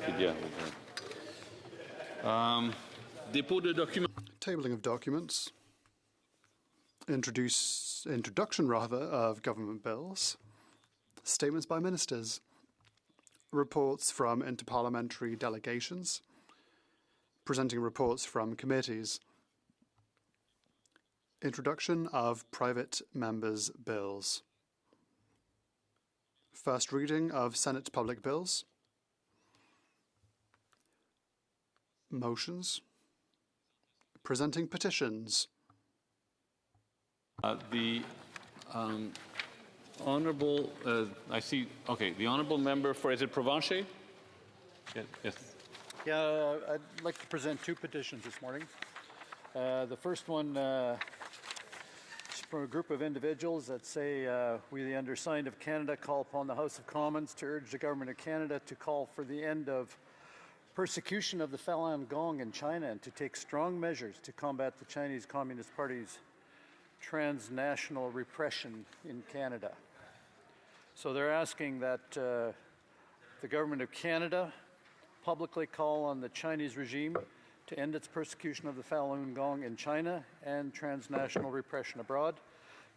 quotidien. Dépôt de documents. Tabling of documents. Introduction of government bills. Statements by ministers. Reports from interparliamentary delegations. Presenting reports from committees. Introduction of private members' bills. First reading of Senate public bills. Motions. Presenting petitions. The honourable, I see. Okay, the honourable member for, is it Provencher? Yes. Yeah, I'd like to present two petitions this morning. The first one is from a group of individuals that say, we the undersigned of Canada call upon the House of Commons to urge the Government of Canada to call for the end of persecution of the Falun Gong in China and to take strong measures to combat the Chinese Communist Party's transnational repression in Canada. So they're asking that the Government of Canada publicly call on the Chinese regime to end its persecution of the Falun Gong in China and transnational repression abroad,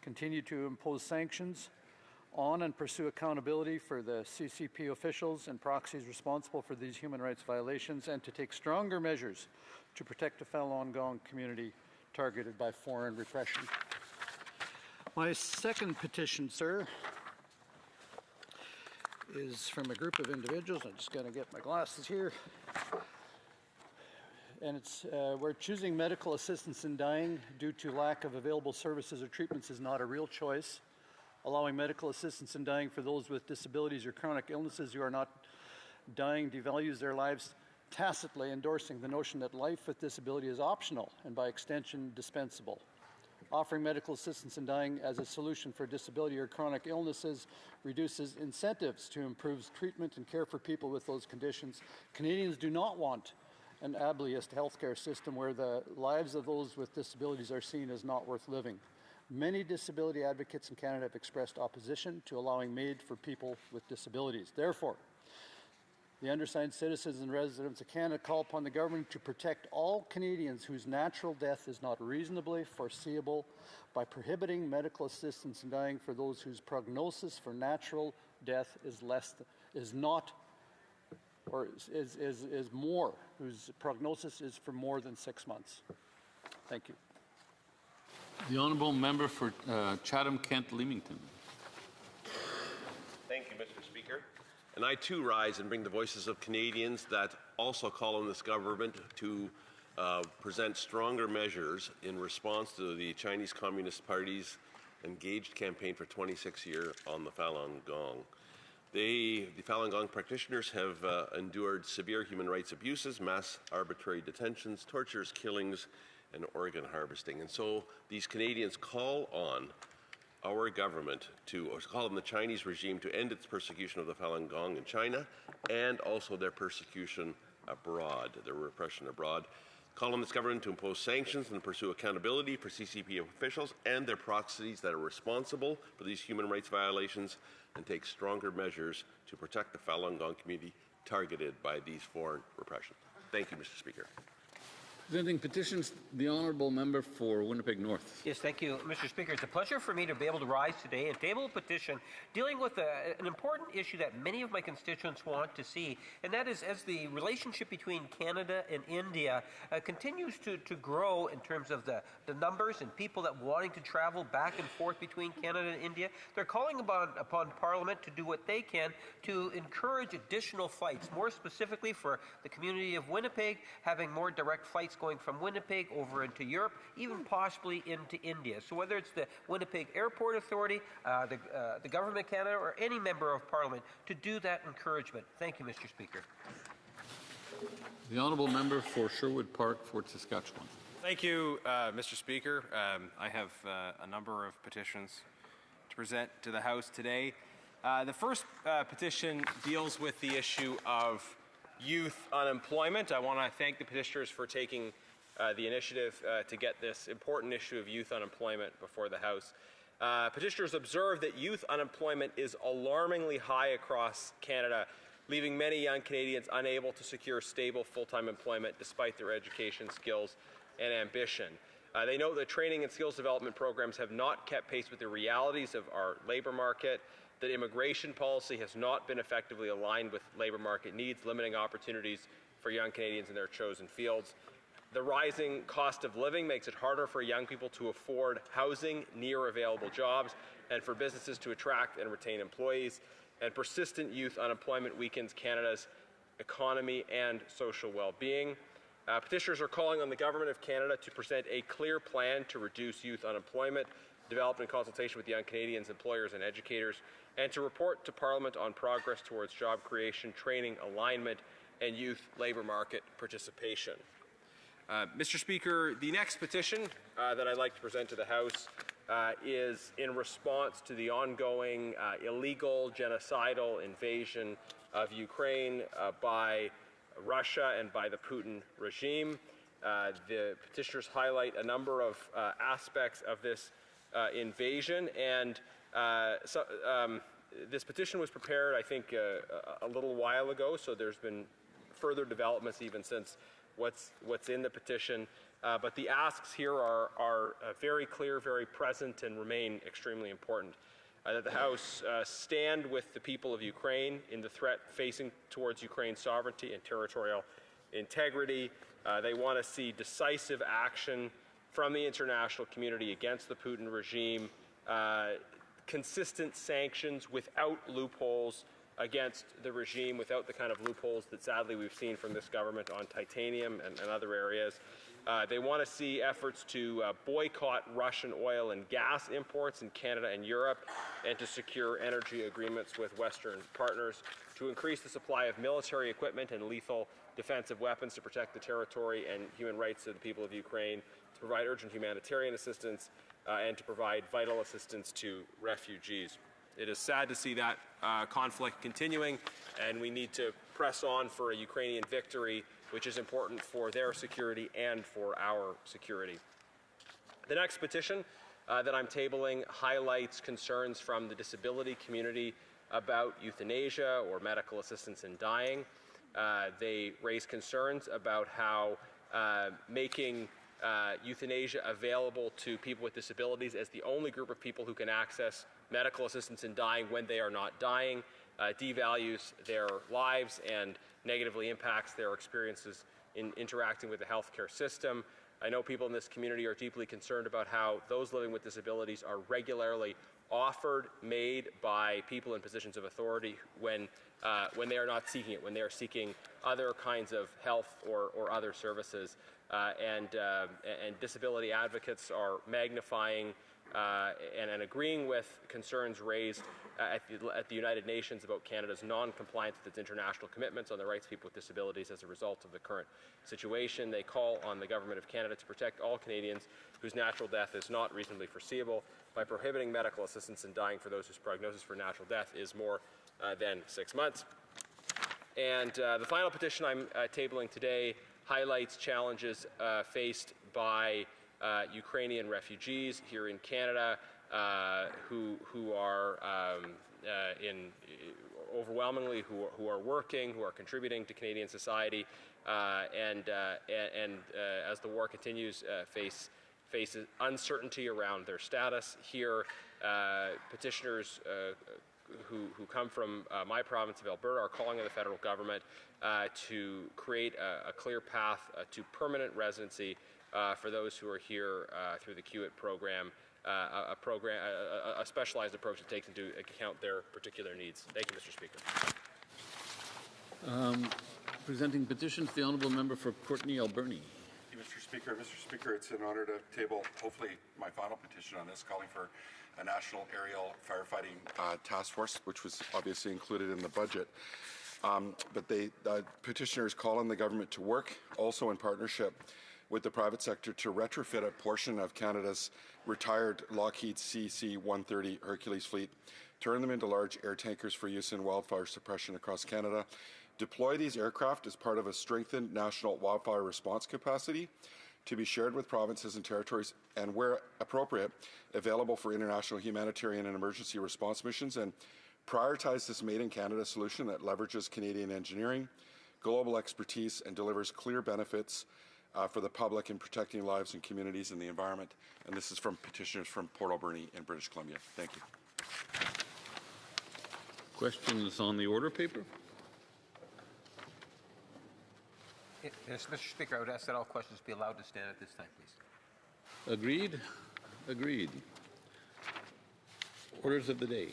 continue to impose sanctions on and pursue accountability for the CCP officials and proxies responsible for these human rights violations, and to take stronger measures to protect the Falun Gong community targeted by foreign repression. My second petition, sir, is from a group of individuals. I'm just going to get my glasses here. And it's, we're choosing medical assistance in dying due to lack of available services or treatments is not a real choice. Allowing medical assistance in dying for those with disabilities or chronic illnesses who are not dying devalues their lives, tacitly endorsing the notion that life with disability is optional and by extension dispensable. Offering medical assistance in dying as a solution for disability or chronic illnesses reduces incentives to improve treatment and care for people with those conditions. Canadians do not want an ableist healthcare system where the lives of those with disabilities are seen as not worth living. Many disability advocates in Canada have expressed opposition to allowing MAID for people with disabilities. Therefore, the undersigned citizens and residents of Canada call upon the government to protect all Canadians whose natural death is not reasonably foreseeable by prohibiting medical assistance in dying for those whose prognosis for natural death is more, whose prognosis is for more than 6 months. Thank you. The honourable member for Chatham-Kent-Leamington. Thank you, Mr. Speaker. And I too rise and bring the voices of Canadians that also call on this government to present stronger measures in response to the Chinese Communist Party's engaged campaign for 26 years on the Falun Gong. The Falun Gong practitioners have endured severe human rights abuses, mass arbitrary detentions, tortures, killings, and organ harvesting. And so these Canadians call on our government or call on the Chinese regime to end its persecution of the Falun Gong in China and also their persecution abroad, their repression abroad. Call on this government to impose sanctions and pursue accountability for CCP officials and their proxies that are responsible for these human rights violations and take stronger measures to protect the Falun Gong community targeted by these foreign repression. Thank you, Mr. Speaker. Presenting petitions, the honourable member for Winnipeg North. Yes, thank you, Mr. Speaker. It's a pleasure for me to be able to rise today and table a petition dealing with an important issue that many of my constituents want to see, and that is as the relationship between Canada and India continues to grow in terms of the numbers and people that wanting to travel back and forth between Canada and India, they're calling upon Parliament to do what they can to encourage additional flights, more specifically for the community of Winnipeg, having more direct flights going from Winnipeg over into Europe, even possibly into India. So whether it's the Winnipeg Airport Authority, the Government of Canada, or any member of Parliament, to do that encouragement. Thank you, Mr. Speaker. The honourable member for Sherwood Park, Fort Saskatchewan. Thank you, Mr. Speaker. I have a number of petitions to present to the House today. The first petition deals with the issue of youth unemployment. I want to thank the petitioners for taking the initiative to get this important issue of youth unemployment before the House. Petitioners observe that youth unemployment is alarmingly high across Canada, leaving many young Canadians unable to secure stable full-time employment despite their education, skills, and ambition. They note that training and skills development programs have not kept pace with the realities of our labour market, that immigration policy has not been effectively aligned with labour market needs, limiting opportunities for young Canadians in their chosen fields. The rising cost of living makes it harder for young people to afford housing near available jobs and for businesses to attract and retain employees. And persistent youth unemployment weakens Canada's economy and social well-being. Petitioners are calling on the Government of Canada to present a clear plan to reduce youth unemployment, developed in consultation with young Canadians, employers and educators, and to report to Parliament on progress towards job creation, training, alignment, and youth labour market participation. Mr. Speaker, the next petition that I'd like to present to the House is in response to the ongoing illegal genocidal invasion of Ukraine by Russia and by the Putin regime. The petitioners highlight a number of aspects of this invasion, and this petition was prepared, I think, a little while ago, so there's been further developments even since what's in the petition. But the asks here are very clear, very present, and remain extremely important. That the House stand with the people of Ukraine in the threat facing towards Ukraine's sovereignty and territorial integrity. They want to see decisive action from the international community against the Putin regime, consistent sanctions without loopholes against the regime, without the kind of loopholes that sadly we've seen from this government on titanium and other areas. They want to see efforts to boycott Russian oil and gas imports in Canada and Europe, and to secure energy agreements with Western partners, to increase the supply of military equipment and lethal defensive weapons to protect the territory and human rights of the people of Ukraine, to provide urgent humanitarian assistance, and to provide vital assistance to refugees. It is sad to see that conflict continuing, and we need to press on for a Ukrainian victory, which is important for their security and for our security. The next petition that I'm tabling highlights concerns from the disability community about euthanasia or medical assistance in dying. They raise concerns about how making euthanasia available to people with disabilities as the only group of people who can access medical assistance in dying when they are not dying devalues their lives and negatively impacts their experiences in interacting with the healthcare system. I know people in this community are deeply concerned about how those living with disabilities are regularly offered, made by people in positions of authority when they are not seeking it, when they are seeking other kinds of health or other services. And disability advocates are magnifying and agreeing with concerns raised at the United Nations about Canada's non-compliance with its international commitments on the rights of people with disabilities as a result of the current situation. They call on the Government of Canada to protect all Canadians whose natural death is not reasonably foreseeable by prohibiting medical assistance in dying for those whose prognosis for natural death is more than 6 months. And the final petition I'm tabling today highlights challenges faced by Ukrainian refugees here in Canada who are overwhelmingly who are working, who are contributing to Canadian society, and as the war continues, faces uncertainty around their status here. Petitioners who come from my province of Alberta are calling on the federal government to create a clear path to permanent residency for those who are here through the QIT program, a specialized approach that takes into account their particular needs. Thank you, Mr. Speaker. Presenting petitions, the honourable member for Courtenay Alberni. Thank you, Mr. Speaker. Mr. Speaker, it's an honour to table, hopefully, my final petition on this, calling for a national aerial firefighting task force, which was obviously included in the budget. But the petitioners call on the government to work, also in partnership with the private sector, to retrofit a portion of Canada's retired Lockheed CC-130 Hercules fleet, turn them into large air tankers for use in wildfire suppression across Canada, deploy these aircraft as part of a strengthened national wildfire response capacity to be shared with provinces and territories, and where appropriate, available for international humanitarian and emergency response missions, and prioritize this made-in-Canada solution that leverages Canadian engineering, global expertise, and delivers clear benefits for the public in protecting lives and communities and the environment. And this is from petitioners from Port Alberni in British Columbia. Thank you. Questions on the order paper? Yes, Mr. Speaker, I would ask that all questions be allowed to stand at this time, please. Agreed? Agreed. Orders of the day.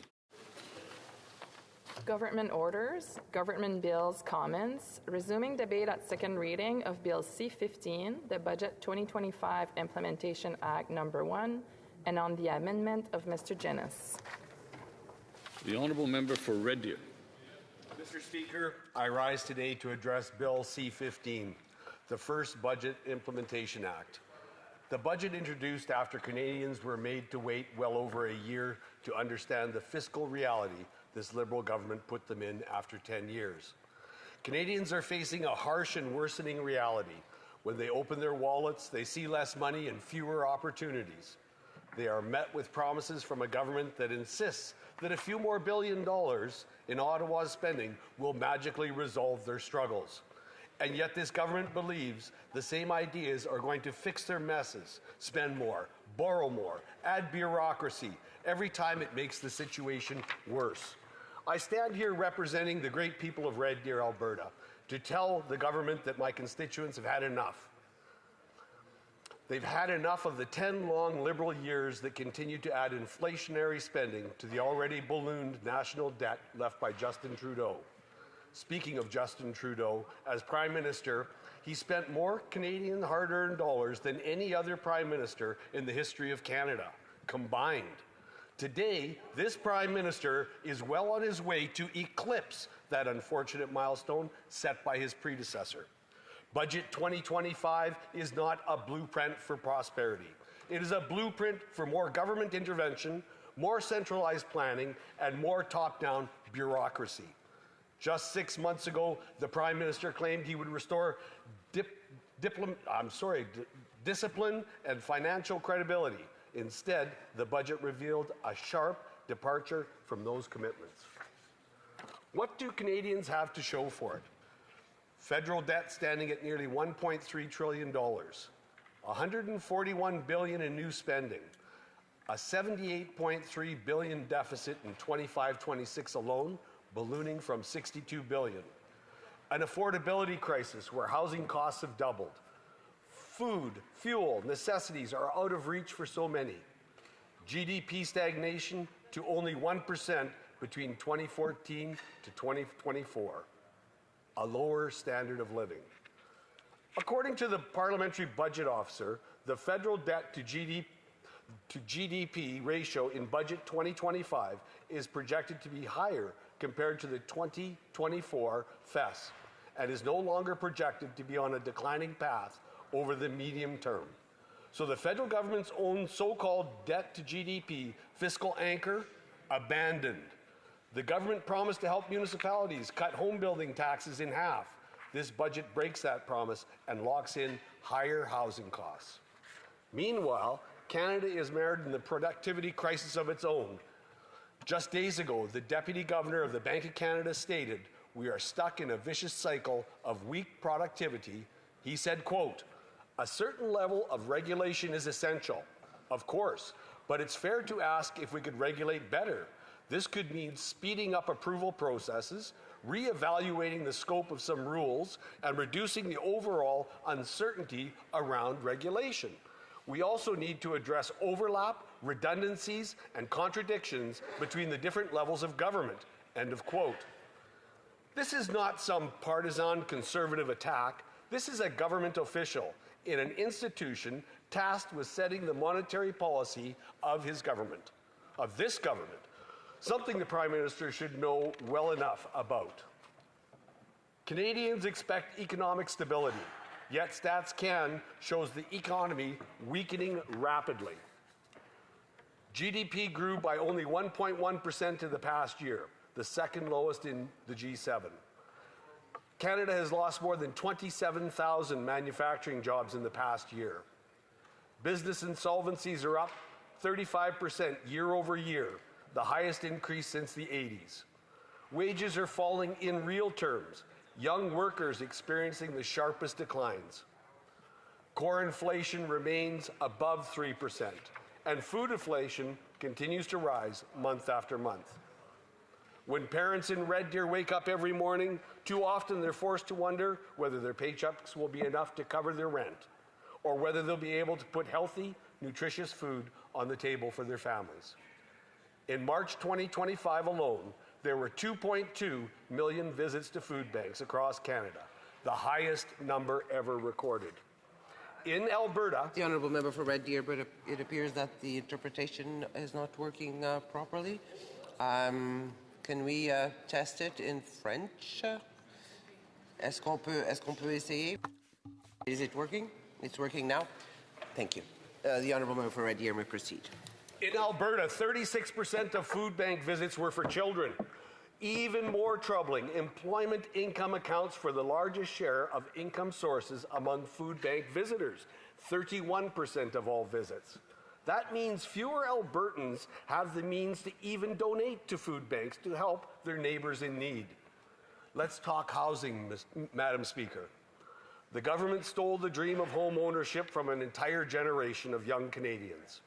Government orders, government bills, comments, resuming debate at second reading of Bill C-15, the Budget 2025 Implementation Act Number 1, and on the amendment of Mr. Jennis. The honourable member for Red Deer. Mr. Speaker, I rise today to address Bill C-15, the first Budget Implementation Act. The budget introduced after Canadians were made to wait well over a year to understand the fiscal reality this Liberal government put them in after 10 years. Canadians are facing a harsh and worsening reality. When they open their wallets, they see less money and fewer opportunities. They are met with promises from a government that insists that a few more $1 billion in Ottawa's spending will magically resolve their struggles. And yet this government believes the same ideas are going to fix their messes, spend more, borrow more, add bureaucracy, every time it makes the situation worse. I stand here representing the great people of Red Deer, Alberta, to tell the government that my constituents have had enough. They've had enough of the 10 long Liberal years that continue to add inflationary spending to the already ballooned national debt left by Justin Trudeau. Speaking of Justin Trudeau, as Prime Minister, he spent more Canadian hard-earned dollars than any other Prime Minister in the history of Canada, combined. Today, this Prime Minister is well on his way to eclipse that unfortunate milestone set by his predecessor. Budget 2025 is not a blueprint for prosperity. It is a blueprint for more government intervention, more centralized planning, and more top-down bureaucracy. Just 6 months ago, the Prime Minister claimed he would restore discipline and financial credibility. Instead, the budget revealed a sharp departure from those commitments. What do Canadians have to show for it? Federal debt standing at nearly $1.3 trillion, $141 billion in new spending, a $78.3 billion deficit in 25-26 alone, ballooning from $62 billion, an affordability crisis where housing costs have doubled, food, fuel, necessities are out of reach for so many, GDP stagnation to only 1% between 2014 to 2024, a lower standard of living. According to the Parliamentary Budget Officer, the federal debt to GDP ratio in Budget 2025 is projected to be higher compared to the 2024 FES and is no longer projected to be on a declining path over the medium term. So the federal government's own so-called debt to GDP fiscal anchor abandoned. The government promised to help municipalities cut home building taxes in half. This budget breaks that promise and locks in higher housing costs. Meanwhile, Canada is mired in the productivity crisis of its own. Just days ago, the Deputy Governor of the Bank of Canada stated, "We are stuck in a vicious cycle of weak productivity." He said, quote, "A certain level of regulation is essential, of course, but it's fair to ask if we could regulate better. This could mean speeding up approval processes, reevaluating the scope of some rules, and reducing the overall uncertainty around regulation. We also need to address overlap, redundancies, and contradictions between the different levels of government." End of quote. This is not some partisan conservative attack. This is a government official in an institution tasked with setting the monetary policy of his government, of this government, something the Prime Minister should know well enough about. Canadians expect economic stability, yet Stats Can shows the economy weakening rapidly. GDP grew by only 1.1% in the past year, the second lowest in the G7. Canada has lost more than 27,000 manufacturing jobs in the past year. Business insolvencies are up 35% year over year. the highest increase since the 80s. Wages are falling in real terms, young workers experiencing the sharpest declines. Core inflation remains above 3%, and food inflation continues to rise month after month. When parents in Red Deer wake up every morning, too often they're forced to wonder whether their paychecks will be enough to cover their rent, or whether they'll be able to put healthy, nutritious food on the table for their families. In March 2025 alone, there were 2.2 million visits to food banks across Canada, the highest number ever recorded. In Alberta, The honourable member for Red Deer, but it appears that the interpretation is not working properly. Can we test it in French? Est-ce qu'on peut essayer? Is it working? It's working now? Thank you. The honourable member for Red Deer may proceed. In Alberta, 36% of food bank visits were for children. Even more troubling, employment income accounts for the largest share of income sources among food bank visitors, 31% of all visits. That means fewer Albertans have the means to even donate to food banks to help their neighbors in need. Let's talk housing, Madam Speaker. The government stole the dream of home ownership from an entire generation of young Canadians.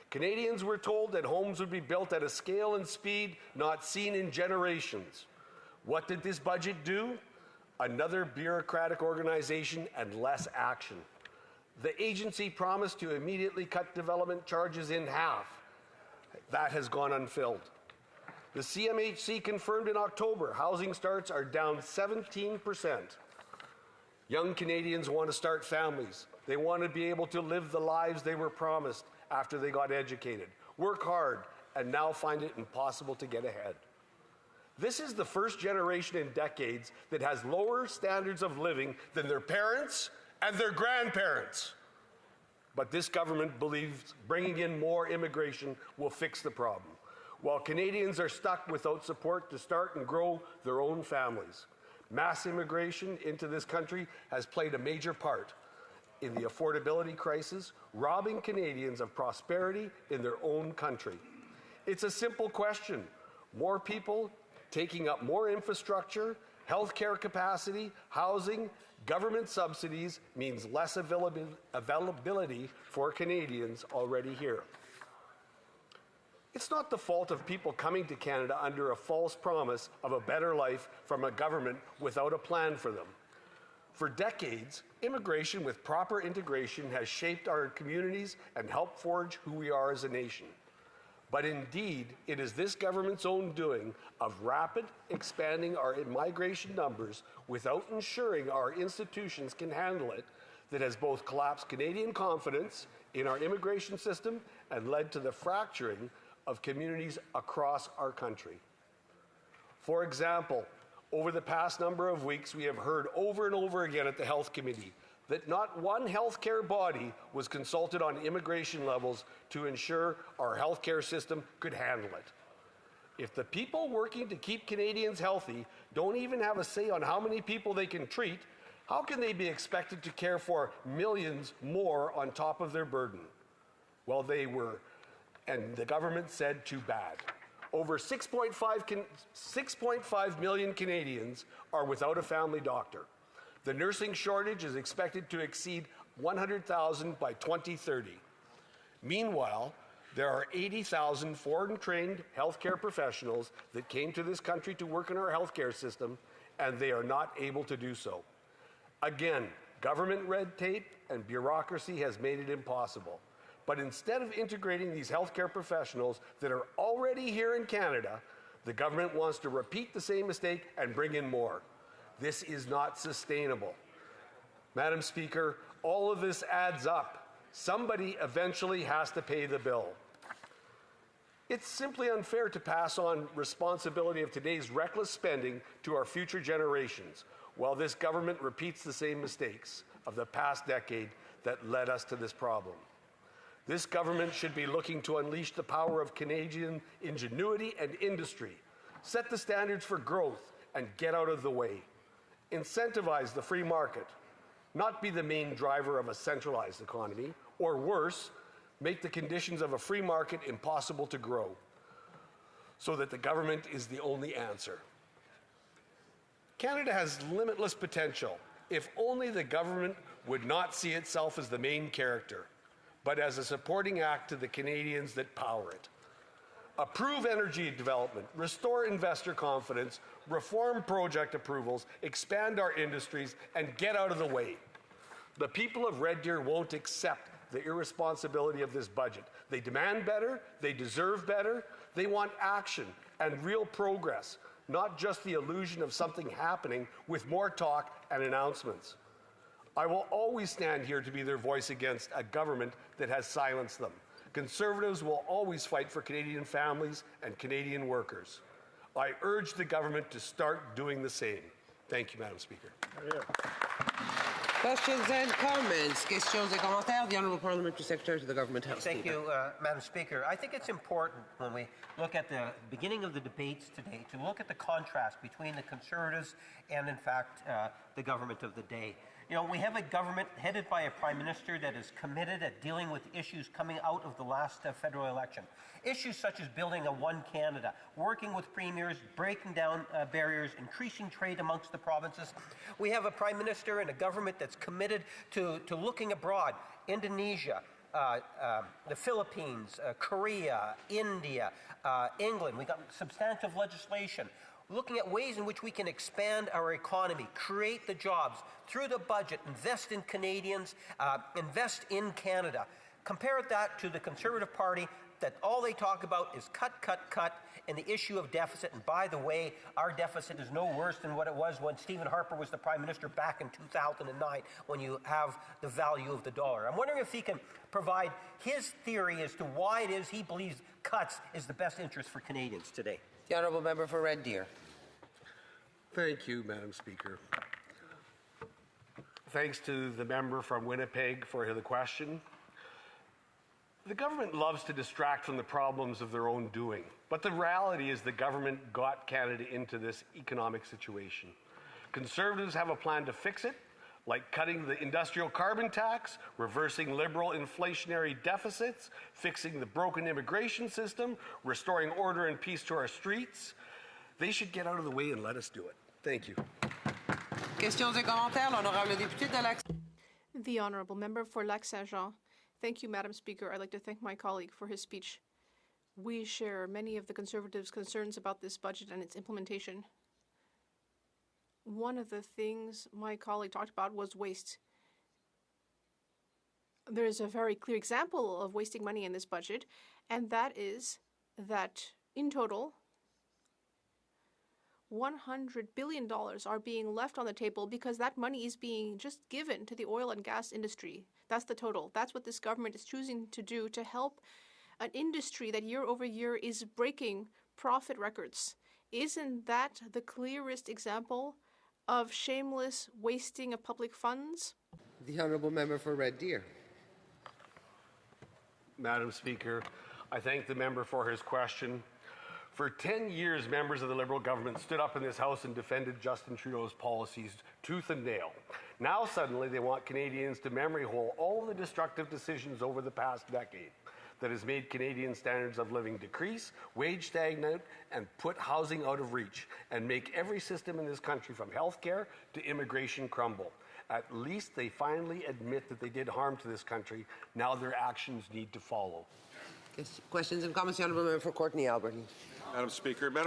Canadians were told that homes would be built at a scale and speed not seen in generations. What did this budget do? Another bureaucratic organization and less action. The agency promised to immediately cut development charges in half. That has gone unfilled. The CMHC confirmed in October housing starts are down 17%. Young Canadians want to start families. They want to be able to live the lives they were promised after they got educated, work hard, and now find it impossible to get ahead. This is the first generation in decades that has lower standards of living than their parents and their grandparents. But this government believes bringing in more immigration will fix the problem, while Canadians are stuck without support to start and grow their own families. Mass immigration into this country has played a major part in the affordability crisis, robbing Canadians of prosperity in their own country. It's a simple question. More people taking up more infrastructure, healthcare capacity, housing, government subsidies means less availability for Canadians already here. It's not the fault of people coming to Canada under a false promise of a better life from a government without a plan for them. For decades, immigration with proper integration has shaped our communities and helped forge who we are as a nation. But indeed, it is this government's own doing of rapid expanding our migration numbers without ensuring our institutions can handle it that has both collapsed Canadian confidence in our immigration system and led to the fracturing of communities across our country. For example, over the past number of weeks, we have heard over and over again at the Health Committee that not one healthcare body was consulted on immigration levels to ensure our healthcare system could handle it. If the people working to keep Canadians healthy don't even have a say on how many people they can treat, how can they be expected to care for millions more on top of their burden? Well, they were, and the government said too bad. Over 6.5 million Canadians are without a family doctor. The nursing shortage is expected to exceed 100,000 by 2030. Meanwhile, there are 80,000 foreign-trained healthcare professionals that came to this country to work in our healthcare system, and they are not able to do so. Again, government red tape and bureaucracy has made it impossible. But instead of integrating these healthcare professionals that are already here in Canada, the government wants to repeat the same mistake and bring in more. This is not sustainable. Madam Speaker, all of this adds up. Somebody eventually has to pay the bill. It's simply unfair to pass on responsibility of today's reckless spending to our future generations, while this government repeats the same mistakes of the past decade that led us to this problem. This government should be looking to unleash the power of Canadian ingenuity and industry, set the standards for growth, and get out of the way. Incentivize the free market, not be the main driver of a centralized economy, or worse, make the conditions of a free market impossible to grow. so that the government is the only answer. Canada has limitless potential if only the government would not see itself as the main character, but as a supporting act to the Canadians that power it. Approve energy development, restore investor confidence, reform project approvals, expand our industries, and get out of the way. The people of Red Deer won't accept the irresponsibility of this budget. They demand better, they deserve better, they want action and real progress, not just the illusion of something happening with more talk and announcements. I will always stand here to be their voice against a government that has silenced them. Conservatives will always fight for Canadian families and Canadian workers. I urge the government to start doing the same. Thank you, Madam Speaker. Questions and comments. Questions et commentaires. The Honourable Parliamentary Secretary to the Government House. Thank you, Madam Speaker. I think it's important when we look at the beginning of the debates today to look at the contrast between the Conservatives and, in fact, the government of the day. You know, we have a government headed by a Prime Minister that is committed at dealing with issues coming out of the last federal election. Issues such as building a One Canada, working with premiers, breaking down barriers, increasing trade amongst the provinces. We have a Prime Minister and a government that's committed to looking abroad, Indonesia, the Philippines, Korea, India, England. We got substantive legislation looking at ways in which we can expand our economy, create the jobs through the budget, invest in Canadians, invest in Canada. Compare that to the Conservative Party that all they talk about is cut, cut, cut, and the issue of deficit. And by the way, our deficit is no worse than what it was when Stephen Harper was the Prime Minister back in 2009, when you have the value of the dollar. I'm wondering if he can provide his theory as to why it is he believes cuts is the best interest for Canadians today. The Honourable Member for Red Deer. Thank you, Madam Speaker. Thanks to the member from Winnipeg for the question. The government loves to distract from the problems of their own doing, but the reality is the government got Canada into this economic situation. Conservatives have a plan to fix it, like cutting the industrial carbon tax, reversing liberal inflationary deficits, fixing the broken immigration system, restoring order and peace to our streets. They should get out of the way and let us do it. Thank you. Questions et commentaires. L'honorable député de Lac. The Honourable Member for Lac-Saint-Jean. Thank you, Madam Speaker. I'd like to thank my colleague for his speech. We share many of the Conservatives' concerns about this budget and its implementation. One of the things my colleague talked about was waste. There is a very clear example of wasting money in this budget, and that is that in total, $100 billion are being left on the table because that money is being just given to the oil and gas industry. That's the total. That's what this government is choosing to do to help an industry that year over year is breaking profit records. Isn't that the clearest example of shameless wasting of public funds? The Honourable Member for Red Deer. Madam Speaker, I thank the member for his question. For 10 years, members of the Liberal government stood up in this House and defended Justin Trudeau's policies tooth and nail. Now suddenly they want Canadians to memory hole all the destructive decisions over the past decade that has made Canadian standards of living decrease, wage stagnate, and put housing out of reach, and make every system in this country from healthcare to immigration crumble. At least they finally admit that they did harm to this country. Now their actions need to follow. Questions and comments. The Honourable Member for Courtenay Alberton. Madam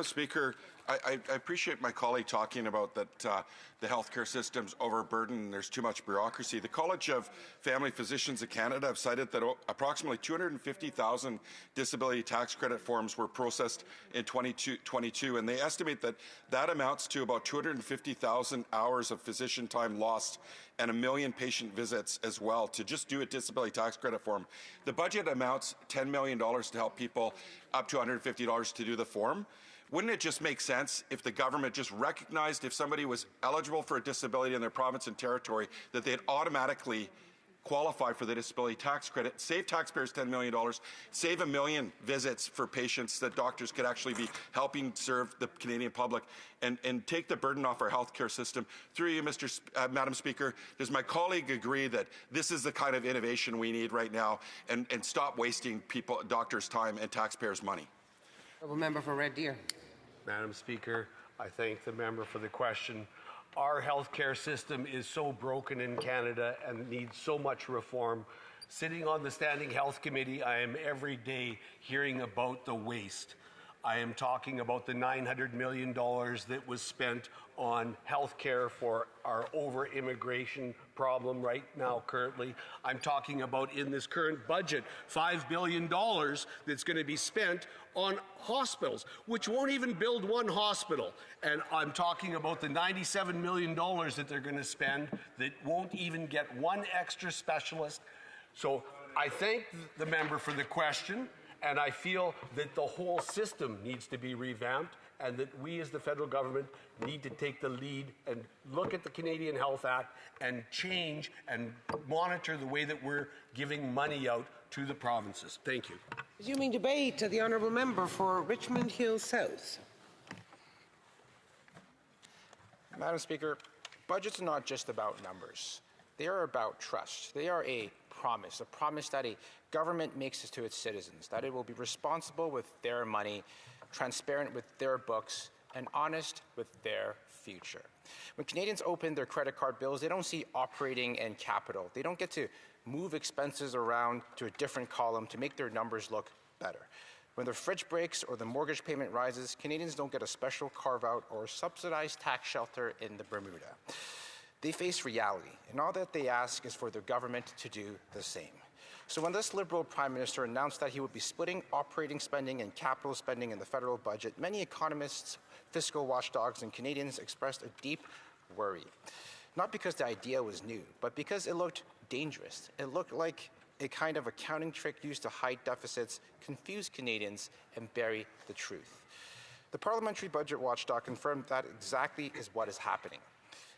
Speaker, I appreciate my colleague talking about that the healthcare system's overburdened and there's too much bureaucracy. The College of Family Physicians of Canada have cited that approximately 250,000 disability tax credit forms were processed in 2022, and they estimate that that amounts to about 250,000 hours of physician time lost and 1 million patient visits as well to just do a disability tax credit form. The budget amounts $10 million to help people up to $150 to do the form. Wouldn't it just make sense if the government just recognized if somebody was eligible for a disability in their province and territory that they'd automatically qualify for the disability tax credit, save taxpayers $10 million, save 1 million visits for patients that doctors could actually be helping serve the Canadian public, and take the burden off our healthcare system. Through you, Madam Speaker, does my colleague agree that this is the kind of innovation we need right now, and stop wasting doctors' time and taxpayers' money? Honourable member for Red Deer. Madam Speaker, I thank the member for the question. Our healthcare system is so broken in Canada and needs so much reform. Sitting on the Standing Health Committee, I am every day hearing about the waste. I am talking about the $900 million that was spent on healthcare for our over-immigration problem right now currently. I'm talking about in this current budget, $5 billion that's going to be spent on hospitals, which won't even build one hospital. And I'm talking about the $97 million that they're going to spend that won't even get one extra specialist. So I thank the member for the question, and I feel that the whole system needs to be revamped and that we as the federal government need to take the lead and look at the Canadian Health Act and change and monitor the way that we're giving money out to the provinces. Thank you. Resuming debate, the honourable member for Richmond Hill South. Madam Speaker, budgets are not just about numbers. They are about trust. They are a promise that a government makes to its citizens, that it will be responsible with their money, transparent with their books, and honest with their future. When Canadians open their credit card bills, they don't see operating and capital. They don't get to move expenses around to a different column to make their numbers look better. When their fridge breaks or the mortgage payment rises, Canadians don't get a special carve-out or subsidized tax shelter in the Bermuda. They face reality, and all that they ask is for their government to do the same. So when this Liberal Prime Minister announced that he would be splitting operating spending and capital spending in the federal budget, many economists, fiscal watchdogs, and Canadians expressed a deep worry. Not because the idea was new, but because it looked dangerous. It looked like a kind of accounting trick used to hide deficits, confuse Canadians, and bury the truth. The Parliamentary Budget Watchdog confirmed that exactly is what is happening.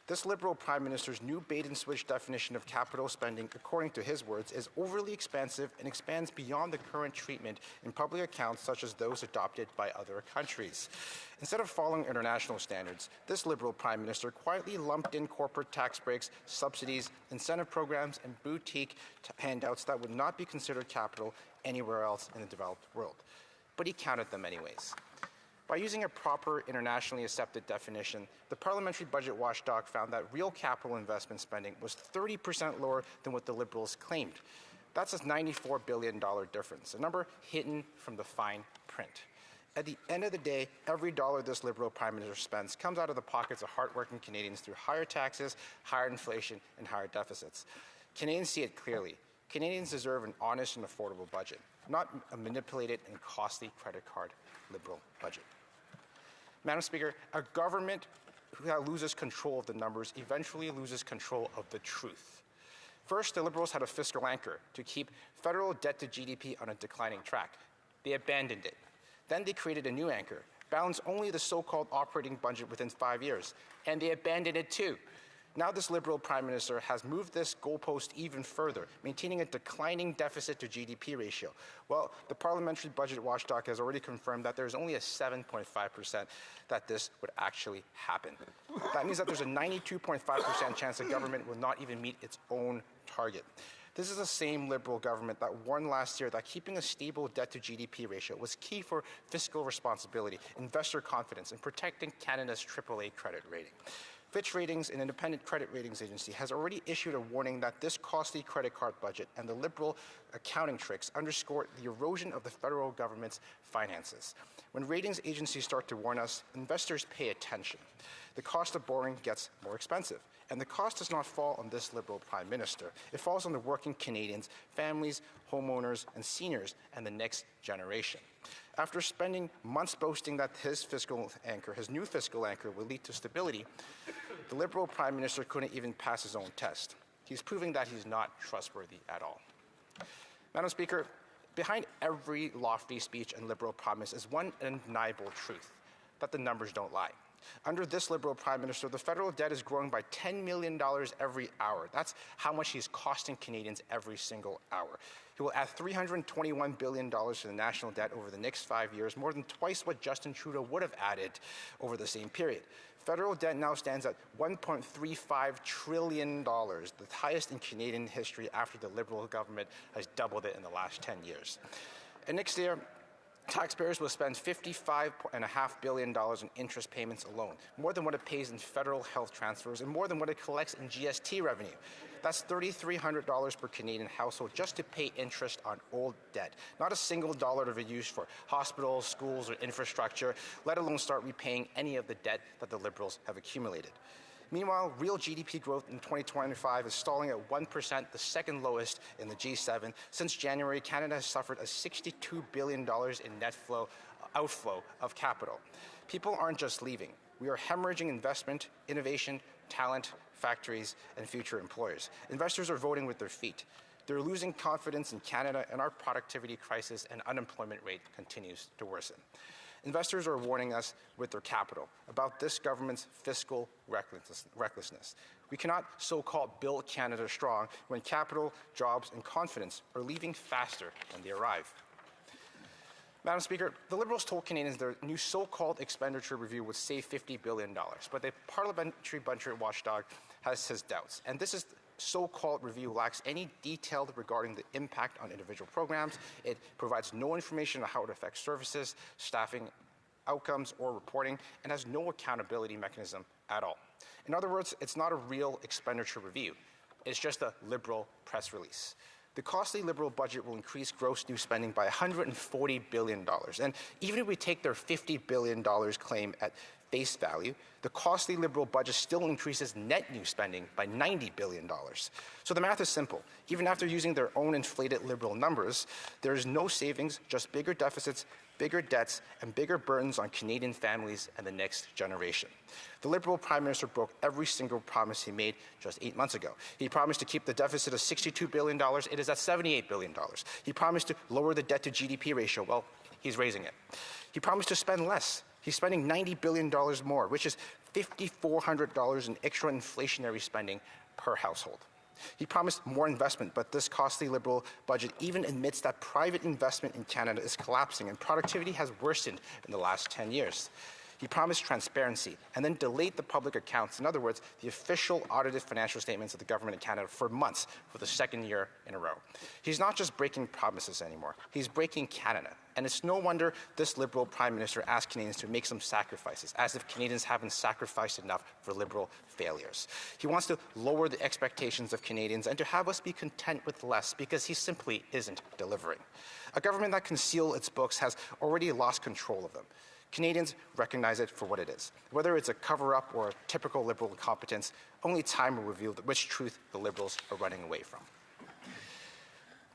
This Liberal Prime Minister's new bait-and-switch definition of capital spending, according to his words, is overly expansive and expands beyond the current treatment in public accounts such as those adopted by other countries. Instead of following international standards, this Liberal Prime Minister quietly lumped in corporate tax breaks, subsidies, incentive programs, and boutique handouts that would not be considered capital anywhere else in the developed world. But he counted them anyways. By using a proper internationally accepted definition, the Parliamentary Budget Watchdog found that real capital investment spending was 30% lower than what the Liberals claimed. That's a $94 billion difference, a number hidden from the fine print. At the end of the day, every dollar this Liberal Prime Minister spends comes out of the pockets of hardworking Canadians through higher taxes, higher inflation, and higher deficits. Canadians see it clearly. Canadians deserve an honest and affordable budget, not a manipulated and costly credit card Liberal budget. Madam Speaker, a government that loses control of the numbers eventually loses control of the truth. First, the Liberals had a fiscal anchor to keep federal debt to GDP on a declining track. They abandoned it. Then they created a new anchor, balance only the so-called operating budget within 5 years, and they abandoned it too. Now this Liberal Prime Minister has moved this goalpost even further, maintaining a declining deficit to GDP ratio. Well, the Parliamentary Budget Watchdog has already confirmed that there's only a 7.5% that this would actually happen. That means that there's a 92.5% chance the government will not even meet its own target. This is the same Liberal government that warned last year that keeping a stable debt to GDP ratio was key for fiscal responsibility, investor confidence, and protecting Canada's AAA credit rating. Fitch Ratings, an independent credit ratings agency, has already issued a warning that this costly credit card budget and the Liberal accounting tricks underscore the erosion of the federal government's finances. When ratings agencies start to warn us, investors pay attention. The cost of borrowing gets more expensive. And the cost does not fall on this Liberal Prime Minister. It falls on the working Canadians, families, homeowners, and seniors, and the next generation. After spending months boasting that his new fiscal anchor, will lead to stability, the Liberal Prime Minister couldn't even pass his own test. He's proving that he's not trustworthy at all. Madam Speaker, behind every lofty speech and Liberal promise is one undeniable truth, that the numbers don't lie. Under this Liberal Prime Minister, the federal debt is growing by $10 million every hour. That's how much he's costing Canadians every single hour. He will add $321 billion to the national debt over the next 5 years, more than twice what Justin Trudeau would have added over the same period. Federal debt now stands at $1.35 trillion, the highest in Canadian history after the Liberal government has doubled it in the last 10 years. And next year, Taxpayers will spend $55.5 billion in interest payments alone, more than what it pays in federal health transfers and more than what it collects in GST revenue. That's $3,300 per Canadian household just to pay interest on old debt. Not a single dollar to be used for hospitals, schools, or infrastructure, let alone start repaying any of the debt that the Liberals have accumulated. Meanwhile, real GDP growth in 2025 is stalling at 1%, the second lowest in the G7. Since January, Canada has suffered a $62 billion in net outflow of capital. People aren't just leaving. We are hemorrhaging investment, innovation, talent, factories, and future employers. Investors are voting with their feet. They're losing confidence in Canada, and our productivity crisis and unemployment rate continues to worsen. Investors are warning us with their capital about this government's fiscal recklessness. We cannot so-called build Canada strong when capital, jobs, and confidence are leaving faster than they arrive. Madam Speaker, the Liberals told Canadians their new so-called expenditure review would save $50 billion, but the parliamentary budget watchdog has his doubts. And this so-called review lacks any detail regarding the impact on individual programs. It provides no information on how it affects services, staffing, outcomes, or reporting, and has no accountability mechanism at all. In other words, it's not a real expenditure review. It's just a Liberal press release. The costly Liberal budget will increase gross new spending by $140 billion. And even if we take their $50 billion claim at face value, the costly Liberal budget still increases net new spending by $90 billion. So the math is simple. Even after using their own inflated Liberal numbers, there is no savings, just bigger deficits, bigger debts, and bigger burdens on Canadian families and the next generation. The Liberal Prime Minister broke every single promise he made just 8 months ago. He promised to keep the deficit at $62 billion. It is at $78 billion. He promised to lower the debt to GDP ratio. Well, he's raising it. He promised to spend less. He's spending $90 billion more, which is $5,400 in extra inflationary spending per household. He promised more investment, but this costly Liberal budget even admits that private investment in Canada is collapsing and productivity has worsened in the last 10 years. He promised transparency and then delayed the public accounts, in other words, the official audited financial statements of the government in Canada for months for the second year in a row. He's not just breaking promises anymore, he's breaking Canada. And it's no wonder this Liberal Prime Minister asked Canadians to make some sacrifices, as if Canadians haven't sacrificed enough for Liberal failures. He wants to lower the expectations of Canadians and to have us be content with less because he simply isn't delivering. A government that conceals its books has already lost control of them. Canadians recognize it for what it is. Whether it's a cover-up or a typical Liberal incompetence, only time will reveal which truth the Liberals are running away from.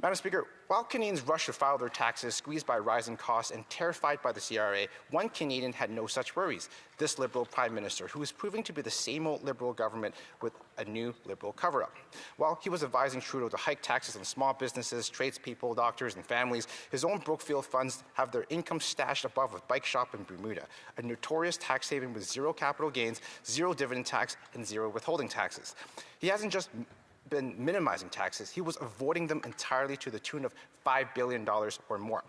Madam Speaker, while Canadians rush to file their taxes, squeezed by rising costs and terrified by the CRA, one Canadian had no such worries, this Liberal Prime Minister, who is proving to be the same old Liberal government with a new Liberal cover-up. While he was advising Trudeau to hike taxes on small businesses, tradespeople, doctors, and families, his own Brookfield funds have their income stashed above a bike shop in Bermuda, a notorious tax haven with zero capital gains, zero dividend tax, and zero withholding taxes. He hasn't just been minimizing taxes, he was avoiding them entirely to the tune of $5 billion or more.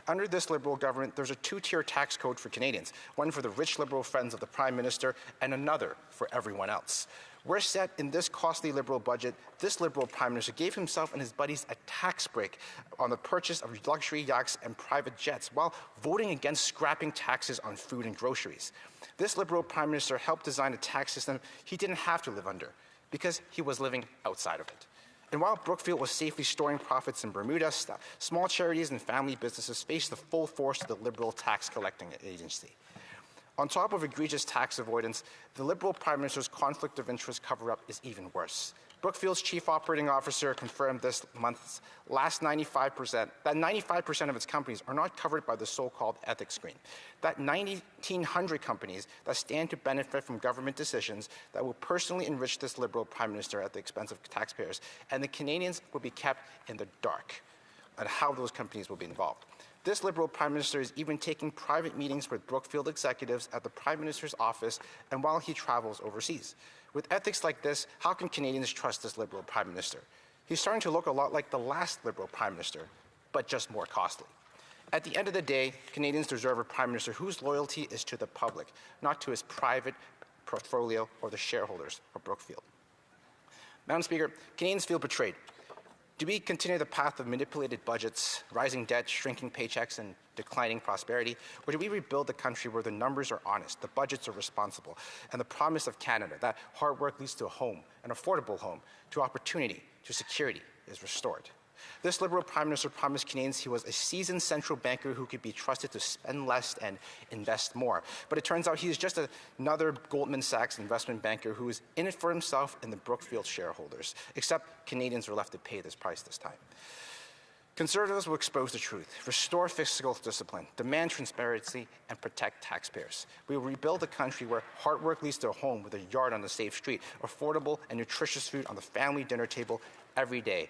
Under this Liberal government, there's a two-tier tax code for Canadians, one for the rich Liberal friends of the Prime Minister and another for everyone else. We're set in this costly Liberal budget, this Liberal Prime Minister gave himself and his buddies a tax break on the purchase of luxury yachts and private jets while voting against scrapping taxes on food and groceries. This Liberal Prime Minister helped design a tax system he didn't have to live under, because he was living outside of it. And while Brookfield was safely storing profits in Bermuda, small charities and family businesses faced the full force of the Liberal tax collecting agency. On top of egregious tax avoidance, the Liberal Prime Minister's conflict of interest cover-up is even worse. Brookfield's chief operating officer confirmed this month's last 95% of its companies are not covered by the so-called ethics screen. That 1,900 companies that stand to benefit from government decisions that will personally enrich this Liberal Prime Minister at the expense of taxpayers, and the Canadians will be kept in the dark on how those companies will be involved. This Liberal Prime Minister is even taking private meetings with Brookfield executives at the Prime Minister's office and while he travels overseas. With ethics like this, how can Canadians trust this Liberal Prime Minister? He's starting to look a lot like the last Liberal Prime Minister, but just more costly. At the end of the day, Canadians deserve a Prime Minister whose loyalty is to the public, not to his private portfolio or the shareholders of Brookfield. Madam Speaker, Canadians feel betrayed. Do we continue the path of manipulated budgets, rising debt, shrinking paychecks, and declining prosperity? Or do we rebuild the country where the numbers are honest, the budgets are responsible, and the promise of Canada, that hard work leads to a home, an affordable home, to opportunity, to security, is restored? This Liberal Prime Minister promised Canadians he was a seasoned central banker who could be trusted to spend less and invest more. But it turns out he is just another Goldman Sachs investment banker who is in it for himself and the Brookfield shareholders, except Canadians are left to pay this price this time. Conservatives will expose the truth, restore fiscal discipline, demand transparency, and protect taxpayers. We will rebuild a country where hard work leads to a home with a yard on a safe street, affordable and nutritious food on the family dinner table every day,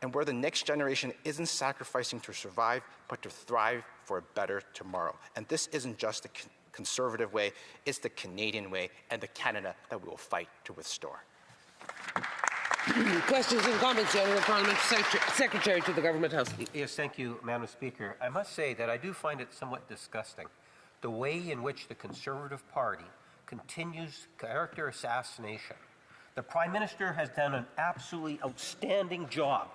and where the next generation isn't sacrificing to survive, but to thrive for a better tomorrow. And this isn't just the conservative way, it's the Canadian way and the Canada that we will fight to restore. Questions and comments, the Honourable Parliament Secretary to the Government House. Yes, thank you, Madam Speaker. I must say that I do find it somewhat disgusting, the way in which the Conservative Party continues character assassination. The Prime Minister has done an absolutely outstanding job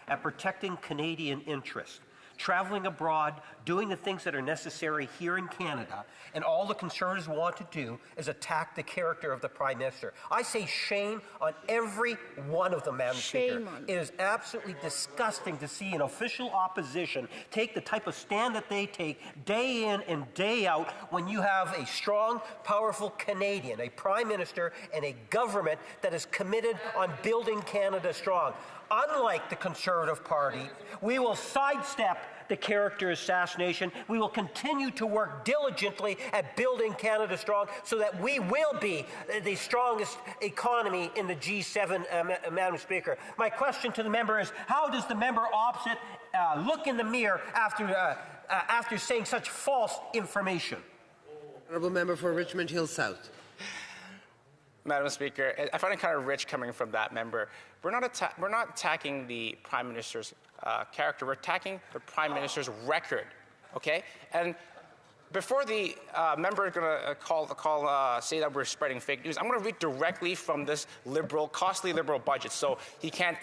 at protecting Canadian interests, traveling abroad, doing the things that are necessary here in Canada, and all the Conservatives want to do is attack the character of the Prime Minister. I say shame on every one of them, Madam Speaker. It is absolutely disgusting to see an official opposition take the type of stand that they take day in and day out when you have a strong, powerful Canadian, a Prime Minister, and a government that is committed on building Canada strong. Unlike the Conservative Party, we will sidestep the character assassination. We will continue to work diligently at building Canada strong so that we will be the strongest economy in the G7, Madam Speaker. My question to the member is, how does the member opposite look in the mirror after saying such false information? Honourable Member for Richmond Hill South. Madam Speaker, I find it kind of rich coming from that member. We're not attacking the Prime Minister's character. We're attacking the Prime Minister's record, okay? And before the member is going to say that we're spreading fake news, I'm going to read directly from this costly Liberal budget, so he can't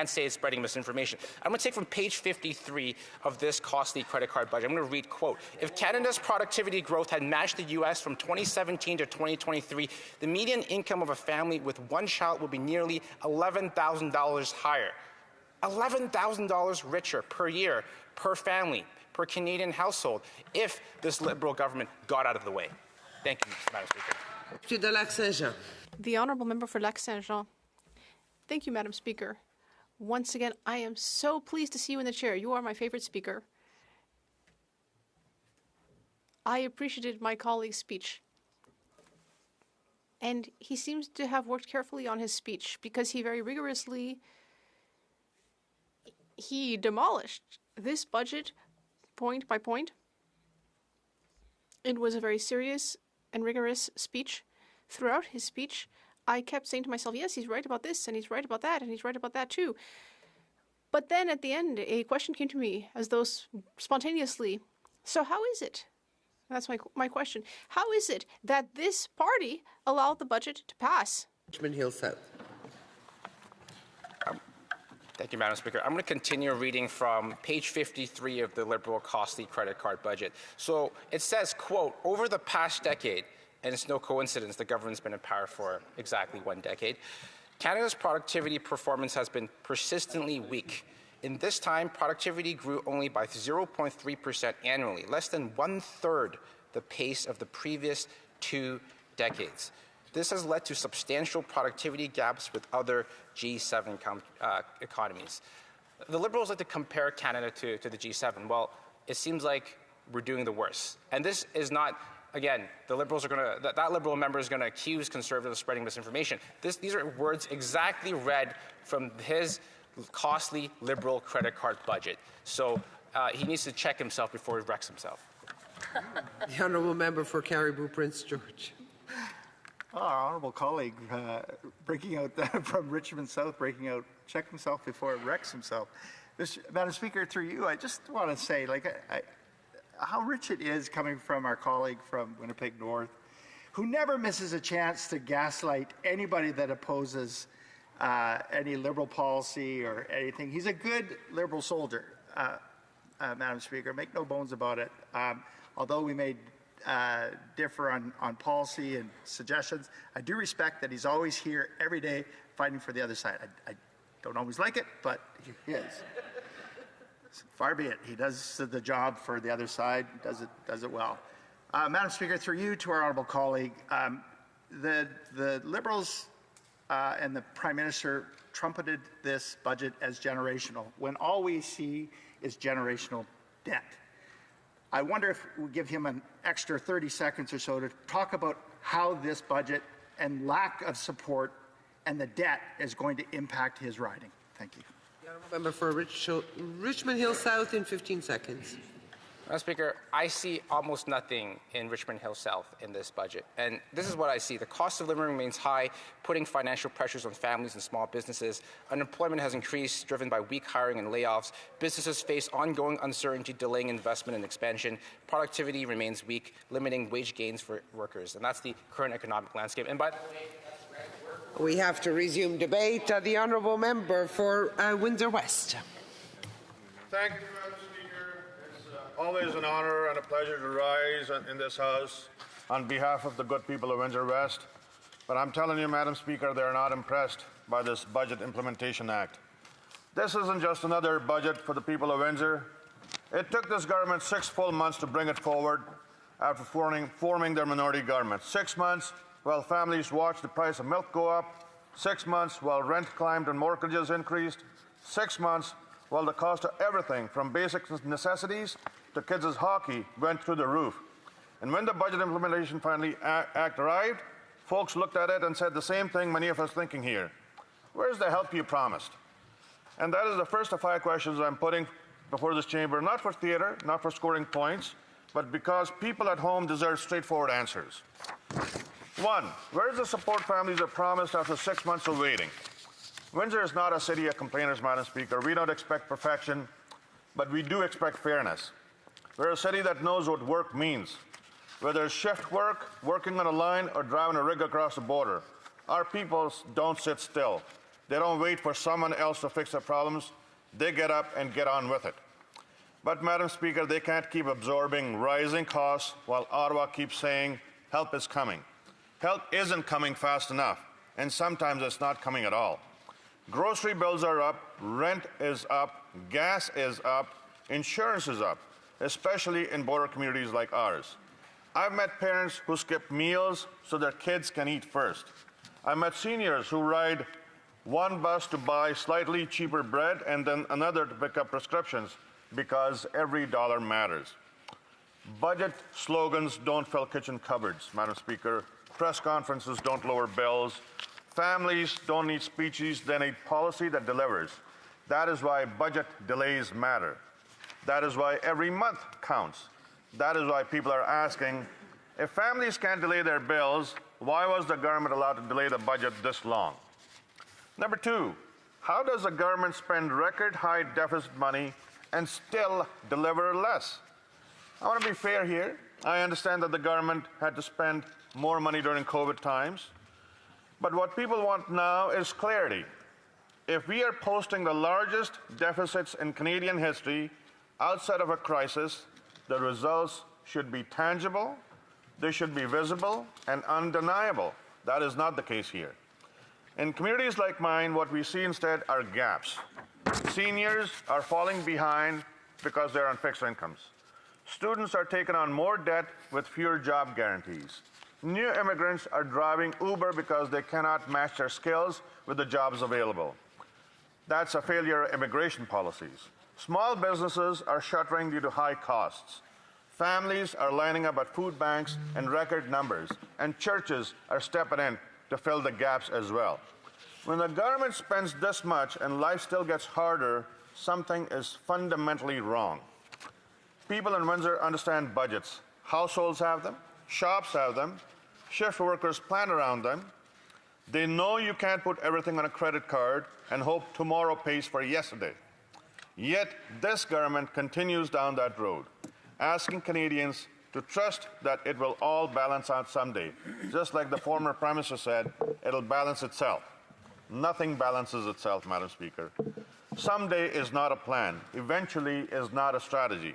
say it's spreading misinformation. I'm going to take from page 53 of this costly credit card budget. I'm going to read, quote, "If Canada's productivity growth had matched the U.S. from 2017 to 2023, the median income of a family with one child would be nearly $11,000 higher. $11,000 richer per year, per family, per Canadian household, if this Liberal government got out of the way." Thank you, Madam Speaker. To the Lac-Saint-Jean. The Honourable Member for Lac-Saint-Jean. Thank you, Madam Speaker. Once again, I am so pleased to see you in the chair. You are my favorite speaker. I appreciated my colleague's speech. And he seems to have worked carefully on his speech because he very rigorously demolished this budget point by point. It was a very serious and rigorous speech. Throughout his speech, I kept saying to myself, yes, he's right about this, and he's right about that, and he's right about that too. But then at the end, a question came to me as though spontaneously, so how is it? That's my question. How is it that this party allowed the budget to pass? Richmond Hill South. Thank you, Madam Speaker. I'm going to continue reading from page 53 of the Liberal costly credit card budget. So it says, quote, "Over the past decade," and it's no coincidence the government's been in power for exactly 1 decade, "Canada's productivity performance has been persistently weak. In this time, productivity grew only by 0.3% annually, less than 1/3 the pace of the previous 2 decades. This has led to substantial productivity gaps with other G7 economies." The Liberals like to compare Canada to the G7. Well, it seems like we're doing the worst. And this is not, again, the Liberals are going to, that Liberal member is going to accuse Conservatives of spreading misinformation. These are words exactly read from his costly Liberal credit card budget. So he needs to check himself before he wrecks himself. The Honourable Member for Caribou Prince George. Our honourable colleague breaking out from Richmond South, check himself before it wrecks himself. Madam Speaker, through you, I just want to say, how rich it is coming from our colleague from Winnipeg North, who never misses a chance to gaslight anybody that opposes any Liberal policy or anything. He's a good Liberal soldier, Madam Speaker, make no bones about it. Although we may differ on policy and suggestions, I do respect that he's always here every day fighting for the other side. I don't always like it, but he is. Far be it. He does the job for the other side, does it well. Madam Speaker, through you to our honourable colleague, the Liberals and the Prime Minister trumpeted this budget as generational, when all we see is generational debt. I wonder if we give him an extra 30 seconds or so to talk about how this budget and lack of support and the debt is going to impact his riding. Thank you. Member for Richmond Hill South in 15 seconds. Madam Speaker, I see almost nothing in Richmond Hill South in this budget. And this is what I see. The cost of living remains high, putting financial pressures on families and small businesses. Unemployment has increased, driven by weak hiring and layoffs. Businesses face ongoing uncertainty, delaying investment and expansion. Productivity remains weak, limiting wage gains for workers. And that's the current economic landscape. And by the way, we have to resume debate. The honourable member for Windsor West. Thank you, Madam Speaker. It's always an honour and a pleasure to rise in this House on behalf of the good people of Windsor West. But I'm telling you, Madam Speaker, they're not impressed by this Budget Implementation Act. This isn't just another budget for the people of Windsor. It took this government 6 full months to bring it forward after forming their minority government. 6 months while families watched the price of milk go up. 6 months while rent climbed and mortgages increased. 6 months while the cost of everything from basic necessities to kids' hockey went through the roof. And when the Budget Implementation Act arrived, folks looked at it and said the same thing many of us thinking here. Where's the help you promised? And that is the first of 5 questions I'm putting before this chamber, not for theater, not for scoring points, but because people at home deserve straightforward answers. 1, where is the support families are promised after 6 months of waiting? Windsor is not a city of complainers, Madam Speaker. We don't expect perfection, but we do expect fairness. We're a city that knows what work means. Whether it's shift work, working on a line, or driving a rig across the border, our people don't sit still. They don't wait for someone else to fix their problems. They get up and get on with it. But, Madam Speaker, they can't keep absorbing rising costs while Ottawa keeps saying help is coming. Help isn't coming fast enough, and sometimes it's not coming at all. Grocery bills are up, rent is up, gas is up, insurance is up, especially in border communities like ours. I've met parents who skip meals so their kids can eat first. I've met seniors who ride one bus to buy slightly cheaper bread and then another to pick up prescriptions because every dollar matters. Budget slogans don't fill kitchen cupboards, Madam Speaker. Press conferences don't lower bills. Families don't need speeches, they need policy that delivers. That is why budget delays matter. That is why every month counts. That is why people are asking, if families can't delay their bills, why was the government allowed to delay the budget this long? Number 2, how does the government spend record high deficit money and still deliver less? I want to be fair here. I understand that the government had to spend more money during COVID times. But what people want now is clarity. If we are posting the largest deficits in Canadian history outside of a crisis, the results should be tangible, they should be visible, and undeniable. That is not the case here. In communities like mine, what we see instead are gaps. Seniors are falling behind because they're on fixed incomes. Students are taking on more debt with fewer job guarantees. New immigrants are driving Uber because they cannot match their skills with the jobs available. That's a failure of immigration policies. Small businesses are shuttering due to high costs. Families are lining up at food banks in record numbers, and churches are stepping in to fill the gaps as well. When the government spends this much and life still gets harder, something is fundamentally wrong. People in Windsor understand budgets. Households have them, shops have them, shift workers plan around them. They know you can't put everything on a credit card and hope tomorrow pays for yesterday. Yet this government continues down that road, asking Canadians to trust that it will all balance out someday. Just like the former Prime Minister said, it'll balance itself. nothing balances itself, Madam Speaker. Someday is not a plan. Eventually is not a strategy.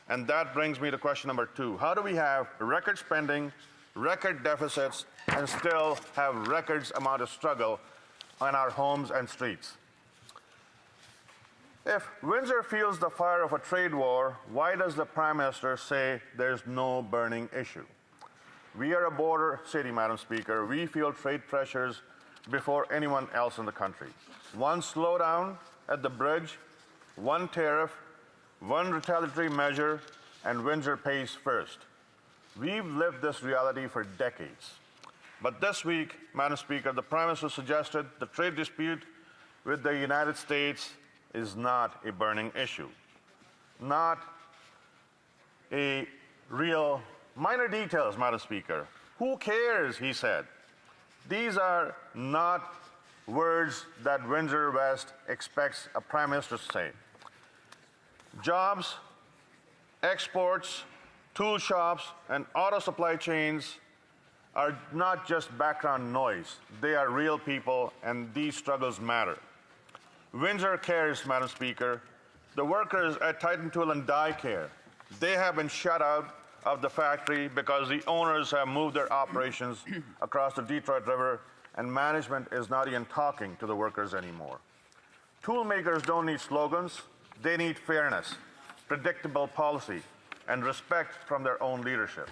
And that brings me to question number 2. How do we have record spending, record deficits, and still have records amount of struggle on our homes and streets? If Windsor feels the fire of a trade war, why does the Prime Minister say there's no burning issue? We are a border city, Madam Speaker. We feel trade pressures before anyone else in the country. One slowdown at the bridge, one tariff, one retaliatory measure, and Windsor pays first. We've lived this reality for decades. But this week, Madam Speaker, the Prime Minister suggested the trade dispute with the United States is not a burning issue. Not a real minor details, Madam Speaker. Who cares, he said. These are not words that Windsor West expects a Prime Minister to say. Jobs, exports, tool shops, and auto supply chains are not just background noise. They are real people, and these struggles matter. Windsor cares, Madam Speaker. The workers at Titan Tool and Die Care, they have been shut out of the factory because the owners have moved their operations across the Detroit River, and management is not even talking to the workers anymore. Tool makers don't need slogans. They need fairness, predictable policy, and respect from their own leadership.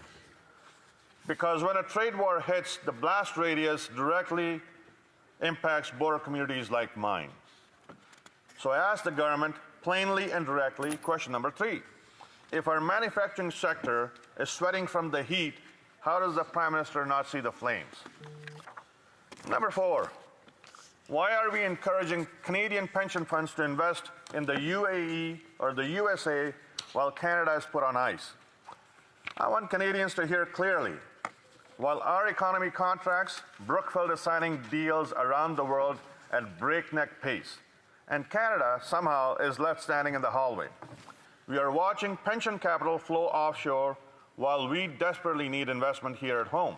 Because when a trade war hits, the blast radius directly impacts border communities like mine. So I asked the government, plainly and directly, question number 3. If our manufacturing sector is sweating from the heat, how does the Prime Minister not see the flames? Number 4, why are we encouraging Canadian pension funds to invest in the UAE or the USA while Canada is put on ice? I want Canadians to hear clearly. While our economy contracts, Brookfield is signing deals around the world at breakneck pace, and Canada somehow is left standing in the hallway. We are watching pension capital flow offshore while we desperately need investment here at home.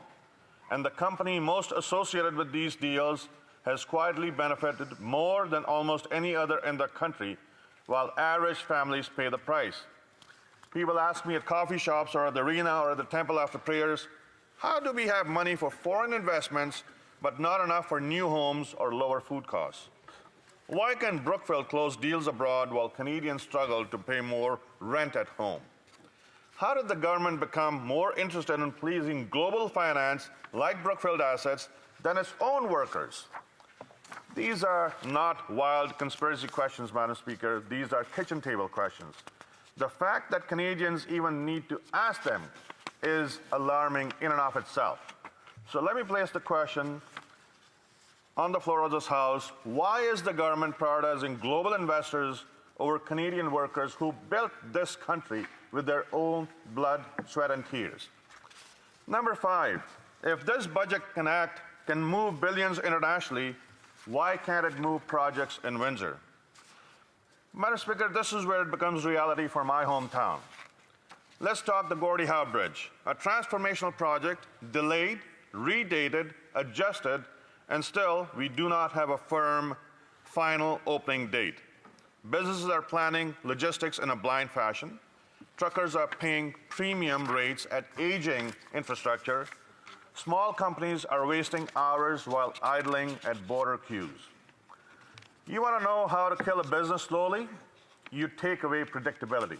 And the company most associated with these deals has quietly benefited more than almost any other in the country, while average families pay the price. People ask me at coffee shops or at the arena or at the temple after prayers, how do we have money for foreign investments but not enough for new homes or lower food costs? Why can Brookfield close deals abroad while Canadians struggle to pay more rent at home? How did the government become more interested in pleasing global finance like Brookfield assets than its own workers? These are not wild conspiracy questions, Madam Speaker. These are kitchen table questions. The fact that Canadians even need to ask them is alarming in and of itself. So let me place the question on the floor of this House. Why is the government prioritizing global investors over Canadian workers who built this country with their own blood, sweat, and tears? Number 5, if this budget can move billions internationally, why can't it move projects in Windsor? Madam Speaker, this is where it becomes reality for my hometown. Let's talk the Gordie Howe Bridge, a transformational project, delayed, redated, adjusted, and still we do not have a firm, final opening date. Businesses are planning logistics in a blind fashion. Truckers are paying premium rates at aging infrastructure. Small companies are wasting hours while idling at border queues. You want to know how to kill a business slowly? You take away predictability.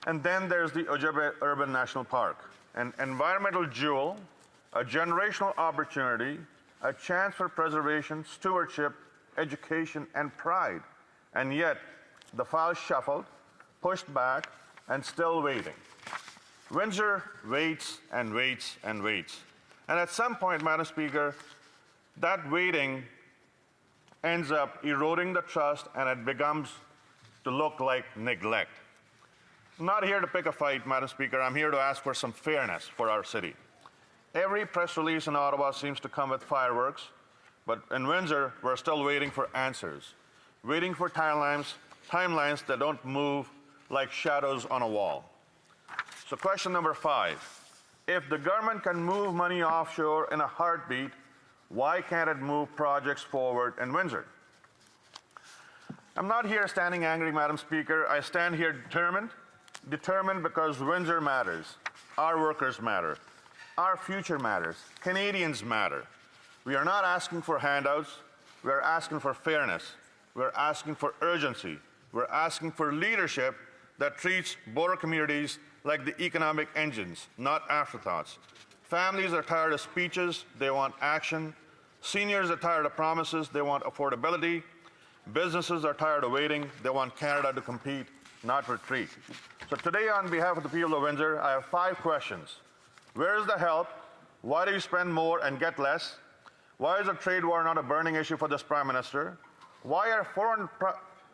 And then there's the Ojibwe Urban National Park, an environmental jewel, a generational opportunity, a chance for preservation, stewardship, education, and pride. And yet, the file shuffled, pushed back, and still waiting. Windsor waits and waits and waits. And at some point, Madam Speaker, that waiting ends up eroding the trust, and it becomes to look like neglect. I'm not here to pick a fight, Madam Speaker. I'm here to ask for some fairness for our city. Every press release in Ottawa seems to come with fireworks, but in Windsor, we're still waiting for answers, waiting for timelines that don't move like shadows on a wall. So question number 5, if the government can move money offshore in a heartbeat, Why can't it move projects forward in Windsor? I'm not here standing angry, Madam Speaker. I stand here determined because Windsor matters. Our workers matter. Our future matters. Canadians matter. We are not asking for handouts. We are asking for fairness. We are asking for urgency. We're asking for leadership that treats border communities like the economic engines, not afterthoughts. Families are tired of speeches. They want action. Seniors are tired of promises. They want affordability. Businesses are tired of waiting. They want Canada to compete, not retreat. So today, on behalf of the people of Windsor, I have 5 questions. Where is the help? Why do you spend more and get less? Why is a trade war not a burning issue for this Prime Minister? Why are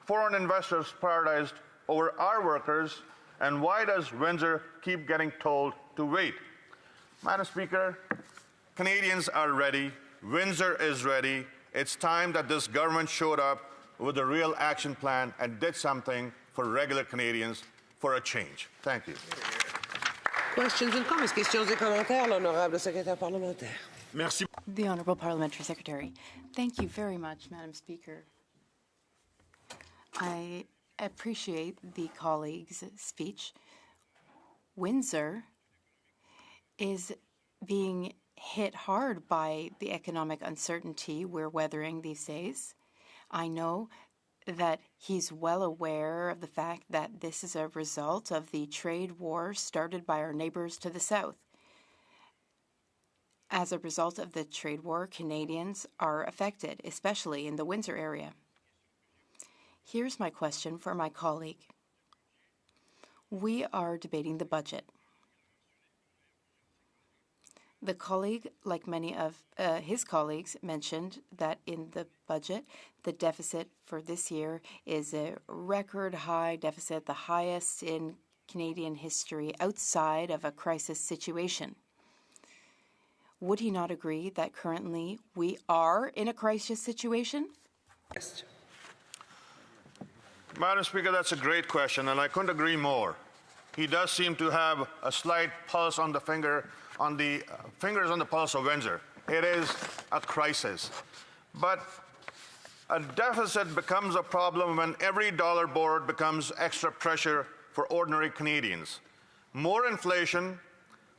foreign investors prioritized over our workers? And why does Windsor keep getting told to wait? Madam Speaker, Canadians are ready. Windsor is ready. It's time that this government showed up with a real action plan and did something for regular Canadians for a change. Thank you. Questions and comments. Questions et commentaires, l'honorable secrétaire parlementaire. Merci. The Honourable Parliamentary Secretary. Thank you very much, Madam Speaker. I appreciate the colleague's speech. Windsor is being hit hard by the economic uncertainty we're weathering these days. I know that he's well aware of the fact that this is a result of the trade war started by our neighbours to the south. As a result of the trade war, Canadians are affected, especially in the Windsor area. Here's my question for my colleague. We are debating the budget. The colleague, like many of his colleagues, mentioned that in the budget, the deficit for this year is a record high deficit, the highest in Canadian history outside of a crisis situation. Would he not agree that currently we are in a crisis situation? Yes. Madam Speaker, that's a great question, and I couldn't agree more. He does seem to have a slight pulse on the finger, fingers on the pulse of Windsor. It is a crisis. But a deficit becomes a problem when every dollar board becomes extra pressure for ordinary Canadians. More inflation,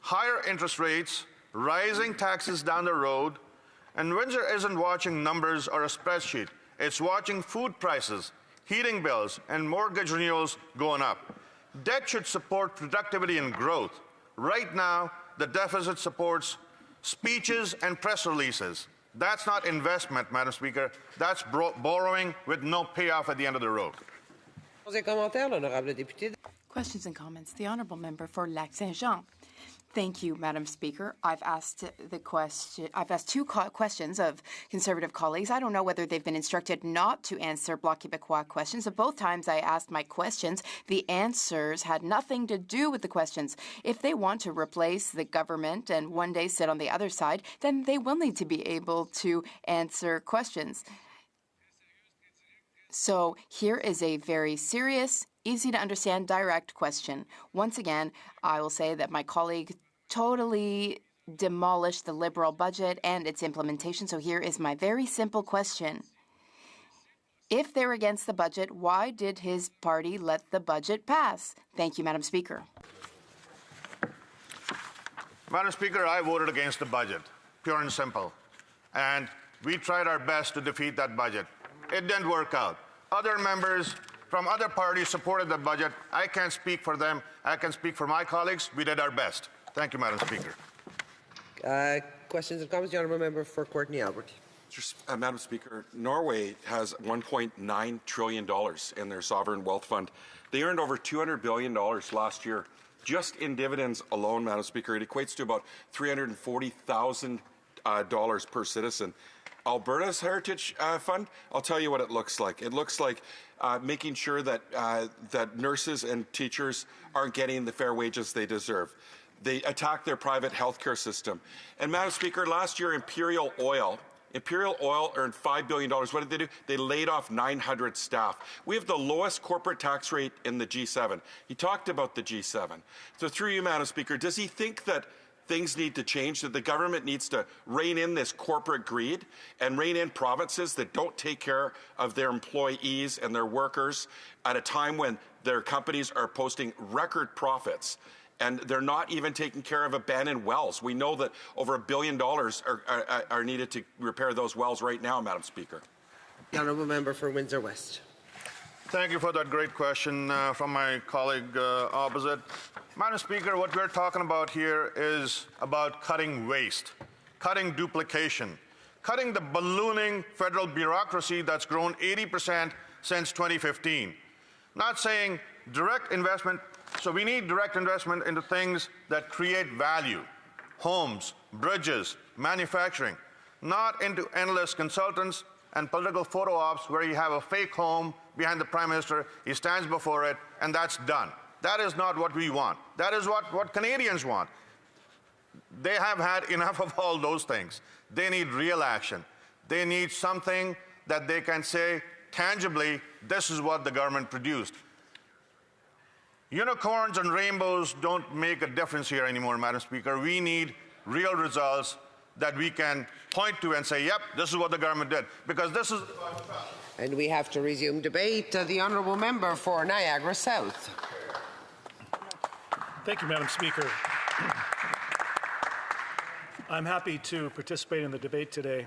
higher interest rates, rising taxes down the road, and Windsor isn't watching numbers or a spreadsheet. It's watching food prices, heating bills, and mortgage renewals going up. Debt should support productivity and growth. Right now, the deficit supports speeches and press releases. That's not investment, Madam Speaker. That's borrowing with no payoff at the end of the road. Questions and comments. The Honourable Member for Lac-Saint-Jean. Thank you, Madam Speaker. I've asked two questions of Conservative colleagues. I don't know whether they've been instructed not to answer Bloc Québécois questions. So both times I asked my questions, the answers had nothing to do with the questions. If they want to replace the government and one day sit on the other side, then they will need to be able to answer questions. So here is a very serious, easy to understand, direct question. Once again, I will say that my colleague totally demolished the Liberal budget and its implementation. So here is my very simple question. If they're against the budget, why did his party let the budget pass? Thank you, Madam Speaker. Madam Speaker, I voted against the budget, pure and simple. And we tried our best to defeat that budget. It didn't work out. Other members from other parties supported the budget. I can't speak for them. I can speak for my colleagues. We did our best. Thank you, Madam Speaker. Questions and comments? The Honourable Member for Courtney Albert. Madam Speaker, Norway has $1.9 trillion in their sovereign wealth fund. They earned over $200 billion last year. Just in dividends alone, Madam Speaker, it equates to about $340,000 per citizen. Alberta's Heritage Fund, I'll tell you what it looks like. It looks like making sure that, that nurses and teachers aren't getting the fair wages they deserve. They attack their private healthcare system. And Madam Speaker, last year Imperial Oil earned $5 billion. What did they do? They laid off 900 staff. We have the lowest corporate tax rate in the G7. He talked about the G7. So through you, Madam Speaker, does he think that things need to change, that the government needs to rein in this corporate greed and rein in provinces that don't take care of their employees and their workers at a time when their companies are posting record profits. And they're not even taking care of abandoned wells. We know that over $1 billion are needed to repair those wells right now, Madam Speaker. The honourable member for Windsor West. Thank you for that great question from my colleague opposite. Madam Speaker, what we're talking about here is about cutting waste, cutting duplication, cutting the ballooning federal bureaucracy that's grown 80% since 2015. Not saying direct investment. So we need direct investment into things that create value, homes, bridges, manufacturing, not into endless consultants and political photo ops where you have a fake home behind the Prime Minister, he stands before it, and that's done. That is not what we want. That is what Canadians want. They have had enough of all those things. They need real action. They need something that they can say tangibly, this is what the government produced. Unicorns and rainbows don't make a difference here anymore, Madam Speaker. We need real results that we can point to and say, yep, this is what the government did, because this is... And we have to resume debate. The honourable member for Niagara South. Thank you, Madam Speaker. I'm happy to participate in the debate today,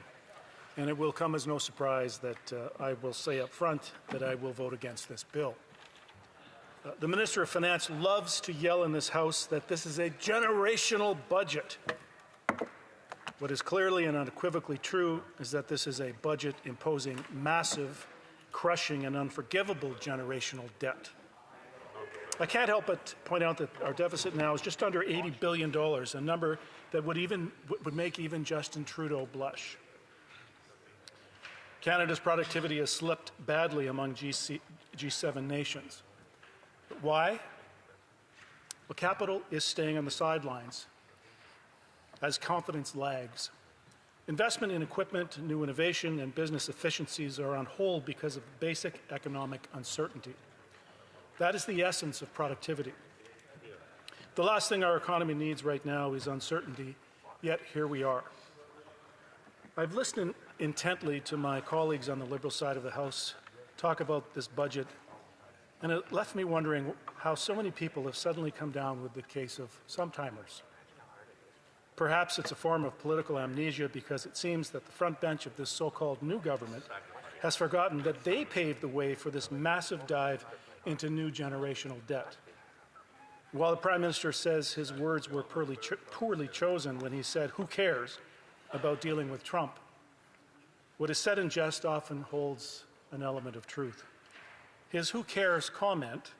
and it will come as no surprise that I will say up front that I will vote against this bill. The Minister of Finance loves to yell in this House that this is a generational budget. What is clearly and unequivocally true is that this is a budget imposing massive, crushing, and unforgivable generational debt. I can't help but point out that our deficit now is just under $80 billion, a number that would make even Justin Trudeau blush. Canada's productivity has slipped badly among G7 nations. Why? Well, capital is staying on the sidelines as confidence lags. Investment in equipment, new innovation, and business efficiencies are on hold because of basic economic uncertainty. That is the essence of productivity. The last thing our economy needs right now is uncertainty, yet here we are. I've listened intently to my colleagues on the Liberal side of the House talk about this budget, and it left me wondering how so many people have suddenly come down with the case of sometimers. Perhaps it's a form of political amnesia because it seems that the front bench of this so-called new government has forgotten that they paved the way for this massive dive into new generational debt. While the Prime Minister says his words were poorly chosen when he said, "Who cares?" about dealing with Trump, what is said in jest often holds an element of truth. His "who cares" comment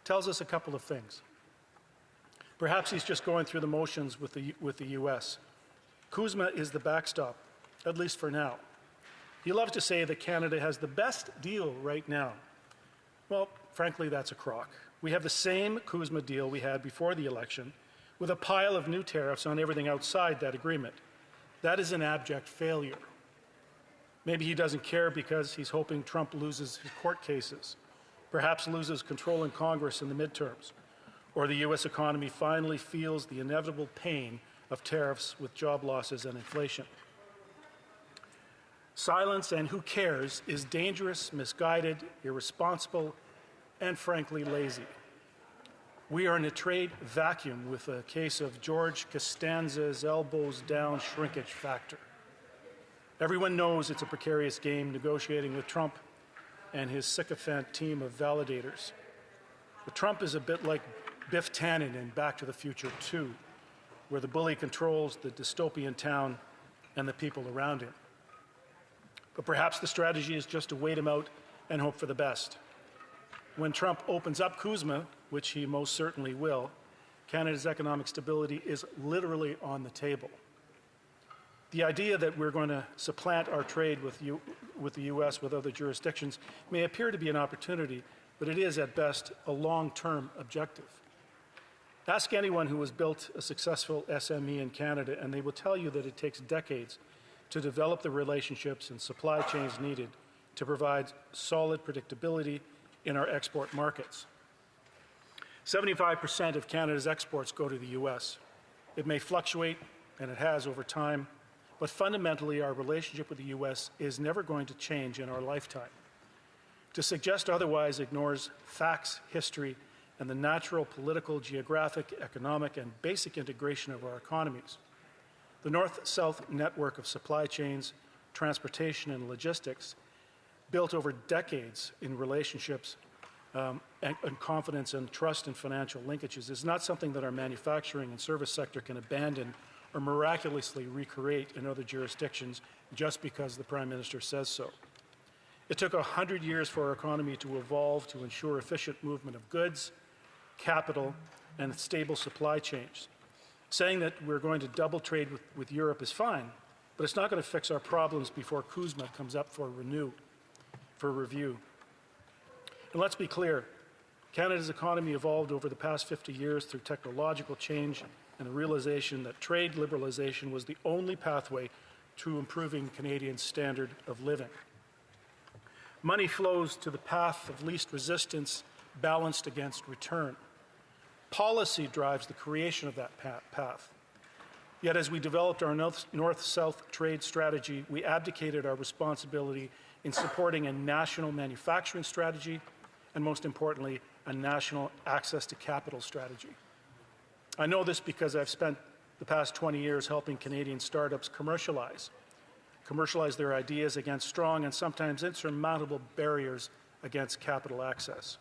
tells us a couple of things. Perhaps he's just going through the motions with the U.S. CUSMA is the backstop, at least for now. He loves to say that Canada has the best deal right now. Well, frankly, that's a crock. We have the same CUSMA deal we had before the election, with a pile of new tariffs on everything outside that agreement. That is an abject failure. Maybe he doesn't care because he's hoping Trump loses his court cases, perhaps loses control in Congress in the midterms, or the U.S. economy finally feels the inevitable pain of tariffs with job losses and inflation. Silence and "who cares" is dangerous, misguided, irresponsible, and frankly lazy. We are in a trade vacuum with a case of George Costanza's elbows down shrinkage factor. Everyone knows it's a precarious game negotiating with Trump and his sycophant team of validators. But Trump is a bit like Biff Tannen in Back to the Future 2, where the bully controls the dystopian town and the people around him. But perhaps the strategy is just to wait him out and hope for the best. When Trump opens up CUSMA, which he most certainly will, Canada's economic stability is literally on the table. The idea that we're going to supplant our trade with the U.S. with other jurisdictions may appear to be an opportunity, but it is at best a long-term objective. Ask anyone who has built a successful SME in Canada, and they will tell you that it takes decades to develop the relationships and supply chains needed to provide solid predictability in our export markets. 75% of Canada's exports go to the U.S. It may fluctuate, and it has over time, but fundamentally our relationship with the U.S. is never going to change in our lifetime. To suggest otherwise ignores facts, history, and the natural political, geographic, economic, and basic integration of our economies. The North-South network of supply chains, transportation, and logistics, built over decades in relationships and confidence and trust in financial linkages, is not something that our manufacturing and service sector can abandon or miraculously recreate in other jurisdictions just because the Prime Minister says so. It took 100 years for our economy to evolve to ensure efficient movement of goods, capital, and stable supply chains. Saying that we're going to double trade with Europe is fine, but it's not going to fix our problems before Kuzma comes up for review. And let's be clear, Canada's economy evolved over the past 50 years through technological change and the realization that trade liberalization was the only pathway to improving Canadians' standard of living. Money flows to the path of least resistance, balanced against return. Policy drives the creation of that path. Yet as we developed our North-South trade strategy, we abdicated our responsibility in supporting a national manufacturing strategy and, most importantly, a national access to capital strategy. I know this because I've spent the past 20 years helping Canadian startups commercialize their ideas against strong and sometimes insurmountable barriers against capital access.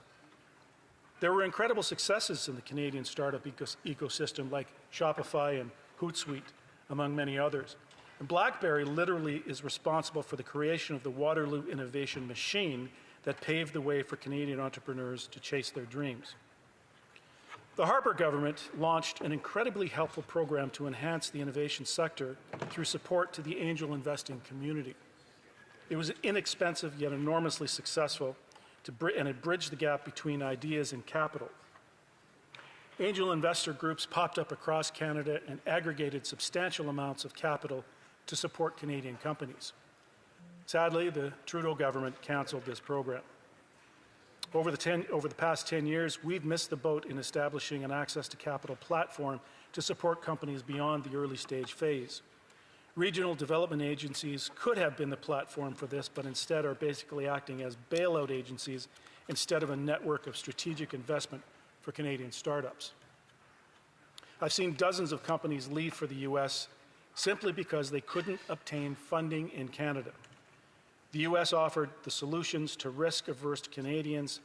There were incredible successes in the Canadian startup ecosystem like Shopify and Hootsuite, among many others. And BlackBerry literally is responsible for the creation of the Waterloo innovation machine that paved the way for Canadian entrepreneurs to chase their dreams. The Harper government launched an incredibly helpful program to enhance the innovation sector through support to the angel investing community. It was inexpensive yet enormously successful, and it bridged the gap between ideas and capital. Angel investor groups popped up across Canada and aggregated substantial amounts of capital to support Canadian companies. Sadly, the Trudeau government canceled this program. Over the past 10 years, we've missed the boat in establishing an access to capital platform to support companies beyond the early stage phase. Regional development agencies could have been the platform for this, but instead are basically acting as bailout agencies instead of a network of strategic investment for Canadian startups. I've seen dozens of companies leave for the US simply because they couldn't obtain funding in Canada. The US offered the solutions to risk-averse Canadians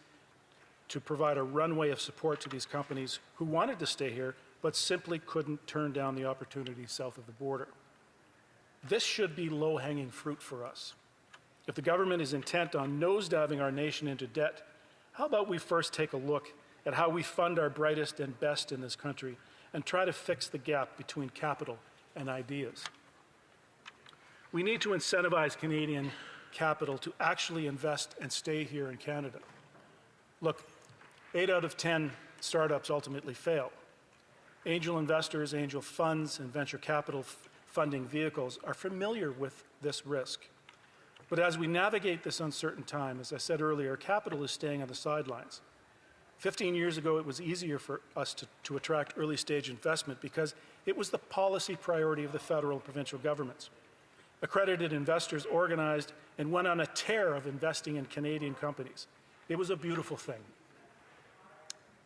to provide a runway of support to these companies who wanted to stay here but simply couldn't turn down the opportunities south of the border. This should be low-hanging fruit for us. If the government is intent on nosediving our nation into debt, how about we first take a look at how we fund our brightest and best in this country and try to fix the gap between capital and ideas? We need to incentivize Canadian capital to actually invest and stay here in Canada. Look, 8 out of 10 startups ultimately fail. Angel investors, angel funds, and venture capital funding vehicles are familiar with this risk. But as we navigate this uncertain time, as I said earlier, capital is staying on the sidelines. 15 years ago, it was easier for us to attract early stage investment because it was the policy priority of the federal and provincial governments. Accredited investors organized and went on a tear of investing in Canadian companies. It was a beautiful thing.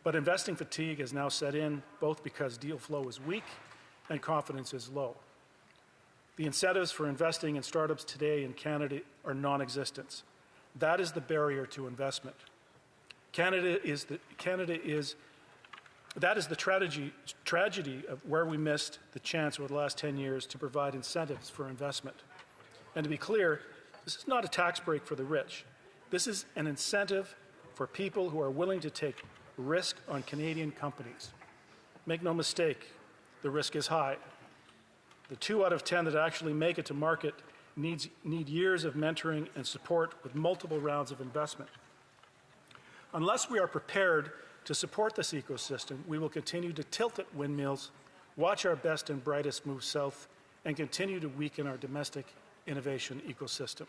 But investing fatigue has now set in, both because deal flow is weak and confidence is low. The incentives for investing in startups today in Canada are non-existent. That is the barrier to investment. That is the tragedy of where we missed the chance over the last 10 years to provide incentives for investment. And to be clear, this is not a tax break for the rich. This is an incentive for people who are willing to take risk on Canadian companies. Make no mistake, the risk is high. The 2 out of 10 that actually make it to market need years of mentoring and support with multiple rounds of investment. Unless we are prepared to support this ecosystem, we will continue to tilt at windmills, watch our best and brightest move south, and continue to weaken our domestic innovation ecosystem.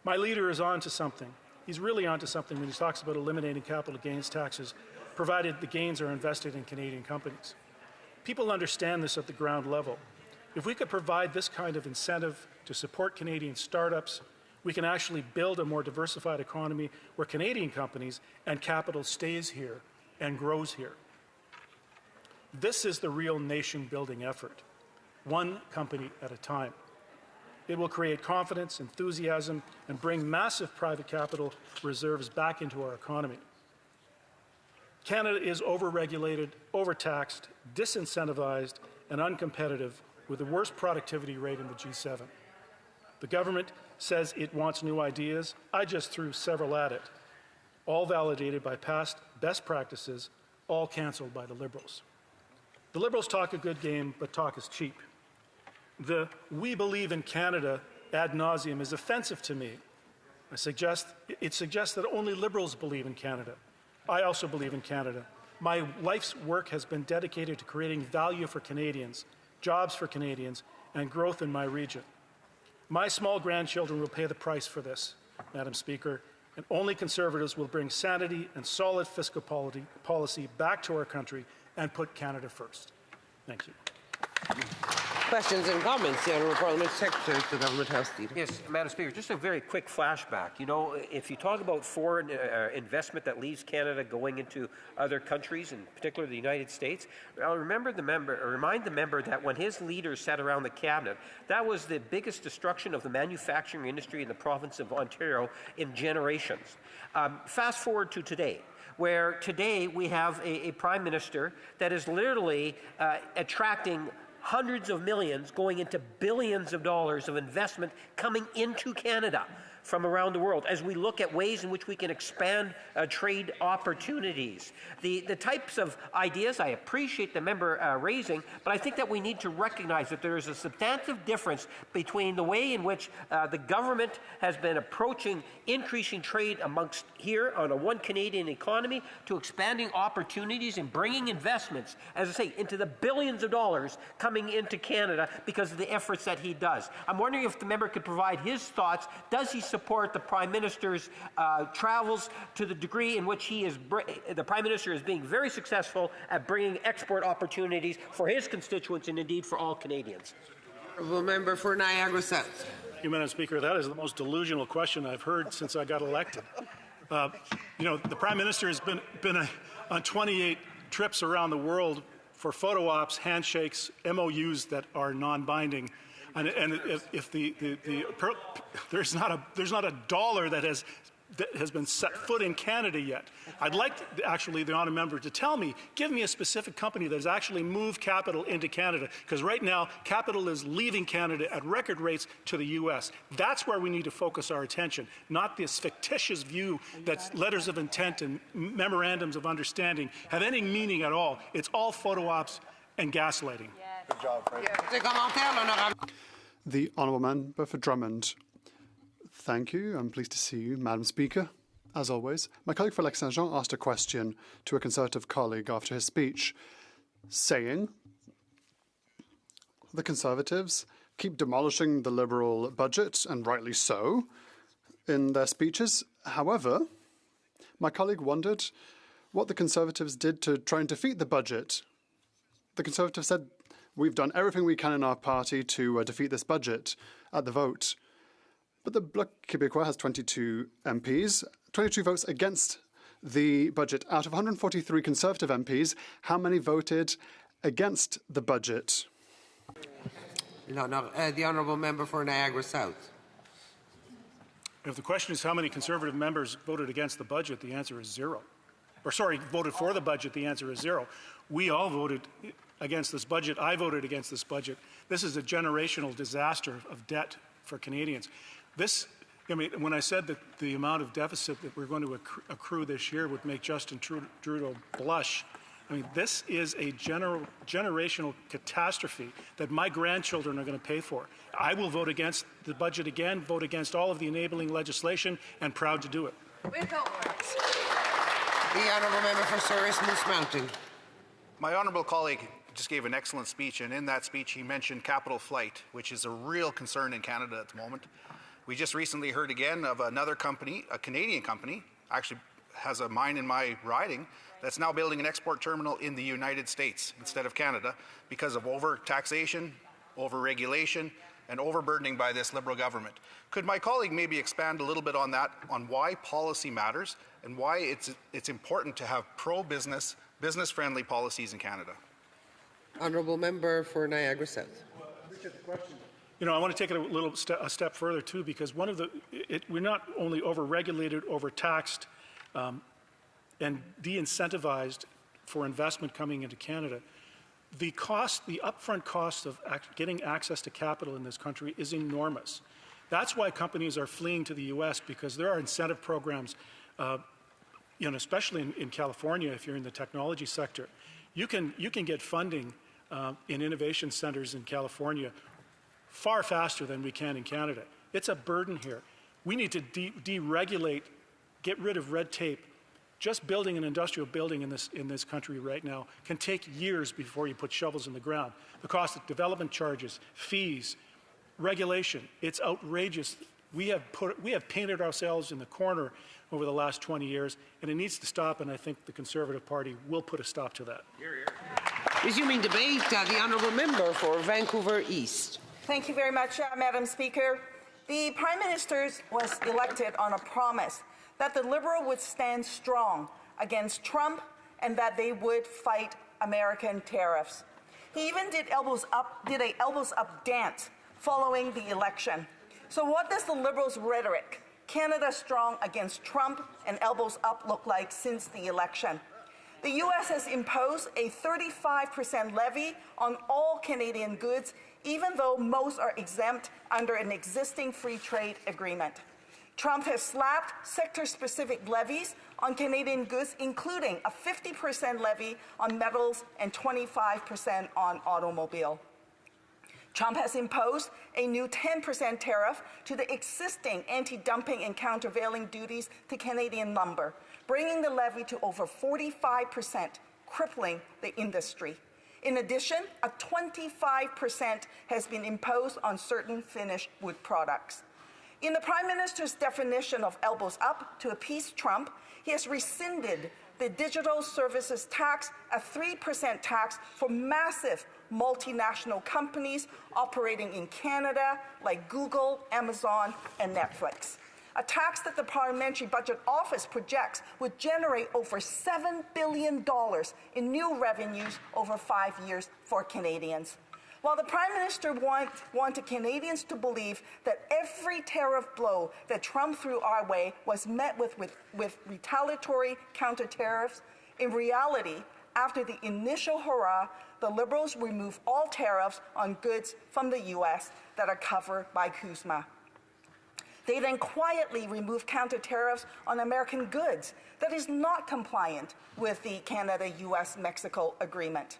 My leader is on to something. He's really on to something when he talks about eliminating capital gains taxes, provided the gains are invested in Canadian companies. People understand this at the ground level. If we could provide this kind of incentive to support Canadian startups, we can actually build a more diversified economy where Canadian companies and capital stays here and grows here. This is the real nation-building effort, one company at a time. It will create confidence, enthusiasm, and bring massive private capital reserves back into our economy. Canada is overregulated, overtaxed, disincentivized, and uncompetitive with the worst productivity rate in the G7. The government says it wants new ideas. I just threw several at it, all validated by past best practices, all cancelled by the Liberals. The Liberals talk a good game, but talk is cheap. The "we believe in Canada" ad nauseum is offensive to me. It suggests that only Liberals believe in Canada. I also believe in Canada. My life's work has been dedicated to creating value for Canadians, jobs for Canadians, and growth in my region. My small grandchildren will pay the price for this, Madam Speaker, and only Conservatives will bring sanity and solid fiscal policy back to our country and put Canada first. Thank you. Questions and comments? The Honourable Parliament Secretary to the Government House Leader. Yes, Madam Speaker, just a very quick flashback. You know, if you talk about foreign investment that leaves Canada going into other countries, in particular the United States, I'll remind the member that when his leaders sat around the cabinet, that was the biggest destruction of the manufacturing industry in the province of Ontario in generations. Fast forward to today, where today we have a prime minister that is literally attracting hundreds of millions going into billions of dollars of investment coming into Canada from around the world as we look at ways in which we can expand trade opportunities. The types of ideas I appreciate the member raising, but I think that we need to recognize that there is a substantive difference between the way in which the government has been approaching increasing trade amongst here on a one Canadian economy to expanding opportunities and bringing investments, as I say, into the billions of dollars coming into Canada because of the efforts that he does. I'm wondering if the member could provide his thoughts. Does he support the Prime Minister's travels to the degree in which the Prime Minister is being very successful at bringing export opportunities for his constituents and indeed for all Canadians? Honourable Member for Niagara South. Thank you, Madam Speaker. That is the most delusional question I've heard since I got elected. You know, the Prime Minister has been on 28 trips around the world for photo ops, handshakes, MOUs that are non-binding. And if there's not a dollar that has been set foot in Canada yet. I'd like actually the honourable member to tell me, give me a specific company that has actually moved capital into Canada, because right now capital is leaving Canada at record rates to the U.S. That's where we need to focus our attention, not this fictitious view that letters of intent and memorandums of understanding have any meaning at all. It's all photo ops and gaslighting. Good job, Frank. The Honourable Member for Drummond. Thank you. I'm pleased to see you, Madam Speaker. As always, my colleague for Lac-Saint-Jean asked a question to a Conservative colleague after his speech, saying the Conservatives keep demolishing the Liberal budget, and rightly so, in their speeches. However, my colleague wondered what the Conservatives did to try and defeat the budget. The Conservatives said, we've done everything we can in our party to defeat this budget at the vote. But the Bloc Québécois has 22 MPs, 22 votes against the budget. Out of 143 Conservative MPs, how many voted against the budget? The Honourable Member for Niagara South. If the question is how many Conservative members voted against the budget, the answer is zero. Or sorry, voted for the budget, the answer is zero. We all voted against this budget. I voted against this budget. This is a generational disaster of debt for Canadians. When I said that the amount of deficit that we're going to accrue this year would make Justin Trudeau blush, this is a generational catastrophe that my grandchildren are going to pay for. I will vote against the budget again, vote against all of the enabling legislation, and proud to do it. The Honourable Member for Souris Moose Mountain. My honourable colleague just gave an excellent speech, and in that speech he mentioned capital flight, which is a real concern in Canada at the moment. We just recently heard again of another company, a Canadian company, actually has a mine in my riding that's now building an export terminal in the United States instead of Canada because of over-taxation, over-regulation, and overburdening by this Liberal government. Could my colleague maybe expand a little bit on that, on why policy matters and why it's important to have pro-business, business-friendly policies in Canada? Honourable Member for Niagara South. You know, I want to take it a step further too, because one of we're not only over-regulated, over-taxed, and de-incentivized for investment coming into Canada. The upfront cost of getting access to capital in this country is enormous. That's why companies are fleeing to the U.S. because there are incentive programs, especially in California, if you're in the technology sector. You can get funding in innovation centers in California far faster than we can in Canada. It's a burden here. We need to deregulate, get rid of red tape. Just building an industrial building in this country right now can take years before you put shovels in the ground. The cost of development charges, fees, regulation, it's outrageous. We have painted ourselves in the corner over the last 20 years, and it needs to stop, and I think the Conservative Party will put a stop to that. Resuming debate, the Honourable Member for Vancouver East. Thank you very much, Madam Speaker. The Prime Minister was elected on a promise that the Liberal would stand strong against Trump and that they would fight American tariffs. He even did a elbows up dance following the election. So what does the Liberals' rhetoric, Canada strong against Trump and elbows up, look like since the election? The U.S. has imposed a 35% levy on all Canadian goods, even though most are exempt under an existing free trade agreement. Trump has slapped sector-specific levies on Canadian goods, including a 50% levy on metals and 25% on automobile. Trump has imposed a new 10% tariff to the existing anti-dumping and countervailing duties to Canadian lumber, bringing the levy to over 45%, crippling the industry. In addition, a 25% has been imposed on certain finished wood products. In the Prime Minister's definition of elbows up to appease Trump, he has rescinded the digital services tax, a 3% tax for massive multinational companies operating in Canada like Google, Amazon, and Netflix. A tax that the Parliamentary Budget Office projects would generate over $7 billion in new revenues over 5 years for Canadians. While the Prime Minister wanted Canadians to believe that every tariff blow that Trump threw our way was met with retaliatory counter-tariffs, in reality, after the initial hurrah, the Liberals removed all tariffs on goods from the U.S. that are covered by CUSMA. They then quietly removed counter-tariffs on American goods that is not compliant with the Canada-U.S.-Mexico agreement.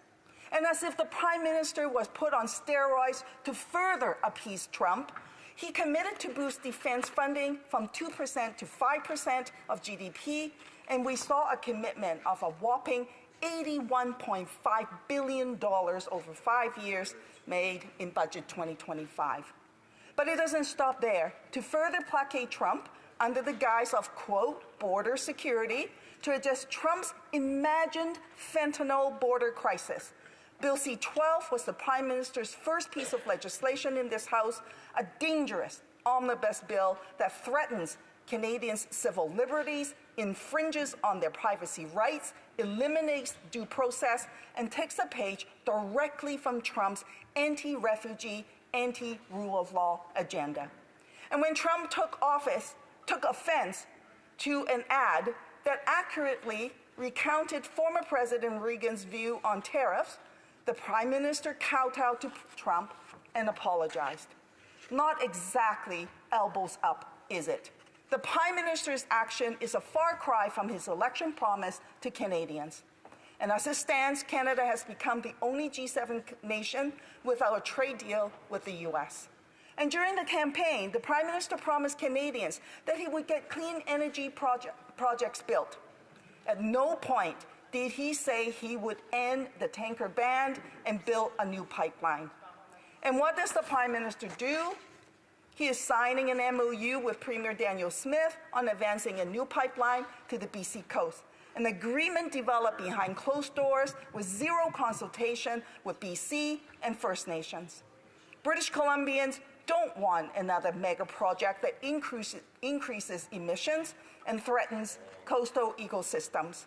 And as if the Prime Minister was put on steroids to further appease Trump, he committed to boost defense funding from 2% to 5% of GDP, and we saw a commitment of a whopping $81.5 billion over 5 years made in Budget 2025. But it doesn't stop there. To further placate Trump, under the guise of, quote, border security, to address Trump's imagined fentanyl border crisis, Bill C-12 was the Prime Minister's first piece of legislation in this House, a dangerous omnibus bill that threatens Canadians' civil liberties, infringes on their privacy rights, eliminates due process, and takes a page directly from Trump's anti-refugee, anti-rule of law agenda. And when Trump took offense to an ad that accurately recounted former President Reagan's view on tariffs, the Prime Minister kowtowed to Trump and apologized. Not exactly elbows up, is it? The Prime Minister's action is a far cry from his election promise to Canadians. And as it stands, Canada has become the only G7 nation without a trade deal with the U.S. And during the campaign, the Prime Minister promised Canadians that he would get clean energy projects built. At no point did he say he would end the tanker ban and build a new pipeline. And what does the Prime Minister do? He is signing an MOU with Premier Daniel Smith on advancing a new pipeline to the BC coast. An agreement developed behind closed doors with zero consultation with BC and First Nations. British Columbians don't want another mega project that increases emissions and threatens coastal ecosystems.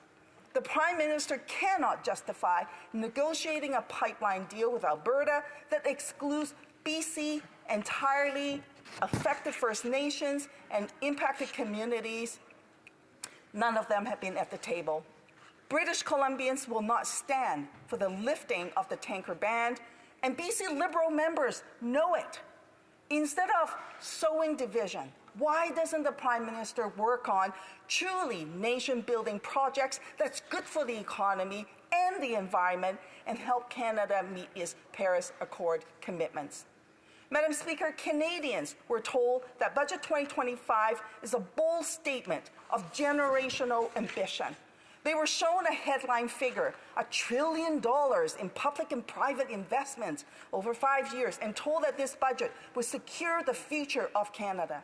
The Prime Minister cannot justify negotiating a pipeline deal with Alberta that excludes BC entirely, affected First Nations, and impacted communities. None of them have been at the table. British Columbians will not stand for the lifting of the tanker ban, and BC Liberal members know it. Instead of sowing division, why doesn't the Prime Minister work on truly nation-building projects that's good for the economy and the environment and help Canada meet its Paris Accord commitments? Madam Speaker, Canadians were told that Budget 2025 is a bold statement of generational ambition. They were shown a headline figure, $1 trillion in public and private investments over 5 years, and told that this budget would secure the future of Canada.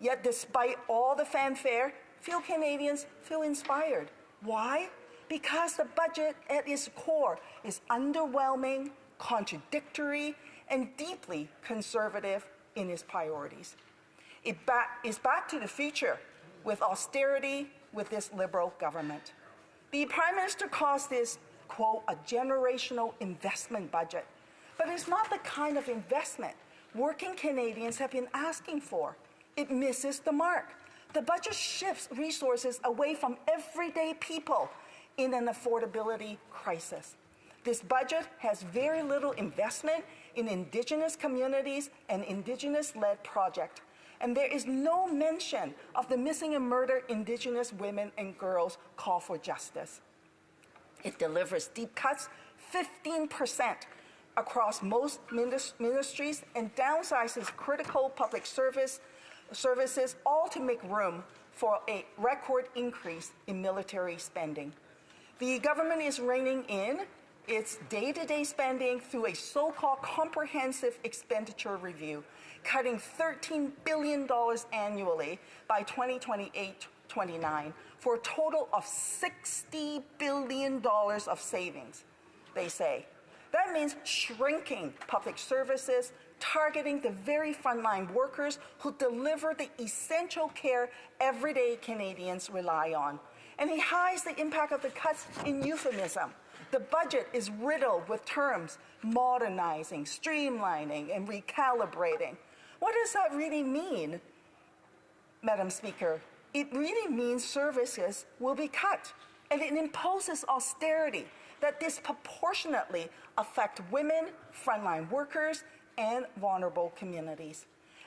Yet despite all the fanfare, few Canadians feel inspired. Why? Because the budget at its core is underwhelming, contradictory, and deeply conservative in its priorities. It is back to the future with austerity with this Liberal government. The Prime Minister calls this, quote, a generational investment budget. But it's not the kind of investment working Canadians have been asking for. It misses the mark. The budget shifts resources away from everyday people in an affordability crisis. This budget has very little investment in Indigenous communities and Indigenous-led projects. And there is no mention of the missing and murdered Indigenous women and girls call for justice. It delivers deep cuts, 15% across most ministries, and downsizes critical public services, all to make room for a record increase in military spending. The government is reining in its day-to-day spending through a so-called comprehensive expenditure review, cutting $13 billion annually by 2028-29 for a total of $60 billion of savings, they say. That means shrinking public services, targeting the very frontline workers who deliver the essential care everyday Canadians rely on. And he hides the impact of the cuts in euphemism. The budget is riddled with terms modernizing, streamlining, and recalibrating. What does that really mean, Madam Speaker? It really means services will be cut, and it imposes austerity that disproportionately affect women, frontline workers, and vulnerable communities.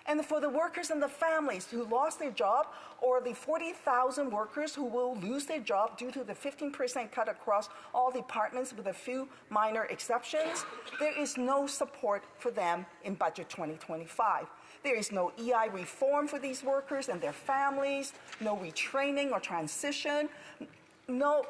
And for the workers and the families who lost their job, or the 40,000 workers who will lose their job due to the 15% cut across all departments with a few minor exceptions, there is no support for them in Budget 2025. There is no EI reform for these workers and their families, no retraining or transition, no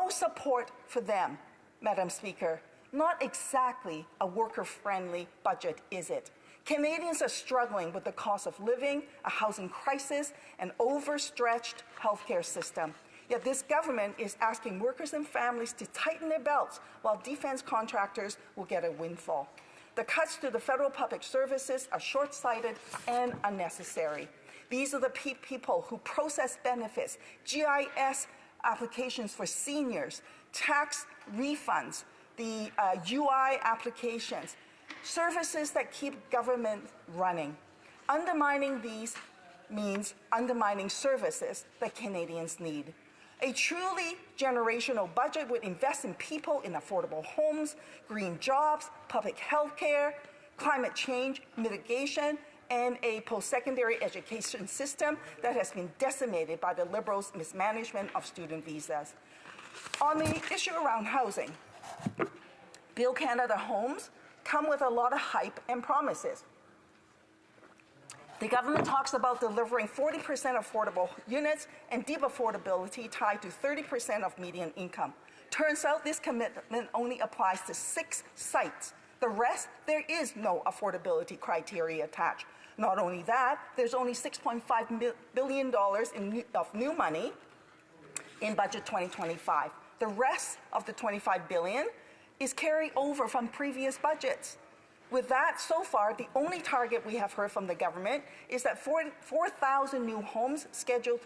support for them, Madam Speaker. Not exactly a worker-friendly budget, is it? Canadians are struggling with the cost of living, a housing crisis, an overstretched healthcare system. Yet this government is asking workers and families to tighten their belts while defense contractors will get a windfall. The cuts to the federal public services are short-sighted and unnecessary. These are the people who process benefits, GIS applications for seniors, tax refunds, the UI applications, services that keep government running. Undermining these means undermining services that Canadians need. A truly generational budget would invest in people in affordable homes, green jobs, public health care, climate change mitigation, and a post-secondary education system that has been decimated by the Liberals' mismanagement of student visas. On the issue around housing, Build Canada homes come with a lot of hype and promises. The government talks about delivering 40% affordable units and deep affordability tied to 30% of median income. Turns out this commitment only applies to 6 sites The rest, there is no affordability criteria attached. Not only that, there's only $6.5 billion of new money in budget 2025. The rest of the $25 billion is carry over from previous budgets. With that, so far, the only target we have heard from the government is that 4,000 new homes scheduled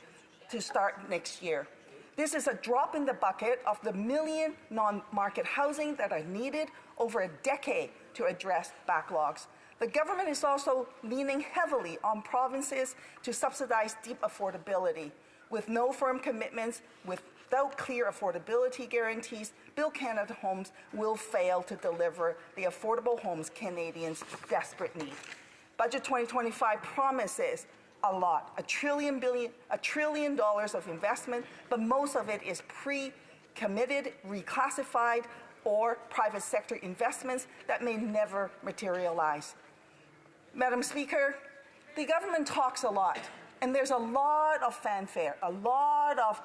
to start next year. This is a drop in the bucket of the million non-market housing that are needed over a decade to address backlogs. The government is also leaning heavily on provinces to subsidize deep affordability. With no firm commitments, without clear affordability guarantees, Build Canada Homes will fail to deliver the affordable homes Canadians desperately need. Budget 2025 promises a lot, $1 trillion of investment, but most of it is pre-committed, reclassified, or private sector investments that may never materialize. Madam Speaker, the government talks a lot, and there's a lot of fanfare, a lot of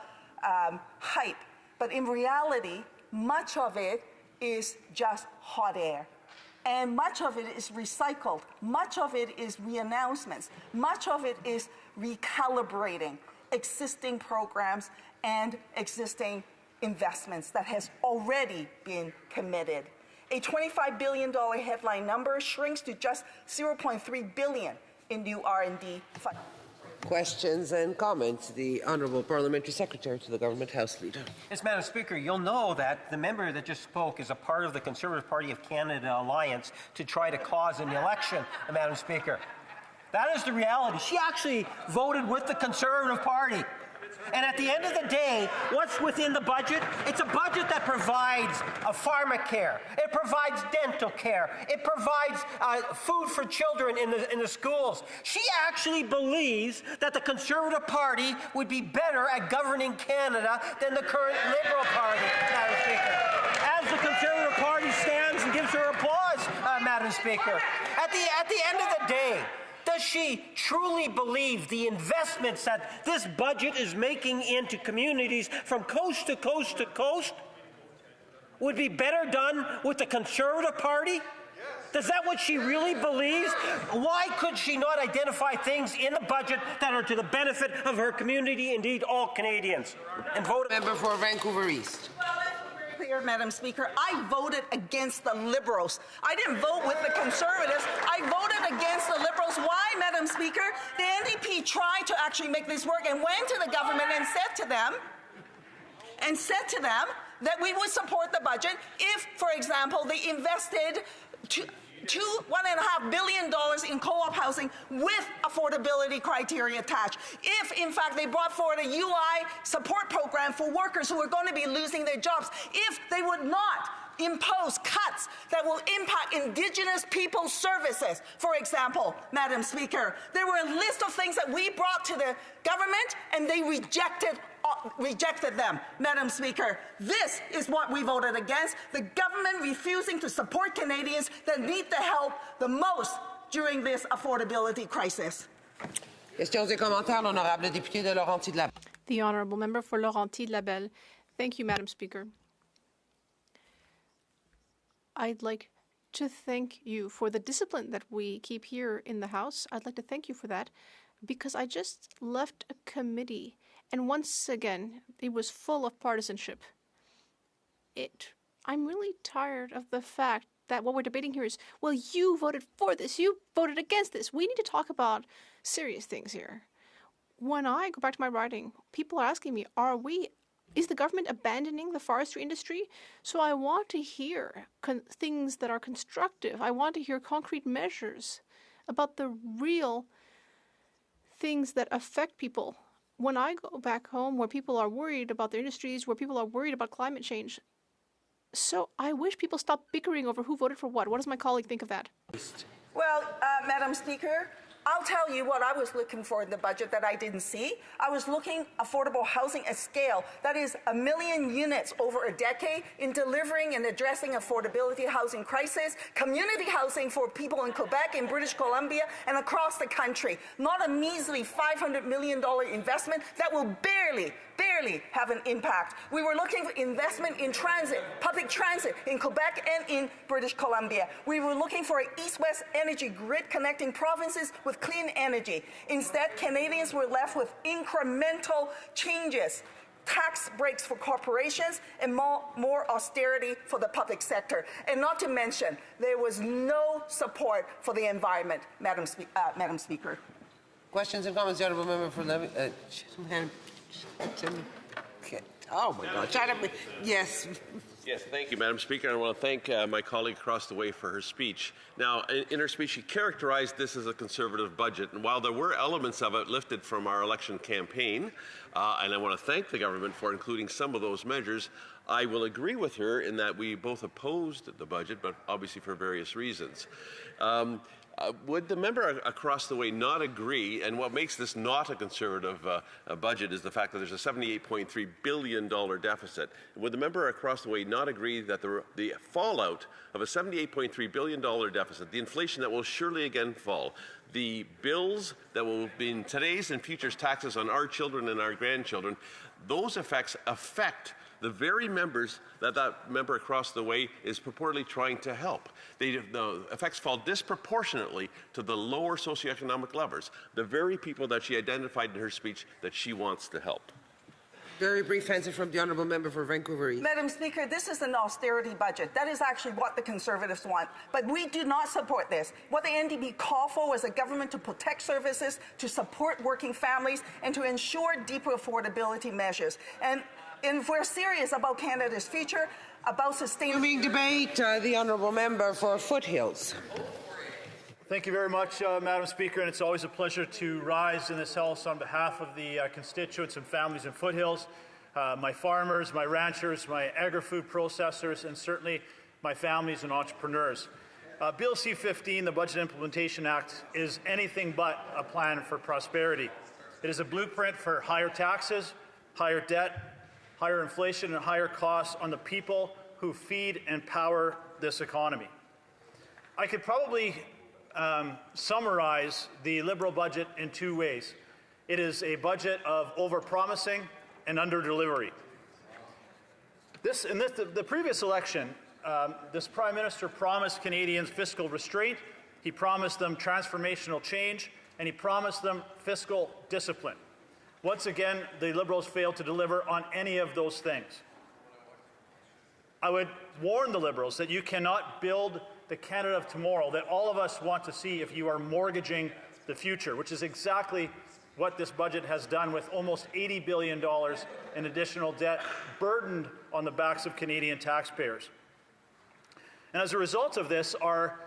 hype, but in reality, much of it is just hot air. And much of it is recycled. Much of it is re-announcements. Much of it is recalibrating existing programs and existing investments that has already been committed. A $25 billion headline number shrinks to just $0.3 billion in new R&D funding. Questions and comments. The Honourable Parliamentary Secretary to the Government House Leader. Yes, Madam Speaker, you'll know that the member that just spoke is a part of the Conservative Party of Canada alliance to try to cause an election, Madam Speaker. That is the reality. She actually voted with the Conservative Party. And at the end of the day, what's within the budget? It's a budget that provides pharmacare. It provides dental care. It provides food for children in the schools. She actually believes that the Conservative Party would be better at governing Canada than the current Liberal Party, Madam Speaker. As the Conservative Party stands and gives her applause, Madam Speaker. At the end of the day, does she truly believe the investments that this budget is making into communities from coast to coast to coast would be better done with the Conservative Party? Is that what she really believes? Why could she not identify things in the budget that are to the benefit of her community, indeed all Canadians? And vote. Member for Vancouver East. Madam Speaker, I voted against the Liberals. I didn't vote with the Conservatives. I voted against the Liberals. Why, Madam Speaker? The NDP tried to actually make this work and went to the government and said to them that we would support the budget if, for example, they invested $1.5 billion in co-op housing with affordability criteria attached. If, in fact, they brought forward a UI support program for workers who are going to be losing their jobs. If they would not impose cuts that will impact Indigenous people's services. For example, Madam Speaker, there were a list of things that we brought to the government and they rejected them. Madam Speaker, this is what we voted against, the government refusing to support Canadians that need the help the most during this affordability crisis. Questions et commentaires, l'honorable député de Laurentides-Labelle. The Honourable Member for Laurentides-Labelle. Thank you, Madam Speaker. I'd like to thank you for the discipline that we keep here in the House. I'd like to thank you for that because I just left a committee and once again, it was full of partisanship. I'm really tired of the fact that what we're debating here is, well, you voted for this, you voted against this. We need to talk about serious things here. When I go back to my writing, people are asking me, is the government abandoning the forestry industry? So I want to hear things that are constructive. I want to hear concrete measures about the real things that affect people. When I go back home where people are worried about their industries, where people are worried about climate change, so I wish people stop bickering over who voted for what. What does my colleague think of that? Well, Madam Speaker, I'll tell you what I was looking for in the budget that I didn't see. I was looking affordable housing at scale. That is 1 million units over a decade in delivering and addressing affordability housing crisis, community housing for people in Quebec, in British Columbia, and across the country. Not a measly $500 million investment that will barely have an impact. We were looking for investment in transit, public transit in Quebec and in British Columbia. We were looking for an east-west energy grid connecting provinces with clean energy. Instead, Canadians were left with incremental changes, tax breaks for corporations, and more austerity for the public sector. And not to mention, there was no support for the environment, Madam Speaker. Questions and comments, the honourable member for Oh my God! Yes. Yes, thank you, Madam Speaker. I want to thank my colleague across the way for her speech. Now, in her speech, she characterized this as a conservative budget, and while there were elements of it lifted from our election campaign, and I want to thank the government for including some of those measures, I will agree with her in that we both opposed the budget, but obviously for various reasons. Would the member across the way not agree, and what makes this not a conservative budget is the fact that there's a $78.3 billion deficit. Would the member across the way not agree that the fallout of a $78.3 billion deficit, the inflation that will surely again fall, the bills that will be in today's and future's taxes on our children and our grandchildren, those effects affect the very members that member across the way is purportedly trying to help. The effects fall disproportionately to the lower socioeconomic levels, the very people that she identified in her speech that she wants to help. Very brief answer from the honourable member for Vancouver East. Madam Speaker, this is an austerity budget. That is actually what the Conservatives want. But we do not support this. What the NDP called for was a government to protect services, to support working families, and to ensure deeper affordability measures. And if we're serious about Canada's future, about sustainability... debate, the honourable member for Foothills. Thank you very much, Madam Speaker, and it's always a pleasure to rise in this House on behalf of the constituents and families in Foothills, my farmers, my ranchers, my agri-food processors, and certainly my families and entrepreneurs. Bill C-15, the Budget Implementation Act, is anything but a plan for prosperity. It is a blueprint for higher taxes, higher debt, higher inflation, and higher costs on the people who feed and power this economy. I could probably summarize the Liberal budget in two ways. It is a budget of over-promising and under-delivery. The previous election, this Prime Minister promised Canadians fiscal restraint, he promised them transformational change, and he promised them fiscal discipline. Once again, the Liberals failed to deliver on any of those things. I would warn the Liberals that you cannot build the Canada of tomorrow that all of us want to see if you are mortgaging the future, which is exactly what this budget has done with almost $80 billion in additional debt burdened on the backs of Canadian taxpayers. And as a result of this, our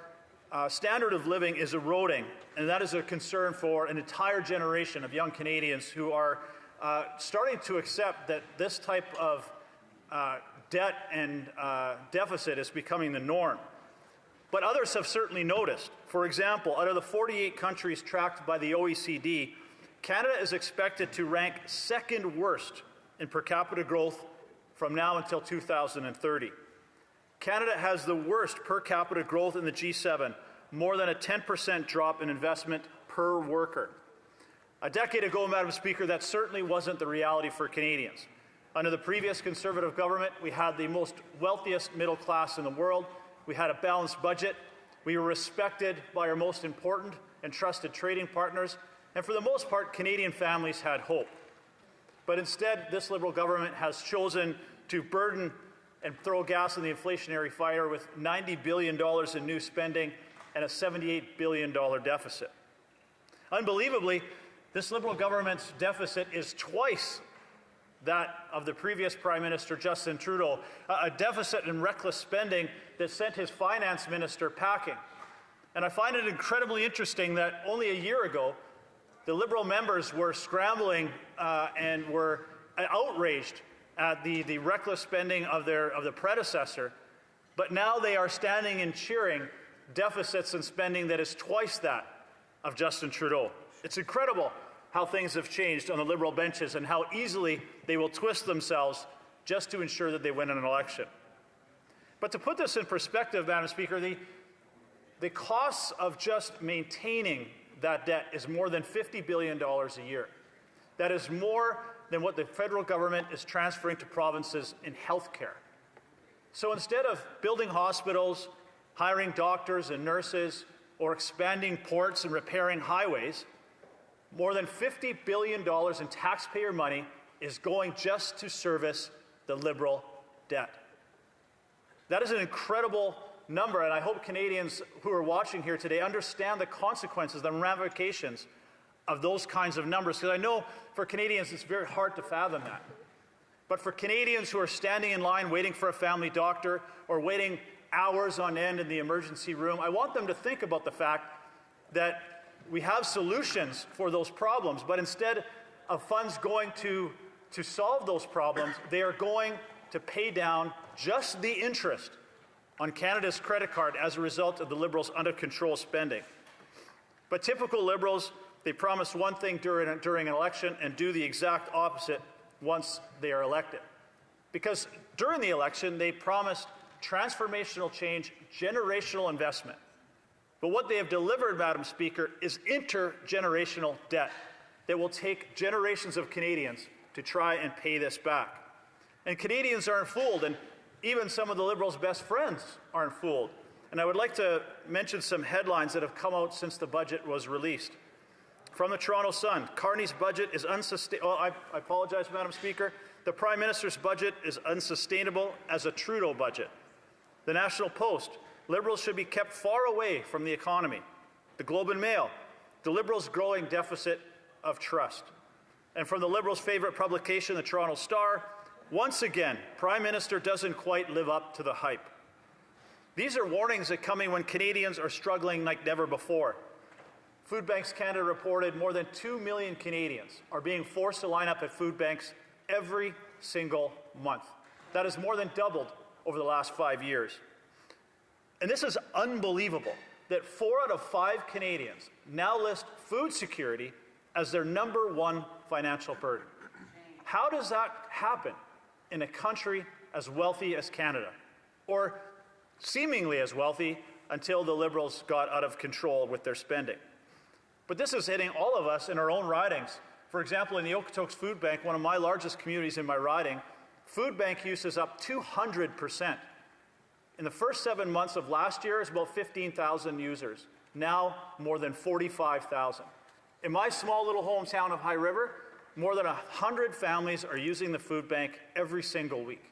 standard of living is eroding, and that is a concern for an entire generation of young Canadians who are starting to accept that this type of debt and deficit is becoming the norm. But others have certainly noticed. For example, out of the 48 countries tracked by the OECD, Canada is expected to rank second worst in per capita growth from now until 2030. Canada has the worst per capita growth in the G7, more than a 10% drop in investment per worker. A decade ago, Madam Speaker, that certainly wasn't the reality for Canadians. Under the previous Conservative government, we had the most wealthiest middle class in the world. We had a balanced budget. We were respected by our most important and trusted trading partners. And for the most part, Canadian families had hope. But instead, this Liberal government has chosen to burden and throw gas on the inflationary fire with $90 billion in new spending and a $78 billion deficit. Unbelievably, this Liberal government's deficit is twice that of the previous Prime Minister, Justin Trudeau, a deficit and reckless spending that sent his finance minister packing. And I find it incredibly interesting that only a year ago, the Liberal members were scrambling and were outraged at the reckless spending of the predecessor, but now they are standing and cheering deficits and spending that is twice that of Justin Trudeau. It's incredible how things have changed on the Liberal benches and how easily they will twist themselves just to ensure that they win an election. But to put this in perspective, Madam Speaker, the costs of just maintaining that debt is more than $50 billion a year. That is more than what the federal government is transferring to provinces in health care. So instead of building hospitals, hiring doctors and nurses, or expanding ports and repairing highways, more than $50 billion in taxpayer money is going just to service the Liberal debt. That is an incredible number, and I hope Canadians who are watching here today understand the consequences, the ramifications of those kinds of numbers, because I know for Canadians it's very hard to fathom that. But for Canadians who are standing in line waiting for a family doctor or waiting hours on end in the emergency room, I want them to think about the fact that we have solutions for those problems, but instead of funds going to solve those problems, they are going to pay down just the interest on Canada's credit card as a result of the Liberals' under-control spending. But typical Liberals, they promise one thing during an election and do the exact opposite once they are elected. Because during the election, they promised transformational change, generational investment. But what they have delivered, Madam Speaker, is intergenerational debt that will take generations of Canadians to try and pay this back. And Canadians aren't fooled, and even some of the Liberals' best friends aren't fooled. And I would like to mention some headlines that have come out since the budget was released. From the Toronto Sun, Carney's budget is unsustainable. I apologize, Madam Speaker. The Prime Minister's budget is unsustainable as a Trudeau budget. The National Post, Liberals should be kept far away from the economy. The Globe and Mail, the Liberals' growing deficit of trust. And from the Liberals' favorite publication, the Toronto Star, once again, Prime Minister doesn't quite live up to the hype. These are warnings that come in when Canadians are struggling like never before. Food Banks Canada reported more than 2 million Canadians are being forced to line up at food banks every single month. That has more than doubled over the last 5 years. And this is unbelievable that 4 out of 5 Canadians now list food security as their #1 financial burden. How does that happen in a country as wealthy as Canada, or seemingly as wealthy until the Liberals got out of control with their spending? But this is hitting all of us in our own ridings. For example, in the Okotoks Food Bank, one of my largest communities in my riding, food bank use is up 200%. In the first 7 months of last year, it was about 15,000 users. Now, more than 45,000. In my small little hometown of High River, more than 100 families are using the food bank every single week.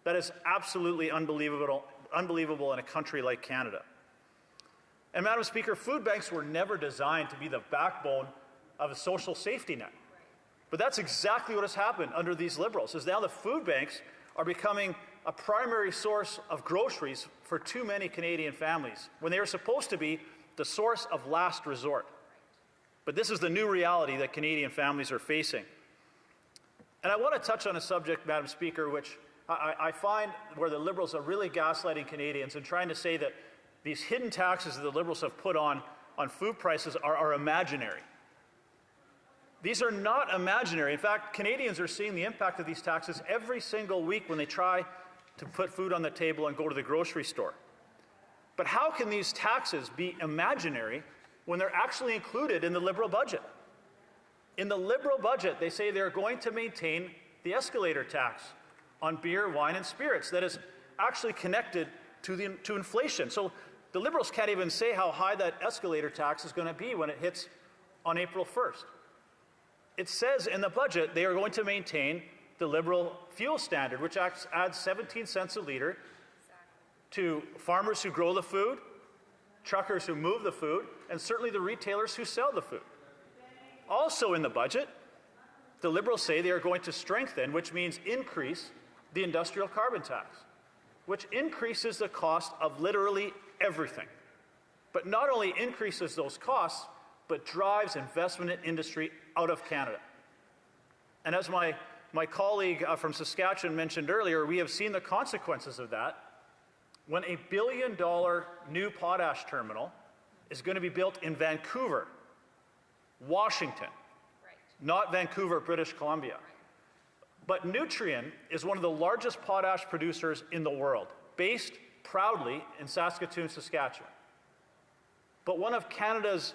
That is absolutely unbelievable in a country like Canada. And Madam Speaker, food banks were never designed to be the backbone of a social safety net. But that's exactly what has happened under these Liberals, is now the food banks are becoming a primary source of groceries for too many Canadian families, when they were supposed to be the source of last resort. But this is the new reality that Canadian families are facing. And I want to touch on a subject, Madam Speaker, which I find where the Liberals are really gaslighting Canadians and trying to say that these hidden taxes that the Liberals have put on food prices are imaginary. These are not imaginary. In fact, Canadians are seeing the impact of these taxes every single week when they try to put food on the table and go to the grocery store. But how can these taxes be imaginary when they're actually included in the Liberal budget? In the Liberal budget, they say they're going to maintain the escalator tax on beer, wine, and spirits that is actually connected to inflation. So the Liberals can't even say how high that escalator tax is going to be when it hits on April 1st. It says in the budget they are going to maintain the Liberal fuel standard, which adds 17 cents a litre to farmers who grow the food, truckers who move the food, and certainly the retailers who sell the food. Also in the budget, the Liberals say they are going to strengthen, which means increase, the industrial carbon tax, which increases the cost of literally everything. But not only increases those costs, but drives investment in industry out of Canada. And as my colleague from Saskatchewan mentioned earlier, we have seen the consequences of that when $1 billion new potash terminal is going to be built in Vancouver Washington, not Vancouver, British Columbia. But Nutrien is one of the largest potash producers in the world, based proudly in Saskatoon, Saskatchewan. But one of Canada's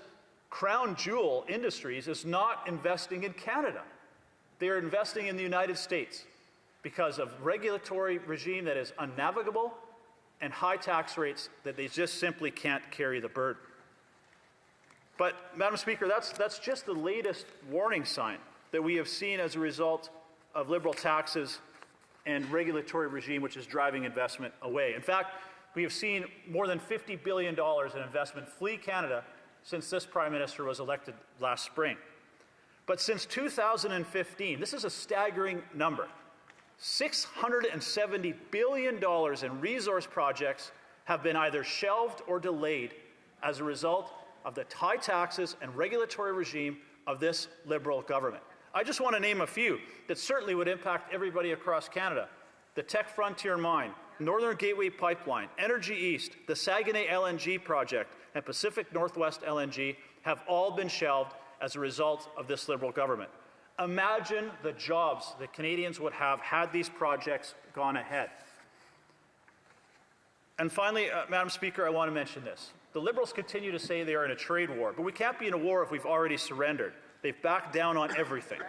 crown jewel industries is not investing in Canada. They are investing in the United States because of regulatory regime that is unnavigable and high tax rates that they just simply can't carry the burden. But, Madam Speaker, that's just the latest warning sign that we have seen as a result of Liberal taxes and regulatory regime which is driving investment away. In fact, we have seen more than $50 billion in investment flee Canada since this Prime Minister was elected last spring. But since 2015, this is a staggering number, $670 billion in resource projects have been either shelved or delayed as a result of the high taxes and regulatory regime of this Liberal government. I just want to name a few that certainly would impact everybody across Canada. The Tech Frontier Mine, Northern Gateway Pipeline, Energy East, the Saguenay LNG project, and Pacific Northwest LNG have all been shelved as a result of this Liberal government. Imagine the jobs that Canadians would have had these projects gone ahead. And finally, Madam Speaker, I want to mention this. The Liberals continue to say they are in a trade war, but we can't be in a war if we've already surrendered. They've backed down on everything.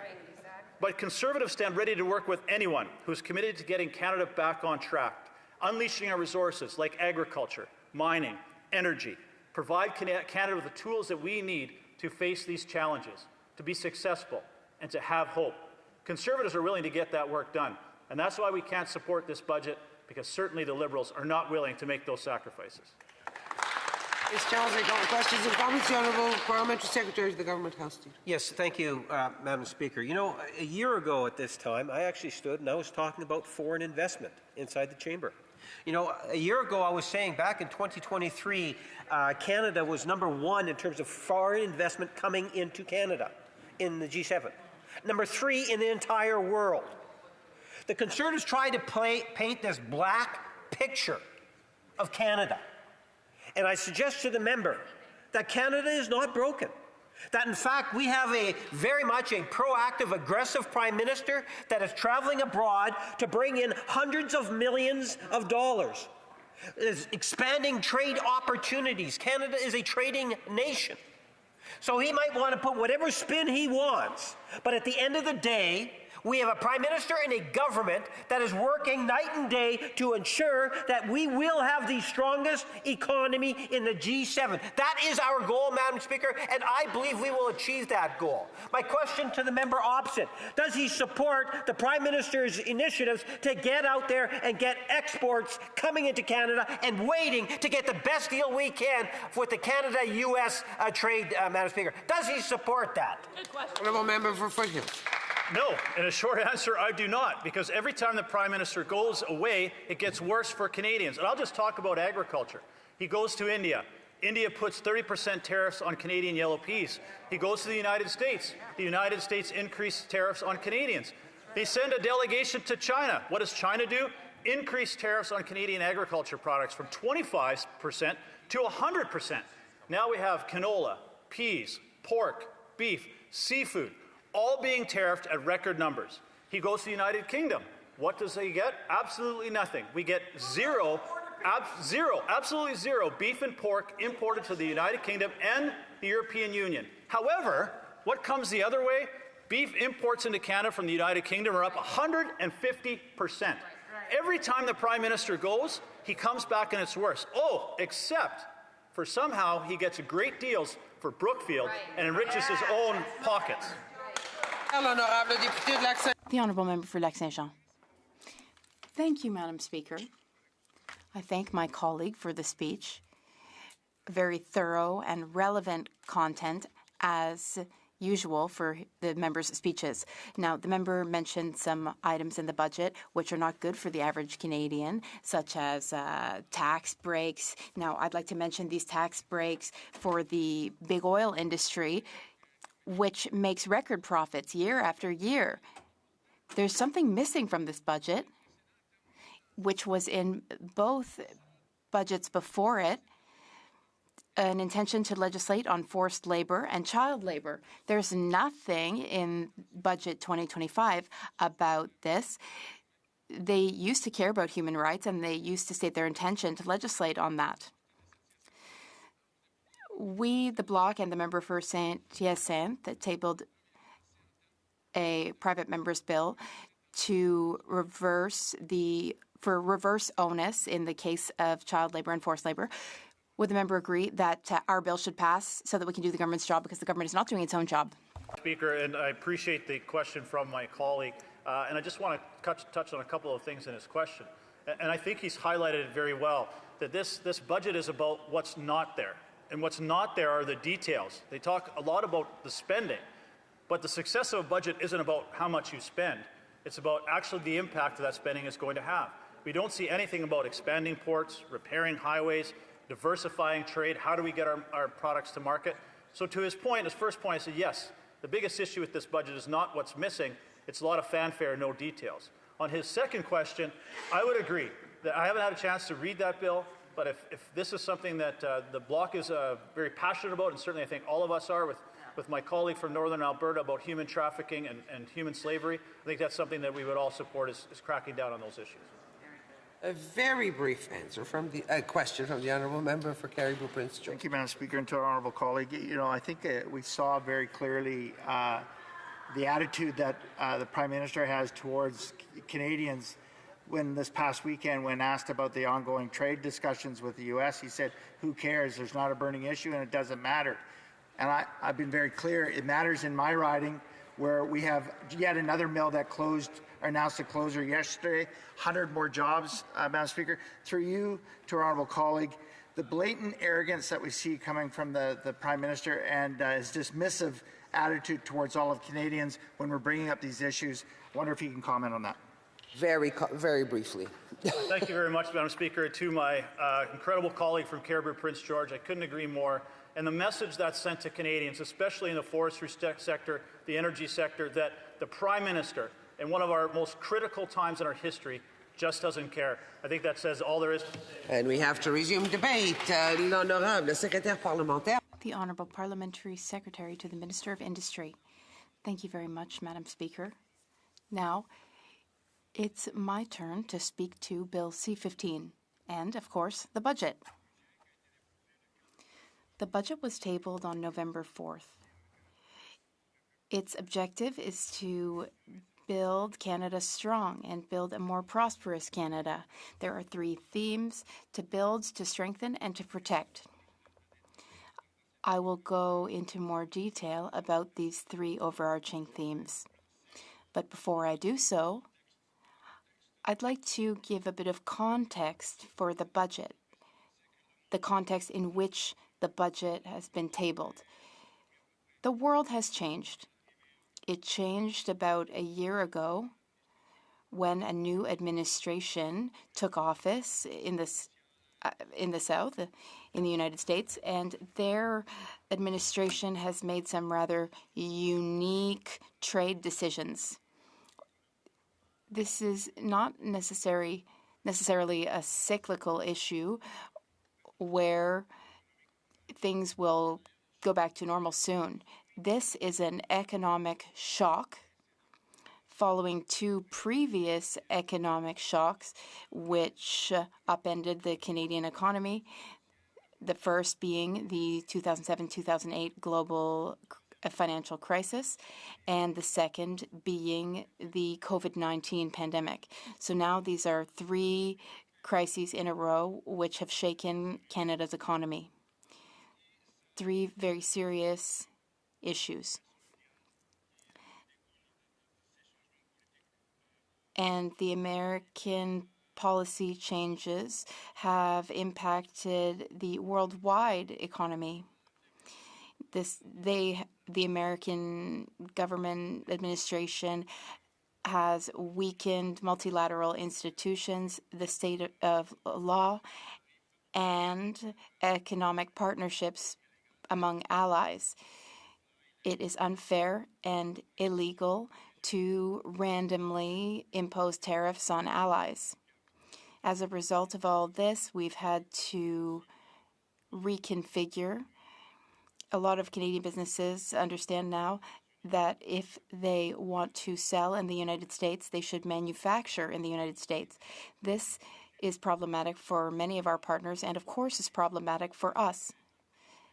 But Conservatives stand ready to work with anyone who's committed to getting Canada back on track, unleashing our resources like agriculture, mining, energy, provide Canada with the tools that we need to face these challenges, to be successful, and to have hope. Conservatives are willing to get that work done, and that's why we can't support this budget, because certainly the Liberals are not willing to make those sacrifices. Mr. Charles, I got questions and comments. The Honourable Parliamentary Secretary to the Government House. Yes, thank you, Madam Speaker. You know, a year ago at this time, I actually stood and I was talking about foreign investment inside the chamber. You know, a year ago I was saying back in 2023, Canada was #1 in terms of foreign investment coming into Canada in the G7. #3 in the entire world. The Conservatives tried to paint this black picture of Canada. And I suggest to the member that Canada is not broken. That, in fact, we have very much a proactive, aggressive Prime Minister that is traveling abroad to bring in hundreds of millions of dollars, is expanding trade opportunities. Canada is a trading nation. So he might want to put whatever spin he wants, but at the end of the day, we have a Prime Minister and a government that is working night and day to ensure that we will have the strongest economy in the G7. That is our goal, Madam Speaker, and I believe we will achieve that goal. My question to the member opposite, does he support the Prime Minister's initiatives to get out there and get exports coming into Canada and waiting to get the best deal we can with the Canada-U.S. trade, Madam Speaker? Does he support that? Good question. Honourable Member for Foothills. No, and a short answer, I do not, because every time the Prime Minister goes away, it gets worse for Canadians. And I'll just talk about agriculture. He goes to India. India puts 30% tariffs on Canadian yellow peas. He goes to the United States. The United States increased tariffs on Canadians. They send a delegation to China. What does China do? Increase tariffs on Canadian agriculture products from 25% to 100%. Now we have canola, peas, pork, beef, seafood, all being tariffed at record numbers. He goes to the United Kingdom. What does he get? Absolutely nothing. We get absolutely zero beef and pork imported to the United Kingdom and the European Union. However, what comes the other way? Beef imports into Canada from the United Kingdom are up 150%. Every time the Prime Minister goes, he comes back and it's worse. Oh, except for somehow he gets great deals for Brookfield and enriches his own pockets. The Honourable Member for Lac-Saint-Jean. Thank you, Madam Speaker. I thank my colleague for the speech. Very thorough and relevant content, as usual for the member's speeches. Now, the member mentioned some items in the budget which are not good for the average Canadian, such as tax breaks. Now, I'd like to mention these tax breaks for the big oil industry, which makes record profits year after year. There's something missing from this budget, which was in both budgets before it. an intention to legislate on forced labor and child labor. There's nothing in Budget 2025 about this. They used to care about human rights, and they used to state their intention to legislate on that. We, the Bloc, and the member for Saint-Hyacinthe, tabled a private member's bill to reverse onus in the case of child labor and forced labor. Would the member agree that our bill should pass so that we can do the government's job, because the government is not doing its own job? Speaker, and I appreciate the question from my colleague, and I just want to touch on a couple of things in his question. And I think he's highlighted it very well, that this budget is about what's not there. And what's not there are the details. They talk a lot about the spending, but the success of a budget isn't about how much you spend. It's about actually the impact that spending is going to have. We don't see anything about expanding ports, repairing highways, diversifying trade. How do we get our products to market? So to his point, his first point, I said, yes, the biggest issue with this budget is not what's missing. It's a lot of fanfare, no details. On his second question, I would agree that I haven't had a chance to read that bill, but if this is something that the Bloc is very passionate about, and certainly I think all of us are with my colleague from Northern Alberta about human trafficking and human slavery, I think that's something that we would all support is cracking down on those issues. A very brief answer from the question from the honourable member for Caribou Prince George. Thank you, Madam Speaker, and to our honourable colleague. You know, I think we saw very clearly the attitude that the Prime Minister has towards Canadians. When this past weekend, when asked about the ongoing trade discussions with the U.S., he said, "Who cares? There's not a burning issue, and it doesn't matter." And I've been very clear. It matters in my riding, where we have yet another mill that closed, or announced a closure yesterday. 100 more jobs, Madam Speaker. Through you, to our honourable colleague, the blatant arrogance that we see coming from the Prime Minister and his dismissive attitude towards all of Canadians when we're bringing up these issues. I wonder if he can comment on that. Very briefly. Thank you very much, Madam Speaker. To my incredible colleague from Caribou Prince George, I couldn't agree more. And the message that's sent to Canadians, especially in the forestry sector, the energy sector, that the Prime Minister, in one of our most critical times in our history, just doesn't care. I think that says all there is. And we have to resume debate. L'honorable secrétaire parlementaire. The Honourable Parliamentary Secretary to the Minister of Industry. Thank you very much, Madam Speaker. Now, it's my turn to speak to Bill C-15 and, of course, the budget. The budget was tabled on November 4th. Its objective is to build Canada strong and build a more prosperous Canada. There are 3 themes: to build, to strengthen, and to protect. I will go into more detail about these 3 overarching themes. But before I do so, I'd like to give a bit of context for the budget, the context in which the budget has been tabled. The world has changed. It changed about a year ago when a new administration took office in the South, in the United States, and their administration has made some rather unique trade decisions. This is not necessarily a cyclical issue where things will go back to normal soon. This is an economic shock following 2 previous economic shocks which upended the Canadian economy, the first being the 2007-2008 global financial crisis, and the second being the COVID-19 pandemic. So now these are 3 crises in a row which have shaken Canada's economy. 3 very serious issues. And the American policy changes have impacted the worldwide economy. The American government administration has weakened multilateral institutions, the state of law, and economic partnerships among allies. It is unfair and illegal to randomly impose tariffs on allies. As a result of all this, we've had to reconfigure. A lot of Canadian businesses understand now that if they want to sell in the United States, they should manufacture in the United States. This is problematic for many of our partners, and of course is problematic for us.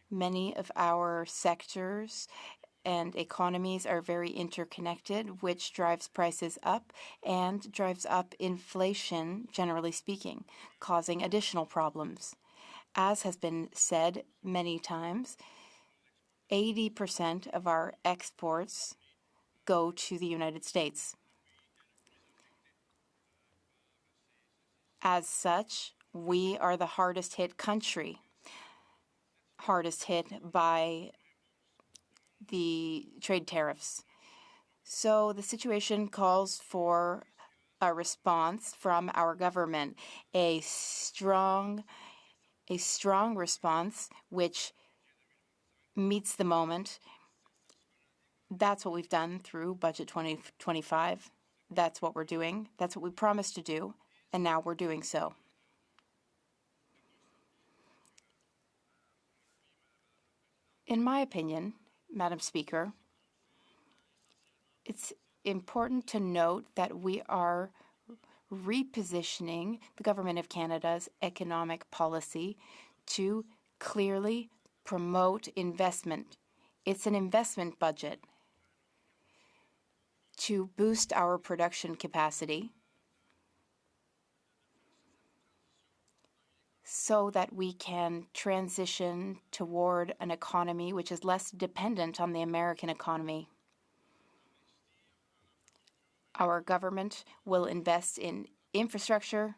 Many of our sectors and economies are very interconnected, which drives prices up and drives up inflation, generally speaking, causing additional problems. As has been said many times, 80% of our exports go to the United States. As such, we are the hardest hit country, hardest hit by the trade tariffs. So the situation calls for a response from our government, a strong response which meets the moment. That's what we've done through Budget 2025. That's what we're doing. That's what we promised to do, and now we're doing so. In my opinion, Madam Speaker, it's important to note that we are repositioning the Government of Canada's economic policy to clearly promote investment. It's an investment budget to boost our production capacity so that we can transition toward an economy which is less dependent on the American economy. Our government will invest in infrastructure.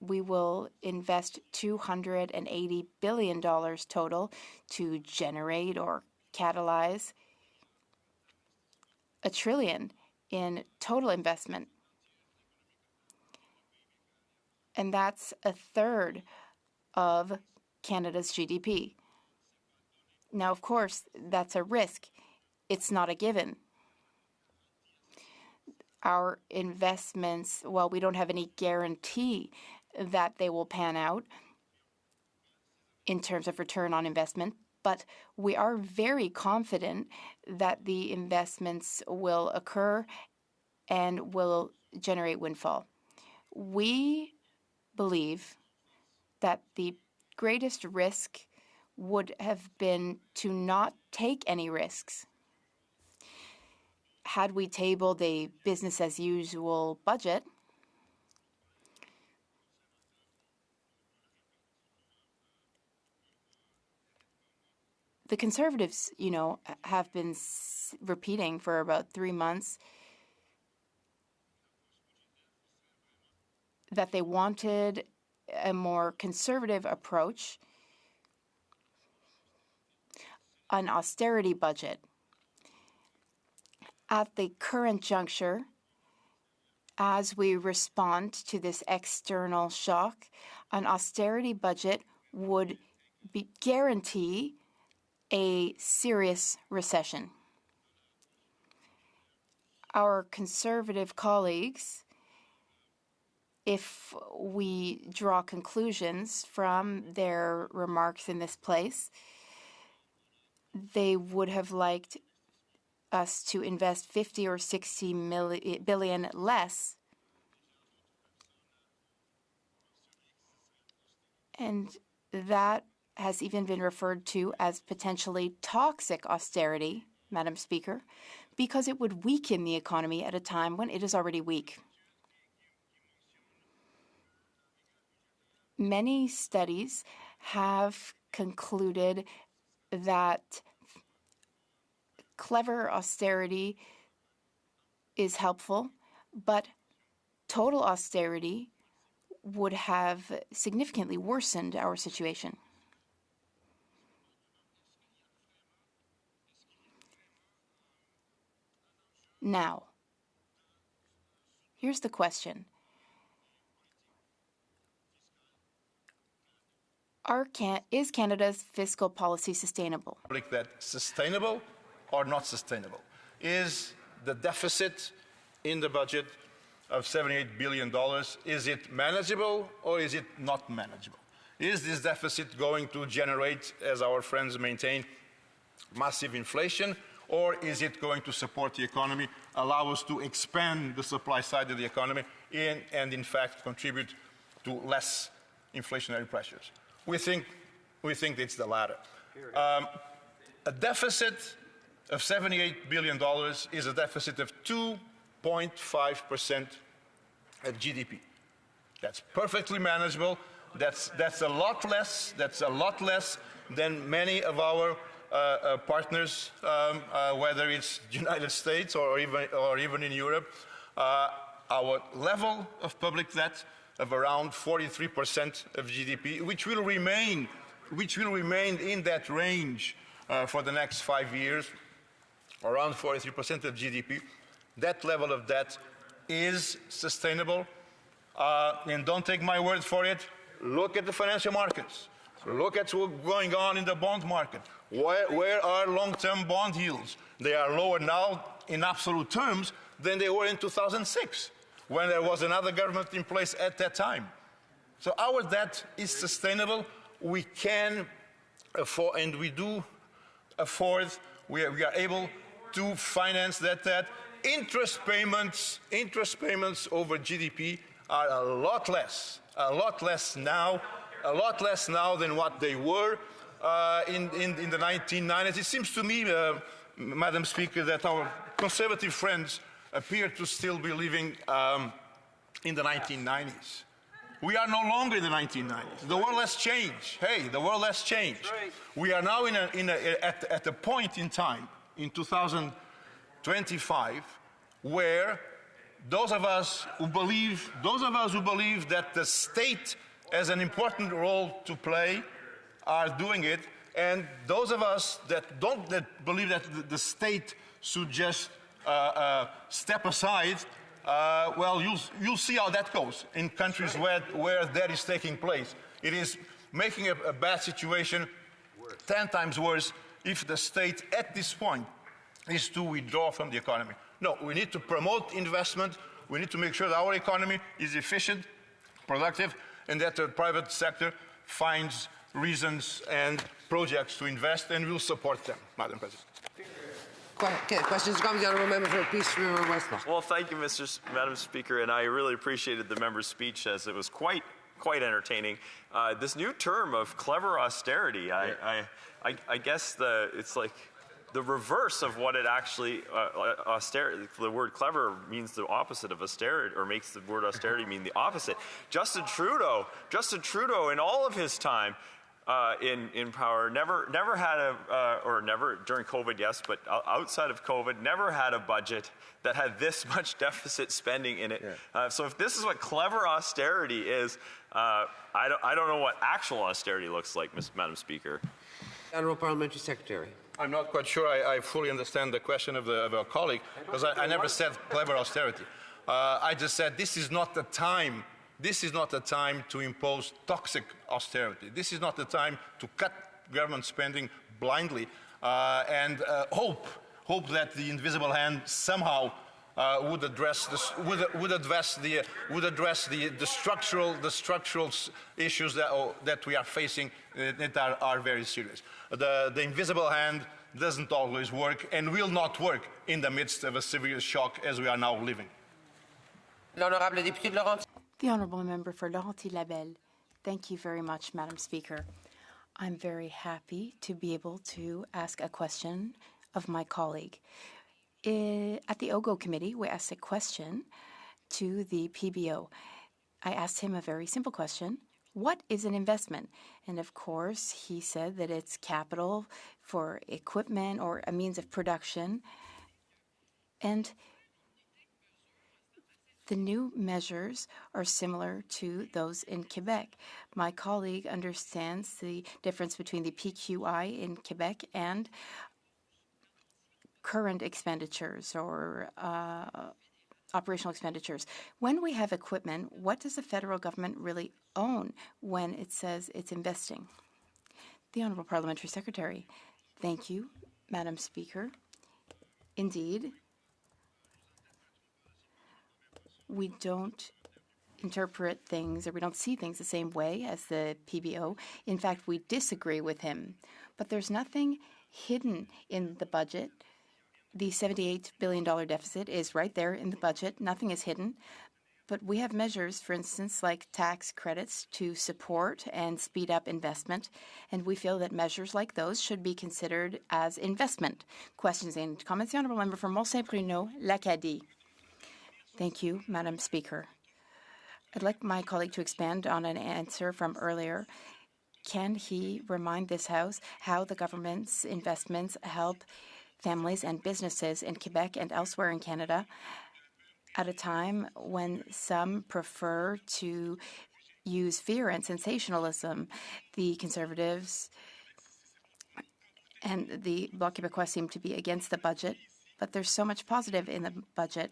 We will invest $280 billion total to generate or catalyze $1 trillion in total investment. And that's a third of Canada's GDP. Now, of course, that's a risk. It's not a given. Our investments, well, we don't have any guarantee that they will pan out in terms of return on investment, but we are very confident that the investments will occur and will generate windfall. We believe that the greatest risk would have been to not take any risks. Had we tabled a business-as-usual budget, the Conservatives, have been repeating for about 3 months that they wanted a more conservative approach, an austerity budget. At the current juncture, as we respond to this external shock, an austerity budget would guarantee a serious recession. Our Conservative colleagues, if we draw conclusions from their remarks in this place, they would have liked us to invest 50 or 60 billion less. And that has even been referred to as potentially toxic austerity, Madam Speaker, because it would weaken the economy at a time when it is already weak. Many studies have concluded that clever austerity is helpful, but total austerity would have significantly worsened our situation. Now, here's the question. Is Canada's fiscal policy sustainable? That sustainable or not sustainable? Is the deficit in the budget of $78 billion, is it manageable or is it not manageable? Is this deficit going to generate, as our friends maintain, massive inflation, or is it going to support the economy, allow us to expand the supply side of the economy, and in fact contribute to less inflationary pressures? We think it's the latter. A deficit of $78 billion is a deficit of 2.5% of GDP. That's perfectly manageable. That's a lot less. That's a lot less than many of our partners, whether it's the United States or even in Europe. Our level of public debt of around 43% of GDP, which will remain in that range for the next 5 years, around 43% of GDP. That level of debt is sustainable. And don't take my word for it. Look at the financial markets. Look at what's going on in the bond market. Where are long-term bond yields? They are lower now in absolute terms than they were in 2006, when there was another government in place at that time. So our debt is sustainable. We can afford, and we do afford, we are able to finance that debt. Interest payments over GDP are a lot less now than what they were in the 1990s. It seems to me, Madam Speaker, that our conservative friends appear to still be living in the 1990s. We are no longer in the 1990s. The world has changed. Hey, the world has changed. Right. We are now at a point in time, in 2025, where those of us who believe that the state has an important role to play are doing it, and those of us that believe that the state should just step aside, well, you'll see how that goes in countries where that is taking place. It is making a bad situation 10 times worse if the state at this point is to withdraw from the economy. No, we need to promote investment. We need to make sure that our economy is efficient, productive, and that the private sector finds reasons and projects to invest, and we'll support them, Madam President. Questions come the honourable member for Peace River Westlock. Well, thank you, Madam Speaker, and I really appreciated the member's speech, as it was quite entertaining. This new term of clever austerity, I guess it's like the reverse of what it actually austerity. The word clever means the opposite of austerity, or makes the word austerity mean the opposite. Justin Trudeau, in all of his time in power, never had or never during COVID, yes, but outside of COVID, never had a budget that had this much deficit spending in it. Yeah. So if this is what clever austerity is, I don't know what actual austerity looks like, Madam Speaker. Honourable Parliamentary Secretary. I'm not quite sure I fully understand the question of our colleague, because I never said clever austerity. I just said this is not the time. This is not the time to impose toxic austerity. This is not the time to cut government spending blindly and hope that the invisible hand somehow would address the structural issues that we are facing that are very serious. The invisible hand doesn't always work and will not work in the midst of a severe shock as we are now living. L'honorable député de Laurentides. The honourable member for Laurentides-Labelle. Thank you very much, Madam Speaker. I'm very happy to be able to ask a question of my colleague. At the OGO committee, we asked a question to the PBO. I asked him a very simple question. What is an investment? And of course, he said that it's capital for equipment or a means of production. And the new measures are similar to those in Quebec. My colleague understands the difference between the PQI in Quebec and current expenditures or operational expenditures. When we have equipment, what does the federal government really own when it says it's investing? The Honourable Parliamentary Secretary. Thank you, Madam Speaker. Indeed, we don't interpret things or we don't see things the same way as the PBO. In fact, we disagree with him. But there's nothing hidden in the budget. The $78 billion deficit is right there in the budget. Nothing is hidden. But we have measures, for instance, like tax credits to support and speed up investment. And we feel that measures like those should be considered as investment. Questions and comments? The Honourable Member for Mont-Saint-Bruno, L'Acadie. Thank you, Madam Speaker. I'd like my colleague to expand on an answer from earlier. Can he remind this House how the government's investments help families and businesses in Quebec and elsewhere in Canada at a time when some prefer to use fear and sensationalism? The Conservatives and the Bloc Québécois seem to be against the budget, but there's so much positive in the budget.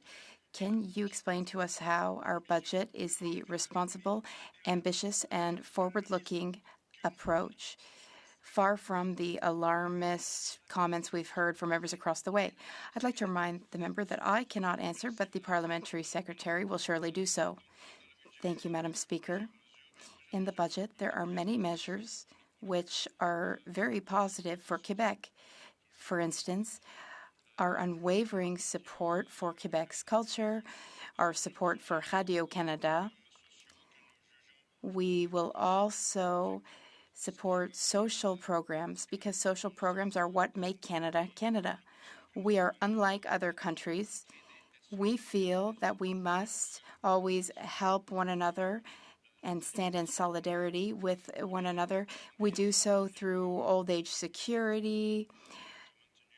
Can you explain to us how our budget is the responsible, ambitious, and forward-looking approach, far from the alarmist comments we've heard from members across the way? I'd like to remind the member that I cannot answer, but the parliamentary secretary will surely do so. Thank you, Madam Speaker. In the budget, there are many measures which are very positive for Quebec. For instance, our unwavering support for Quebec's culture, our support for Radio-Canada. We will also support social programs because social programs are what make Canada, Canada. We are unlike other countries. We feel that we must always help one another and stand in solidarity with one another. We do so through old age security,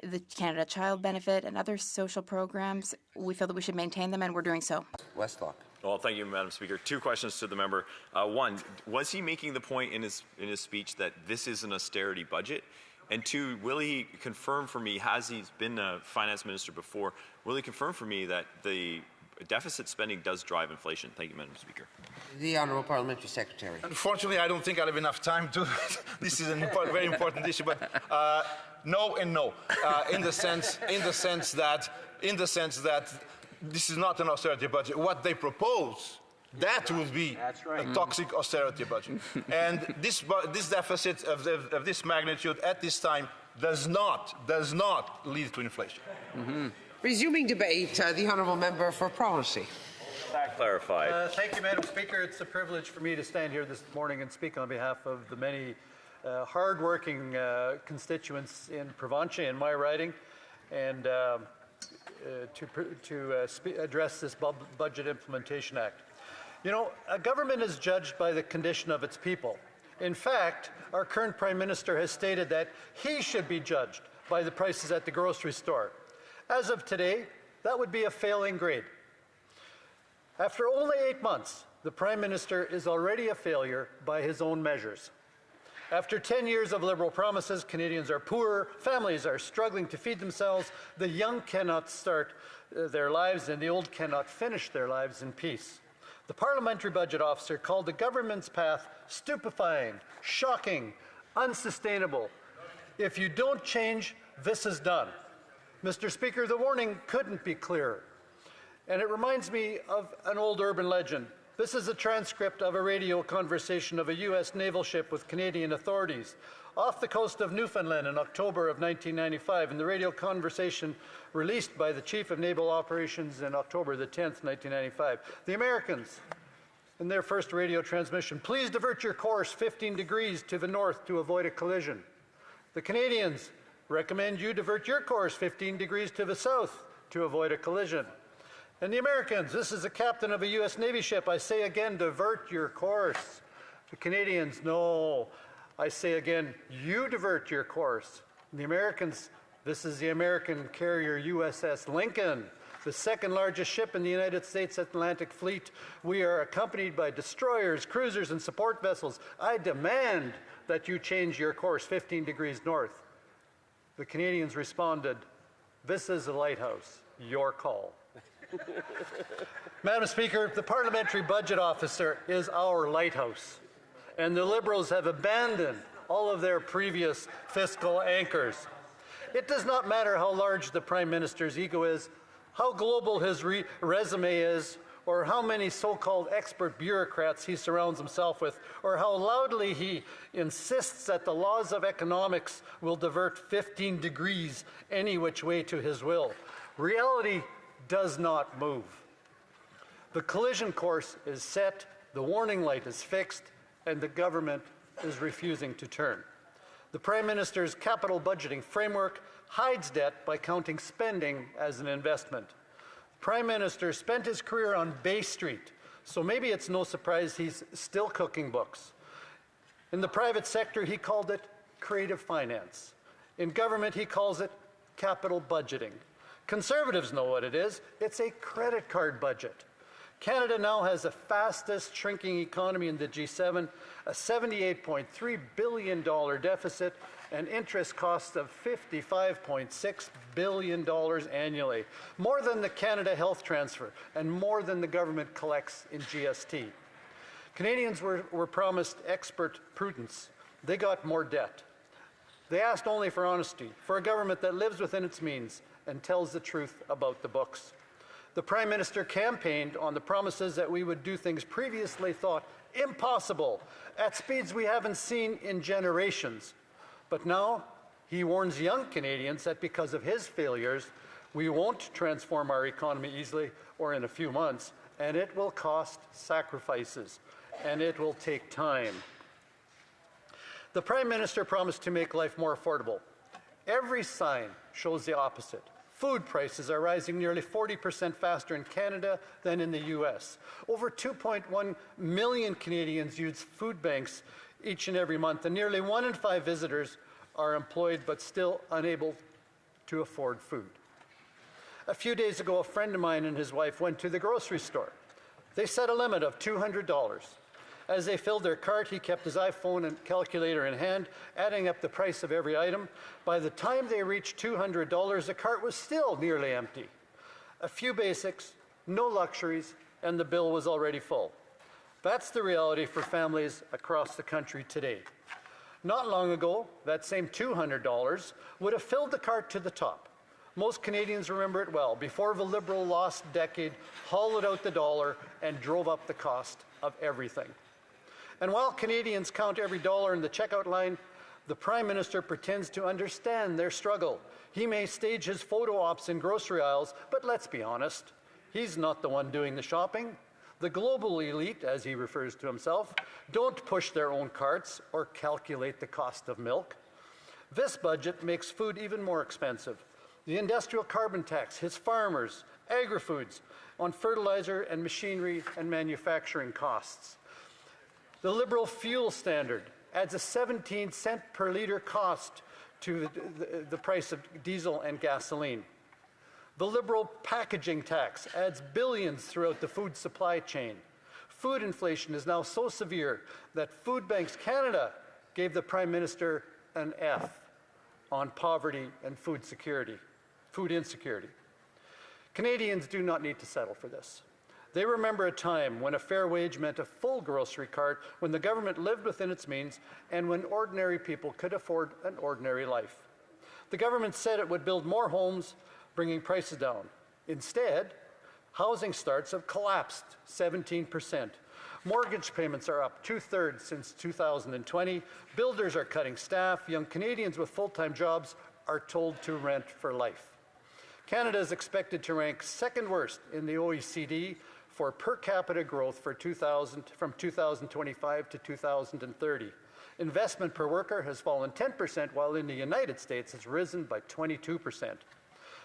the Canada Child Benefit, and other social programs. We feel that we should maintain them, and we're doing so. Westlock. Well, thank you, Madam Speaker. Two questions to the member. One, was he making the point in his speech that this is an austerity budget? And two, will he confirm for me, has he been a finance minister before, will he confirm for me that the deficit spending does drive inflation? Thank you, Madam Speaker. The Honourable Parliamentary Secretary. Unfortunately, I don't think I'll have enough time to. This is a very important issue, but no and no. In the sense that this is not an austerity budget. What they propose, that would be a toxic austerity budget. And this deficit of this magnitude at this time does not lead to inflation. Resuming debate, the Honourable Member for Province. That clarified. Thank you, Madam Speaker. It's a privilege for me to stand here this morning and speak on behalf of the many hard-working constituents in Provence in my riding, and to address this Budget Implementation Act. You know, a government is judged by the condition of its people. In fact, our current Prime Minister has stated that he should be judged by the prices at the grocery store. As of today, that would be a failing grade. After only 8 months, the Prime Minister is already a failure by his own measures. After 10 years of Liberal promises, Canadians are poor, families are struggling to feed themselves, the young cannot start their lives, and the old cannot finish their lives in peace. The Parliamentary Budget Officer called the government's path stupefying, shocking, unsustainable. If you don't change, this is done. Mr. Speaker, the warning couldn't be clearer. And it reminds me of an old urban legend. This is a transcript of a radio conversation of a U.S. naval ship with Canadian authorities off the coast of Newfoundland in October of 1995, and the radio conversation released by the Chief of Naval Operations in October the 10th, 1995. The Americans, in their first radio transmission, please divert your course 15 degrees to the north to avoid a collision. The Canadians recommend you divert your course 15 degrees to the south to avoid a collision. And the Americans, this is the captain of a U.S. Navy ship. I say again, divert your course. The Canadians, no. I say again, you divert your course. And the Americans, this is the American carrier USS Lincoln, the second largest ship in the United States Atlantic Fleet. We are accompanied by destroyers, cruisers, and support vessels. I demand that you change your course 15 degrees north. The Canadians responded, this is a lighthouse, your call. Madam Speaker, the Parliamentary Budget Officer is our lighthouse, and the Liberals have abandoned all of their previous fiscal anchors. It does not matter how large the Prime Minister's ego is, how global his resume is, or how many so-called expert bureaucrats he surrounds himself with, or how loudly he insists that the laws of economics will divert 15 degrees any which way to his will. Reality does not move. The collision course is set, the warning light is fixed, and the government is refusing to turn. The Prime Minister's capital budgeting framework hides debt by counting spending as an investment. The Prime Minister spent his career on Bay Street, so maybe it's no surprise he's still cooking books. In the private sector, he called it creative finance. In government, he calls it capital budgeting. Conservatives know what it is. It's a credit card budget. Canada now has the fastest shrinking economy in the G7, a $78.3 billion deficit, and interest costs of $55.6 billion annually, more than the Canada Health Transfer and more than the government collects in GST. Canadians were promised expert prudence. They got more debt. They asked only for honesty, for a government that lives within its means and tells the truth about the books. The Prime Minister campaigned on the promises that we would do things previously thought impossible at speeds we haven't seen in generations. But now he warns young Canadians that because of his failures, we won't transform our economy easily or in a few months, and it will cost sacrifices, and it will take time. The Prime Minister promised to make life more affordable. Every sign shows the opposite. Food prices are rising nearly 40% faster in Canada than in the US. Over 2.1 million Canadians use food banks each and every month, and nearly 1 in 5 visitors are employed but still unable to afford food. A few days ago, a friend of mine and his wife went to the grocery store. They set a limit of $200. As they filled their cart, he kept his iPhone and calculator in hand, adding up the price of every item. By the time they reached $200, the cart was still nearly empty. A few basics, no luxuries, and the bill was already full. That's the reality for families across the country today. Not long ago, that same $200 would have filled the cart to the top. Most Canadians remember it well, before the Liberal lost decade hollowed out the dollar and drove up the cost of everything. And while Canadians count every dollar in the checkout line, the Prime Minister pretends to understand their struggle. He may stage his photo ops in grocery aisles, but let's be honest, he's not the one doing the shopping. The global elite, as he refers to himself, don't push their own carts or calculate the cost of milk. This budget makes food even more expensive. The industrial carbon tax hits farmers, agri-foods, on fertilizer and machinery and manufacturing costs. The Liberal fuel standard adds a 17-cent per litre cost to the price of diesel and gasoline. The Liberal packaging tax adds billions throughout the food supply chain. Food inflation is now so severe that Food Banks Canada gave the Prime Minister an F on poverty and food insecurity. Canadians do not need to settle for this. They remember a time when a fair wage meant a full grocery cart, when the government lived within its means, and when ordinary people could afford an ordinary life. The government said it would build more homes, bringing prices down. Instead, housing starts have collapsed 17%. Mortgage payments are up 2/3 since 2020. Builders are cutting staff. Young Canadians with full-time jobs are told to rent for life. Canada is expected to rank second worst in the OECD for per capita growth from 2025 to 2030. Investment per worker has fallen 10%, while in the United States it's risen by 22%.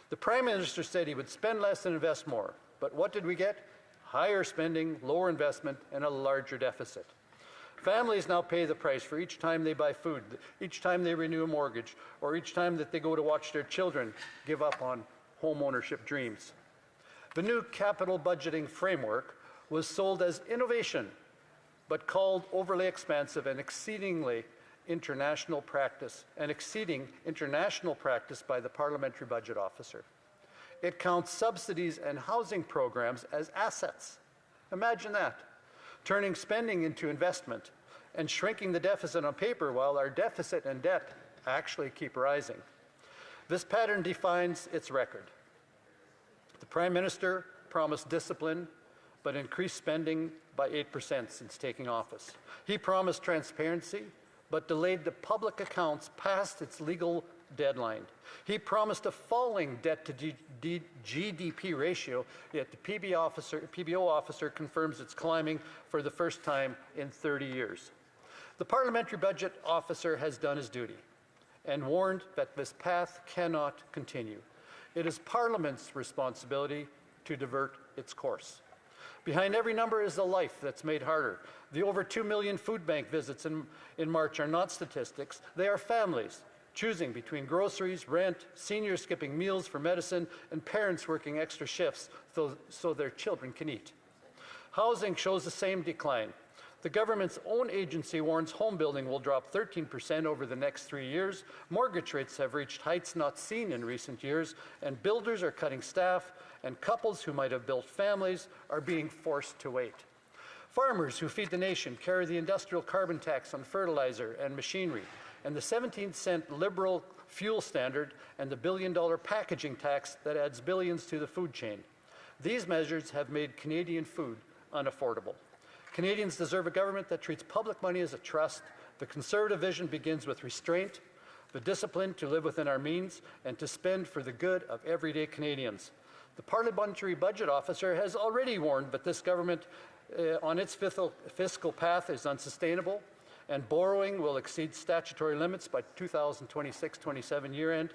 The Prime Minister said he would spend less and invest more. But what did we get? Higher spending, lower investment, and a larger deficit. Families now pay the price for each time they buy food, each time they renew a mortgage, or each time that they go to watch their children give up on home ownership dreams. The new capital budgeting framework was sold as innovation, but called overly expansive and exceeding international practice by the Parliamentary Budget Officer. It counts subsidies and housing programs as assets. Imagine that, turning spending into investment and shrinking the deficit on paper while our deficit and debt actually keep rising. This pattern defines its record. The Prime Minister promised discipline, but increased spending by 8% since taking office. He promised transparency, but delayed the public accounts past its legal deadline. He promised a falling debt-to-GDP ratio, yet the PBO officer confirms it's climbing for the first time in 30 years. The Parliamentary Budget Officer has done his duty and warned that this path cannot continue. It is Parliament's responsibility to divert its course. Behind every number is a life that's made harder. The over 2 million food bank visits in March are not statistics. They are families choosing between groceries, rent, seniors skipping meals for medicine, and parents working extra shifts so their children can eat. Housing shows the same decline. The government's own agency warns home building will drop 13% over the next 3 years. Mortgage rates have reached heights not seen in recent years, and builders are cutting staff, and couples who might have built families are being forced to wait. Farmers who feed the nation carry the industrial carbon tax on fertilizer and machinery, and the 17-cent liberal fuel standard and the billion-dollar packaging tax that adds billions to the food chain. These measures have made Canadian food unaffordable. Canadians deserve a government that treats public money as a trust. The Conservative vision begins with restraint, the discipline to live within our means, and to spend for the good of everyday Canadians. The Parliamentary Budget Officer has already warned that this government on its fiscal path is unsustainable, and borrowing will exceed statutory limits by 2026-27 year end.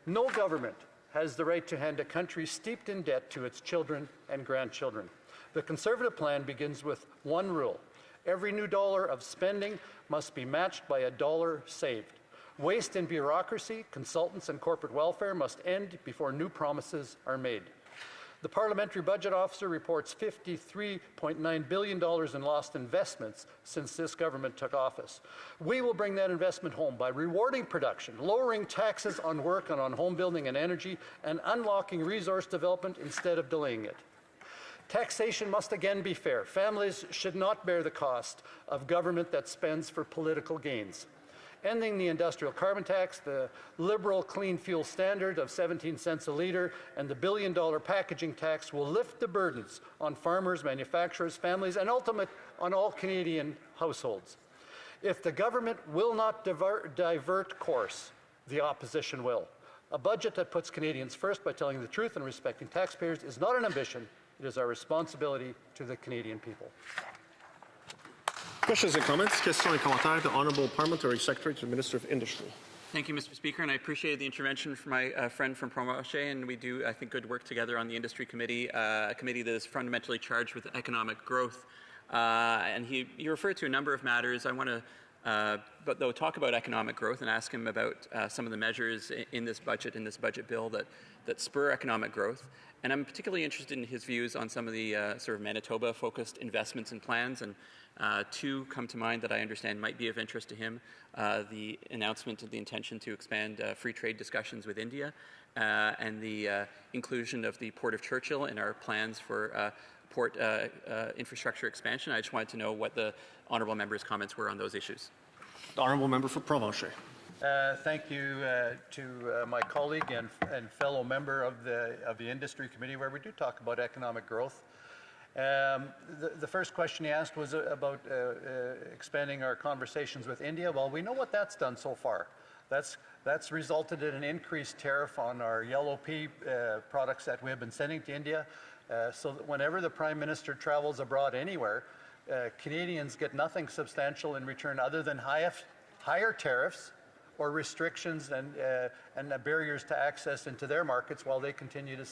No government has the right to hand a country steeped in debt to its children and grandchildren. The Conservative plan begins with one rule. Every new dollar of spending must be matched by a dollar saved. Waste in bureaucracy, consultants, and corporate welfare must end before new promises are made. The Parliamentary Budget Officer reports $53.9 billion in lost investments since this government took office. We will bring that investment home by rewarding production, lowering taxes on work and on home building and energy, and unlocking resource development instead of delaying it. Taxation must again be fair. Families should not bear the cost of government that spends for political gains. Ending the industrial carbon tax, the liberal clean fuel standard of 17 cents a litre, and the billion-dollar packaging tax will lift the burdens on farmers, manufacturers, families, and ultimately on all Canadian households. If the government will not divert course, the opposition will. A budget that puts Canadians first by telling the truth and respecting taxpayers is not an ambition. It is our responsibility to the Canadian people. Questions and comments? Questions et commentaires. The Honourable Parliamentary Secretary to the Minister of Industry. Thank you, Mr. Speaker, and I appreciate the intervention from my friend from Promoche, and we do, I think, good work together on the Industry Committee, a committee that is fundamentally charged with economic growth. And he referred to a number of matters. I want to talk about economic growth and ask him about some of the measures in this budget bill that spur economic growth. And I'm particularly interested in his views on some of the sort of Manitoba-focused investments and plans. And two come to mind that I understand might be of interest to him. The announcement of the intention to expand free trade discussions with India and the inclusion of the Port of Churchill in our plans for port infrastructure expansion. I just wanted to know what the honourable member's comments were on those issues. The Honourable Member for Provencher. Thank you to my colleague and fellow member of the Industry Committee, where we do talk about economic growth. The first question he asked was about expanding our conversations with India. Well, we know what that's done so far. That's resulted in an increased tariff on our yellow pea products that we have been sending to India. So that whenever the Prime Minister travels abroad anywhere, Canadians get nothing substantial in return other than higher tariffs or restrictions and barriers to access into their markets while they continue to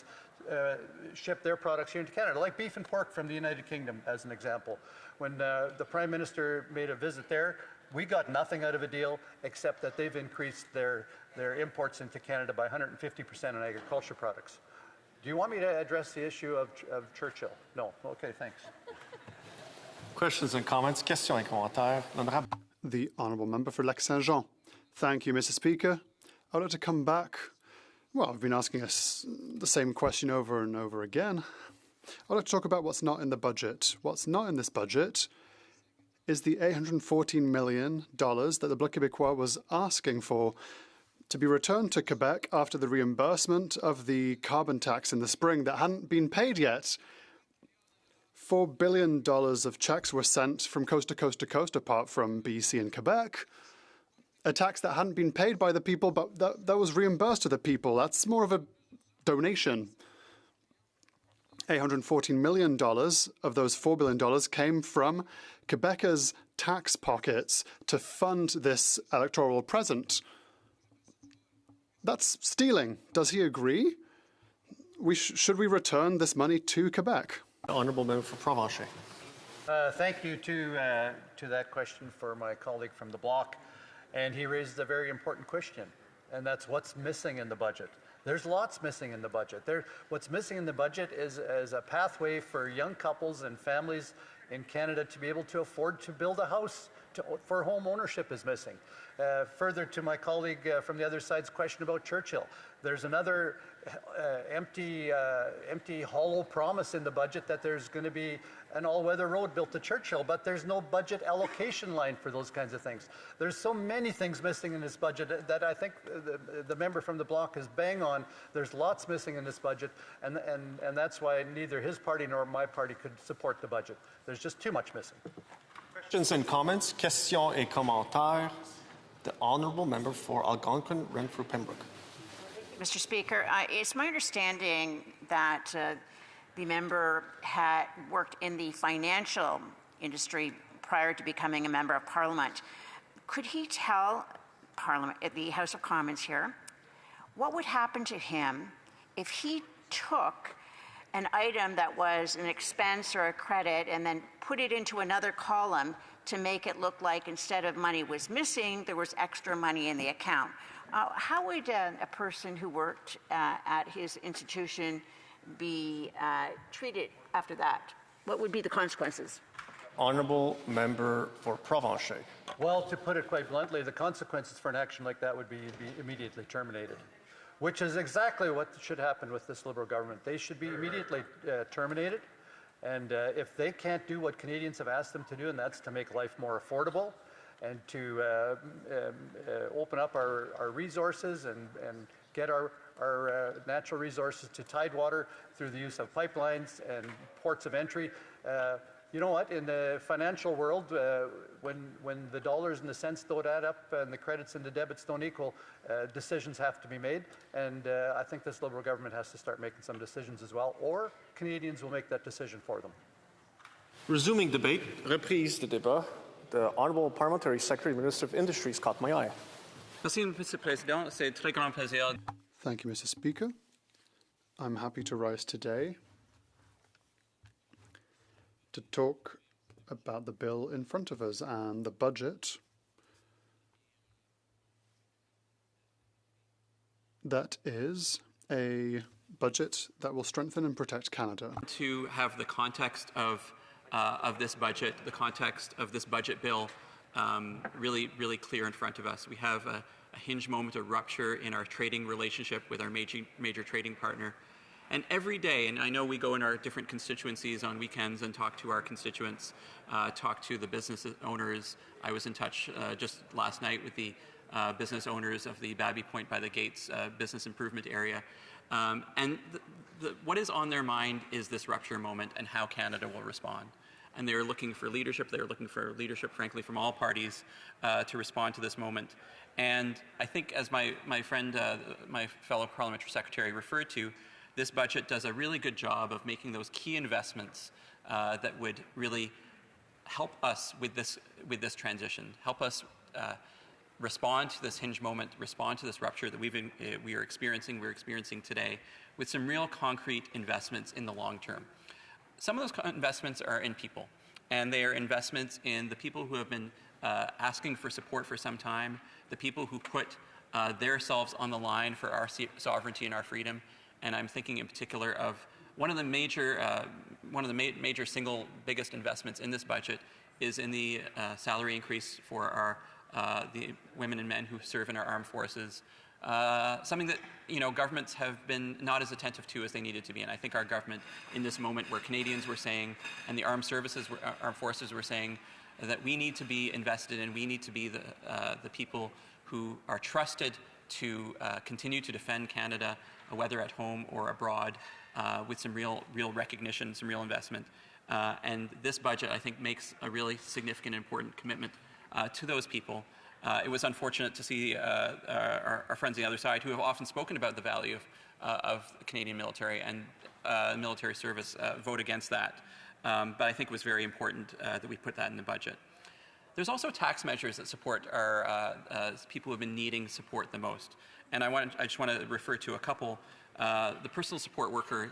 ship their products here into Canada, like beef and pork from the United Kingdom, as an example. When the Prime Minister made a visit there, we got nothing out of a deal except that they've increased their imports into Canada by 150% on agriculture products. Do you want me to address the issue of Churchill? No. Okay, thanks. Questions and comments? Questions et commentaires. The Honourable Member for Lac-Saint-Jean. Thank you, Mr. Speaker. I'd like to come back. Well, I've been asking us the same question over and over again. I'd like to talk about what's not in the budget. What's not in this budget is the $814 million that the Bloc Québécois was asking for to be returned to Quebec after the reimbursement of the carbon tax in the spring that hadn't been paid yet. $4 billion of checks were sent from coast to coast to coast, apart from BC and Quebec. A tax that hadn't been paid by the people, but that was reimbursed to the people. That's more of a donation. $814 million of those $4 billion came from Quebecers' tax pockets to fund this electoral present. That's stealing. Does he agree? Should we return this money to Quebec? The Honourable Member for Provencher. Thank you to that question for my colleague from the bloc. And he raised a very important question, and that's what's missing in the budget. There's lots missing in the budget. What's missing in the budget is a pathway for young couples and families in Canada to be able to afford to build a house for home ownership is missing. Further to my colleague from the other side's question about Churchill, there's another empty, hollow promise in the budget that there's going to be an all-weather road built to Churchill, but there's no budget allocation line for those kinds of things. There's so many things missing in this budget that I think the member from the bloc is bang on. There's lots missing in this budget, and that's why neither his party nor my party could support the budget. There's just too much missing. Questions and comments? Questions et commentaires. The Honourable Member for Algonquin, Renfrew, Pembroke. Mr. Speaker, it's my understanding that the member had worked in the financial industry prior to becoming a member of Parliament. Could he tell Parliament, at the House of Commons here, what would happen to him if he took an item that was an expense or a credit and then put it into another column to make it look like instead of money was missing, there was extra money in the account? How would a person who worked at his institution be treated after that? What would be the consequences? Honourable Member for Provencher. Well, to put it quite bluntly, the consequences for an action like that would be immediately terminated, which is exactly what should happen with this Liberal government. They should be immediately terminated. And if they can't do what Canadians have asked them to do, and that's to make life more affordable and to open up our resources and get our natural resources to tidewater through the use of pipelines and ports of entry. You know what? In the financial world, when the dollars and the cents don't add up and the credits and the debits don't equal, decisions have to be made. And I think this Liberal government has to start making some decisions as well, or Canadians will make that decision for them. Resuming debate. Reprise de débat. The Honourable Parliamentary Secretary, Minister of Industries, caught my eye. Merci, Monsieur le Président. C'est très grand plaisir. Thank you, Mr. Speaker. I'm happy to rise today to talk about the bill in front of us and the budget that is a budget that will strengthen and protect Canada. To have the context of this budget, the context of this budget bill, really clear in front of us. We have a hinge moment of rupture in our trading relationship with our major trading partner. And every day, and I know we go in our different constituencies on weekends and talk to our constituents, talk to the business owners. I was in touch just last night with the business owners of the Babby Point by the Gates business improvement area. And what is on their mind is this rupture moment and how Canada will respond. And they're looking for leadership. They're looking for leadership, frankly, from all parties to respond to this moment. And I think, as my friend, my fellow parliamentary secretary referred to, this budget does a really good job of making those key investments that would really help us with this transition, help us respond to this hinge moment, respond to this rupture that we're experiencing today, with some real concrete investments in the long term. Some of those investments are in people, and they are investments in the people who have been asking for support for some time, the people who put themselves on the line for our sovereignty and our freedom. And I'm thinking in particular of one of the major single biggest investments in this budget is in the salary increase for the women and men who serve in our armed forces. Something that governments have been not as attentive to as they needed to be. And I think our government, in this moment where Canadians were saying, and the armed forces were saying, that we need to be invested in, we need to be the people who are trusted to continue to defend Canada, whether at home or abroad, with some real recognition, some real investment. And this budget, I think, makes a really significant, important commitment to those people. It was unfortunate to see our friends on the other side, who have often spoken about the value of the Canadian military and military service, vote against that. But I think it was very important that we put that in the budget. There's also tax measures that support our people who have been needing support the most. And I just want to refer to a couple. The personal support worker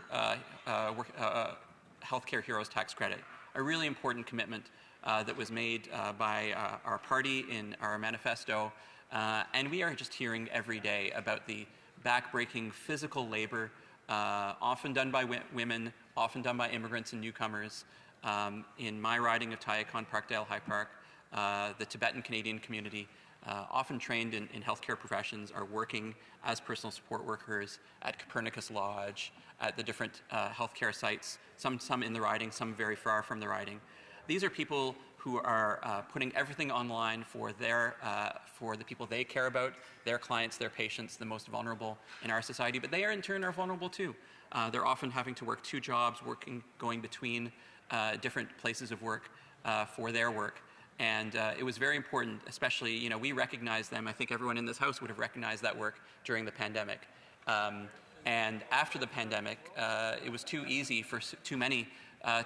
healthcare heroes tax credit, a really important commitment that was made by our party in our manifesto. And we are just hearing every day about the backbreaking physical labor, often done by women, often done by immigrants and newcomers. In my riding of Tayakon, Parkdale High Park, the Tibetan Canadian community, often trained in healthcare professions, are working as personal support workers at Copernicus Lodge, at the different healthcare sites, some in the riding, some very far from the riding. These are people who are putting everything online for the people they care about, their clients, their patients, the most vulnerable in our society, but they are in turn are vulnerable too. They're often having to work 2 jobs, going between different places of work for their work. And it was very important, especially, we recognize them. I think everyone in this house would have recognized that work during the pandemic. And after the pandemic, it was too easy for too many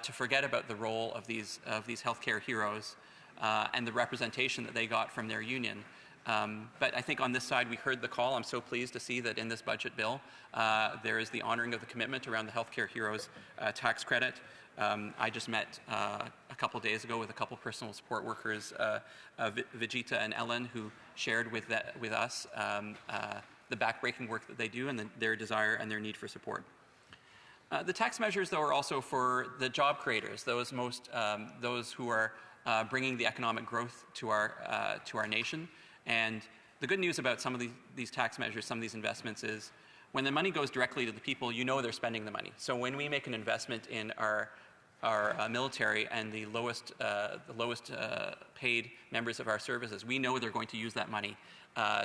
to forget about the role of these healthcare heroes and the representation that they got from their union. But I think on this side, we heard the call. I'm so pleased to see that in this budget bill, there is the honoring of the commitment around the healthcare heroes tax credit. I just met a couple days ago with a couple personal support workers, Vijita and Ellen, who shared with us the backbreaking work that they do and their desire and their need for support. The tax measures, though, are also for the job creators, those who are bringing the economic growth to our nation. And the good news about some of these tax measures, some of these investments, is when the money goes directly to the people, they're spending the money. So when we make an investment in our military and the lowest paid members of our services, we know they're going to use that money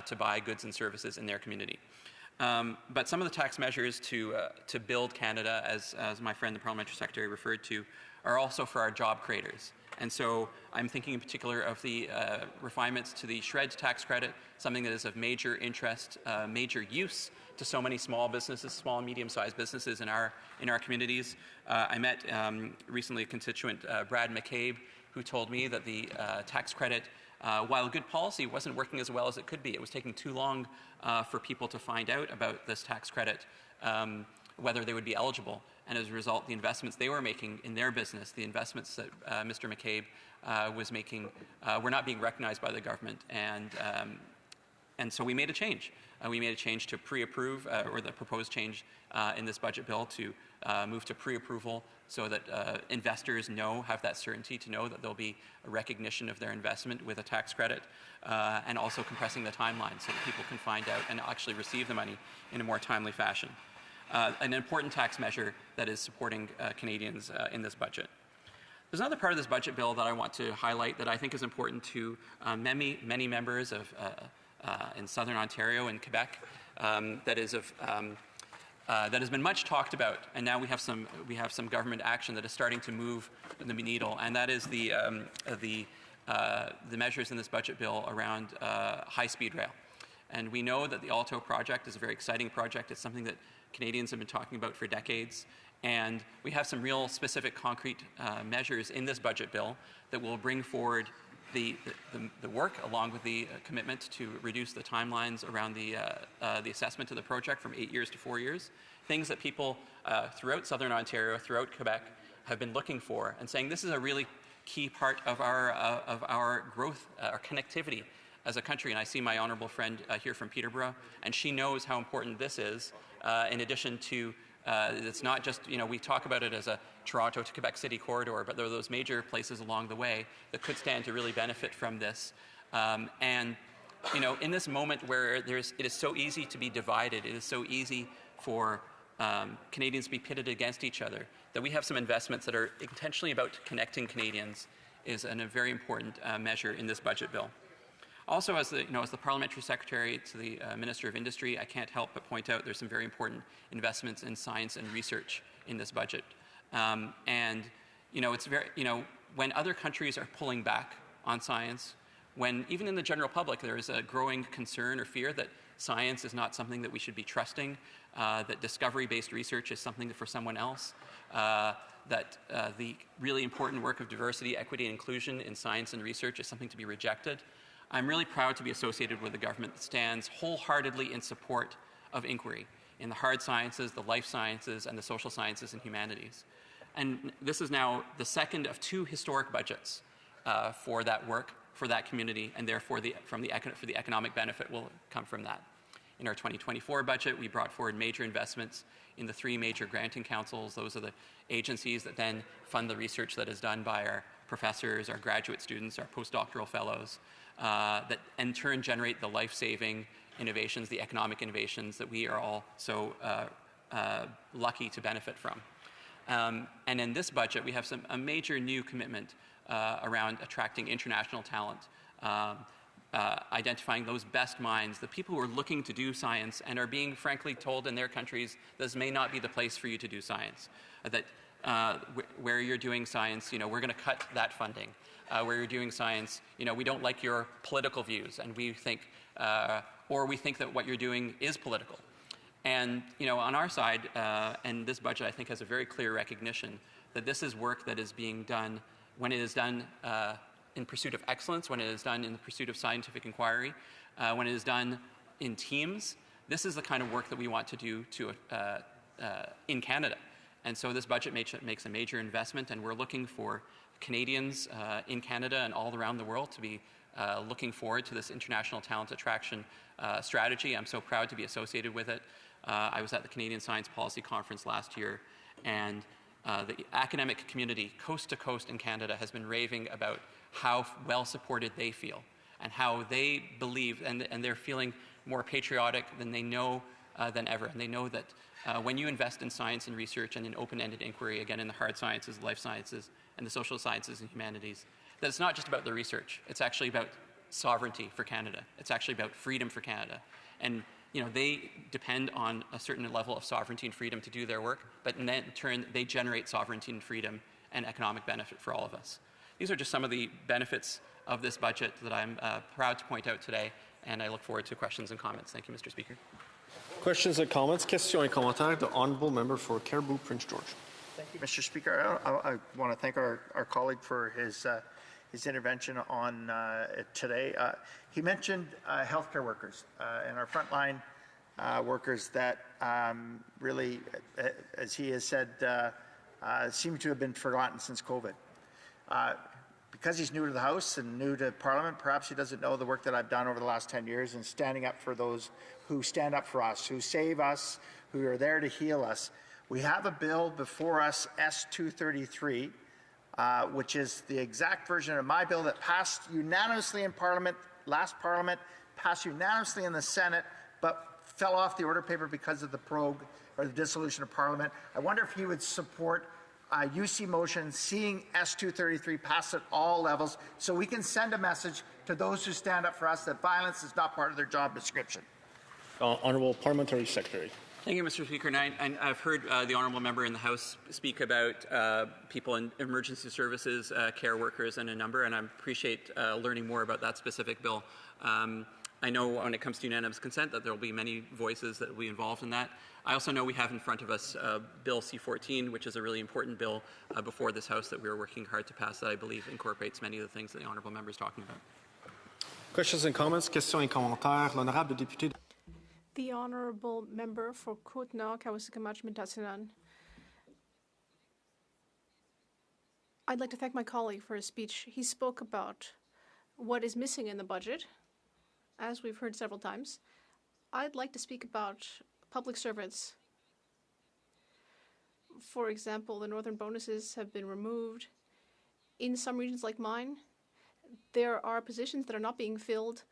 to buy goods and services in their community. But some of the tax measures to build Canada, as my friend the Parliamentary Secretary referred to, are also for our job creators. And so I'm thinking in particular of the refinements to the SHRED tax credit, something that is of major interest, major use to so many small businesses, small and medium-sized businesses in our communities. I met recently a constituent, Brad McCabe, who told me that the tax credit, while a good policy, wasn't working as well as it could be. It was taking too long for people to find out about this tax credit, whether they would be eligible. And as a result, the investments they were making in their business, the investments that Mr. McCabe was making, were not being recognized by the government. And so we made a change. We made a change to pre-approve, or the proposed change in this budget bill to move to pre-approval so that investors have that certainty to know that there'll be a recognition of their investment with a tax credit, and also compressing the timeline so that people can find out and actually receive the money in a more timely fashion. An important tax measure that is supporting Canadians in this budget. There's another part of this budget bill that I want to highlight that I think is important to many members of in Southern Ontario and Quebec, that has been much talked about, and now we have some government action that is starting to move the needle, and that is the measures in this budget bill around high-speed rail. And we know that the Alto project is a very exciting project. It's something that Canadians have been talking about for decades, and we have some real specific concrete measures in this budget bill that will bring forward the work, along with the commitment to reduce the timelines around the assessment of the project from 8 years to 4 years. Things that people throughout Southern Ontario, throughout Quebec, have been looking for and saying this is a really key part of our growth, our connectivity as a country. And I see my honourable friend here from Peterborough, and she knows how important this is. In addition to, it's not just, we talk about it as a Toronto to Quebec City corridor, but there are those major places along the way that could stand to really benefit from this. And in this moment where it is so easy to be divided, it is so easy for Canadians to be pitted against each other, that we have some investments that are intentionally about connecting Canadians is a very important measure in this budget bill. Also, as the Parliamentary Secretary to the Minister of Industry, I can't help but point out there's some very important investments in science and research in this budget. And it's very, when other countries are pulling back on science, when even in the general public there is a growing concern or fear that science is not something that we should be trusting, that discovery-based research is something for someone else, that the really important work of diversity, equity, and inclusion in science and research is something to be rejected. I'm really proud to be associated with a government that stands wholeheartedly in support of inquiry in the hard sciences, the life sciences, and the social sciences and humanities. And this is now the second of 2 historic budgets for that work, for that community, and therefore for the economic benefit will come from that. In our 2024 budget, we brought forward major investments in the 3 major granting councils. Those are the agencies that then fund the research that is done by our professors, our graduate students, our postdoctoral fellows, that in turn generate the life-saving innovations, the economic innovations that we are all so lucky to benefit from. And in this budget, we have a major new commitment around attracting international talent, identifying those best minds, the people who are looking to do science and are being frankly told in their countries this may not be the place for you to do science, that where you're doing science, we're going to cut that funding. Where you're doing science, we don't like your political views, and we think, or we think that what you're doing is political. And on our side, and this budget I think has a very clear recognition that this is work that is being done when it is done in pursuit of excellence, when it is done in the pursuit of scientific inquiry, when it is done in teams. This is the kind of work that we want to do in Canada. And so this budget makes a major investment, and we're looking for Canadians in Canada and all around the world to be looking forward to this international talent attraction strategy. I'm so proud to be associated with it. I was at the Canadian Science Policy Conference last year, and the academic community coast to coast in Canada has been raving about how well supported they feel and how they believe, and they're feeling more patriotic than they know than ever. And they know that when you invest in science and research and in open-ended inquiry, again in the hard sciences, life sciences, and the social sciences and humanities, that it's not just about the research. It's actually about sovereignty for Canada. It's actually about freedom for Canada. And they depend on a certain level of sovereignty and freedom to do their work, but in turn, they generate sovereignty and freedom and economic benefit for all of us. These are just some of the benefits of this budget that I'm proud to point out today, and I look forward to questions and comments. Thank you, Mr. Speaker. Questions and comments? Questions et commentaires. The Honourable Member for Caribou, Prince George. Thank you, Mr. Speaker. I want to thank our colleague for his intervention on today. He mentioned healthcare workers and our frontline workers that really, as he has said, seem to have been forgotten since COVID. Because he's new to the House and new to Parliament, perhaps he doesn't know the work that I've done over the last 10 years in standing up for those who stand up for us, who save us, who are there to heal us. We have a bill before us, S233, which is the exact version of my bill that passed unanimously in Parliament, last Parliament, passed unanimously in the Senate, but fell off the order paper because of the prorogue or the dissolution of Parliament. I wonder if he would support a UC motion seeing S233 pass at all levels so we can send a message to those who stand up for us that violence is not part of their job description. Honourable Parliamentary Secretary. Thank you, Mr. Speaker. And I've heard the Honourable Member in the House speak about people in emergency services, care workers, and a number, and I appreciate learning more about that specific bill. I know when it comes to unanimous consent that there will be many voices that will be involved in that. I also know we have in front of us Bill C-14, which is a really important bill before this House that we are working hard to pass that I believe incorporates many of the things that the Honourable Member is talking about. Questions and comments? Questions et commentaires. L'honorable député. The Honourable Member for Côte-Nord, Kawasakamach-Mintasinan. I'd like to thank my colleague for his speech. He spoke about what is missing in the budget, as we've heard several times. I'd like to speak about public servants. For example, the northern bonuses have been removed. In some regions like mine, there are positions that are not being filled.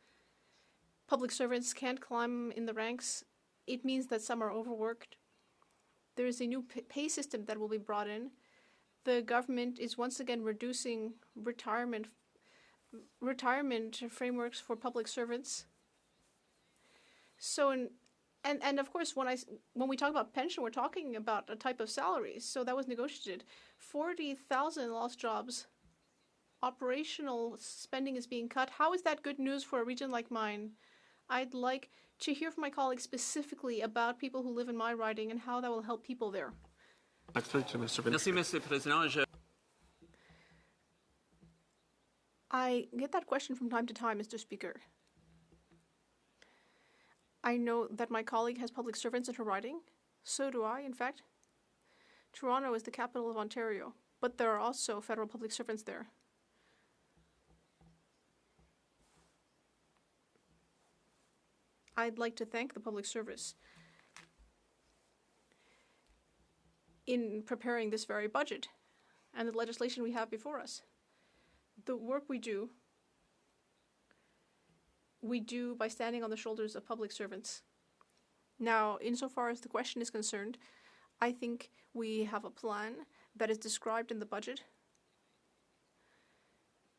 Public servants can't climb in the ranks. It means that some are overworked. There is a new pay system that will be brought in. The government is once again reducing retirement frameworks for public servants. So, and of course, when we talk about pension, we're talking about a type of salary. So that was negotiated. 40,000 lost jobs. Operational spending is being cut. How is that good news for a region like mine? I'd like to hear from my colleagues specifically about people who live in my riding and how that will help people there. Merci, Monsieur le Président. I get that question from time to time, Mr. Speaker. I know that my colleague has public servants in her riding. So do I, in fact. Toronto is the capital of Ontario, but there are also federal public servants there. I'd like to thank the public service in preparing this very budget and the legislation we have before us. The work we do by standing on the shoulders of public servants. Now, insofar as the question is concerned, I think we have a plan that is described in the budget.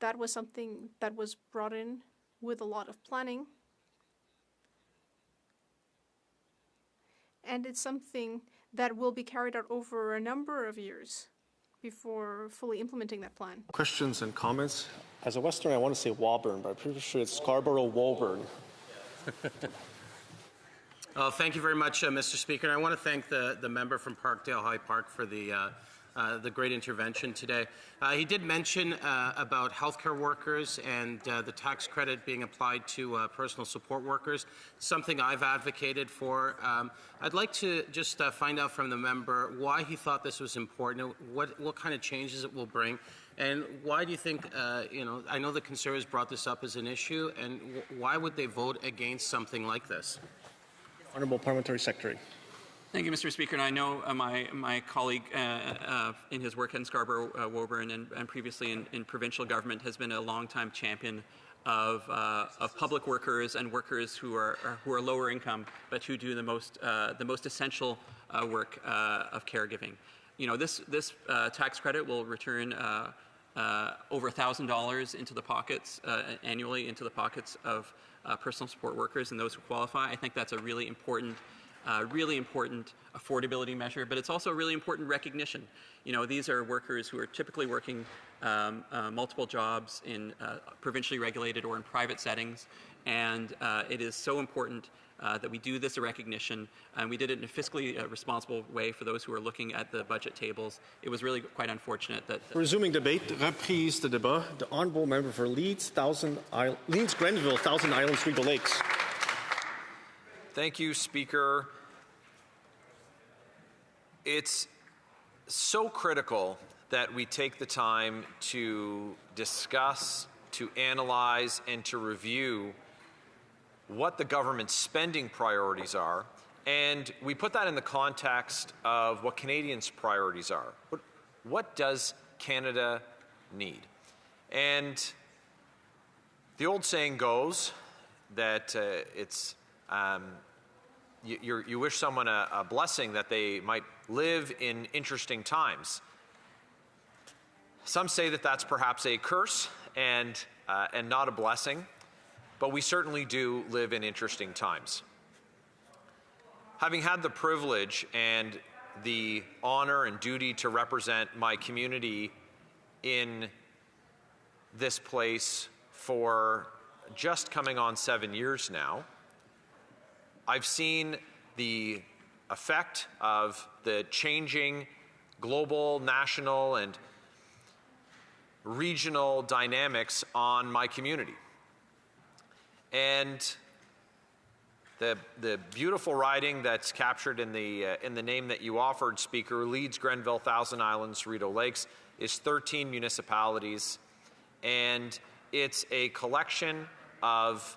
That was something that was brought in with a lot of planning. And it's something that will be carried out over a number of years before fully implementing that plan. Questions and comments? As a Westerner, I want to say Woburn, but I'm pretty sure it's Scarborough-Woburn. Thank you very much, Mr. Speaker. And I want to thank the member from Parkdale High Park for the great intervention today. He did mention about healthcare workers and the tax credit being applied to personal support workers, something I've advocated for. I'd like to just find out from the member why he thought this was important, what kind of changes it will bring, and why do you think, I know the Conservatives brought this up as an issue, and why would they vote against something like this? Honourable Parliamentary Secretary. Thank you, Mr. Speaker. And I know my colleague in his work in Scarborough-Woburn and previously in provincial government has been a long-time champion of public workers and workers who are lower income but who do the most essential work of caregiving. You know, this tax credit will return over $1,000 into the pockets annually into the pockets of personal support workers and those who qualify. I think that's a really important affordability measure, but it's also a really important recognition. You know, these are workers who are typically working multiple jobs in provincially regulated or in private settings, and it is so important that we do this a recognition, and we did it in a fiscally responsible way for those who are looking at the budget tables. It was really quite unfortunate that... Resuming debate, reprise de débat, the honourable member for Leeds, Grenville, Thousand Islands, Rideau Lakes. Thank you, Speaker. It's so critical that we take the time to discuss, to analyze, and to review what the government's spending priorities are, and we put that in the context of what Canadians' priorities are. What does Canada need? And the old saying goes that you wish someone a blessing that they might live in interesting times. Some say that that's perhaps a curse and not a blessing, but we certainly do live in interesting times. Having had the privilege and the honor and duty to represent my community in this place for just coming on 7 years now, I've seen the effect of the changing global, national, and regional dynamics on my community. And the beautiful riding that's captured in the name that you offered, Speaker, Leeds, Grenville, Thousand Islands, Rideau Lakes, is 13 municipalities, and it's a collection of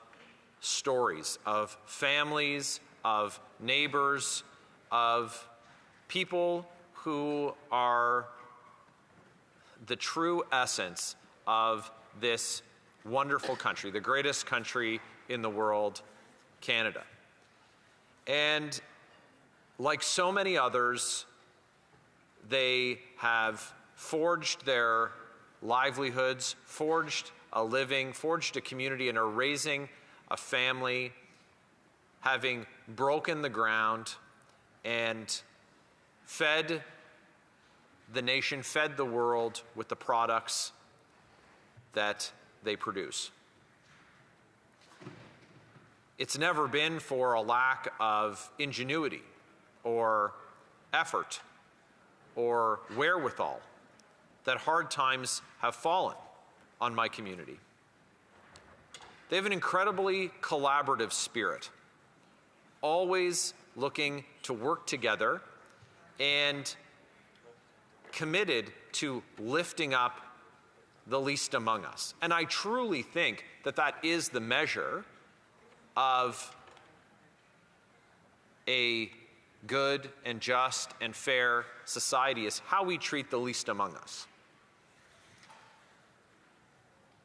stories, of families, of neighbors, of people who are the true essence of this wonderful country, the greatest country in the world, Canada. And like so many others, they have forged their livelihoods, forged a living, forged a community, and are raising a family, having broken the ground and fed the nation fed the world with the products that they produce. It's never been for a lack of ingenuity or effort or wherewithal that hard times have fallen on my community. They have an incredibly collaborative spirit, always looking to work together and committed to lifting up the least among us. And I truly think that that is the measure of a good and just and fair society, is how we treat the least among us.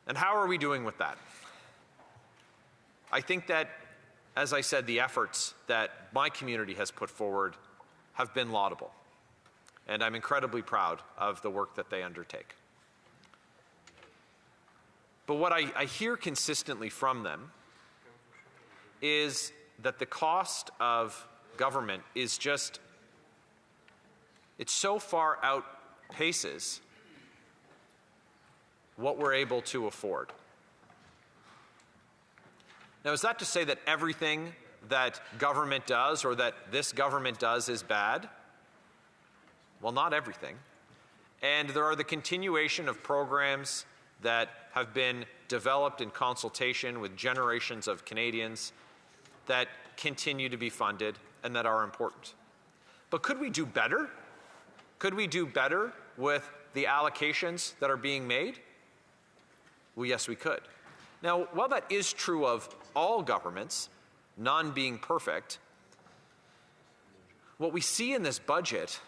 And how are we doing with that? I think that, as I said, the efforts that my community has put forward have been laudable. And I'm incredibly proud of the work that they undertake. But what I hear consistently from them is that the cost of government is just, it so far outpaces what we're able to afford. Now, is that to say that everything that government does or that this government does is bad? Well, not everything. And there are the continuation of programs that have been developed in consultation with generations of Canadians that continue to be funded and that are important. But could we do better? Could we do better with the allocations that are being made? Well, yes, we could. Now, while that is true of all governments, none being perfect, what we see in this budget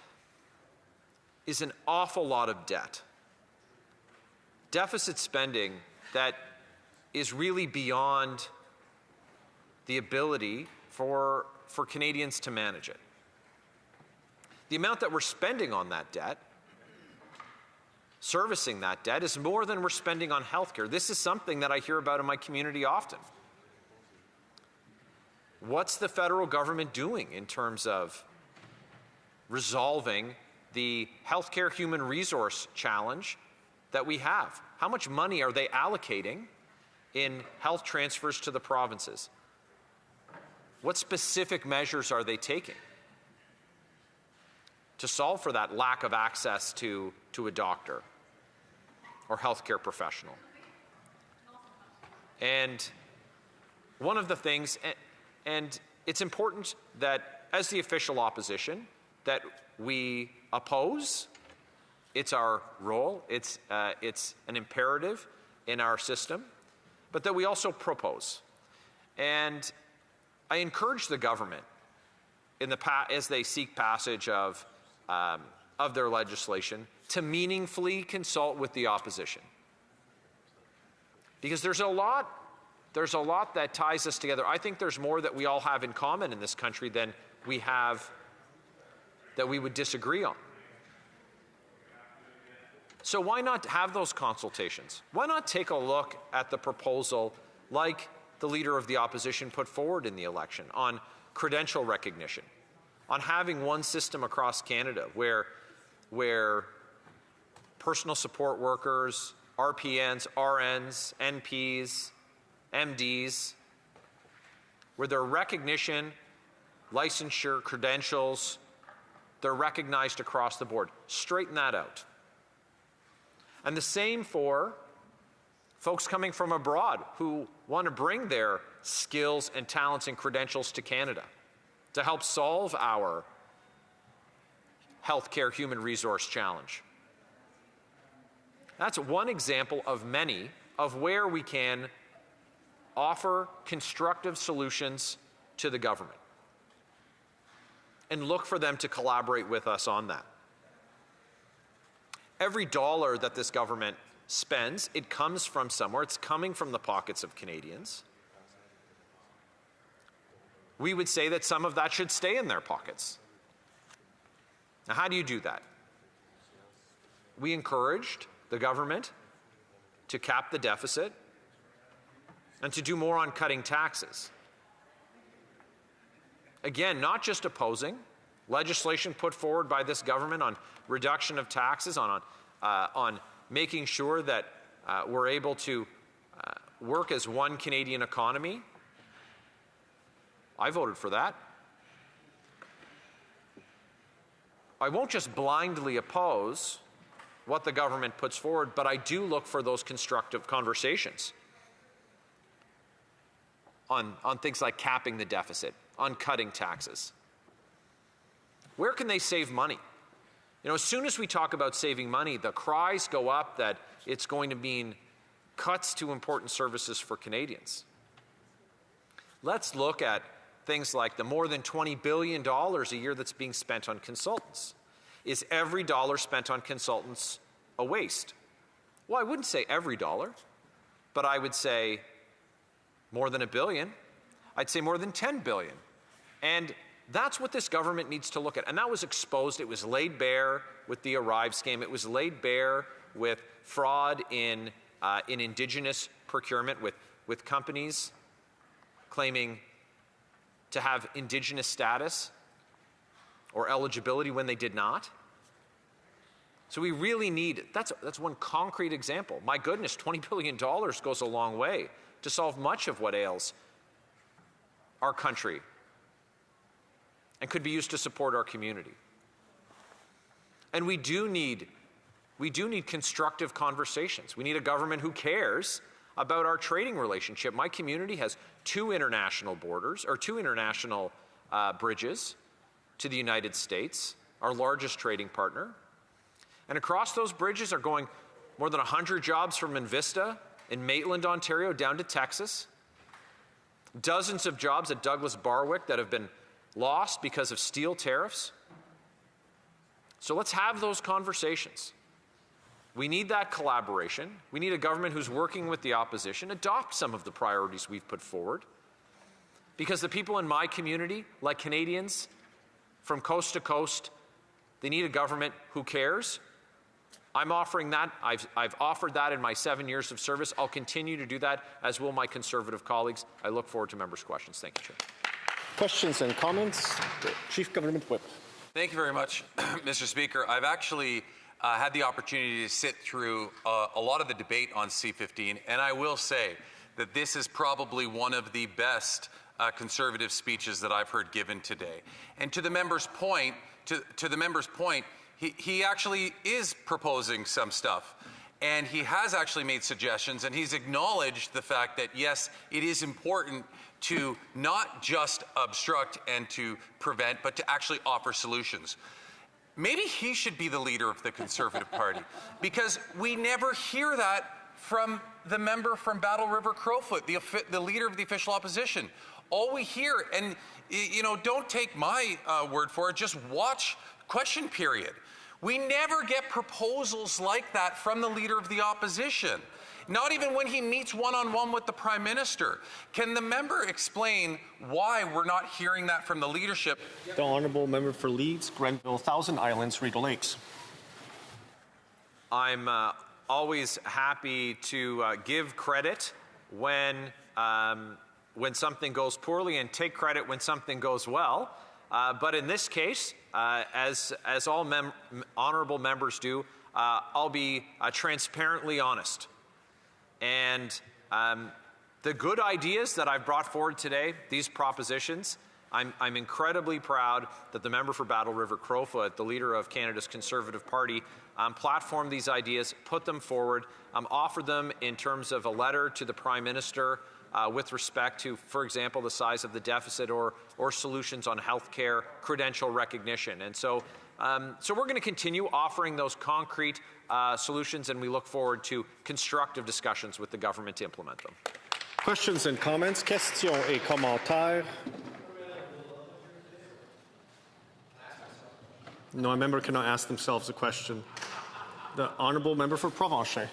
is an awful lot of debt. Deficit spending that is really beyond the ability for Canadians to manage it. The amount that we're spending on that debt, servicing that debt, is more than we're spending on healthcare. This is something that I hear about in my community often. What's the federal government doing in terms of resolving the healthcare human resource challenge that we have? How much money are they allocating in health transfers to the provinces? What specific measures are they taking to solve for that lack of access to a doctor or healthcare professional? And one of the things, and it's important that as the official opposition, that we oppose. It's our role, it's an imperative in our system, but that we also propose. And I encourage the government, as they seek passage of their legislation, to meaningfully consult with the opposition. Because there's a lot that ties us together. I think there's more that we all have in common in this country than we have that we would disagree on. So why not have those consultations? Why not take a look at the proposal like the Leader of the Opposition put forward in the election on credential recognition, on having one system across Canada where personal support workers, RPNs, RNs, NPs, MDs, where their recognition, licensure, credentials, they're recognized across the board. Straighten that out. And the same for folks coming from abroad who want to bring their skills and talents and credentials to Canada to help solve our healthcare human resource challenge. That's one example of many of where we can offer constructive solutions to the government and look for them to collaborate with us on that. Every dollar that this government spends, it comes from somewhere. It's coming from the pockets of Canadians. We would say that some of that should stay in their pockets. Now, how do you do that? We encouraged the government to cap the deficit and to do more on cutting taxes. Again, not just opposing, legislation put forward by this government on reduction of taxes, on making sure that we're able to work as one Canadian economy. I voted for that. I won't just blindly oppose what the government puts forward, but I do look for those constructive conversations on things like capping the deficit, on cutting taxes. Where can they save money? You know, as soon as we talk about saving money, the cries go up that it's going to mean cuts to important services for Canadians. Let's look at things like the more than $20 billion a year that's being spent on consultants. Is every dollar spent on consultants a waste? Well, I wouldn't say every dollar, but I would say more than $1 billion. I'd say more than $10 billion. And that's what this government needs to look at. And that was exposed. It was laid bare with the Arrive scheme. It was laid bare with fraud in Indigenous procurement, with companies claiming to have Indigenous status or eligibility when they did not. So we really need, that's one concrete example. My goodness, $20 billion goes a long way to solve much of what ails our country and could be used to support our community. And we do need constructive conversations. We need a government who cares about our trading relationship. My community has two international borders, or two international bridges to the United States, our largest trading partner. And across those bridges are going more than 100 jobs from Invista in Maitland, Ontario, down to Texas. Dozens of jobs at Douglas Barwick that have been lost because of steel tariffs. So let's have those conversations. We need that collaboration. We need a government who's working with the opposition, adopt some of the priorities we've put forward. Because the people in my community, like Canadians from coast to coast, they need a government who cares. I'm offering that. I've offered that in my 7 years of service. I'll continue to do that, as will my Conservative colleagues. I look forward to members' questions. Thank you, Chair. Questions and comments? The Chief Government Whip. Thank you very much, Mr. Speaker. I've actually had the opportunity to sit through a lot of the debate on C-15, and I will say that this is probably one of the best Conservative speeches that I've heard given today. And to the member's point, he actually is proposing some stuff. And he has actually made suggestions, and he's acknowledged the fact that, yes, it is important to not just obstruct and to prevent, but to actually offer solutions. Maybe he should be the leader of the Conservative Party, because we never hear that from the member from Battle River Crowfoot, the leader of the official opposition. All we hear, and you know, don't take my word for it, just watch Question Period. We never get proposals like that from the leader of the opposition, not even when he meets one-on-one with the Prime Minister. Can the member explain why we're not hearing that from the leadership? The Honourable Member for Leeds, Grenville, Thousand Islands, Rideau Lakes. I'm always happy to give credit when something goes poorly and take credit when something goes well. But in this case, as all honourable members do, I'll be transparently honest. And the good ideas that I've brought forward today, these propositions, I'm incredibly proud that the member for Battle River Crowfoot, the leader of Canada's Conservative Party, platformed these ideas, put them forward, offered them in terms of a letter to the Prime Minister with respect to, for example, the size of the deficit or solutions on healthcare credential recognition. And so we're going to continue offering those concrete solutions, and we look forward to constructive discussions with the government to implement them. Questions and comments? Questions et commentaires? No, a member cannot ask themselves a question. The Honourable Member for Provencher.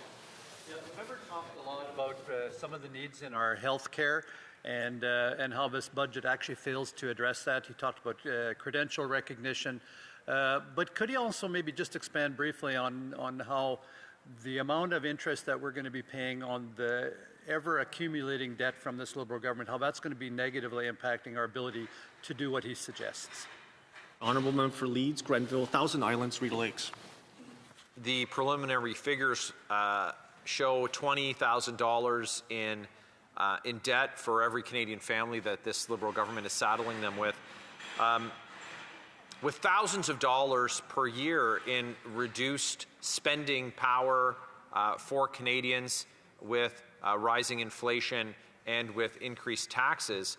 Yeah, the member talked a lot about some of the needs in our health care and how this budget actually fails to address that. He talked about credential recognition. But could he also maybe just expand briefly on how the amount of interest that we're going to be paying on the ever accumulating debt from this Liberal government, how that's going to be negatively impacting our ability to do what he suggests? Honourable member for Leeds, Grenville, Thousand Islands, Rideau Lakes. The preliminary figures show $20,000 in debt for every Canadian family that this Liberal government is saddling them with. With thousands of dollars per year in reduced spending power for Canadians, with rising inflation and with increased taxes,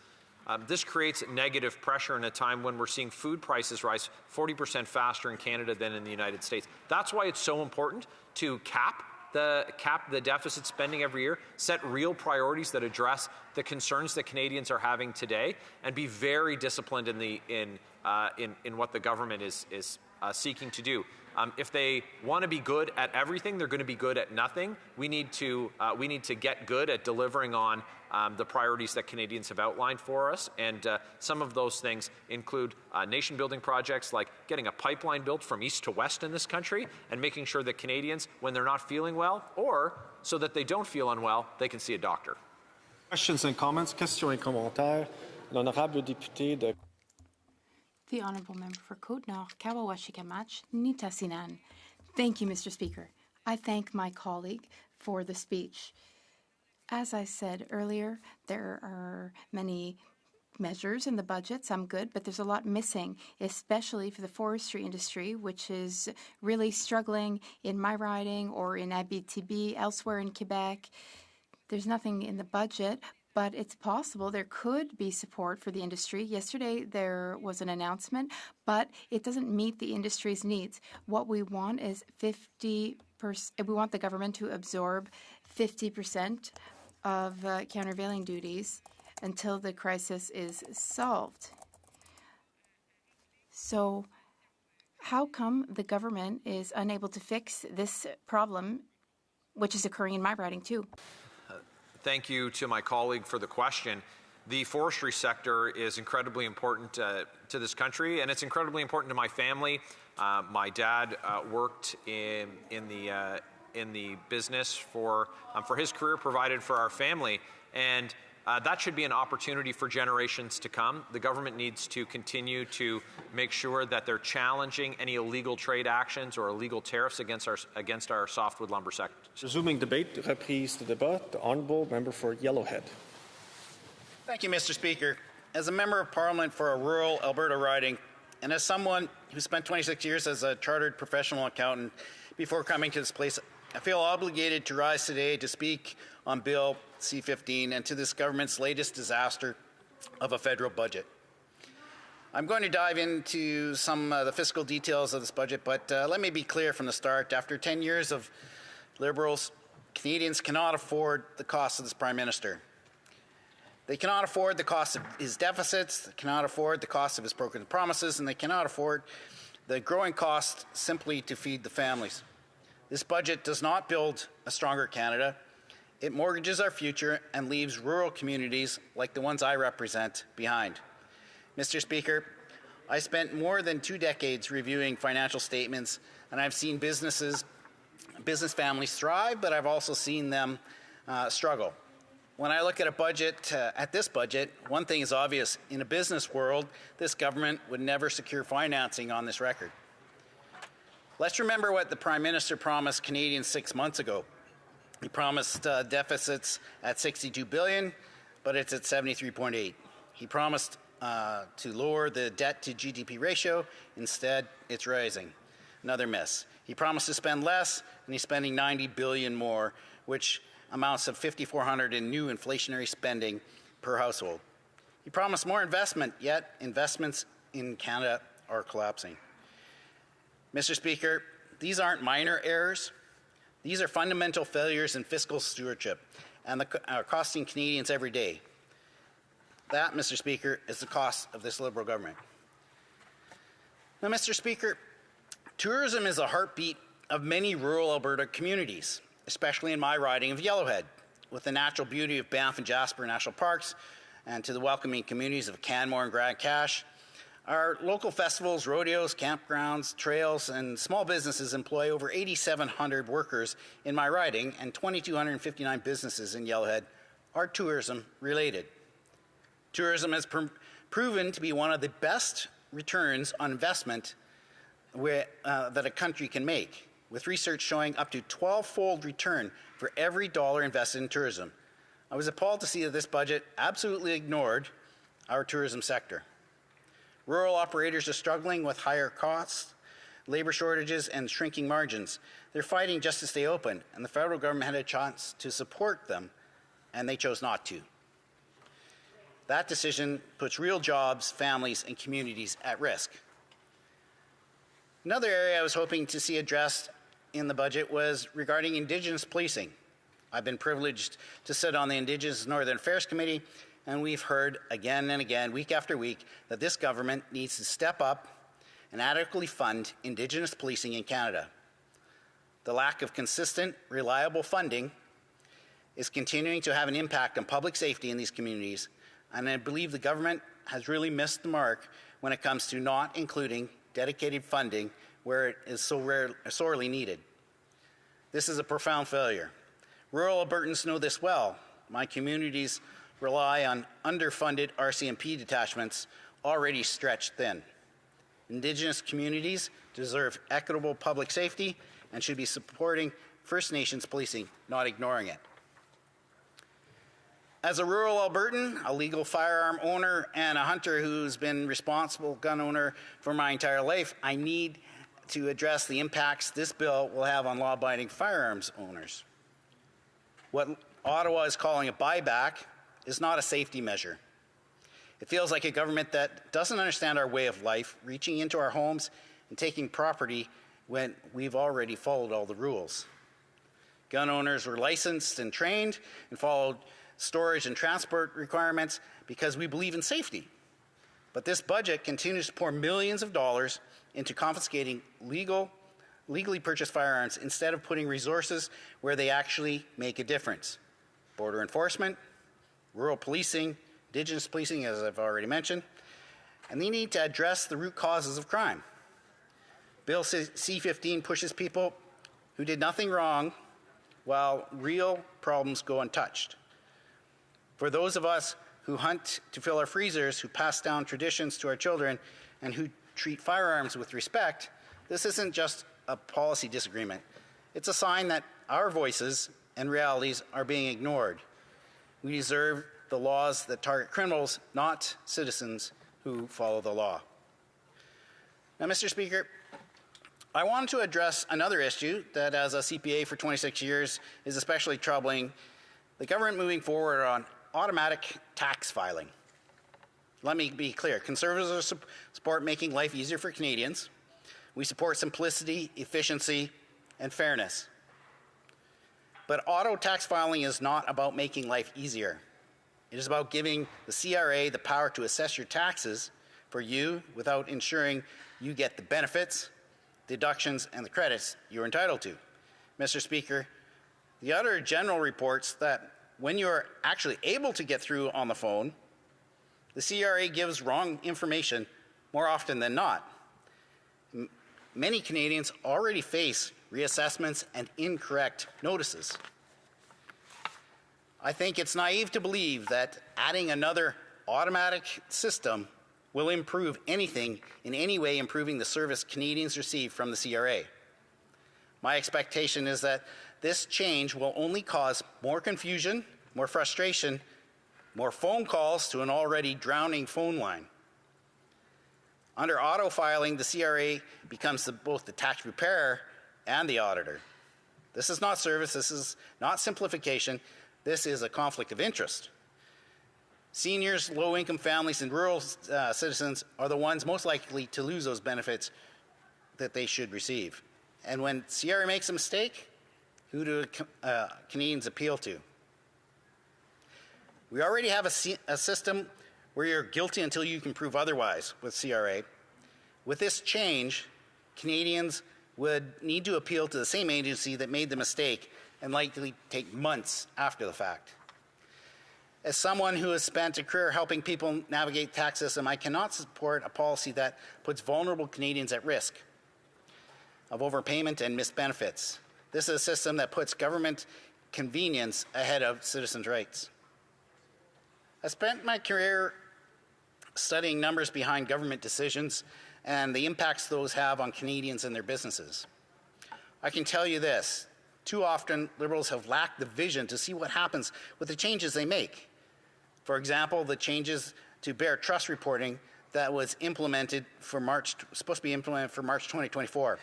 this creates negative pressure in a time when we're seeing food prices rise 40% faster in Canada than in the United States. That's why it's so important to cap the deficit spending every year, set real priorities that address the concerns that Canadians are having today, and be very disciplined in what the government is seeking to do. If they want to be good at everything, they're going to be good at nothing. We need to get good at delivering on the priorities that Canadians have outlined for us, and some of those things include nation-building projects like getting a pipeline built from east to west in this country, and making sure that Canadians, when they're not feeling well, or so that they don't feel unwell, they can see a doctor. Questions and comments. Questions et commentaires. L'honorable député de. The Honourable Member for Côte-Nord, Kawawashi-Kamach, Nitassinan. Thank you, Mr. Speaker. I thank my colleague for the speech. As I said earlier, there are many measures in the budget, some good, but there's a lot missing, especially for the forestry industry, which is really struggling in my riding or in Abitibi, elsewhere in Quebec. There's nothing in the budget, but it's possible there could be support for the industry. Yesterday, there was an announcement, but it doesn't meet the industry's needs. What we want is 50%. We want the government to absorb 50% of countervailing duties until the crisis is solved. So how come the government is unable to fix this problem, which is occurring in my riding too? Thank you to my colleague for the question. The forestry sector is incredibly important to this country, and it's incredibly important to my family. My dad worked in the business for his career, provided for our family, and that should be an opportunity for generations to come. The government needs to continue to make sure that they're challenging any illegal trade actions or illegal tariffs against our softwood lumber sector. Resuming debate, reprise de débat, the Honourable Member for Yellowhead. Thank you, Mr. Speaker. As a Member of Parliament for a rural Alberta riding, and as someone who spent 26 years as a chartered professional accountant before coming to this place, I feel obligated to rise today to speak on Bill C-15 and to this government's latest disaster of a federal budget. I'm going to dive into some of the fiscal details of this budget, but let me be clear from the start. After 10 years of Liberals, Canadians cannot afford the cost of this Prime Minister. They cannot afford the cost of his deficits, they cannot afford the cost of his broken promises, and they cannot afford the growing cost simply to feed the families. This budget does not build a stronger Canada. It mortgages our future and leaves rural communities like the ones I represent behind. Mr. Speaker, I spent more than 2 decades reviewing financial statements, and I've seen business families thrive, but I've also seen them struggle. When I look at this budget, one thing is obvious. In a business world, this government would never secure financing on this record. Let's remember what the Prime Minister promised Canadians 6 months ago. He promised deficits at $62 billion, but it's at 73.8. He promised to lower the debt to GDP ratio. Instead, it's rising. Another miss. He promised to spend less, and he's spending $90 billion more, which amounts to $5,400 in new inflationary spending per household. He promised more investment, yet investments in Canada are collapsing. Mr. Speaker, these aren't minor errors. These are fundamental failures in fiscal stewardship and are costing Canadians every day. That, Mr. Speaker, is the cost of this Liberal government. Now, Mr. Speaker, tourism is a heartbeat of many rural Alberta communities, especially in my riding of Yellowhead, with the natural beauty of Banff and Jasper National Parks, and to the welcoming communities of Canmore and Grande Cache. Our local festivals, rodeos, campgrounds, trails, and small businesses employ over 8,700 workers in my riding, and 2,259 businesses in Yellowhead are tourism related. Tourism has proven to be one of the best returns on investment that a country can make, with research showing up to 12-fold return for every dollar invested in tourism. I was appalled to see that this budget absolutely ignored our tourism sector. Rural operators are struggling with higher costs, labor shortages, and shrinking margins. They're fighting just to stay open, and the federal government had a chance to support them, and they chose not to. That decision puts real jobs, families, and communities at risk. Another area I was hoping to see addressed in the budget was regarding Indigenous policing. I've been privileged to sit on the Indigenous Northern Affairs Committee, and we've heard again and again, week after week, that this government needs to step up and adequately fund Indigenous policing in Canada. The lack of consistent, reliable funding is continuing to have an impact on public safety in these communities, and I believe the government has really missed the mark when it comes to not including dedicated funding where it is so sorely needed. This is a profound failure. Rural Albertans know this well. My communities rely on underfunded RCMP detachments already stretched thin. Indigenous communities deserve equitable public safety and should be supporting First Nations policing, not ignoring it. As a rural Albertan, a legal firearm owner, and a hunter who's been responsible gun owner for my entire life, I need to address the impacts this bill will have on law-abiding firearms owners. What Ottawa is calling a buyback is not a safety measure. It feels like a government that doesn't understand our way of life, reaching into our homes and taking property when we've already followed all the rules. Gun owners were licensed and trained and followed storage and transport requirements because we believe in safety. But this budget continues to pour millions of dollars into confiscating legally purchased firearms instead of putting resources where they actually make a difference. Border enforcement, rural policing, Indigenous policing, as I've already mentioned, and they need to address the root causes of crime. Bill C-15 pushes people who did nothing wrong while real problems go untouched. For those of us who hunt to fill our freezers, who pass down traditions to our children, and who treat firearms with respect, this isn't just a policy disagreement. It's a sign that our voices and realities are being ignored. We deserve the laws that target criminals, not citizens who follow the law. Now, Mr. Speaker, I wanted to address another issue that, as a CPA for 26 years, is especially troubling: the government moving forward on automatic tax filing. Let me be clear. Conservatives support making life easier for Canadians. We support simplicity, efficiency, and fairness. But auto tax filing is not about making life easier. It is about giving the CRA the power to assess your taxes for you without ensuring you get the benefits, deductions, and the credits you're entitled to. Mr. Speaker, the Auditor General reports that when you're actually able to get through on the phone, the CRA gives wrong information more often than not. Many Canadians already face reassessments and incorrect notices. I think it's naive to believe that adding another automatic system will improve anything in any way improving the service Canadians receive from the CRA. My expectation is that this change will only cause more confusion, more frustration, more phone calls to an already drowning phone line. Under auto filing, the CRA becomes both the tax preparer and the auditor. This is not service, this is not simplification, this is a conflict of interest. Seniors, low-income families, and rural citizens are the ones most likely to lose those benefits that they should receive. And when CRA makes a mistake, who do Canadians appeal to? We already have a system where you're guilty until you can prove otherwise with CRA. With this change, Canadians would need to appeal to the same agency that made the mistake and likely take months after the fact. As someone who has spent a career helping people navigate the tax system, I cannot support a policy that puts vulnerable Canadians at risk of overpayment and missed benefits. This is a system that puts government convenience ahead of citizens' rights. I spent my career studying numbers behind government decisions and the impacts those have on Canadians and their businesses. I can tell you this, too often Liberals have lacked the vision to see what happens with the changes they make. For example, the changes to Bear Trust reporting that was implemented for supposed to be implemented for March 2024.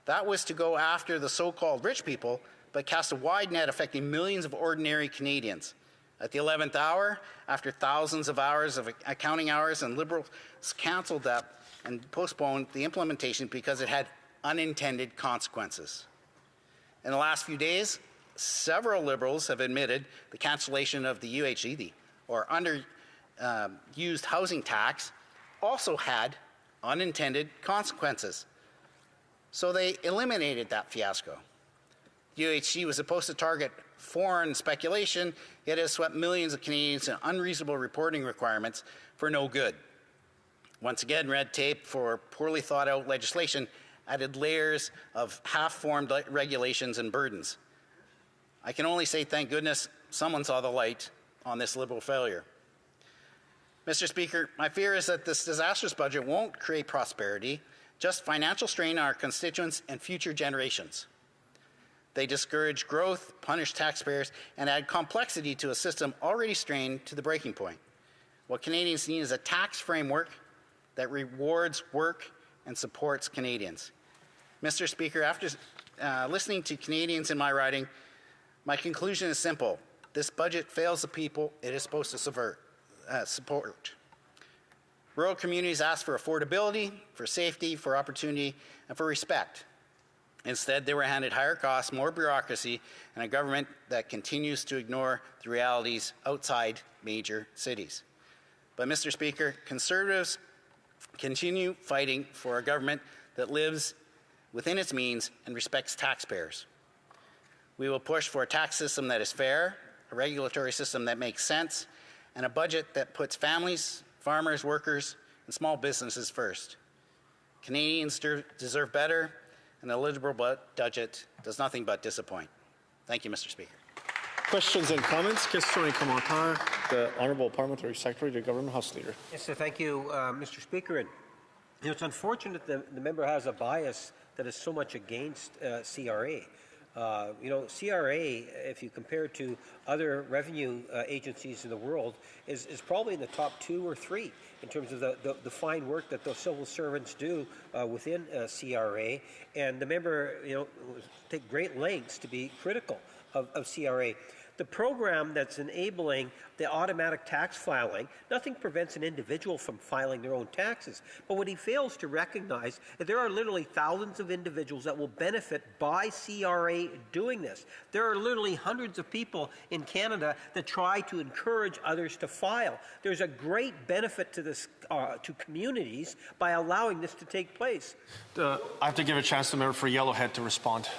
That was to go after the so-called rich people, but cast a wide net affecting millions of ordinary Canadians. At the 11th hour, after thousands of hours of accounting hours, and Liberals cancelled that and postponed the implementation because it had unintended consequences. In the last few days, several Liberals have admitted the cancellation of the UHC, or underused housing tax, also had unintended consequences. So they eliminated that fiasco. UHC was supposed to target foreign speculation, yet it has swept millions of Canadians in unreasonable reporting requirements for no good. Once again, red tape for poorly thought out legislation added layers of half-formed regulations and burdens. I can only say thank goodness someone saw the light on this Liberal failure. Mr. Speaker, my fear is that this disastrous budget won't create prosperity, just financial strain on our constituents and future generations. They discourage growth, punish taxpayers, and add complexity to a system already strained to the breaking point. What Canadians need is a tax framework that rewards work and supports Canadians. Mr. Speaker, after listening to Canadians in my riding, my conclusion is simple. This budget fails the people it is supposed to support. Rural communities ask for affordability, for safety, for opportunity, and for respect. Instead, they were handed higher costs, more bureaucracy, and a government that continues to ignore the realities outside major cities. But, Mr. Speaker, Conservatives continue fighting for a government that lives within its means and respects taxpayers. We will push for a tax system that is fair, a regulatory system that makes sense, and a budget that puts families, farmers, workers, and small businesses first. Canadians deserve better, and the Liberal budget does nothing but disappoint. Thank you, Mr. Speaker. Questions and comments? Questions et commentaires. The Honourable Parliamentary Secretary to Government House Leader. Yes, sir. Thank you, Mr. Speaker. And it's unfortunate that the member has a bias that is so much against CRA. CRA, if you compare it to other revenue agencies in the world, is probably in the top 2 or 3 in terms of the fine work that the civil servants do within CRA. And the member, take great lengths to be critical of CRA. The program that's enabling the automatic tax filing, nothing prevents an individual from filing their own taxes. But what he fails to recognize is there are literally thousands of individuals that will benefit by CRA doing this. There are literally hundreds of people in Canada that try to encourage others to file. There's a great benefit to this to communities by allowing this to take place. I have to give a chance to the member for Yellowhead to respond.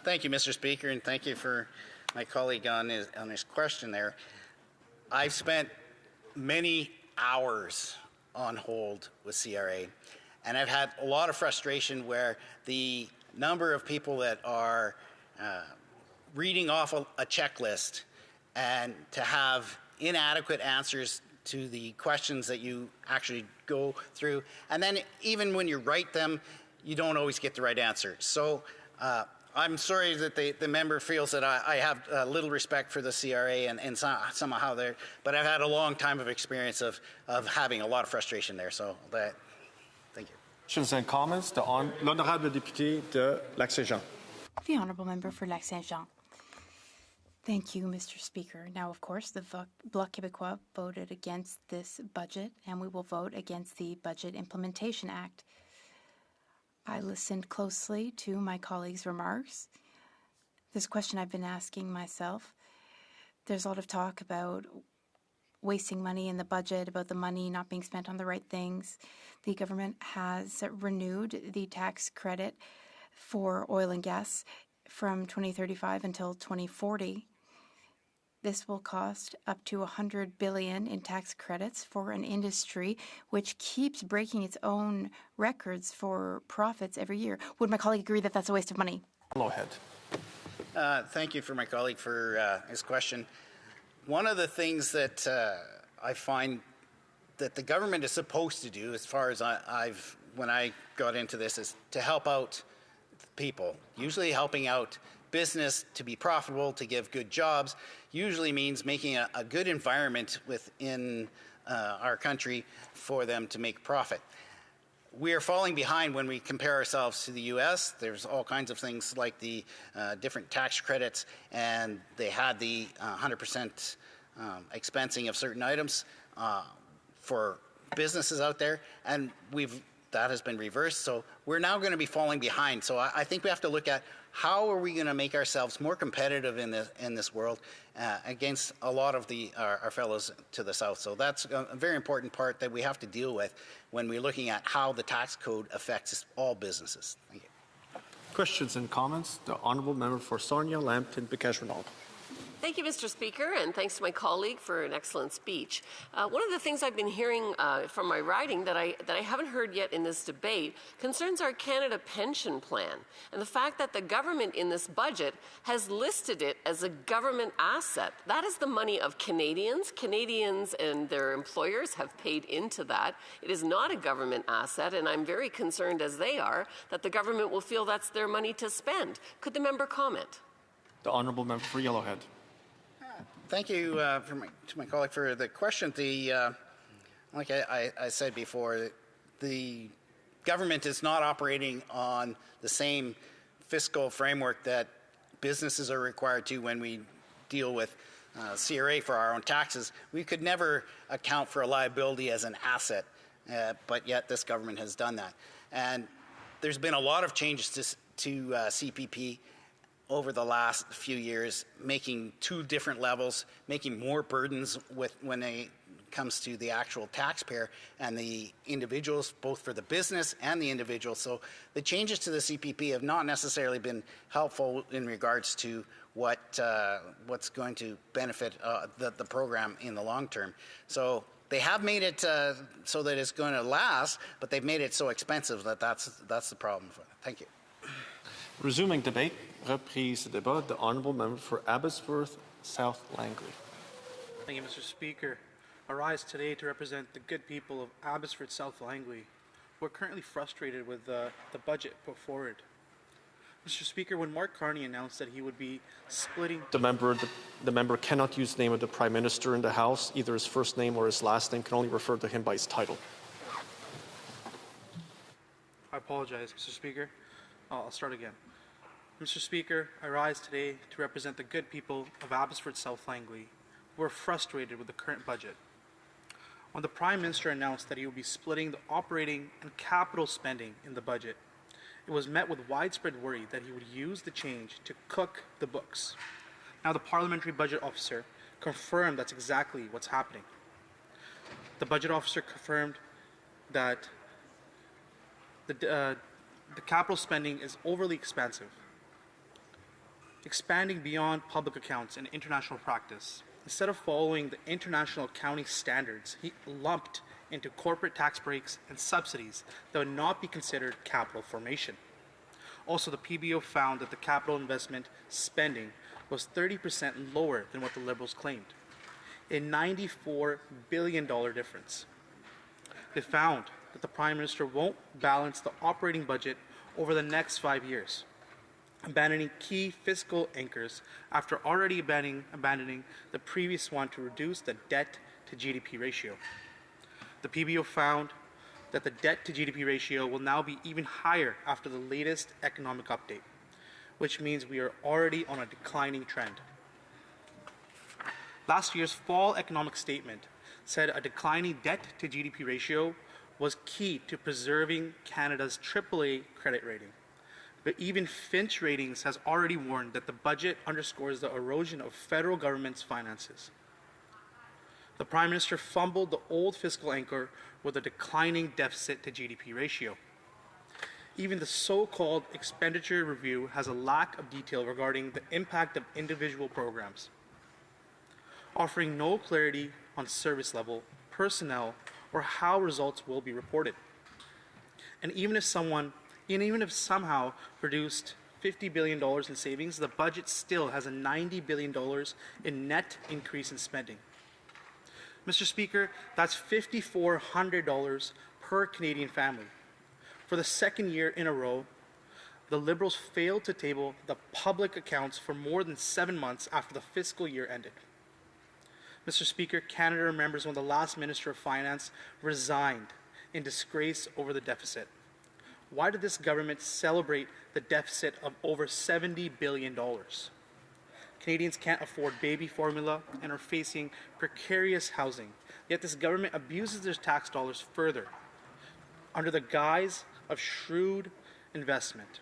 Thank you, Mr. Speaker, and thank you for my colleague on his question there. I've spent many hours on hold with CRA, and I've had a lot of frustration where the number of people that are reading off a checklist and to have inadequate answers to the questions that you actually go through, and then even when you write them, you don't always get the right answer. So I'm sorry that the member feels that I have little respect for the CRA and somehow there, but I've had a long time of experience of having a lot of frustration there. So thank you. Questions and comments. L'honorable député de Lac-Saint-Jean. The Honourable Member for Lac-Saint-Jean. Thank you, Mr. Speaker. Now, of course, the Bloc Québécois voted against this budget, and we will vote against the Budget Implementation Act. I listened closely to my colleagues' remarks. This question I've been asking myself. There's a lot of talk about wasting money in the budget, about the money not being spent on the right things. The government has renewed the tax credit for oil and gas from 2035 until 2040. This will cost up to $100 billion in tax credits for an industry which keeps breaking its own records for profits every year. Would my colleague agree that that's a waste of money? Go ahead. Thank you for my colleague for his question. One of the things that I find that the government is supposed to do, as far as when I got into this, is to help out people. Usually helping out business to be profitable, to give good jobs, usually means making a good environment within our country for them to make profit. We are falling behind when we compare ourselves to the U.S. There's all kinds of things like the different tax credits, and they had the 100% expensing of certain items for businesses out there, and that has been reversed. So we're now going to be falling behind. So I think we have to look at how are we going to make ourselves more competitive in this world against a lot of our fellows to the south. So that's a very important part that we have to deal with when we're looking at how the tax code affects all businesses. Thank you. Questions and comments? The Honourable Member for Sarnia, Lambton, Bicage-Renault. Thank you, Mr. Speaker, and thanks to my colleague for an excellent speech. One of the things I've been hearing from my riding that I haven't heard yet in this debate concerns our Canada pension plan and the fact that the government in this budget has listed it as a government asset. That is the money of Canadians. Canadians and their employers have paid into that. It is not a government asset, and I'm very concerned, as they are, that the government will feel that's their money to spend. Could the member comment? The Honourable Member for Yellowhead. Thank you to my colleague for the question. Like I said before, the government is not operating on the same fiscal framework that businesses are required to when we deal with CRA for our own taxes. We could never account for a liability as an asset, but yet this government has done that. And there's been a lot of changes to CPP over the last few years, making two different levels, making more burdens when it comes to the actual taxpayer and the individuals, both for the business and the individual. So the changes to the CPP have not necessarily been helpful in regards to what's going to benefit the program in the long term. So they have made it so that it's going to last, but they've made it so expensive that's the problem. Thank you. Resuming debate, reprise de débat, the Honourable Member for Abbotsford South Langley. Thank you, Mr. Speaker. I rise today to represent the good people of Abbotsford South Langley, who are currently frustrated with the budget put forward. Mr. Speaker, when Mark Carney announced that he would be splitting... The member cannot use the name of the Prime Minister in the House. Either his first name or his last name, can only refer to him by his title. I apologize, Mr. Speaker. I'll start again. Mr. Speaker, I rise today to represent the good people of Abbotsford South Langley, who are frustrated with the current budget. When the Prime Minister announced that he would be splitting the operating and capital spending in the budget, it was met with widespread worry that he would use the change to cook the books. Now the Parliamentary Budget Officer confirmed that's exactly what's happening. The Budget Officer confirmed that the capital spending is overly expansive, expanding beyond public accounts and international practice. Instead of following the international accounting standards, he lumped into corporate tax breaks and subsidies that would not be considered capital formation. Also, the PBO found that the capital investment spending was 30% lower than what the Liberals claimed, a $94 billion difference. They found that the Prime Minister won't balance the operating budget over the next 5 years, abandoning key fiscal anchors after already abandoning the previous one to reduce the debt to GDP ratio. The PBO found that the debt to GDP ratio will now be even higher after the latest economic update, which means we are already on a declining trend. Last year's fall economic statement said a declining debt to GDP ratio was key to preserving Canada's AAA credit rating. But even Fitch Ratings has already warned that the budget underscores the erosion of federal government's finances. The Prime Minister fumbled the old fiscal anchor with a declining deficit to GDP ratio. Even the so-called expenditure review has a lack of detail regarding the impact of individual programs, offering no clarity on service level, personnel, or how results will be reported. And even if somehow produced $50 billion in savings, the budget still has a $90 billion in net increase in spending. Mr. Speaker, that's $5,400 per Canadian family. For the second year in a row, the Liberals failed to table the public accounts for more than 7 months after the fiscal year ended. Mr. Speaker, Canada remembers when the last Minister of Finance resigned in disgrace over the deficit. Why did this government celebrate the deficit of over $70 billion? Canadians can't afford baby formula and are facing precarious housing, yet this government abuses their tax dollars further under the guise of shrewd investment.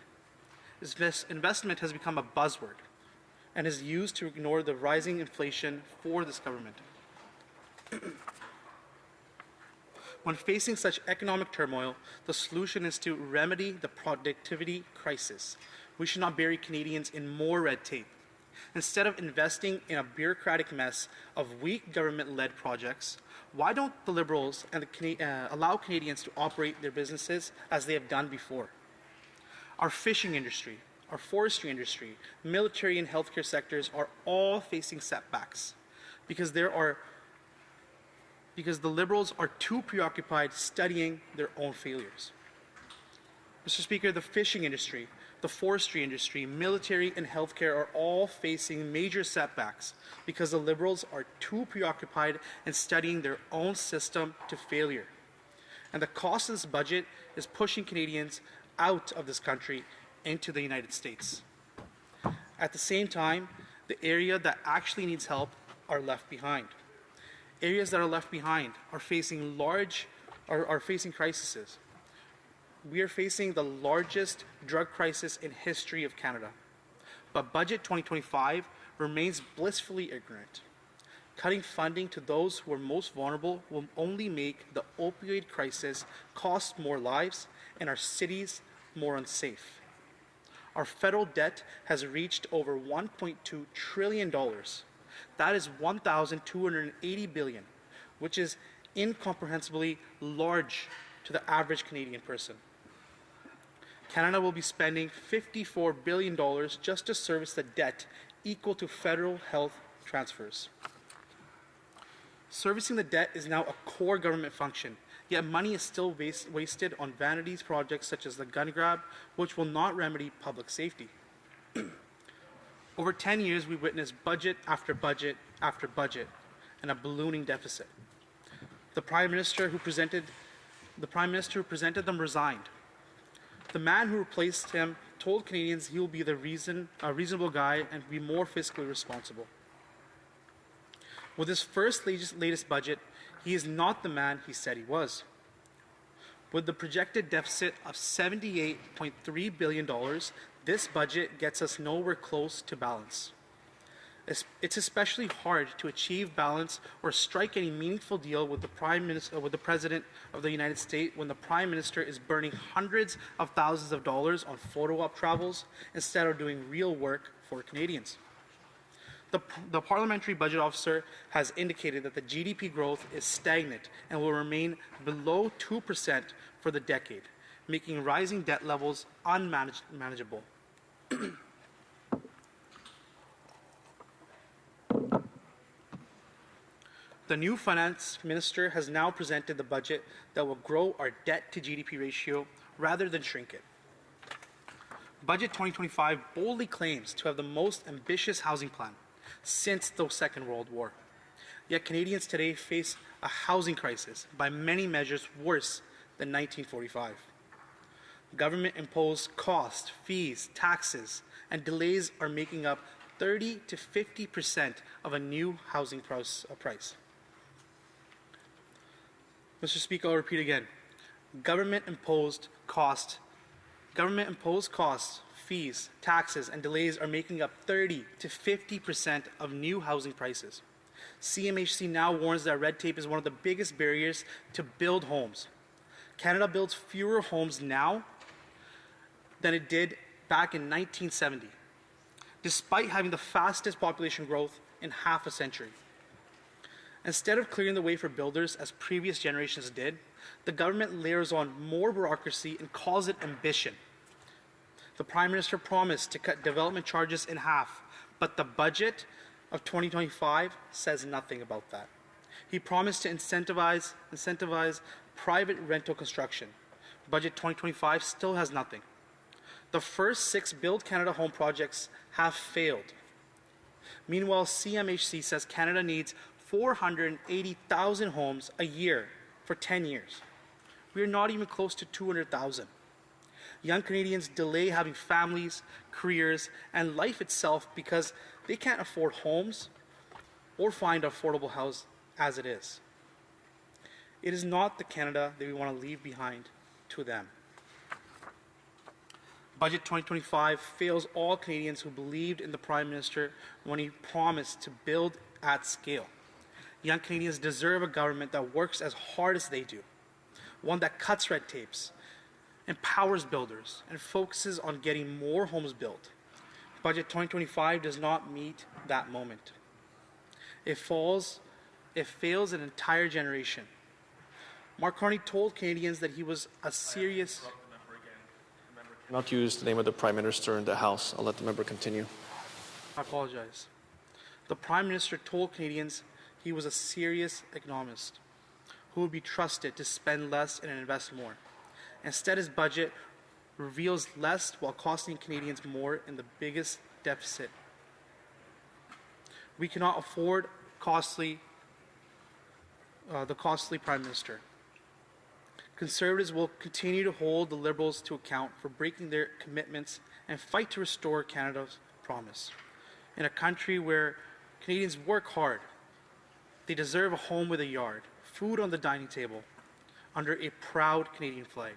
This investment has become a buzzword and is used to ignore the rising inflation for this government. When facing such economic turmoil, the solution is to remedy the productivity crisis. We should not bury Canadians in more red tape. Instead of investing in a bureaucratic mess of weak government-led projects, why don't the Liberals and allow Canadians to operate their businesses as they have done before? Our fishing industry, our forestry industry, military and healthcare sectors are all facing setbacks because the Liberals are too preoccupied studying their own failures. Mr. Speaker, the fishing industry, the forestry industry, military and healthcare are all facing major setbacks because the Liberals are too preoccupied in studying their own system to failure. And the cost of this budget is pushing Canadians out of this country into the United States. At the same time, the area that actually needs help are left behind. Areas that are left behind are facing facing crises. We are facing the largest drug crisis in history of Canada. But Budget 2025 remains blissfully ignorant. Cutting funding to those who are most vulnerable will only make the opioid crisis cost more lives and our cities more unsafe. Our federal debt has reached over $1.2 trillion. That is $1,280 billion, which is incomprehensibly large to the average Canadian person. Canada will be spending $54 billion just to service the debt equal to federal health transfers. Servicing the debt is now a core government function, yet money is still wasted on vanities projects such as the gun grab, which will not remedy public safety. Over 10 years, we witnessed budget after budget after budget and a ballooning deficit. The Prime Minister who presented them resigned. The man who replaced him told Canadians he will be a reasonable guy and be more fiscally responsible. With his latest budget, he is not the man he said he was. With the projected deficit of $78.3 billion, this budget gets us nowhere close to balance. It's especially hard to achieve balance or strike any meaningful deal with the President of the United States when the Prime Minister is burning hundreds of thousands of dollars on photo op travels instead of doing real work for Canadians. The Parliamentary Budget Officer has indicated that the GDP growth is stagnant and will remain below 2% for the decade, making rising debt levels unmanageable. The new Finance Minister has now presented the budget that will grow our debt to GDP ratio rather than shrink it. Budget 2025 boldly claims to have the most ambitious housing plan since the Second World War. Yet Canadians today face a housing crisis by many measures worse than 1945. Government-imposed costs, fees, taxes, and delays are making up 30 to 50% of a new housing price. Mr. Speaker, I'll repeat again. Government-imposed costs, fees, taxes, and delays are making up 30 to 50% of new housing prices. CMHC now warns that red tape is one of the biggest barriers to build homes. Canada builds fewer homes now than it did back in 1970, despite having the fastest population growth in half a century. Instead of clearing the way for builders as previous generations did, the government layers on more bureaucracy and calls it ambition. The Prime Minister promised to cut development charges in half, but the budget of 2025 says nothing about that. He promised to incentivize private rental construction. Budget 2025 still has nothing. The first 6 Build Canada home projects have failed. Meanwhile, CMHC says Canada needs 480,000 homes a year for 10 years. We are not even close to 200,000. Young Canadians delay having families, careers, and life itself because they can't afford homes or find an affordable house as it is. It is not the Canada that we want to leave behind to them. Budget 2025 fails all Canadians who believed in the Prime Minister when he promised to build at scale. Young Canadians deserve a government that works as hard as they do, one that cuts red tapes, empowers builders, and focuses on getting more homes built. Budget 2025 does not meet that moment. It fails an entire generation. Mark Carney told Canadians that he was a serious... Not use the name of the Prime Minister in the House. I'll let the member continue. I apologize. The Prime Minister told Canadians he was a serious economist who would be trusted to spend less and invest more. Instead, his budget reveals less while costing Canadians more in the biggest deficit. We cannot afford the costly Prime Minister. Conservatives will continue to hold the Liberals to account for breaking their commitments and fight to restore Canada's promise. In a country where Canadians work hard, they deserve a home with a yard, food on the dining table, under a proud Canadian flag.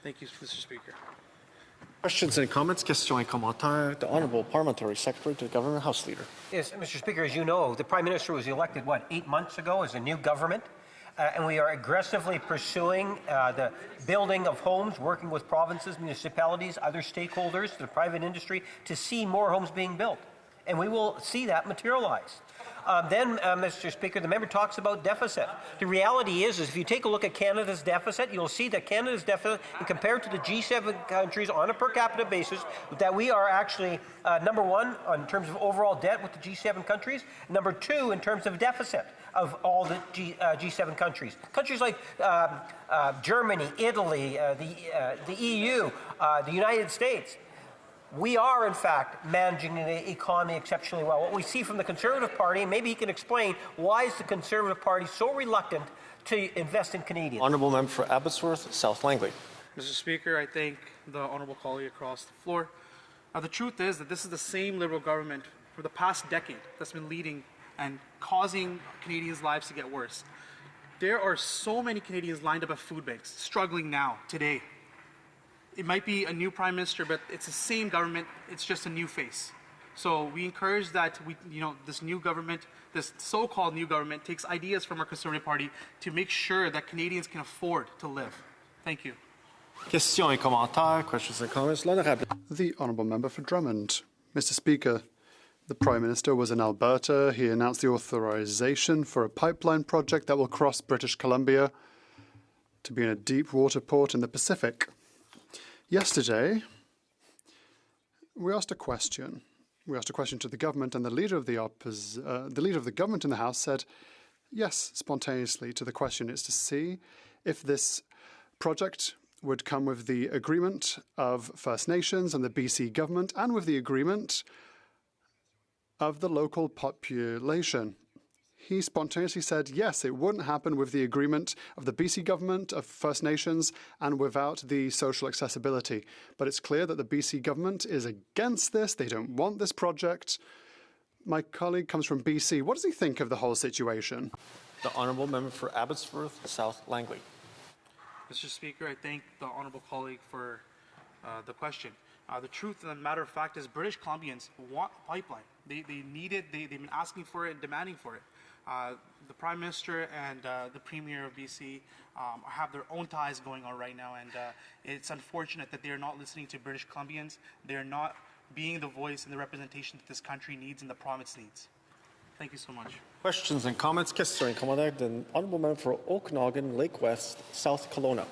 Thank you, Mr. Speaker. Questions and comments, questions et commentaires. The Honourable Parliamentary Secretary to the Government House Leader. Yes, Mr. Speaker, as you know, the Prime Minister was elected, 8 months ago as a new government? And we are aggressively pursuing the building of homes, working with provinces, municipalities, other stakeholders, the private industry, to see more homes being built. And we will see that materialize. Mr. Speaker, the member talks about deficit. The reality is if you take a look at Canada's deficit, you'll see that Canada's deficit, compared to the G7 countries on a per capita basis, that we are actually number 1 in terms of overall debt with the G7 countries, number 2 in terms of deficit of all the G7 countries. Countries like Germany, Italy, the EU, the United States. We are, in fact, managing the economy exceptionally well. What we see from the Conservative Party, and maybe he can explain, why is the Conservative Party so reluctant to invest in Canadians? Honourable Member for Abbotsworth, South Langley. Mr. Speaker, I thank the honourable colleague across the floor. The truth is that this is the same Liberal government for the past decade that's been leading and causing Canadians' lives to get worse. There are so many Canadians lined up at food banks, struggling now, today. It might be a new Prime Minister, but it's the same government, it's just a new face. So we encourage that this new government, this so-called new government, takes ideas from our Conservative Party to make sure that Canadians can afford to live. Thank you. Questions et commentaires, questions and comments. L'Honourable. The Honourable Member for Drummond. Mr. Speaker, the Prime Minister was in Alberta. He announced the authorization for a pipeline project that will cross British Columbia to be in a deep water port in the Pacific. Yesterday, we asked a question. We asked a question to the government, and the leader of the government in the House said yes, spontaneously, to the question. It's to see if this project would come with the agreement of First Nations and the BC government, and with the agreement of the local population. He spontaneously said yes, it wouldn't happen with the agreement of the BC government, of First Nations, and without the social accessibility. But it's clear that the BC government is against this. They don't want this project. My colleague comes from BC. What does he think of the whole situation? The Honourable Member for Abbotsworth, South Langley. Mr. Speaker, I thank the honourable colleague for the question. The truth of the matter of fact is British Columbians want a pipeline. They need it. They've been asking for it and demanding for it. The Prime Minister and the Premier of BC have their own ties going on right now, and it's unfortunate that they are not listening to British Columbians. They are not being the voice and the representation that this country needs and the province needs. Thank you so much. Questions and comments. Questions and commentaires. The Honourable Member for Okanagan, Lake West, South Kelowna.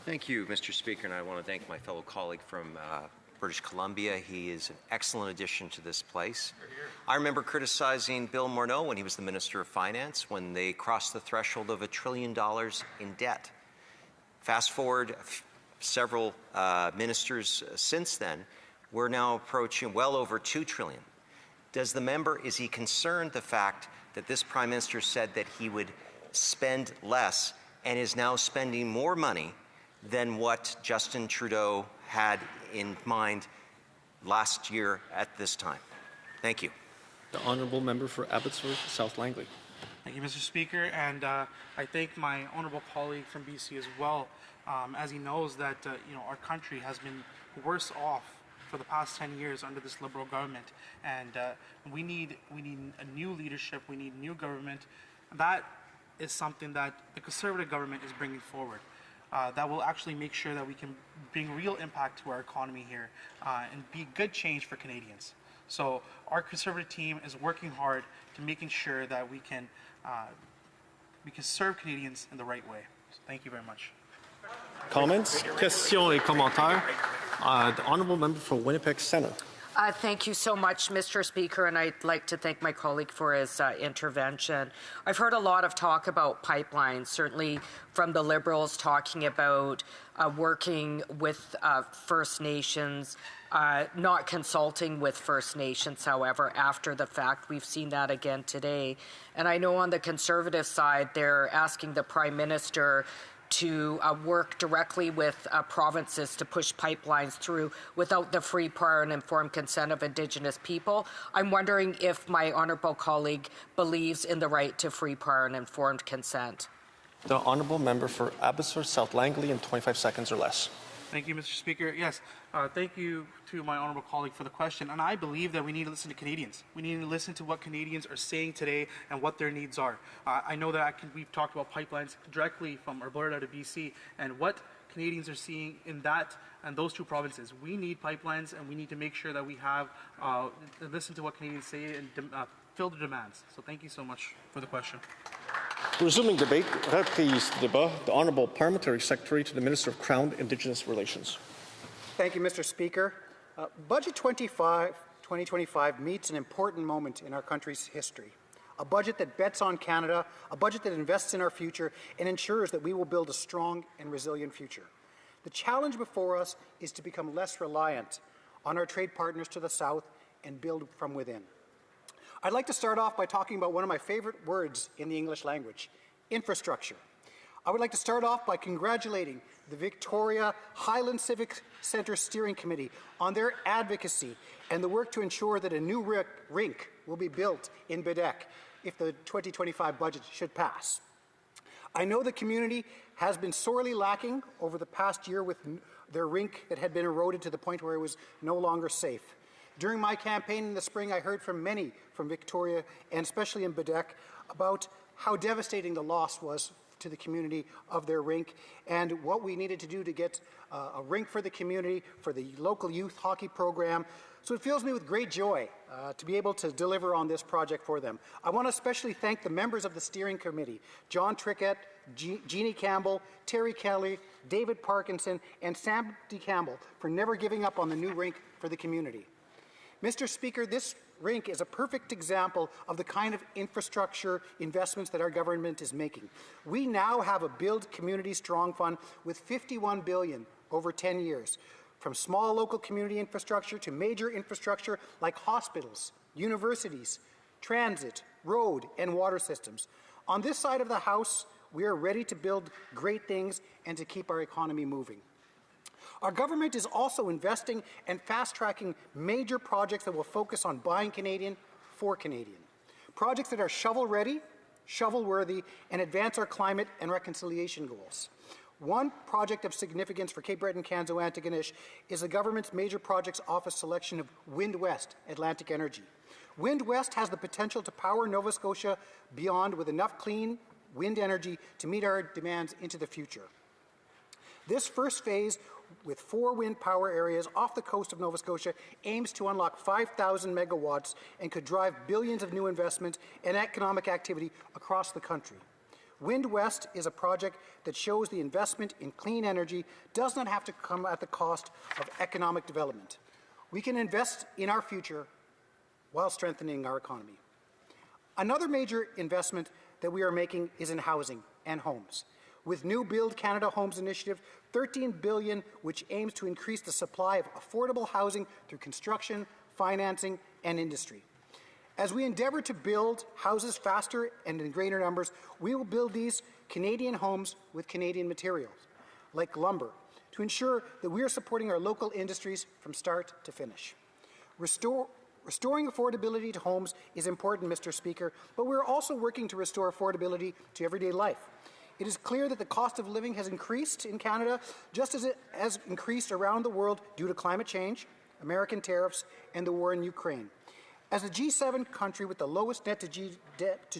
Thank you, Mr. Speaker, and I want to thank my fellow colleague from British Columbia. He is an excellent addition to this place. I remember criticizing Bill Morneau when he was the Minister of Finance when they crossed the threshold of $1 trillion in debt. Fast forward several ministers since then, we're now approaching well over $2 trillion. Is he concerned the fact that this Prime Minister said that he would spend less and is now spending more money than what Justin Trudeau had in mind last year at this time? Thank you. The Honourable Member for Abbotsford South Langley. Thank you, Mr. Speaker, and I thank my honourable colleague from BC as well, as he knows that our country has been worse off for the past 10 years under this Liberal government, and we need a new leadership. We need new government. That is something that the Conservative government is bringing forward. That will actually make sure that we can bring real impact to our economy here and be good change for Canadians. So our Conservative team is working hard to making sure that we can serve Canadians in the right way. So thank you very much. Comments, questions et commentaires. The Honourable Member for Winnipeg Centre. Thank you so much, Mr. Speaker, and I'd like to thank my colleague for his intervention. I've heard a lot of talk about pipelines, certainly from the Liberals talking about working with First Nations, not consulting with First Nations, however, after the fact. We've seen that again today. And I know on the Conservative side, they're asking the Prime Minister to work directly with provinces to push pipelines through without the free, prior and informed consent of Indigenous people. I'm wondering if my honourable colleague believes in the right to free, prior and informed consent. The Honourable Member for Abbotsford South Langley in 25 seconds or less. Thank you, Mr. Speaker. Yes, thank you to my honourable colleague for the question. And I believe that we need to listen to Canadians. We need to listen to what Canadians are saying today and what their needs are. I know that we've talked about pipelines directly from Alberta to BC and what Canadians are seeing in that and those two provinces. We need pipelines, and we need to make sure that we have listen to what Canadians say and fill the demands. So thank you so much for the question. Resuming debate, reprise débat, the Honourable Parliamentary Secretary to the Minister of Crown Indigenous Relations. Thank you, Mr. Speaker. Budget 2025 meets an important moment in our country's history. A budget that bets on Canada, a budget that invests in our future and ensures that we will build a strong and resilient future. The challenge before us is to become less reliant on our trade partners to the south and build from within. I'd like to start off by talking about one of my favorite words in the English language, infrastructure. I would like to start off by congratulating the Victoria Highland Civic Centre Steering Committee on their advocacy and the work to ensure that a new rink will be built in Bedeque if the 2025 budget should pass. I know the community has been sorely lacking over the past year with their rink that had been eroded to the point where it was no longer safe. During my campaign in the spring, I heard from many from Victoria, and especially in Bedeque, about how devastating the loss was to the community of their rink and what we needed to do to get a rink for the community, for the local youth hockey program. So it fills me with great joy to be able to deliver on this project for them. I want to especially thank the members of the steering committee, John Trickett, Jeannie Campbell, Terry Kelly, David Parkinson, and Sam DeCampbell for never giving up on the new rink for the community. Mr. Speaker, this rink is a perfect example of the kind of infrastructure investments that our government is making. We now have a Build Community Strong Fund with $51 billion over 10 years, from small local community infrastructure to major infrastructure like hospitals, universities, transit, road, and water systems. On this side of the House, we are ready to build great things and to keep our economy moving. Our government is also investing and fast-tracking major projects that will focus on buying Canadian for Canadian. Projects that are shovel-ready, shovel-worthy, and advance our climate and reconciliation goals. One project of significance for Cape Breton, Canso, Antigonish is the government's Major Projects Office selection of Wind West Atlantic Energy. Wind West has the potential to power Nova Scotia beyond with enough clean wind energy to meet our demands into the future. This first phase, with 4 wind power areas off the coast of Nova Scotia, aims to unlock 5,000 megawatts and could drive billions of new investment and economic activity across the country. Wind West is a project that shows the investment in clean energy does not have to come at the cost of economic development. We can invest in our future while strengthening our economy. Another major investment that we are making is in housing and homes. With new Build Canada Homes Initiative, $13 billion, which aims to increase the supply of affordable housing through construction, financing, and industry. As we endeavour to build houses faster and in greater numbers, we will build these Canadian homes with Canadian materials, like lumber, to ensure that we are supporting our local industries from start to finish. Restoring affordability to homes is important, Mr. Speaker, but we're also working to restore affordability to everyday life. It is clear that the cost of living has increased in Canada, just as it has increased around the world due to climate change, American tariffs, and the war in Ukraine. As a G7 country with the lowest debt to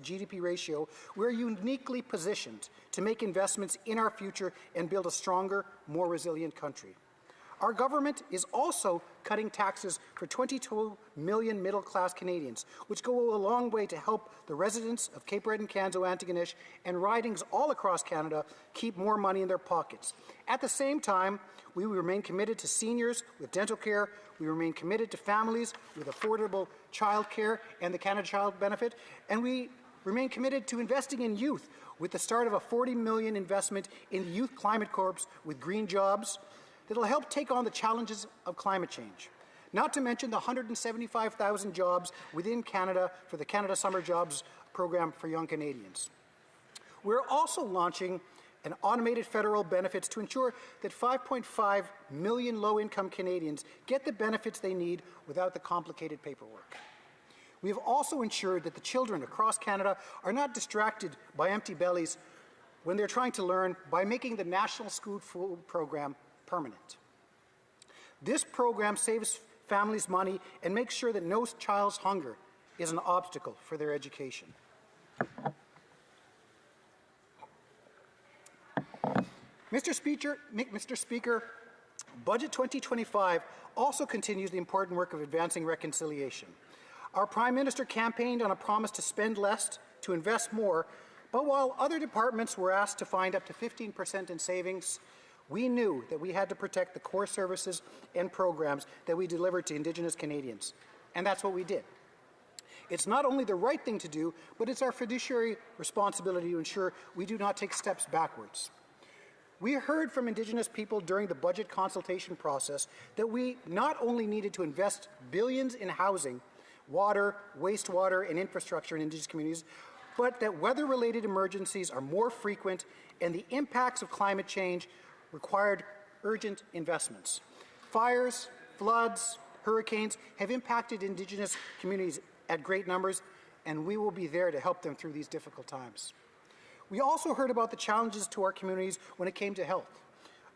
GDP ratio, we're uniquely positioned to make investments in our future and build a stronger, more resilient country. Our government is also cutting taxes for 22 million middle-class Canadians, which go a long way to help the residents of Cape Breton, Kanso, Antigonish, and ridings all across Canada keep more money in their pockets. At the same time, we remain committed to seniors with dental care. We remain committed to families with affordable child care and the Canada Child Benefit. And we remain committed to investing in youth with the start of a $40 million investment in the Youth Climate Corps with green jobs that will help take on the challenges of climate change. Not to mention the 175,000 jobs within Canada for the Canada Summer Jobs Program for young Canadians. We're also launching an automated federal benefits to ensure that 5.5 million low-income Canadians get the benefits they need without the complicated paperwork. We have also ensured that the children across Canada are not distracted by empty bellies when they're trying to learn by making the National School Food Program permanent. This program saves families money and makes sure that no child's hunger is an obstacle for their education. Mr. Speaker, Budget 2025 also continues the important work of advancing reconciliation. Our Prime Minister campaigned on a promise to spend less, to invest more, but while other departments were asked to find up to 15% in savings, we knew that we had to protect the core services and programs that we delivered to Indigenous Canadians, and that's what we did. It's not only the right thing to do, but it's our fiduciary responsibility to ensure we do not take steps backwards. We heard from Indigenous people during the budget consultation process that we not only needed to invest billions in housing, water, wastewater, and infrastructure in Indigenous communities, but that weather-related emergencies are more frequent and the impacts of climate change required urgent investments. Fires, floods, hurricanes have impacted Indigenous communities at great numbers, and we will be there to help them through these difficult times. We also heard about the challenges to our communities when it came to health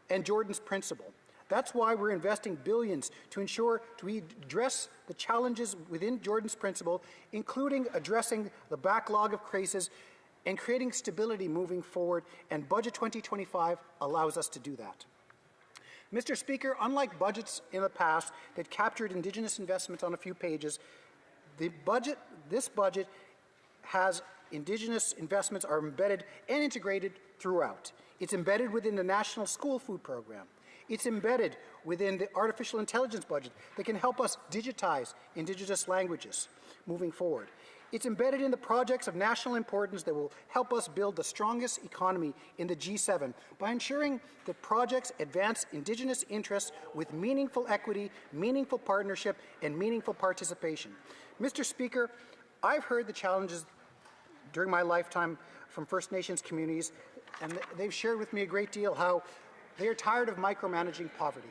and Jordan's Principle. That's why we're investing billions to ensure we address the challenges within Jordan's Principle, including addressing the backlog of cases and creating stability moving forward, and Budget 2025 allows us to do that. Mr. Speaker, unlike budgets in the past that captured Indigenous investments on a few pages, this budget has Indigenous investments are embedded and integrated throughout. It's embedded within the National School Food Program. It's embedded within the artificial intelligence budget that can help us digitize Indigenous languages moving forward. It's embedded in the projects of national importance that will help us build the strongest economy in the G7 by ensuring that projects advance Indigenous interests with meaningful equity, meaningful partnership, and meaningful participation. Mr. Speaker, I've heard the challenges during my lifetime from First Nations communities, and they've shared with me a great deal how they are tired of micromanaging poverty.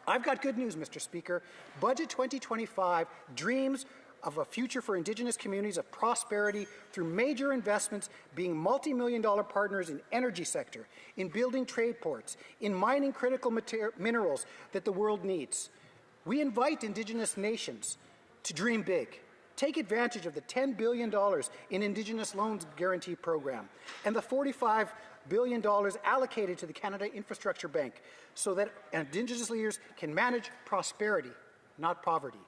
I've got good news, Mr. Speaker. Budget 2025 dreams of a future for Indigenous communities of prosperity through major investments being multi-million-dollar partners in energy sector, in building trade ports, in mining critical minerals that the world needs. We invite Indigenous nations to dream big. Take advantage of the $10 billion in Indigenous Loans Guarantee Program and the $45 billion allocated to the Canada Infrastructure Bank so that Indigenous leaders can manage prosperity, not poverty.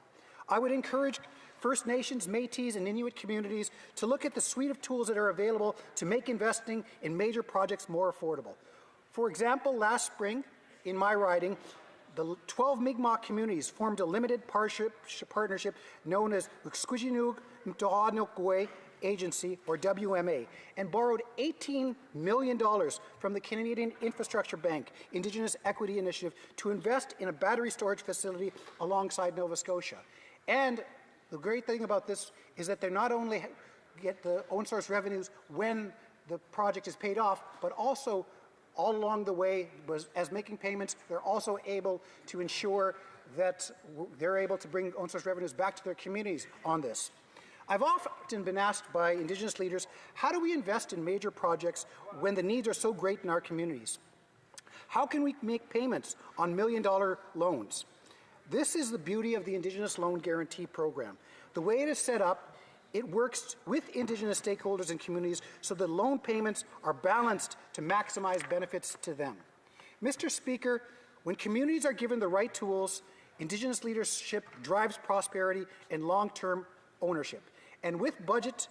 I would encourage First Nations, Métis, and Inuit communities to look at the suite of tools that are available to make investing in major projects more affordable. For example, last spring, in my riding, the 12 Mi'kmaq communities formed a limited partnership known as Wxquijinug Mtohanokwe Agency, or WMA, and borrowed $18 million from the Canadian Infrastructure Bank Indigenous Equity Initiative to invest in a battery storage facility alongside Nova Scotia. And the great thing about this is that they not only get the own source revenues when the project is paid off, but also all along the way, as making payments, they're also able to ensure that they're able to bring own source revenues back to their communities on this. I've often been asked by Indigenous leaders, how do we invest in major projects when the needs are so great in our communities? How can we make payments on million-dollar loans? This is the beauty of the Indigenous Loan Guarantee Program. The way it is set up, it works with Indigenous stakeholders and communities so that loan payments are balanced to maximize benefits to them. Mr. Speaker, when communities are given the right tools, Indigenous leadership drives prosperity and long-term ownership. And with the Budget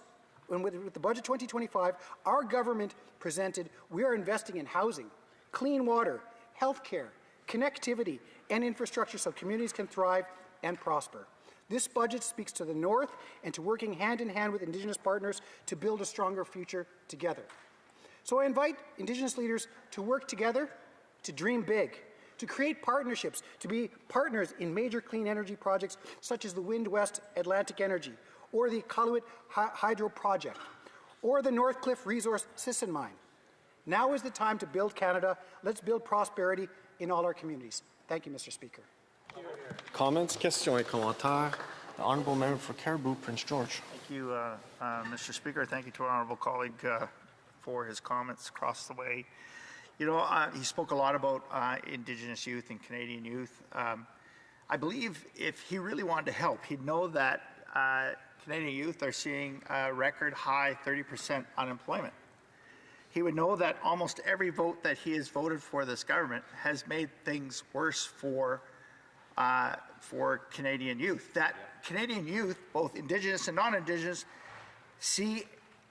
2025, our government presented, we are investing in housing, clean water, healthcare, connectivity, and infrastructure so communities can thrive and prosper. This budget speaks to the North and to working hand in hand with Indigenous partners to build a stronger future together. So I invite Indigenous leaders to work together, to dream big, to create partnerships, to be partners in major clean energy projects such as the Wind West Atlantic Energy, or the Iqaluit Hydro Project, or the Northcliffe Resource Sisson Mine. Now is the time to build Canada. Let's build prosperity in all our communities. Thank you, Mr. Speaker. Comments, questions et commentaires. The Honourable Member for Caribou, Prince George. Thank you, Mr. Speaker. Thank you to our honourable colleague for his comments across the way. You know, he spoke a lot about Indigenous youth and Canadian youth. I believe if he really wanted to help, he'd know that Canadian youth are seeing a record high 30% unemployment. He would know that almost every vote that he has voted for this government has made things worse for Canadian youth. That Canadian youth, both Indigenous and non-Indigenous,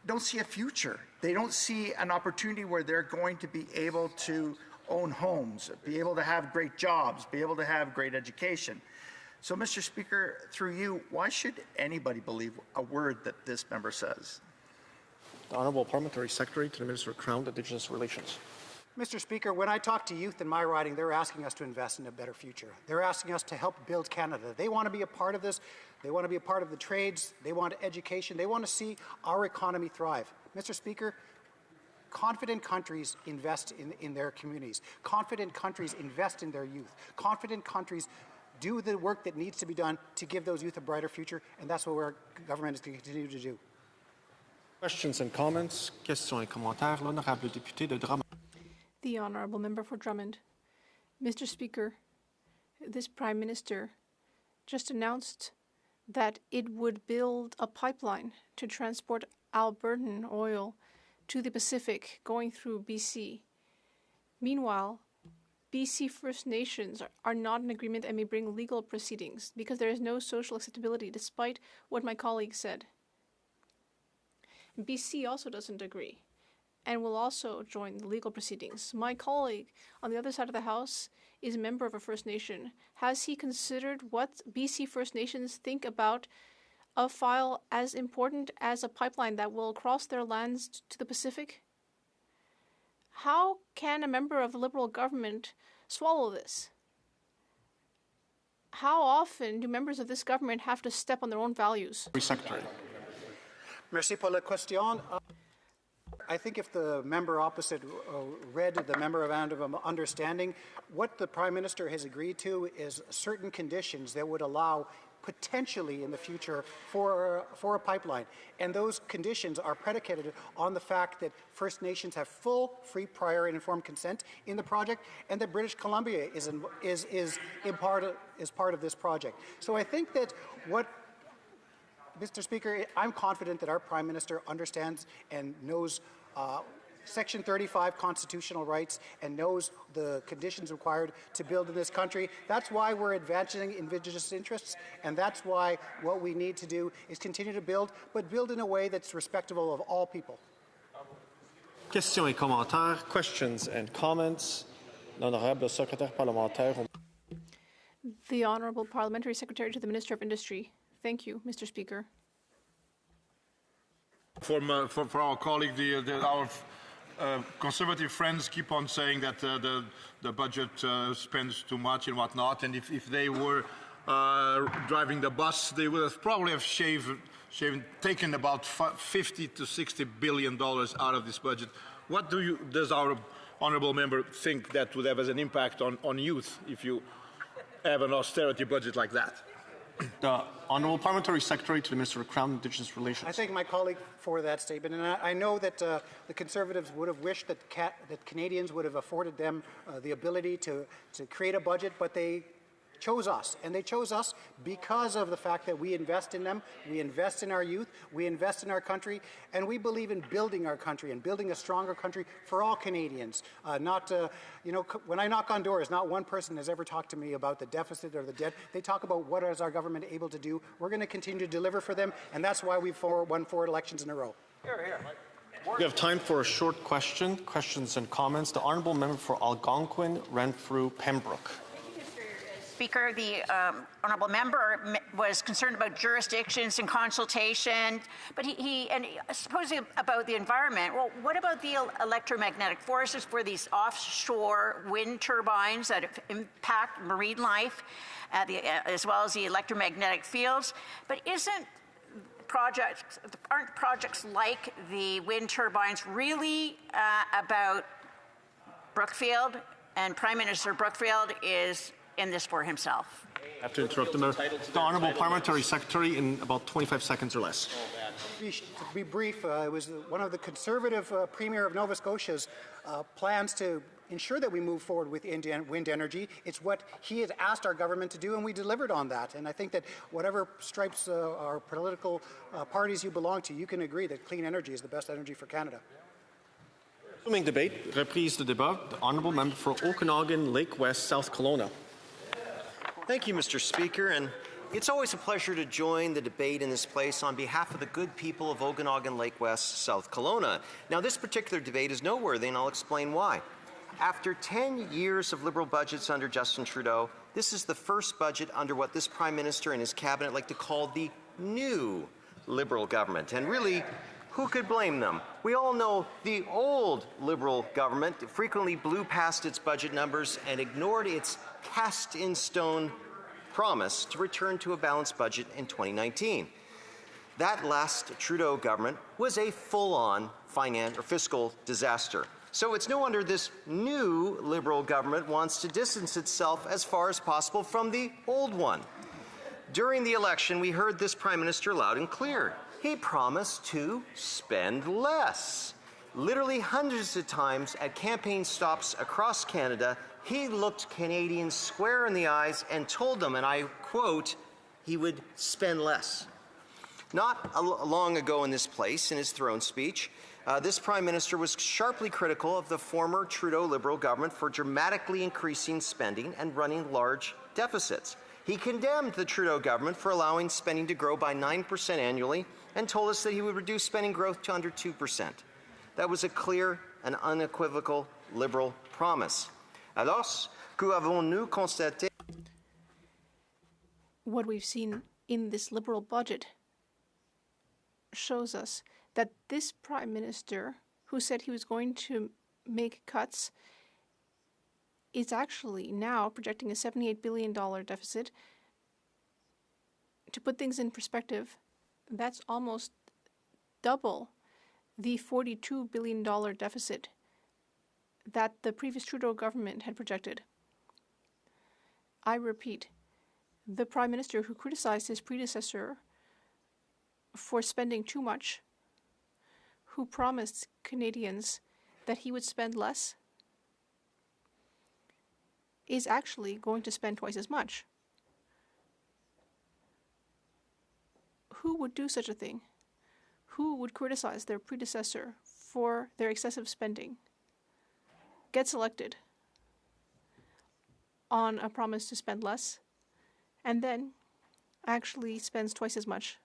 don't see a future. They don't see an opportunity where they're going to be able to own homes, be able to have great jobs, be able to have great education. So, Mr. Speaker, through you, why should anybody believe a word that this member says? The Honourable Parliamentary Secretary to the Minister of Crown Indigenous Relations. Mr. Speaker, when I talk to youth in my riding, they're asking us to invest in a better future. They're asking us to help build Canada. They want to be a part of this. They want to be a part of the trades. They want education. They want to see our economy thrive. Mr. Speaker, confident countries invest in their communities. Confident countries invest in their youth. Confident countries do the work that needs to be done to give those youth a brighter future, and that's what our government is going to continue to do. Questions and comments. Questions et commentaires. L'honorable député de Drummond. The Honourable Member for Drummond. Mr. Speaker, this Prime Minister just announced that it would build a pipeline to transport Albertan oil to the Pacific going through BC. Meanwhile, BC First Nations are not in agreement and may bring legal proceedings because there is no social acceptability, despite what my colleague said. BC also doesn't agree and will also join the legal proceedings. My colleague on the other side of the House is a member of a First Nation. Has he considered what BC First Nations think about a file as important as a pipeline that will cross their lands to the Pacific? How can a member of the Liberal government swallow this? How often do members of this government have to step on their own values? Secretary. Merci pour la question. I think if the member opposite read the memorandum of understanding, what the Prime Minister has agreed to is certain conditions that would allow potentially in the future for a pipeline. And those conditions are predicated on the fact that First Nations have full, free, prior, and informed consent in the project, and that British Columbia is part of this project. So I think that Mr. Speaker, I'm confident that our Prime Minister understands and knows Section 35 constitutional rights and knows the conditions required to build in this country. That's why we're advancing Indigenous interests, and that's why what we need to do is continue to build, but build in a way that's respectable of all people. Questions et commentaires. Questions and comments. L'honorable secrétaire parlementaire. The Honourable Parliamentary Secretary to the Minister of Industry. Thank you, Mr. Speaker. For our colleague, our conservative friends keep on saying that the budget spends too much and whatnot, and if they were driving the bus, they would have probably taken about $50 to $60 billion out of this budget. What does our honourable member think that would have as an impact on youth if you have an austerity budget like that? The Honourable Parliamentary Secretary to the Minister of Crown and Indigenous Relations. I thank my colleague for that statement, and I know that the Conservatives would have wished that Canadians would have afforded them the ability to create a budget, but they chose us, and they chose us because of the fact that we invest in them, we invest in our youth, we invest in our country, and we believe in building our country and building a stronger country for all Canadians. When I knock on doors, not one person has ever talked to me about the deficit or the debt. They talk about what is our government able to do. We're going to continue to deliver for them, and that's why we've won 4 elections in a row. We have time for a short questions and comments. The Honourable Member for Algonquin, Renfrew, Pembroke. Speaker, the honourable member was concerned about jurisdictions and consultation, but he supposedly about the environment. Well, what about the electromagnetic forces for these offshore wind turbines that impact marine life, as well as the electromagnetic fields? But aren't projects like the wind turbines really about Brookfield, and Prime Minister Brookfield is in this for himself? I have to interrupt the Honourable Parliamentary Secretary in about 25 seconds or less. To be brief, it was one of the Conservative Premier of Nova Scotia's plans to ensure that we move forward with wind energy. It's what he has asked our government to do, and we delivered on that. And I think that whatever stripes or political parties you belong to, you can agree that clean energy is the best energy for Canada. Resuming debate, reprise de débat, the Honourable Member for Okanagan, Lake West, South Kelowna. Thank you, Mr. Speaker, and it's always a pleasure to join the debate in this place on behalf of the good people of Okanagan, Lake West, South Kelowna. Now, this particular debate is noteworthy, and I'll explain why. After 10 years of Liberal budgets under Justin Trudeau, this is the first budget under what this Prime Minister and his cabinet like to call the new Liberal government. And really, who could blame them? We all know the old Liberal government frequently blew past its budget numbers and ignored its cast-in-stone promise to return to a balanced budget in 2019. That last Trudeau government was a full-on fiscal disaster. So it's no wonder this new Liberal government wants to distance itself as far as possible from the old one. During the election, we heard this Prime Minister loud and clear. He promised to spend less. Literally hundreds of times at campaign stops across Canada, he looked Canadians square in the eyes and told them, and I quote, he would spend less. Not long ago in this place, in his throne speech, this Prime Minister was sharply critical of the former Trudeau Liberal government for dramatically increasing spending and running large deficits. He condemned the Trudeau government for allowing spending to grow by 9% annually and told us that he would reduce spending growth to under 2%. That was a clear and unequivocal Liberal promise. Alors, que avons-nous constaté? What we've seen in this Liberal budget shows us that this Prime Minister, who said he was going to make cuts, is actually now projecting a $78 billion deficit. To put things in perspective, that's almost double the $42 billion deficit that the previous Trudeau government had projected. I repeat, the Prime Minister who criticized his predecessor for spending too much, who promised Canadians that he would spend less, is actually going to spend twice as much. Who would do such a thing? Who would criticize their predecessor for their excessive spending, gets elected on a promise to spend less, and then actually spends twice as much?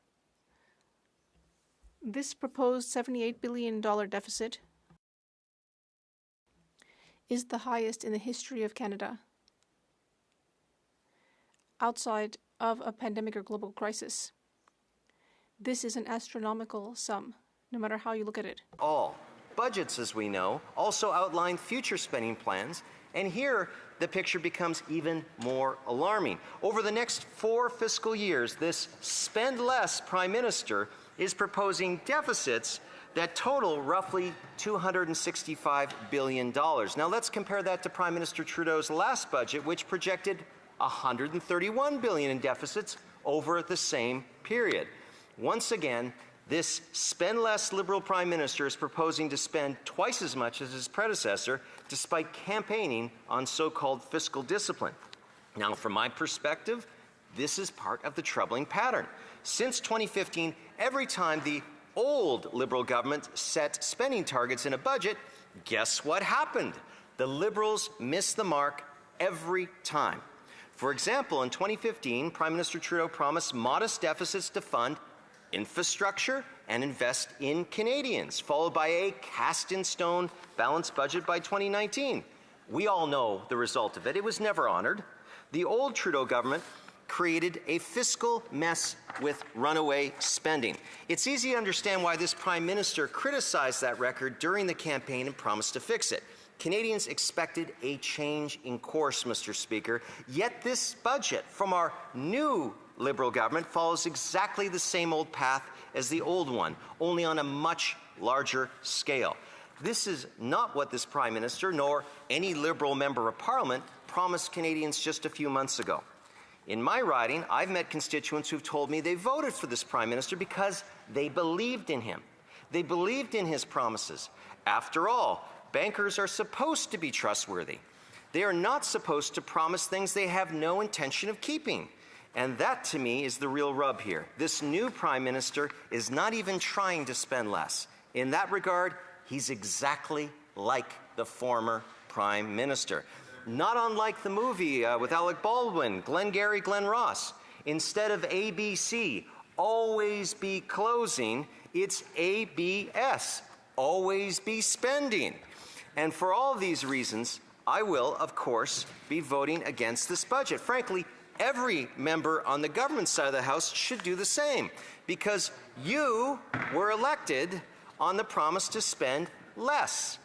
This proposed $78 billion deficit is the highest in the history of Canada. outside of a pandemic or global crisis. This is an astronomical sum, no matter how you look at it. All budgets, as we know, also outline future spending plans, and here the picture becomes even more alarming. Over the next 4 fiscal years, this spend less Prime Minister is proposing deficits that total roughly $265 billion. Now let's compare that to Prime Minister Trudeau's last budget, which projected $131 billion in deficits over the same period. Once again, this spend less Liberal Prime Minister is proposing to spend twice as much as his predecessor, despite campaigning on so-called fiscal discipline. Now, from my perspective, this is part of the troubling pattern. Since 2015, every time the old Liberal government set spending targets in a budget, guess what happened? The Liberals missed the mark every time. For example, in 2015, Prime Minister Trudeau promised modest deficits to fund infrastructure and invest in Canadians, followed by a cast-in-stone balanced budget by 2019. We all know the result of it. It was never honored. The old Trudeau government created a fiscal mess with runaway spending. It's easy to understand why this Prime Minister criticized that record during the campaign and promised to fix it. Canadians expected a change in course, Mr. Speaker, yet this budget from our new Liberal government follows exactly the same old path as the old one, only on a much larger scale. This is not what this Prime Minister, nor any Liberal member of Parliament, promised Canadians just a few months ago. In my riding, I've met constituents who've told me they voted for this Prime Minister because they believed in him. They believed in his promises. After all, bankers are supposed to be trustworthy. They are not supposed to promise things they have no intention of keeping. And that, to me, is the real rub here. This new Prime Minister is not even trying to spend less. In that regard, he's exactly like the former Prime Minister. Not unlike the movie with Alec Baldwin, Glengarry Glen Ross. Instead of ABC, always be closing, it's ABS, always be spending. And for all these reasons, I will, of course, be voting against this budget. Frankly, every member on the government side of the House should do the same, because you were elected on the promise to spend less.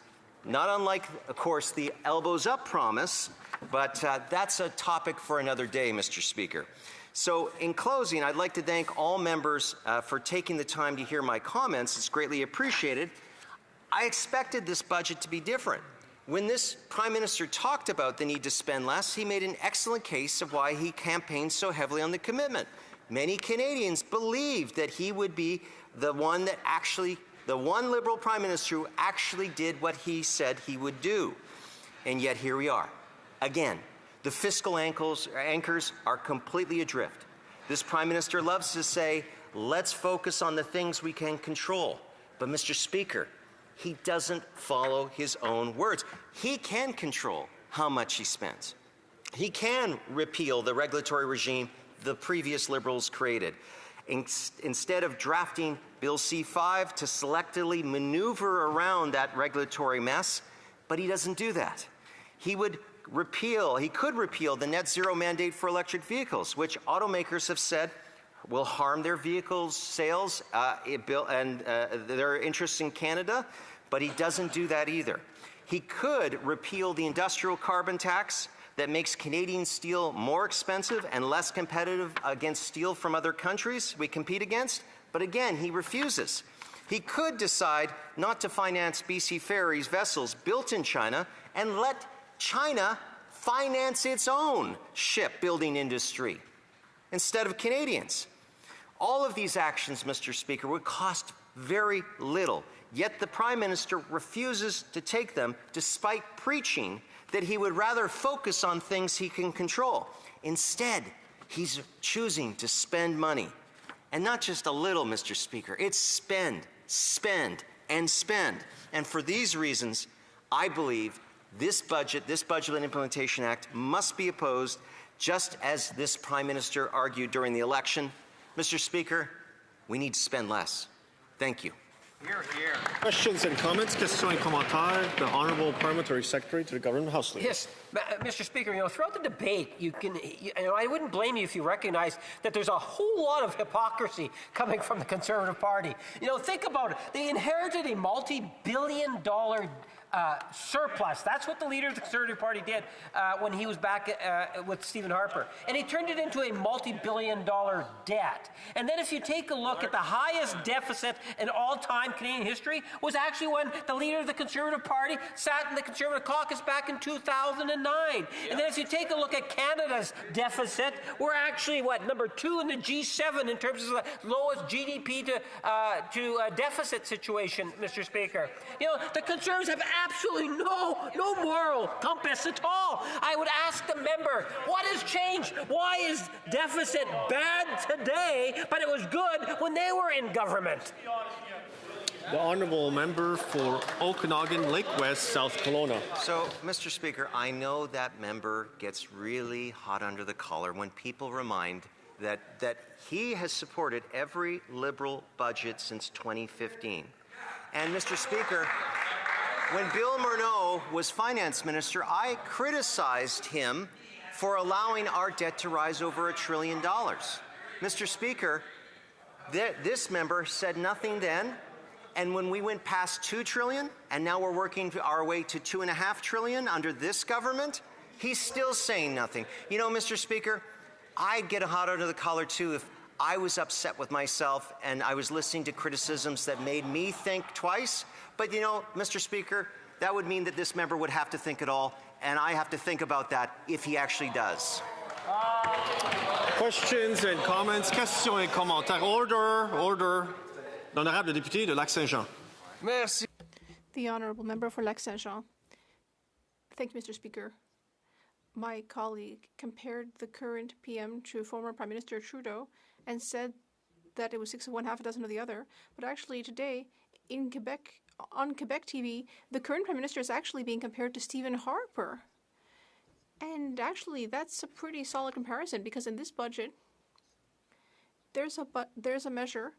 Not unlike, of course, the elbows up promise, but that's a topic for another day, Mr. Speaker. So in closing, I'd like to thank all members for taking the time to hear my comments. It's greatly appreciated. I expected this budget to be different. When this Prime Minister talked about the need to spend less, he made an excellent case of why he campaigned so heavily on the commitment. Many Canadians believed that he would be the one Liberal Prime Minister who actually did what he said he would do. And yet here we are. Again, the fiscal anchors are completely adrift. This Prime Minister loves to say, let's focus on the things we can control. But Mr. Speaker, he doesn't follow his own words. He can control how much he spends. He can repeal the regulatory regime the previous Liberals created. Instead of drafting Bill C-5 to selectively maneuver around that regulatory mess, but he doesn't do that. He could repeal the net zero mandate for electric vehicles, which automakers have said will harm their vehicles' sales and their interests in Canada, but he doesn't do that either. He could repeal the industrial carbon tax that makes Canadian steel more expensive and less competitive against steel from other countries we compete against, but again, he refuses. He could decide not to finance BC Ferry's vessels built in China and let China finance its own shipbuilding industry instead of Canadians. All of these actions, Mr. Speaker, would cost very little, yet the Prime Minister refuses to take them despite preaching that he would rather focus on things he can control. Instead, he's choosing to spend money. And not just a little, Mr. Speaker. It's spend, spend, and spend. And for these reasons, I believe this Budget and Implementation Act must be opposed, just as this Prime Minister argued during the election. Mr. Speaker, we need to spend less. Thank you. Here, here. Questions and comments. Questions et commentaires. The Honourable Parliamentary Secretary to the Government House Leader. Yes, Mr. Speaker, throughout the debate, I wouldn't blame you if you recognize that there's a whole lot of hypocrisy coming from the Conservative Party. Think about it. They inherited a multi-billion-dollar surplus. That's what the leader of the Conservative Party did when he was back with Stephen Harper. And he turned it into a multi-billion-dollar debt. And then if you take a look at the highest deficit in all-time Canadian history was actually when the leader of the Conservative Party sat in the Conservative caucus back in 2009. And then if you take a look at Canada's deficit, we're actually, number 2 in the G7 in terms of the lowest GDP to deficit situation, Mr. Speaker. The Conservatives have absolutely no moral compass at all. I would ask the member, what has changed? Why is deficit bad today, but it was good when they were in government? The Honourable Member for Okanagan, Lake West, South Kelowna. So, Mr. Speaker, I know that member gets really hot under the collar when people remind that he has supported every Liberal budget since 2015. And, Mr. Speaker, when Bill Morneau was finance minister, I criticized him for allowing our debt to rise over $1 trillion. Mr. Speaker, this member said nothing then, and when we went past $2 trillion, and now we're working our way to $2.5 trillion under this government, he's still saying nothing. Mr. Speaker, I'd get hot under the collar too if I was upset with myself and I was listening to criticisms that made me think twice. But, Mr. Speaker, that would mean that this member would have to think it all, and I have to think about that if he actually does. Questions and comments. Questions et commentaires. Order. L'honorable député de Lac-Saint-Jean. Merci. The Honourable Member for Lac-Saint-Jean. Thank you, Mr. Speaker. My colleague compared the current PM to former Prime Minister Trudeau and said that it was 6 of one, half a dozen of the other. But actually today, in Quebec, on Quebec TV, the current Prime Minister is actually being compared to Stephen Harper. And actually, that's a pretty solid comparison because in this budget, there's a measure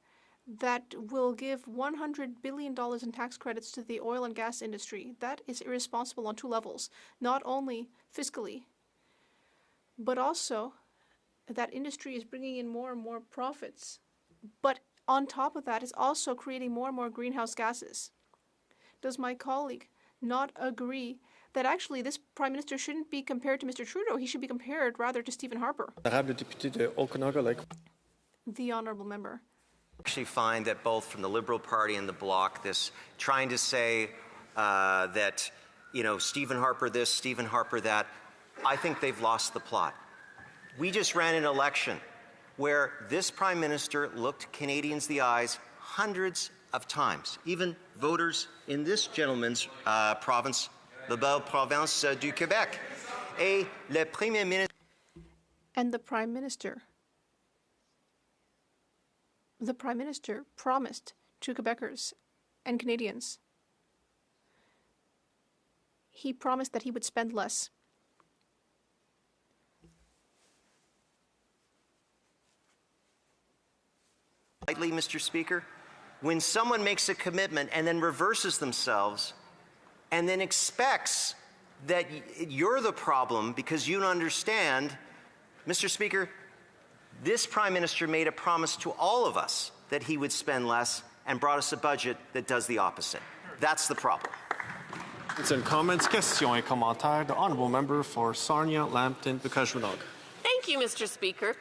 that will give $100 billion in tax credits to the oil and gas industry. That is irresponsible on 2 levels, not only fiscally, but also that industry is bringing in more and more profits. But on top of that, it's also creating more and more greenhouse gases. Does my colleague not agree that actually this Prime Minister shouldn't be compared to Mr. Trudeau? He should be compared rather to Stephen Harper. The Honourable Member. I actually find that both from the Liberal Party and the Bloc, this trying to say that, Stephen Harper this, Stephen Harper that, I think they've lost the plot. We just ran an election where this Prime Minister looked Canadians in the eyes hundreds of times, even voters in this gentleman's province, la belle province du Québec. Et le Premier Ministre. And the Prime Minister promised to Quebecers and Canadians. He promised that he would spend less. Lightly, Mr. Speaker, when someone makes a commitment and then reverses themselves and then expects that you're the problem because you don't understand, Mr. Speaker, this Prime Minister made a promise to all of us that he would spend less and brought us a budget that does the opposite. That's the problem. And comments, questions et commentaires. The Honourable Member for Sarnia, Lambton, Bukashwanog. Thank you, Mr. Speaker.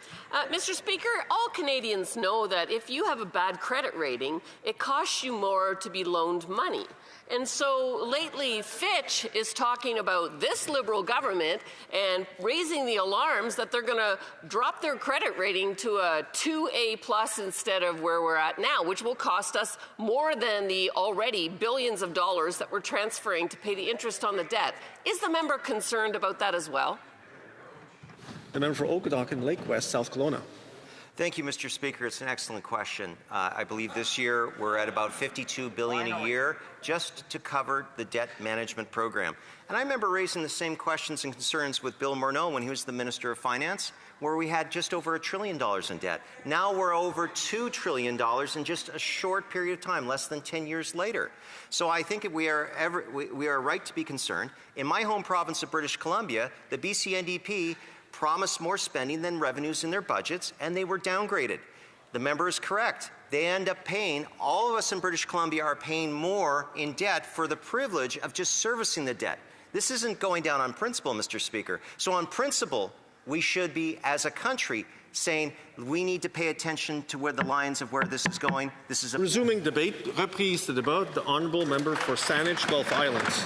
Mr. Speaker, all Canadians know that if you have a bad credit rating, it costs you more to be loaned money. And so lately, Fitch is talking about this Liberal government and raising the alarms that they're going to drop their credit rating to a 2A+ instead of where we're at now, which will cost us more than the already billions of dollars that we're transferring to pay the interest on the debt. Is the member concerned about that as well? The member for Okanagan, Lake West, South Kelowna. Thank you, Mr. Speaker. It's an excellent question. I believe this year we're at about $52 billion a year just to cover the debt management program. And I remember raising the same questions and concerns with Bill Morneau when he was the Minister of Finance, where we had just over $1 trillion in debt. Now we're over $2 trillion in just a short period of time, less than 10 years later. So I think we are right to be concerned. In my home province of British Columbia, the BC NDP promised more spending than revenues in their budgets, and they were downgraded. The member is correct. They end up paying, all of us in British Columbia are paying more in debt for the privilege of just servicing the debt. This isn't going down on principle, Mr. Speaker. So on principle, we should be, as a country, saying we need to pay attention to where the lines of where this is going. This is a resuming debate. Reprise the débat. The honourable member for Saanich Gulf Islands.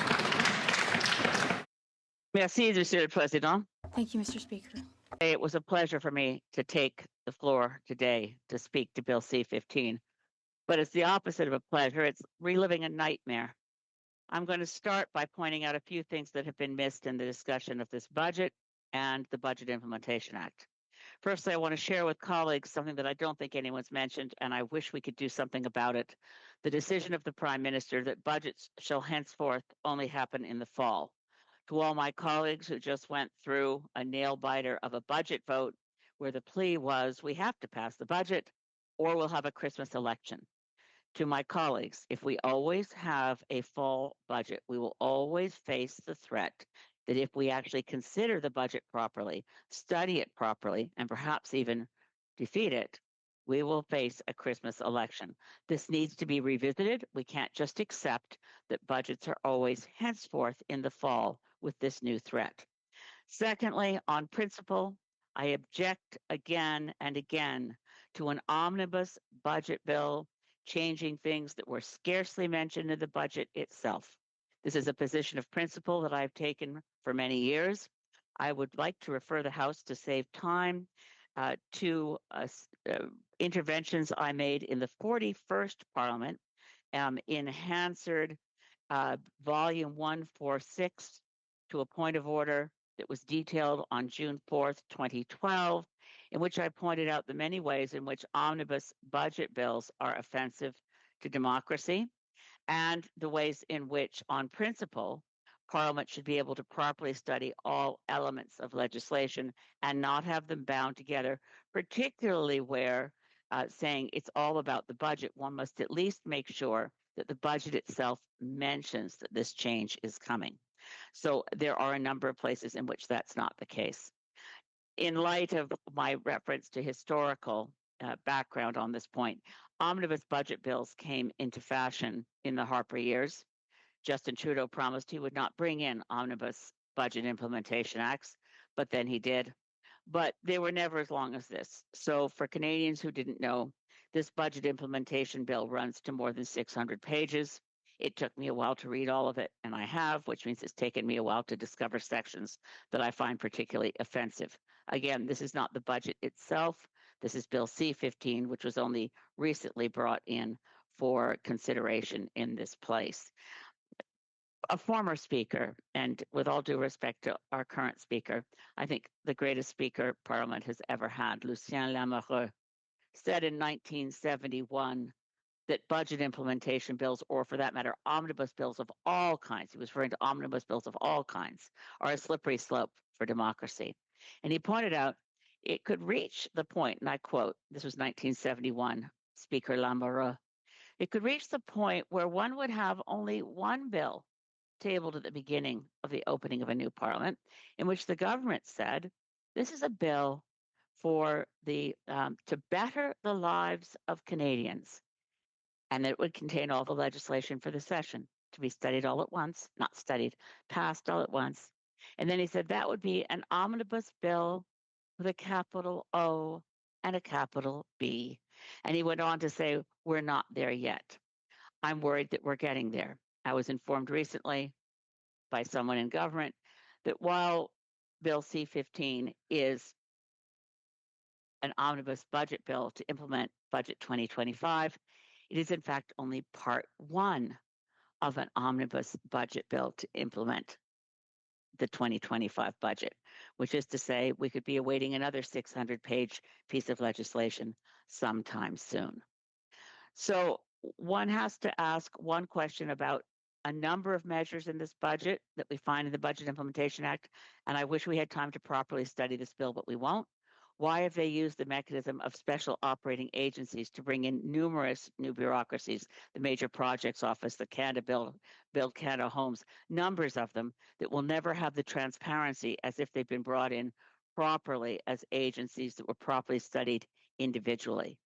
Merci, Monsieur le Président. Thank you, Mr. Speaker. It was a pleasure for me to take the floor today to speak to Bill C-15, but it's the opposite of a pleasure. It's reliving a nightmare. I'm going to start by pointing out a few things that have been missed in the discussion of this budget and the Budget Implementation Act. First, I want to share with colleagues something that I don't think anyone's mentioned, and I wish we could do something about it. The decision of the Prime Minister that budgets shall henceforth only happen in the fall. To all my colleagues who just went through a nail-biter of a budget vote where the plea was, we have to pass the budget or we'll have a Christmas election. To my colleagues, if we always have a fall budget, we will always face the threat that if we actually consider the budget properly, study it properly, and perhaps even defeat it, we will face a Christmas election. This needs to be revisited. We can't just accept that budgets are always henceforth in the fall with this new threat. Secondly, on principle, I object again and again to an omnibus budget bill changing things that were scarcely mentioned in the budget itself. This is a position of principle that I've taken for many years. I would like to refer the House, to save time, to interventions I made in the 41st Parliament in Hansard Volume 146 to a point of order that was detailed on June 4th, 2012, in which I pointed out the many ways in which omnibus budget bills are offensive to democracy and the ways in which, on principle, Parliament should be able to properly study all elements of legislation and not have them bound together, particularly where saying it's all about the budget, one must at least make sure that the budget itself mentions that this change is coming. So there are a number of places in which that's not the case. In light of my reference to historical background on this point, omnibus budget bills came into fashion in the Harper years. Justin Trudeau promised he would not bring in omnibus budget implementation acts, but then he did. But they were never as long as this. So for Canadians who didn't know, this budget implementation bill runs to more than 600 pages. It took me a while to read all of it, and I have, which means it's taken me a while to discover sections that I find particularly offensive. Again, this is not the budget itself. This is Bill C-15, which was only recently brought in for consideration in this place. A former speaker, and with all due respect to our current speaker, I think the greatest speaker Parliament has ever had, Lucien Lamoureux, said in 1971 that budget implementation bills, or for that matter, omnibus bills of all kinds, he was referring to omnibus bills of all kinds, are a slippery slope for democracy. And he pointed out it could reach the point, and I quote, this was 1971, Speaker Lamoureux, it could reach the point where one would have only one bill tabled at the beginning of the opening of a new parliament, in which the government said, this is a bill for the to better the lives of Canadians, and that it would contain all the legislation for the session to be studied all at once, not studied, passed all at once. And then he said that would be an omnibus bill with a capital O and a capital B. And he went on to say, we're not there yet. I'm worried that we're getting there. I was informed recently by someone in government that while Bill C-15 is an omnibus budget bill to implement Budget 2025, it is in fact only part one of an omnibus budget bill to implement the 2025 budget, which is to say we could be awaiting another 600-page piece of legislation sometime soon. So one has to ask one question about a number of measures in this budget that we find in the Budget Implementation Act, and I wish we had time to properly study this bill, but we won't. Why have they used the mechanism of special operating agencies to bring in numerous new bureaucracies, the Major Projects Office, the Canada Build Canada Homes, numbers of them that will never have the transparency as if they've been brought in properly as agencies that were properly studied individually.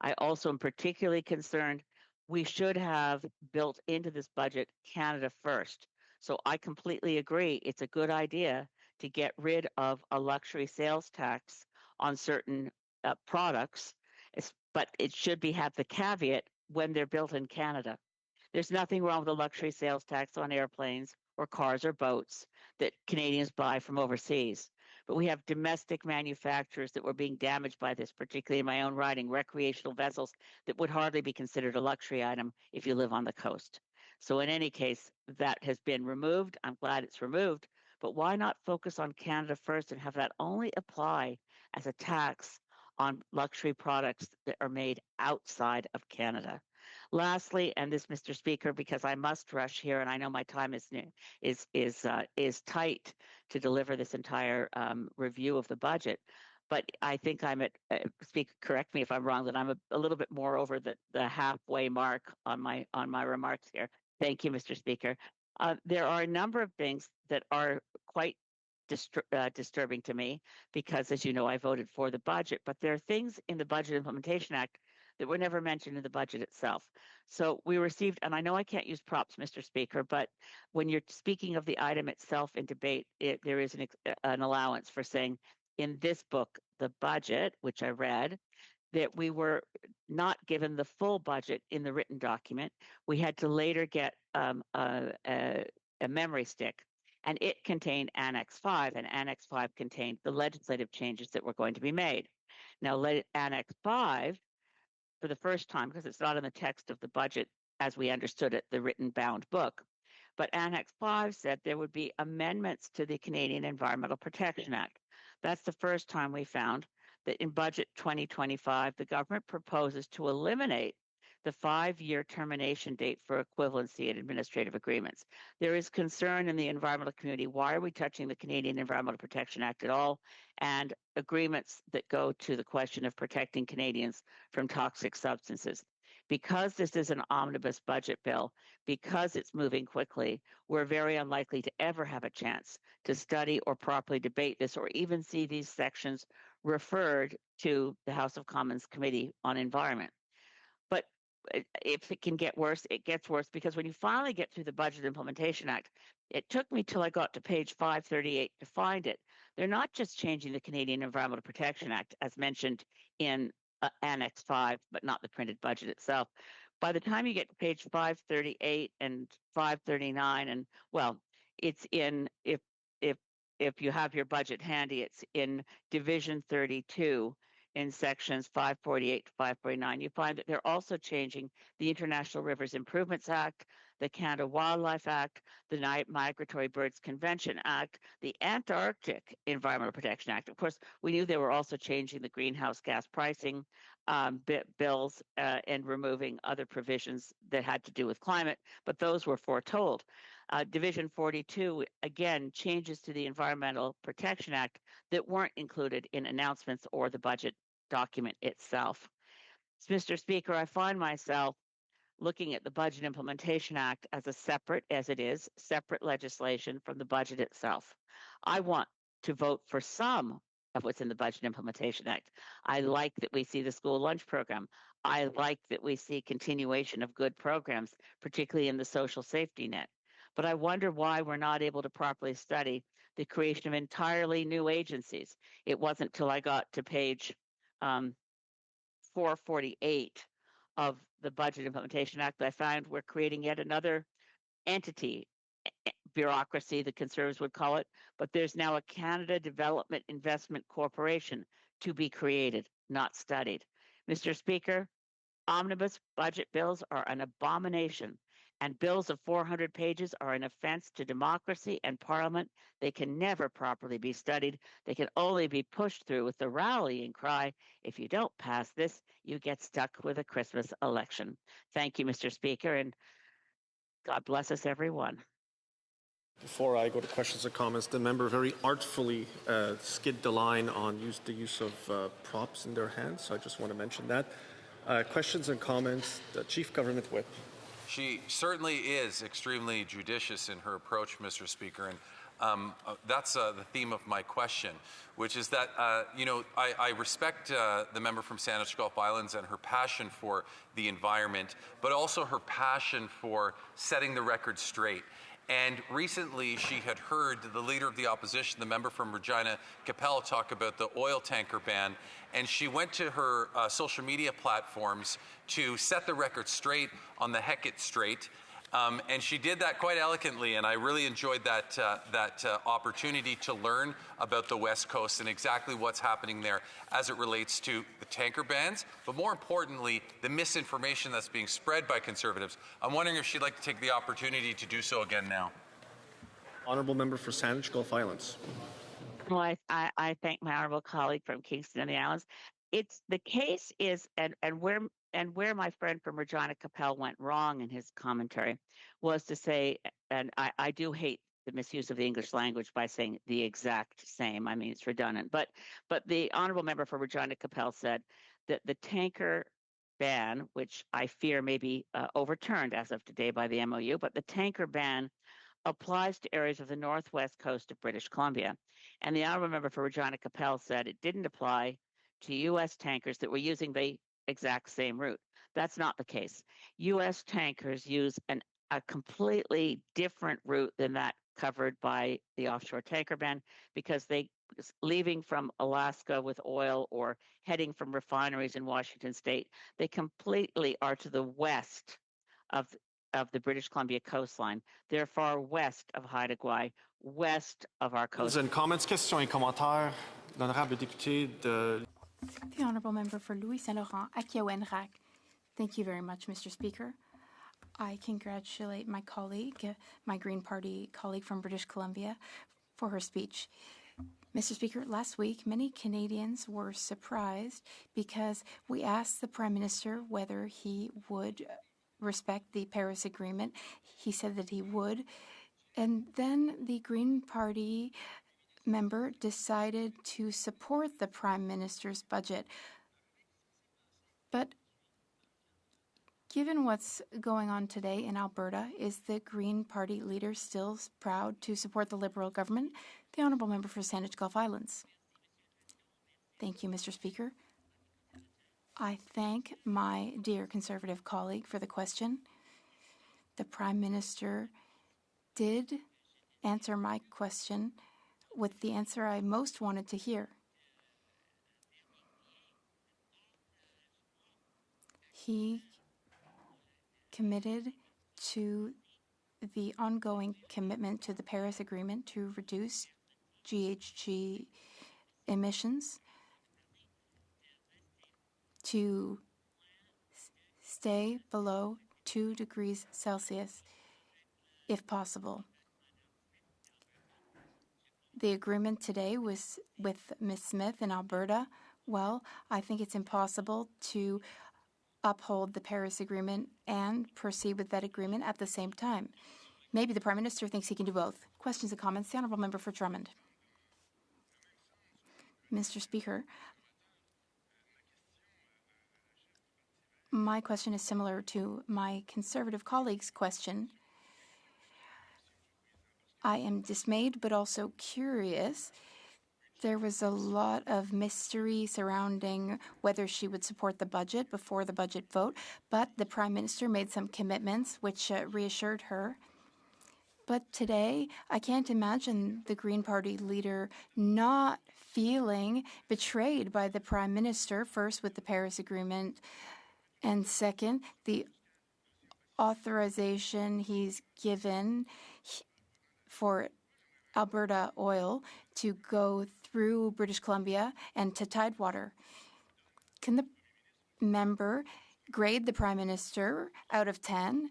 I also am particularly concerned we should have built into this budget Canada First. So I completely agree. It's a good idea to get rid of a luxury sales tax on certain products, but it should have the caveat when they're built in Canada. There's nothing wrong with a luxury sales tax on airplanes or cars or boats that Canadians buy from overseas. But we have domestic manufacturers that were being damaged by this, particularly in my own riding, recreational vessels that would hardly be considered a luxury item if you live on the coast. So in any case, that has been removed. I'm glad it's removed. But why not focus on Canada First and have that only apply as a tax on luxury products that are made outside of Canada? Lastly, and this, Mr. Speaker, because I must rush here, and I know my time is tight to deliver this entire review of the budget, but I think I'm at, Speaker, correct me if I'm wrong, that I'm a little bit more over the halfway mark on my remarks here. Thank you, Mr. Speaker. There are a number of things that are quite disturbing to me because, as you know, I voted for the budget, but there are things in the Budget Implementation Act that were never mentioned in the budget itself. So we received, and I know I can't use props, Mr. Speaker, but when you're speaking of the item itself in debate, there is an allowance for saying in this book, the budget, which I read, that we were not given the full budget in the written document. We had to later get a memory stick, and it contained Annex 5, and Annex 5 contained the legislative changes that were going to be made. Now, Annex 5, for the first time, because it's not in the text of the budget as we understood it, the written bound book, but Annex 5 said there would be amendments to the Canadian Environmental Protection Act. That's the first time we found that in Budget 2025, the government proposes to eliminate the 5-year termination date for equivalency in administrative agreements. There is concern in the environmental community, why are we touching the Canadian Environmental Protection Act at all? And agreements that go to the question of protecting Canadians from toxic substances. Because this is an omnibus budget bill, because it's moving quickly, we're very unlikely to ever have a chance to study or properly debate this or even see these sections referred to the House of Commons Committee on Environment. But if it can get worse, it gets worse, because when you finally get through the Budget Implementation Act, it took me till I got to page 538 to find it. They're not just changing the Canadian Environmental Protection Act, as mentioned in Annex 5, but not the printed budget itself. By the time you get to page 538 and 539, and well, it's in, if you have your budget handy, it's in Division 32, in sections 548 to 549, you find that they're also changing the International Rivers Improvements Act, the Canada Wildlife Act, the Migratory Birds Convention Act, the Antarctic Environmental Protection Act. Of course, we knew they were also changing the greenhouse gas pricing bills and removing other provisions that had to do with climate, but those were foretold. Division 42, again, changes to the Environmental Protection Act that weren't included in announcements or the budget document itself. Mr. Speaker, I find myself looking at the Budget Implementation Act as separate legislation from the budget itself. I want to vote for some of what's in the Budget Implementation Act. I like that we see the school lunch program. I like that we see continuation of good programs, particularly in the social safety net. But I wonder why we're not able to properly study the creation of entirely new agencies. It wasn't till I got to page 448 of the Budget Implementation Act that I found we're creating yet another entity, bureaucracy, the Conservatives would call it, but there's now a Canada Development Investment Corporation to be created, not studied. Mr. Speaker, omnibus budget bills are an abomination, and bills of 400 pages are an offense to democracy and Parliament. They can never properly be studied. They can only be pushed through with the rallying cry, if you don't pass this, you get stuck with a Christmas election. Thank you, Mr. Speaker, and God bless us, everyone. Before I go to questions and comments, the member very artfully skid the line on the use of props in their hands. So I just want to mention that. Questions and comments, the Chief Government Whip. She certainly is extremely judicious in her approach, Mr. Speaker, and that's the theme of my question, which is that, I respect the member from Sandwich Gulf Islands and her passion for the environment, but also her passion for setting the record straight. And recently, she had heard the leader of the opposition, the member from Regina Capel, talk about the oil tanker ban, and she went to her social media platforms to set the record straight on the Hecate Strait. And she did that quite elegantly, and I really enjoyed that opportunity to learn about the West Coast and exactly what's happening there as it relates to the tanker bans, but more importantly, the misinformation that's being spread by Conservatives. I'm wondering if she'd like to take the opportunity to do so again now. Honourable Member for Sandwich Gulf Islands. Well, I thank my honourable colleague from Kingston and the Islands. It's the case is, and where my friend from Regina Capel went wrong in his commentary was to say, and I do hate the misuse of the English language by saying the exact same. I mean, it's redundant. But the honourable member for Regina Capel said that the tanker ban, which I fear may be overturned as of today by the MOU, but the tanker ban applies to areas of the northwest coast of British Columbia. And the honourable member for Regina Capel said it didn't apply to U.S. tankers that were using the exact same route. That's not the case. U.S. tankers use a completely different route than that covered by the offshore tanker ban because they leaving from Alaska with oil or heading from refineries in Washington state, they completely are to the west of the British Columbia coastline. They're far west of Haida Gwaii, west of our coast. And comments, questions et commentaires. L'honorable député de... The Honourable Member for Louis Saint-Laurent, Akiawenrak. Thank you very much, Mr. Speaker. I congratulate my colleague, my Green Party colleague from British Columbia, for her speech. Mr. Speaker, last week, many Canadians were surprised because we asked the Prime Minister whether he would respect the Paris Agreement. He said that he would. And then the Green Party member decided to support the Prime Minister's budget. But given what's going on today in Alberta, is the Green Party leader still proud to support the Liberal government? The Honourable Member for Sandwich Gulf Islands. Thank you, Mr. Speaker. I thank my dear Conservative colleague for the question. The Prime Minister did answer my question with the answer I most wanted to hear. He committed to the ongoing commitment to the Paris Agreement to reduce GHG emissions, to stay below 2 degrees Celsius if possible. The agreement today was with Ms. Smith in Alberta. Well, I think it's impossible to uphold the Paris Agreement and proceed with that agreement at the same time. Maybe the Prime Minister thinks he can do both. Questions and comments? The Honourable Member for Drummond. Mr. Speaker, my question is similar to my Conservative colleague's question. I am dismayed but also curious. There was a lot of mystery surrounding whether she would support the budget before the budget vote, but the Prime Minister made some commitments which reassured her. But today, I can't imagine the Green Party leader not feeling betrayed by the Prime Minister, first with the Paris Agreement, and second, the authorization he's given for Alberta oil to go through British Columbia and to Tidewater. Can the member grade the Prime Minister out of 10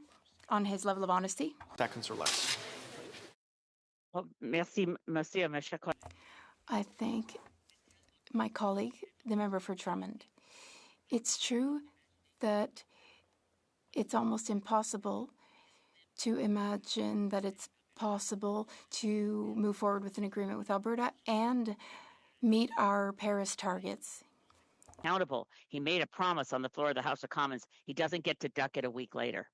on his level of honesty? Seconds or less. Well, merci, monsieur, monsieur. I thank my colleague, the member for Drummond. It's true that it's almost impossible to imagine that it's possible to move forward with an agreement with Alberta and meet our Paris targets? Accountable. He made a promise on the floor of the House of Commons. He doesn't get to duck it a week later.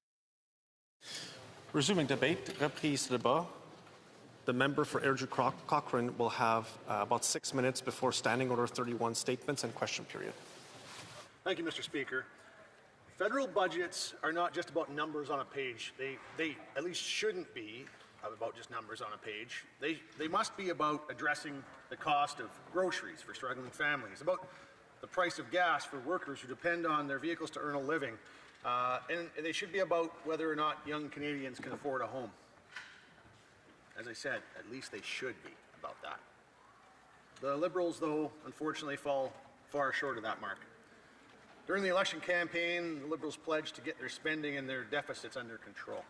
Resuming debate, reprise de débat. The member for Airdrie Cochrane will have about 6 minutes before Standing Order 31 statements and question period. Thank you, Mr. Speaker. Federal budgets are not just about numbers on a page. They at least shouldn't be about just numbers on a page. They must be about addressing the cost of groceries for struggling families, about the price of gas for workers who depend on their vehicles to earn a living, and they should be about whether or not young Canadians can afford a home. As I said, at least they should be about that. The Liberals, though, unfortunately fall far short of that mark. During the election campaign, the Liberals pledged to get their spending and their deficits under control.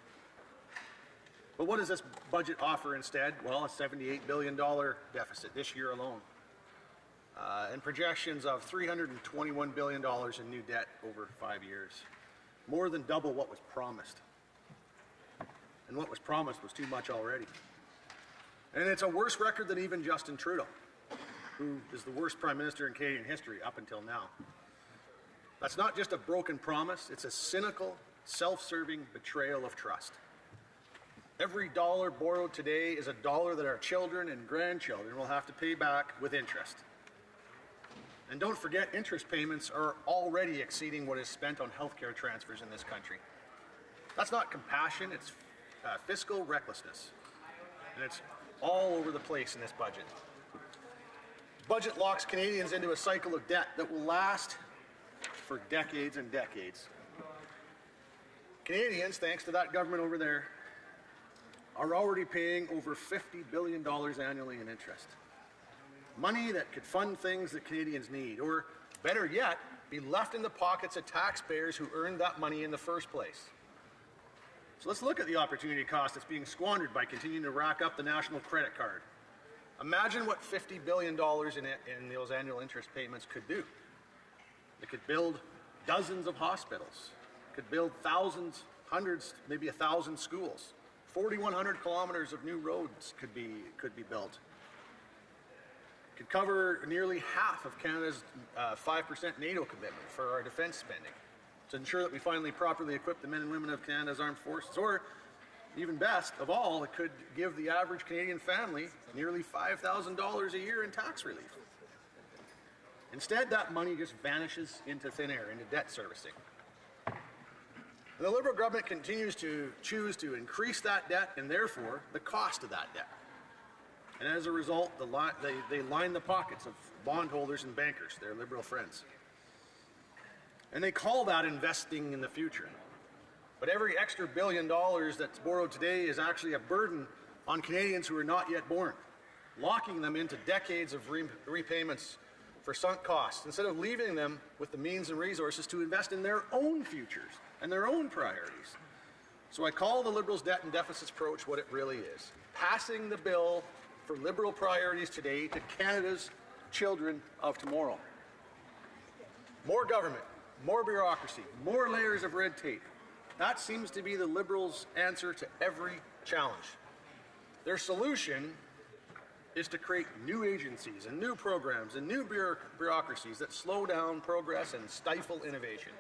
But what does this budget offer instead? Well, a $78 billion deficit this year alone, and projections of $321 billion in new debt over 5 years. More than double what was promised. And what was promised was too much already. And it's a worse record than even Justin Trudeau, who is the worst Prime Minister in Canadian history up until now. That's not just a broken promise, it's a cynical, self-serving betrayal of trust. Every dollar borrowed today is a dollar that our children and grandchildren will have to pay back with interest. And don't forget, interest payments are already exceeding what is spent on healthcare transfers in this country. That's not compassion, it's fiscal recklessness. And it's all over the place in this budget. The budget locks Canadians into a cycle of debt that will last for decades and decades. Canadians, thanks to that government over there, are already paying over $50 billion annually in interest. Money that could fund things that Canadians need, or better yet, be left in the pockets of taxpayers who earned that money in the first place. So let's look at the opportunity cost that's being squandered by continuing to rack up the national credit card. Imagine what $50 billion in those annual interest payments could do. It could build dozens of hospitals, could build thousands, hundreds, maybe 1,000 schools. 4,100 kilometers of new roads could be built. Could cover nearly half of Canada's 5% NATO commitment for our defense spending, to ensure that we finally properly equip the men and women of Canada's armed forces. Or, even best of all, it could give the average Canadian family nearly $5,000 a year in tax relief. Instead, that money just vanishes into thin air, into debt servicing. And the Liberal government continues to choose to increase that debt and therefore the cost of that debt. And as a result, they line the pockets of bondholders and bankers, their Liberal friends. And they call that investing in the future. But every extra $1 billion that's borrowed today is actually a burden on Canadians who are not yet born, locking them into decades of repayments for sunk costs, instead of leaving them with the means and resources to invest in their own futures and their own priorities. So I call the Liberals' debt and deficits approach what it really is: passing the bill for Liberal priorities today to Canada's children of tomorrow. More government, more bureaucracy, more layers of red tape. That seems to be the Liberals' answer to every challenge. Their solution is to create new agencies and new programs and new bureaucracies that slow down progress and stifle innovation.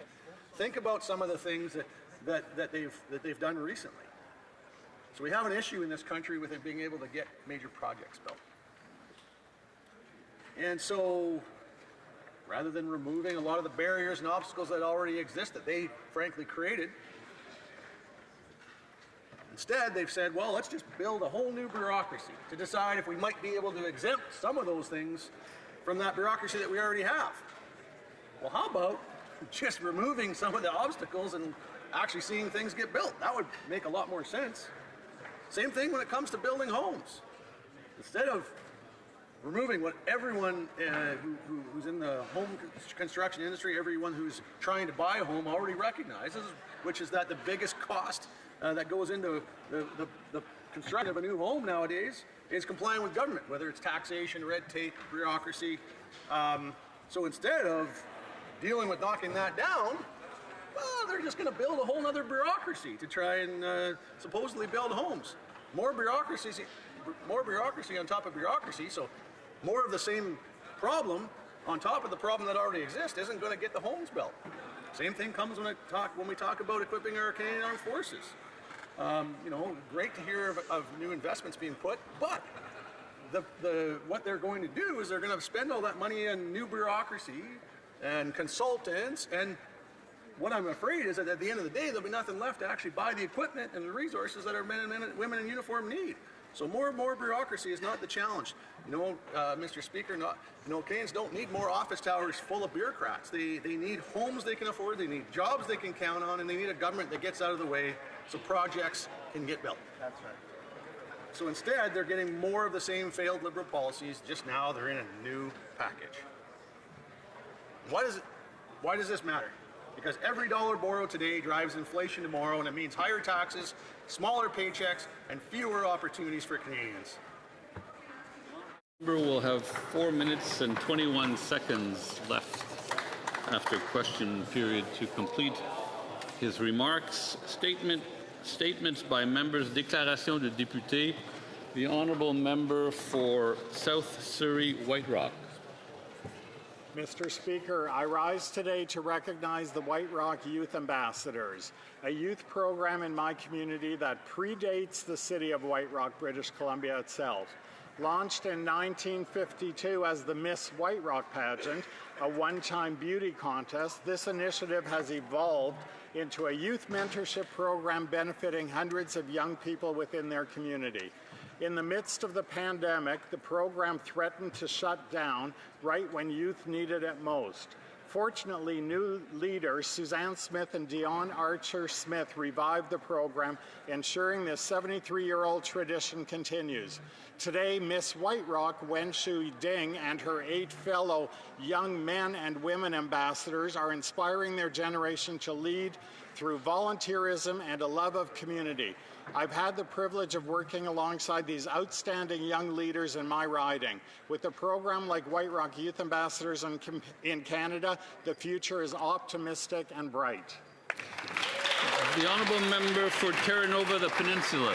Think about some of the things that they've done recently. So we have an issue in this country with it being able to get major projects built. And so, rather than removing a lot of the barriers and obstacles that already exist that they frankly created, instead they've said, well, let's just build a whole new bureaucracy to decide if we might be able to exempt some of those things from that bureaucracy that we already have. Well, how about just removing some of the obstacles and actually seeing things get built? That would make a lot more sense. Same thing when it comes to building homes. Instead of removing what everyone who's in the home construction industry, everyone who's trying to buy a home already recognizes, which is that the biggest cost that goes into the construction of a new home nowadays is complying with government, whether it's taxation, red tape, bureaucracy. So instead of dealing with knocking that down, well, they're just going to build a whole other bureaucracy to try and supposedly build homes. more bureaucracy on top of bureaucracy, so more of the same problem on top of the problem that already exists isn't going to get the homes built. Same thing comes when we talk about equipping our Canadian Armed Forces. Great to hear of new investments being put, but what they're going to do is they're going to spend all that money on new bureaucracy and consultants, and what I'm afraid is that at the end of the day there'll be nothing left to actually buy the equipment and the resources that our men and women in uniform need. So more bureaucracy is not the challenge. Mr. Speaker, Canadians don't need more office towers full of bureaucrats. They need homes they can afford, they need jobs they can count on, and they need a government that gets out of the way so projects can get built. That's right. So instead, they're getting more of the same failed Liberal policies, just now they're in a new package. Why does this matter? Because every dollar borrowed today drives inflation tomorrow, and it means higher taxes, smaller paychecks, and fewer opportunities for Canadians. The member will have 4 minutes and 21 seconds left after question period to complete his remarks. Statements by members, déclaration de députés. The honourable member for South Surrey White Rock. Mr. Speaker, I rise today to recognize the White Rock Youth Ambassadors, a youth program in my community that predates the city of White Rock, British Columbia itself. Launched in 1952 as the Miss White Rock pageant, a one-time beauty contest, this initiative has evolved into a youth mentorship program benefiting hundreds of young people within their community. In the midst of the pandemic, the program threatened to shut down right when youth needed it most. Fortunately, new leaders Suzanne Smith and Dion Archer Smith revived the program, ensuring this 73-year-old tradition continues. Today, Miss White Rock, Wen Shu Ding, and her 8 fellow young men and women ambassadors are inspiring their generation to lead through volunteerism and a love of community. I've had the privilege of working alongside these outstanding young leaders in my riding. With a program like White Rock Youth Ambassadors in Canada, the future is optimistic and bright. The honourable member for Terra Nova, the Peninsula.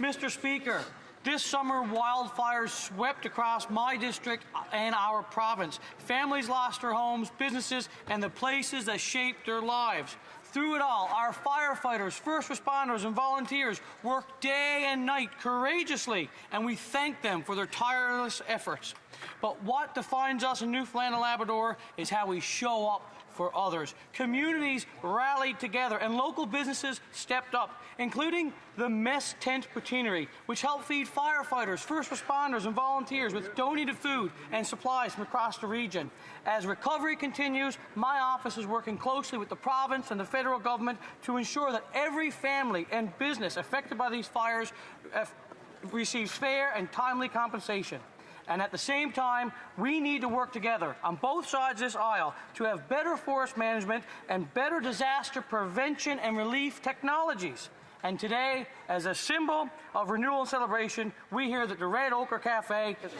Mr. Speaker, this summer, wildfires swept across my district and our province. Families lost their homes, businesses, and the places that shaped their lives. Through it all, our firefighters, first responders, and volunteers worked day and night courageously, and we thank them for their tireless efforts. But what defines us in Newfoundland and Labrador is how we show up for others. Communities rallied together and local businesses stepped up, including the Mess Tent Poutinery, which helped feed firefighters, first responders, and volunteers with donated food and supplies from across the region. As recovery continues, my office is working closely with the province and the federal government to ensure that every family and business affected by these fires receives fair and timely compensation. And at the same time, we need to work together on both sides of this aisle to have better forest management and better disaster prevention and relief technologies. And today, as a symbol of renewal and celebration, we hear that the Red Ochre Cafe is...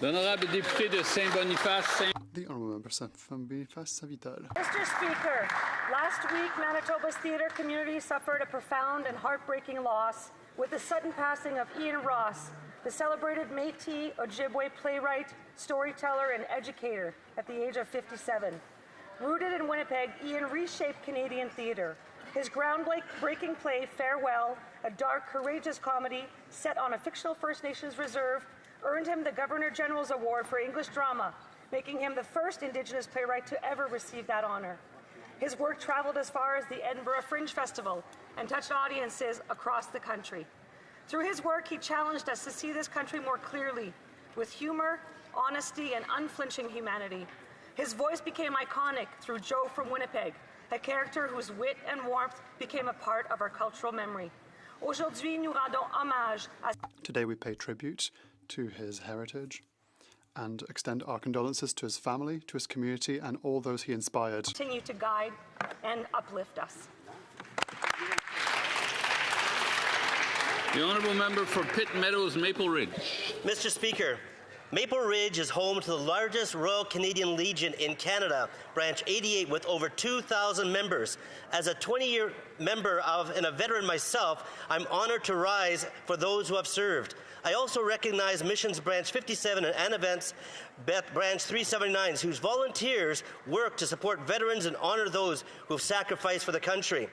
L'honorable député de Saint-Boniface. The honourable member from Boniface Saint-Vital. Mr. Speaker, last week Manitoba's theatre community suffered a profound and heartbreaking loss with the sudden passing of Ian Ross, the celebrated Métis Ojibwe playwright, storyteller, and educator at the age of 57. Rooted in Winnipeg, Ian reshaped Canadian theatre. His groundbreaking play, Farewell, a dark, courageous comedy set on a fictional First Nations reserve, earned him the Governor-General's Award for English Drama, making him the first Indigenous playwright to ever receive that honor. His work traveled as far as the Edinburgh Fringe Festival and touched audiences across the country. Through his work, he challenged us to see this country more clearly, with humor, honesty, and unflinching humanity. His voice became iconic through Joe from Winnipeg, a character whose wit and warmth became a part of our cultural memory. Aujourd'hui, nous rendons hommage à... Today we pay tribute to his heritage and extend our condolences to his family, to his community, and all those he inspired. Continue to guide and uplift us. The honourable member for Pitt Meadows, Maple Ridge. Mr. Speaker, Maple Ridge is home to the largest Royal Canadian Legion in Canada, Branch 88, with over 2,000 members. As a 20-year member and a veteran myself, I'm honored to rise for those who have served. I also recognize Missions Branch 57 and Events Branch 379, whose volunteers work to support veterans and honor those who have sacrificed for the country.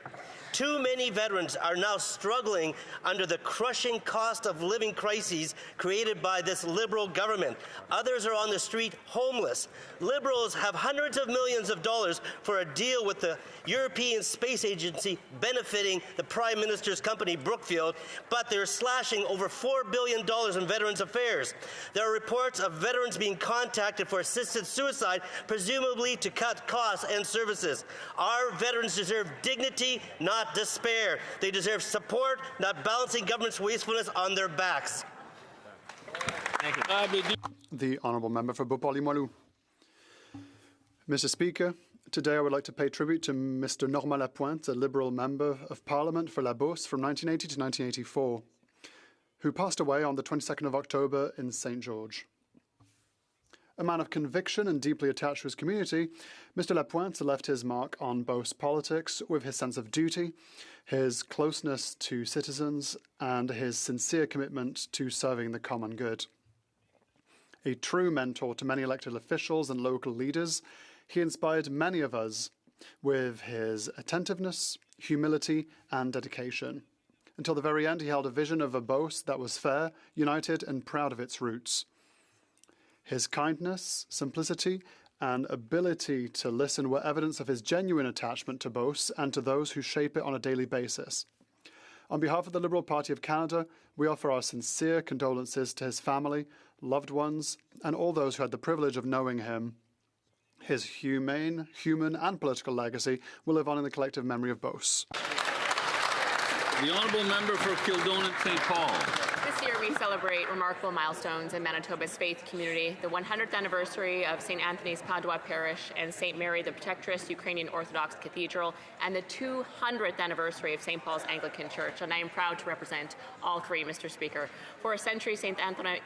Too many veterans are now struggling under the crushing cost of living crises created by this Liberal government. Others are on the street homeless. Liberals have hundreds of millions of dollars for a deal with the European Space Agency benefiting the Prime Minister's company, Brookfield, but they're slashing over $4 billion in Veterans Affairs. There are reports of veterans being contacted for assisted suicide, presumably to cut costs and services. Our veterans deserve dignity, not despair. They deserve support, not balancing government's wastefulness on their backs. Thank you. The Honourable Member for Beauport-Limoilou. Mr. Speaker, today I would like to pay tribute to Mr. Normand Lapointe, a Liberal Member of Parliament for La Beauce from 1980 to 1984, who passed away on the 22nd of October in St. George. A man of conviction and deeply attached to his community, Mr. Lapointe left his mark on Beauce politics with his sense of duty, his closeness to citizens, and his sincere commitment to serving the common good. A true mentor to many elected officials and local leaders, he inspired many of us with his attentiveness, humility, and dedication. Until the very end, he held a vision of a Beauce that was fair, united, and proud of its roots. His kindness, simplicity, and ability to listen were evidence of his genuine attachment to Beauce and to those who shape it on a daily basis. On behalf of the Liberal Party of Canada, we offer our sincere condolences to his family, loved ones, and all those who had the privilege of knowing him. His humane, human, and political legacy will live on in the collective memory of Beauce. The Honourable Member for Kildonan St. Paul. This year we celebrate remarkable milestones in Manitoba's faith community, the 100th anniversary of St. Anthony's Padua Parish and St. Mary the Protectress Ukrainian Orthodox Cathedral, and the 200th anniversary of St. Paul's Anglican Church. And I am proud to represent all three, Mr. Speaker. For a century, St.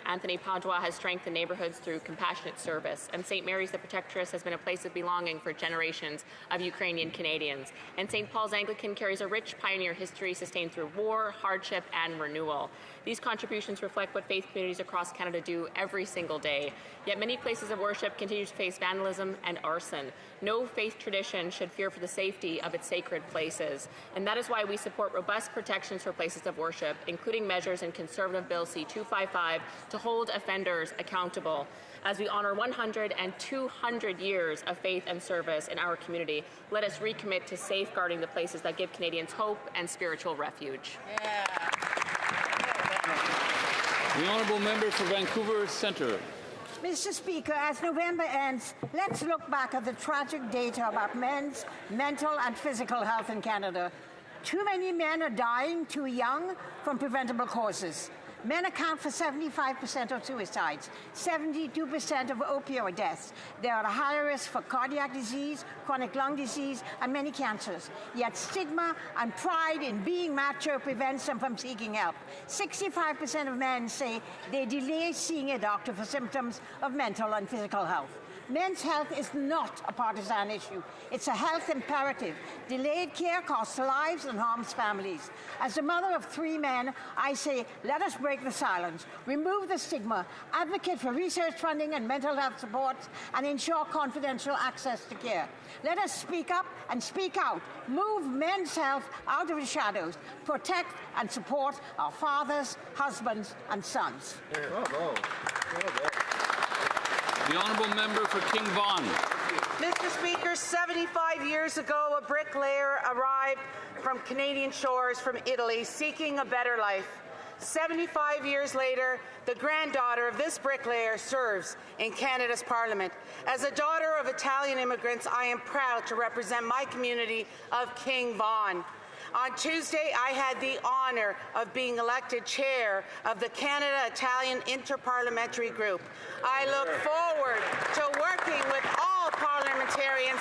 Anthony Padua has strengthened neighborhoods through compassionate service, and St. Mary's the Protectress has been a place of belonging for generations of Ukrainian Canadians. And St. Paul's Anglican carries a rich pioneer history sustained through war, hardship, and renewal. These contributions reflect what faith communities across Canada do every single day. Yet many places of worship continue to face vandalism and arson. No faith tradition should fear for the safety of its sacred places. And that is why we support robust protections for places of worship, including measures in Conservative Bill C-255 to hold offenders accountable. As we honor 100 and 200 years of faith and service in our community, let us recommit to safeguarding the places that give Canadians hope and spiritual refuge. The Honourable Member for Vancouver Centre. Mr. Speaker, as November ends, let's look back at the tragic data about men's mental and physical health in Canada. Too many men are dying too young from preventable causes. Men account for 75% of suicides, 72% of opioid deaths. They are at a higher risk for cardiac disease, chronic lung disease, and many cancers. Yet stigma and pride in being macho prevents them from seeking help. 65% of men say they delay seeing a doctor for symptoms of mental and physical health. Men's health is not a partisan issue. It's a health imperative. Delayed care costs lives and harms families. As a mother of 3 men, I say, let us break the silence, remove the stigma, advocate for research funding and mental health support, and ensure confidential access to care. Let us speak up and speak out, move men's health out of the shadows, protect and support our fathers, husbands, and sons. Bravo. The Honourable Member for King Vaughan. Mr. Speaker, 75 years ago, a bricklayer arrived from Canadian shores from Italy seeking a better life. 75 years later, the granddaughter of this bricklayer serves in Canada's Parliament. As a daughter of Italian immigrants, I am proud to represent my community of King Vaughan. On Tuesday, I had the honour of being elected chair of the Canada-Italian Interparliamentary Group. I look forward to working with all parliamentarians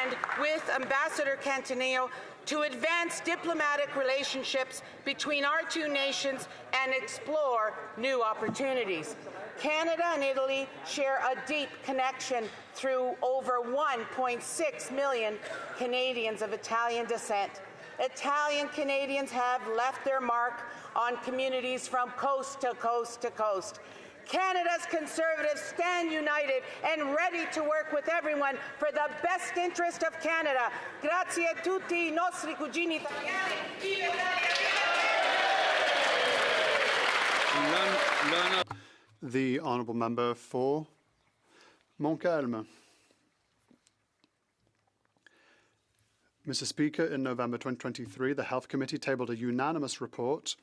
and with Ambassador Cantileno to advance diplomatic relationships between our two nations and explore new opportunities. Canada and Italy share a deep connection through over 1.6 million Canadians of Italian descent. Italian Canadians have left their mark on communities from coast to coast to coast. Canada's Conservatives stand united and ready to work with everyone for the best interest of Canada. Grazie a tutti I nostri cugini italiani. Viva Italia! The honourable member for Montcalm. Mr. Speaker, in November 2023, the Health Committee tabled a unanimous report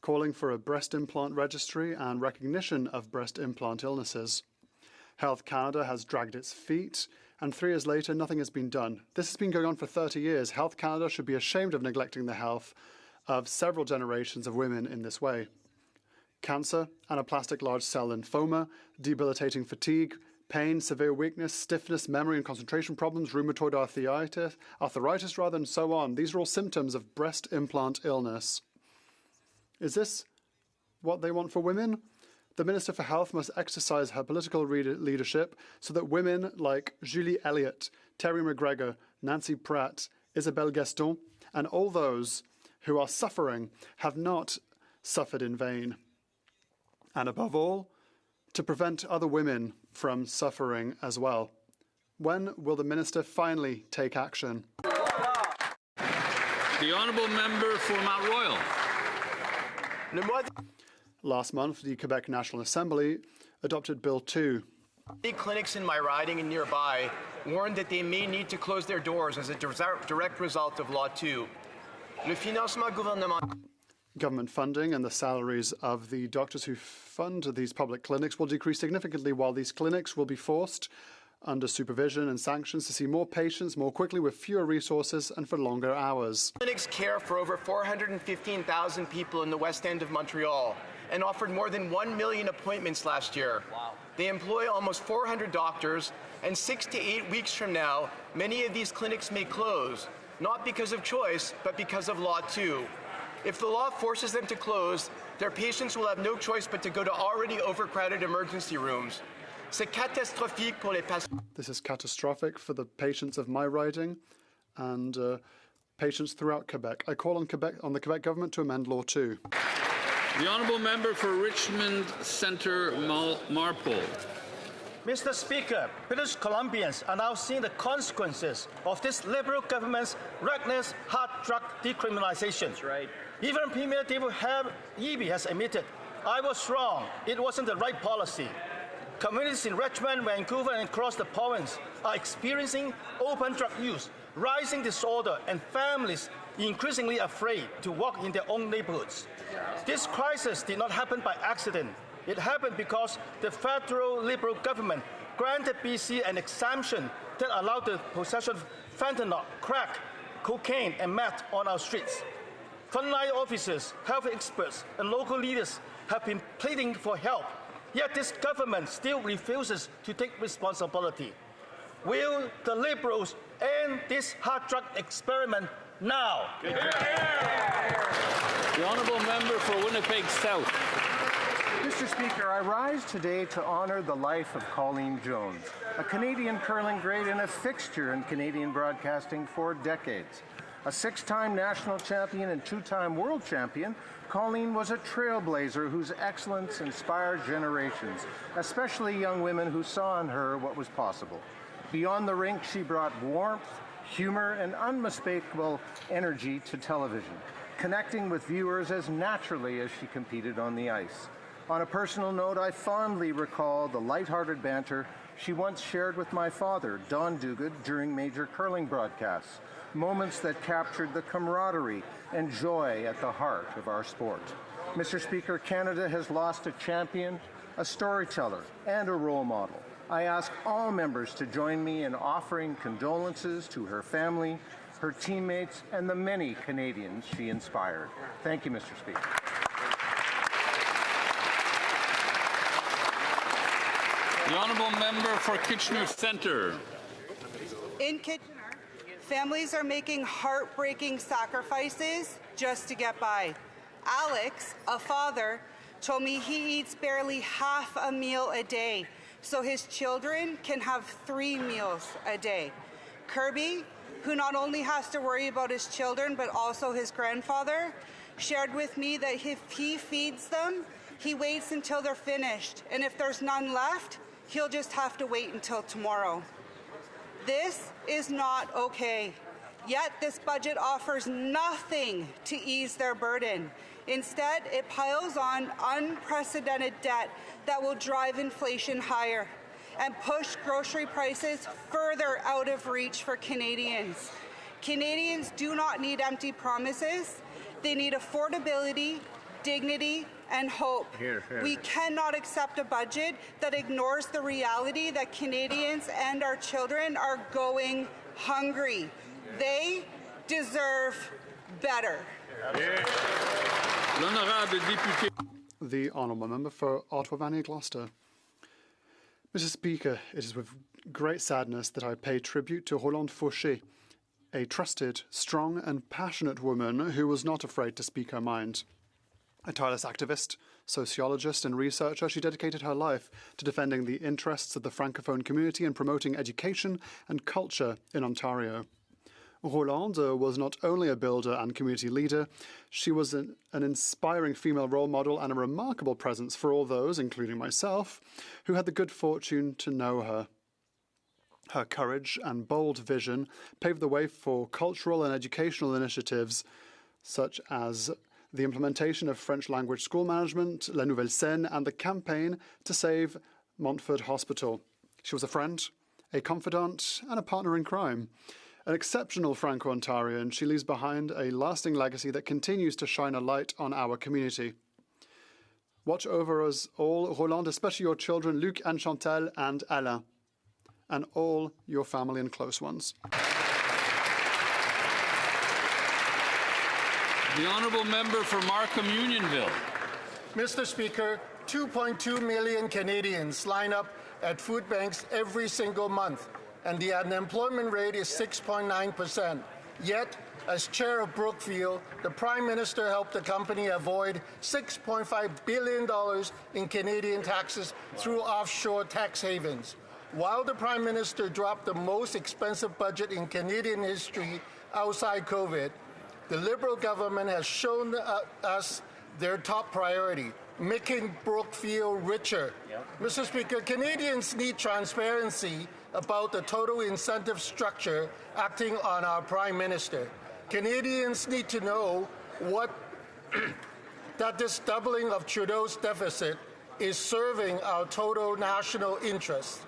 calling for a breast implant registry and recognition of breast implant illnesses. Health Canada has dragged its feet, and 3 years later, nothing has been done. This has been going on for 30 years. Health Canada should be ashamed of neglecting the health of several generations of women in this way. Cancer, anaplastic large cell lymphoma, debilitating fatigue, pain, severe weakness, stiffness, memory and concentration problems, rheumatoid arthritis, and so on. These are all symptoms of breast implant illness. Is this what they want for women? The Minister for Health must exercise her political leadership so that women like Julie Elliott, Terry McGregor, Nancy Pratt, Isabelle Gaston, and all those who are suffering have not suffered in vain. And above all, to prevent other women from suffering as well. When will the Minister finally take action? The honourable member for Mount Royal. Last month, the Quebec National Assembly adopted Bill 2. Clinics in my riding and nearby warned that they may need to close their doors as a direct result of Law 2. Le financement gouvernemental. Government funding and the salaries of the doctors who fund these public clinics will decrease significantly, while these clinics will be forced, under supervision and sanctions, to see more patients more quickly with fewer resources and for longer hours. Clinics care for over 415,000 people in the West End of Montreal and offered more than 1 million appointments last year. Wow. They employ almost 400 doctors, and 6 to 8 weeks from now, many of these clinics may close, not because of choice, but because of Law 2. If the law forces them to close, their patients will have no choice but to go to already overcrowded emergency rooms. C'est catastrophique pour les patients. This is catastrophic for the patients of my riding and patients throughout Quebec. I call on the Quebec government to amend Law 2. The honourable member for Richmond Centre Marpole. Mr. Speaker, British Columbians are now seeing the consequences of this Liberal government's reckless hard drug decriminalization. That's right. Even Premier David Eby has admitted, I was wrong. It wasn't the right policy. Communities in Richmond, Vancouver, and across the province are experiencing open drug use, rising disorder, and families increasingly afraid to walk in their own neighborhoods. This crisis did not happen by accident. It happened because the federal Liberal government granted BC an exemption that allowed the possession of fentanyl, crack, cocaine, and meth on our streets. Frontline officers, health experts, and local leaders have been pleading for help. Yet this government still refuses to take responsibility. Will the Liberals end this hard drug experiment now? The honourable member for Winnipeg South. Mr. Speaker, I rise today to honour the life of Colleen Jones, a Canadian curling great and a fixture in Canadian broadcasting for decades. A 6-time national champion and 2-time world champion, Colleen was a trailblazer whose excellence inspired generations, especially young women who saw in her what was possible. Beyond the rink, she brought warmth, humor, and unmistakable energy to television, connecting with viewers as naturally as she competed on the ice. On a personal note, I fondly recall the lighthearted banter she once shared with my father, Don Duguid, during major curling broadcasts, moments that captured the camaraderie and joy at the heart of our sport. Mr. Speaker, Canada has lost a champion, a storyteller, and a role model. I ask all members to join me in offering condolences to her family, her teammates, and the many Canadians she inspired. Thank you, Mr. Speaker. The honourable member for Kitchener Centre. In Kitchener, Families are making heartbreaking sacrifices just to get by. Alex, a father, told me he eats barely half a meal a day, so his children can have 3 meals a day. Kirby, who not only has to worry about his children but also his grandfather, shared with me that if he feeds them, he waits until they're finished, and if there's none left, he'll just have to wait until tomorrow. This is not okay. Yet this budget offers nothing to ease their burden. Instead, it piles on unprecedented debt that will drive inflation higher and push grocery prices further out of reach for Canadians. Canadians do not need empty promises. They need affordability, dignity, and hope. We cannot accept a budget that ignores the reality that Canadians and our children are going hungry. They deserve better. The honourable member for Ottawa Valley Gloucester. Mr. Speaker, it is with great sadness that I pay tribute to Rolande Fauché, a trusted, strong and passionate woman who was not afraid to speak her mind. A tireless activist, sociologist and researcher, she dedicated her life to defending the interests of the Francophone community and promoting education and culture in Ontario. Rolande was not only a builder and community leader, she was an inspiring female role model and a remarkable presence for all those, including myself, who had the good fortune to know her. Her courage and bold vision paved the way for cultural and educational initiatives such as the implementation of French-language school management, La Nouvelle Scène, and the campaign to save Montfort Hospital. She was a friend, a confidant, and a partner in crime. An exceptional Franco-Ontarian, she leaves behind a lasting legacy that continues to shine a light on our community. Watch over us all, Rolande, especially your children, Luc and Chantal and Alain, and all your family and close ones. The honourable member for Markham Unionville. Mr. Speaker, 2.2 million Canadians line up at food banks every single month, and the unemployment rate is 6.9%. Yet, as chair of Brookfield, the Prime Minister helped the company avoid $6.5 billion in Canadian taxes through offshore tax havens. While the Prime Minister dropped the most expensive budget in Canadian history outside COVID, the Liberal government has shown us their top priority, making Brookfield richer. Mr. Speaker, Canadians need transparency about the total incentive structure acting on our Prime Minister. Canadians need to know that this doubling of Trudeau's deficit is serving our total national interest,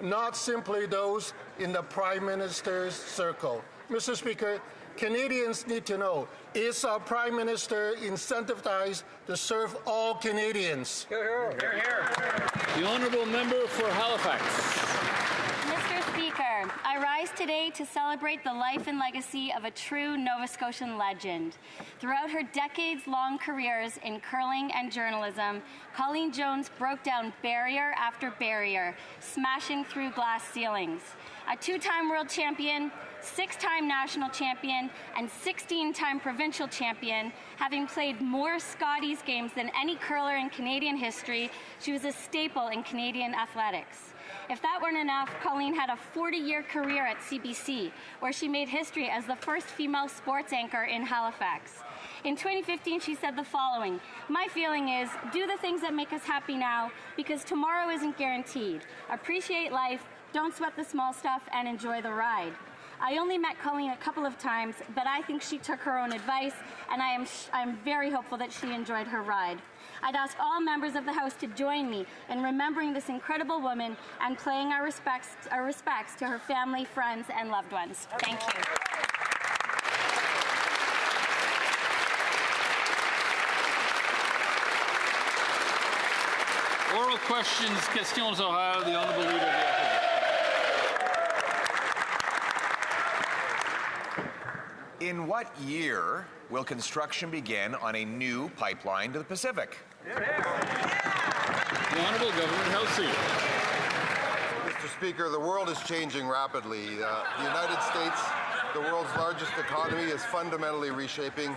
not simply those in the Prime Minister's circle. Mr. Speaker, Canadians need to know, is our Prime Minister incentivized to serve all Canadians? Hear, hear. The honourable member for Halifax. Mr. Speaker, I rise today to celebrate the life and legacy of a true Nova Scotian legend. Throughout her decades-long careers in curling and journalism, Colleen Jones broke down barrier after barrier, smashing through glass ceilings. A 2-time world champion, 6-time national champion, and 16-time provincial champion, having played more Scotties games than any curler in Canadian history, she was a staple in Canadian athletics. If that weren't enough, Colleen had a 40-year career at CBC, where she made history as the first female sports anchor in Halifax. In 2015, she said the following: "My feeling is, do the things that make us happy now, because tomorrow isn't guaranteed. Appreciate life, don't sweat the small stuff, and enjoy the ride." I only met Colleen a couple of times, but I think she took her own advice, and I'm very hopeful that she enjoyed her ride. I'd ask all members of the House to join me in remembering this incredible woman and paying our respects to her family, friends, and loved ones. Thank you. Oral questions, questions orales, the honourable leader of the opposition. In what year will construction begin on a new pipeline to the Pacific? The Honourable Government House Leader. Mr. Speaker, the world is changing rapidly. The United States the world's largest economy, is fundamentally reshaping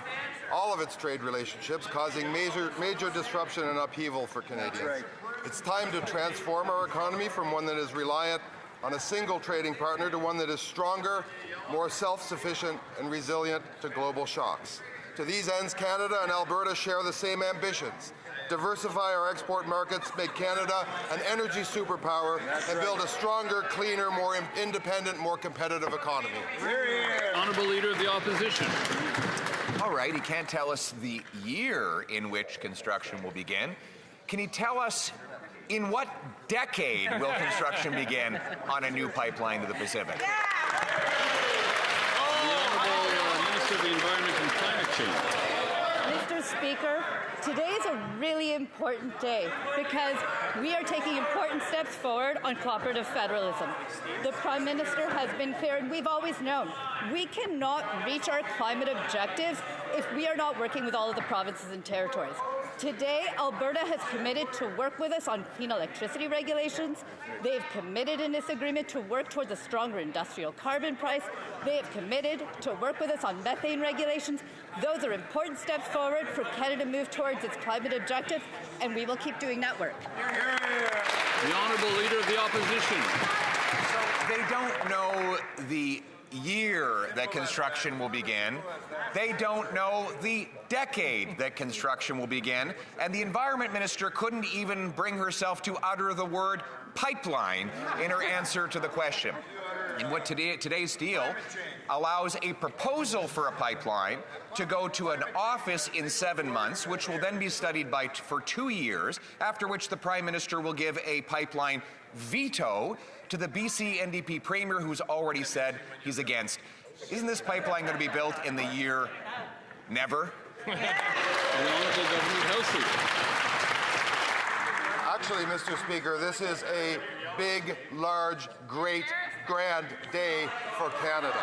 all of its trade relationships, causing major disruption and upheaval for Canadians. It's time to transform our economy from one that is reliant on a single trading partner to one that is stronger, more self-sufficient, and resilient to global shocks. To these ends, Canada and Alberta share the same ambitions. Diversify our export markets, make Canada an energy superpower, and build a stronger, cleaner, more independent, more competitive economy. Honourable Leader of the Opposition. All right, he can't tell us the year in which construction will begin. Can he tell us in what decade will construction begin on a new pipeline to the Pacific? The Honourable Minister of the Environment and Climate Change. Mr. Speaker, today is a really important day because we are taking important steps forward on cooperative federalism. The Prime Minister has been clear, and we've always known, we cannot reach our climate objectives if we are not working with all of the provinces and territories. Today, Alberta has committed to work with us on clean electricity regulations. They have committed in this agreement to work towards a stronger industrial carbon price. They have committed to work with us on methane regulations. Those are important steps forward for Canada to move towards its climate objectives, and we will keep doing that work. The Honourable Leader of the Opposition. So they don't know the year that construction will begin. They don't know the decade that construction will begin. And the Environment Minister couldn't even bring herself to utter the word pipeline in her answer to the question. And what today's deal allows a proposal for a pipeline to go to an office in 7 months, which will then be studied for 2 years, after which the Prime Minister will give a pipeline veto to the BC NDP Premier, who's already said he's against. Isn't this pipeline going to be built in the year never? The Honourable Government HoC. Actually, Mr. Speaker, this is a big, large, great, grand day for Canada.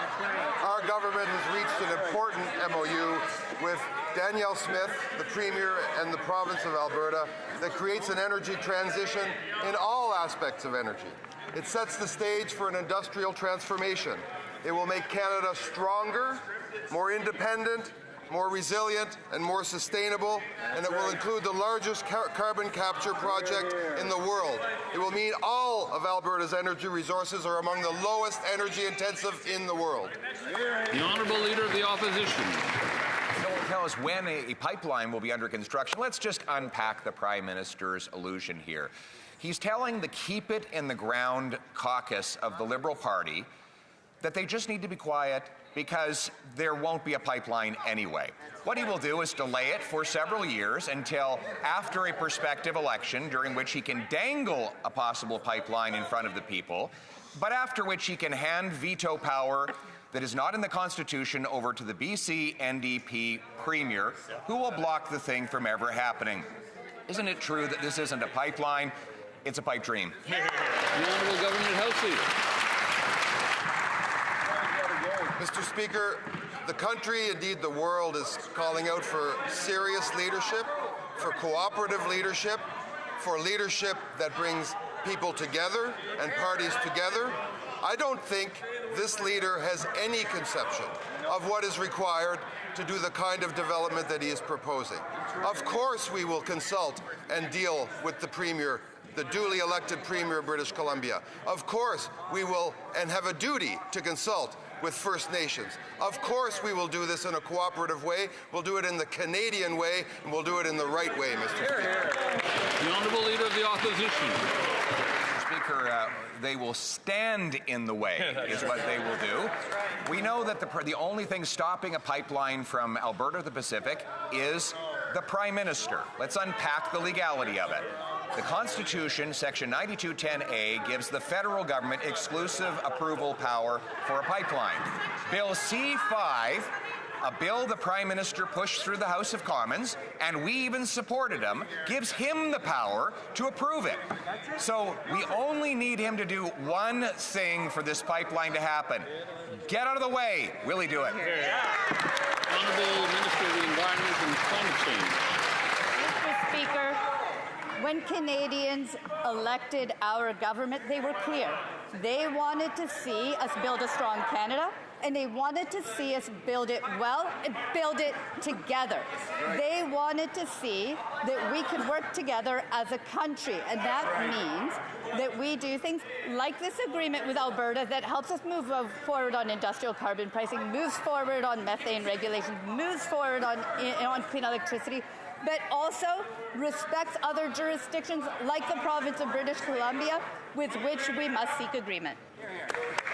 Our government has reached an important MOU with Danielle Smith, the Premier, and the province of Alberta that creates an energy transition in all aspects of energy. It sets the stage for an industrial transformation. It will make Canada stronger, more independent, more resilient, and more sustainable, and it will include the largest carbon capture project in the world. It will mean all of Alberta's energy resources are among the lowest energy intensive in the world. The Honourable Leader of the Opposition. Don't tell us when a pipeline will be under construction. Let's just unpack the Prime Minister's allusion here. He's telling the Keep It in the Ground caucus of the Liberal Party that they just need to be quiet because there won't be a pipeline anyway. What he will do is delay it for several years until after a prospective election, during which he can dangle a possible pipeline in front of the people, but after which he can hand veto power that is not in the Constitution over to the BC NDP Premier, who will block the thing from ever happening. Isn't it true that this isn't a pipeline? It's a pipe dream. The Honourable Government HoC. Mr. Speaker, the country, indeed the world, is calling out for serious leadership, for cooperative leadership, for leadership that brings people together and parties together. I don't think this leader has any conception of what is required to do the kind of development that he is proposing. Of course we will consult and deal with the Premier, the duly elected Premier of British Columbia. Of course we will and have a duty to consult with First Nations. Of course we will do this in a cooperative way. We'll do it in the Canadian way, and we'll do it in the right way, Mr. Speaker. The Honourable Leader of the Opposition. Speaker, they will stand in the way, is what they will do. We know that the only thing stopping a pipeline from Alberta to the Pacific is the Prime Minister. Let's unpack the legality of it. The Constitution, Section 9210A, gives the federal government exclusive approval power for a pipeline. Bill C-5, a bill the Prime Minister pushed through the House of Commons, and we even supported him, gives him the power to approve it. So we only need him to do one thing for this pipeline to happen. Get out of the way. Will he do it? Honourable Minister of the Environment and Climate Change. Mr. Speaker, when Canadians elected our government, they were clear. They wanted to see us build a strong Canada. and they wanted to see us build it well and build it together. They wanted to see that we could work together as a country, and that means that we do things like this agreement with Alberta that helps us move forward on industrial carbon pricing, moves forward on methane regulations, moves forward on clean electricity, but also respects other jurisdictions like the province of British Columbia, with which we must seek agreement.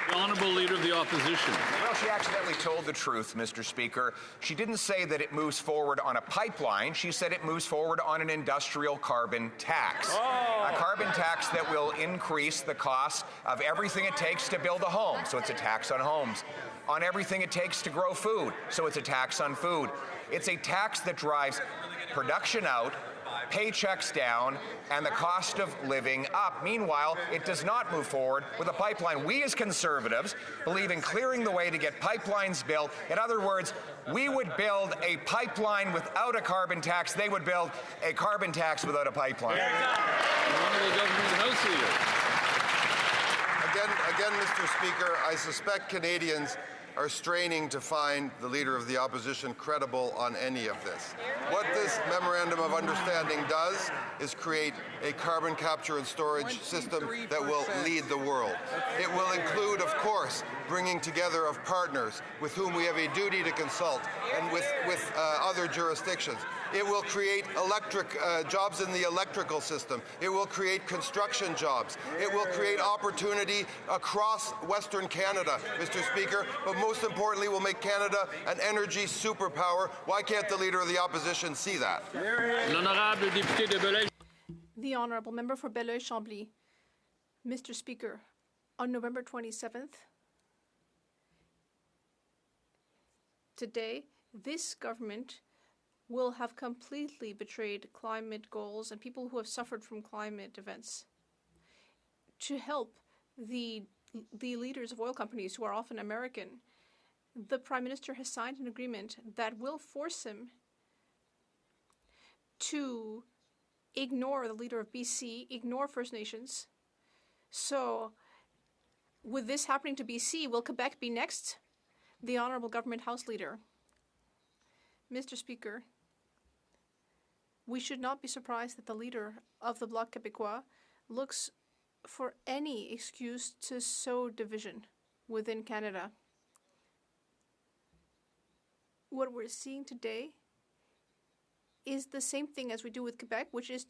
The Honourable Leader of the Opposition. Well, she accidentally told the truth, Mr. Speaker. She didn't say that it moves forward on a pipeline. She said it moves forward on an industrial carbon tax. A carbon tax that will increase the cost of everything it takes to build a home, so it's a tax on homes. On everything it takes to grow food, so it's a tax on food. It's a tax that drives production out, paychecks down, and the cost of living up. Meanwhile, it does not move forward with a pipeline. We as Conservatives believe in clearing the way to get pipelines built. In other words, we would build a pipeline without a carbon tax. They would build a carbon tax without a pipeline. Honourable Government House Leader. Again, Mr. Speaker, I suspect Canadians are straining to find the Leader of the Opposition credible on any of this. What this Memorandum of Understanding does is create a carbon capture and storage system that will lead the world. It will include, of course, bringing together of partners with whom we have a duty to consult and with other jurisdictions. It will create jobs in the electrical system. It will create construction jobs. It will create opportunity across Western Canada, Mr. Speaker, but most importantly will make Canada an energy superpower. Why can't the Leader of the Opposition see that? L'honorable député de Belleuil. The Honourable Member for Belleuil-Chambly. Mr. Speaker, on November 27th, today, this government will have completely betrayed climate goals and people who have suffered from climate events. To help the leaders of oil companies who are often American, the Prime Minister has signed an agreement that will force him to ignore the leader of BC, ignore First Nations. So, with this happening to BC, will Quebec be next? The Honourable Government House Leader. Mr. Speaker, we should not be surprised that the leader of the Bloc Québécois looks for any excuse to sow division within Canada. What we're seeing today is the same thing as we do with Quebec, which is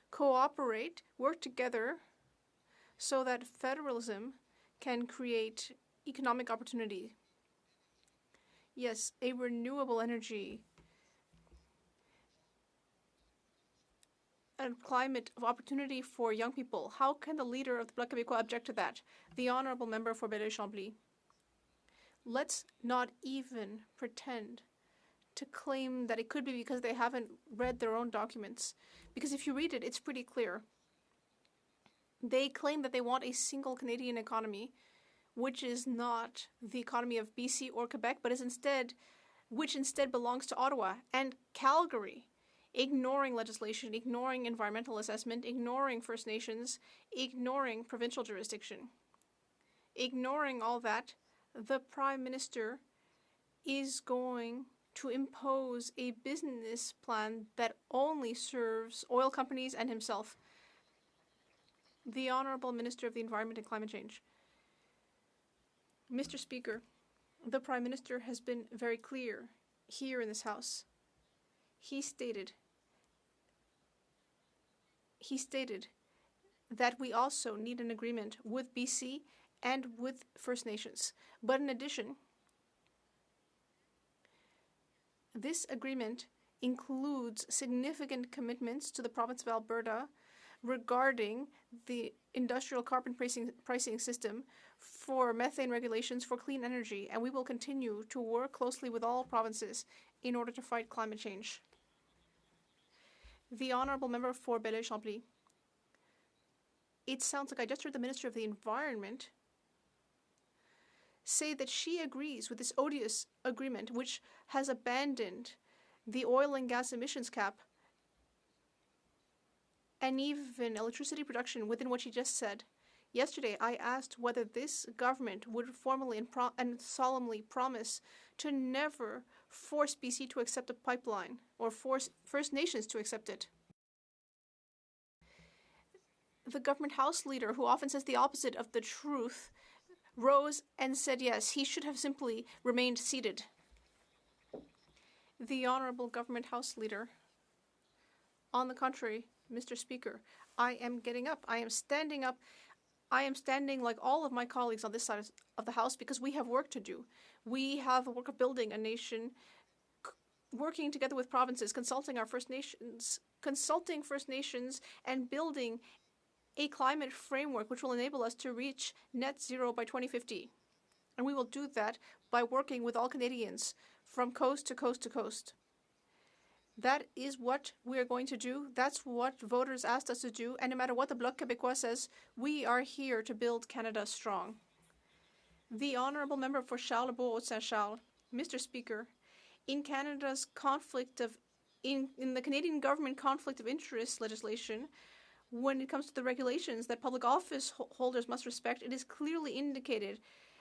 cooperate, work together so that federalism can create economic opportunity. Yes, a renewable energy, a climate of opportunity for young people. How can the leader of the Bloc Québécois object to that? The Honourable Member for Belleuil-Chambly. Let's not even pretend to claim that it could be because they haven't read their own documents. Because if you read it, it's pretty clear. They claim that they want a single Canadian economy, which is not the economy of BC or Quebec, but which instead belongs to Ottawa and Calgary, ignoring legislation, ignoring environmental assessment, ignoring First Nations, ignoring provincial jurisdiction. Ignoring all that, the Prime Minister is going to impose a business plan that only serves oil companies and himself. The Honourable Minister of the Environment and Climate Change. Mr. Speaker, the Prime Minister has been very clear here in this House. He stated that we also need an agreement with BC and with First Nations. But in addition, this agreement includes significant commitments to the province of Alberta regarding the industrial carbon pricing system for methane regulations for clean energy, and we will continue to work closely with all provinces in order to fight climate change. The Honourable Member for Belleuil-Chambly. It sounds like I just heard the Minister of the Environment say that she agrees with this odious agreement which has abandoned the oil and gas emissions cap and even electricity production within what she just said. Yesterday, I asked whether this government would formally and solemnly promise to never force BC to accept a pipeline or force First Nations to accept it. The government House leader, who often says the opposite of the truth, rose and said yes, he should have simply remained seated. The Honourable Government House Leader. On the contrary, Mr. Speaker, I am getting up. I am standing up. I am standing like all of my colleagues on this side of the House because we have work to do. We have the work of building a nation, working together with provinces, consulting First Nations, and building a climate framework which will enable us to reach net zero by 2050. And we will do that by working with all Canadians from coast to coast to coast. That is what we are going to do. That's what voters asked us to do. And no matter what the Bloc Québécois says, we are here to build Canada strong. The Honourable Member for Charlebourg Saint Charles. Mr. Speaker, in Canada's in the Canadian government conflict of interest legislation, when it comes to the regulations that public office holders must respect, it is clearly indicated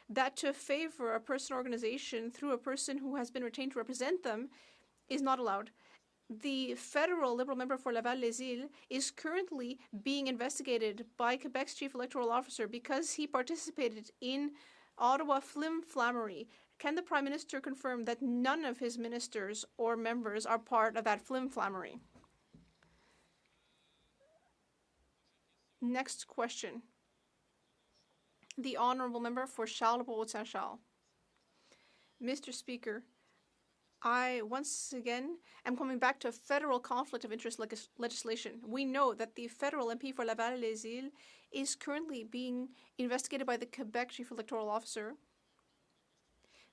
that to favor a person or organization through a person who has been retained to represent them is not allowed. The federal Liberal member for Laval-les-Îles is currently being investigated by Quebec's chief electoral officer because he participated in Ottawa flim-flammery. Can the Prime Minister confirm that none of his ministers or members are part of that flim-flammery? Next question. The Honourable Member for Charlebourg Saint Charles. Mr. Speaker, I once again am coming back to federal conflict of interest legislation. We know that the federal MP for Laval-les-Îles is currently being investigated by the Quebec Chief Electoral Officer.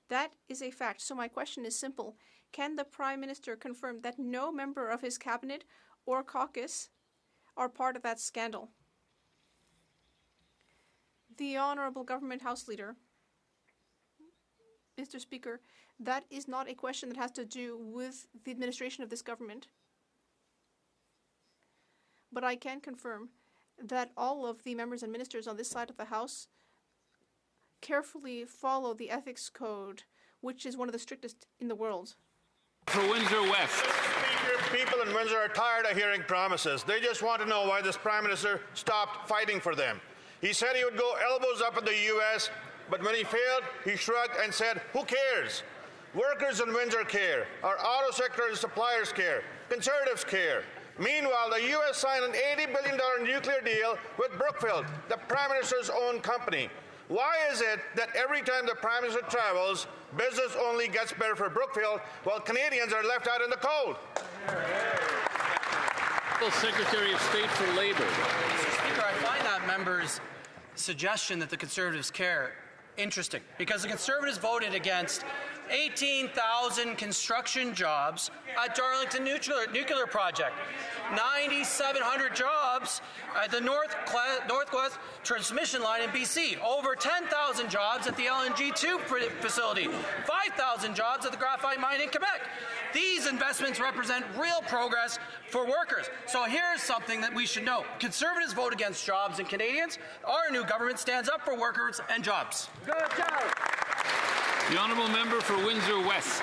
That is a fact. So my question is simple. Can the Prime Minister confirm that no member of his cabinet or caucus are part of that scandal? The Honourable Government House Leader. Mr. Speaker, that is not a question that has to do with the administration of this government. But I can confirm that all of the members and ministers on this side of the House carefully follow the ethics code, which is one of the strictest in the world. For Windsor West. Speaker, people in Windsor are tired of hearing promises. They just want to know why this Prime Minister stopped fighting for them. He said he would go elbows up at the U.S., but when he failed, he shrugged and said, who cares? Workers in Windsor care. Our auto sector and suppliers care. Conservatives care. Meanwhile, the U.S. signed an $80 billion nuclear deal with Brookfield, the Prime Minister's own company. Why is it that every time the Prime Minister travels, business only gets better for Brookfield, while Canadians are left out in the cold? Secretary of State for Labour. Mr. Speaker, I find that member's suggestion that the Conservatives care interesting, because the Conservatives voted against 18,000 construction jobs at Darlington Nuclear Project, 9,700 jobs at the Northwest Transmission Line in BC, over 10,000 jobs at the LNG2 facility, 5,000 jobs at the graphite mine in Quebec. These investments represent real progress for workers. So here's something that we should know. Conservatives vote against jobs and Canadians. Our new government stands up for workers and jobs. Good job. The Honourable Member for Windsor West.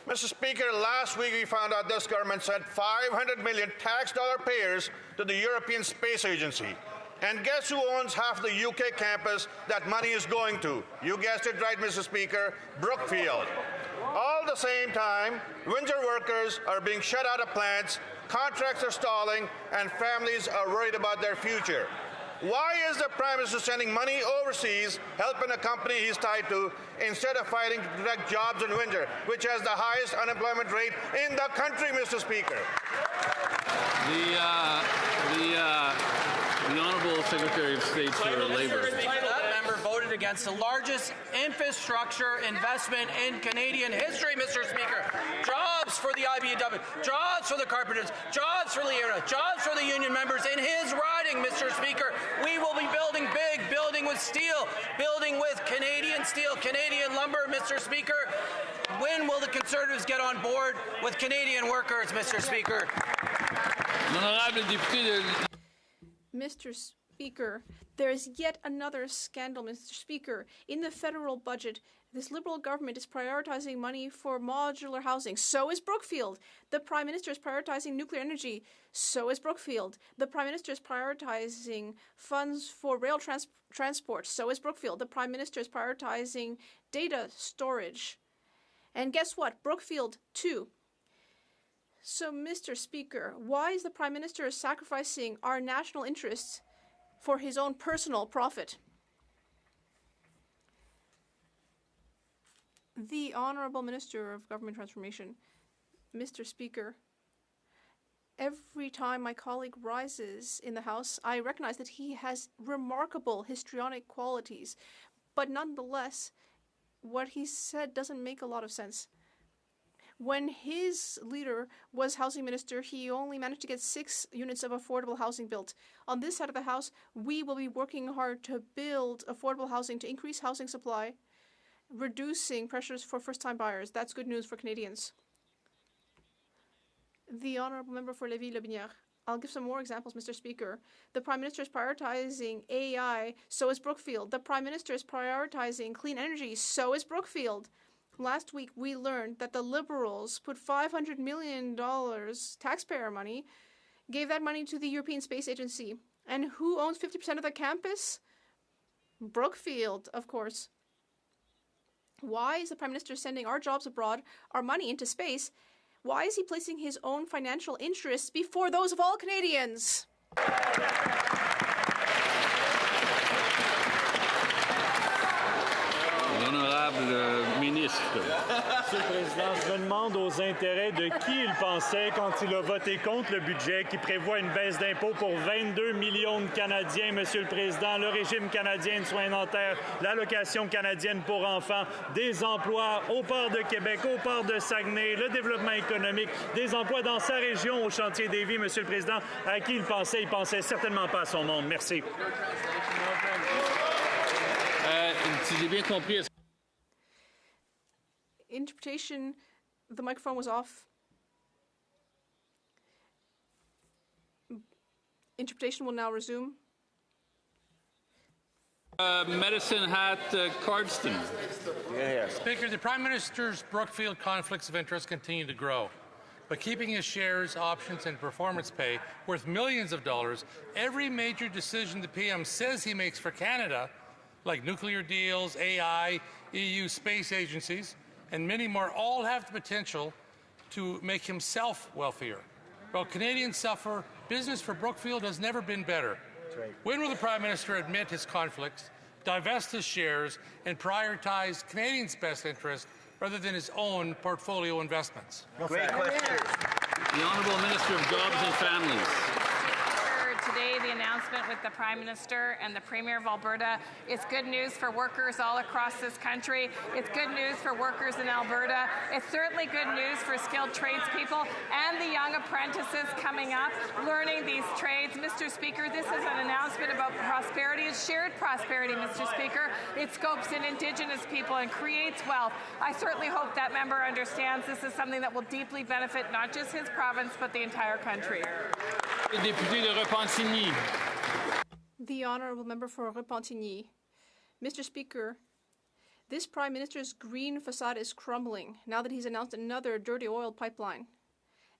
Mr. Speaker, last week we found out this government sent 500 million tax dollar payers to the European Space Agency. And guess who owns half the UK campus that money is going to? You guessed it right, Mr. Speaker, Brookfield. All at the same time, Windsor workers are being shut out of plants, contracts are stalling, and families are worried about their future. Why is the Prime Minister sending money overseas, helping a company he's tied to, instead of fighting to protect jobs in Windsor, which has the highest unemployment rate in the country, Mr. Speaker? The Honourable Secretary of State for Labour. That member voted against the largest infrastructure investment in Canadian history, Mr. Speaker. Jobs for the IBEW, jobs for the carpenters, jobs for Leona, jobs for the union members in his riding, Mr. Speaker. We will be building big, building with steel, building with Canadian steel, Canadian lumber, Mr. Speaker. When will the Conservatives get on board with Canadian workers, Mr. Speaker? Speaker, there is yet another scandal, Mr. Speaker. In the federal budget, this Liberal government is prioritizing money for modular housing. So is Brookfield. The Prime Minister is prioritizing nuclear energy. So is Brookfield. The Prime Minister is prioritizing funds for rail transport. So is Brookfield. The Prime Minister is prioritizing data storage. And guess what? Brookfield, too. So, Mr. Speaker, why is the Prime Minister sacrificing our national interests for his own personal profit? The Honourable Minister of Government Transformation. Mr. Speaker, every time my colleague rises in the House, I recognize that he has remarkable histrionic qualities, but nonetheless, what he said doesn't make a lot of sense. When his leader was housing minister, he only managed to get 6 units of affordable housing built. On this side of the House, we will be working hard to build affordable housing, to increase housing supply, reducing pressures for first-time buyers. That's good news for Canadians. The Honourable Member for Lévis-Lobinière. I'll give some more examples, Mr. Speaker. The Prime Minister is prioritizing AI, so is Brookfield. The Prime Minister is prioritizing clean energy, so is Brookfield. Last week, we learned that the Liberals put $500 million taxpayer money, gave that money to the European Space Agency. And who owns 50% of the campus? Brookfield, of course. Why is the Prime Minister sending our jobs abroad, our money into space? Why is he placing his own financial interests before those of all Canadians? L'honorable ministre. Monsieur le Président, je me demande aux intérêts de qui il pensait quand il a voté contre le budget qui prévoit une baisse d'impôts pour 22 millions de Canadiens, Monsieur le Président, le régime canadien de soins dentaires, l'allocation canadienne pour enfants, des emplois au port de Québec, au port de Saguenay, le développement économique, des emplois dans sa région au chantier des vies, Monsieur le Président. À qui il pensait certainement pas à son monde. Merci. Si j'ai bien compris, Interpretation, the microphone was off. Interpretation will now resume. Medicine Hat Cardston. Speaker, the Prime Minister's Brookfield conflicts of interest continue to grow. But keeping his shares, options, and performance pay worth millions of dollars, every major decision the PM says he makes for Canada, like nuclear deals, AI, EU space agencies, and many more, all have the potential to make himself wealthier. While Canadians suffer, business for Brookfield has never been better. Right. When will the Prime Minister admit his conflicts, divest his shares, and prioritize Canadians' best interest rather than his own portfolio investments? Great question. The Honourable Minister of Jobs and Families. Today, the announcement with the Prime Minister and the Premier of Alberta is good news for workers all across this country. It's good news for workers in Alberta. It's certainly good news for skilled tradespeople and the young apprentices coming up, learning these trades. Mr. Speaker, this is an announcement about prosperity. It's shared prosperity, Mr. Speaker. It scopes in Indigenous people and creates wealth. I certainly hope that member understands this is something that will deeply benefit not just his province, but the entire country. Député de Repentigny. The Honourable Member for Repentigny. Mr. Speaker, this Prime Minister's green facade is crumbling now that he's announced another dirty oil pipeline.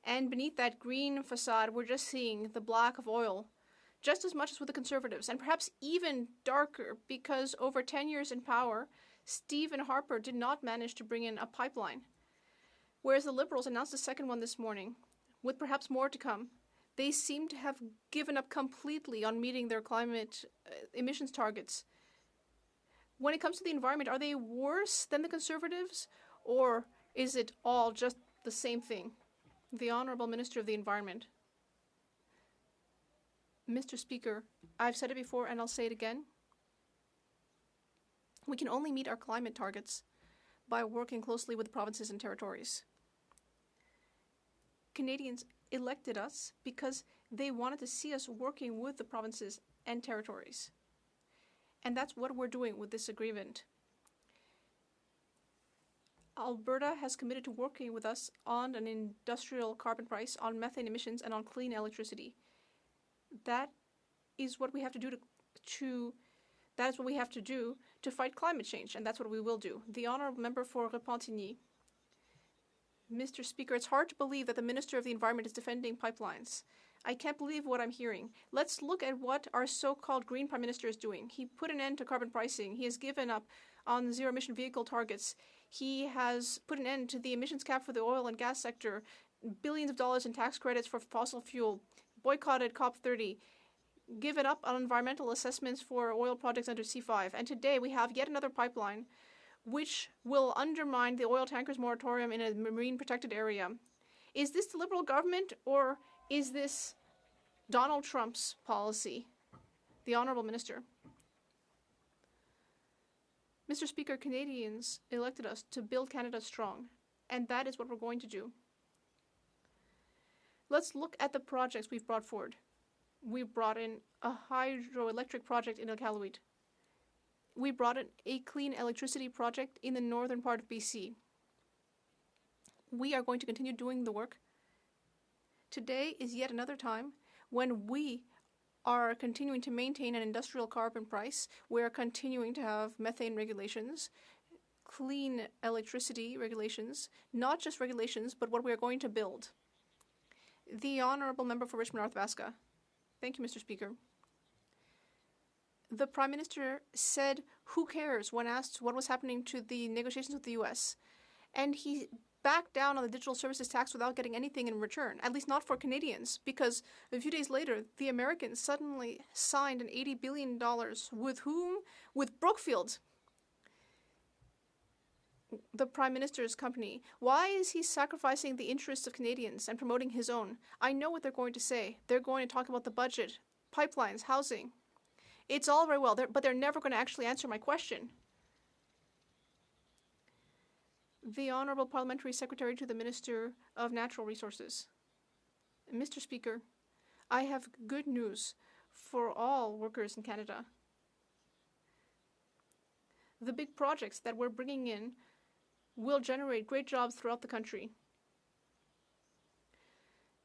And beneath that green facade, we're just seeing the black of oil, just as much as with the Conservatives, and perhaps even darker, because over 10 years in power, Stephen Harper did not manage to bring in a pipeline. Whereas the Liberals announced a second one this morning, with perhaps more to come. They seem to have given up completely on meeting their climate emissions targets. When it comes to the environment, are they worse than the Conservatives, or is it all just the same thing? The Honourable Minister of the Environment. Mr. Speaker, I've said it before and I'll say it again. We can only meet our climate targets by working closely with the provinces and territories. Canadians elected us because they wanted to see us working with the provinces and territories. And that's what we're doing with this agreement. Alberta has committed to working with us on an industrial carbon price, on methane emissions, and on clean electricity. That is what we have to do that is what we have to do to fight climate change, and that's what we will do. The honourable member for Repentigny. Mr. Speaker, it's hard to believe that the Minister of the Environment is defending pipelines. I can't believe what I'm hearing. Let's look at what our so-called Green Prime Minister is doing. He put an end to carbon pricing. He has given up on zero-emission vehicle targets. He has put an end to the emissions cap for the oil and gas sector, billions of dollars in tax credits for fossil fuel, boycotted COP30, given up on environmental assessments for oil projects under C5. And today we have yet another pipeline which will undermine the oil tankers moratorium in a marine protected area. Is this the Liberal government, or is this Donald Trump's policy? The Honourable Minister. Mr. Speaker, Canadians elected us to build Canada strong, and that is what we're going to do. Let's look at the projects we've brought forward. We brought in a hydroelectric project in Iqaluit. We brought in a clean electricity project in the northern part of BC. We are going to continue doing the work. Today is yet another time when we are continuing to maintain an industrial carbon price. We are continuing to have methane regulations, clean electricity regulations, not just regulations, but what we are going to build. The Honourable Member for Richmond North Vaska. Thank you, Mr. Speaker. The Prime Minister said, "Who cares?" when asked what was happening to the negotiations with the U.S. And he backed down on the digital services tax without getting anything in return, at least not for Canadians, because a few days later, the Americans suddenly signed an $80 billion with whom? With Brookfield, the Prime Minister's company. Why is he sacrificing the interests of Canadians and promoting his own? I know what they're going to say. They're going to talk about the budget, pipelines, housing. It's all very well, but they're never going to actually answer my question. The Honourable Parliamentary Secretary to the Minister of Natural Resources. Mr. Speaker, I have good news for all workers in Canada. The big projects that we're bringing in will generate great jobs throughout the country.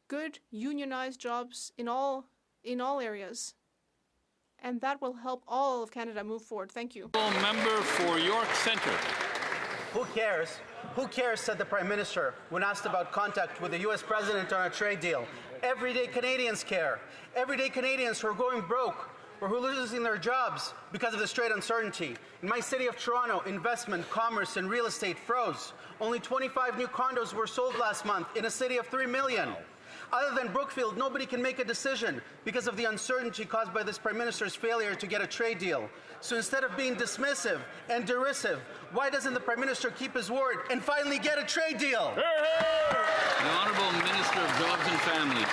Good unionized jobs in all areas. And that will help all of Canada move forward. Thank you. Member for York Centre. Who cares? Who cares, said the Prime Minister when asked about contact with the U.S. President on a trade deal. Everyday Canadians care. Everyday Canadians who are going broke or who are losing their jobs because of this trade uncertainty. In my city of Toronto, investment, commerce, and real estate froze. Only 25 new condos were sold last month in a city of 3 million. Other than Brookfield, nobody can make a decision because of the uncertainty caused by this Prime Minister's failure to get a trade deal. So instead of being dismissive and derisive, why doesn't the Prime Minister keep his word and finally get a trade deal? The Honourable Minister of Jobs and Families.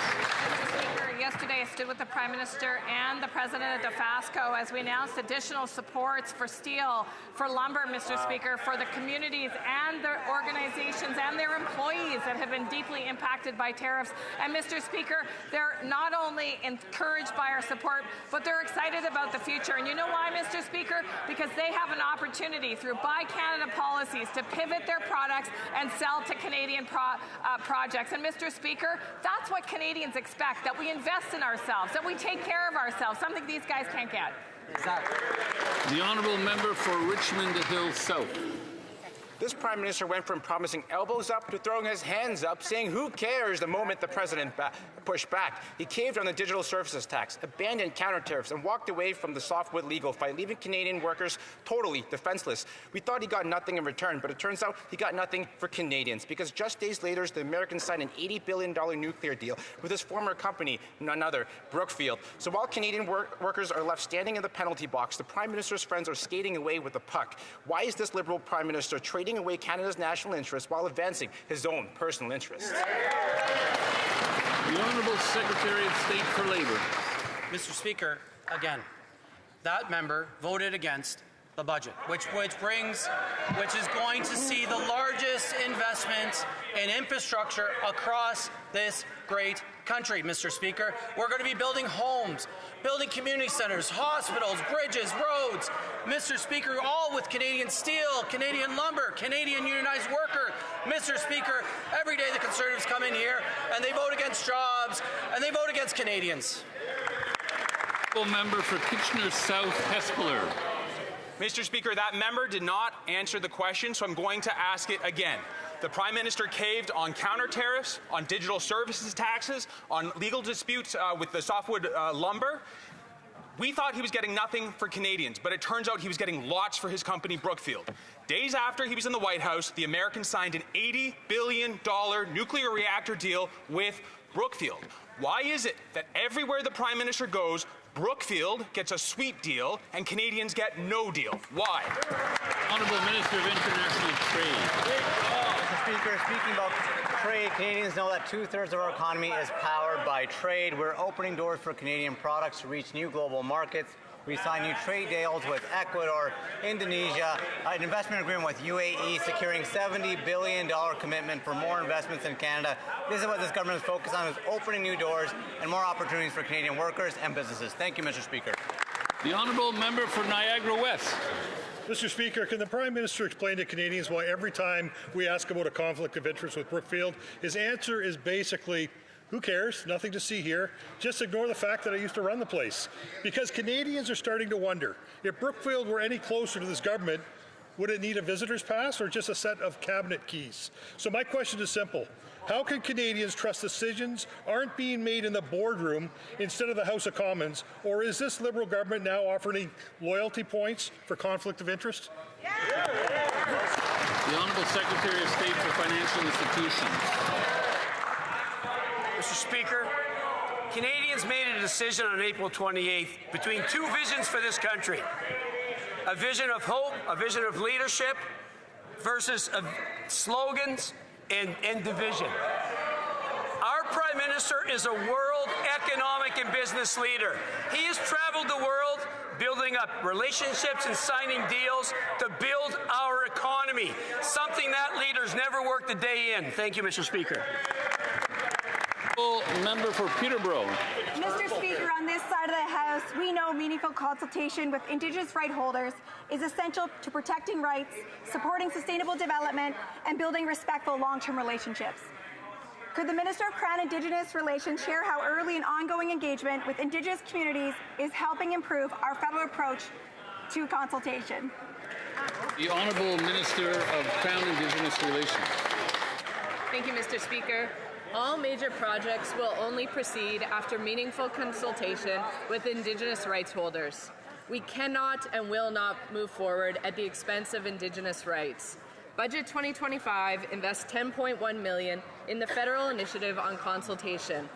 Yesterday, I stood with the Prime Minister and the President of DeFasco as we announced additional supports for steel, for lumber, Mr. Speaker, for the communities and their organizations and their employees that have been deeply impacted by tariffs. And, Mr. Speaker, they're not only encouraged by our support, but they're excited about the future. And you know why, Mr. Speaker? Because they have an opportunity through Buy Canada policies to pivot their products and sell to Canadian projects. And, Mr. Speaker, that's what Canadians expect, that we invest in ourselves, that we take care of ourselves, something these guys can't get. Exactly. The Honourable Member for Richmond Hill South. This Prime Minister went from promising elbows up to throwing his hands up, saying who cares the moment the President pushed back. He caved on the digital services tax, abandoned counter tariffs, and walked away from the softwood legal fight, leaving Canadian workers totally defenseless. We thought he got nothing in return, but it turns out he got nothing for Canadians, because just days later, the Americans signed an $80 billion nuclear deal with his former company, none other, Brookfield. So while Canadian workers are left standing in the penalty box, the Prime Minister's friends are skating away with the puck. Why is this Liberal Prime Minister trading away Canada's national interests while advancing his own personal interests? The Honourable Secretary of State for Labour. Mr. Speaker, again, that member voted against the budget, which is going to see the largest investment in infrastructure across this great country, Mr. Speaker. We're going to be building homes, building community centers, hospitals, bridges, roads, Mr. Speaker, all with Canadian steel, Canadian lumber, Canadian unionized worker. Mr. Speaker, every day the Conservatives come in here and they vote against jobs and they vote against Canadians. Member for Kitchener South Hespeler. Mr. Speaker, that member did not answer the question, so I'm going to ask it again. The Prime Minister caved on counter tariffs, on digital services taxes, on legal disputes with the softwood lumber. We thought he was getting nothing for Canadians, but it turns out he was getting lots for his company, Brookfield. Days after he was in the White House, the Americans signed an $80 billion nuclear reactor deal with Brookfield. Why is it that everywhere the Prime Minister goes, Brookfield gets a sweet deal and Canadians get no deal? Why? Honourable Minister of International Trade. Mr. Speaker, speaking about trade, Canadians know that 2/3 of our economy is powered by trade. We're opening doors for Canadian products to reach new global markets. We signed new trade deals with Ecuador, Indonesia, an investment agreement with UAE, securing $70 billion commitment for more investments in Canada. This is what this government is focused on, is opening new doors and more opportunities for Canadian workers and businesses. Thank you, Mr. Speaker. The Honourable Member for Niagara West. Mr. Speaker, can the Prime Minister explain to Canadians why every time we ask about a conflict of interest with Brookfield, his answer is basically, who cares? Nothing to see here. Just ignore the fact that I used to run the place. Because Canadians are starting to wonder, if Brookfield were any closer to this government, would it need a visitor's pass or just a set of cabinet keys? So my question is simple. How can Canadians trust decisions aren't being made in the boardroom instead of the House of Commons? Or is this Liberal government now offering loyalty points for conflict of interest? The Honourable Secretary of State for Financial Institutions. Mr. Speaker, Canadians made a decision on April 28th between two visions for this country. A vision of hope, a vision of leadership versus slogans and division. Our Prime Minister is a world economic and business leader. He has traveled the world building up relationships and signing deals to build our economy, something that leaders never worked a day in. Thank you, Mr. Speaker. Member for Peterborough. Mr. Speaker, on this side of the House, we know meaningful consultation with Indigenous right holders is essential to protecting rights, supporting sustainable development, and building respectful long-term relationships. Could the Minister of Crown Indigenous Relations share how early and ongoing engagement with Indigenous communities is helping improve our federal approach to consultation? The Honourable Minister of Crown Indigenous Relations. Thank you, Mr. Speaker. All major projects will only proceed after meaningful consultation with Indigenous rights holders. We cannot and will not move forward at the expense of Indigenous rights. Budget 2025 invests $10.1 million in the federal initiative on consultation.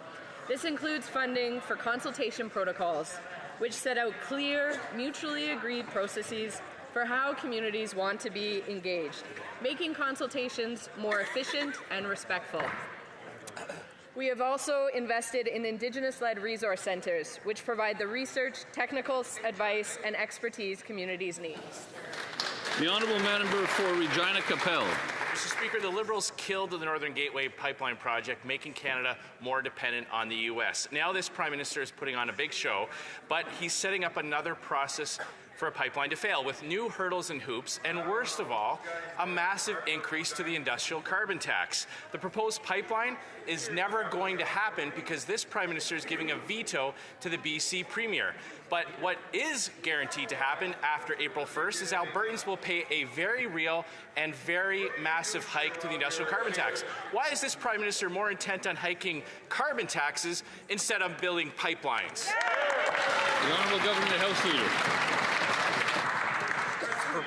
This includes funding for consultation protocols, which set out clear, mutually agreed processes for how communities want to be engaged, making consultations more efficient and respectful. We have also invested in Indigenous-led resource centres, which provide the research, technical advice, and expertise communities need. The Honourable Member for Regina Capel. Mr. Speaker, the Liberals killed the Northern Gateway pipeline project, making Canada more dependent on the U.S. Now this Prime Minister is putting on a big show, but he's setting up another process for a pipeline to fail with new hurdles and hoops, and worst of all, a massive increase to the industrial carbon tax. The proposed pipeline is never going to happen because this Prime Minister is giving a veto to the BC Premier. But what is guaranteed to happen after April 1st is Albertans will pay a very real and very massive hike to the industrial carbon tax. Why is this Prime Minister more intent on hiking carbon taxes instead of building pipelines? The Honourable Government House Leader.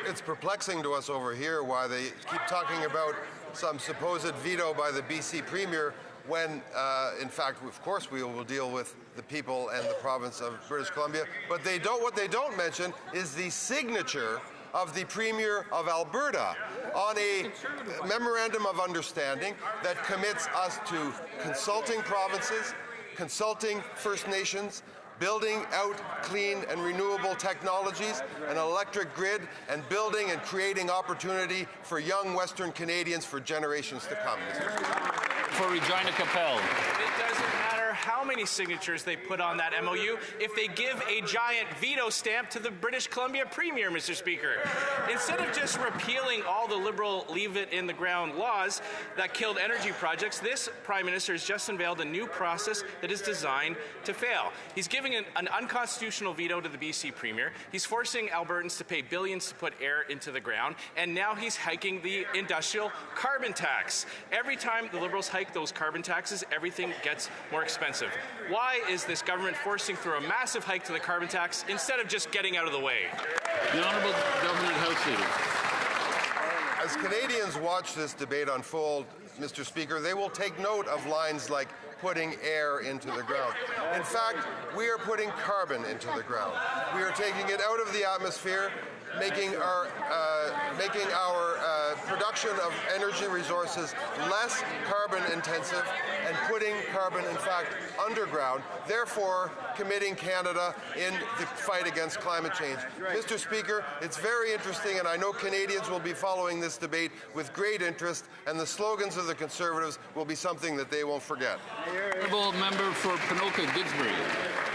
It's perplexing to us over here why they keep talking about some supposed veto by the BC Premier when, in fact, of course, we will deal with the people and the province of British Columbia. But what they don't mention is the signature of the Premier of Alberta on a memorandum of understanding that commits us to consulting provinces, consulting First Nations, building out clean and renewable technologies, an electric grid, and building and creating opportunity for young Western Canadians for generations to come. For Regina Capel. It doesn't matter how many signatures they put on that MOU if they give a giant veto stamp to the British Columbia Premier, Mr. Speaker. Instead of just repealing all the Liberal leave-it-in-the-ground laws that killed energy projects, this Prime Minister has just unveiled a new process that is designed to fail. He's giving an unconstitutional veto to the BC Premier. He's forcing Albertans to pay billions to put air into the ground, and now he's hiking the industrial carbon tax. Every time the Liberals hike those carbon taxes, everything gets more expensive. Why is this government forcing through a massive hike to the carbon tax instead of just getting out of the way? The Honourable Government House Leader. As Canadians watch this debate unfold, Mr. Speaker, they will take note of lines like putting air into the ground. In fact, we are putting carbon into the ground. We are taking it out of the atmosphere, making our production of energy resources less carbon intensive and putting carbon, in fact, underground, therefore committing Canada in the fight against climate change. Mr. Speaker, it's very interesting, and I know Canadians will be following this debate with great interest, and the slogans of the Conservatives will be something that they won't forget. Honourable Member for Ponoka-Didsbury.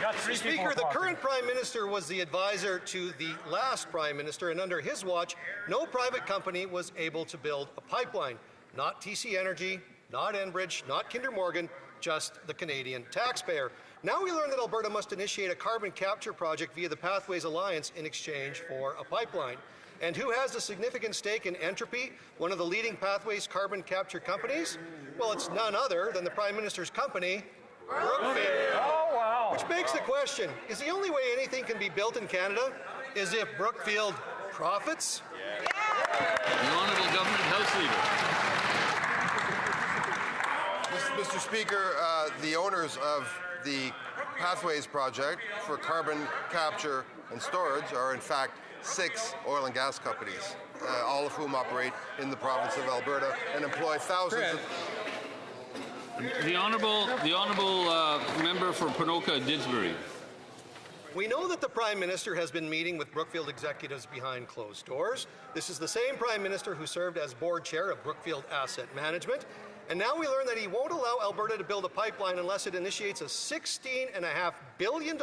Mr. Speaker, the current Prime Minister was the advisor to the last Prime Minister, and under his watch, no private company was able to build a pipeline. Not TC Energy, not Enbridge, not Kinder Morgan, just the Canadian taxpayer. Now we learn that Alberta must initiate a carbon capture project via the Pathways Alliance in exchange for a pipeline. And who has a significant stake in Entropy, one of the leading Pathways carbon capture companies? Well, it's none other than the Prime Minister's company, Brookfield. Oh, wow. Which begs the question, is the only way anything can be built in Canada is if Brookfield profits? The Honourable Government House Leader. Mr. Speaker, the owners of the Pathways project for carbon capture and storage are in fact 6 oil and gas companies, all of whom operate in the province of Alberta and employ thousands of... The honourable member for Ponoka-Didsbury. We know that the Prime Minister has been meeting with Brookfield executives behind closed doors. This is the same Prime Minister who served as board chair of Brookfield Asset Management. And now we learn that he won't allow Alberta to build a pipeline unless it initiates a $16.5 billion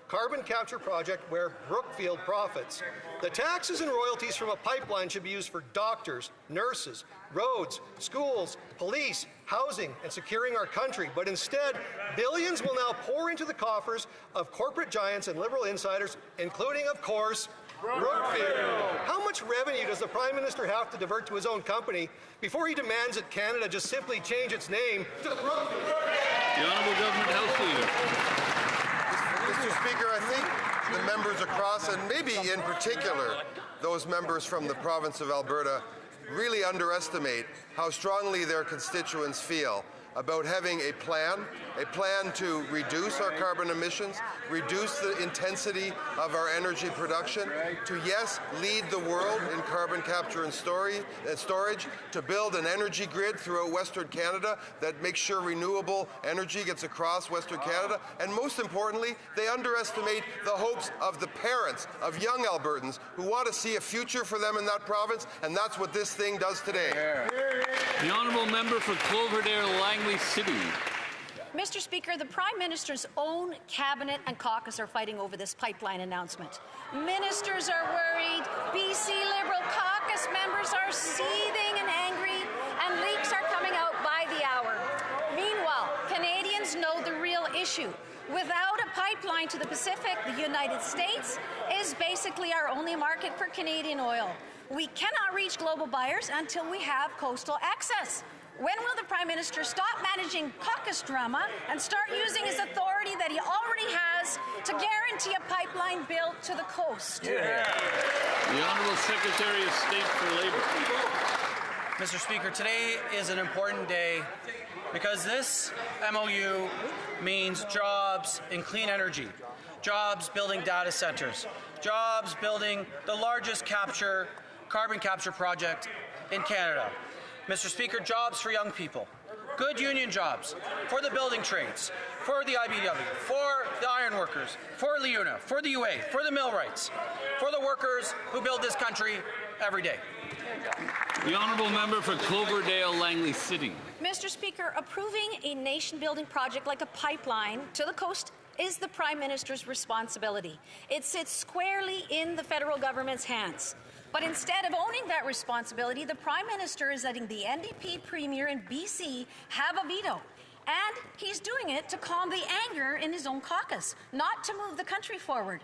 carbon capture project where Brookfield profits. The taxes and royalties from a pipeline should be used for doctors, nurses, roads, schools, police, housing, and securing our country. But instead, billions will now pour into the coffers of corporate giants and liberal insiders, including, of course, Brookfield. How much revenue does the Prime Minister have to divert to his own company before he demands that Canada just simply change its name to Brookfield? The Honourable Government House Leader. Mr. Speaker, I think the members across, and maybe in particular those members from the province of Alberta, really underestimate how strongly their constituents feel about having a plan to reduce our carbon emissions, reduce the intensity of our energy production, to, yes, lead the world in carbon capture and storage, to build an energy grid throughout Western Canada that makes sure renewable energy gets across Western Canada, and most importantly, they underestimate the hopes of the parents of young Albertans who want to see a future for them in that province, and that's what this thing does today. The Honourable Member for Cloverdale-Langley City. Mr. Speaker, the Prime Minister's own cabinet and caucus are fighting over this pipeline announcement. Ministers are worried, BC Liberal caucus members are seething and angry, and leaks are coming out by the hour. Meanwhile, Canadians know the real issue. Without a pipeline to the Pacific, the United States is basically our only market for Canadian oil. We cannot reach global buyers until we have coastal access. When will the Prime Minister stop managing caucus drama and start using his authority that he already has to guarantee a pipeline built to the coast? The Honourable Secretary of State for Labour. Mr. Speaker, today is an important day because this MOU means jobs in clean energy, jobs building data centres, jobs building the largest carbon capture project in Canada. Mr. Speaker, jobs for young people, good union jobs for the building trades, for the IBW, for the iron workers, for LIUNA, for the UA, for the millwrights, for the workers who build this country every day. The honourable member for Cloverdale Langley City. Mr. Speaker, approving a nation-building project like a pipeline to the coast is the Prime Minister's responsibility. It sits squarely in the federal government's hands. But instead of owning that responsibility, the Prime Minister is letting the NDP Premier in BC have a veto. And he's doing it to calm the anger in his own caucus, not to move the country forward.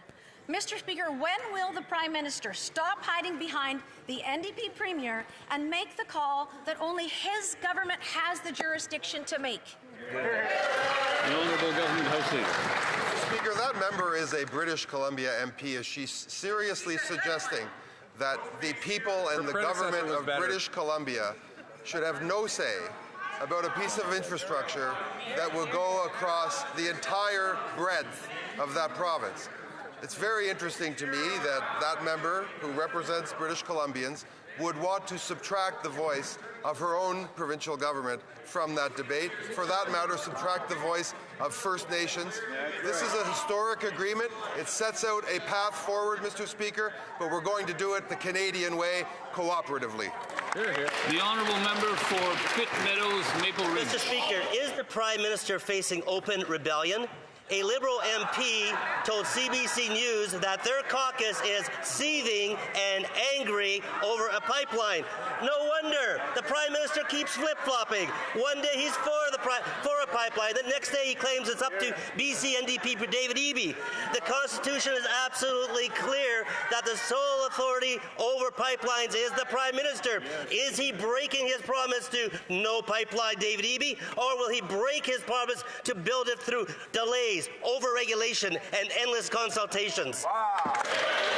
Mr. Speaker, when will the Prime Minister stop hiding behind the NDP Premier and make the call that only his government has the jurisdiction to make? The Honourable Government House Leader. Mr. Speaker, that member is a British Columbia MP. Is she seriously suggesting that the people and the government of British Columbia should have no say about a piece of infrastructure that will go across the entire breadth of that province? It's very interesting to me that that member who represents British Columbians would want to subtract the voice of her own provincial government from that debate. For that matter, subtract the voice of First Nations. This is a historic agreement. It sets out a path forward, Mr. Speaker, but we're going to do it the Canadian way, cooperatively. The honourable member for Pitt Meadows, Maple Ridge. Mr. Speaker, is the Prime Minister facing open rebellion? A Liberal MP told CBC News that their caucus is seething and angry over a pipeline. No wonder the Prime Minister keeps flip-flopping. One day he's for a pipeline, the next day he claims it's up to BC NDP for David Eby. The Constitution is absolutely clear that the sole authority over pipelines is the Prime Minister. Is he breaking his promise to no pipeline David Eby, or will he break his promise to build it through delays, overregulation, and endless consultations? Wow.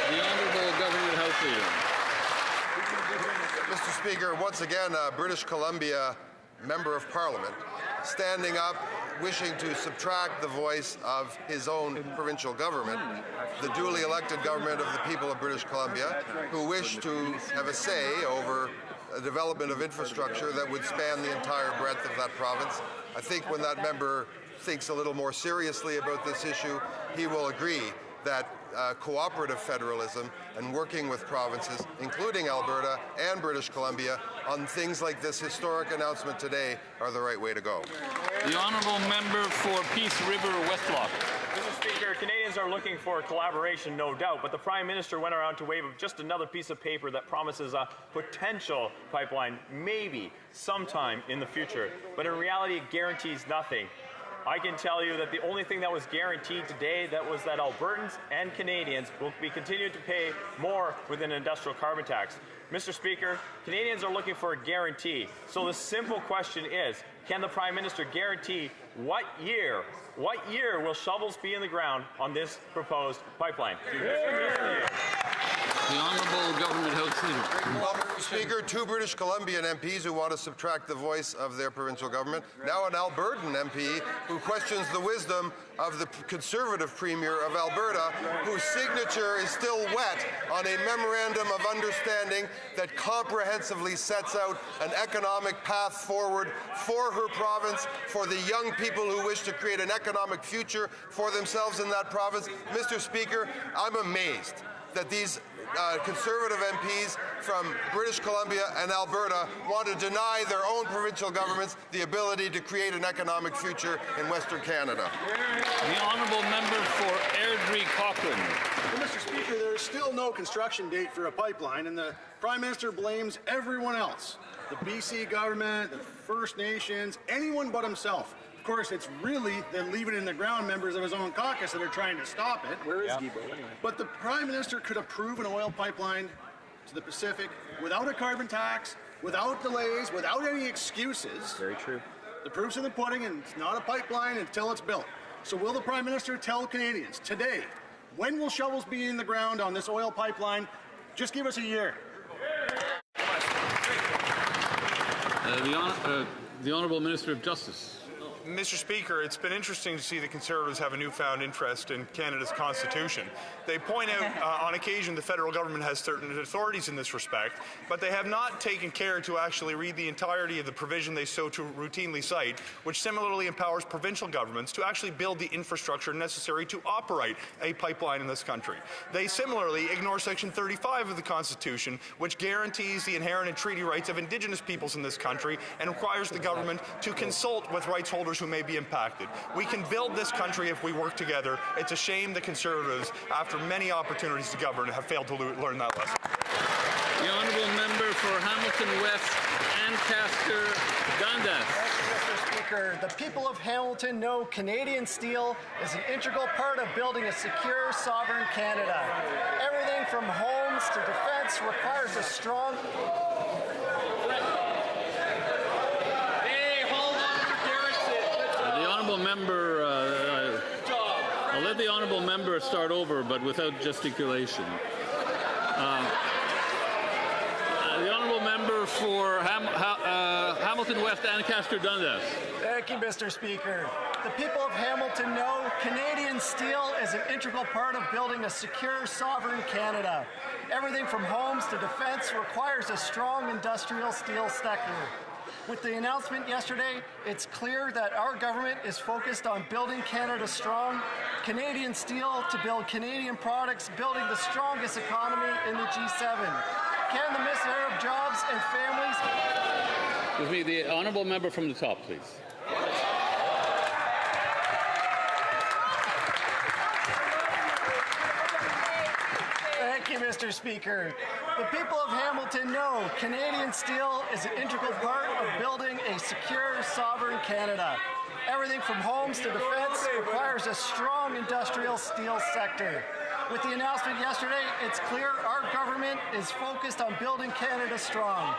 The Honourable Government House Leader. Mr. Speaker, once again, a British Columbia Member of Parliament standing up, wishing to subtract the voice of his own provincial government, the duly elected government of the people of British Columbia, who wish to have a say over a development of infrastructure that would span the entire breadth of that province. I think when that member thinks a little more seriously about this issue, he will agree that cooperative federalism and working with provinces, including Alberta and British Columbia, on things like this historic announcement today are the right way to go. The honourable member for Peace River, Westlock. Mr. Speaker, Canadians are looking for collaboration, no doubt, but the Prime Minister went around to wave just another piece of paper that promises a potential pipeline, maybe sometime in the future, but in reality it guarantees nothing. I can tell you that the only thing that was guaranteed today was that Albertans and Canadians will be continued to pay more with an industrial carbon tax. Mr. Speaker, Canadians are looking for a guarantee. So the simple question is, can the Prime Minister guarantee what year will shovels be in the ground on this proposed pipeline? The Honourable Government House Leader. Well, Mr. Speaker, two British Columbian MPs who want to subtract the voice of their provincial government. Now an Albertan MP who questions the wisdom of the Conservative Premier of Alberta, whose signature is still wet on a memorandum of understanding that comprehensively sets out an economic path forward for her province, for the young people who wish to create an economic future for themselves in that province. Mr. Speaker, I'm amazed that these Conservative MPs from British Columbia and Alberta want to deny their own provincial governments the ability to create an economic future in Western Canada. The honourable member for Airdrie Cochrane. Well, Mr. Speaker, there is still no construction date for a pipeline, and the Prime Minister blames everyone else. The BC government, the First Nations, anyone but himself. Of course, it's really the leave it in the ground members of his own caucus that are trying to stop it. Where is Guibo anyway? But the Prime Minister could approve an oil pipeline to the Pacific without a carbon tax, without delays, without any excuses. Very true. The proof's in the pudding, and it's not a pipeline until it's built. So will the Prime Minister tell Canadians today, when will shovels be in the ground on this oil pipeline? Just give us a year. The Honourable Minister of Justice. Mr. Speaker, it's been interesting to see the Conservatives have a newfound interest in Canada's Constitution. They point out on occasion the federal government has certain authorities in this respect, but they have not taken care to actually read the entirety of the provision they so routinely cite, which similarly empowers provincial governments to actually build the infrastructure necessary to operate a pipeline in this country. They similarly ignore Section 35 of the Constitution, which guarantees the inherent and treaty rights of Indigenous peoples in this country and requires the government to consult with rights holders who may be impacted. We can build this country if we work together. It's a shame the Conservatives, after many opportunities to govern, have failed to learn that lesson. The honourable member for Hamilton West, Ancaster Dundas. Mr. Speaker, the people of Hamilton know Canadian steel is an integral part of building a secure, sovereign Canada. Everything from homes to defence requires a strong... Member, I'll let the honourable member start over, but without gesticulation. The honourable member for Hamilton West, Ancaster Dundas. Thank you, Mr. Speaker. The people of Hamilton know Canadian steel is an integral part of building a secure, sovereign Canada. Everything from homes to defence requires a strong industrial steel sector. With the announcement yesterday, it's clear that our government is focused on building Canada strong, Canadian steel to build Canadian products, building the strongest economy in the G7. Can the Minister of Jobs and Families... With me, the honourable member from the top, please. Thank you, Mr. Speaker. The people of Hamilton know Canadian steel is an integral part of building a secure, sovereign Canada. Everything from homes to defence requires a strong industrial steel sector. With the announcement yesterday, it's clear our government is focused on building Canada strong.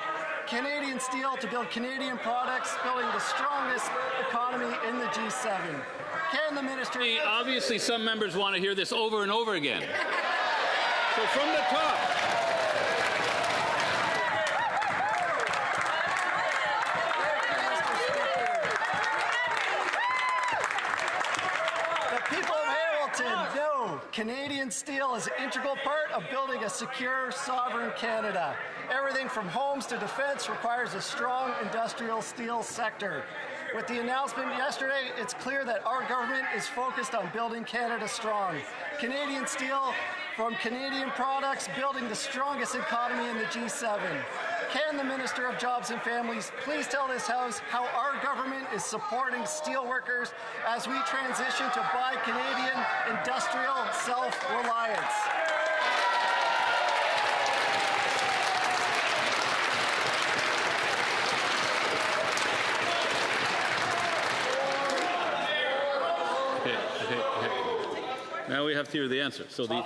Canadian steel to build Canadian products, building the strongest economy in the G7. Can the Minister... Obviously, some members want to hear this over and over again. So from the top. The people of Hamilton know Canadian steel is an integral part of building a secure, sovereign Canada. Everything from homes to defence requires a strong industrial steel sector. With the announcement yesterday, it's clear that our government is focused on building Canada strong. Canadian steel from Canadian products, building the strongest economy in the G7. Can the Minister of Jobs and Families please tell this House how our government is supporting steelworkers as we transition to buy Canadian industrial self-reliance? Now we have to hear the answer. So the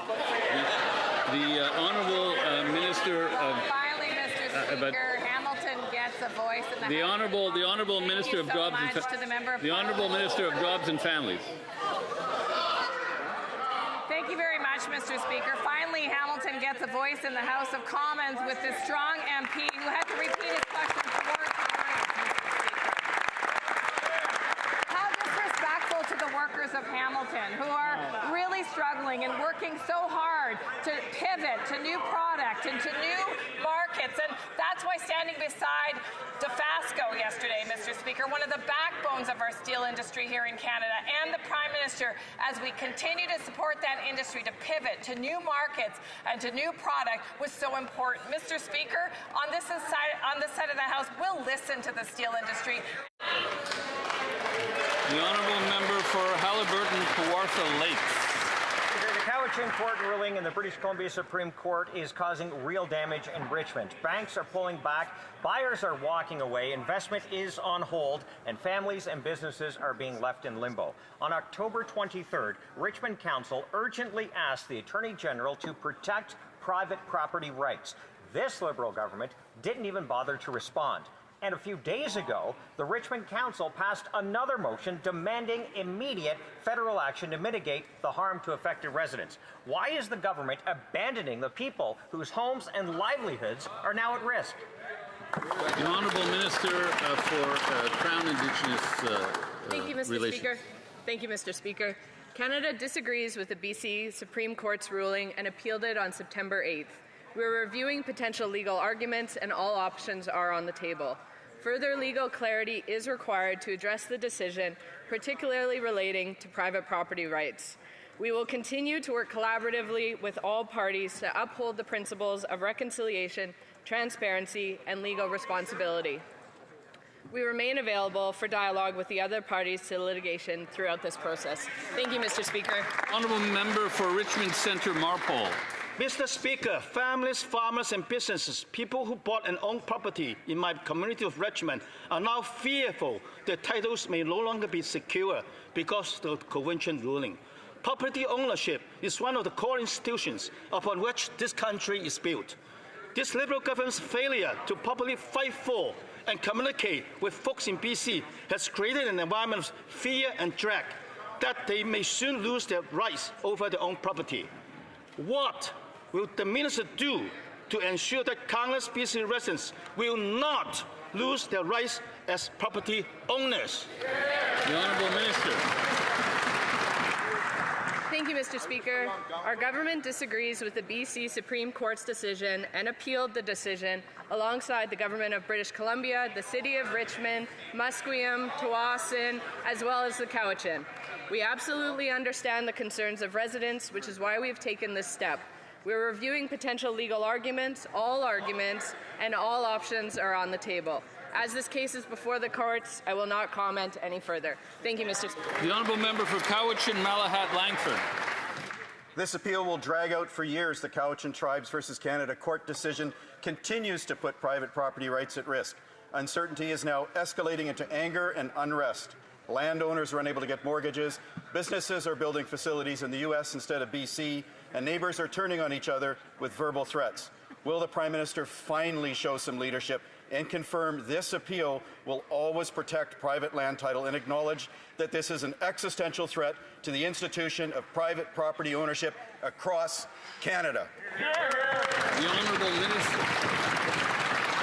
honourable minister of... Finally, Mr. Speaker, Hamilton gets a voice in the honourable minister of Jobs and the honourable minister of Jobs and Families. Thank you very much, Mr. Speaker. Finally, Hamilton gets a voice in the House of Commons with this strong MP who had to repeat his question 4 times. How disrespectful to the workers of Hamilton, who are really struggling and working so hard to pivot to new product and to new markets. And that's why standing beside DeFasco yesterday, Mr. Speaker, one of the backbones of our steel industry here in Canada, and the Prime Minister, as we continue to support that industry to pivot to new markets and to new product, was so important. Mr. Speaker, on this side of the House, we'll listen to the steel industry. The honourable member for Haliburton, Kawartha Lakes. The Cowichan Court ruling in the British Columbia Supreme Court is causing real damage in Richmond. Banks are pulling back, buyers are walking away, investment is on hold, and families and businesses are being left in limbo. On October 23rd, Richmond Council urgently asked the Attorney General to protect private property rights. This Liberal government didn't even bother to respond. And a few days ago, the Richmond Council passed another motion demanding immediate federal action to mitigate the harm to affected residents. Why is the government abandoning the people whose homes and livelihoods are now at risk? The Honourable Minister for Crown Indigenous Thank you, Mr. relations. Speaker. Thank you, Mr. Speaker. Canada disagrees with the BC Supreme Court's ruling and appealed it on September 8th. We're reviewing potential legal arguments and all options are on the table. Further legal clarity is required to address the decision, particularly relating to private property rights. We will continue to work collaboratively with all parties to uphold the principles of reconciliation, transparency, and legal responsibility. We remain available for dialogue with the other parties to litigation throughout this process. Thank you, Mr. Speaker. Honourable Member for Richmond Centre, Marpole. Mr. Speaker, families, farmers, and businesses, people who bought and own property in my community of Richmond, are now fearful their titles may no longer be secure because of the convention ruling. Property ownership is one of the core institutions upon which this country is built. This Liberal government's failure to properly fight for and communicate with folks in BC has created an environment of fear and dread that they may soon lose their rights over their own property. What will the minister do to ensure that countless BC residents will not lose their rights as property owners? The Honourable Minister. Thank you, Mr. Speaker. Our government disagrees with the BC Supreme Court's decision and appealed the decision alongside the Government of British Columbia, the City of Richmond, Musqueam, Tsawwassen, as well as the Cowichan. We absolutely understand the concerns of residents, which is why we've taken this step. We're reviewing potential legal arguments, and all options are on the table. As this case is before the courts, I will not comment any further. Thank you, Mr. Speaker. The Honourable Member for Cowichan, Malahat, Langford. This appeal will drag out for years. The Cowichan Tribes versus Canada court decision continues to put private property rights at risk. Uncertainty is now escalating into anger and unrest. Landowners are unable to get mortgages, businesses are building facilities in the U.S. instead of BC, and neighbours are turning on each other with verbal threats. Will the Prime Minister finally show some leadership and confirm this appeal will always protect private land title and acknowledge that this is an existential threat to the institution of private property ownership across Canada? The Honourable Minister.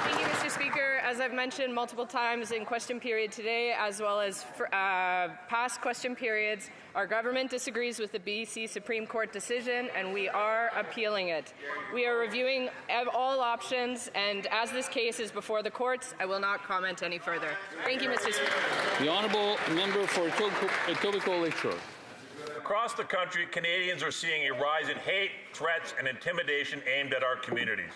Thank you, Mr. Speaker. As I've mentioned multiple times in question period today, as well as past question periods, our government disagrees with the BC Supreme Court decision, and we are appealing it. We are reviewing all options, and as this case is before the courts, I will not comment any further. Thank you, Mr. Speaker. The Honourable Member for Etobicoke Lakeshore. Across the country, Canadians are seeing a rise in hate, threats, and intimidation aimed at our communities.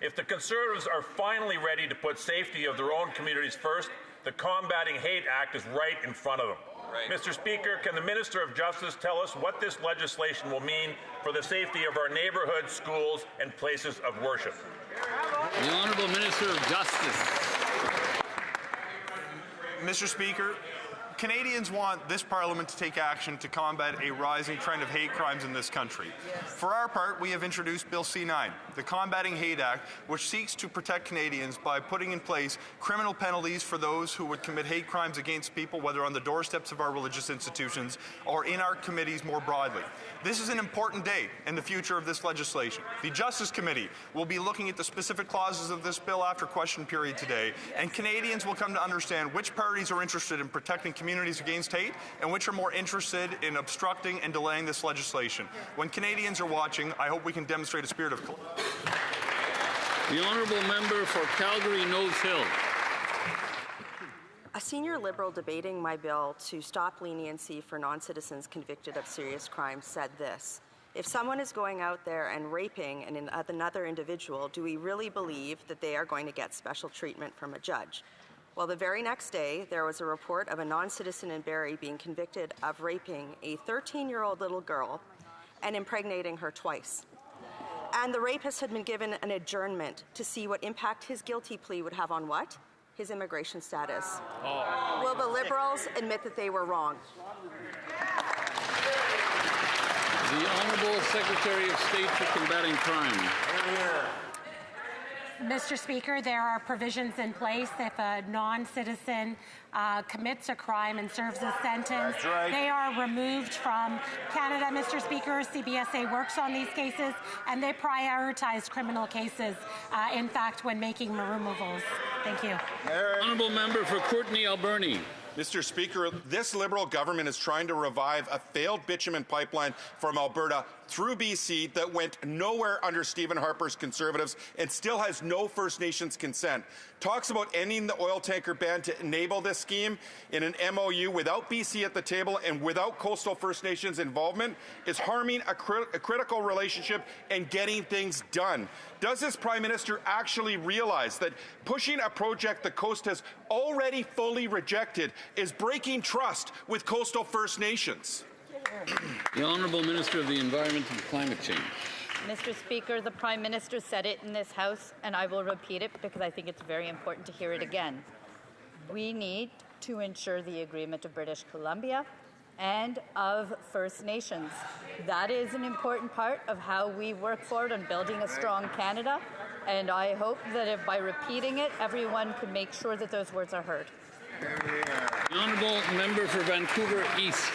If the Conservatives are finally ready to put safety of their own communities first, the Combating Hate Act is right in front of them. Mr. Speaker, can the Minister of Justice tell us what this legislation will mean for the safety of our neighbourhoods, schools, and places of worship? The Honourable Minister of Justice. Mr. Speaker, Canadians want this Parliament to take action to combat a rising trend of hate crimes in this country. For our part, we have introduced Bill C-9, the Combating Hate Act, which seeks to protect Canadians by putting in place criminal penalties for those who would commit hate crimes against people, whether on the doorsteps of our religious institutions or in our committees more broadly. This is an important day in the future of this legislation. The Justice Committee will be looking at the specific clauses of this bill after question period today, and Canadians will come to understand which parties are interested in protecting communities against hate and which are more interested in obstructing and delaying this legislation. When Canadians are watching, I hope we can demonstrate a spirit of... The Honourable Member for Calgary Nose Hill. A senior Liberal debating my bill to stop leniency for non-citizens convicted of serious crimes said this: if someone is going out there and raping another individual, do we really believe that they are going to get special treatment from a judge? Well, the very next day, there was a report of a non-citizen in Barrie being convicted of raping a 13-year-old little girl and impregnating her twice. And the rapist had been given an adjournment to see what impact his guilty plea would have on what? His immigration status. Oh. Will the Liberals admit that they were wrong? The Honourable Secretary of State for Combating Crime. Mr. Speaker, there are provisions in place if a non-citizen commits a crime and serves a sentence. Right. They are removed from Canada, Mr. Speaker. CBSA works on these cases, and they prioritize criminal cases, in fact, when making removals. Thank you. Honourable Member for Courtenay Alberni. Mr. Speaker, this Liberal government is trying to revive a failed bitumen pipeline from Alberta through BC that went nowhere under Stephen Harper's Conservatives and still has no First Nations consent. Talks about ending the oil tanker ban to enable this scheme in an MOU without BC at the table and without coastal First Nations involvement is harming a critical relationship and getting things done. Does this Prime Minister actually realize that pushing a project the coast has already fully rejected is breaking trust with coastal First Nations? The Honourable Minister of the Environment and Climate Change. Mr. Speaker, the Prime Minister said it in this House, and I will repeat it because I think it's very important to hear it again. We need to ensure the agreement of British Columbia and of First Nations. That is an important part of how we work forward on building a strong Canada, and I hope that if by repeating it, everyone can make sure that those words are heard. The Honourable Member for Vancouver East.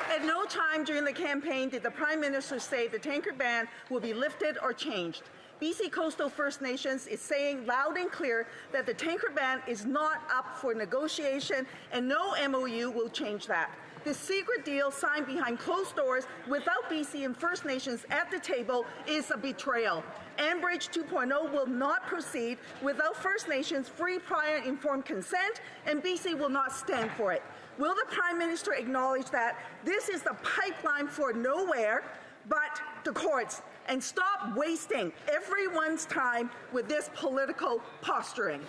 At no time during the campaign did the Prime Minister say the tanker ban will be lifted or changed. BC Coastal First Nations is saying loud and clear that the tanker ban is not up for negotiation and no MOU will change that. This secret deal signed behind closed doors without BC and First Nations at the table is a betrayal. Enbridge 2.0 will not proceed without First Nations free, prior, and informed consent, and BC will not stand for it. Will the Prime Minister acknowledge that this is the pipeline for nowhere but the courts, and stop wasting everyone's time with this political posturing?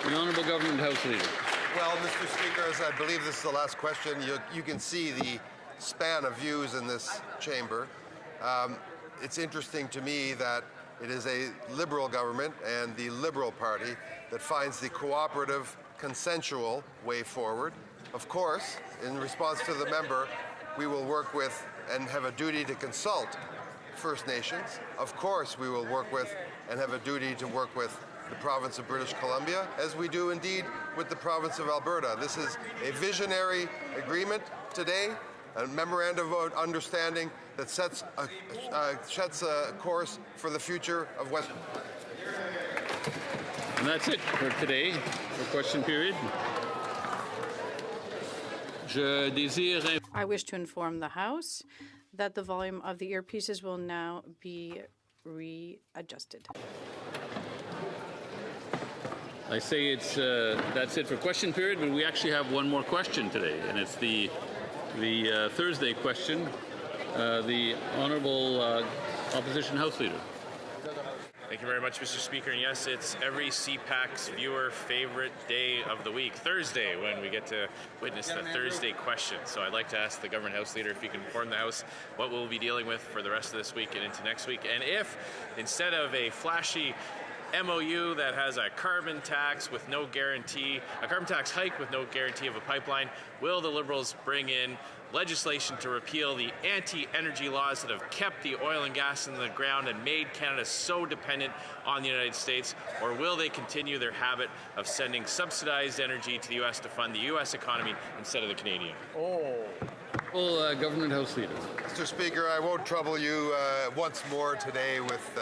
The Honourable Government House Leader. Well, Mr. Speaker, as I believe this is the last question, you can see the span of views in this chamber. It's interesting to me that it is a Liberal government and the Liberal Party that finds the cooperative, consensual way forward. Of course, in response to the member, we will work with and have a duty to consult First Nations. Of course, we will work with and have a duty to work with the province of British Columbia, as we do indeed with the province of Alberta. This is a visionary agreement today, a memorandum of understanding that sets a course for the future of West. And that's it for today, for question period. I wish to inform the House that the volume of the earpieces will now be readjusted. I say that's it for question period, but we actually have one more question today, and it's the Thursday question. The Honourable Opposition House Leader. Thank you very much, Mr. Speaker. And yes, it's every CPAC's viewer favorite day of the week, Thursday, when we get to witness the Thursday question. So I'd like to ask the Government House Leader if you can inform the House what we'll be dealing with for the rest of this week and into next week. And if, instead of a flashy MOU that has a carbon tax with no guarantee, a carbon tax hike with no guarantee of a pipeline, will the Liberals bring in legislation to repeal the anti-energy laws that have kept the oil and gas in the ground and made Canada so dependent on the United States? Or will they continue their habit of sending subsidized energy to the U.S. to fund the U.S. economy instead of the Canadian? Well, Government House Leader. Mr. Speaker, I won't trouble you once more today with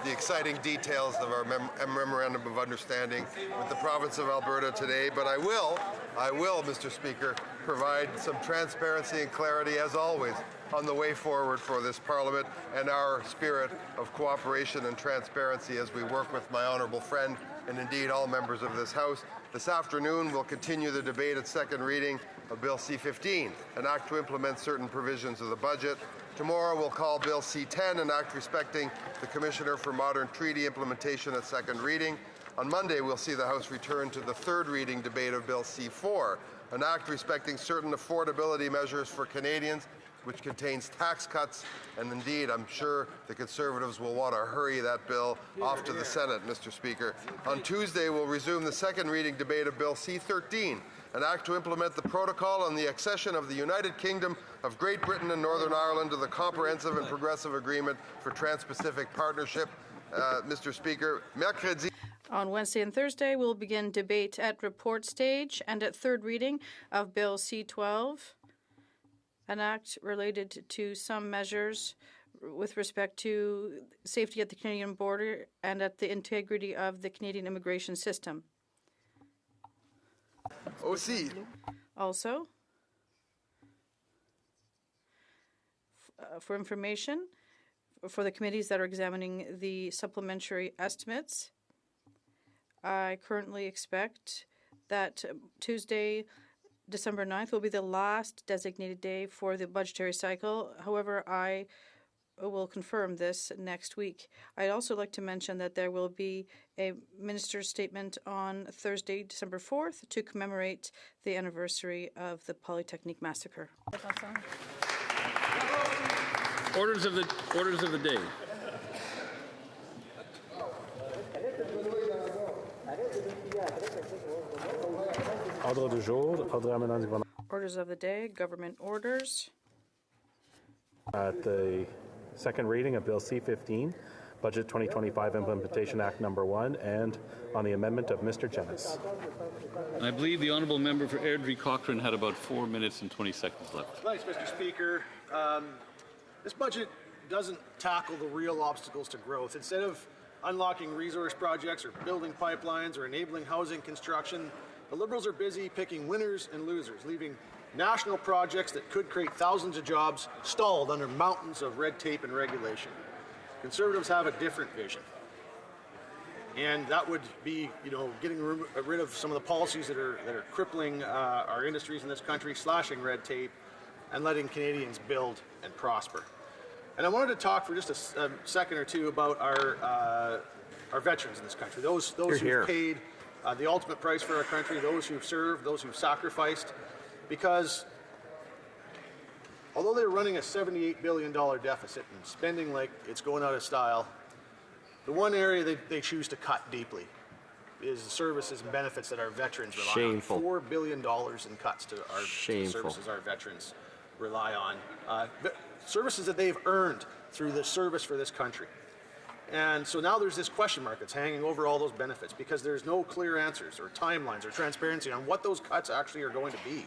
the exciting details of our memorandum of understanding with the province of Alberta today, but I will, Mr. Speaker, provide some transparency and clarity, as always, on the way forward for this Parliament and our spirit of cooperation and transparency as we work with my honourable friend and indeed all members of this House. This afternoon, we'll continue the debate at second reading of Bill C-15, an act to implement certain provisions of the budget. Tomorrow, we'll call Bill C-10, an act respecting the Commissioner for Modern Treaty Implementation at second reading. On Monday, we'll see the House return to the third reading debate of Bill C-4, an act respecting certain affordability measures for Canadians, which contains tax cuts, and indeed, I'm sure the Conservatives will want to hurry that bill off to the Senate, Mr. Speaker. On Tuesday, we'll resume the second reading debate of Bill C-13, an act to implement the protocol on the accession of the United Kingdom of Great Britain and Northern Ireland to the Comprehensive and Progressive Agreement for Trans-Pacific Partnership. Mr. Speaker, mercredi. On Wednesday and Thursday, we'll begin debate at report stage and at third reading of Bill C-12, an act related to some measures with respect to safety at the Canadian border and at the integrity of the Canadian immigration system. HoC. Also, for information, for the committees that are examining the supplementary estimates, I currently expect that Tuesday, December 9th will be the last designated day for the budgetary cycle. However, I will confirm this next week. I'd also like to mention that there will be a minister's statement on Thursday, December 4th to commemorate the anniversary of the Polytechnique massacre. Orders of the day. Orders of the day, government orders. At the second reading of Bill C-15, Budget 2025 Implementation Act Number 1, and on the amendment of Mr. Jennings. I believe the honourable member for Airdrie Cochrane had about 4 minutes and 20 seconds left. Thanks, Mr. Speaker. This budget doesn't tackle the real obstacles to growth. Instead of unlocking resource projects or building pipelines or enabling housing construction, the Liberals are busy picking winners and losers, leaving national projects that could create thousands of jobs stalled under mountains of red tape and regulation. Conservatives have a different vision. And that would be, getting rid of some of the policies that are crippling our industries in this country, slashing red tape, and letting Canadians build and prosper. And I wanted to talk for just a second or two about our veterans in this country, those who've paid the ultimate price for our country, those who've served, those who've sacrificed, because although they're running a $78 billion deficit and spending like it's going out of style, the one area they choose to cut deeply is the services and benefits that our veterans rely on. $4 billion in cuts to our services our veterans rely on. Services that they've earned through the service for this country. And so now there's this question mark that's hanging over all those benefits because there's no clear answers or timelines or transparency on what those cuts actually are going to be.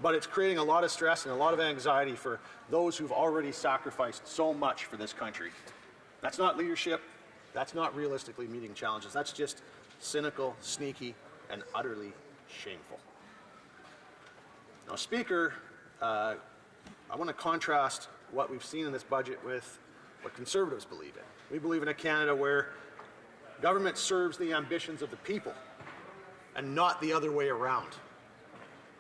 But it's creating a lot of stress and a lot of anxiety for those who've already sacrificed so much for this country. That's not leadership. That's not realistically meeting challenges. That's just cynical, sneaky, and utterly shameful. Now, Speaker, I want to contrast what we've seen in this budget with what Conservatives believe in. We believe in a Canada where government serves the ambitions of the people and not the other way around.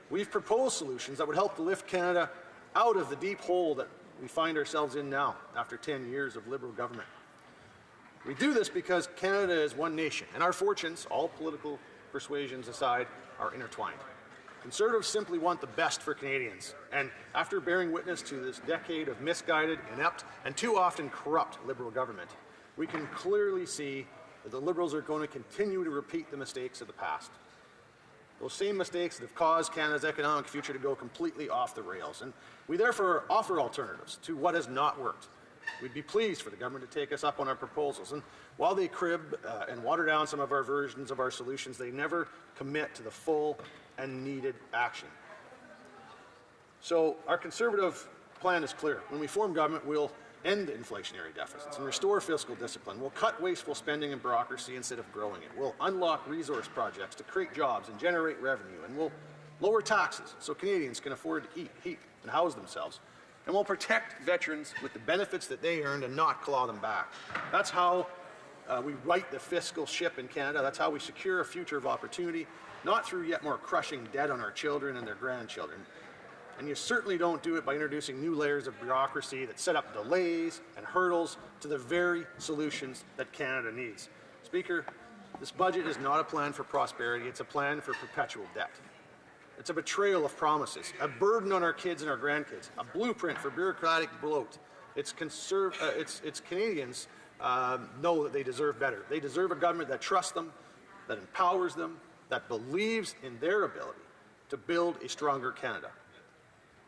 We've proposed solutions that would help to lift Canada out of the deep hole that we find ourselves in now after 10 years of Liberal government. We do this because Canada is one nation, and our fortunes, all political persuasions aside, are intertwined. Conservatives simply want the best for Canadians, and after bearing witness to this decade of misguided, inept, and too often corrupt Liberal government, we can clearly see that the Liberals are going to continue to repeat the mistakes of the past. Those same mistakes that have caused Canada's economic future to go completely off the rails, and we therefore offer alternatives to what has not worked. We'd be pleased for the government to take us up on our proposals, and while they crib and water down some of our versions of our solutions, they never commit to the full and needed action. So our Conservative plan is clear. When we form government, we'll end inflationary deficits and restore fiscal discipline. We'll cut wasteful spending and bureaucracy instead of growing it. We'll unlock resource projects to create jobs and generate revenue, and we'll lower taxes so Canadians can afford to eat, heat, and house themselves. And we'll protect veterans with the benefits that they earned and not claw them back. That's how we right the fiscal ship in Canada. That's how we secure a future of opportunity, not through yet more crushing debt on our children and their grandchildren. And you certainly don't do it by introducing new layers of bureaucracy that set up delays and hurdles to the very solutions that Canada needs. Speaker, this budget is not a plan for prosperity. It's a plan for perpetual debt. It's a betrayal of promises, a burden on our kids and our grandkids, a blueprint for bureaucratic bloat. It's Canadians know that they deserve better. They deserve a government that trusts them, that empowers them, that believes in their ability to build a stronger Canada.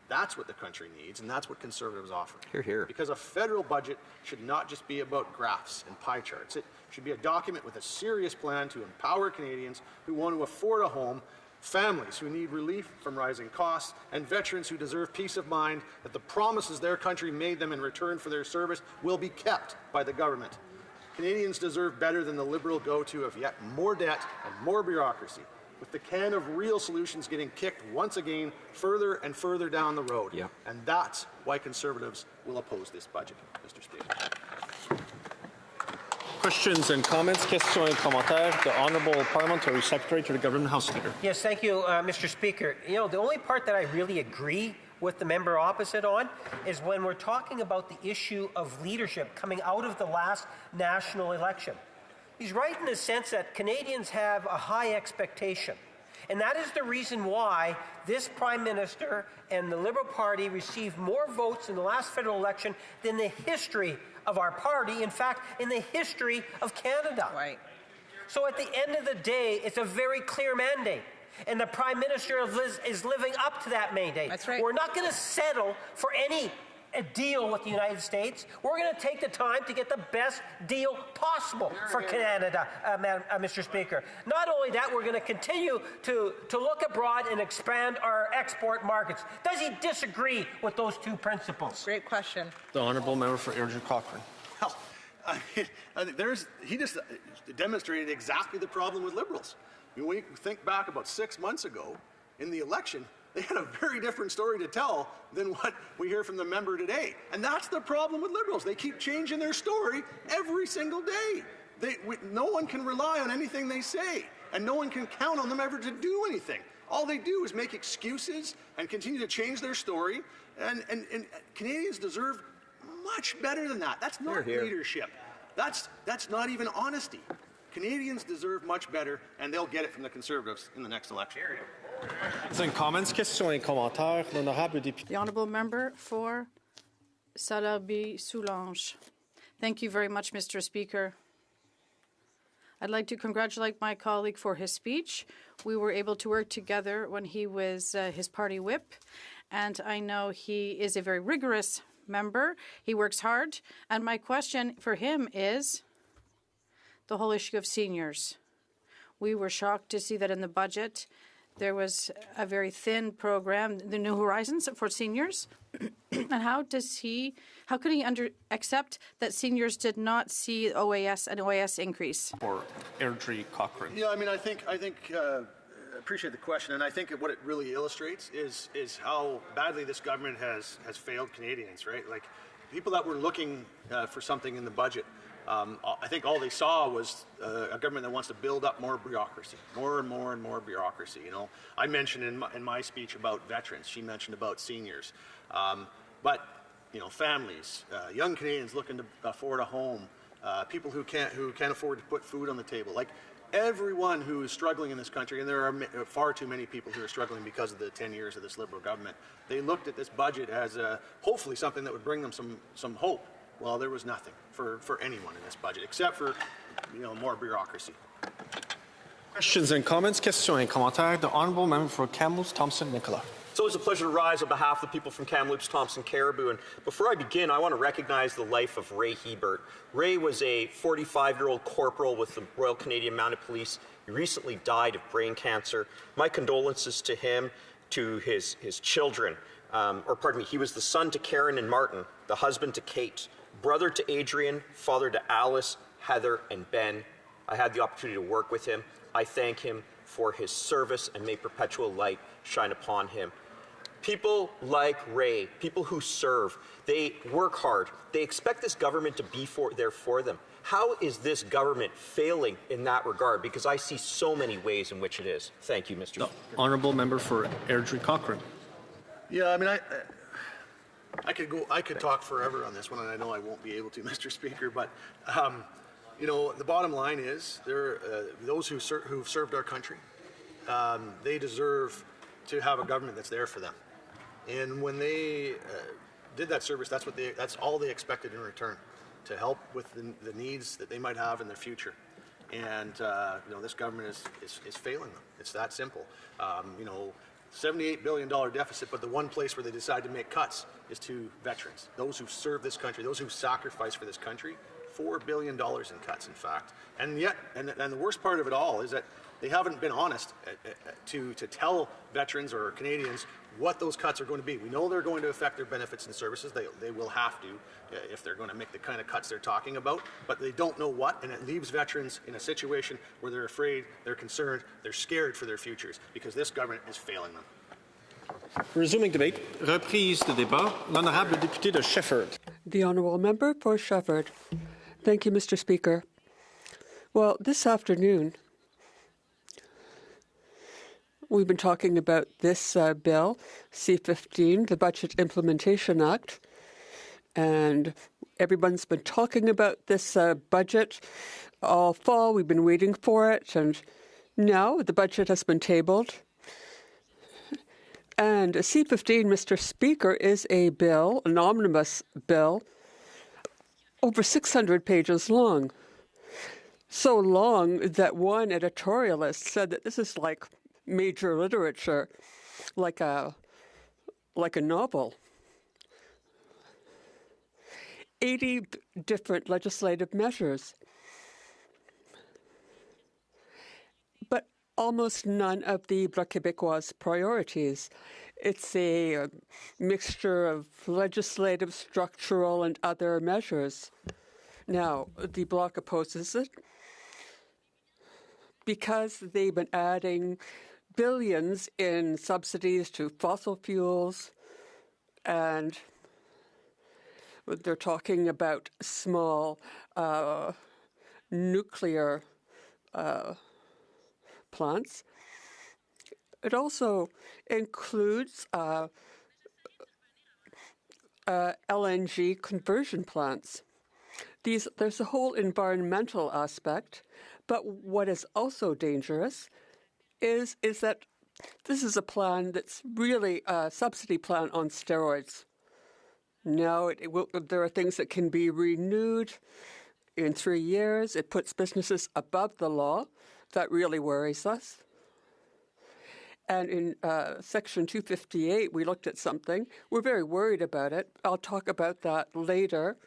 That's what the country needs, and that's what Conservatives offer. Hear, hear. Because a federal budget should not just be about graphs and pie charts. It should be a document with a serious plan to empower Canadians who want to afford a home, families who need relief from rising costs, and veterans who deserve peace of mind that the promises their country made them in return for their service will be kept by the government. Canadians deserve better than the Liberal go-to of yet more debt and more bureaucracy. with the can of real solutions getting kicked once again further and further down the road. Yeah. And that's why Conservatives will oppose this budget, Mr. Speaker. Questions and comments? Questions et commentaires. The Honourable Parliamentary Secretary to the Government House Leader. Yes, thank you, Mr. Speaker. You know, the only part that I really agree with the member opposite on is when we're talking about the issue of leadership coming out of the last national election. He's right in the sense that Canadians have a high expectation. And that is the reason why this Prime Minister and the Liberal Party received more votes in the last federal election than the history of our party, in fact, in the history of Canada. Right. So at the end of the day, it's a very clear mandate. And the Prime Minister is living up to that mandate. That's right. We're not going to settle for any deal with the United States. We're going to take the time to get the best deal possible for Canada, Mr. Speaker. Not only that, we're going to continue to look abroad and expand our export markets. Does he disagree with those two principles? Great question. The Honourable Member for Airdrie Cochrane. Well, I mean, he just demonstrated exactly the problem with Liberals. I mean, when you think back about 6 months ago in the election, they had a very different story to tell than what we hear from the member today. And that's the problem with Liberals. They keep changing their story every single day. No one can rely on anything they say, and no one can count on them ever to do anything. All they do is make excuses and continue to change their story, and Canadians deserve much better than that. That's not leadership. That's not even honesty. Canadians deserve much better, and they'll get it from the Conservatives in the next election. And comments, questions et commentaires. L'honorable député. The Honourable Member for Salaberry-Soulanges. Thank you very much, Mr. Speaker. I'd like to congratulate my colleague for his speech. We were able to work together when he was his party whip, and I know he is a very rigorous member. He works hard, and my question for him is the whole issue of seniors. We were shocked to see that in the budget there was a very thin program, the New Horizons for seniors. And how could he accept that seniors did not see an OAS increase? For Airdrie Cochrane. Yeah, I mean, I appreciate the question, and I think what it really illustrates is how badly this government has failed Canadians, right? Like, people that were looking for something in the budget, I think all they saw was a government that wants to build up more bureaucracy, more and more and more bureaucracy. You know, I mentioned in my speech about veterans. She mentioned about seniors, but you know, families, young Canadians looking to afford a home, people who can't afford to put food on the table. Like, everyone who is struggling in this country, and there are far too many people who are struggling because of the 10 years of this Liberal government. They looked at this budget as hopefully something that would bring them some hope. Well, there was nothing for anyone in this budget, except for, you know, more bureaucracy. Questions and comments. Questions et commentaires. The Honourable Member for Kamloops, Thompson, Nicola. It's always a pleasure to rise on behalf of the people from Kamloops, Thompson, Caribou. And before I begin, I want to recognize the life of Ray Hebert. Ray was a 45-year-old corporal with the Royal Canadian Mounted Police. He recently died of brain cancer. My condolences to him, to his children. He was the son to Karen and Martin, the husband to Kate, brother to Adrian, father to Alice, Heather, and Ben. I had the opportunity to work with him. I thank him for his service, and may perpetual light shine upon him. People like Ray, people who serve, they work hard. They expect this government to be there for them. How is this government failing in that regard? Because I see so many ways in which it is. Thank you, Mr. Speaker. Honourable Member for Airdrie Cochrane. Yeah, I mean, I could talk forever on this one, and I know I won't be able to, Mr. Speaker. But you know, the bottom line is, those who've served our country, they deserve to have a government that's there for them. And when they did that service, that's all they expected in return, to help with the needs that they might have in their future. And you know, this government is failing them. It's that simple. You know, $78 billion deficit, but the one place where they decide to make cuts is to veterans, those who serve this country, those who sacrifice for this country. $4 billion in cuts, in fact. And yet, and the worst part of it all is that They haven't been honest to tell veterans or Canadians what those cuts are going to be. We know they're going to affect their benefits and services. They will have to if they're going to make the kind of cuts they're talking about, but they don't know what, and it leaves veterans in a situation where they're afraid, they're concerned, they're scared for their futures because this government is failing them. Resuming debate. Reprise de débat. L'honorable député de Shefford. The honourable member for Shefford. Thank you, Mr. Speaker. Well, this afternoon, we've been talking about this bill, C-15, the Budget Implementation Act, and everyone's been talking about this budget all fall. We've been waiting for it, and now the budget has been tabled. And C-15, Mr. Speaker, is a bill, an omnibus bill, over 600 pages long. So long that one editorialist said that this is like major literature, like a novel. 80 different legislative measures, but almost none of the Bloc Québécois priorities. It's a mixture of legislative, structural, and other measures. Now, the Bloc opposes it because they've been adding billions in subsidies to fossil fuels, and they're talking about small nuclear plants. It also includes LNG conversion plants. There's a whole environmental aspect, but what is also dangerous is that this is a plan that's really a subsidy plan on steroids. Now, there are things that can be renewed in 3 years. It puts businesses above the law. That really worries us. And in Section 258, we looked at something. We're very worried about it. I'll talk about that later,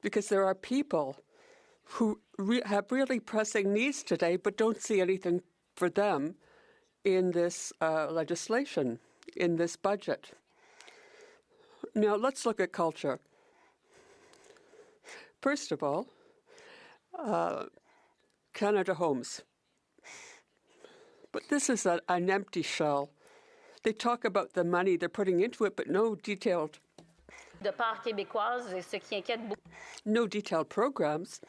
because there are people who have really pressing needs today but don't see anything for them in this legislation, in this budget. Now, let's look at culture. First of all, Canada Homes. But this is an empty shell. They talk about the money they're putting into it, but no detailed programs.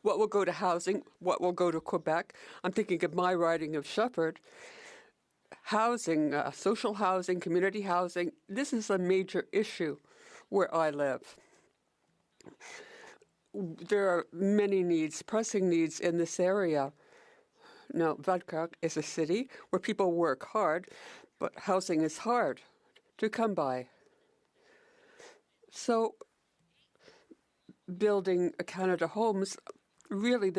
What will go to housing? What will go to Quebec? I'm thinking of my riding of Shefford. Housing, social housing, community housing, this is a major issue where I live. There are many needs, pressing needs in this area. Now, Valcourt is a city where people work hard, but housing is hard to come by. So, building Canada Homes, really,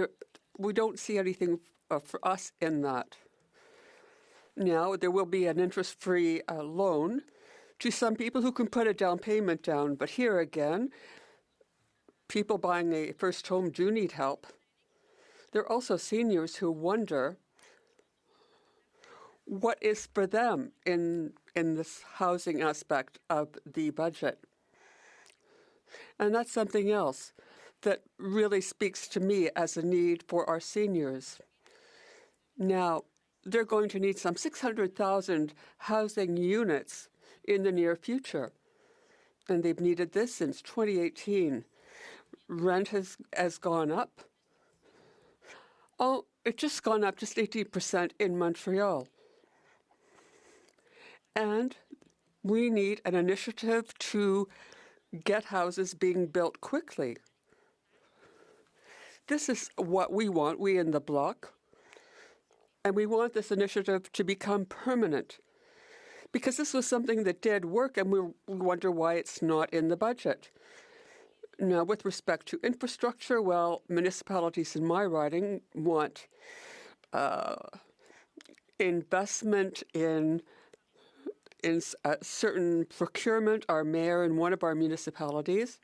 we don't see anything for us in that. Now, there will be an interest-free loan to some people who can put a down payment down, but here again, people buying a first home do need help. There are also seniors who wonder what is for them in this housing aspect of the budget. And that's something else that really speaks to me as a need for our seniors. Now, they're going to need some 600,000 housing units in the near future. And they've needed this since 2018. Rent has gone up. Oh, it's just gone up just 18% in Montreal. And we need an initiative to get houses being built quickly. This is what we want, we in the Bloc. And we want this initiative to become permanent, because this was something that did work, and we wonder why it's not in the budget. Now, with respect to infrastructure, well, municipalities in my riding want investment in certain procurement. Our mayor in one of our municipalities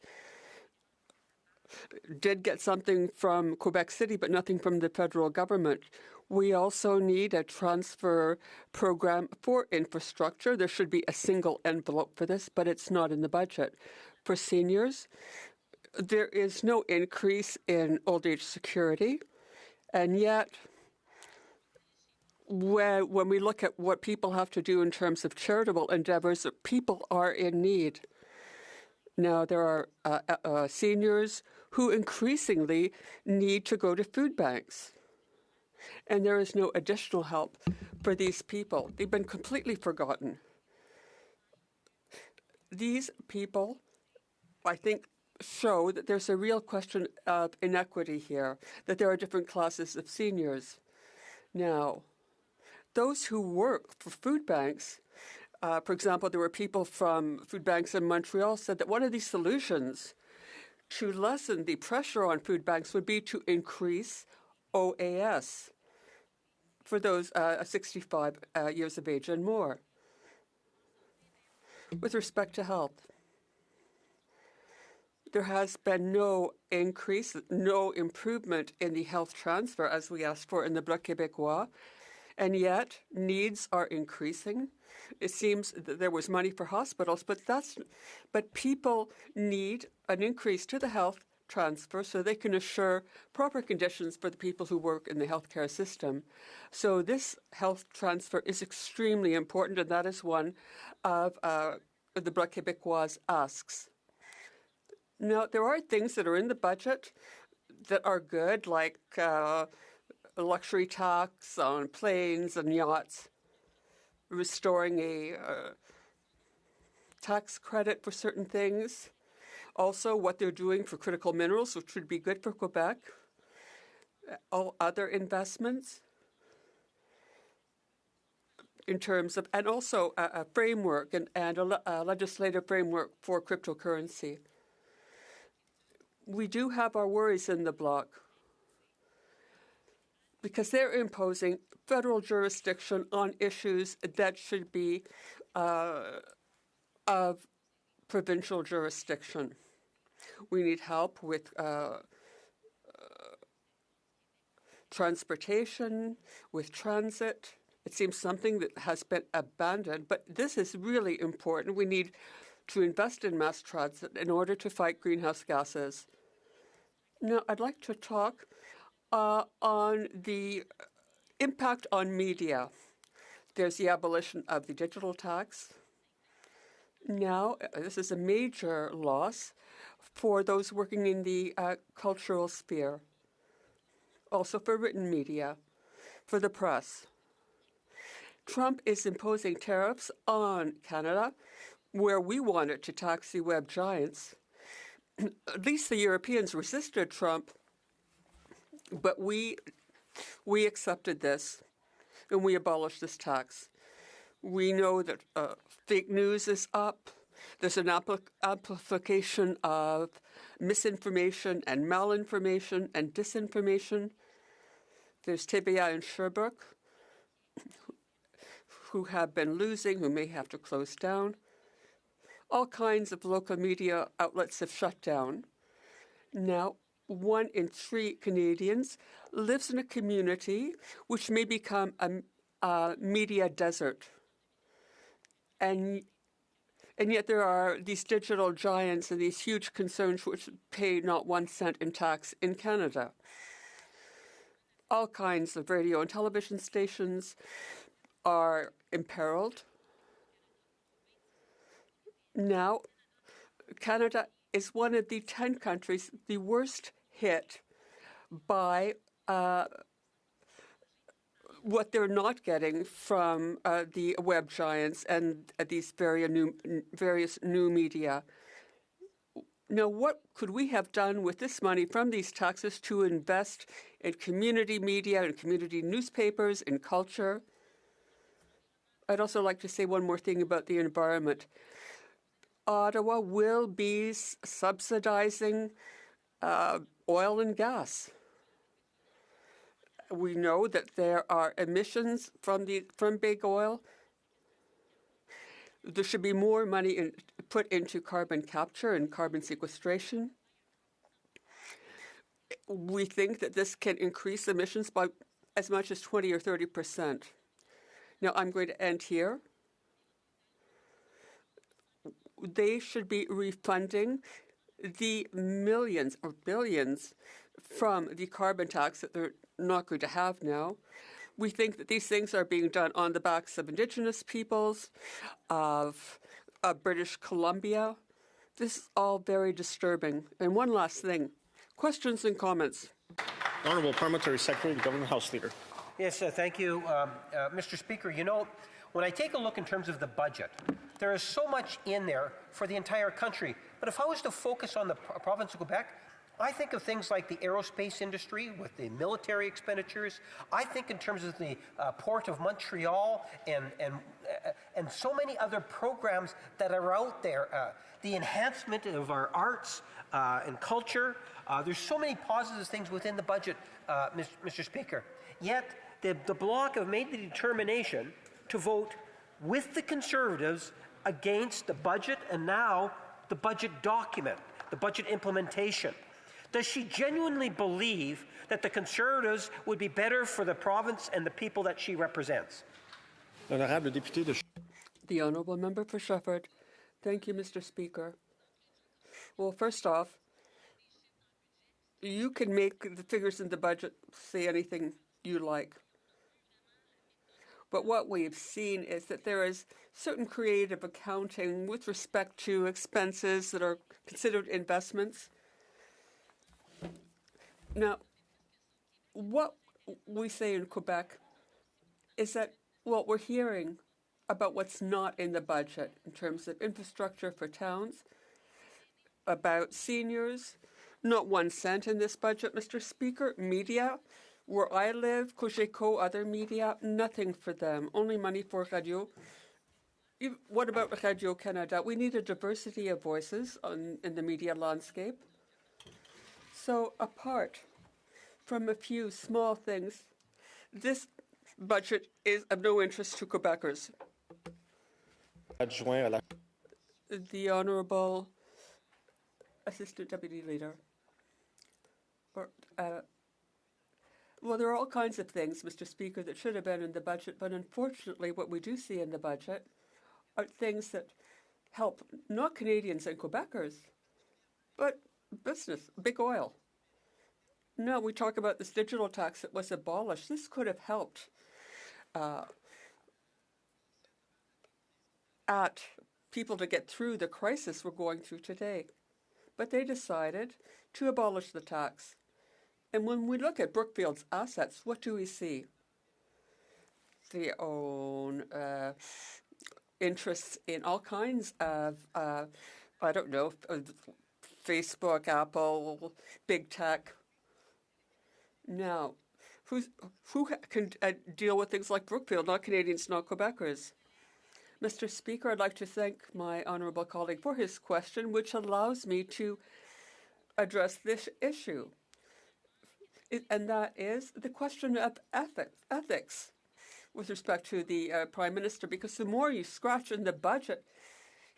did get something from Quebec City, but nothing from the federal government. We also need a transfer program for infrastructure. There should be a single envelope for this, but it's not in the budget. For seniors, there is no increase in old age security, and yet when we look at what people have to do in terms of charitable endeavors, people are in need. Now, there are seniors who increasingly need to go to food banks, and there is no additional help for these people. They've been completely forgotten. These people, I think, show that there's a real question of inequity here, that there are different classes of seniors. Now, those who work for food banks, for example, there were people from food banks in Montreal said that one of these solutions to lessen the pressure on food banks would be to increase OAS for those 65 years of age and more. With respect to health, there has been no increase, no improvement in the health transfer as we asked for in the Bloc Québécois, and yet needs are increasing. It seems that there was money for hospitals, but people need an increase to the health transfer so they can assure proper conditions for the people who work in the healthcare system. So this health transfer is extremely important, and that is one of the Bloc Québécois' asks. Now, there are things that are in the budget that are good, like a luxury tax on planes and yachts, restoring a tax credit for certain things, also what they're doing for critical minerals, which would be good for Quebec, all other investments in terms of, and also a framework and a legislative framework for cryptocurrency. We do have our worries in the Bloc because they're imposing federal jurisdiction on issues that should be of provincial jurisdiction. We need help with transportation, with transit. It seems something that has been abandoned, but this is really important. We need to invest in mass transit in order to fight greenhouse gases. Now, I'd like to talk on the impact on media. There's the abolition of the digital tax. Now, this is a major loss for those working in the cultural sphere, also for written media, for the press. Trump is imposing tariffs on Canada, where we wanted to tax the web giants. At least the Europeans resisted Trump, but we accepted this, and we abolished this tax. We know that fake news is up. There's an amplification of misinformation and malinformation and disinformation. There's TVA and Sherbrooke, who have been losing, who may have to close down. All kinds of local media outlets have shut down. Now, 1 in 3 Canadians lives in a community which may become a media desert. And yet there are these digital giants and these huge concerns which pay not 1 cent in tax in Canada. All kinds of radio and television stations are imperiled. Now, Canada is one of the 10 countries the worst hit by what they're not getting from the web giants and these various new media. Now, what could we have done with this money from these taxes to invest in community media and community newspapers and culture? I'd also like to say one more thing about the environment. Ottawa will be subsidizing oil and gas. We know that there are emissions from big oil. There should be more money put into carbon capture and carbon sequestration. we think that this can increase emissions by as much as 20 or 30%. Now, I'm going to end here. They should be refunding the millions or billions from the carbon tax that they're not going to have now. We think that these things are being done on the backs of Indigenous peoples, of British Columbia. This is all very disturbing. And one last thing. Questions and comments? Honourable Parliamentary Secretary, the Government House Leader. Yes, thank you, Mr. Speaker. You know, when I take a look in terms of the budget, there is so much in there for the entire country. But if I was to focus on the province of Quebec, I think of things like the aerospace industry with the military expenditures. I think in terms of the Port of Montreal and so many other programs that are out there. The enhancement of our arts and culture. There's so many positive things within the budget, Mr. Speaker. Yet the Bloc have made the determination to vote with the Conservatives against the budget and now the budget document, the budget implementation. Does she genuinely believe that the Conservatives would be better for the province and the people that she represents? The Honourable Member for Shefford. Thank you, Mr. Speaker. Well, first off, you can make the figures in the budget say anything you like. But what we've seen is that there is certain creative accounting with respect to expenses that are considered investments. Now, what we say in Quebec is that what we're hearing about what's not in the budget in terms of infrastructure for towns, about seniors, not 1 cent in this budget, Mr. Speaker. Media, where I live, Cogeco, other media, nothing for them, only money for Radio. What about Radio Canada? We need a diversity of voices in the media landscape. So apart from a few small things, this budget is of no interest to Quebecers. The Honourable Assistant Deputy Leader. Well, there are all kinds of things, Mr. Speaker, that should have been in the budget, but unfortunately what we do see in the budget are things that help not Canadians and Quebecers, but business, big oil. No, we talk about this digital tax that was abolished. This could have helped at people to get through the crisis we're going through today. But they decided to abolish the tax. And when we look at Brookfield's assets, what do we see? They own interests in all kinds of, I don't know, Facebook, Apple, big tech. Now, who can deal with things like Brookfield? Not Canadians, not Quebecers. Mr. Speaker, I'd like to thank my honourable colleague for his question, which allows me to address this issue. And that is the question of ethics with respect to the Prime Minister, because the more you scratch in the budget,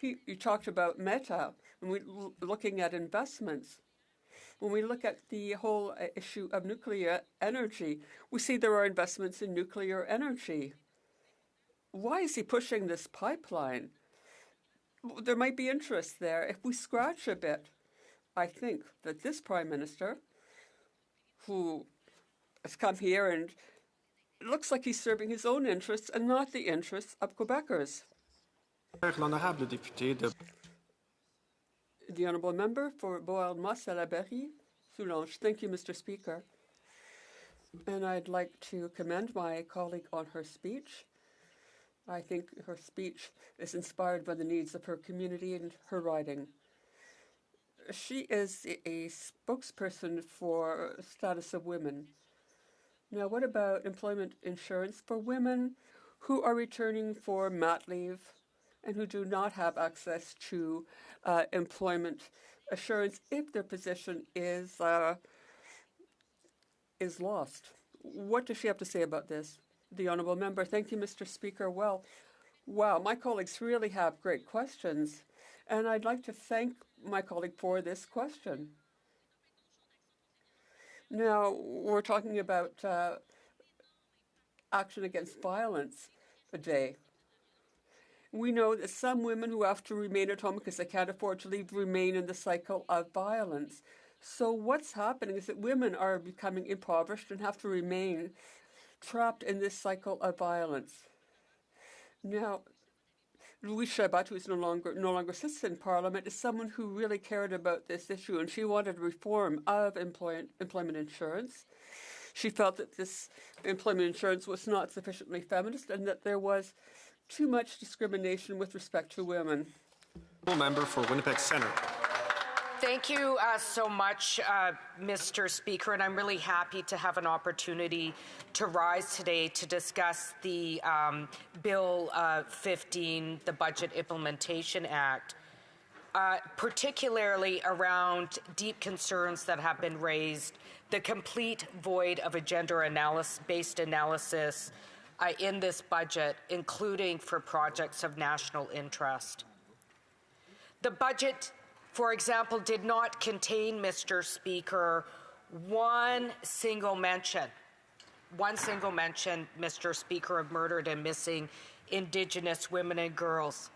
you talked about Meta, and we're looking at investments. When we look at the whole issue of nuclear energy, we see there are investments in nuclear energy. Why is he pushing this pipeline? There might be interest there. If we scratch a bit, I think that this Prime Minister, who has come here and it looks like he's serving his own interests and not the interests of Quebecers. The Honourable Member for Beauharnois-Salaberry, Soulanges. Thank you, Mr. Speaker. And I'd like to commend my colleague on her speech. I think her speech is inspired by the needs of her community and her riding. She is a spokesperson for status of women. Now, what about employment insurance for women who are returning for mat leave and who do not have access to employment assurance if their position is lost? What does she have to say about this? The Honourable Member. Thank you, Mr. Speaker. Well, wow, my colleagues really have great questions, and I'd like to thank my colleague for this question. Now, we're talking about action against violence today. We know that some women who have to remain at home because they can't afford to leave remain in the cycle of violence. So what's happening is that women are becoming impoverished and have to remain trapped in this cycle of violence. Now, Louise Chabot, who is no longer sits in Parliament, is someone who really cared about this issue, and she wanted reform of employment insurance. She felt that this employment insurance was not sufficiently feminist and that there was too much discrimination with respect to women. Member for Winnipeg Centre. Thank you so much, Mr. Speaker, and I'm really happy to have an opportunity to rise today to discuss the Bill 15, the Budget Implementation Act, particularly around deep concerns that have been raised, the complete void of a gender-based analysis in this budget, including for projects of national interest. The budget, for example, did not contain, Mr. Speaker, one single mention, Mr. Speaker, of murdered and missing Indigenous women and girls.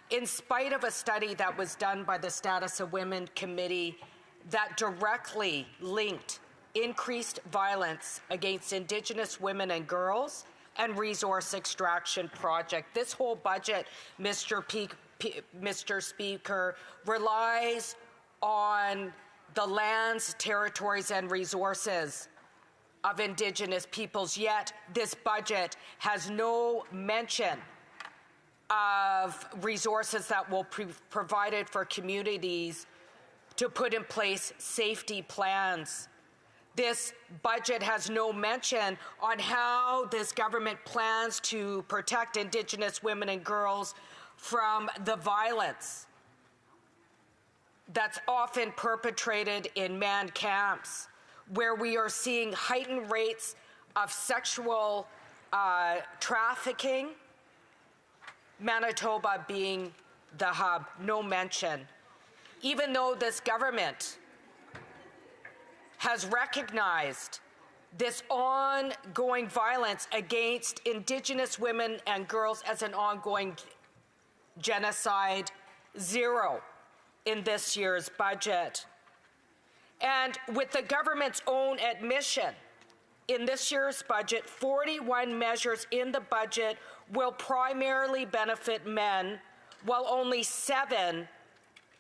In spite of a study that was done by the Status of Women Committee that directly linked increased violence against Indigenous women and girls and resource extraction project. This whole budget, Mr. Speaker, relies on the lands, territories, and resources of Indigenous peoples, yet this budget has no mention of resources that will be provided for communities to put in place safety plans. This budget has no mention on how this government plans to protect Indigenous women and girls from the violence that's often perpetrated in man camps, where we are seeing heightened rates of sexual trafficking, Manitoba being the hub. No mention. Even though this government has recognized this ongoing violence against Indigenous women and girls as an ongoing genocide, zero in this year's budget. And with the government's own admission, in this year's budget, 41 measures in the budget will primarily benefit men, while only 7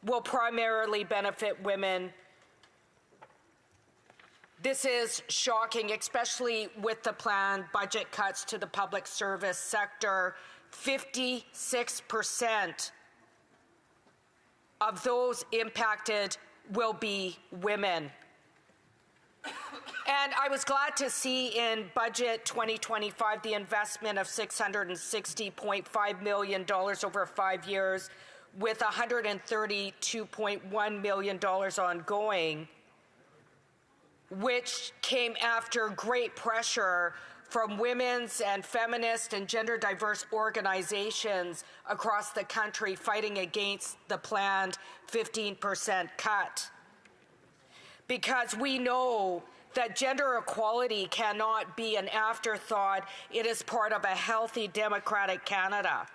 will primarily benefit women. This is shocking, especially with the planned budget cuts to the public service sector. 56% of those impacted will be women. And I was glad to see in Budget 2025 the investment of $660.5 million over 5 years, with $132.1 million ongoing, which came after great pressure from women's and feminist and gender diverse organizations across the country fighting against the planned 15% cut. Because we know that gender equality cannot be an afterthought. It is part of a healthy democratic Canada.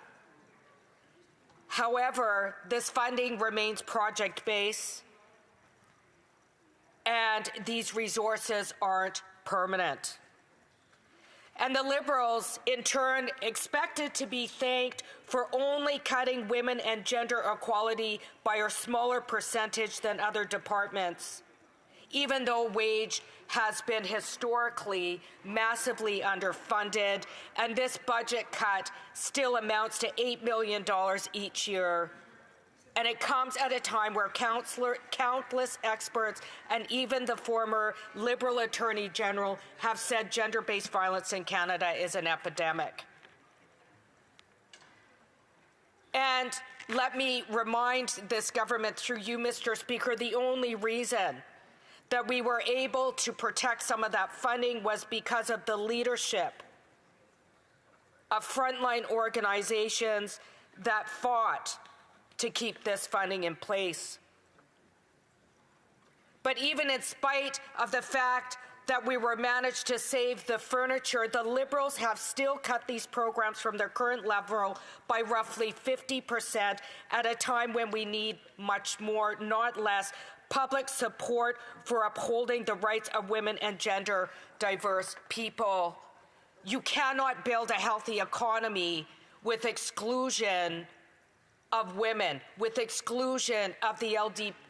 However, this funding remains project-based, and these resources aren't permanent. And the Liberals, in turn, expected to be thanked for only cutting women and gender equality by a smaller percentage than other departments, even though wage has been historically massively underfunded, and this budget cut still amounts to $8 million each year. And it comes at a time where countless experts and even the former Liberal Attorney General have said gender-based violence in Canada is an epidemic. And let me remind this government through you, Mr. Speaker, the only reason that we were able to protect some of that funding was because of the leadership of frontline organizations that fought to keep this funding in place. But even in spite of the fact that we were managed to save the furniture, the Liberals have still cut these programs from their current level by roughly 50% at a time when we need much more, not less, public support for upholding the rights of women and gender diverse people. You cannot build a healthy economy with exclusion of women, with exclusion of the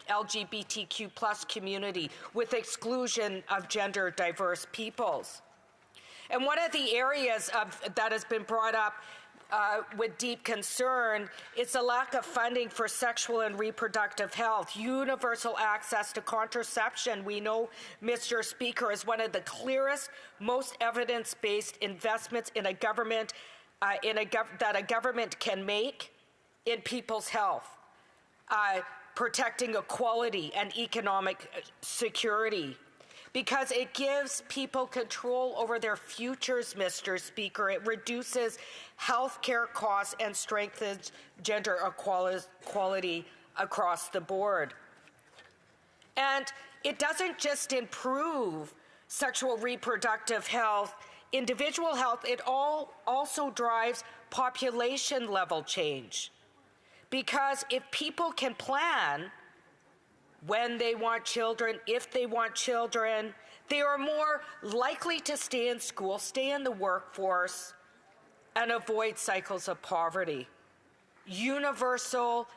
LGBTQ plus community, with exclusion of gender diverse peoples. And one of the areas that has been brought up with deep concern is the lack of funding for sexual and reproductive health. Universal access to contraception, we know, Mr. Speaker, is one of the clearest, most evidence-based investments in a government, that a government can make in people's health, protecting equality and economic security, because it gives people control over their futures, Mr. Speaker. It reduces health care costs and strengthens gender equality across the board. And it doesn't just improve sexual reproductive health, individual health, it also drives population level change. Because if people can plan when they want children, if they want children, they are more likely to stay in school, stay in the workforce, and avoid cycles of poverty. Universal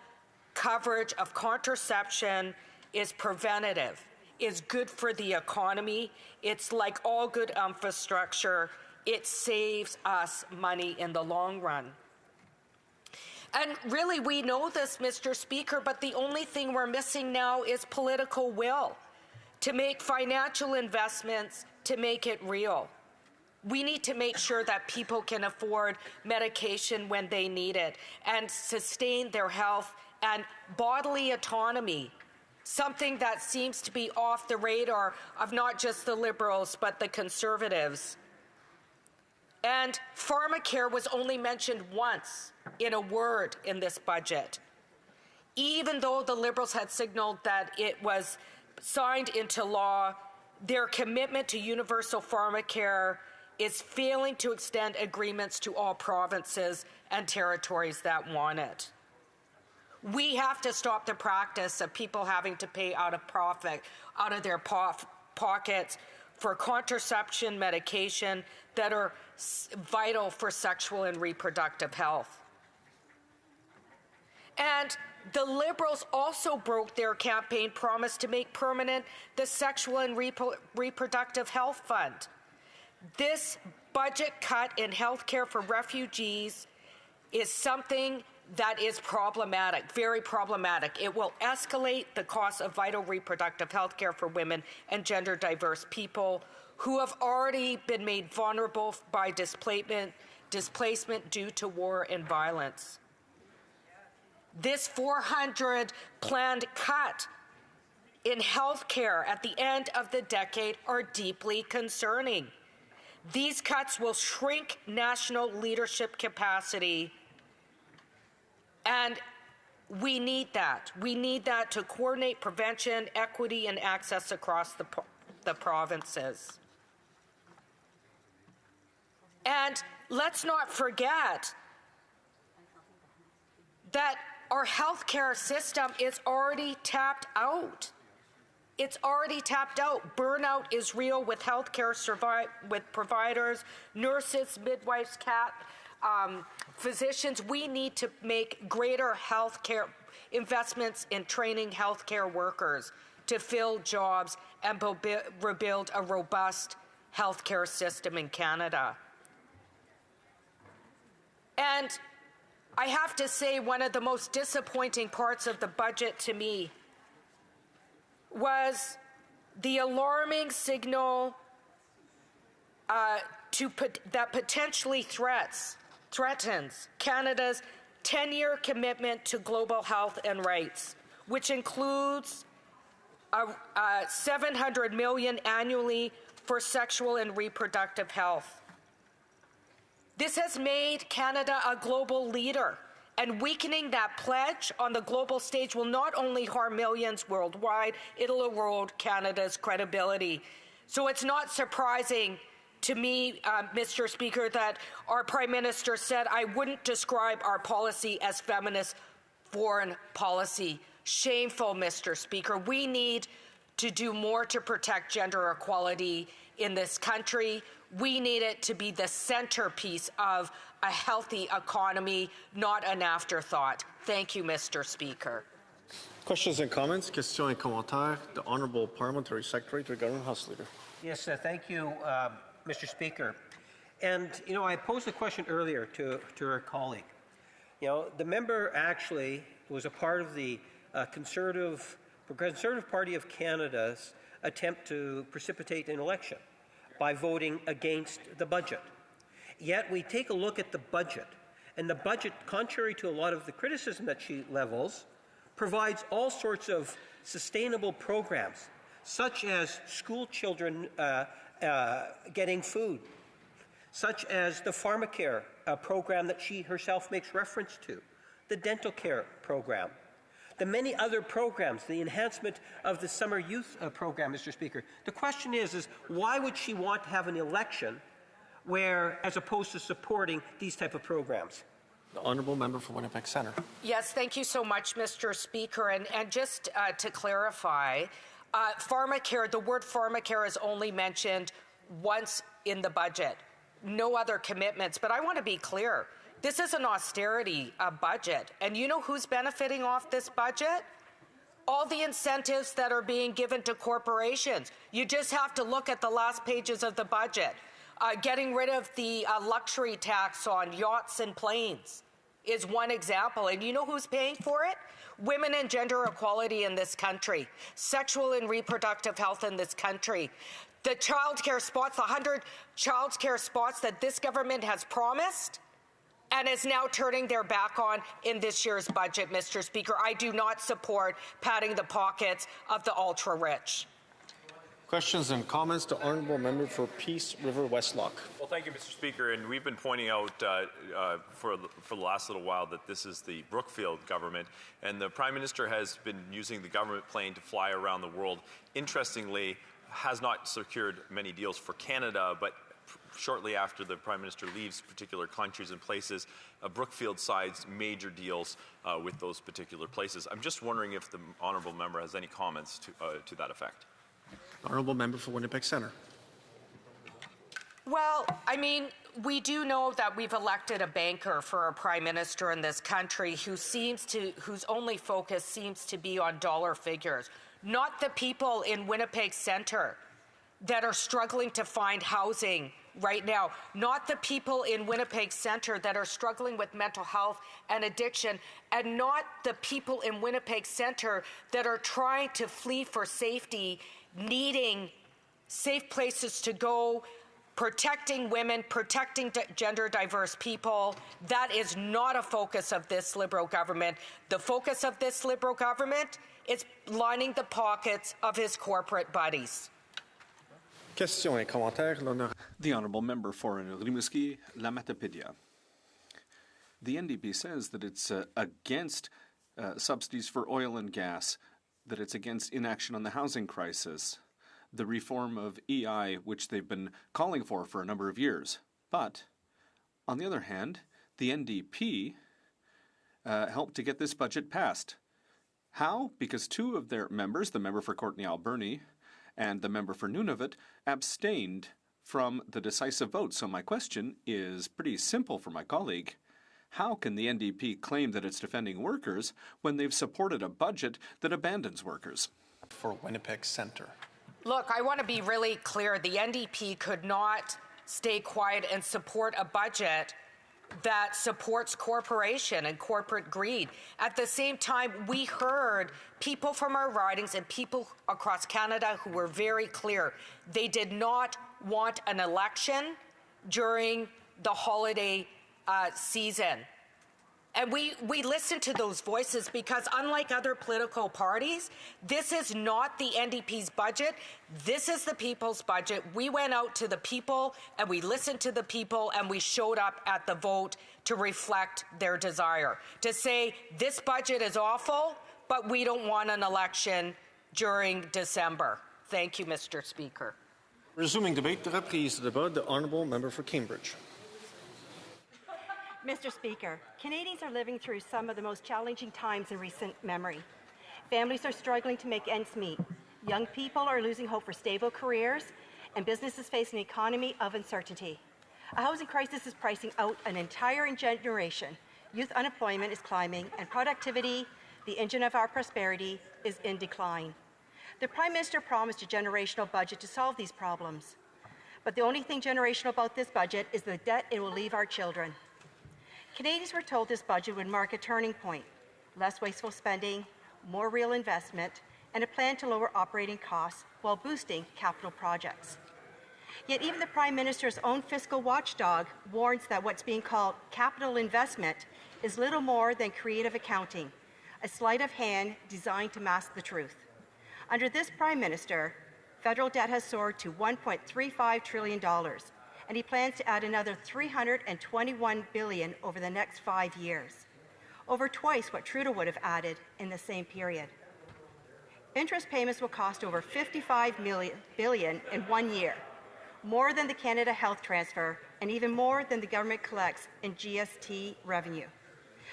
coverage of contraception is preventative, is good for the economy. It's like all good infrastructure. It saves us money in the long run. And really, we know this, Mr. Speaker, but the only thing we're missing now is political will to make financial investments, to make it real. We need to make sure that people can afford medication when they need it and sustain their health and bodily autonomy, something that seems to be off the radar of not just the Liberals, but the Conservatives. And pharmacare was only mentioned once in a word in this budget, even though the Liberals had signaled that it was signed into law. Their commitment to universal pharmacare is failing to extend agreements to all provinces and territories that want it. We have to stop the practice of people having to pay out of their pockets for contraception medication that are vital for sexual and reproductive health. And the Liberals also broke their campaign promise to make permanent the Sexual and Reproductive Health Fund. This budget cut in health care for refugees is something that is problematic, very problematic. It will escalate the cost of vital reproductive health care for women and gender diverse people who have already been made vulnerable by displacement due to war and violence. This 400 planned cut in health care at the end of the decade are deeply concerning. These cuts will shrink national leadership capacity, and we need that. We need that to coordinate prevention, equity, and access across the provinces. And let's not forget that our healthcare system is already tapped out. It's already tapped out. Burnout is real with healthcare with providers, nurses, midwives, physicians. We need to make greater healthcare investments in training healthcare workers to fill jobs and rebuild a robust healthcare system in Canada. And I have to say, one of the most disappointing parts of the budget to me was the alarming signal that potentially threatens Canada's 10-year commitment to global health and rights, which includes $700 million annually for sexual and reproductive health. This has made Canada a global leader And weakening that pledge on the global stage will not only harm millions worldwide, it'll erode Canada's credibility. So it's not surprising to me, Mr. Speaker, that our Prime Minister said, I wouldn't describe our policy as feminist foreign policy. Shameful, Mr. Speaker. We need to do more to protect gender equality in this country. We need it to be the centerpiece of a healthy economy, not an afterthought. Thank you, Mr. Speaker. Questions and comments? Questions et commentaires. The Honourable Parliamentary Secretary to the Government House Leader. Yes, thank you, Mr. Speaker. And, I posed a question earlier to our colleague. The member actually was a part of the Conservative Party of Canada's attempt to precipitate an election by voting against the budget. Yet we take a look at the budget, and the budget, contrary to a lot of the criticism that she levels, provides all sorts of sustainable programs, such as school children getting food, such as the pharmacare program that she herself makes reference to, the dental care program, the many other programs, the enhancement of the summer youth program, Mr. Speaker. The question is why would she want to have an election where, as opposed to supporting these type of programs? The Honourable Member for Winnipeg Centre. Yes, thank you so much, Mr. Speaker. And just to clarify, pharmacare, the word pharmacare is only mentioned once in the budget. No other commitments. But I want to be clear. This is an austerity budget. And you know who's benefiting off this budget? All the incentives that are being given to corporations. You just have to look at the last pages of the budget. Getting rid of the luxury tax on yachts and planes is one example. And you know who's paying for it? Women and gender equality in this country, sexual and reproductive health in this country. The child care spots, the 100 child care spots that this government has promised and is now turning their back on in this year's budget, Mr. Speaker. I do not support padding the pockets of the ultra-rich. Questions and comments to Honourable Member for Peace River Westlock. Well, thank you, Mr. Speaker. And we've been pointing out for the last little while that this is the Brookfield government, and the Prime Minister has been using the government plane to fly around the world. Interestingly, has not secured many deals for Canada, but shortly after the Prime Minister leaves particular countries and places, Brookfield signs major deals with those particular places. I'm just wondering if the Honourable Member has any comments to that effect. Honourable Member for Winnipeg Centre. Well, I mean, we do know that we've elected a banker for a Prime Minister in this country whose only focus seems to be on dollar figures, not the people in Winnipeg Centre that are struggling to find housing right now, not the people in Winnipeg Centre that are struggling with mental health and addiction, and not the people in Winnipeg Centre that are trying to flee for safety, needing safe places to go, protecting women, protecting gender diverse people. That is not a focus of this Liberal government. The focus of this Liberal government is lining the pockets of his corporate buddies. Questions et commentaires. The Honourable Member for Rimouski, La Matapédia. The NDP says that it's against subsidies for oil and gas, that it's against inaction on the housing crisis, the reform of EI, which they've been calling for a number of years. But, on the other hand, the NDP helped to get this budget passed. How? Because two of their members, the member for Courtenay-Alberni and the member for Nunavut, abstained from the decisive vote. So my question is pretty simple for my colleague. How can the NDP claim that it's defending workers when they've supported a budget that abandons workers? For Winnipeg Centre. Look, I want to be really clear. The NDP could not stay quiet and support a budget that supports corporation and corporate greed. At the same time, we heard people from our ridings and people across Canada who were very clear. They did not want an election during the holiday season. And we listen to those voices because unlike other political parties, this is not the NDP's budget. This is the people's budget. We went out to the people and we listened to the people and we showed up at the vote to reflect their desire, to say this budget is awful, but we don't want an election during December. Thank you, Mr. Speaker. Resuming debate, the reprise de débat, the honourable member for Cambridge. Mr. Speaker, Canadians are living through some of the most challenging times in recent memory. Families are struggling to make ends meet. Young people are losing hope for stable careers, and businesses face an economy of uncertainty. A housing crisis is pricing out an entire generation. Youth unemployment is climbing, and productivity, the engine of our prosperity, is in decline. The Prime Minister promised a generational budget to solve these problems. But the only thing generational about this budget is the debt it will leave our children. Canadians were told this budget would mark a turning point, less wasteful spending, more real investment, and a plan to lower operating costs while boosting capital projects. Yet even the Prime Minister's own fiscal watchdog warns that what's being called capital investment is little more than creative accounting, a sleight of hand designed to mask the truth. Under this Prime Minister, federal debt has soared to $1.35 trillion, and he plans to add another $321 billion over the next 5 years, over twice what Trudeau would have added in the same period. Interest payments will cost over $55 billion in 1 year, more than the Canada Health Transfer, and even more than the government collects in GST revenue.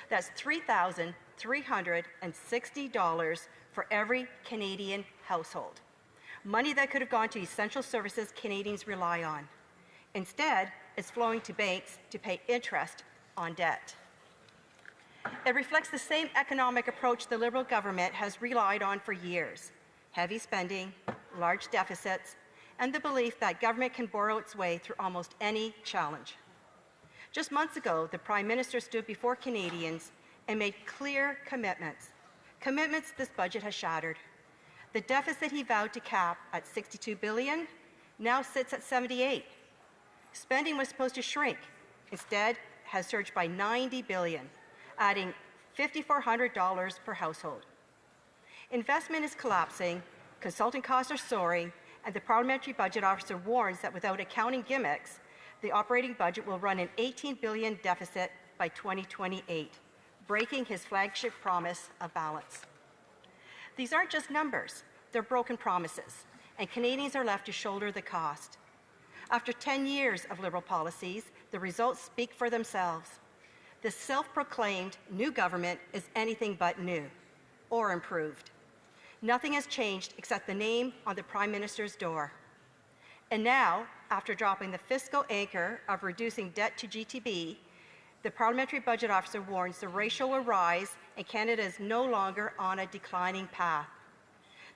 That's $3,360 for every Canadian household. Money that could have gone to essential services Canadians rely on. Instead, it's flowing to banks to pay interest on debt. It reflects the same economic approach the Liberal government has relied on for years: heavy spending, large deficits, and the belief that government can borrow its way through almost any challenge. Just months ago, the Prime Minister stood before Canadians and made clear commitments this budget has shattered. The deficit he vowed to cap at $62 billion now sits at $78 billion. Spending was supposed to shrink. Instead, has surged by $90 billion, adding $5,400 per household. Investment is collapsing, consulting costs are soaring, and the Parliamentary Budget Officer warns that without accounting gimmicks, the operating budget will run an $18 billion deficit by 2028, breaking his flagship promise of balance. These aren't just numbers, they're broken promises, and Canadians are left to shoulder the cost. After 10 years of Liberal policies, the results speak for themselves. The self-proclaimed new government is anything but new or improved. Nothing has changed except the name on the Prime Minister's door. And now, after dropping the fiscal anchor of reducing debt to GTB, the Parliamentary Budget Officer warns the ratio will rise and Canada is no longer on a declining path.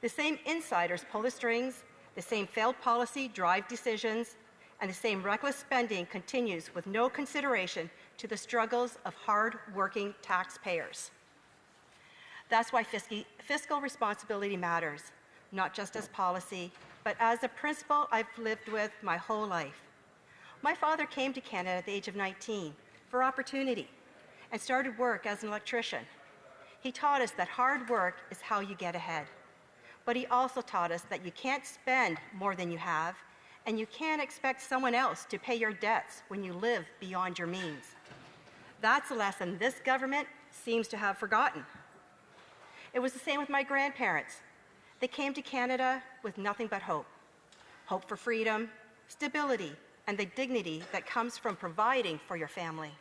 The same insiders pull the strings, the same failed policy drive decisions, and the same reckless spending continues with no consideration to the struggles of hard-working taxpayers. That's why fiscal responsibility matters, not just as policy, but as a principle I've lived with my whole life. My father came to Canada at the age of 19 for opportunity and started work as an electrician. He taught us that hard work is how you get ahead. But he also taught us that you can't spend more than you have, and you can't expect someone else to pay your debts when you live beyond your means. That's a lesson this government seems to have forgotten. It was the same with my grandparents. They came to Canada with nothing but hope. Hope for freedom, stability, and the dignity that comes from providing for your family.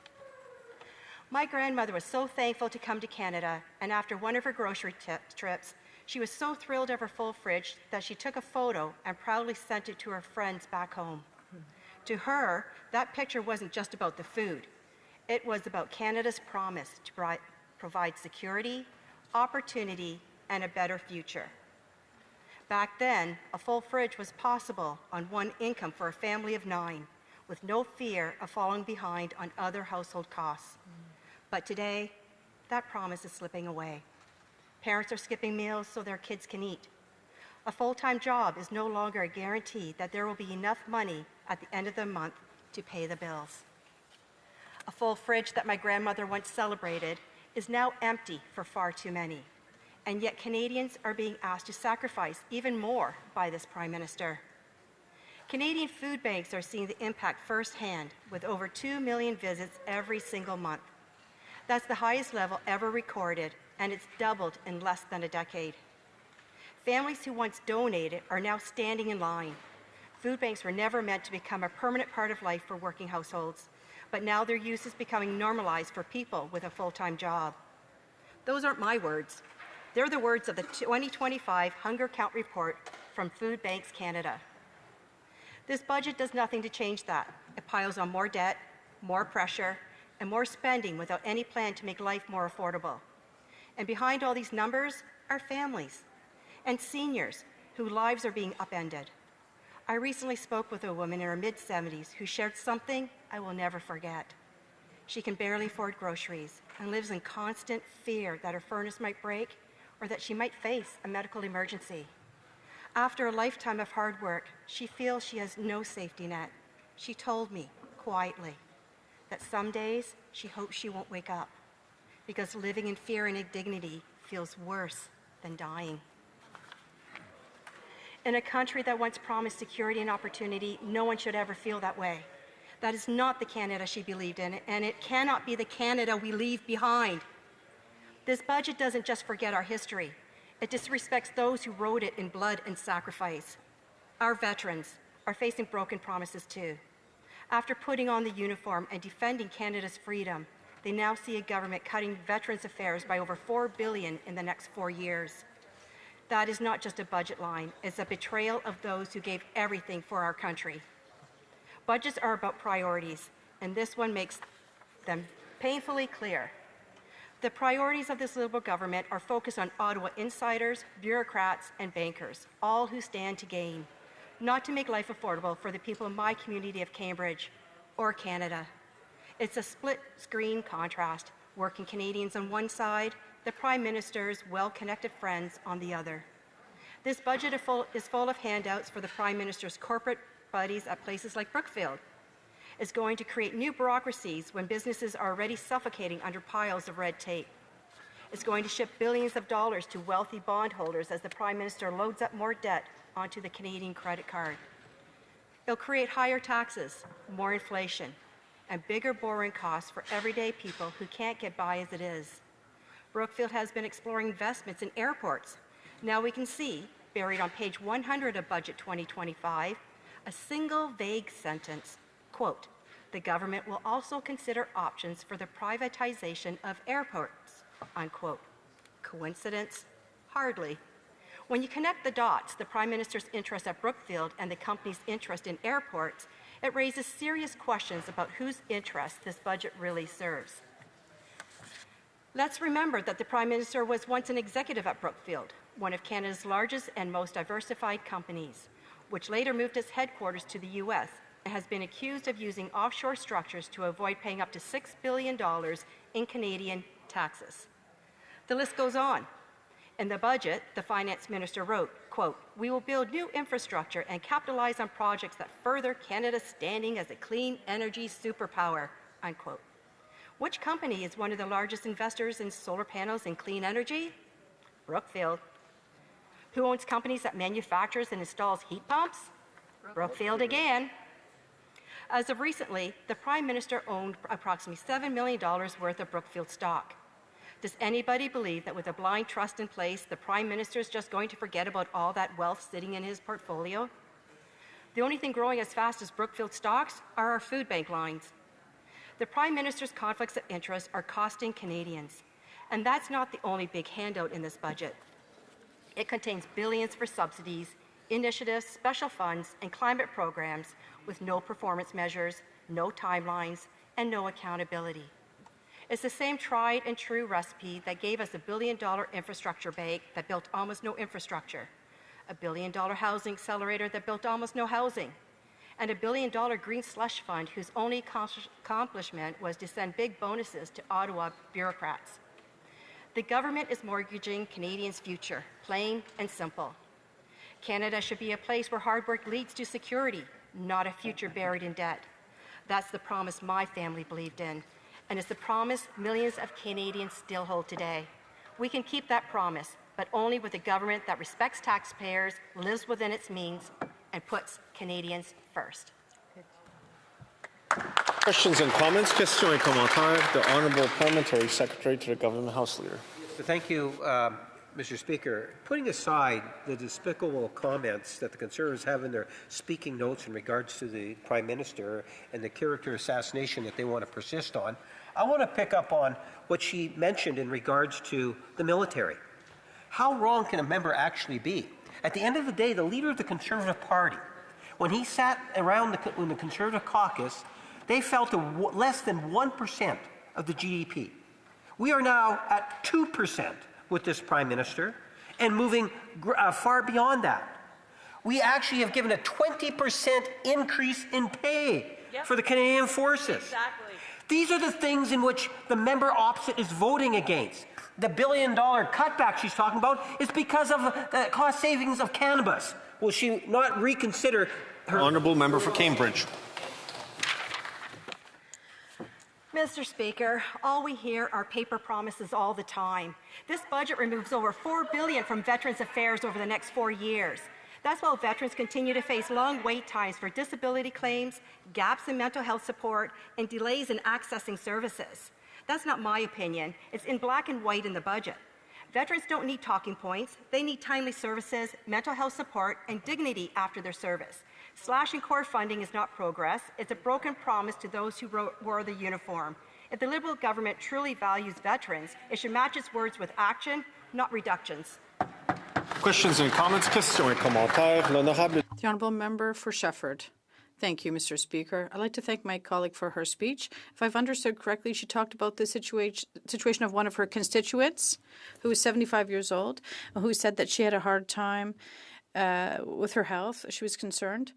My grandmother was so thankful to come to Canada, and after one of her grocery trips, she was so thrilled of her full fridge that she took a photo and proudly sent it to her friends back home. To her, that picture wasn't just about the food. It was about Canada's promise to provide security, opportunity, and a better future. Back then, a full fridge was possible on one income for a family of 9, with no fear of falling behind on other household costs. But today, that promise is slipping away. Parents are skipping meals so their kids can eat. A full-time job is no longer a guarantee that there will be enough money at the end of the month to pay the bills. A full fridge that my grandmother once celebrated is now empty for far too many. And yet Canadians are being asked to sacrifice even more by this Prime Minister. Canadian food banks are seeing the impact firsthand with over 2 million visits every single month. That's the highest level ever recorded, and it's doubled in less than a decade. Families who once donated are now standing in line. Food banks were never meant to become a permanent part of life for working households, but now their use is becoming normalized for people with a full-time job. Those aren't my words. They're the words of the 2025 Hunger Count Report from Food Banks Canada. This budget does nothing to change that. It piles on more debt, more pressure, and more spending without any plan to make life more affordable. And behind all these numbers are families and seniors whose lives are being upended. I recently spoke with a woman in her mid-70s who shared something I will never forget. She can barely afford groceries and lives in constant fear that her furnace might break or that she might face a medical emergency. After a lifetime of hard work, she feels she has no safety net. She told me, quietly, that some days she hopes she won't wake up because living in fear and indignity feels worse than dying. In a country that once promised security and opportunity, no one should ever feel that way. That is not the Canada she believed in, and it cannot be the Canada we leave behind. This budget doesn't just forget our history. It disrespects those who wrote it in blood and sacrifice. Our veterans are facing broken promises too. After putting on the uniform and defending Canada's freedom, they now see a government cutting Veterans Affairs by over $4 billion in the next 4 years. That is not just a budget line, it's a betrayal of those who gave everything for our country. Budgets are about priorities, and this one makes them painfully clear. The priorities of this Liberal government are focused on Ottawa insiders, bureaucrats, and bankers, all who stand to gain, not to make life affordable for the people in my community of Cambridge or Canada. It's a split-screen contrast, working Canadians on one side, the Prime Minister's well-connected friends on the other. This budget is full of handouts for the Prime Minister's corporate buddies at places like Brookfield. It's going to create new bureaucracies when businesses are already suffocating under piles of red tape. It's going to ship billions of dollars to wealthy bondholders as the Prime Minister loads up more debt onto the Canadian credit card. It'll create higher taxes, more inflation, and bigger borrowing costs for everyday people who can't get by as it is. Brookfield has been exploring investments in airports. Now we can see, buried on page 100 of Budget 2025, a single vague sentence, quote, "The government will also consider options for the privatization of airports," unquote. Coincidence? Hardly. When you connect the dots, the Prime Minister's interest at Brookfield and the company's interest in airports, it raises serious questions about whose interests this budget really serves. Let's remember that the Prime Minister was once an executive at Brookfield, one of Canada's largest and most diversified companies, which later moved its headquarters to the US and has been accused of using offshore structures to avoid paying up to $6 billion in Canadian taxes. The list goes on. In the budget, the Finance Minister wrote, quote, "We will build new infrastructure and capitalize on projects that further Canada's standing as a clean energy superpower," unquote. Which company is one of the largest investors in solar panels and clean energy? Brookfield. Who owns companies that manufactures and installs heat pumps? Brookfield again. As of recently, the Prime Minister owned approximately $7 million worth of Brookfield stock. Does anybody believe that with a blind trust in place, the Prime Minister is just going to forget about all that wealth sitting in his portfolio? The only thing growing as fast as Brookfield stocks are our food bank lines. The Prime Minister's conflicts of interest are costing Canadians, and that's not the only big handout in this budget. It contains billions for subsidies, initiatives, special funds, and climate programs with no performance measures, no timelines, and no accountability. It's the same tried and true recipe that gave us a $1 billion infrastructure bank that built almost no infrastructure, a $1 billion housing accelerator that built almost no housing, and a $1 billion green slush fund whose only accomplishment was to send big bonuses to Ottawa bureaucrats. The government is mortgaging Canadians' future, plain and simple. Canada should be a place where hard work leads to security, not a future buried in debt. That's the promise my family believed in, and it's the promise millions of Canadians still hold today. We can keep that promise, but only with a government that respects taxpayers, lives within its means, and puts Canadians first. Questions and comments. Questions et commentaires. The Honourable Parliamentary Secretary to the Government House Leader. Thank you, Mr. Speaker. Putting aside the despicable comments that the Conservatives have in their speaking notes in regards to the Prime Minister and the character assassination that they want to persist on, I want to pick up on what she mentioned in regards to the military. How wrong can a member actually be? At the end of the day, the leader of the Conservative Party, when he sat around in the Conservative caucus, they fell to less than 1% of the GDP. We are now at 2% with this Prime Minister and moving far beyond that. We actually have given a 20% increase in pay for the Canadian Forces. Exactly. These are the things in which the member opposite is voting against. The $1 billion cutback she's talking about is because of the cost savings of cannabis. Will she not reconsider her... Honourable Member for Cambridge. Mr. Speaker, all we hear are paper promises all the time. This budget removes over $4 billion from Veterans Affairs over the next 4 years. That's while veterans continue to face long wait times for disability claims, gaps in mental health support, and delays in accessing services. That's not my opinion. It's in black and white in the budget. Veterans don't need talking points. They need timely services, mental health support, and dignity after their service. Slashing core funding is not progress. It's a broken promise to those who wore the uniform. If the Liberal government truly values veterans, it should match its words with action, not reductions. Questions and comments. Questions et commentaires. L'honorable. The Honourable Member for Shefford. Thank you, Mr. Speaker. I'd like to thank my colleague for her speech. If I've understood correctly, she talked about the situation of one of her constituents who was 75 years old, who said that she had a hard time with her health. She was concerned.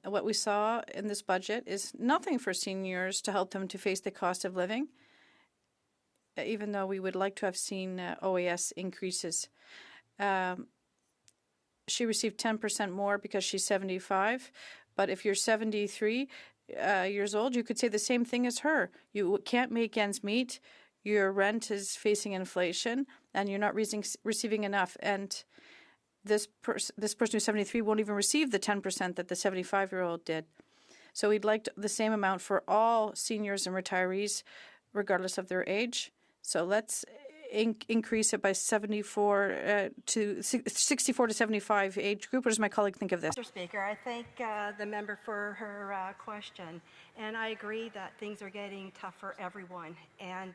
What we saw in this budget is nothing for seniors to help them to face the cost of living, even though we would like to have seen OAS increases. She received 10% more because she's 75, but if you're 73 years old, you could say the same thing as her. You can't make ends meet, your rent is facing inflation, and you're not receiving enough. And this person who's 73 won't even receive the 10% that the 75-year-old did. So we'd like the same amount for all seniors and retirees, regardless of their age. So let's increase it by 64 to 75 age group. What does my colleague think of this? Mr. Speaker, I thank the member for her question, and I agree that things are getting tough for everyone. And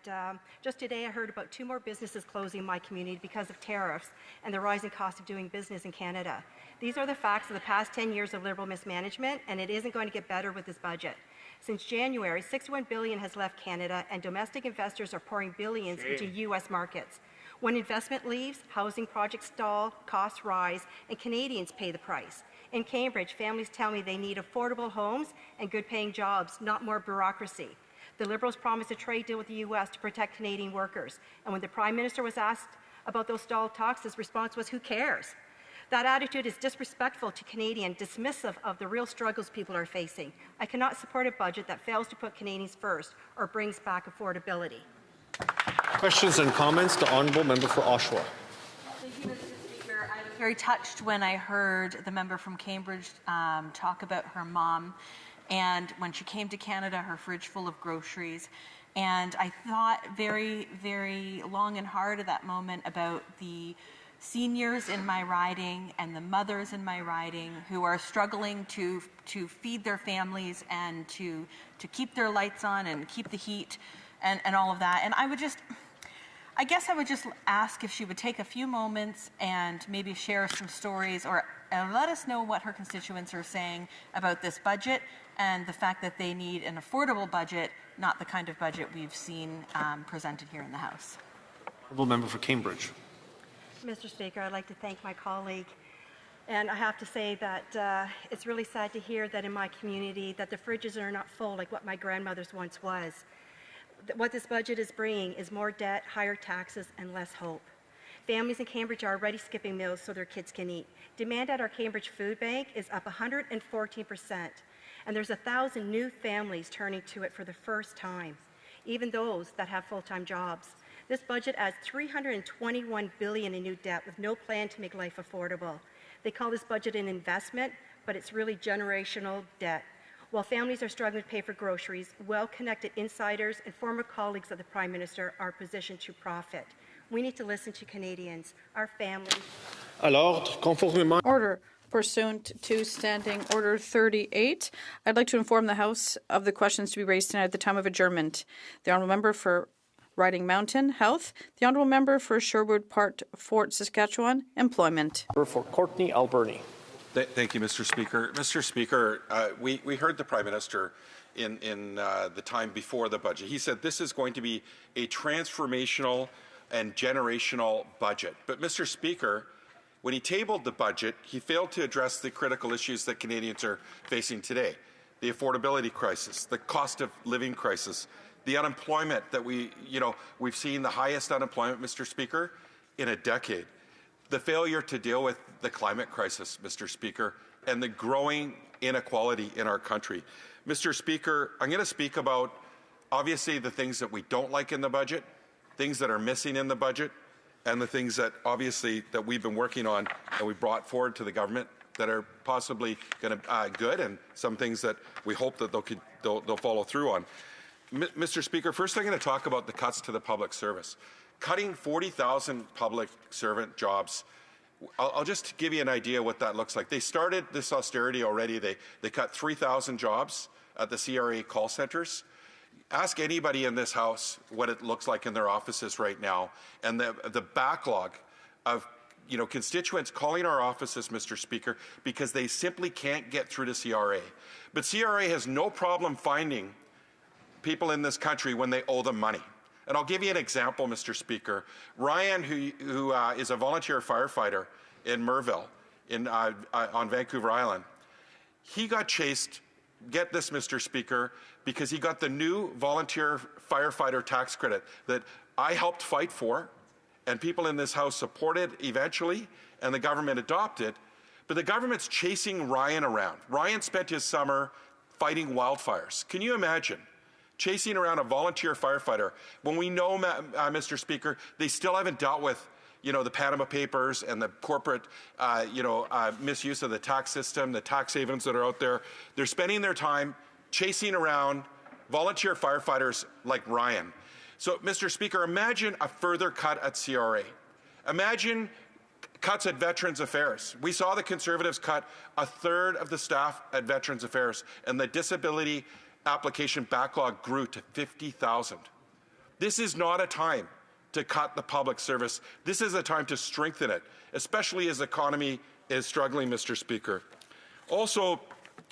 just today I heard about 2 more businesses closing in my community because of tariffs and the rising cost of doing business in Canada. These are the facts of the past 10 years of Liberal mismanagement, and it isn't going to get better with this budget. Since January, $61 billion has left Canada, and domestic investors are pouring billions into U.S. markets. When investment leaves, housing projects stall, costs rise, and Canadians pay the price. In Cambridge, families tell me they need affordable homes and good-paying jobs, not more bureaucracy. The Liberals promised a trade deal with the U.S. to protect Canadian workers, and when the Prime Minister was asked about those stalled talks, his response was, "Who cares?" That attitude is disrespectful to Canadians, dismissive of the real struggles people are facing. I cannot support a budget that fails to put Canadians first or brings back affordability. Questions and comments. The Honourable Member for Oshawa. Thank you, Mr. Speaker. I was very touched when I heard the member from Cambridge talk about her mom, and when she came to Canada, her fridge full of groceries. And I thought very, very long and hard at that moment about the seniors in my riding and the mothers in my riding who are struggling to feed their families and to keep their lights on and keep the heat and all of that. And I guess I would just ask if she would take a few moments and maybe share some stories or let us know what her constituents are saying about this budget and the fact that they need an affordable budget, not the kind of budget we've seen presented here in the House. Honourable Member for Cambridge. Mr. Speaker, I'd like to thank my colleague. And I have to say that it's really sad to hear that in my community that the fridges are not full like what my grandmother's once was. What this budget is bringing is more debt, higher taxes, and less hope. Families in Cambridge are already skipping meals so their kids can eat. Demand at our Cambridge Food Bank is up 114%, and there's 1,000 new families turning to it for the first time, even those that have full-time jobs. This budget adds $321 billion in new debt with no plan to make life affordable. They call this budget an investment, but it's really generational debt. While families are struggling to pay for groceries, well-connected insiders and former colleagues of the Prime Minister are positioned to profit. We need to listen to Canadians, our families. Order. Pursuant to Standing Order 38, I'd like to inform the House of the questions to be raised tonight at the time of adjournment. The Honourable Member for Riding Mountain, Health. The Honourable Member for Sherwood Park, Fort Saskatchewan, Employment. For Courtney Alberni. Thank you, Mr. Speaker. Mr. Speaker, we heard the Prime Minister in the time before the budget. He said this is going to be a transformational and generational budget. But, Mr. Speaker, when he tabled the budget, he failed to address the critical issues that Canadians are facing today. The affordability crisis, the cost of living crisis, the unemployment that we've seen the highest unemployment, Mr. Speaker, in a decade. The failure to deal with the climate crisis, Mr. Speaker, and the growing inequality in our country. Mr. Speaker, I'm going to speak about, obviously, the things that we don't like in the budget, things that are missing in the budget, and the things that, obviously, that we've been working on and we brought forward to the government that are possibly going to good, and some things that we hope that they'll follow through on. Mr. Speaker, first I'm going to talk about the cuts to the public service. Cutting 40,000 public servant jobs. I'll just give you an idea what that looks like. They started this austerity already. They cut 3,000 jobs at the CRA call centres. Ask anybody in this House what it looks like in their offices right now, and the backlog of constituents calling our offices, Mr. Speaker, because they simply can't get through to CRA. But CRA has no problem finding people in this country when they owe them money. And I'll give you an example, Mr. Speaker. Ryan, who is a volunteer firefighter in Merville on Vancouver Island, he got chased, get this, Mr. Speaker, because he got the new volunteer firefighter tax credit that I helped fight for, and people in this House supported eventually, and the government adopted. But the government's chasing Ryan around. Ryan spent his summer fighting wildfires. Can you imagine? Chasing around a volunteer firefighter when we know, Mr. Speaker, they still haven't dealt with, the Panama Papers and the corporate, misuse of the tax system, the tax havens that are out there. They're spending their time chasing around volunteer firefighters like Ryan. So, Mr. Speaker, imagine a further cut at CRA. Imagine cuts at Veterans Affairs. We saw the Conservatives cut a third of the staff at Veterans Affairs, and the disability application backlog grew to 50,000. This is not a time to cut the public service. This is a time to strengthen it, especially as the economy is struggling, Mr. Speaker. Also,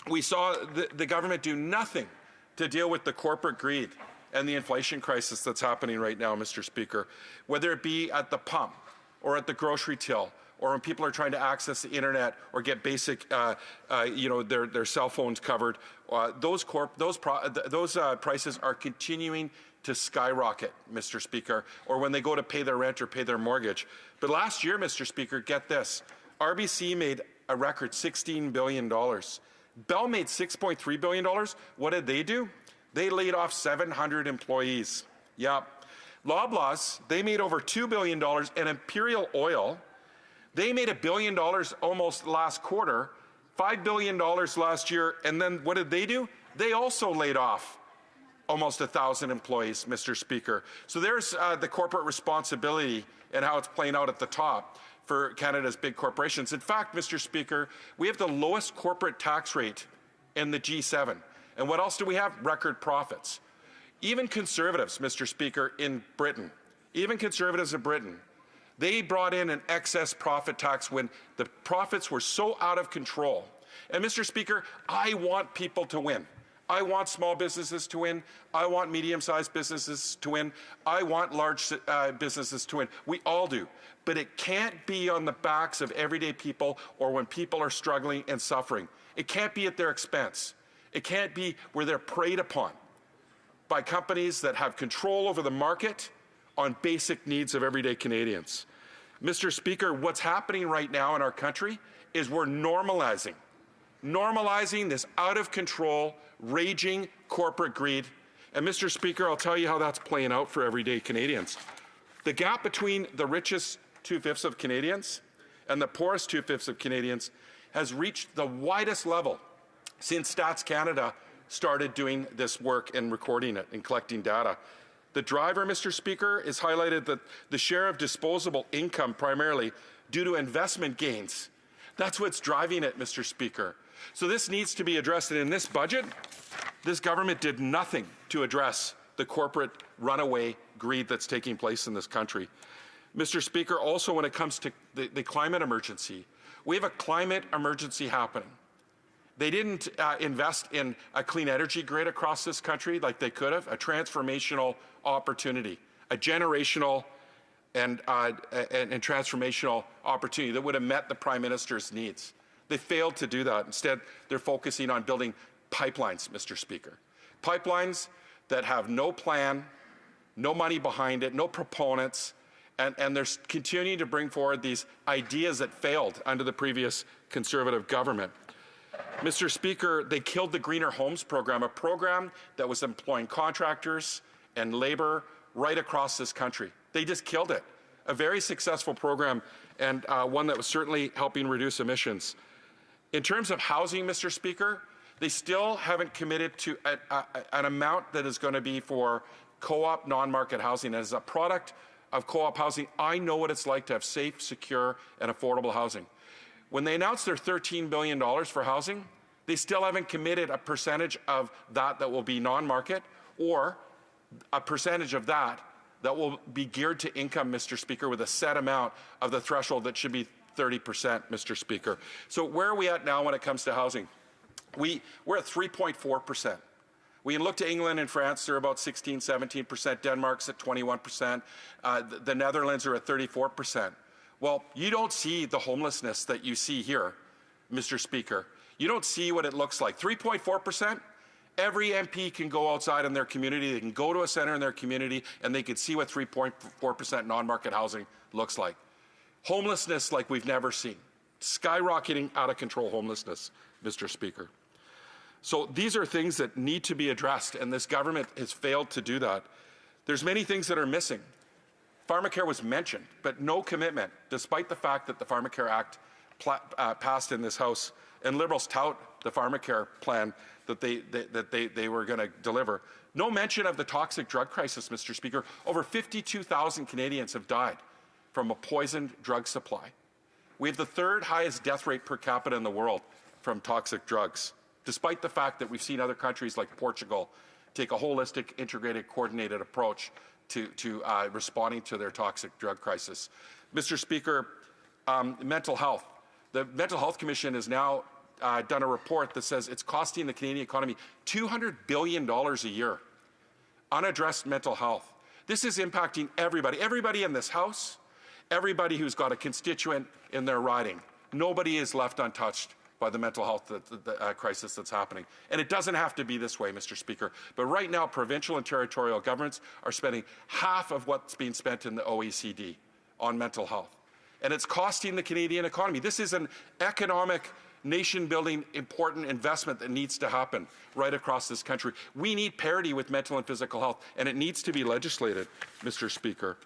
we saw the government do nothing to deal with the corporate greed and the inflation crisis that's happening right now, Mr. Speaker, whether it be at the pump or at the grocery till, or when people are trying to access the internet or get basic, their cell phones covered. Those prices are continuing to skyrocket, Mr. Speaker, or when they go to pay their rent or pay their mortgage. But last year, Mr. Speaker, get this, RBC made a record $16 billion. Bell made $6.3 billion. What did they do? They laid off 700 employees. Yeah. Loblaws, they made over $2 billion, and Imperial Oil, they made $1 billion almost last quarter, $5 billion last year, and then what did they do? They also laid off almost 1,000 employees, Mr. Speaker. So there's the corporate responsibility and how it's playing out at the top for Canada's big corporations. In fact, Mr. Speaker, we have the lowest corporate tax rate in the G7. And what else do we have? Record profits. Even Conservatives, Mr. Speaker, in Britain, they brought in an excess profit tax when the profits were so out of control. And Mr. Speaker, I want people to win. I want small businesses to win. I want medium-sized businesses to win. I want large businesses to win. We all do. But it can't be on the backs of everyday people or when people are struggling and suffering. It can't be at their expense. It can't be where they're preyed upon by companies that have control over the market on basic needs of everyday Canadians. Mr. Speaker, what's happening right now in our country is we're normalizing this out-of-control, raging corporate greed. And Mr. Speaker, I'll tell you how that's playing out for everyday Canadians. The gap between the richest 2/5 of Canadians and the poorest 2/5 of Canadians has reached the widest level since Stats Canada started doing this work and recording it and collecting data. The driver, Mr. Speaker, is highlighted that the share of disposable income primarily due to investment gains. That's what's driving it, Mr. Speaker. So this needs to be addressed. And in this budget, this government did nothing to address the corporate runaway greed that's taking place in this country. Mr. Speaker, also when it comes to the climate emergency, we have a climate emergency happening. They didn't invest in a clean energy grid across this country like they could have, a transformational opportunity, a generational and transformational opportunity that would have met the Prime Minister's needs. They failed to do that. Instead, they're focusing on building pipelines, Mr. Speaker. Pipelines that have no plan, no money behind it, no proponents, and they're continuing to bring forward these ideas that failed under the previous Conservative government. Mr. Speaker, they killed the Greener Homes program, a program that was employing contractors and labor right across this country. They just killed it. A very successful program and one that was certainly helping reduce emissions. In terms of housing, Mr. Speaker, they still haven't committed to an amount that is going to be for co-op non-market housing. As a product of co-op housing, I know what it's like to have safe, secure, and affordable housing. When they announced their $13 billion for housing, they still haven't committed a percentage of that will be non-market or a percentage of that will be geared to income, Mr. Speaker, with a set amount of the threshold that should be 30%, Mr. Speaker. So where are we at now when it comes to housing? We're at 3.4%. We can look to England and France, they're about 16, 17%. Denmark's at 21%. The Netherlands are at 34%. Well, you don't see the homelessness that you see here, Mr. Speaker. You don't see what it looks like. 3.4%, every MP can go outside in their community, they can go to a centre in their community, and they can see what 3.4% non-market housing looks like. Homelessness like we've never seen. Skyrocketing out of control homelessness, Mr. Speaker. So these are things that need to be addressed, and this government has failed to do that. There's many things that are missing. Pharmacare was mentioned, but no commitment, despite the fact that the Pharmacare Act passed in this House, and Liberals tout the Pharmacare plan that they were going to deliver. No mention of the toxic drug crisis, Mr. Speaker. Over 52,000 Canadians have died from a poisoned drug supply. We have the third highest death rate per capita in the world from toxic drugs, despite the fact that we've seen other countries like Portugal take a holistic, integrated, coordinated approach to responding to their toxic drug crisis. Mr. Speaker, mental health. The Mental Health Commission has now done a report that says it's costing the Canadian economy $200 billion a year. Unaddressed mental health. This is impacting everybody. Everybody in this House, everybody who's got a constituent in their riding. Nobody is left untouched by the mental health crisis that's happening. And it doesn't have to be this way, Mr. Speaker. But right now, provincial and territorial governments are spending half of what's being spent in the OECD on mental health. And it's costing the Canadian economy. This is an economic, nation-building, important investment that needs to happen right across this country. We need parity with mental and physical health, and it needs to be legislated, Mr. Speaker.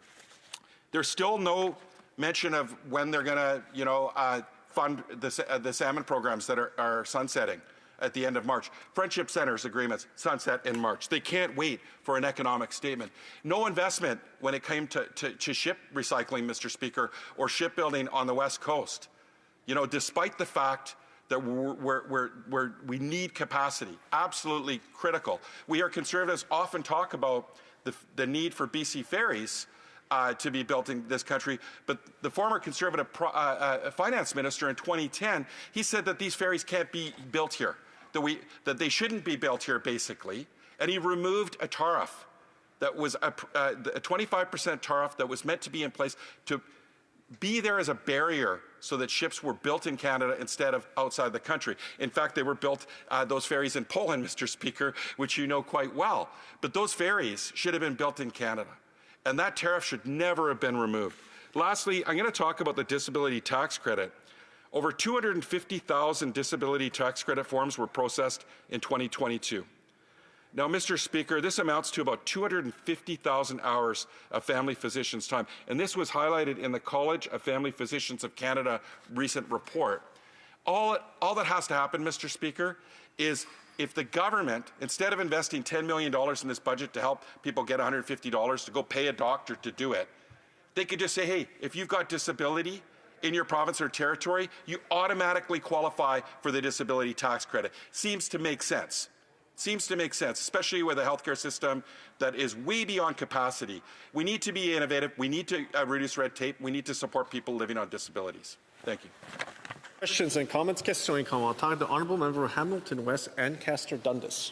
There's still no mention of when they're going to, fund the salmon programs that are sunsetting at the end of March. Friendship Centres agreements sunset in March. They can't wait for an economic statement. No investment when it came to ship recycling, Mr. Speaker, or shipbuilding on the West Coast. Despite the fact that we need capacity, absolutely critical. We are Conservatives often talk about the need for BC ferries to be built in this country. But the former Conservative finance minister in 2010, he said that these ferries can't be built here, that they shouldn't be built here, basically. And he removed a tariff that was a 25% tariff that was meant to be in place to be there as a barrier so that ships were built in Canada instead of outside the country. In fact, they were built, those ferries in Poland, Mr. Speaker, which you know quite well. But those ferries should have been built in Canada. And that tariff should never have been removed. Lastly, I'm going to talk about the disability tax credit. Over 250,000 disability tax credit forms were processed in 2022. Now, Mr. Speaker, this amounts to about 250,000 hours of family physicians' time, and this was highlighted in the College of Family Physicians of Canada recent report. All that has to happen, Mr. Speaker, is if the government, instead of investing $10 million in this budget to help people get $150 to go pay a doctor to do it, they could just say, hey, if you've got disability in your province or territory, you automatically qualify for the disability tax credit. Seems to make sense. Seems to make sense, especially with a healthcare system that is way beyond capacity. We need to be innovative. We need to reduce red tape. We need to support people living on disabilities. Thank you. Questions and comments. Questions et commentaires. The Honourable Member for Hamilton West, Ancaster Dundas.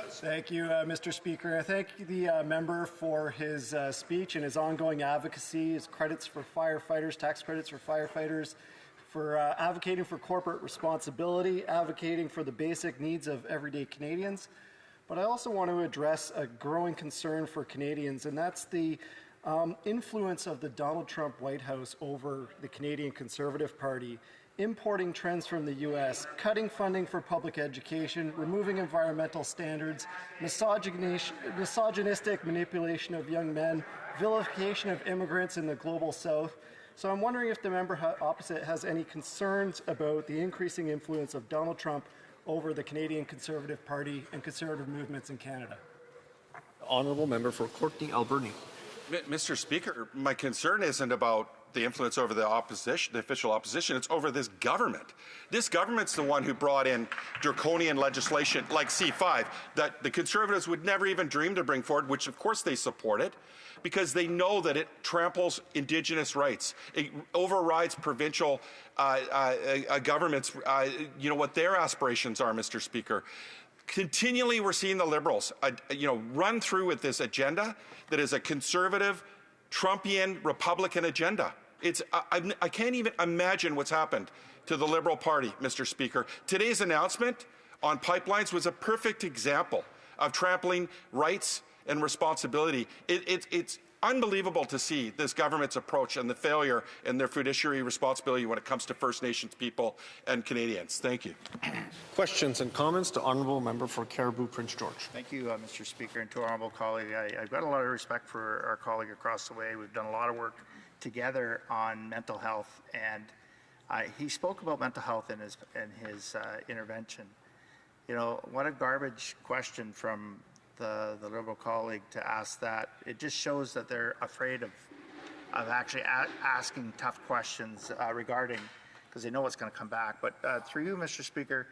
Thank you, Mr. Speaker. I thank the member for his speech and his ongoing advocacy, his credits for firefighters, tax credits for firefighters, for advocating for corporate responsibility, advocating for the basic needs of everyday Canadians. But I also want to address a growing concern for Canadians, and that's the influence of the Donald Trump White House over the Canadian Conservative Party, importing trends from the U.S., cutting funding for public education, removing environmental standards, misogynistic manipulation of young men, vilification of immigrants in the global South. So I'm wondering if the member opposite has any concerns about the increasing influence of Donald Trump over the Canadian Conservative Party and conservative movements in Canada. The Honourable Member for Courtenay Alberni. Mr. Speaker, my concern isn't about the influence over the opposition, the official opposition. It's over this government. This government's the one who brought in draconian legislation like C5 that the Conservatives would never even dream to bring forward, which of course they supported, because they know that it tramples Indigenous rights. It overrides provincial governments, what their aspirations are, Mr. Speaker. Continually, we're seeing the Liberals, run through with this agenda that is a conservative, Trumpian, Republican agenda. I can't even imagine what's happened to the Liberal Party, Mr. Speaker. Today's announcement on pipelines was a perfect example of trampling rights and responsibility. It's unbelievable to see this government's approach and the failure in their fiduciary responsibility when it comes to First Nations people and Canadians. Thank you. Questions and comments to Honourable Member for Cariboo Prince George. Thank you, Mr. Speaker, and to our honourable colleague. I've got a lot of respect for our colleague across the way. We've done a lot of work together on mental health, and he spoke about mental health in his intervention. What a garbage question from the Liberal colleague to ask that. It just shows that they're afraid of actually asking tough questions regarding, because they know what's going to come back. But through you, Mr. Speaker,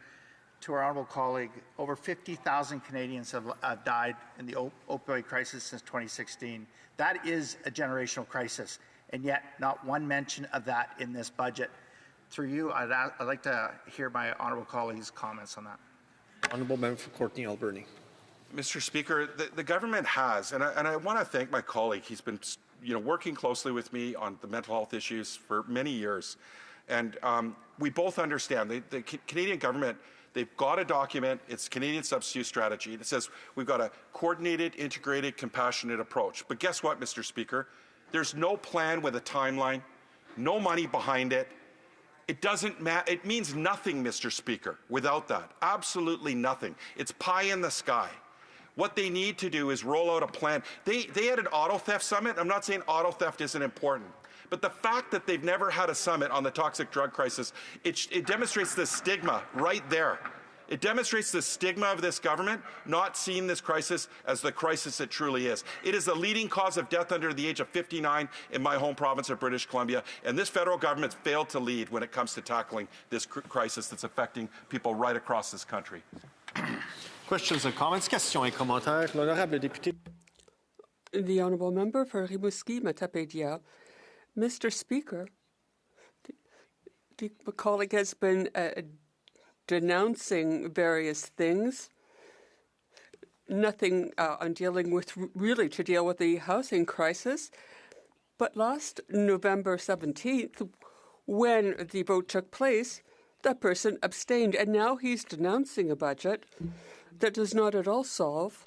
to our honourable colleague, over 50,000 Canadians have died in the opioid crisis since 2016. That is a generational crisis, and yet not one mention of that in this budget. Through you, I'd like to hear my honourable colleague's comments on that. Honourable Member for Courtenay Alberni. Mr. Speaker, the government has, and I want to thank my colleague. He's been, working closely with me on the mental health issues for many years, and we both understand the Canadian government. They've got a document. It's Canadian Substitute Strategy. And it says we've got a coordinated, integrated, compassionate approach. But guess what, Mr. Speaker? There's no plan with a timeline, no money behind it. It doesn't matter. It means nothing, Mr. Speaker, without that. Absolutely nothing. It's pie in the sky. What they need to do is roll out a plan. They had an auto theft summit. I'm not saying auto theft isn't important. But the fact that they've never had a summit on the toxic drug crisis, it demonstrates the stigma right there. It demonstrates the stigma of this government not seeing this crisis as the crisis it truly is. It is the leading cause of death under the age of 59 in my home province of British Columbia, and this federal government failed to lead when it comes to tackling this crisis that's affecting people right across this country. Questions and comments. Questions et commentaires. L'honorable député. The Honourable Member for Rimouski, Matapédia. Mr. Speaker, the colleague has been denouncing various things, nothing on dealing with, really to deal with the housing crisis. But last November 17th, when the vote took place, that person abstained, and now he's denouncing a budget that does not at all solve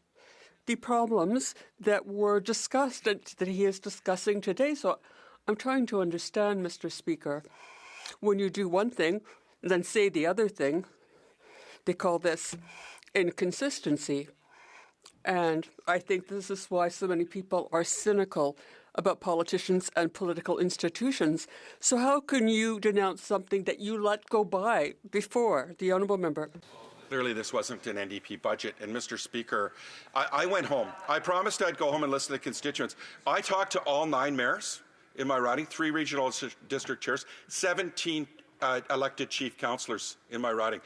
the problems that were discussed, that he is discussing today. So I'm trying to understand, Mr. Speaker, when you do one thing, then say the other thing. They call this inconsistency. And I think this is why so many people are cynical about politicians and political institutions. So how can you denounce something that you let go by before, the honourable member? Clearly, this wasn't an NDP budget. And, Mr. Speaker, I went home. I promised I'd go home and listen to constituents. I talked to all 9 mayors in my riding, 3 regional district chairs, 17 elected chief councillors in my riding.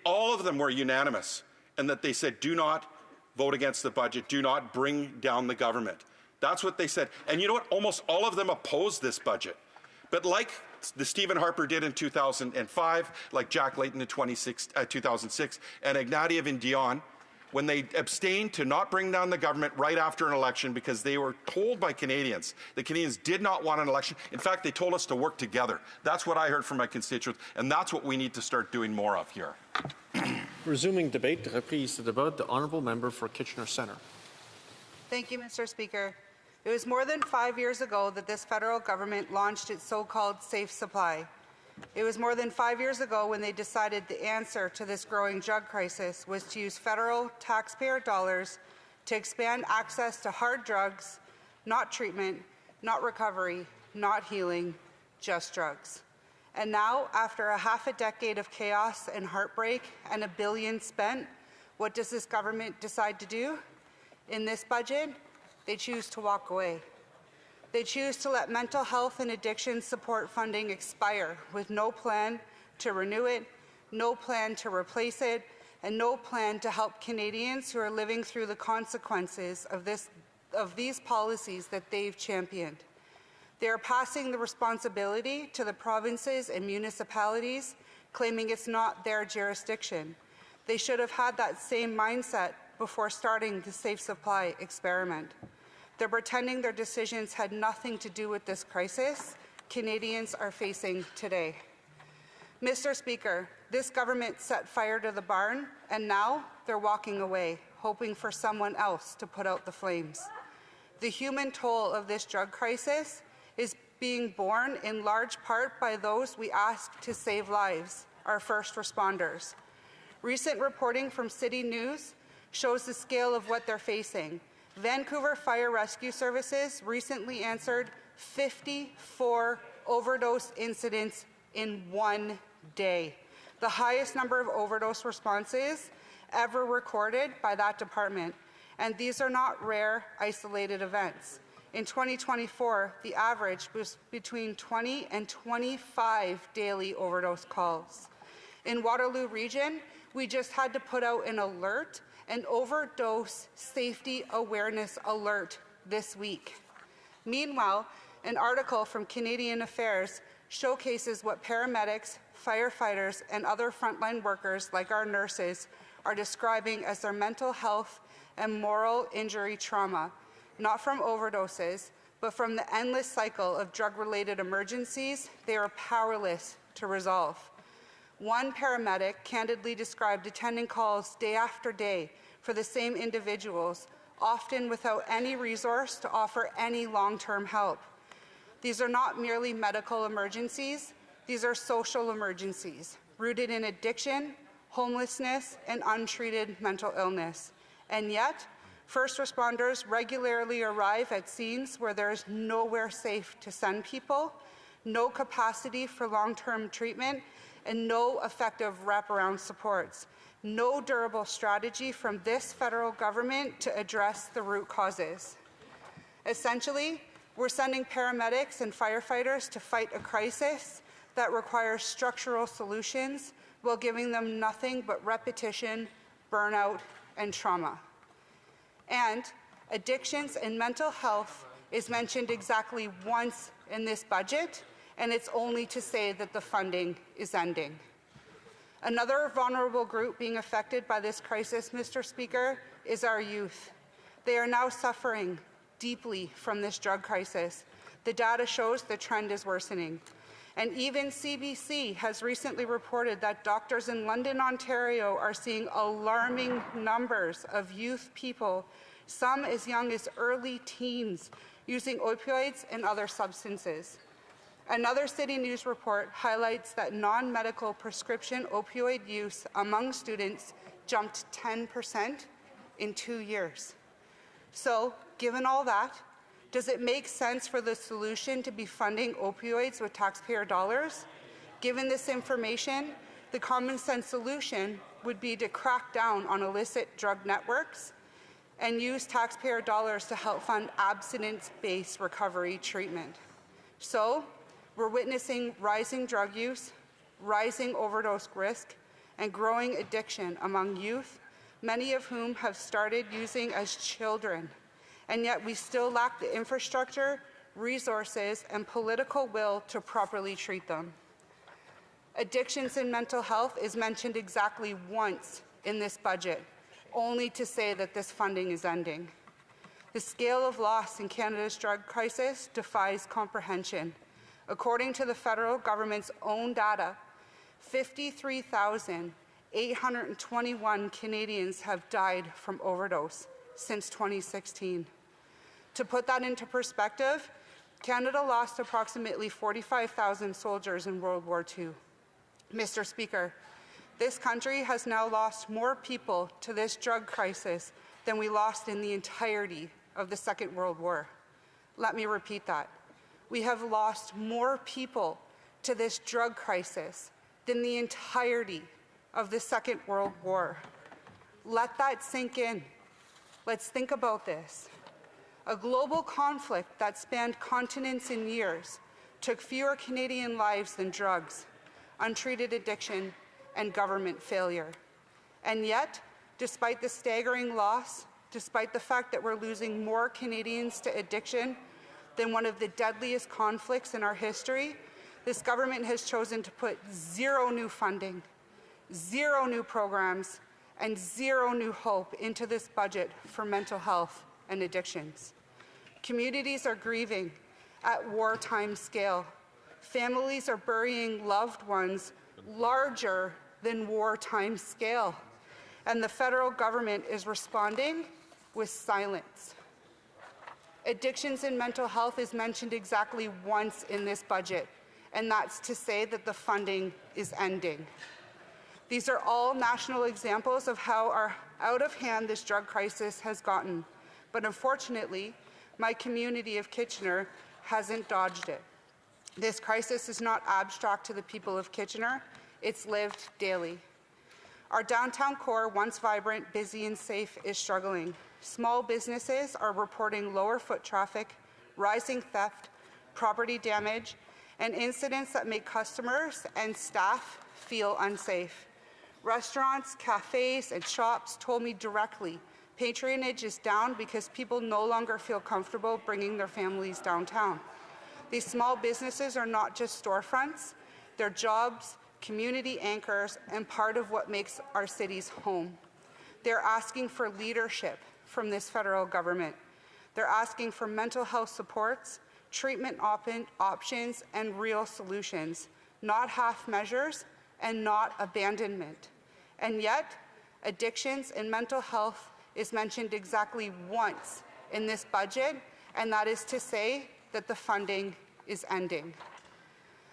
All of them were unanimous in that they said, do not vote against the budget, do not bring down the government. That's what they said. And you know what? Almost all of them opposed this budget. But like the Stephen Harper did in 2005, like Jack Layton in 2006, and Ignatieff and Dion, when they abstained to not bring down the government right after an election because they were told by Canadians, the Canadians did not want an election. In fact, they told us to work together. That's what I heard from my constituents, and that's what we need to start doing more of here. Resuming debate, reprise de débat, the honourable member for Kitchener Centre. Thank you, Mr. Speaker. It was more than 5 years ago that this federal government launched its so-called safe supply. It was more than 5 years ago when they decided the answer to this growing drug crisis was to use federal taxpayer dollars to expand access to hard drugs, not treatment, not recovery, not healing, just drugs. And now, after a half a decade of chaos and heartbreak and $1 billion spent, what does this government decide to do? In this budget, they choose to walk away. They choose to let mental health and addiction support funding expire with no plan to renew it, no plan to replace it, and no plan to help Canadians who are living through the consequences of these policies that they've championed. They are passing the responsibility to the provinces and municipalities, claiming it's not their jurisdiction. They should have had that same mindset before starting the safe supply experiment. They're pretending their decisions had nothing to do with this crisis Canadians are facing today. Mr. Speaker, this government set fire to the barn, and now they're walking away, hoping for someone else to put out the flames. The human toll of this drug crisis is being borne in large part by those we ask to save lives, our first responders. Recent reporting from City News shows the scale of what they're facing. Vancouver Fire Rescue Services recently answered 54 overdose incidents in one day, the highest number of overdose responses ever recorded by that department. And these are not rare, isolated events. In 2024, the average was between 20 and 25 daily overdose calls. In Waterloo Region, we just had to put out an alert, an overdose safety awareness alert this week. Meanwhile, an article from Canadian Affairs showcases what paramedics, firefighters, and other frontline workers like our nurses are describing as their mental health and moral injury trauma, not from overdoses, but from the endless cycle of drug-related emergencies they are powerless to resolve. One paramedic candidly described attending calls day after day for the same individuals, often without any resource to offer any long-term help. These are not merely medical emergencies, these are social emergencies, rooted in addiction, homelessness, and untreated mental illness. And yet, first responders regularly arrive at scenes where there is nowhere safe to send people, no capacity for long-term treatment, and no effective wraparound supports. No durable strategy from this federal government to address the root causes. Essentially, we're sending paramedics and firefighters to fight a crisis that requires structural solutions while giving them nothing but repetition, burnout, and trauma. And addictions and mental health is mentioned exactly once in this budget, and it's only to say that the funding is ending. Another vulnerable group being affected by this crisis, Mr. Speaker, is our youth. They are now suffering deeply from this drug crisis. The data shows the trend is worsening. And even CBC has recently reported that doctors in London, Ontario are seeing alarming numbers of youth people, some as young as early teens, using opioids and other substances. Another City News report highlights that non-medical prescription opioid use among students jumped 10% in 2 years. So, given all that, does it make sense for the solution to be funding opioids with taxpayer dollars? Given this information, the common sense solution would be to crack down on illicit drug networks and use taxpayer dollars to help fund abstinence-based recovery treatment. So, we're witnessing rising drug use, rising overdose risk, and growing addiction among youth, many of whom have started using as children, and yet we still lack the infrastructure, resources, and political will to properly treat them. Addictions and mental health is mentioned exactly once in this budget, only to say that this funding is ending. The scale of loss in Canada's drug crisis defies comprehension. According to the federal government's own data, 53,821 Canadians have died from overdose since 2016. To put that into perspective, Canada lost approximately 45,000 soldiers in World War II. Mr. Speaker, this country has now lost more people to this drug crisis than we lost in the entirety of the Second World War. Let me repeat that. We have lost more people to this drug crisis than the entirety of the Second World War. Let that sink in. Let's think about this. A global conflict that spanned continents and years took fewer Canadian lives than drugs, untreated addiction, and government failure. And yet, despite the staggering loss, despite the fact that we're losing more Canadians to addiction than one of the deadliest conflicts in our history, this government has chosen to put zero new funding, zero new programs, and zero new hope into this budget for mental health and addictions. Communities are grieving at wartime scale. Families are burying loved ones larger than wartime scale. And the federal government is responding with silence. Addictions and mental health is mentioned exactly once in this budget, and that's to say that the funding is ending. These are all national examples of how out of hand this drug crisis has gotten. But unfortunately, my community of Kitchener hasn't dodged it. This crisis is not abstract to the people of Kitchener, it's lived daily. Our downtown core, once vibrant, busy, and safe, is struggling. Small businesses are reporting lower foot traffic, rising theft, property damage, and incidents that make customers and staff feel unsafe. Restaurants, cafes, and shops told me directly patronage is down because people no longer feel comfortable bringing their families downtown. These small businesses are not just storefronts, they're jobs, community anchors, and part of what makes our cities home. They're asking for leadership from this federal government. They're asking for mental health supports, treatment options, and real solutions, not half measures and not abandonment. And yet, addictions and mental health is mentioned exactly once in this budget, and that is to say that the funding is ending.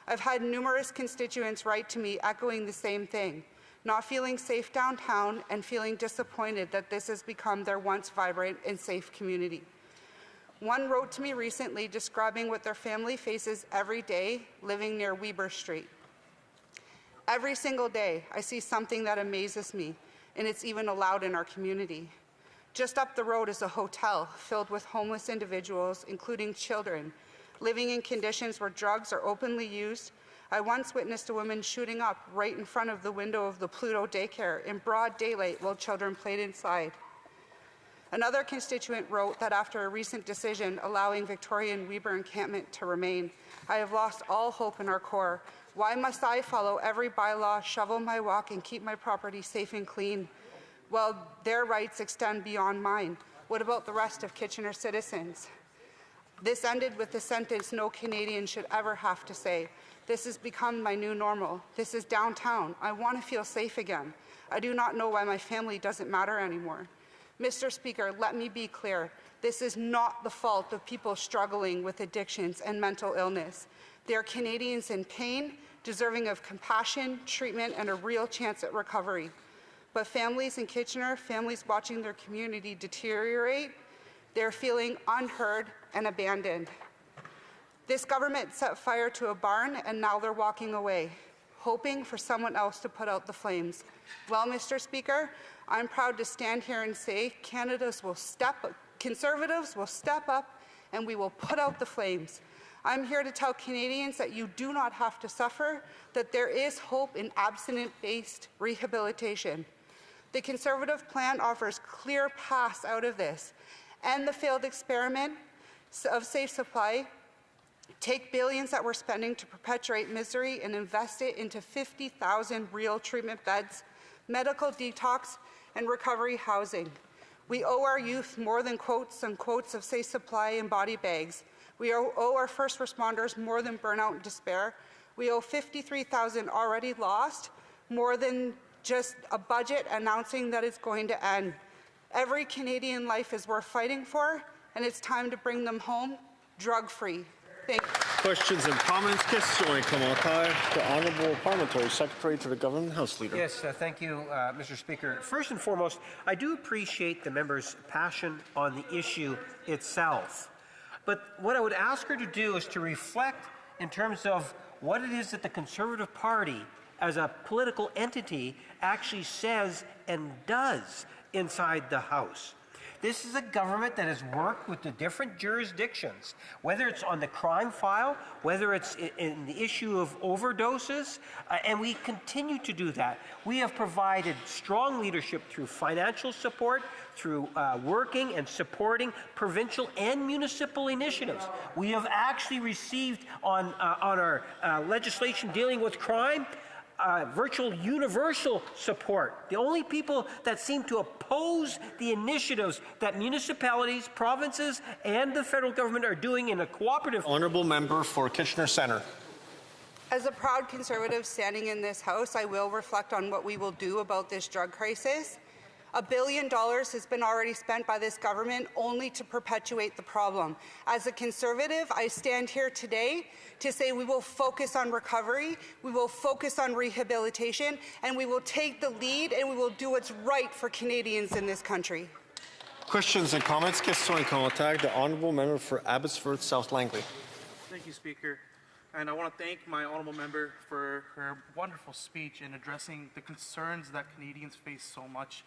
I've had numerous constituents write to me echoing the same thing, not feeling safe downtown and feeling disappointed that this has become their once vibrant and safe community. One wrote to me recently describing what their family faces every day living near Weber Street. Every single day, I see something that amazes me, and it's even allowed in our community. Just up the road is a hotel filled with homeless individuals, including children, living in conditions where drugs are openly used. I once witnessed a woman shooting up right in front of the window of the Pluto daycare in broad daylight while children played inside. Another constituent wrote that after a recent decision allowing Victoria and Weber encampment to remain, I have lost all hope in our core. Why must I follow every bylaw, shovel my walk, and keep my property safe and clean? Well, their rights extend beyond mine. What about the rest of Kitchener citizens? This ended with the sentence no Canadian should ever have to say. This has become my new normal. This is downtown. I want to feel safe again. I do not know why my family doesn't matter anymore. Mr. Speaker, let me be clear. This is not the fault of people struggling with addictions and mental illness. They are Canadians in pain, deserving of compassion, treatment, and a real chance at recovery. But families in Kitchener, families watching their community deteriorate, they're feeling unheard and abandoned. This government set fire to a barn and now they're walking away, hoping for someone else to put out the flames. Well, Mr. Speaker, I'm proud to stand here and say Conservatives will step up and we will put out the flames. I'm here to tell Canadians that you do not have to suffer, that there is hope in abstinence-based rehabilitation. The Conservative plan offers clear paths out of this. End the failed experiment of safe supply, take billions that we're spending to perpetuate misery and invest it into 50,000 real treatment beds, medical detox, and recovery housing. We owe our youth more than quotes and quotes of safe supply and body bags. We owe our first responders more than burnout and despair. We owe 53,000 already lost, more than just a budget announcing that it's going to end. Every Canadian life is worth fighting for, and it's time to bring them home drug-free. Thank you. Questions and comments? Questions et commentaires. The Honourable Parliamentary Secretary to the Government House Leader. Yes, thank you, Mr. Speaker. First and foremost, I do appreciate the member's passion on the issue itself. But what I would ask her to do is to reflect in terms of what it is that the Conservative Party as a political entity actually says and does inside the House. This is a government that has worked with the different jurisdictions, whether it's on the crime file, whether it's in the issue of overdoses, and we continue to do that. We have provided strong leadership through financial support, through working and supporting provincial and municipal initiatives. We have actually received on our legislation dealing with crime, virtual universal support. The only people that seem to oppose the initiatives that municipalities, provinces, and the federal government are doing in a cooperative... Honourable Member for Kitchener Centre. As a proud Conservative standing in this House, I will reflect on what we will do about this drug crisis. $1 billion has been already spent by this government only to perpetuate the problem. As a Conservative, I stand here today to say we will focus on recovery, we will focus on rehabilitation, and we will take the lead and we will do what's right for Canadians in this country. Questions and comments? Questions et commentaires. The Honourable Member for Abbotsford South Langley. Thank you, Speaker. And I want to thank my honourable member for her wonderful speech in addressing the concerns that Canadians face so much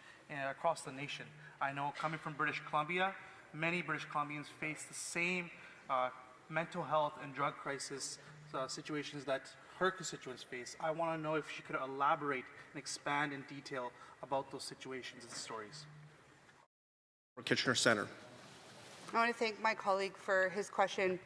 across the nation. I know, coming from British Columbia, many British Columbians face the same mental health and drug crisis situations that her constituents face. I want to know if she could elaborate and expand in detail about those situations and stories. For Kitchener Centre. I want to thank my colleague for his question.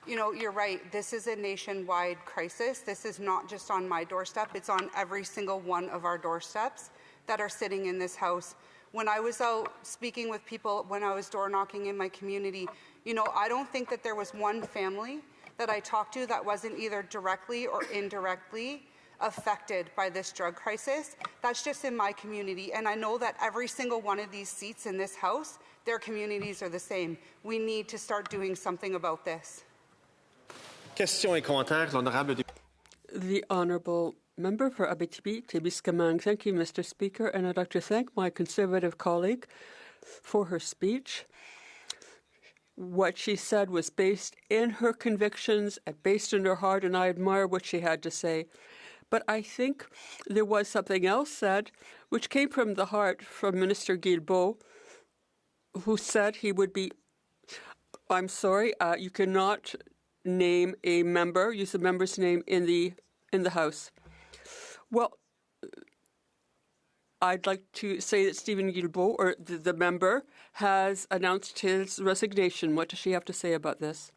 You know, you're right. This is a nationwide crisis. This is not just on my doorstep. It's on every single one of our doorsteps that are sitting in this House. When I was out speaking with people, when I was door knocking in my community, you know, I don't think that there was one family that I talked to that wasn't either directly or indirectly affected by this drug crisis. That's just in my community. And I know that every single one of these seats in this House, their communities are the same. We need to start doing something about this. Questions et commentaires. L'honorable The Honourable Member for Abitibi-Témiscamingue. Thank you, Mr. Speaker, and I'd like to thank my Conservative colleague for her speech. What she said was based in her convictions, based in her heart, and I admire what she had to say. But I think there was something else said, which came from the heart from Minister Guilbeault, who said he would be, I'm sorry, you cannot name a member, use a member's name in the House. Well, I'd like to say that Stephen Guilbeault, or the member, has announced his resignation. What does she have to say about this?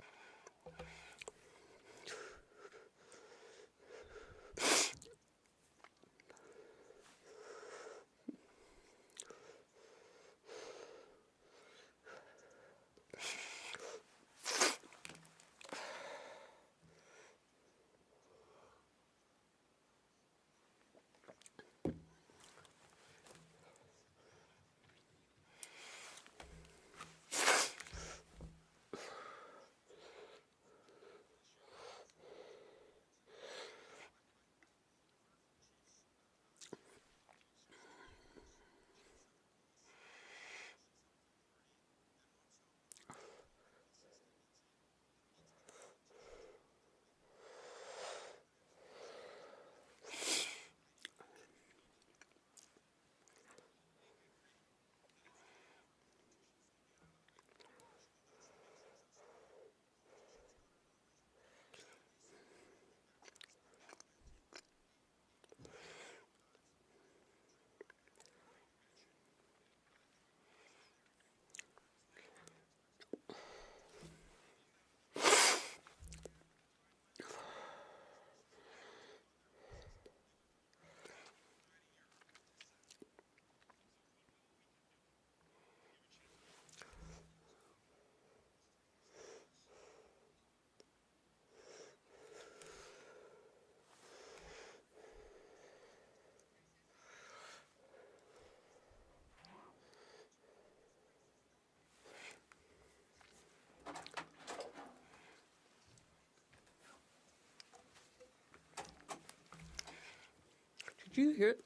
Do you hear?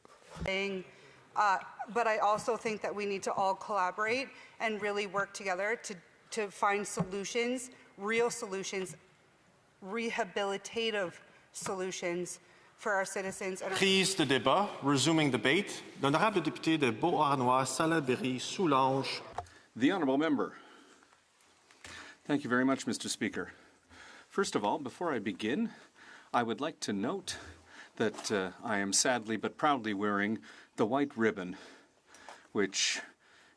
But I also think that we need to all collaborate and really work together to find solutions, real solutions, rehabilitative solutions for our citizens. Prise de débat, resuming debate. L'honorable député de Beauharnois, Salaberry-Soulanges. The honourable member. Thank you very much, Mr. Speaker. First of all, before I begin, I would like to note that I am sadly but proudly wearing the white ribbon, which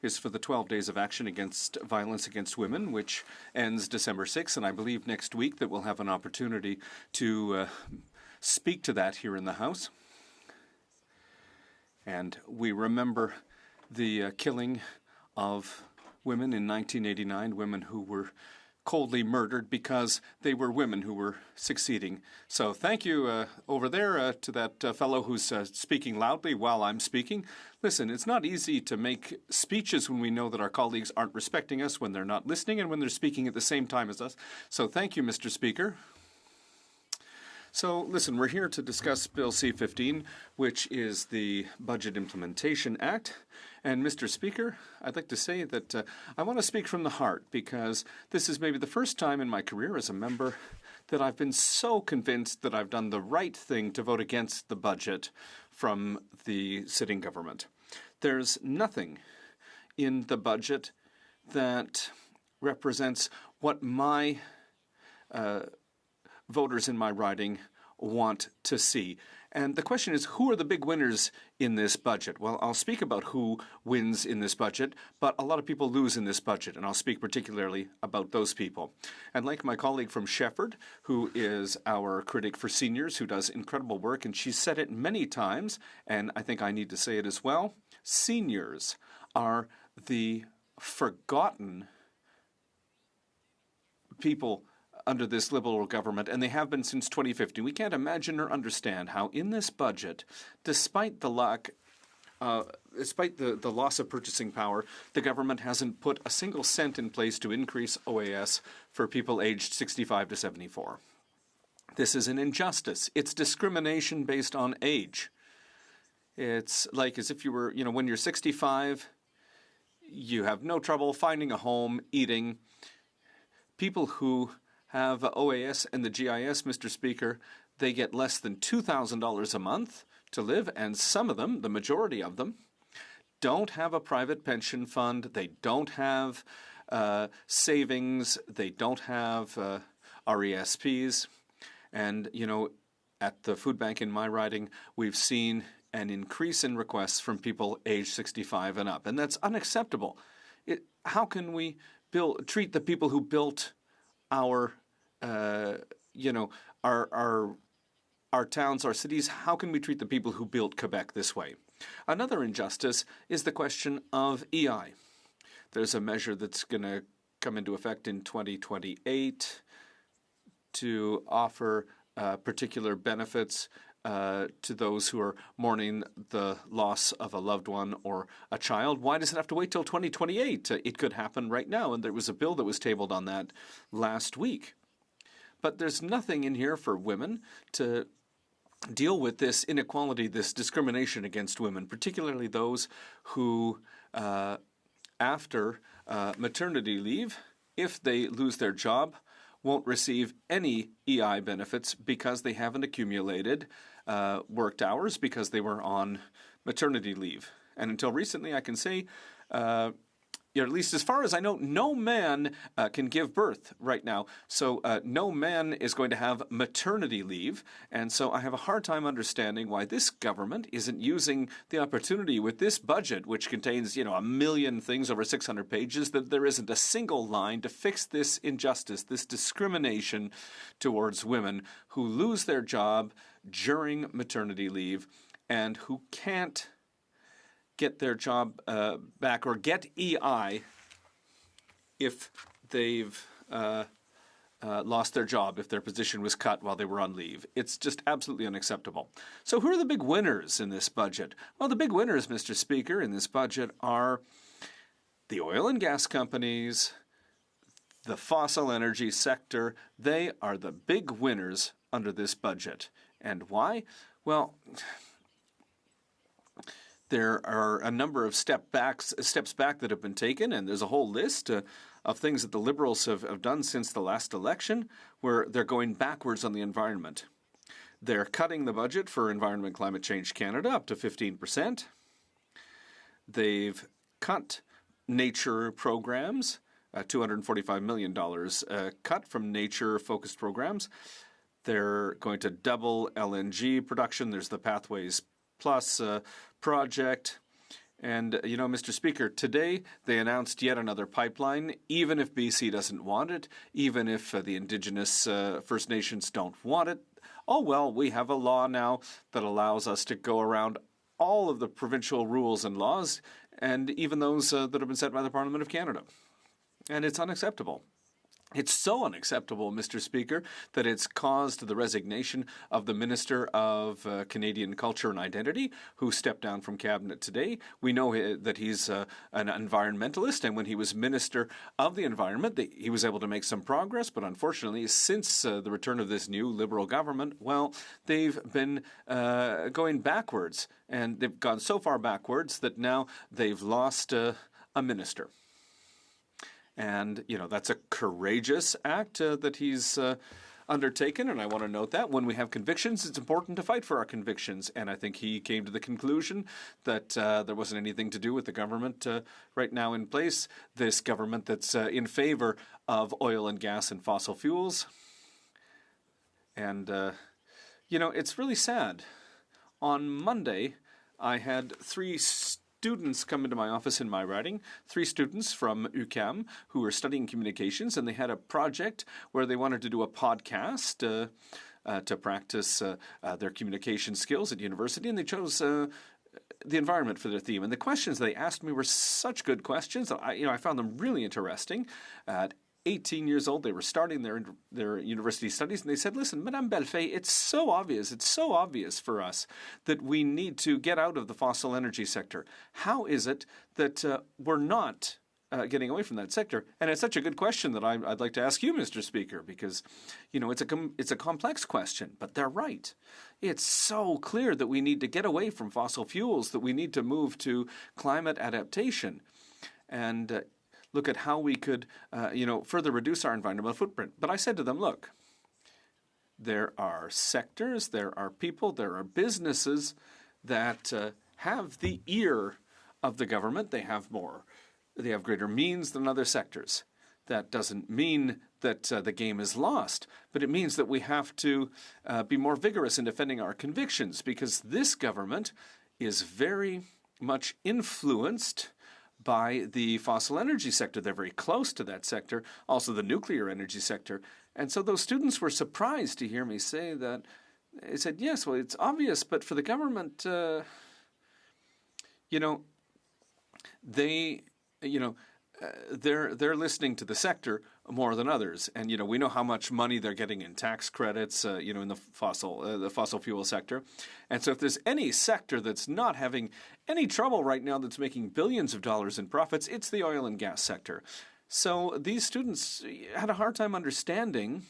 is for the 12 days of action against violence against women, which ends December 6th, and I believe next week that we'll have an opportunity to speak to that here in the House. And we remember the killing of women in 1989, women who were coldly murdered because they were women who were succeeding. So thank you over there to that fellow who's speaking loudly while I'm speaking. Listen, it's not easy to make speeches when we know that our colleagues aren't respecting us, when they're not listening, and when they're speaking at the same time as us. So thank you, Mr. Speaker. So, listen, we're here to discuss Bill C-15, which is the Budget Implementation Act. And, Mr. Speaker, I'd like to say that I want to speak from the heart, because this is maybe the first time in my career as a member that I've been so convinced that I've done the right thing to vote against the budget from the sitting government. There's nothing in the budget that represents what my voters in my riding want to see. And the question is, who are the big winners in this budget? Well, I'll speak about who wins in this budget, but a lot of people lose in this budget, and I'll speak particularly about those people. And like my colleague from Shefford, who is our critic for seniors, who does incredible work, and she's said it many times, and I think I need to say it as well, seniors are the forgotten people under this Liberal government, and they have been since 2015. We can't imagine or understand how in this budget, despite the loss of purchasing power, the government hasn't put a single cent in place to increase OAS for people aged 65 to 74. This is an injustice. It's discrimination based on age. It's like as if you were, when you're 65, you have no trouble finding a home, eating. People who have OAS and the GIS, Mr. Speaker, they get less than $2,000 a month to live, and some of them, the majority of them, don't have a private pension fund, they don't have savings, they don't have RESPs. And, at the food bank in my riding, we've seen an increase in requests from people aged 65 and up, and that's unacceptable. How can we treat the people who built our towns, our cities? How can we treat the people who built Quebec this way? Another injustice is the question of EI. There's a measure that's going to come into effect in 2028 to offer particular benefits to those who are mourning the loss of a loved one or a child. Why does it have to wait till 2028? It could happen right now, and there was a bill that was tabled on that last week. But there's nothing in here for women to deal with this inequality, this discrimination against women, particularly those who, after maternity leave, if they lose their job, won't receive any EI benefits because they haven't accumulated worked hours because they were on maternity leave. And until recently, I can say, at least as far as I know, no man can give birth right now. So no man is going to have maternity leave. And so I have a hard time understanding why this government isn't using the opportunity with this budget, which contains, a million things over 600 pages, that there isn't a single line to fix this injustice, this discrimination towards women who lose their job during maternity leave and who can't get their job back or get EI if they've lost their job, if their position was cut while they were on leave. It's just absolutely unacceptable. So who are the big winners in this budget? Well, the big winners, Mr. Speaker, in this budget are the oil and gas companies, the fossil energy sector. They are the big winners under this budget. And why? Well, There are a number of steps back that have been taken, and there's a whole list of things that the Liberals have done since the last election where they're going backwards on the environment. They're cutting the budget for Environment Climate Change Canada up to 15%. They've cut nature programs, $245 million cut from nature-focused programs. They're going to double LNG production. There's the Pathways Plus project. And, you know, Mr. Speaker, today they announced yet another pipeline, even if BC doesn't want it, even if the Indigenous First Nations don't want it. Oh, well, we have a law now that allows us to go around all of the provincial rules and laws, and even those that have been set by the Parliament of Canada. And it's unacceptable. It's so unacceptable, Mr. Speaker, that it's caused the resignation of the Minister of Canadian Culture and Identity, who stepped down from Cabinet today. We know that he's an environmentalist, and when he was Minister of the Environment, he was able to make some progress, but unfortunately, since the return of this new Liberal government, well, they've been going backwards, and they've gone so far backwards that now they've lost a minister. And, you know, that's a courageous act that he's undertaken, and I want to note that. When we have convictions, it's important to fight for our convictions, and I think he came to the conclusion that there wasn't anything to do with the government right now in place, this government that's in favor of oil and gas and fossil fuels. And, you know, it's really sad. On Monday, I had three students come into my office in my riding, 3 students from UQAM who were studying communications, and they had a project where they wanted to do a podcast to practice their communication skills at university, and they chose the environment for their theme. And the questions they asked me were such good questions that I found them really interesting. At 18 years old, they were starting their university studies, and they said, listen, Madame Bellefeuille, it's so obvious for us that we need to get out of the fossil energy sector. How is it that we're not getting away from that sector? And it's such a good question that I'd like to ask you, Mr. Speaker, because, you know, it's a complex question, but they're right. It's so clear that we need to get away from fossil fuels, that we need to move to climate adaptation. And look at how we could, further reduce our environmental footprint. But I said to them, look, there are sectors, there are people, there are businesses that have the ear of the government. They have greater means than other sectors. That doesn't mean that the game is lost, but it means that we have to be more vigorous in defending our convictions, because this government is very much influenced by the fossil energy sector. They're very close to that sector, also the nuclear energy sector. And so those students were surprised to hear me say that. They said, yes, well, it's obvious, but for the government, they're listening to the sector more than others. And, you know, we know how much money they're getting in tax credits, in the fossil fuel sector. And so if there's any sector that's not having any trouble right now, that's making billions of dollars in profits, it's the oil and gas sector. So these students had a hard time understanding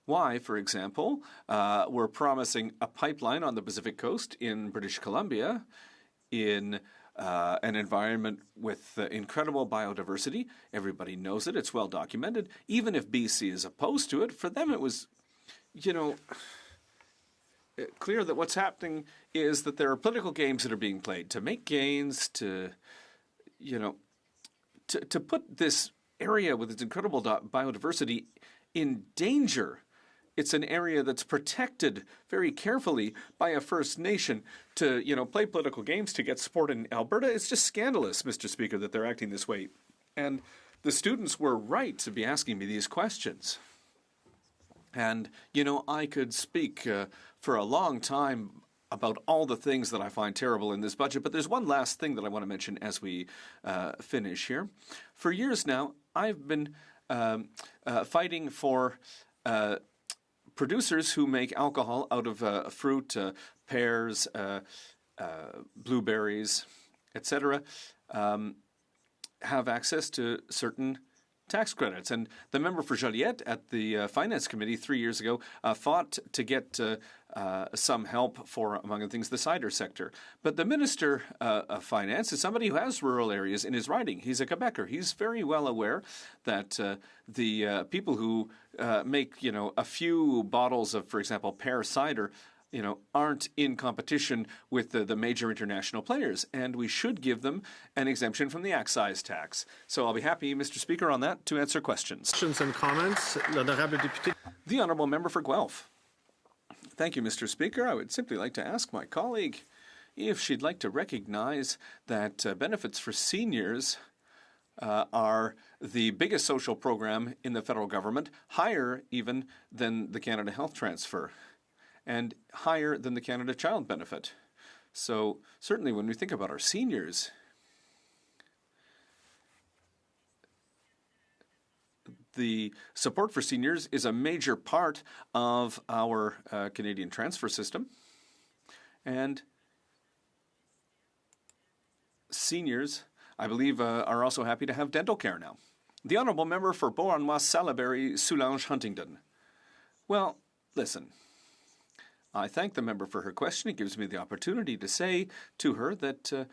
why, for example, we're promising a pipeline on the Pacific coast in British Columbia in an environment with incredible biodiversity. Everybody knows it. It's well documented. Even if BC is opposed to it, for them it was, clear that what's happening is that there are political games that are being played to make gains, to put this area with its incredible biodiversity in danger. It's an area that's protected very carefully by a First Nation to, play political games to get support in Alberta. It's just scandalous, Mr. Speaker, that they're acting this way. And the students were right to be asking me these questions. And, I could speak for a long time about all the things that I find terrible in this budget, but there's one last thing that I want to mention as we finish here. For years now, I've been fighting for producers who make alcohol out of fruit, pears, blueberries, etc., have access to certain tax credits. And the member for Joliette at the Finance Committee 3 years ago fought to get some help for, among other things, the cider sector. But the Minister of Finance is somebody who has rural areas in his riding. He's a Quebecer. He's very well aware that the people who make, a few bottles of, for example, pear cider, aren't in competition with the major international players, and we should give them an exemption from the excise tax. So I'll be happy, Mr. Speaker, on that to answer questions. Questions and comments. L'honorable député. The Honourable Member for Guelph. Thank you, Mr. Speaker. I would simply like to ask my colleague if she'd like to recognize that benefits for seniors are the biggest social program in the federal government, higher even than the Canada Health Transfer, and higher than the Canada Child Benefit. So certainly when we think about our seniors, the support for seniors is a major part of our Canadian transfer system. And seniors, I believe, are also happy to have dental care now. The Honourable Member for Beauharnois, Salaberry, Soulange, Huntingdon. Well, listen. I thank the member for her question. It gives me the opportunity to say to her that,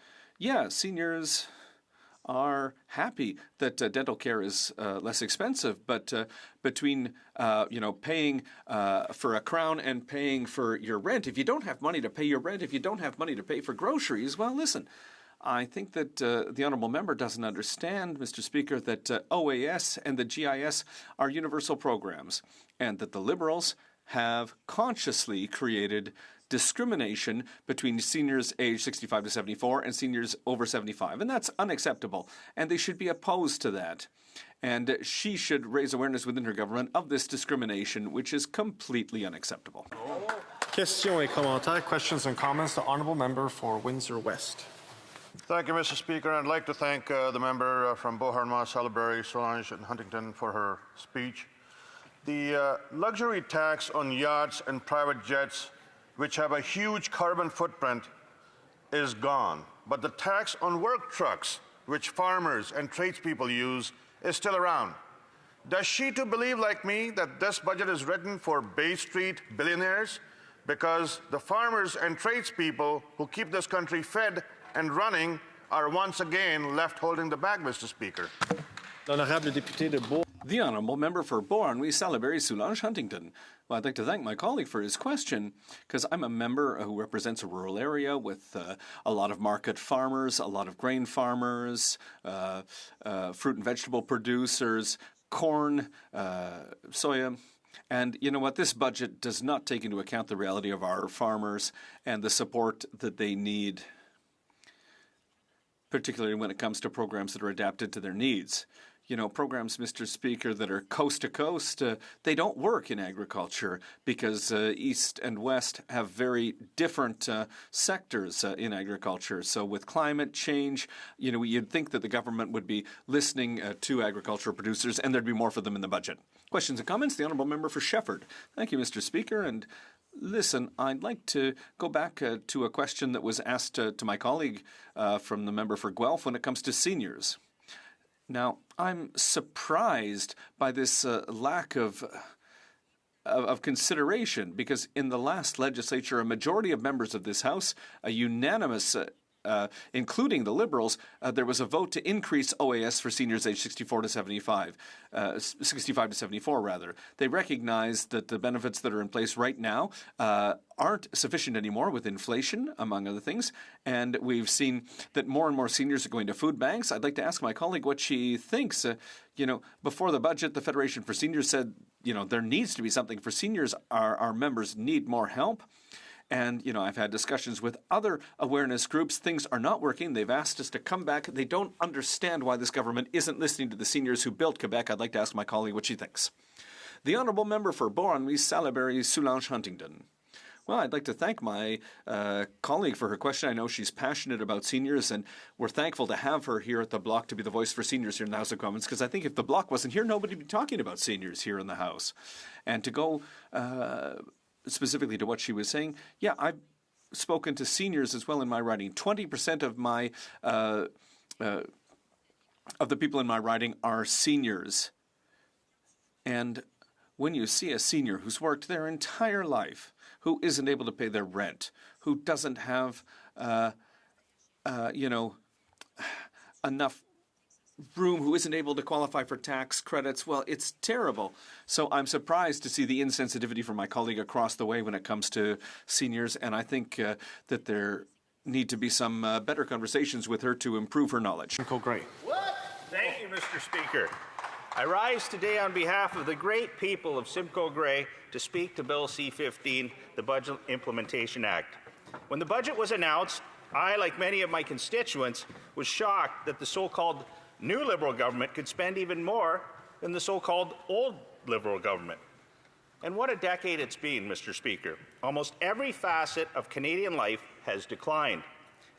seniors are happy that dental care is less expensive, but between paying for a crown and paying for your rent, if you don't have money to pay your rent, if you don't have money to pay for groceries, well, listen, I think that the honourable member doesn't understand, Mr. Speaker, that OAS and the GIS are universal programs, and that the Liberals have consciously created discrimination between seniors aged 65 to 74 and seniors over 75. And that's unacceptable. And they should be opposed to that. And she should raise awareness within her government of this discrimination, which is completely unacceptable. Questions et commentaires. Questions and comments. The Honourable Member for Windsor West. Thank you, Mr. Speaker. I'd like to thank the member from Beauharnois, Salaberry, Soulange and Huntingdon for her speech. The luxury tax on yachts and private jets, which have a huge carbon footprint, is gone. But the tax on work trucks, which farmers and tradespeople use, is still around. Does she too believe, like me, that this budget is written for Bay Street billionaires? Because the farmers and tradespeople who keep this country fed and running are once again left holding the bag, Mr. Speaker. L'honorable député de Beau. The Honourable Member for Beauharnois, Salaberry, Soulange, Huntingdon. Well, I'd like to thank my colleague for his question, because I'm a member who represents a rural area with a lot of market farmers, a lot of grain farmers, fruit and vegetable producers, corn, soya. And you know what? This budget does not take into account the reality of our farmers and the support that they need, particularly when it comes to programs that are adapted to their needs. You know, programs, Mr. Speaker, that are coast to coast, they don't work in agriculture because East and West have very different sectors in agriculture. So with climate change, you know, you'd think that the government would be listening to agricultural producers and there'd be more for them in the budget. Questions and comments? The Honourable Member for Shefford. Thank you, Mr. Speaker. And listen, I'd like to go back to a question that was asked to my colleague from the member for Guelph when it comes to seniors. Now, I'm surprised by this lack of consideration, because in the last legislature, a majority of members of this House, a unanimous including the Liberals, there was a vote to increase OAS for seniors aged 65 to 74 rather. They recognized that the benefits that are in place right now aren't sufficient anymore with inflation, among other things, and we've seen that more and more seniors are going to food banks. I'd like to ask my colleague what she thinks. Before the budget, the Federation for Seniors said, there needs to be something for seniors. Our members need more help. And, I've had discussions with other awareness groups. Things are not working. They've asked us to come back. They don't understand why this government isn't listening to the seniors who built Quebec. I'd like to ask my colleague what she thinks. The Honourable Member for Beauharnois, Salaberry, Soulange, Huntingdon. Well, I'd like to thank my colleague for her question. I know she's passionate about seniors, and we're thankful to have her here at the Bloc to be the voice for seniors here in the House of Commons, because I think if the Bloc wasn't here, nobody would be talking about seniors here in the House. And to go specifically to what she was saying, yeah, I've spoken to seniors as well in my writing. 20% of my of the people in my riding are seniors. And when you see a senior who's worked their entire life, who isn't able to pay their rent, who doesn't have, enough room, who isn't able to qualify for tax credits, well, it's terrible. So I'm surprised to see the insensitivity from my colleague across the way when it comes to seniors, and I think that there need to be some better conversations with her to improve her knowledge. Simcoe Gray. Thank you, Mr. Speaker. I rise today on behalf of the great people of Simcoe Gray to speak to Bill C-15, the Budget Implementation Act. When the budget was announced, I, like many of my constituents, was shocked that the so-called new Liberal government could spend even more than the so-called old Liberal government. And what a decade it's been, Mr. Speaker. Almost every facet of Canadian life has declined.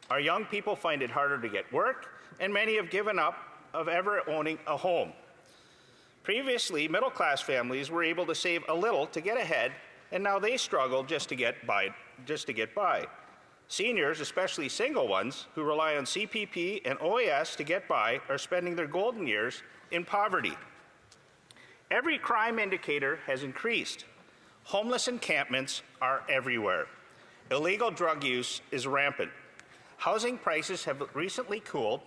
Our young people find it harder to get work, and many have given up of ever owning a home. Previously, middle-class families were able to save a little to get ahead, and now they struggle just to get by. Seniors, especially single ones, who rely on CPP and OAS to get by, are spending their golden years in poverty. Every crime indicator has increased. Homeless encampments are everywhere. Illegal drug use is rampant. Housing prices have recently cooled,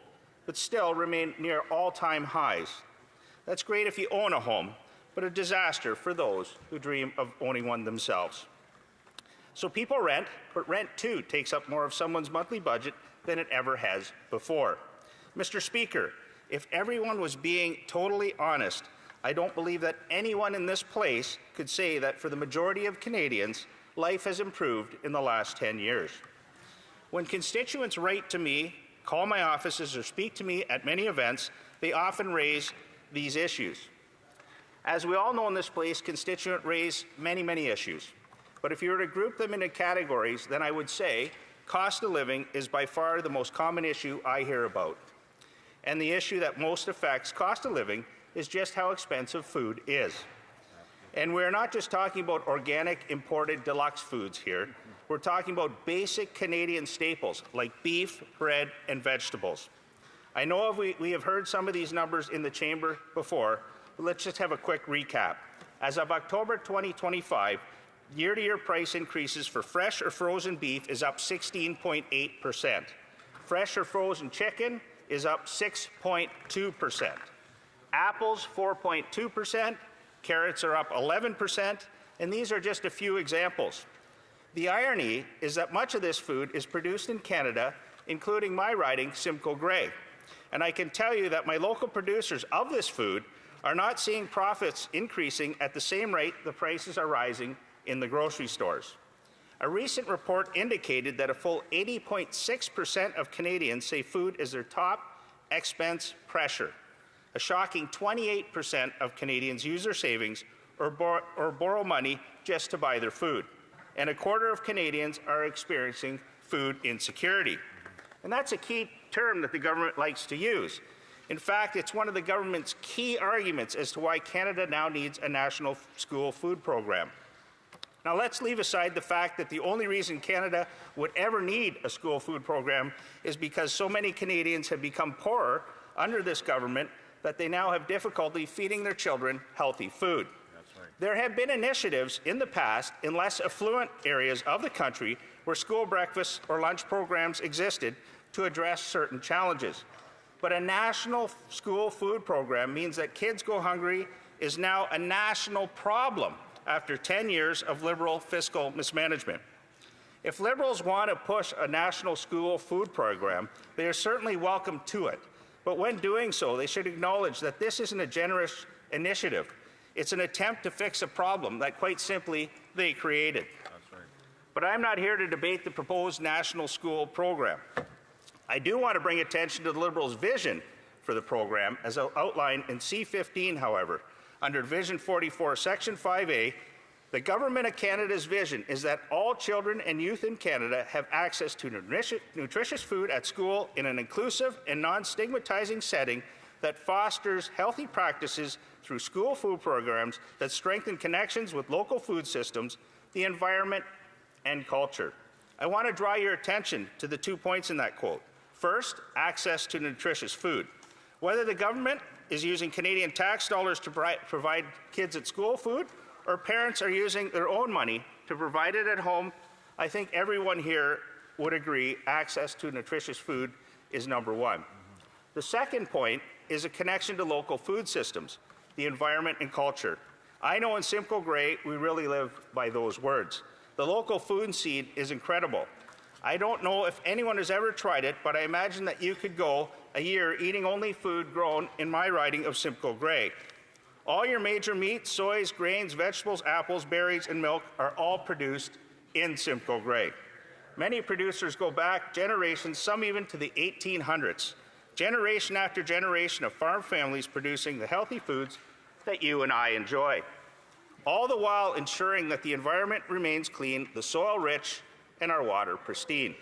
but still remain near all-time highs. That's great if you own a home, but a disaster for those who dream of owning one themselves. So people rent, but rent too takes up more of someone's monthly budget than it ever has before. Mr. Speaker, if everyone was being totally honest, I don't believe that anyone in this place could say that for the majority of Canadians, life has improved in the last 10 years. When constituents write to me, call my offices, or speak to me at many events, they often raise these issues. As we all know in this place, constituents raise many, many issues. But if you were to group them into categories, then I would say cost of living is by far the most common issue I hear about. And the issue that most affects cost of living is just how expensive food is. And we're not just talking about organic, imported deluxe foods here. We're talking about basic Canadian staples like beef, bread, and vegetables. I know we have heard some of these numbers in the chamber before, but let's just have a quick recap. As of October 2025, year-to-year price increases for fresh or frozen beef is up 16.8%. Fresh or frozen chicken is up 6.2%. Apples, 4.2%. Carrots are up 11%. And these are just a few examples. The irony is that much of this food is produced in Canada, including my riding, Simcoe Gray. And I can tell you that my local producers of this food are not seeing profits increasing at the same rate the prices are rising in the grocery stores. A recent report indicated that a full 80.6% of Canadians say food is their top expense pressure. A shocking 28% of Canadians use their savings or borrow money just to buy their food. And a quarter of Canadians are experiencing food insecurity. And that's a key term that the government likes to use. In fact, it's one of the government's key arguments as to why Canada now needs a national school food program. Now, let's leave aside the fact that the only reason Canada would ever need a school food program is because so many Canadians have become poorer under this government that they now have difficulty feeding their children healthy food. That's right. There have been initiatives in the past in less affluent areas of the country where school breakfast or lunch programs existed to address certain challenges. But a national school food program means that kids go hungry is now a national problem after 10 years of Liberal fiscal mismanagement. If Liberals want to push a national school food program, they are certainly welcome to it. But when doing so, they should acknowledge that this isn't a generous initiative. It's an attempt to fix a problem that, quite simply, they created. That's right. But I'm not here to debate the proposed national school program. I do want to bring attention to the Liberals' vision for the program, as outlined in C-15, however. Under Division 44, Section 5A, the Government of Canada's vision is that all children and youth in Canada have access to nutritious food at school in an inclusive and non-stigmatizing setting that fosters healthy practices through school food programs that strengthen connections with local food systems, the environment, and culture. I want to draw your attention to the 2 points in that quote. First, access to nutritious food. Whether the government is using Canadian tax dollars to provide kids at school food, or parents are using their own money to provide it at home, I think everyone here would agree access to nutritious food is number one. The second point is a connection to local food systems, the environment and culture. I know in Simcoe Grey, we really live by those words. The local food scene is incredible. I don't know if anyone has ever tried it, but I imagine that you could go a year eating only food grown in my riding of Simcoe Grey. All your major meats, soys, grains, vegetables, apples, berries, and milk are all produced in Simcoe Grey. Many producers go back generations, some even to the 1800s. Generation after generation of farm families producing the healthy foods that you and I enjoy. All the while ensuring that the environment remains clean, the soil rich, and our water pristine.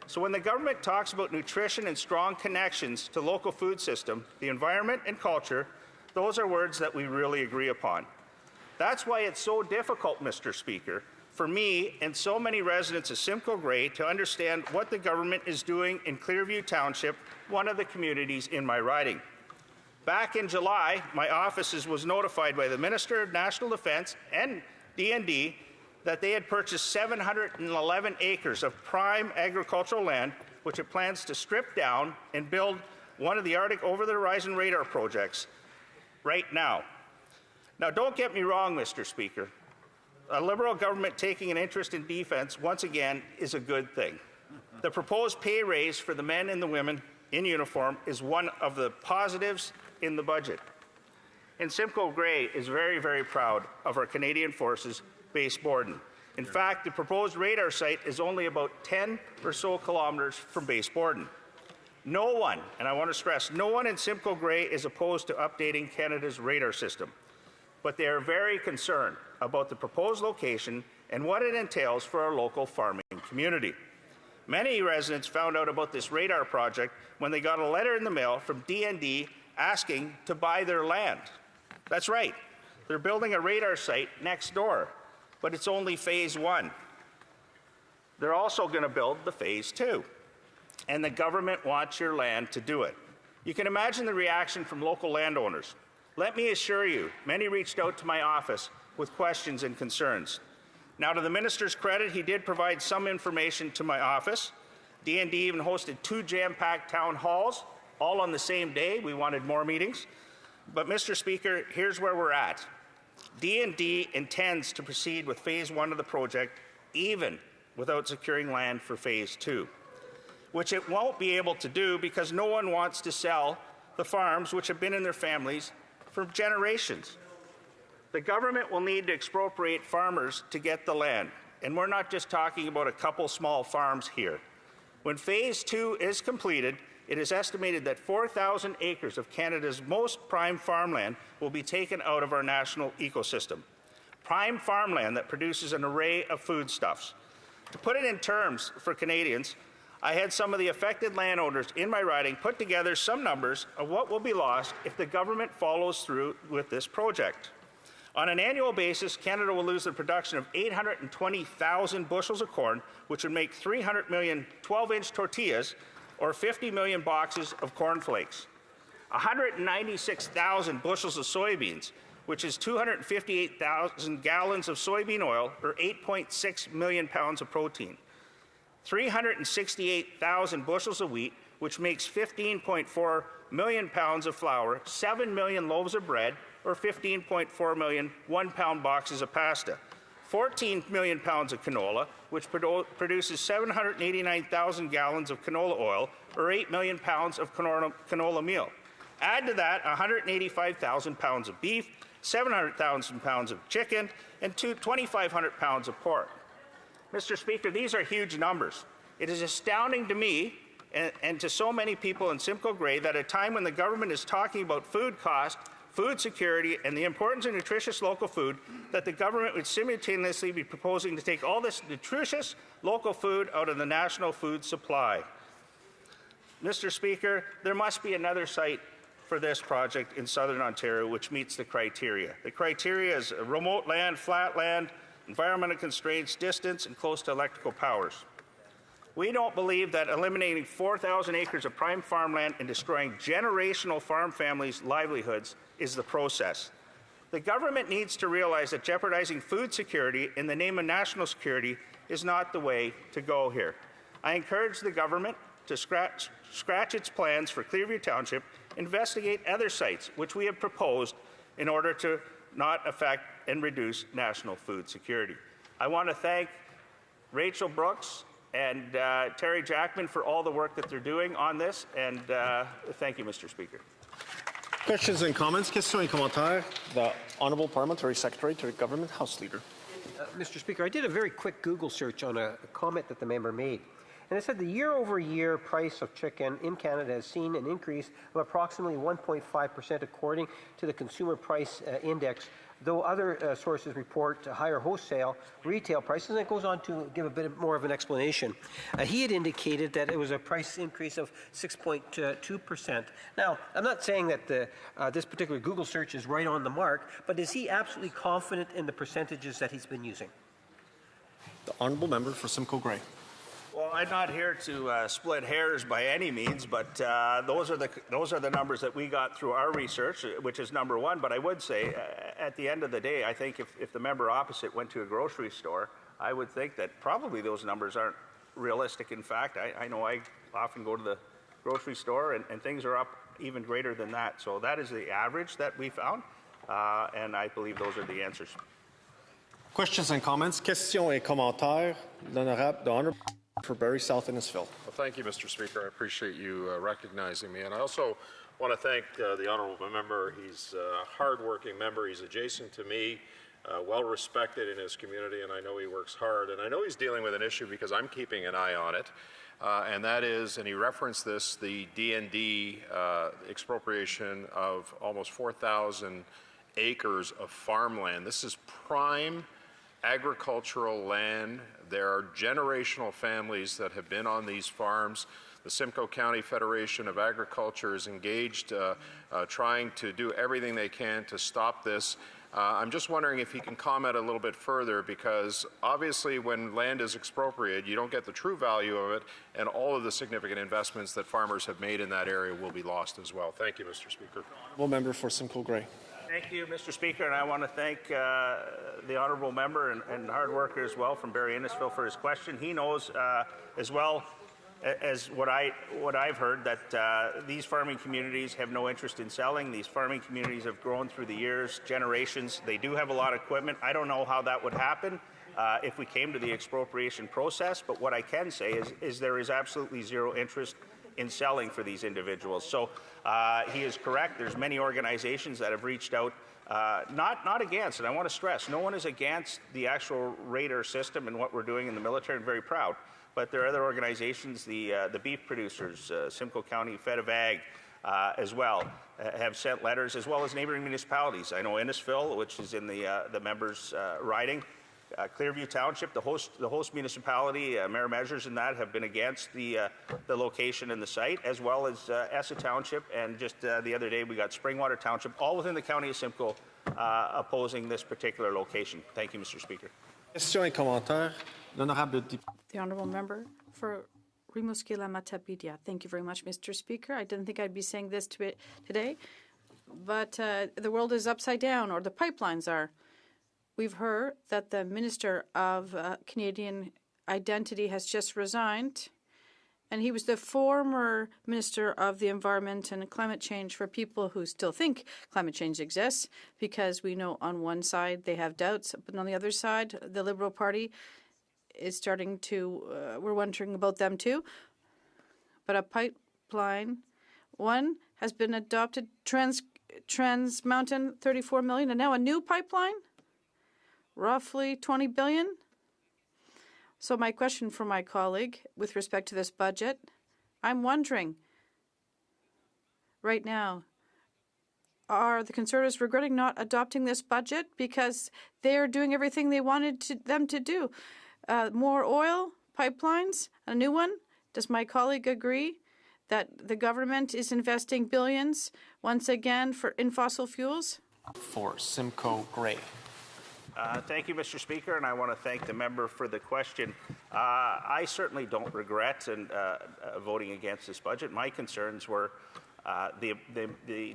So when the government talks about nutrition and strong connections to local food system, the environment and culture, those are words that we really agree upon. That's why it's so difficult, Mr. Speaker, for me and so many residents of Simcoe Grey to understand what the government is doing in Clearview Township, one of the communities in my riding. Back in July, my office was notified by the Minister of National Defence and DND that they had purchased 711 acres of prime agricultural land, which it plans to strip down and build one of the Arctic over-the-horizon radar projects right now. Now, don't get me wrong, Mr. Speaker. A Liberal government taking an interest in defence, once again, is a good thing. The proposed pay raise for the men and the women in uniform is one of the positives in the budget. And Simcoe Grey is very, very proud of our Canadian Forces base Borden. In fact, the proposed radar site is only about 10 or so kilometres from base Borden. No one, and I want to stress, no one in Simcoe Grey is opposed to updating Canada's radar system, but they are very concerned about the proposed location and what it entails for our local farming community. Many residents found out about this radar project when they got a letter in the mail from DND asking to buy their land. That's right, they're building a radar site next door, but it's only phase 1. They're also going to build the phase 2, and the government wants your land to do it. You can imagine the reaction from local landowners. Let me assure you, many reached out to my office with questions and concerns. Now, to the minister's credit, he did provide some information to my office. DND even hosted 2 jam-packed town halls, all on the same day. We wanted more meetings. But, Mr. Speaker, here's where we're at. DND intends to proceed with phase 1 of the project, even without securing land for phase 2, which it won't be able to do because no one wants to sell the farms which have been in their families for generations. The government will need to expropriate farmers to get the land, and we're not just talking about a couple small farms here. When phase 2 is completed, it is estimated that 4,000 acres of Canada's most prime farmland will be taken out of our national ecosystem. Prime farmland that produces an array of foodstuffs. To put it in terms for Canadians, I had some of the affected landowners in my riding put together some numbers of what will be lost if the government follows through with this project. On an annual basis, Canada will lose the production of 820,000 bushels of corn, which would make 300 million 12-inch tortillas or 50 million boxes of cornflakes. 196,000 bushels of soybeans, which is 258,000 gallons of soybean oil or 8.6 million pounds of protein. 368,000 bushels of wheat, which makes 15.4 million pounds of flour, 7 million loaves of bread, or 15.4 million one-pound boxes of pasta. 14 million pounds of canola, which produces 789,000 gallons of canola oil, or 8 million pounds of canola meal. Add to that 185,000 pounds of beef, 700,000 pounds of chicken, and 2,500 pounds of pork. Mr. Speaker, these are huge numbers. It is astounding to me and to so many people in Simcoe Grey that at a time when the government is talking about food cost, food security, and the importance of nutritious local food, that the government would simultaneously be proposing to take all this nutritious local food out of the national food supply. Mr. Speaker, there must be another site for this project in southern Ontario which meets the criteria. The criteria is remote land, flat land, environmental constraints, distance, and close to electrical powers. We don't believe that eliminating 4,000 acres of prime farmland and destroying generational farm families' livelihoods is the process. The government needs to realize that jeopardizing food security in the name of national security is not the way to go here. I encourage the government to scratch its plans for Clearview Township, investigate other sites which we have proposed in order to not affect and reduce national food security. I want to thank Rachel Brooks and Terry Jackman for all the work that they're doing on this, and thank you, Mr. Speaker. Questions and comments? Questions et commentaires. The Honourable Parliamentary Secretary to the Government House Leader. Mr. Speaker, I did a very quick Google search on a comment that the member made. And it said the year-over-year price of chicken in Canada has seen an increase of approximately 1.5% according to the Consumer Price Index, though other sources report higher wholesale retail prices. And it goes on to give a bit more of an explanation. He had indicated that it was a price increase of 6.2%. Now, I'm not saying that this particular Google search is right on the mark, but is he absolutely confident in the percentages that he's been using? The Honourable Member for Simcoe Grey. Well, I'm not here to split hairs by any means, but those are the numbers that we got through our research, which is number one. But I would say, at the end of the day, I think if the member opposite went to a grocery store, I would think that probably those numbers aren't realistic. In fact, I know I often go to the grocery store and things are up even greater than that. So that is the average that we found, and I believe those are the answers. Questions and comments? Questions et commentaires. The Honourable for Barrie South Innisfil. Well, thank you, Mr. Speaker. I appreciate you recognizing me. And I also want to thank the Honourable Member. He's a hard-working member. He's adjacent to me, well-respected in his community, and I know he works hard. And I know he's dealing with an issue because I'm keeping an eye on it, and that is, and he referenced this, the D&D expropriation of almost 4,000 acres of farmland. This is prime agricultural land. There are generational families that have been on these farms. The Simcoe County Federation of Agriculture is engaged, trying to do everything they can to stop this. I'm just wondering if he can comment a little bit further, because obviously when land is expropriated, you don't get the true value of it, and all of the significant investments that farmers have made in that area will be lost as well. Thank you, Mr. Speaker. Honourable Member for Simcoe Grey. Thank you, Mr. Speaker, and I want to thank the honourable member and hard worker as well from Barrie Innisfil for his question. He knows as well as what I've heard that these farming communities have no interest in selling. These farming communities have grown through the years, generations. They do have a lot of equipment. I don't know how that would happen if we came to the expropriation process, but what I can say is there is absolutely zero interest in selling for these individuals. So he is correct. There's many organizations that have reached out, not against, and I want to stress, no one is against the actual radar system and what we're doing in the military, and very proud. But there are other organizations, the beef producers, Simcoe County Fed of Ag, as well, have sent letters, as well as neighboring municipalities. I know Innisfil, which is in the members' riding, Clearview Township, the host municipality, Mayor Measures and that have been against the location and the site, as well as Essa Township, and just the other day we got Springwater Township, all within the county of Simcoe, opposing this particular location. Thank you, Mr. Speaker. Questions et commentaires. The Honourable Member for Rimouski-Lamatypidia. Thank you very much, Mr. Speaker. I didn't think I'd be saying this today, but the world is upside down, or the pipelines are. We've heard that the Minister of Canadian Identity has just resigned, and he was the former Minister of the Environment and Climate Change for people who still think climate change exists, because we know on one side they have doubts, but on the other side, the Liberal Party is starting to, we're wondering about them too. But a pipeline, one has been adopted, Trans Mountain, 34 million, and now a new pipeline? Roughly 20 billion. So my question for my colleague with respect to this budget, I'm wondering right now, are the Conservatives regretting not adopting this budget because they're doing everything they wanted them to do? More oil, pipelines, a new one? Does my colleague agree that the government is investing billions once again in fossil fuels? For Simcoe Grey. Thank you, Mr. Speaker, and I want to thank the member for the question. I certainly don't regret voting against this budget. My concerns were the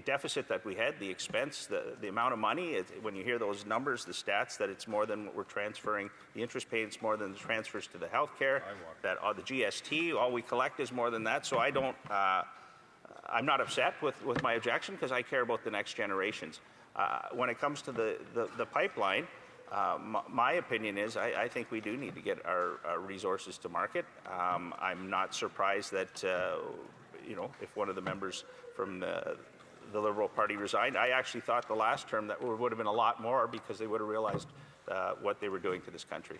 deficit that we had, the expense, the amount of money. When you hear those numbers, the stats, that it's more than what we're transferring, the interest payments more than the transfers to the health care, that the GST, all we collect is more than that. So I don't, I'm not upset with my objection because I care about the next generations. When it comes to the pipeline, my opinion is I think we do need to get our resources to market. I'm not surprised that, if one of the members from the Liberal Party resigned. I actually thought the last term that would have been a lot more because they would have realized what they were doing to this country.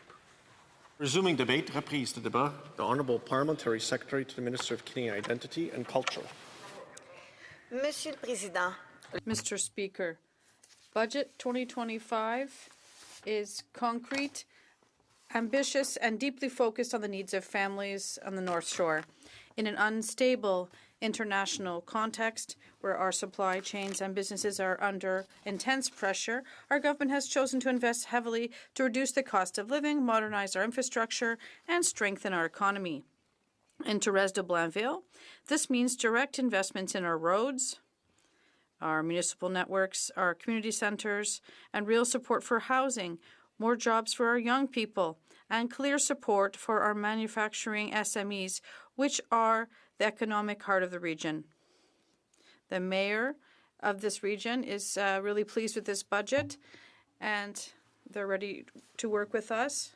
Resuming debate, reprise de débat, the Honourable Parliamentary Secretary to the Minister of Canadian Identity and Culture. Monsieur le Président. Mr. Speaker, Budget 2025 is concrete, ambitious, and deeply focused on the needs of families on the North Shore. In an unstable international context where our supply chains and businesses are under intense pressure, our government has chosen to invest heavily to reduce the cost of living, modernize our infrastructure, and strengthen our economy. In Thérèse de Blainville, this means direct investments in our roads, our municipal networks, our community centres, and real support for housing, more jobs for our young people, and clear support for our manufacturing SMEs, which are the economic heart of the region. The mayor of this region is really pleased with this budget, and they're ready to work with us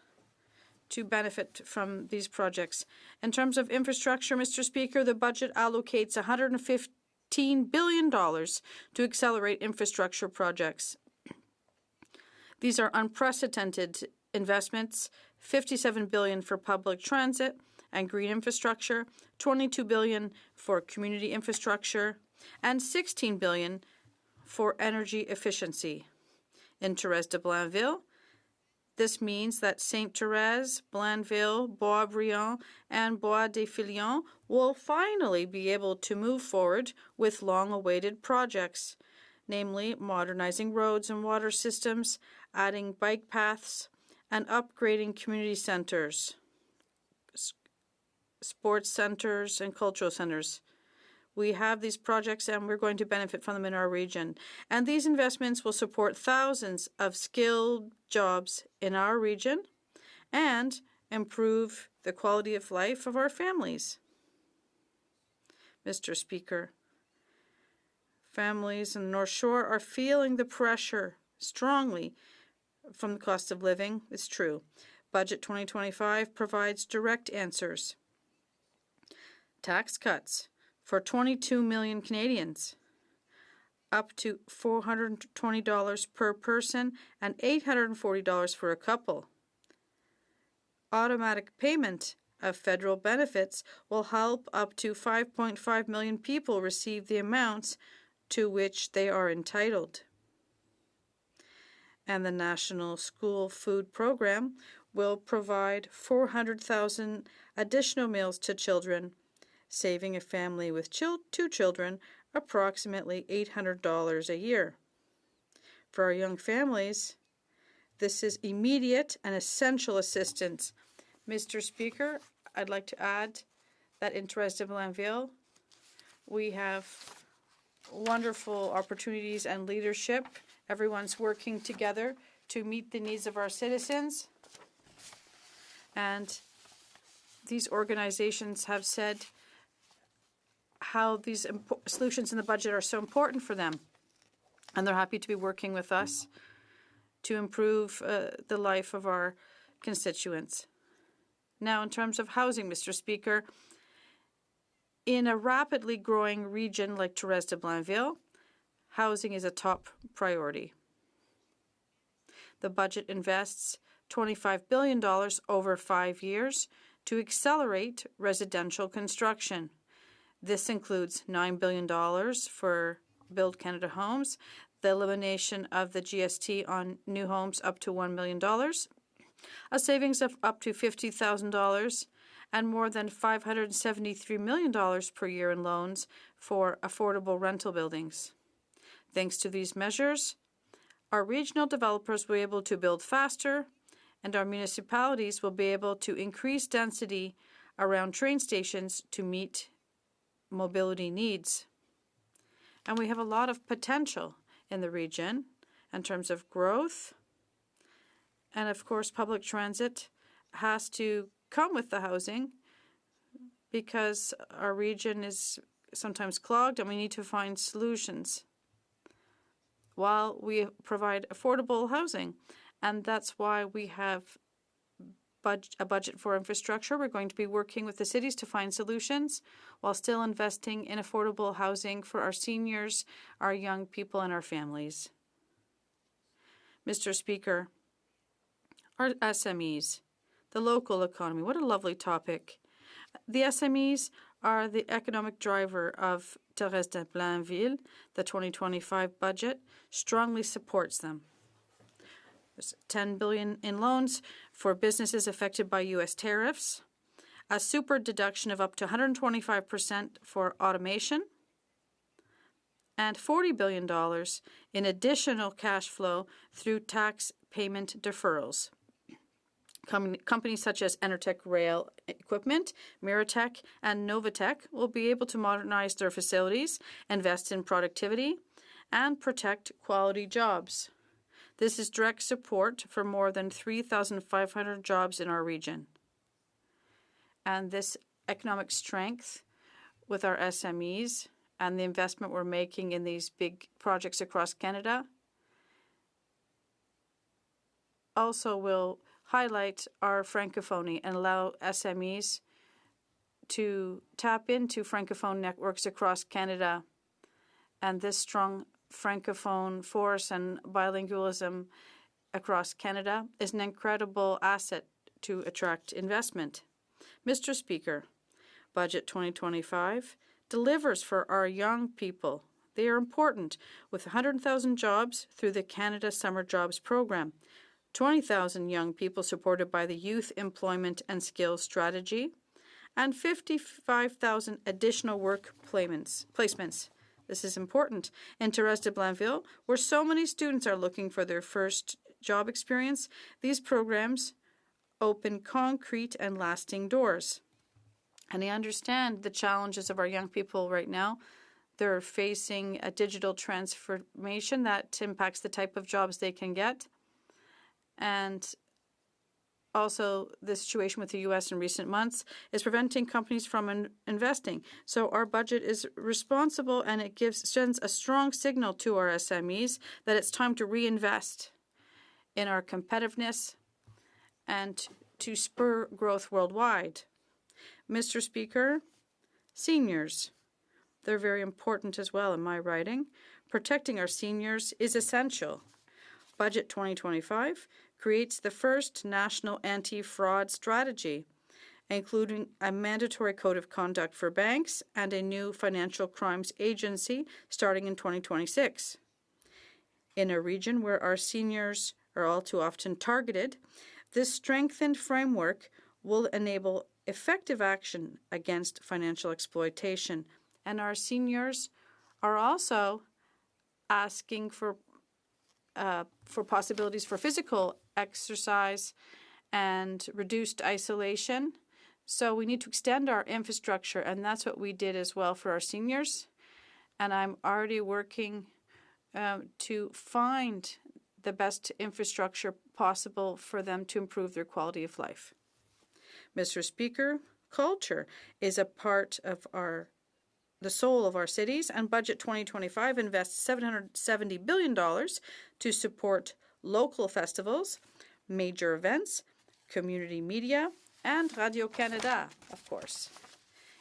to benefit from these projects. In terms of infrastructure, Mr. Speaker, the budget allocates $115 billion to accelerate infrastructure projects. These are unprecedented investments, $57 billion for public transit and green infrastructure, $22 billion for community infrastructure, and $16 billion for energy efficiency. In Thérèse de Blainville, this means that Sainte-Thérèse, Blainville, Boisbriand, and Bois-des-Filions will finally be able to move forward with long-awaited projects, namely modernizing roads and water systems, adding bike paths, and upgrading community centers, sports centers, and cultural centers. We have these projects and we're going to benefit from them in our region. And these investments will support thousands of skilled jobs in our region and improve the quality of life of our families. Mr. Speaker, families in the North Shore are feeling the pressure strongly from the cost of living. It's true. Budget 2025 provides direct answers. Tax cuts for 22 million Canadians, up to $420 per person and $840 for a couple. Automatic payment of federal benefits will help up to 5.5 million people receive the amounts to which they are entitled. And the National School Food Program will provide 400,000 additional meals to children, saving a family with 2 children approximately $800 a year. For our young families, this is immediate and essential assistance. Mr. Speaker, I'd like to add that in Thérèse de Blainville, we have wonderful opportunities and leadership. Everyone's working together to meet the needs of our citizens. And these organizations have said how these solutions in the budget are so important for them. And they're happy to be working with us to improve the life of our constituents. Now, in terms of housing, Mr. Speaker, in a rapidly growing region like Thérèse de Blainville, housing is a top priority. The budget invests $25 billion over 5 years to accelerate residential construction. This includes $9 billion for Build Canada Homes, the elimination of the GST on new homes up to $1 million, a savings of up to $50,000, and more than $573 million per year in loans for affordable rental buildings. Thanks to these measures, our regional developers will be able to build faster, and our municipalities will be able to increase density around train stations to meet mobility needs. And we have a lot of potential in the region in terms of growth. And of course, public transit has to come with the housing because our region is sometimes clogged and we need to find solutions while we provide affordable housing. And that's why we have a budget for infrastructure. We're going to be working with the cities to find solutions while still investing in affordable housing for our seniors, our young people, and our families. Mr. Speaker, our SMEs, the local economy, what a lovely topic. The SMEs are the economic driver of Thérèse de Blainville. The 2025 budget strongly supports them. There's $10 billion in loans for businesses affected by U.S. tariffs, a super deduction of up to 125% for automation, and $40 billion in additional cash flow through tax payment deferrals. Companies such as Enertech Rail Equipment, Miratech, and Novatech will be able to modernize their facilities, invest in productivity, and protect quality jobs. This is direct support for more than 3,500 jobs in our region. And this economic strength with our SMEs and the investment we're making in these big projects across Canada also will highlight our francophonie and allow SMEs to tap into francophone networks across Canada. And this strong francophone force and bilingualism across Canada is an incredible asset to attract investment. Mr. Speaker, Budget 2025 delivers for our young people. They are important, with 100,000 jobs through the Canada Summer Jobs Program, 20,000 young people supported by the Youth Employment and Skills Strategy, and 55,000 additional work placements. This is important. In Thérèse de Blainville, where so many students are looking for their first job experience, these programs open concrete and lasting doors. And I understand the challenges of our young people right now. They're facing a digital transformation that impacts the type of jobs they can get. And also the situation with the U.S. in recent months is preventing companies from investing. So our budget is responsible, and it sends a strong signal to our SMEs that it's time to reinvest in our competitiveness and to spur growth worldwide. Mr. Speaker, seniors, they're very important as well in my writing. Protecting our seniors is essential. Budget 2025 creates the first national anti-fraud strategy, including a mandatory code of conduct for banks and a new financial crimes agency starting in 2026. In a region where our seniors are all too often targeted, this strengthened framework will enable effective action against financial exploitation. And our seniors are also asking for possibilities for physical exercise and reduced isolation. So we need to extend our infrastructure, and that's what we did as well for our seniors. And I'm already working to find the best infrastructure possible for them to improve their quality of life. Mr. Speaker, culture is a part of the soul of our cities, and Budget 2025 invests $770 billion to support local festivals, major events, community media, and Radio-Canada, of course.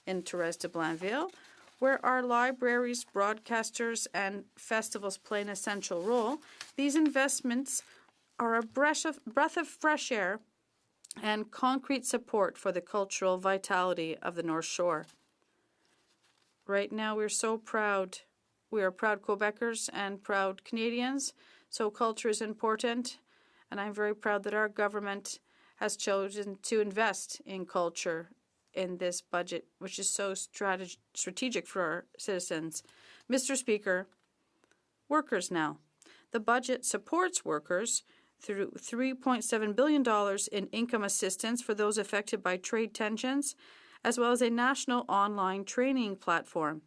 In Thérèse de Blainville, where our libraries, broadcasters, and festivals play an essential role, these investments are a breath of fresh air and concrete support for the cultural vitality of the North Shore. Right now, we're so proud. We are proud Quebecers and proud Canadians, so culture is important, and I'm very proud that our government has chosen to invest in culture in this budget, which is so strategic for our citizens. Mr. Speaker, workers now. The budget supports workers through $3.7 billion in income assistance for those affected by trade tensions, as well as a national online training platform.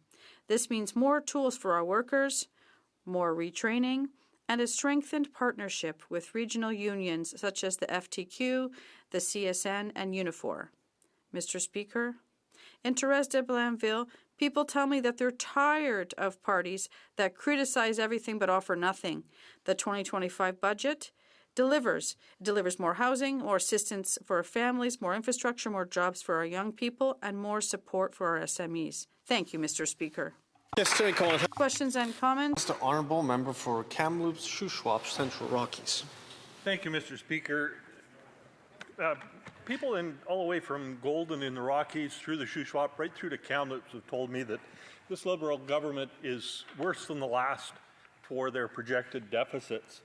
This means more tools for our workers, more retraining, and a strengthened partnership with regional unions such as the FTQ, the CSN, and Unifor. Mr. Speaker, in Thérèse de Blainville, people tell me that they're tired of parties that criticize everything but offer nothing. The 2025 budget delivers more housing, more assistance for our families, more infrastructure, more jobs for our young people, and more support for our SMEs. Thank you, Mr. Speaker. Questions and comments? The Honourable Member for Kamloops, Shuswap, Central Rockies. Thank you, Mr. Speaker. People all the way from Golden in the Rockies through the Shuswap right through to Kamloops have told me that this Liberal government is worse than the last for their projected deficits.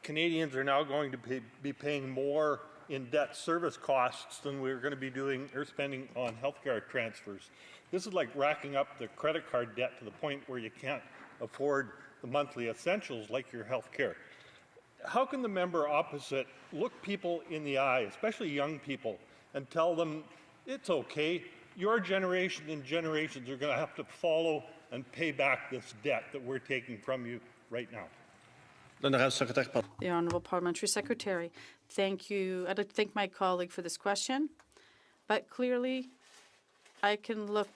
Canadians are now going to be paying more in debt service costs than we're going to be doing or spending on healthcare transfers. This is like racking up the credit card debt to the point where you can't afford the monthly essentials like your healthcare. How can the member opposite look people in the eye, especially young people, and tell them it's okay, your generation and generations are going to have to follow and pay back this debt that we're taking from you right now? The Honourable Parliamentary Secretary. Thank you. I'd like to thank my colleague for this question. But clearly, I can look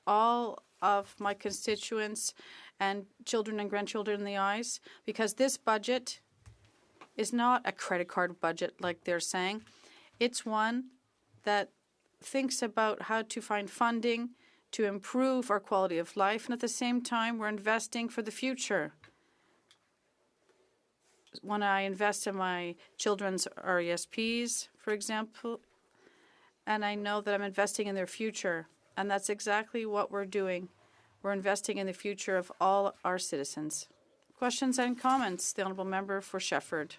all of my constituents and children and grandchildren in the eyes because this budget is not a credit card budget like they're saying. It's one that thinks about how to find funding to improve our quality of life, and at the same time, we're investing for the future. When I invest in my children's RESPs, for example, and I know that I'm investing in their future, and that's exactly what we're doing. We're investing in the future of all our citizens. Questions and comments? The Honourable Member for Shefford.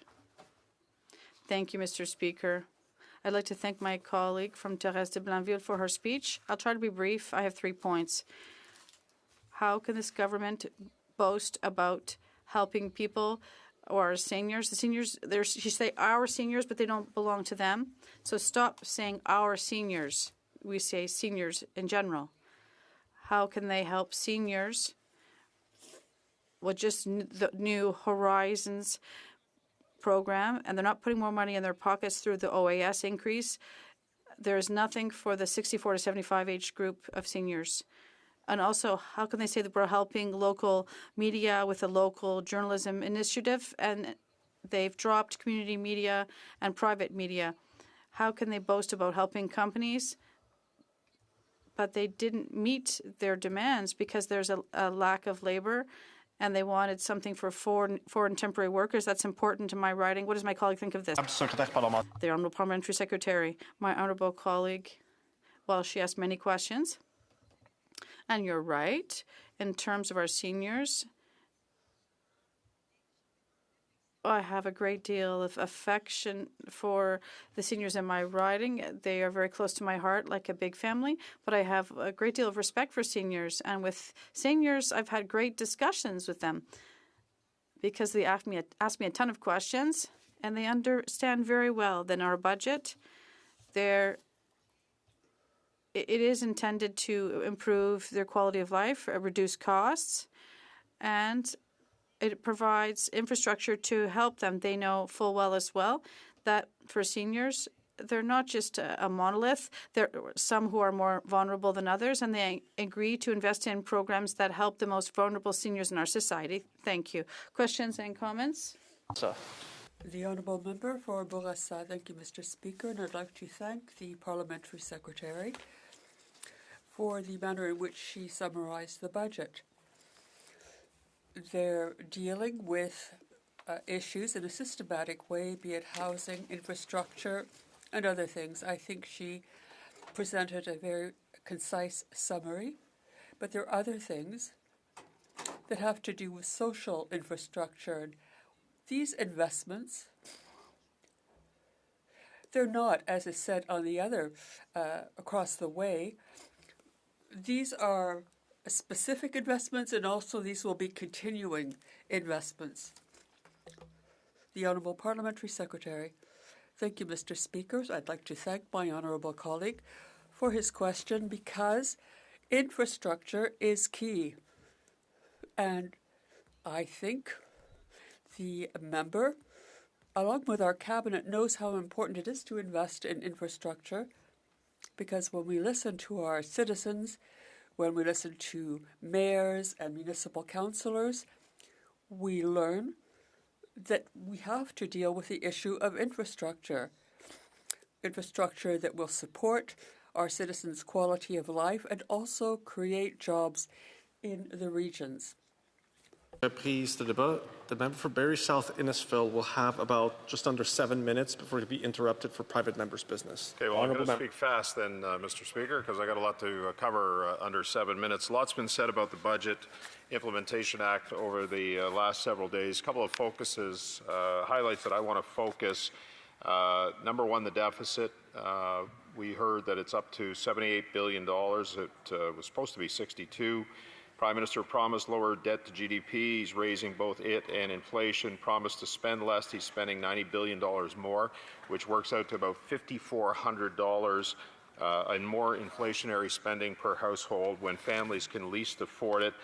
Thank you, Mr. Speaker. I'd like to thank my colleague from Thérèse de Blainville for her speech. I'll try to be brief. I have 3 points. How can this government boast about helping people or our seniors? The seniors, she say our seniors, but they don't belong to them. So stop saying our seniors. We say seniors in general. How can they help seniors with just the New Horizons program, and they're not putting more money in their pockets through the OAS increase? There is nothing for the 64 to 75 age group of seniors. And also, how can they say that we're helping local media with a local journalism initiative, and they've dropped community media and private media? How can they boast about helping companies, but they didn't meet their demands because there's a lack of labor, and they wanted something for foreign temporary workers? That's important to my riding. What does my colleague think of this? The Honourable Parliamentary Secretary. My honourable colleague, well, she asked many questions. And you're right, in terms of our seniors, I have a great deal of affection for the seniors in my riding. They are very close to my heart, like a big family, but I have a great deal of respect for seniors. And with seniors, I've had great discussions with them because they ask me a ton of questions, and they understand very well that in our budget, it is intended to improve their quality of life, reduce costs, and it provides infrastructure to help them. They know full well as well that for seniors, they're not just a monolith. There are some who are more vulnerable than others, and they agree to invest in programs that help the most vulnerable seniors in our society. Thank you. Questions and comments? The Honourable Member for Bourassa. Thank you, Mr. Speaker, and I'd like to thank the Parliamentary Secretary for the manner in which she summarised the budget. They're dealing with issues in a systematic way, be it housing, infrastructure, and other things. I think she presented a very concise summary, but there are other things that have to do with social infrastructure. And these investments, they're not, as is said on the other, across the way, these are specific investments, and also these will be continuing investments. The Honourable Parliamentary Secretary. Thank you, Mr. Speaker. I'd like to thank my honourable colleague for his question because infrastructure is key. And I think the member, along with our cabinet, knows how important it is to invest in infrastructure, because when we listen to our citizens, when we listen to mayors and municipal councillors, we learn that we have to deal with the issue of infrastructure. Infrastructure that will support our citizens' quality of life and also create jobs in the regions. Please, the debate. The member for Barrie South Innisfil will have about just under 7 minutes before he'll be interrupted for private members' business. Okay, well, I'm going to speak fast then, Mr. Speaker, because I got a lot to cover under 7 minutes. Lots been said about the Budget Implementation Act over the last several days. A couple of focuses, highlights that I want to focus. Number one, the deficit. We heard that it's up to $78 billion. It was supposed to be 62. Prime Minister promised lower debt to GDP. He's raising both it and inflation. Promised to spend less. He's spending $90 billion more, which works out to about $5,400 and more inflationary spending per household when families can least afford it.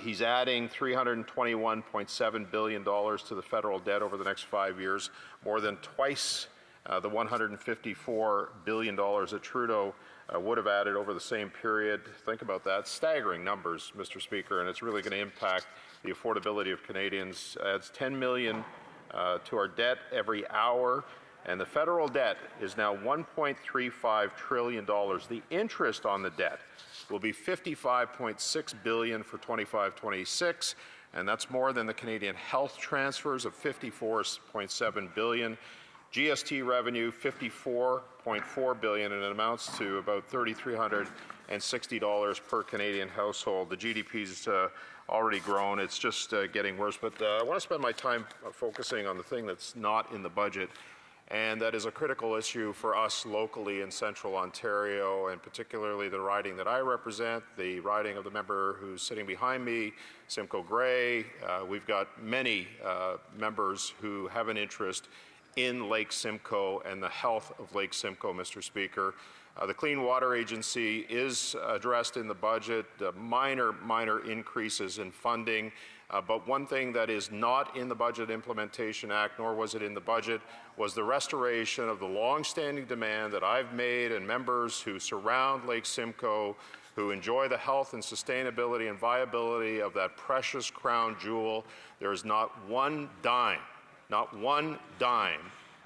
He's adding $321.7 billion to the federal debt over the next 5 years, more than twice the $154 billion that Trudeau would have added over the same period. Think about that. Staggering numbers, Mr. Speaker, and it's really going to impact the affordability of Canadians. Adds $10 million to our debt every hour, and the federal debt is now $1.35 trillion. The interest on the debt will be $55.6 billion for 25-26, and that's more than the Canadian health transfers of $54.7 billion. GST revenue, $54.4 billion, and it amounts to about $3,360 per Canadian household. The GDP's already grown. It's just getting worse. But I want to spend my time focusing on the thing that's not in the budget, and that is a critical issue for us locally in Central Ontario, and particularly the riding that I represent, the riding of the member who's sitting behind me, Simcoe Grey. We've got many members who have an interest in Lake Simcoe and the health of Lake Simcoe, Mr. Speaker. The Clean Water Agency is addressed in the budget, minor increases in funding, but one thing that is not in the Budget Implementation Act, nor was it in the budget, was the restoration of the long-standing demand that I've made and members who surround Lake Simcoe, who enjoy the health and sustainability and viability of that precious crown jewel. There is not one dime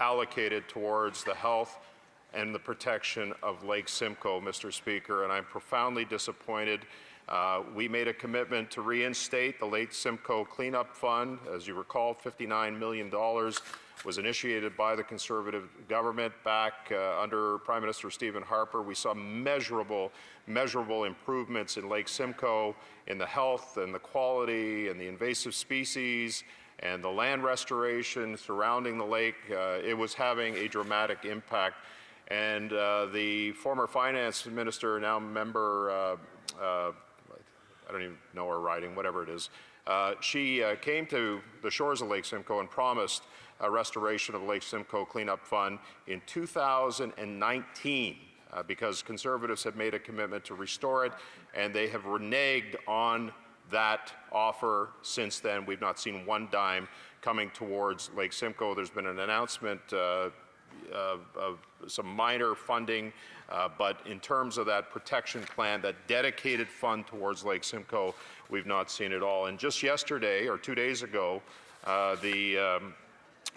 allocated towards the health and the protection of Lake Simcoe, Mr. Speaker, and I'm profoundly disappointed. We made a commitment to reinstate the Lake Simcoe Cleanup Fund. As you recall, $59 million was initiated by the Conservative government back under Prime Minister Stephen Harper. We saw measurable improvements in Lake Simcoe in the health and the quality and the invasive species and the land restoration surrounding the lake. It was having a dramatic impact. And the former finance minister, now member, I don't even know her riding, whatever it is, she came to the shores of Lake Simcoe and promised a restoration of the Lake Simcoe Cleanup Fund in 2019 because Conservatives had made a commitment to restore it, and they have reneged on that offer since then. We've not seen one dime coming towards Lake Simcoe. There's been an announcement of some minor funding, but in terms of that protection plan, that dedicated fund towards Lake Simcoe, we've not seen it all. And just yesterday, or 2 days ago, the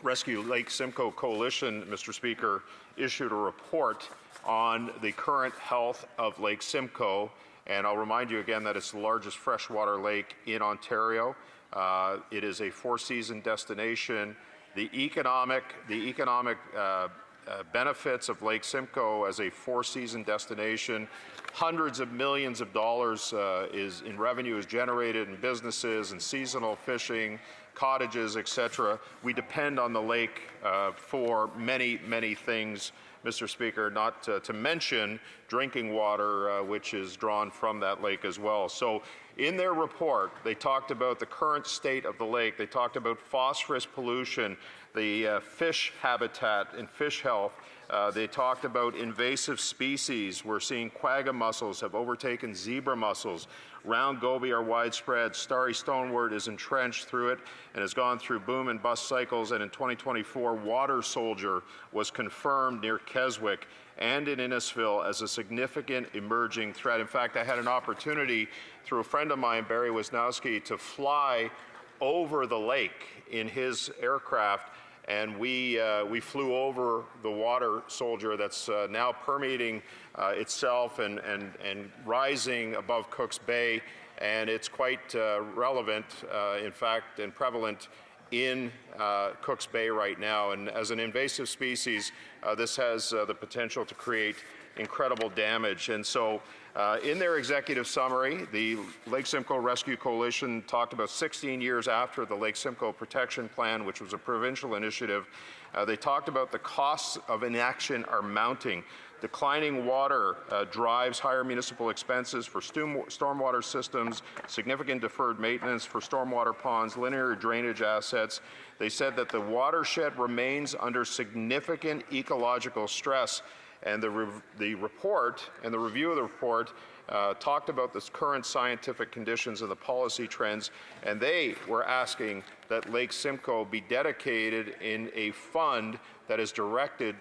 Rescue Lake Simcoe Coalition, Mr. Speaker, issued a report on the current health of Lake Simcoe. And I'll remind you again that it's the largest freshwater lake in Ontario. It is a four-season destination. The economic benefits of Lake Simcoe as a four-season destination, hundreds of millions of dollars in revenue is generated in businesses and seasonal fishing, cottages, etc. We depend on the lake for many things Mr. Speaker, not to mention drinking water, which is drawn from that lake as well. So in their report, they talked about the current state of the lake. They talked about phosphorus pollution, the fish habitat and fish health. They talked about invasive species. We're seeing quagga mussels have overtaken zebra mussels. Round goby are widespread. Starry stonewort is entrenched through it and has gone through boom and bust cycles. And in 2024, water soldier was confirmed near Keswick and in Innisfil as a significant emerging threat. In fact, I had an opportunity through a friend of mine, Barry Wisnowski, to fly over the lake in his aircraft, and we flew over the water soldier that's now permeating itself and rising above Cook's Bay, and it's quite relevant, in fact, and prevalent in Cook's Bay right now. And as an invasive species, this has the potential to create incredible damage. And so in their executive summary, the Lake Simcoe Rescue Coalition talked about 16 years after the Lake Simcoe Protection Plan, which was a provincial initiative. They talked about the costs of inaction are mounting. Declining water drives higher municipal expenses for stormwater systems, significant deferred maintenance for stormwater ponds, linear drainage assets. They said that the watershed remains under significant ecological stress. And the report and the review of the report talked about the current scientific conditions and the policy trends, and they were asking that Lake Simcoe be dedicated in a fund that is directed,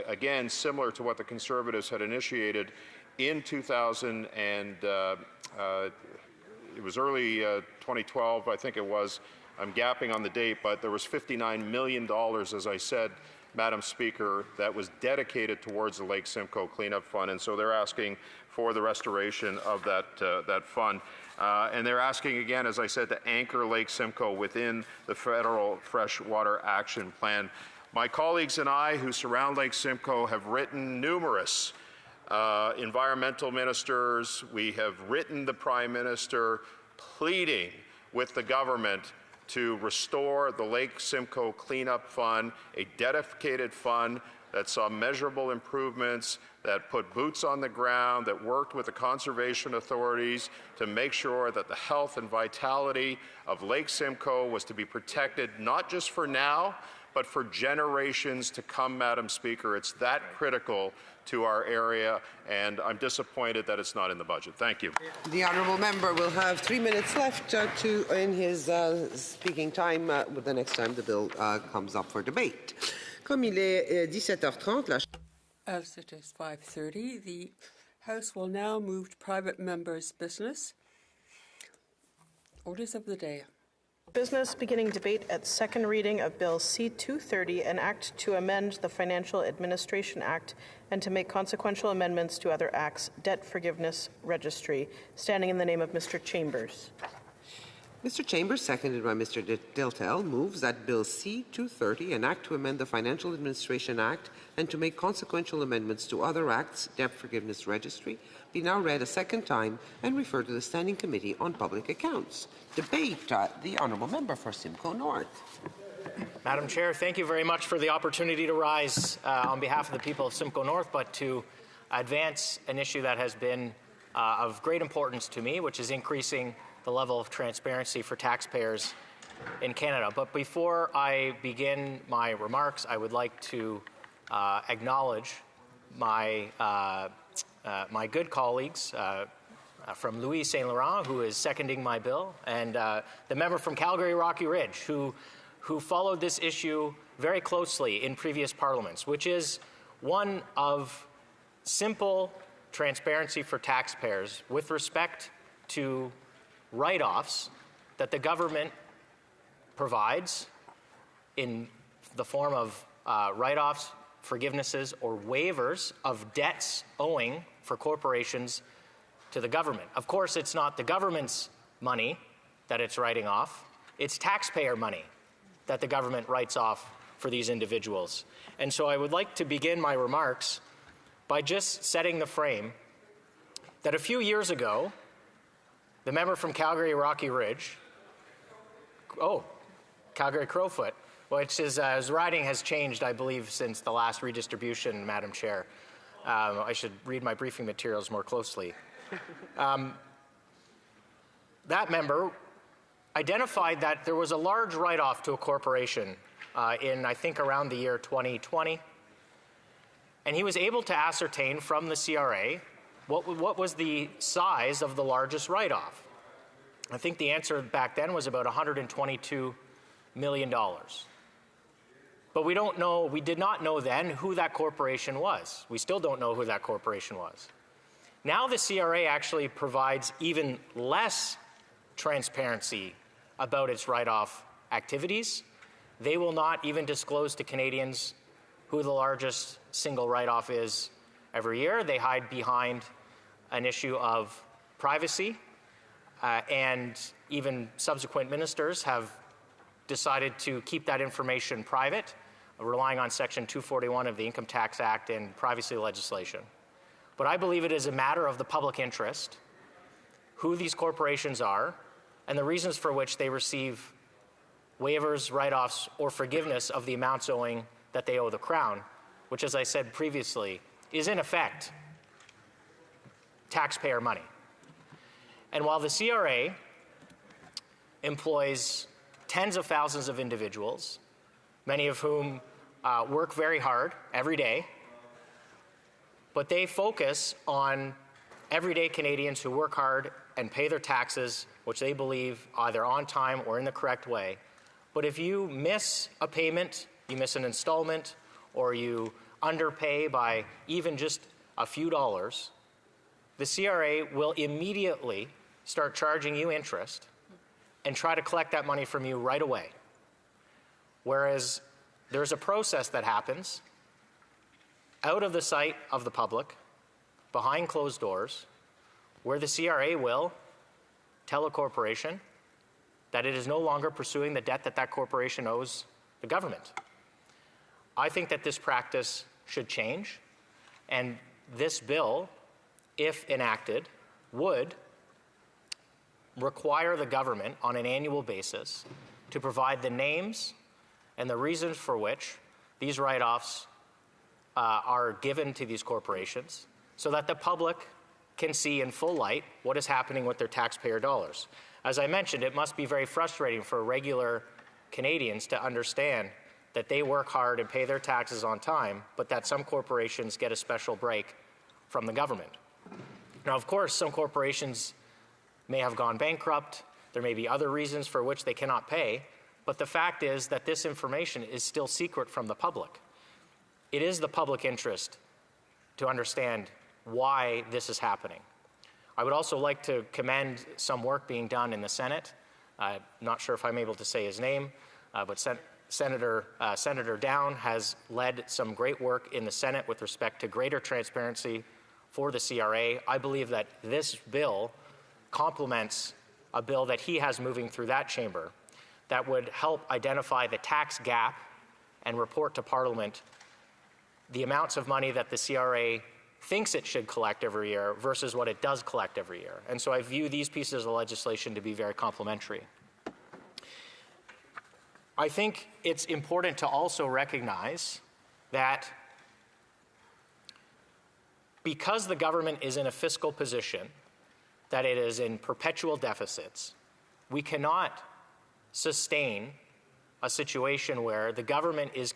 again, similar to what the Conservatives had initiated in 2000 and it was early 2012, I think it was. I'm gapping on the date, but there was $59 million, as I said, Madam Speaker, that was dedicated towards the Lake Simcoe Cleanup Fund, and so they're asking for the restoration of that fund. And they're asking again, as I said, to anchor Lake Simcoe within the federal freshwater action plan. My colleagues and I who surround Lake Simcoe have written numerous environmental ministers. We have written the Prime Minister pleading with the government to restore the Lake Simcoe Cleanup Fund, a dedicated fund that saw measurable improvements, that put boots on the ground, that worked with the conservation authorities to make sure that the health and vitality of Lake Simcoe was to be protected, not just for now, but for generations to come, Madam Speaker. It's that critical to our area, and I'm disappointed that it's not in the budget. Thank you. The honourable member will have 3 minutes left in his speaking time the next time the bill comes up for debate. Comme il est 17h30, As it is 5:30, the House will now move to private members' business. Orders of the day. Business beginning debate at second reading of Bill C-230, an act to amend the Financial Administration Act and to make consequential amendments to other acts, debt forgiveness registry. Standing in the name of Mr. Chambers. Mr. Chambers, seconded by Mr. Diltel, moves that Bill C-230, an act to amend the Financial Administration Act and to make consequential amendments to other acts, debt forgiveness registry, be now read a second time and referred to the Standing Committee on Public Accounts. Debate, the honourable member for Simcoe North. Madam Chair, thank you very much for the opportunity to rise on behalf of the people of Simcoe North, but to advance an issue that has been of great importance to me, which is increasing the level of transparency for taxpayers in Canada. But before I begin my remarks, I would like to acknowledge my good colleagues from Louis St. Laurent, who is seconding my bill, and the member from Calgary Rocky Ridge, who followed this issue very closely in previous parliaments, which is one of simple transparency for taxpayers with respect to write-offs that the government provides in the form of write-offs, forgivenesses, or waivers of debts owing for corporations to the government. Of course, it's not the government's money that it's writing off. It's taxpayer money that the government writes off for these individuals. And so I would like to begin my remarks by just setting the frame that a few years ago, the member from Calgary Rocky Ridge, Calgary Crowfoot, which is, his writing has changed, I believe, since the last redistribution, Madam Chair. I should read my briefing materials more closely. That member identified that there was a large write-off to a corporation in, I think, around the year 2020. And he was able to ascertain from the CRA what was the size of the largest write-off. I think the answer back then was about $122 million. But we did not know then who that corporation was. We still don't know who that corporation was. Now the CRA actually provides even less transparency about its write-off activities. They will not even disclose to Canadians who the largest single write-off is every year. They hide behind an issue of privacy, and even subsequent ministers have decided to keep that information private, relying on Section 241 of the Income Tax Act and privacy legislation. But I believe it is a matter of the public interest, who these corporations are, and the reasons for which they receive waivers, write-offs, or forgiveness of the amounts owing that they owe the Crown, which, as I said previously, is in effect taxpayer money. And while the CRA employs tens of thousands of individuals, many of whom work very hard every day, but they focus on everyday Canadians who work hard and pay their taxes, which they believe either on time or in the correct way. But if you miss a payment, you miss an installment, or you underpay by even just a few dollars, the CRA will immediately start charging you interest and try to collect that money from you right away. Whereas there's a process that happens out of the sight of the public, behind closed doors, where the CRA will tell a corporation that it is no longer pursuing the debt that that corporation owes the government. I think that this practice should change, and this bill, if enacted, would require the government on an annual basis to provide the names and the reasons for which these write-offs are given to these corporations, so that the public can see in full light what is happening with their taxpayer dollars. As I mentioned, it must be very frustrating for regular Canadians to understand that they work hard and pay their taxes on time, but that some corporations get a special break from the government. Now, of course, some corporations may have gone bankrupt. There may be other reasons for which they cannot pay, but the fact is that this information is still secret from the public. It is the public interest to understand why this is happening. I would also like to commend some work being done in the Senate. Not sure if I'm able to say his name, but Senator Down has led some great work in the Senate with respect to greater transparency for the CRA. I believe that this bill complements a bill that he has moving through that chamber that would help identify the tax gap and report to Parliament the amounts of money that the CRA thinks it should collect every year versus what it does collect every year. And so I view these pieces of legislation to be very complementary. I think it's important to also recognize that because the government is in a fiscal position, that it is in perpetual deficits, we cannot sustain a situation where the government is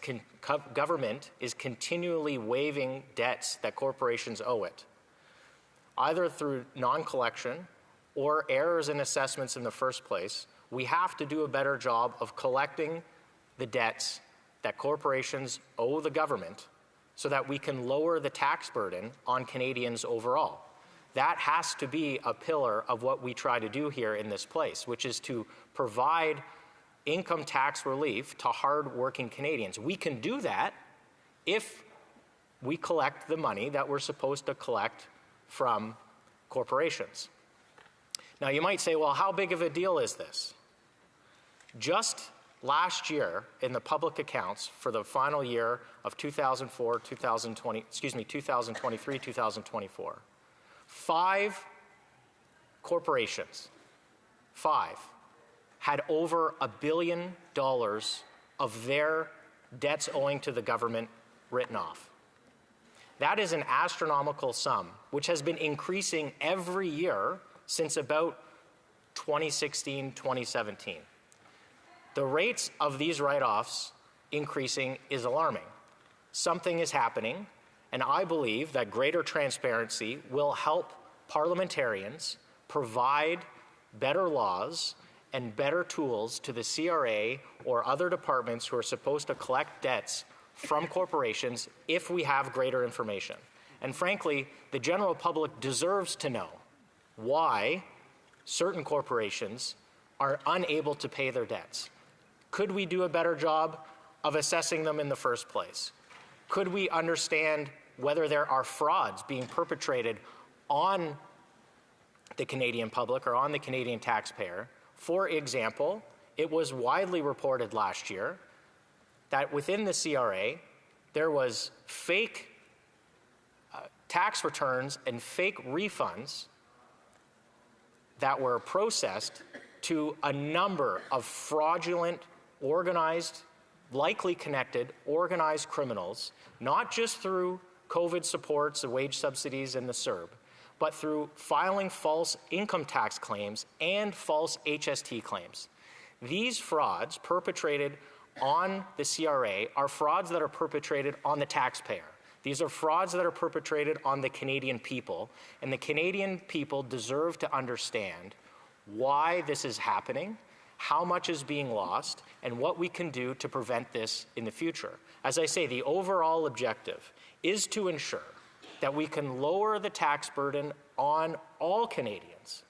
continually waiving debts that corporations owe it, either through non-collection or errors in assessments in the first place. We have to do a better job of collecting the debts that corporations owe the government so that we can lower the tax burden on Canadians overall. That has to be a pillar of what we try to do here in this place, which is to provide income tax relief to hard-working Canadians. We can do that if we collect the money that we're supposed to collect from corporations. Now, you might say, well, how big of a deal is this? Just last year, in the public accounts for the final year of 2023, 2024, 5 corporations, 5, had over $1 billion of their debts owing to the government written off. That is an astronomical sum, which has been increasing every year since about 2016, 2017. The rates of these write-offs increasing is alarming. Something is happening, and I believe that greater transparency will help parliamentarians provide better laws and better tools to the CRA or other departments who are supposed to collect debts from corporations if we have greater information. And frankly, the general public deserves to know why certain corporations are unable to pay their debts. Could we do a better job of assessing them in the first place? Could we understand whether there are frauds being perpetrated on the Canadian public or on the Canadian taxpayer? For example, it was widely reported last year that within the CRA, there was fake tax returns and fake refunds that were processed to a number of fraudulent, organized, likely connected, organized criminals, not just through COVID supports, the wage subsidies, and the CERB, but through filing false income tax claims and false HST claims. These frauds perpetrated on the CRA are frauds that are perpetrated on the taxpayer. These are frauds that are perpetrated on the Canadian people, and the Canadian people deserve to understand why this is happening, how much is being lost, and what we can do to prevent this in the future. As I say, the overall objective is to ensure that we can lower the tax burden on all Canadians.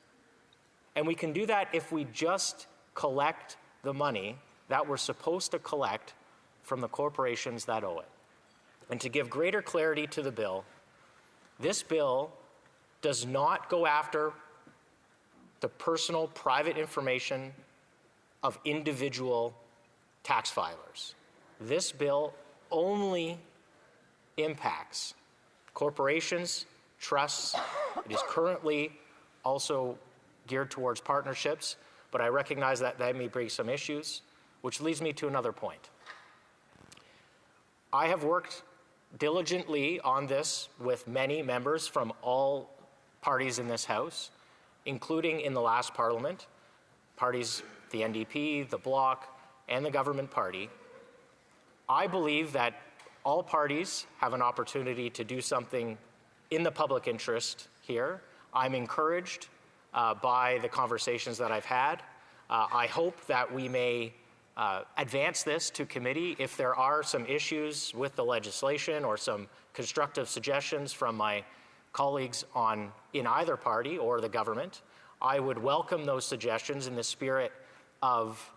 And we can do that if we just collect the money that we're supposed to collect from the corporations that owe it. And to give greater clarity to the bill, this bill does not go after the personal, private information of individual tax filers. This bill only impacts corporations, trusts. It is currently also geared towards partnerships, but I recognize that that may bring some issues, which leads me to another point. I have worked diligently on this with many members from all parties in this House, including in the last Parliament, parties, the NDP, the Bloc, and the government party. I believe that all parties have an opportunity to do something in the public interest here. I'm encouraged by the conversations that I've had. I hope that we may advance this to committee if there are some issues with the legislation or some constructive suggestions from my colleagues in either party or the government. I would welcome those suggestions in the spirit of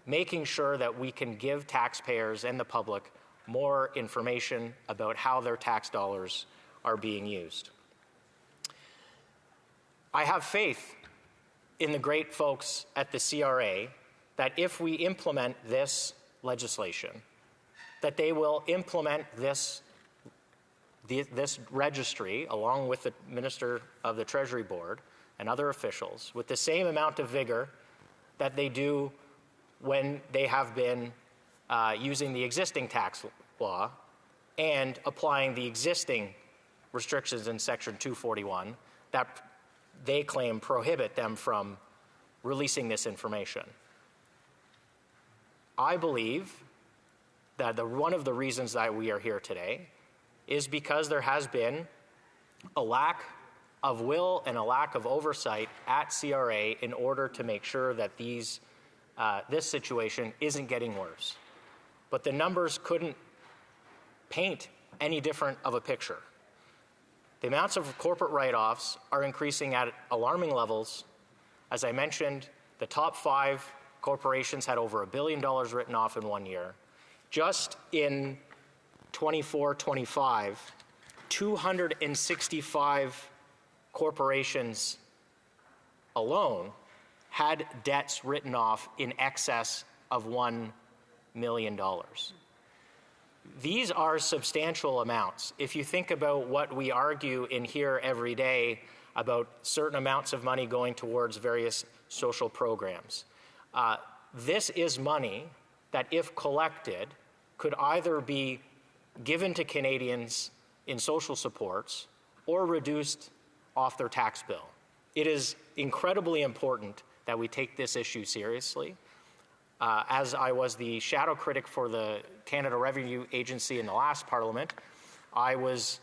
making sure that we can give taxpayers and the public more information about how their tax dollars are being used. I have faith in the great folks at the CRA that if we implement this legislation, that they will implement this registry along with the Minister of the Treasury Board and other officials with the same amount of vigor that they do when they have been using the existing tax law and applying the existing restrictions in Section 241 that they claim prohibit them from releasing this information. I believe that one of the reasons that we are here today is because there has been a lack of will and a lack of oversight at CRA in order to make sure that this situation isn't getting worse. But the numbers couldn't paint any different of a picture. The amounts of corporate write-offs are increasing at alarming levels. As I mentioned, the top 5 corporations had over $1 billion written off in 1 year. Just in 24-25, 265 corporations alone had debts written off in excess of $1 million. These are substantial amounts. If you think about what we argue in here every day about certain amounts of money going towards various social programs, this is money that, if collected, could either be given to Canadians in social supports or reduced off their tax bill. It is incredibly important that we take this issue seriously. As I was the shadow critic for the Canada Revenue Agency in the last Parliament, I was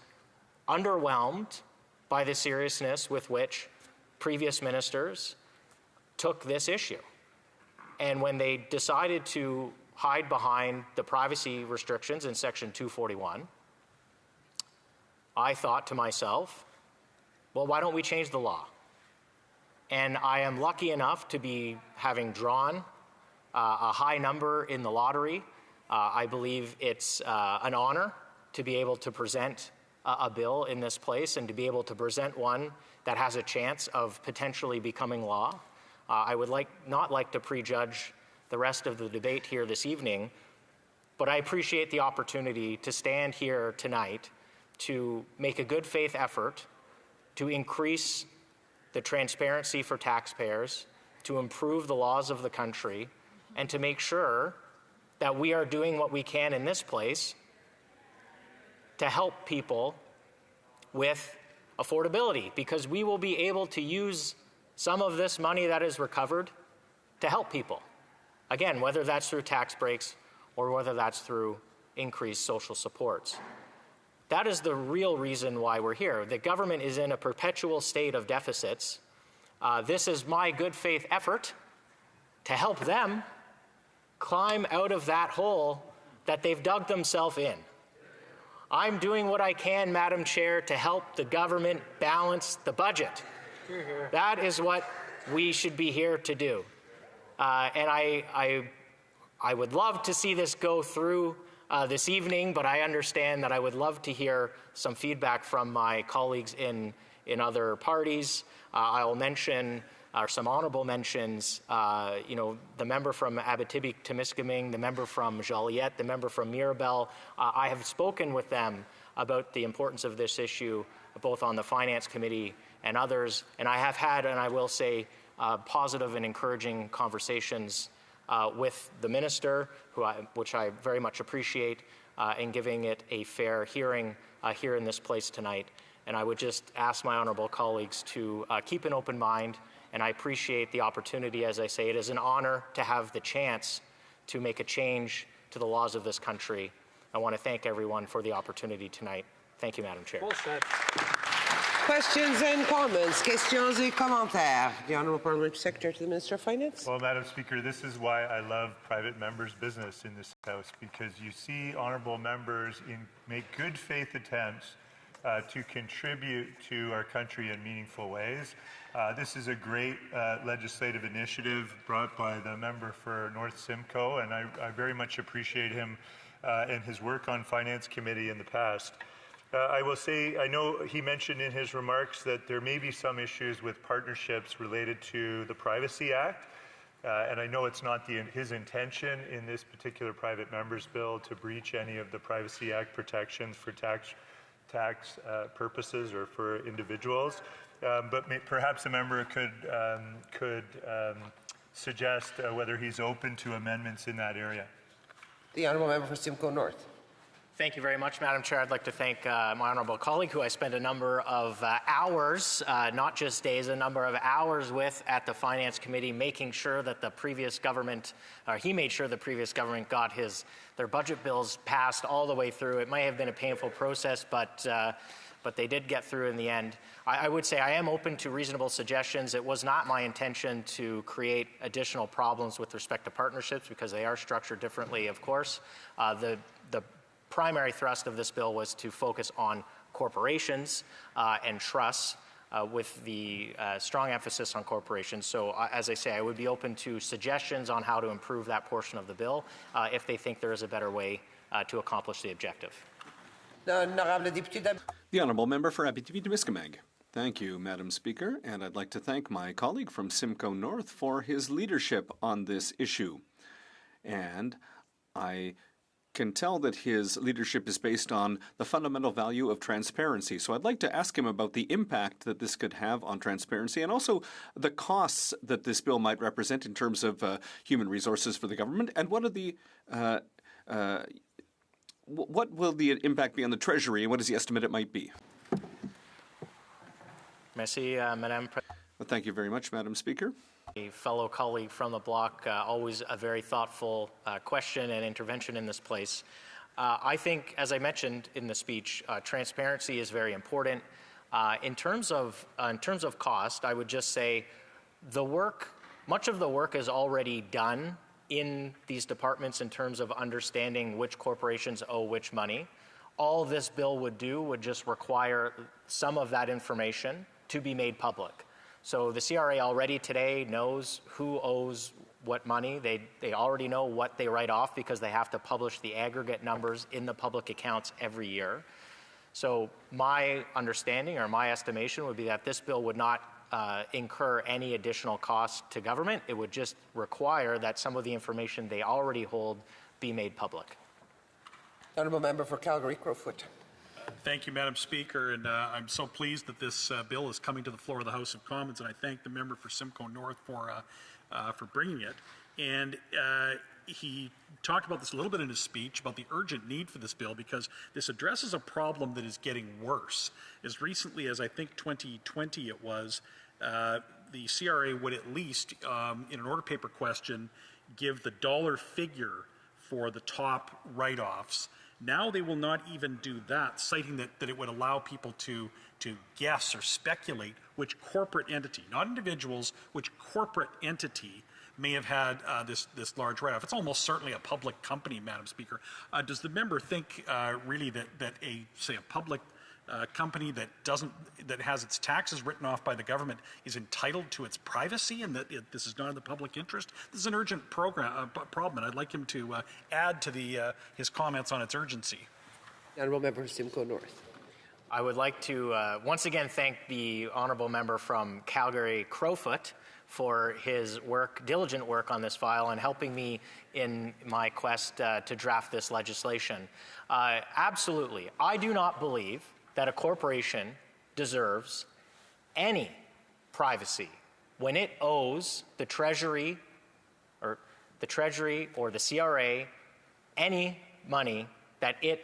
underwhelmed by the seriousness with which previous ministers took this issue. And when they decided to hide behind the privacy restrictions in Section 241, I thought to myself, well, why don't we change the law? And I am lucky enough to be having drawn a high number in the lottery. I believe it's an honor to be able to present a bill in this place and to be able to present one that has a chance of potentially becoming law. I would not like to prejudge the rest of the debate here this evening, but I appreciate the opportunity to stand here tonight to make a good faith effort to increase the transparency for taxpayers, to improve the laws of the country, and to make sure that we are doing what we can in this place to help people with affordability, because we will be able to use some of this money that is recovered to help people. Again, whether that's through tax breaks or whether that's through increased social supports. That is the real reason why we're here. The government is in a perpetual state of deficits. This is my good faith effort to help them climb out of that hole that they've dug themselves in. I'm doing what I can, Madam Chair, to help the government balance the budget. That is what we should be here to do. And I would love to see this go through this evening, but I understand that I would love to hear some feedback from my colleagues in other parties. I'll mention some honorable mentions, the member from Abitibi-Temiskaming, the member from Joliette, the member from Mirabel. I have spoken with them about the importance of this issue, both on the Finance Committee and others, and I have had, and I will say, positive and encouraging conversations with the minister, which I very much appreciate, in giving it a fair hearing here in this place tonight. And I would just ask my honourable colleagues to keep an open mind, and I appreciate the opportunity. As I say, it is an honour to have the chance to make a change to the laws of this country. I want to thank everyone for the opportunity tonight. Thank you, Madam Chair. Well said. Questions and comments? Questions et commentaires. The Honourable Parliamentary Secretary to the Minister of Finance. Well, Madam Speaker, this is why I love private members' business in this House, because you see honourable members make good faith attempts to contribute to our country in meaningful ways. This is a great legislative initiative brought by the member for North Simcoe, and I very much appreciate him and his work on Finance Committee in the past. I will say, I know he mentioned in his remarks that there may be some issues with partnerships related to the Privacy Act, and I know it's not his intention in this particular private member's bill to breach any of the Privacy Act protections for tax purposes or for individuals, but perhaps a member could suggest whether he's open to amendments in that area. The Honourable Member for Simcoe North. Thank you very much, Madam Chair. I'd like to thank my honourable colleague, who I spent a number of hours, not just days, a number of hours with at the Finance Committee, making sure that the previous government, he made sure the previous government got their budget bills passed all the way through. It may have been a painful process, but they did get through in the end. I would say I am open to reasonable suggestions. It was not my intention to create additional problems with respect to partnerships, because they are structured differently, of course. The primary thrust of this bill was to focus on corporations and trusts, with the strong emphasis on corporations. So as I say, I would be open to suggestions on how to improve that portion of the bill if they think there is a better way to accomplish the objective. The Honourable Member for Abitibi-Temiskaming. Thank you, Madam Speaker, and I'd like to thank my colleague from Simcoe North for his leadership on this issue. And I can tell that his leadership is based on the fundamental value of transparency. So I'd like to ask him about the impact that this could have on transparency and also the costs that this bill might represent in terms of human resources for the government, and what will the impact be on the Treasury, and what is the estimate it might be? Merci, Madame. Well, thank you very much, Madam Speaker. A fellow colleague from the bloc, always a very thoughtful question and intervention in this place. I think, as I mentioned in the speech, transparency is very important. In terms of cost, I would just say much of the work is already done in these departments in terms of understanding which corporations owe which money. All this bill would do would just require some of that information to be made public. So the CRA already today knows who owes what money. They already know what they write off because they have to publish the aggregate numbers in the public accounts every year. So my understanding or my estimation would be that this bill would not incur any additional costs to government. It would just require that some of the information they already hold be made public. Honourable Member for Calgary-Crowfoot. Thank you, Madam Speaker, and I'm so pleased that this bill is coming to the floor of the House of Commons, and I thank the member for Simcoe North for bringing it. And he talked about this a little bit in his speech about the urgent need for this bill because this addresses a problem that is getting worse. As recently as I think 2020 it was, the CRA would at least, in an order paper question, give the dollar figure for the top write-offs. Now they will not even do that, citing that it would allow people to guess or speculate which corporate entity, not individuals, which corporate entity may have had this large write-off. It's almost certainly a public company, Madam Speaker. Does the member think really that a public company that has its taxes written off by the government is entitled to its privacy, and that this is not in the public interest? This is an urgent problem, and I'd like him to add to his comments on its urgency. Honourable Member for Simcoe North. I would like to once again thank the honourable member from Calgary-Crowfoot for his diligent work on this file and helping me in my quest to draft this legislation. Absolutely. I do not believe that a corporation deserves any privacy when it owes the Treasury or the CRA any money that it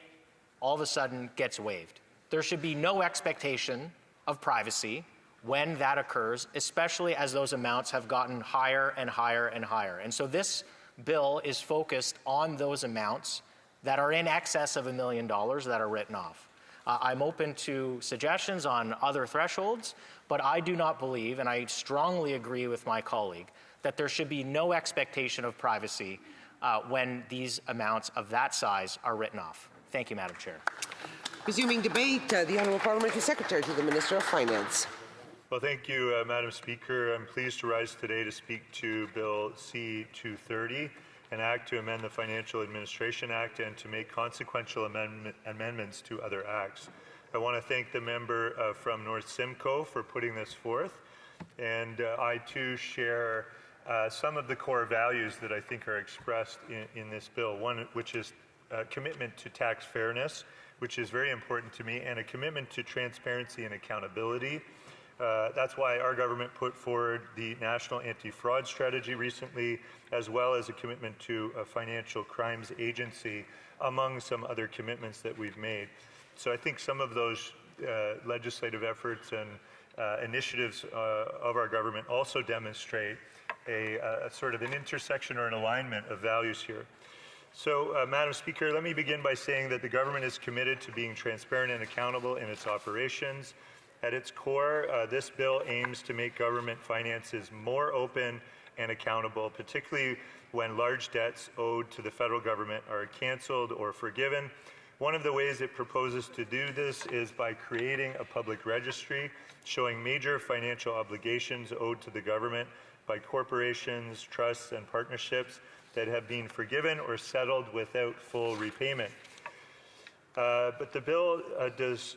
all of a sudden gets waived. There should be no expectation of privacy when that occurs, especially as those amounts have gotten higher and higher and higher. And so this bill is focused on those amounts that are in excess of $1 million that are written off. I'm open to suggestions on other thresholds, but I do not believe, and I strongly agree with my colleague, that there should be no expectation of privacy when these amounts of that size are written off. Thank you, Madam Chair. Resuming debate, the Honourable Parliamentary Secretary to the Minister of Finance. Well, thank you, Madam Speaker. I'm pleased to rise today to speak to Bill C-230, an act to amend the Financial Administration Act and to make consequential amendments to other acts. I want to thank the member from North Simcoe for putting this forth, and I too share some of the core values that I think are expressed in this bill, one which is a commitment to tax fairness, which is very important to me, and a commitment to transparency and accountability. That's why our government put forward the National Anti-Fraud Strategy recently, as well as a commitment to a financial crimes agency, among some other commitments that we've made. So I think some of those legislative efforts and initiatives of our government also demonstrate a sort of an intersection or an alignment of values here. So, Madam Speaker, let me begin by saying that the government is committed to being transparent and accountable in its operations. At its core, this bill aims to make government finances more open and accountable, particularly when large debts owed to the federal government are cancelled or forgiven. One of the ways it proposes to do this is by creating a public registry showing major financial obligations owed to the government by corporations, trusts, and partnerships that have been forgiven or settled without full repayment. But the bill does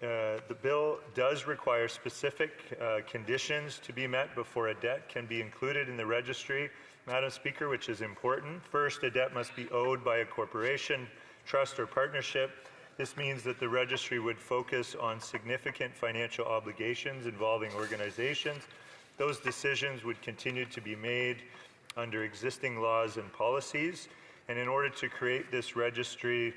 the bill does require specific conditions to be met before a debt can be included in the registry, Madam Speaker, which is important. First, a debt must be owed by a corporation, trust, or partnership. This means that the registry would focus on significant financial obligations involving organizations. Those decisions would continue to be made under existing laws and policies. And in order to create this registry,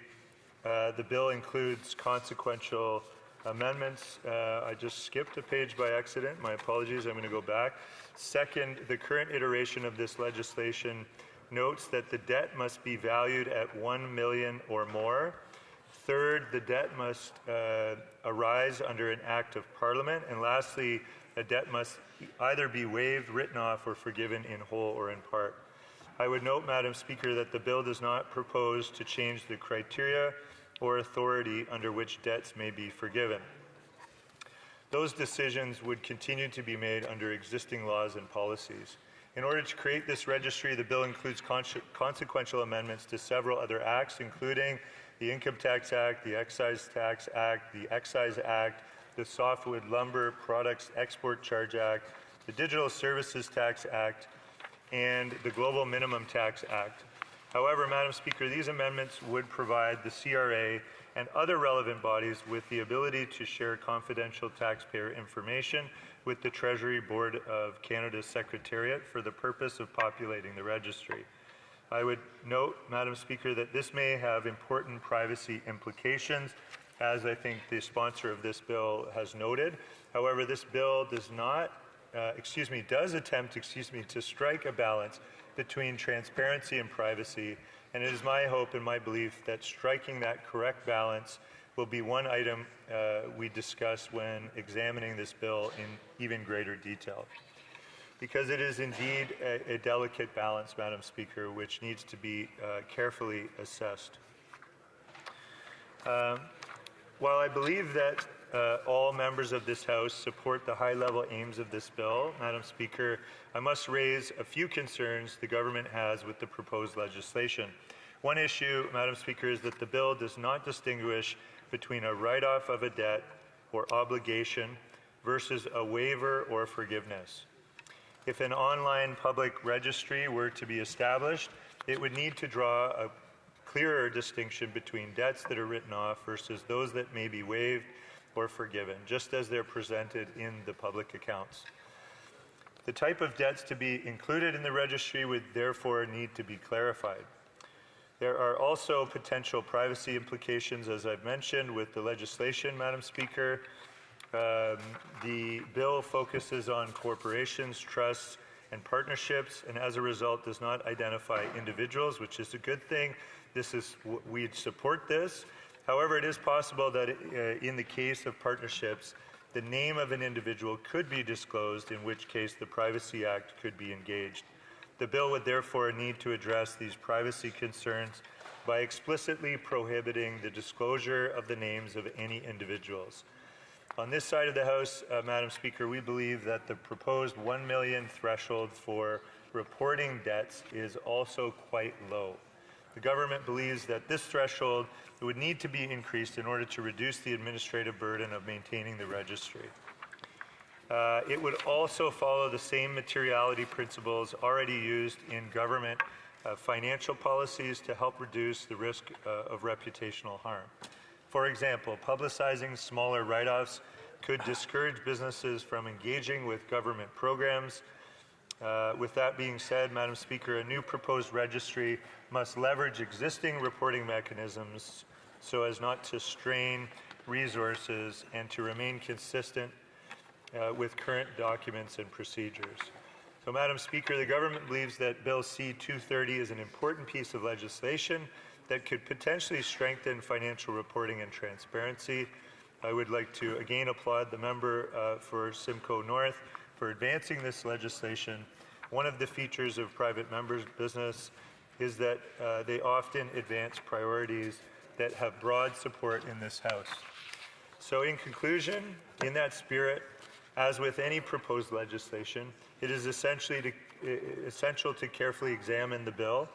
the bill includes consequential amendments. I just skipped a page by accident. My apologies. I'm going to go back. Second, the current iteration of this legislation notes that the debt must be valued at $1 million or more. Third, the debt must arise under an act of Parliament. And lastly, a debt must either be waived, written off, or forgiven in whole or in part. I would note, Madam Speaker, that the bill does not propose to change the criteria or authority under which debts may be forgiven. Those decisions would continue to be made under existing laws and policies. In order to create this registry, the bill includes consequential amendments to several other acts, including the Income Tax Act, the Excise Tax Act, the Excise Act, the Softwood Lumber Products Export Charge Act, the Digital Services Tax Act, and the Global Minimum Tax Act. However, Madam Speaker, these amendments would provide the CRA and other relevant bodies with the ability to share confidential taxpayer information with the Treasury Board of Canada's Secretariat for the purpose of populating the registry. I would note, Madam Speaker, that this may have important privacy implications, as I think the sponsor of this bill has noted. However, this bill does not, does attempt, to strike a balance between transparency and privacy, and it is my hope and my belief that striking that correct balance will be one item we discuss when examining this bill in even greater detail. Because it is indeed a delicate balance, Madam Speaker, which needs to be carefully assessed. While I believe that all members of this House support the high-level aims of this bill, Madam Speaker, I must raise a few concerns the government has with the proposed legislation. One issue, Madam Speaker, is that the bill does not distinguish between a write-off of a debt or obligation versus a waiver or forgiveness. If an online public registry were to be established, it would need to draw a clearer distinction between debts that are written off versus those that may be waived or forgiven, just as they're presented in the public accounts. The type of debts to be included in the registry would therefore need to be clarified. There are also potential privacy implications, as I've mentioned, with the legislation, Madam Speaker. The bill focuses on corporations, trusts, and partnerships, and as a result does not identify individuals, which is a good thing. We'd support this. However, it is possible that in the case of partnerships, the name of an individual could be disclosed, in which case the Privacy Act could be engaged. The bill would therefore need to address these privacy concerns by explicitly prohibiting the disclosure of the names of any individuals. On this side of the House, Madam Speaker, we believe that the proposed $1 million threshold for reporting debts is also quite low. The government believes that this threshold would need to be increased in order to reduce the administrative burden of maintaining the registry. It would also follow the same materiality principles already used in government financial policies to help reduce the risk of reputational harm. For example, publicizing smaller write-offs could discourage businesses from engaging with government programs. With that being said, Madam Speaker, a new proposed registry must leverage existing reporting mechanisms so as not to strain resources and to remain consistent with current documents and procedures. So, Madam Speaker, the government believes that Bill C-230 is an important piece of legislation that could potentially strengthen financial reporting and transparency. I would like to again applaud the member for Simcoe North for advancing this legislation. One of the features of private members' business is that they often advance priorities that have broad support in this House. So in conclusion, in that spirit, as with any proposed legislation, it is essential to carefully examine the bill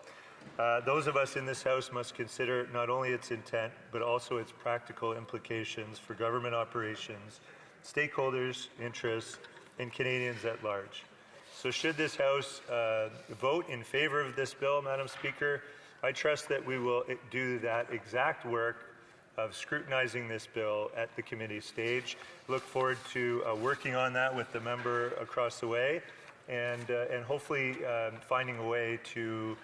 Those of us in this House must consider not only its intent, but also its practical implications for government operations, stakeholders, interests, and Canadians at large. So should this House vote in favor of this bill, Madam Speaker, I trust that we will do that exact work of scrutinizing this bill at the committee stage. Look forward to working on that with the member across the way and hopefully finding a way to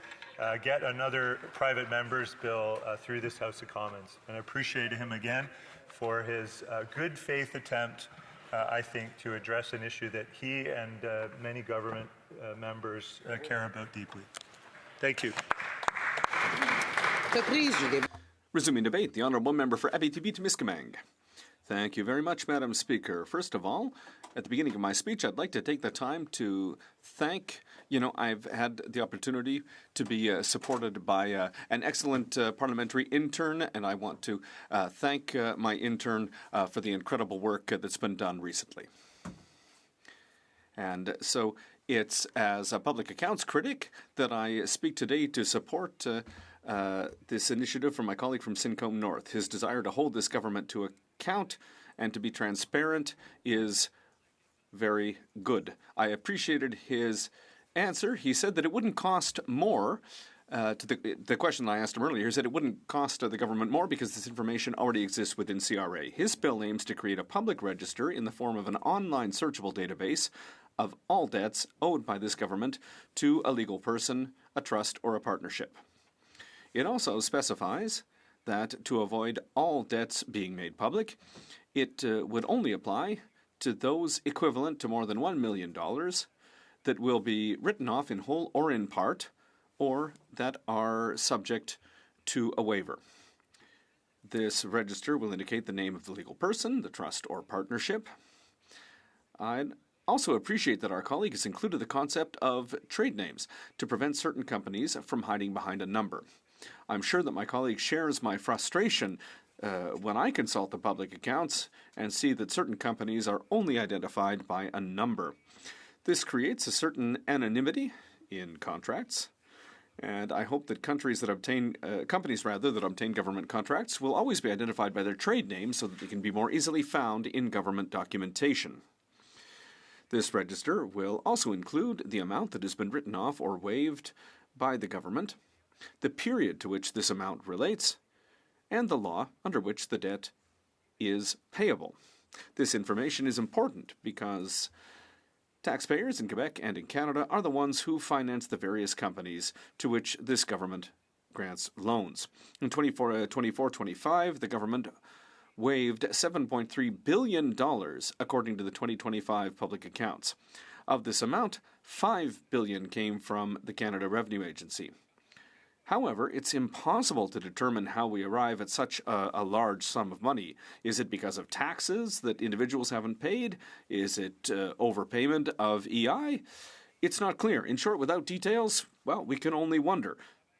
get another private member's bill through this House of Commons. And I appreciate him again for his good faith attempt, I think, to address an issue that he and many government members care about deeply. Thank you. Resuming debate, the Honourable Member for Abitibi-Témiscamingue. Thank you very much, Madam Speaker. First of all, at the beginning of my speech, I'd like to take the time to thank, I've had the opportunity to be supported by an excellent parliamentary intern, and I want to thank my intern for the incredible work that's been done recently. And so it's as a public accounts critic that I speak today to support this initiative from my colleague from Simcoe North. His desire to hold this government to account and to be transparent is very good. I appreciated his answer. He said that it wouldn't cost more. To the question I asked him earlier, he said it wouldn't cost the government more because this information already exists within CRA. His bill aims to create a public register in the form of an online searchable database of all debts owed by this government to a legal person, a trust, or a partnership. It also specifies that to avoid all debts being made public, it would only apply to those equivalent to more than $1 million that will be written off in whole or in part, or that are subject to a waiver. This register will indicate the name of the legal person, the trust, or partnership. I'd also appreciate that our colleague has included the concept of trade names to prevent certain companies from hiding behind a number. I'm sure that my colleague shares my frustration when I consult the public accounts and see that certain companies are only identified by a number. This creates a certain anonymity in contracts, and I hope that companies that obtain government contracts will always be identified by their trade name so that they can be more easily found in government documentation. This register will also include the amount that has been written off or waived by the government, the period to which this amount relates, and the law under which the debt is payable. This information is important because taxpayers in Quebec and in Canada are the ones who finance the various companies to which this government grants loans. In 24-25, the government waived $7.3 billion according to the 2025 public accounts. Of this amount, $5 billion came from the Canada Revenue Agency. However, it's impossible to determine how we arrive at such a large sum of money. Is it because of taxes that individuals haven't paid? Is it overpayment of EI? It's not clear. In short, without details, well, we can only wonder.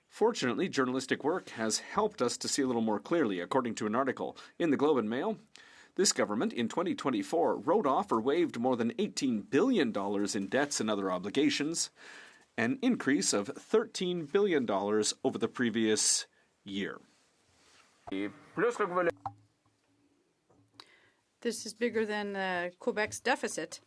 Fortunately, journalistic work has helped us to see a little more clearly. According to an article in the Globe and Mail, this government in 2024 wrote off or waived more than $18 billion in debts and other obligations, an increase of $13 billion over the previous year. This is bigger than Quebec's deficit.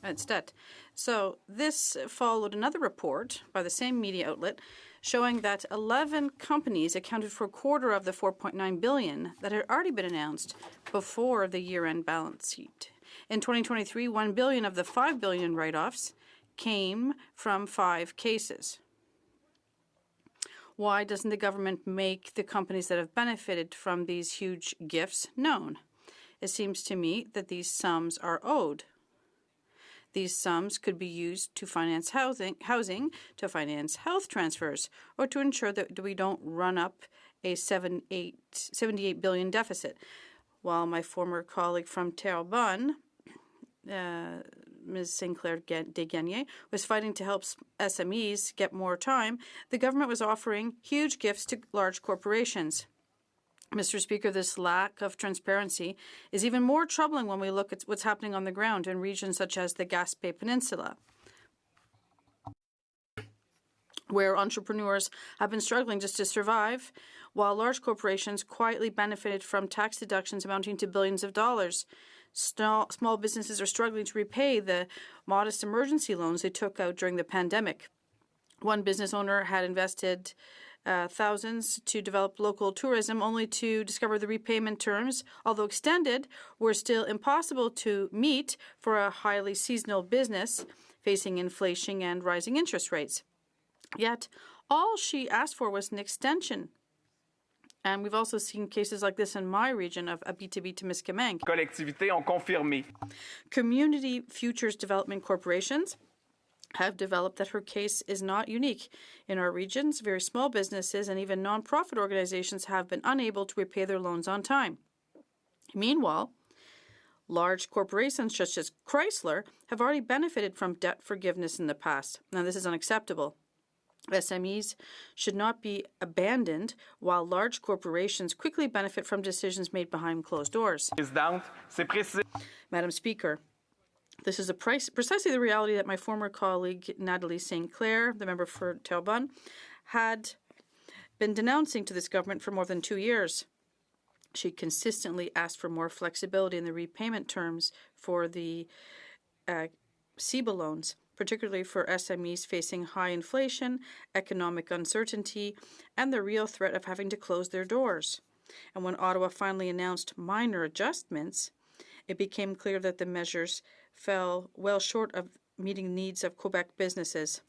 Its debt. So this followed another report by the same media outlet showing that 11 companies accounted for a quarter of the $4.9 billion that had already been announced before the year-end balance sheet. In 2023, $1 billion of the $5 billion write-offs came from 5 cases. Why doesn't the government make the companies that have benefited from these huge gifts known? It seems to me that these sums are owed. These sums could be used to finance housing, to finance health transfers, or to ensure that we don't run up a $78 billion deficit. While my former colleague from Terrebonne, Ms. Sinclair Desgagnés, was fighting to help SMEs get more time, the government was offering huge gifts to large corporations. Mr. Speaker, this lack of transparency is even more troubling when we look at what's happening on the ground in regions such as the Gaspé Peninsula. where entrepreneurs have been struggling just to survive, while large corporations quietly benefited from tax deductions amounting to billions of dollars. Small businesses are struggling to repay the modest emergency loans they took out during the pandemic. One business owner had invested thousands to develop local tourism, only to discover the repayment terms, although extended, were still impossible to meet for a highly seasonal business facing inflation and rising interest rates. Yet, all she asked for was an extension. And we've also seen cases like this in my region of Abitibi-Témiscamingue. Collectivités ont confirmé. Community Futures Development Corporations have developed that her case is not unique. In our regions, very small businesses and even nonprofit organizations have been unable to repay their loans on time. Meanwhile, large corporations such as Chrysler have already benefited from debt forgiveness in the past. Now, this is unacceptable. SMEs should not be abandoned while large corporations quickly benefit from decisions made behind closed doors. Madam Speaker, this is precisely the reality that my former colleague Natalie St. Clair, the member for Terrebonne, had been denouncing to this government for more than 2 years. She consistently asked for more flexibility in the repayment terms for the CEBA loans, particularly for SMEs facing high inflation, economic uncertainty, and the real threat of having to close their doors. And when Ottawa finally announced minor adjustments, it became clear that the measures fell well short of meeting the needs of Quebec businesses.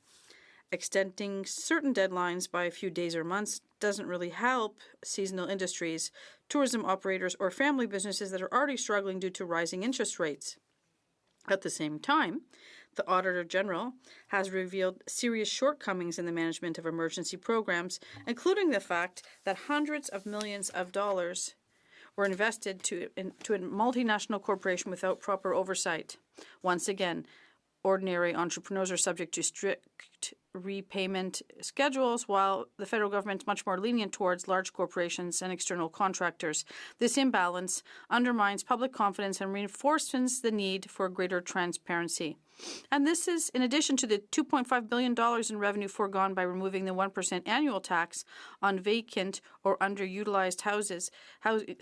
Extending certain deadlines by a few days or months doesn't really help seasonal industries, tourism operators, or family businesses that are already struggling due to rising interest rates. At the same time, the Auditor General has revealed serious shortcomings in the management of emergency programs, including the fact that hundreds of millions of dollars were invested to a multinational corporation without proper oversight. Once again, ordinary entrepreneurs are subject to strict repayment schedules, while the federal government is much more lenient towards large corporations and external contractors. This imbalance undermines public confidence and reinforces the need for greater transparency. And this is in addition to the $2.5 billion in revenue foregone by removing the 1% annual tax on vacant or underutilized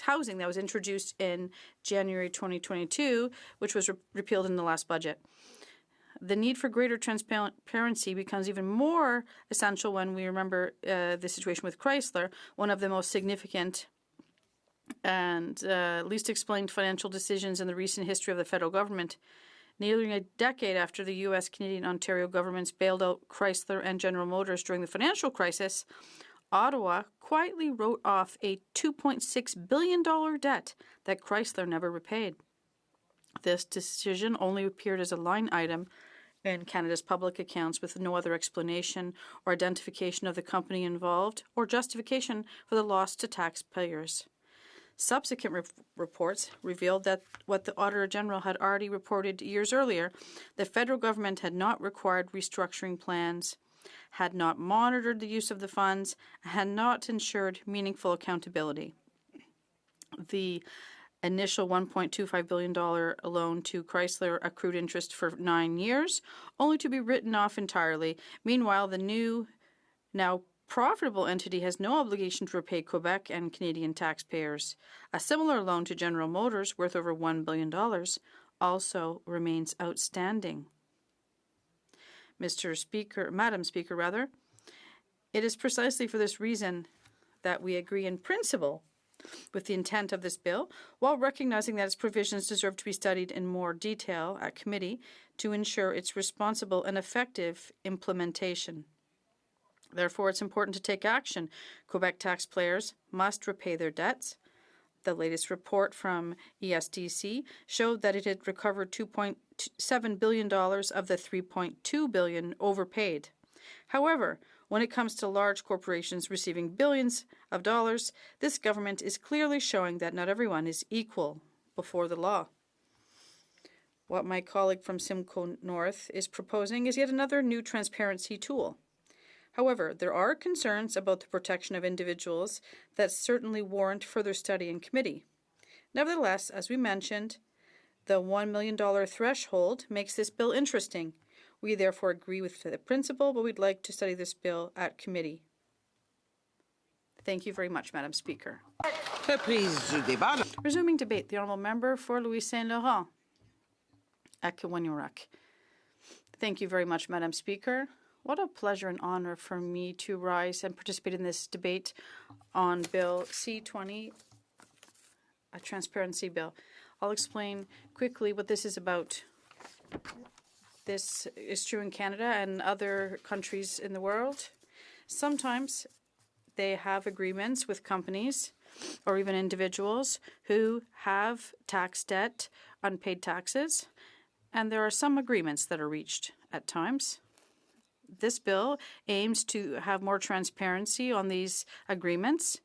housing that was introduced in January 2022, which was repealed in the last budget. The need for greater transparency becomes even more essential when we remember the situation with Chrysler, one of the most significant and least explained financial decisions in the recent history of the federal government. Nearly a decade after the U.S., Canadian, Ontario governments bailed out Chrysler and General Motors during the financial crisis, Ottawa quietly wrote off a $2.6 billion debt that Chrysler never repaid. This decision only appeared as a line item in Canada's public accounts with no other explanation or identification of the company involved or justification for the loss to taxpayers. Subsequent reports revealed that what the Auditor General had already reported years earlier, the federal government had not required restructuring plans, had not monitored the use of the funds, and had not ensured meaningful accountability. The initial $1.25 billion loan to Chrysler accrued interest for 9 years, only to be written off entirely. Meanwhile, the new, now profitable entity has no obligation to repay Quebec and Canadian taxpayers. A similar loan to General Motors, worth over $1 billion, also remains outstanding. Madam Speaker, it is precisely for this reason that we agree in principle with the intent of this bill, while recognizing that its provisions deserve to be studied in more detail at committee to ensure its responsible and effective implementation. Therefore, it's important to take action. Quebec taxpayers must repay their debts. The latest report from ESDC showed that it had recovered $2.7 billion of the $3.2 billion overpaid. However, when it comes to large corporations receiving billions of dollars, this government is clearly showing that not everyone is equal before the law. What my colleague from Simcoe North is proposing is yet another new transparency tool. However, there are concerns about the protection of individuals that certainly warrant further study in committee. Nevertheless, as we mentioned, the $1 million threshold makes this bill interesting. We therefore agree with the principle, but we'd like to study this bill at committee. Thank you very much, Madam Speaker. Resuming debate, the Honourable Member for Louis Saint Laurent at Kiwaniwrak. Thank you very much, Madam Speaker. What a pleasure and honour for me to rise and participate in this debate on Bill C-20, a transparency bill. I'll explain quickly what this is about. This is true in Canada and other countries in the world. Sometimes they have agreements with companies or even individuals who have tax debt, unpaid taxes, and there are some agreements that are reached at times. This bill aims to have more transparency on these agreements.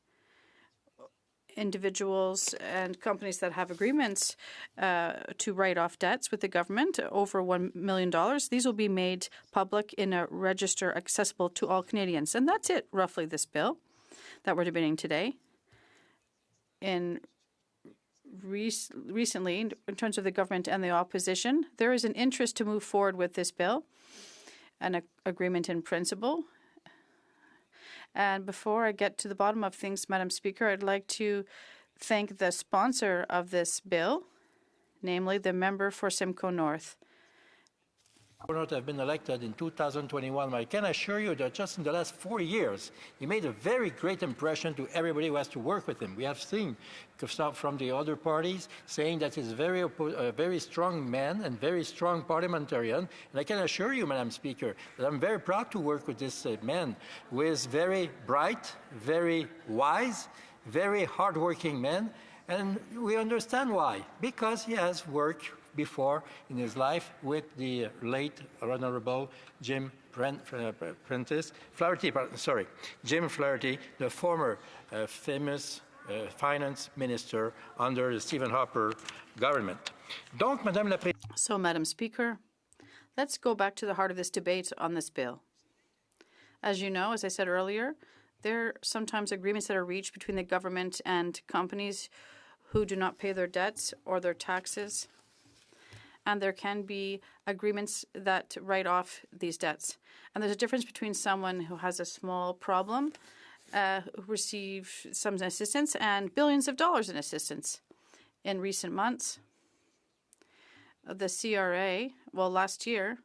Individuals and companies that have agreements to write off debts with the government over $1 million, these will be made public in a register accessible to all Canadians. And that's it, roughly, this bill that we're debating today. Recently, in terms of the government and the opposition, there is an interest to move forward with this bill, an agreement in principle. And before I get to the bottom of things, Madam Speaker, I'd like to thank the sponsor of this bill, namely the member for Simcoe North. Have been elected in 2021. I can assure you that just in the last 4 years, he made a very great impression to everybody who has to work with him. We have seen from the other parties saying that he's a very strong man and very strong parliamentarian. And I can assure you, Madam Speaker, that I'm very proud to work with this man who is very bright, very wise, very hardworking man. And we understand why. Because he has worked before in his life with the late Honorable Jim Flaherty, the former famous finance minister under the Stephen Harper government. So, Madam Speaker, let's go back to the heart of this debate on this bill. As you know, as I said earlier, there are sometimes agreements that are reached between the government and companies who do not pay their debts or their taxes. And there can be agreements that write off these debts. And there's a difference between someone who has a small problem, who receives some assistance, and billions of dollars in assistance. In recent months, the CRA, last year,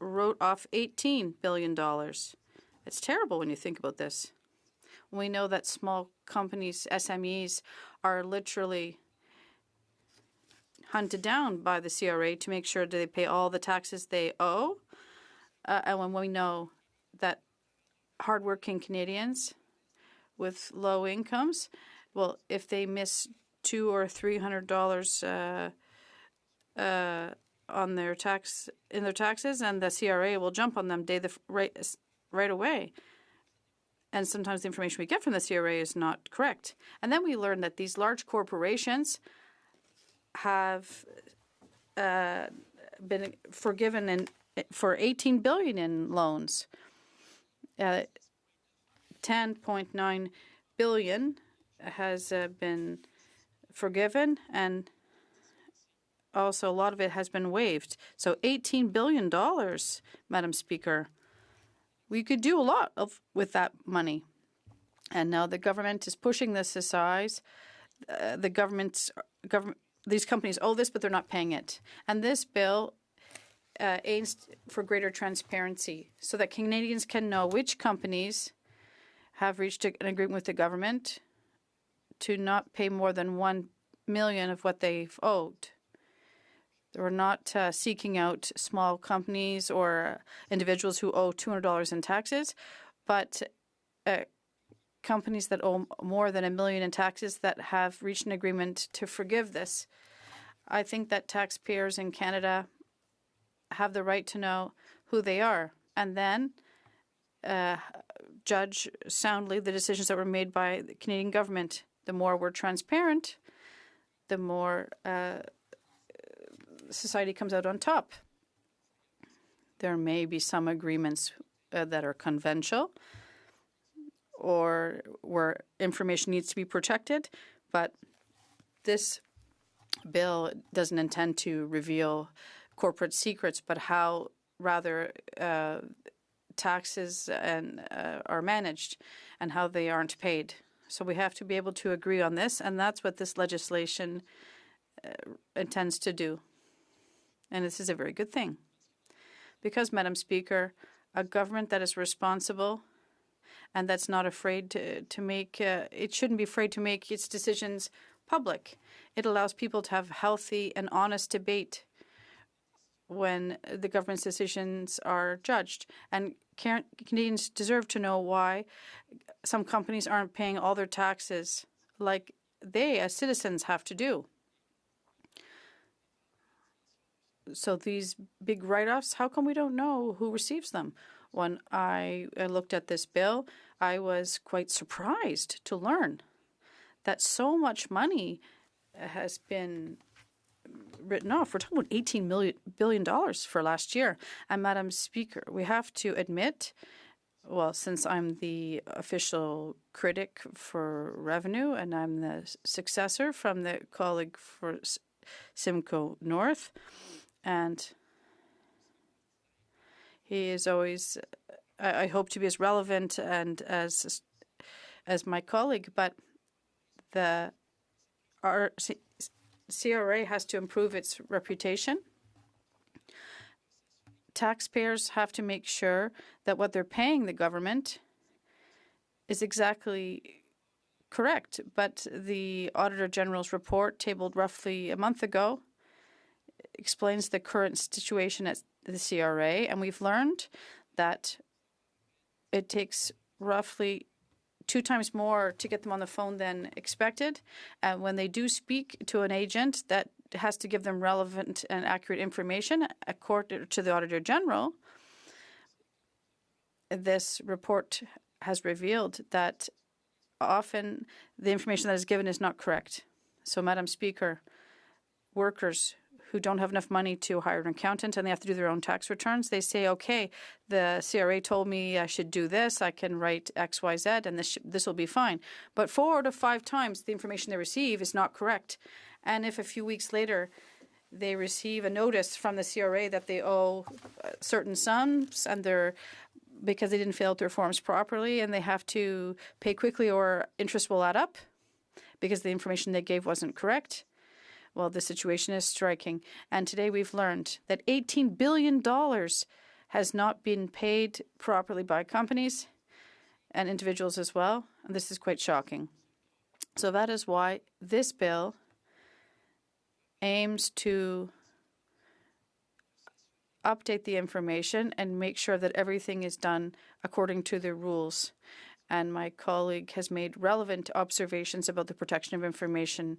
wrote off $18 billion. It's terrible when you think about this. We know that small companies, SMEs, are literally hunted down by the CRA to make sure that they pay all the taxes they owe. And when we know that hardworking Canadians with low incomes, if they miss $200 or $300 on their taxes, and the CRA will jump on them right away. And sometimes the information we get from the CRA is not correct. And then we learn that these large corporations have been forgiven for $18 billion in loans. $10.9 billion has been forgiven, and also a lot of it has been waived. So $18 billion, Madam Speaker. We could do a lot with that money. And now the government is pushing this aside. These companies owe this, but they're not paying it. And this bill aims for greater transparency so that Canadians can know which companies have reached an agreement with the government to not pay more than $1 million of what they've owed. We're not seeking out small companies or individuals who owe $200 in taxes, but companies that owe more than $1 million in taxes that have reached an agreement to forgive this. I think that taxpayers in Canada have the right to know who they are, and then judge soundly the decisions that were made by the Canadian government. The more we're transparent, the more society comes out on top. There may be some agreements that are conventional or where information needs to be protected, but this bill doesn't intend to reveal corporate secrets, but how rather taxes are managed and how they aren't paid. So we have to be able to agree on this, and that's what this legislation intends to do. And this is a very good thing. Because, Madam Speaker, a government that is responsible and that's not afraid to make, it shouldn't be afraid to make its decisions public. It allows people to have healthy and honest debate when the government's decisions are judged. And Canadians deserve to know why some companies aren't paying all their taxes like they, as citizens, have to do. So these big write-offs, how come we don't know who receives them? When I looked at this bill, I was quite surprised to learn that so much money has been written off. We're talking about $18 billion for last year. And Madam Speaker, we have to admit, well, since I'm the official critic for revenue and I'm the successor from the colleague for Simcoe North, and he is always, I hope to be as relevant and as my colleague, but our CRA has to improve its reputation. Taxpayers have to make sure that what they're paying the government is exactly correct. But the Auditor General's report, tabled roughly a month ago, explains the current situation at the CRA, and we've learned that it takes roughly 2 times more to get them on the phone than expected. And when they do speak to an agent, that has to give them relevant and accurate information. According to the Auditor General, this report has revealed that often the information that is given is not correct. So, Madam Speaker, workers who don't have enough money to hire an accountant and they have to do their own tax returns, they say, okay, the CRA told me I should do this, I can write X, Y, Z, and this will be fine. But 4 to 5 times the information they receive is not correct. And if a few weeks later they receive a notice from the CRA that they owe certain sums and because they didn't fill out their forms properly and they have to pay quickly or interest will add up because the information they gave wasn't correct, well, the situation is striking. And today we've learned that $18 billion has not been paid properly by companies and individuals as well. And this is quite shocking. So that is why this bill aims to update the information and make sure that everything is done according to the rules. And my colleague has made relevant observations about the protection of information,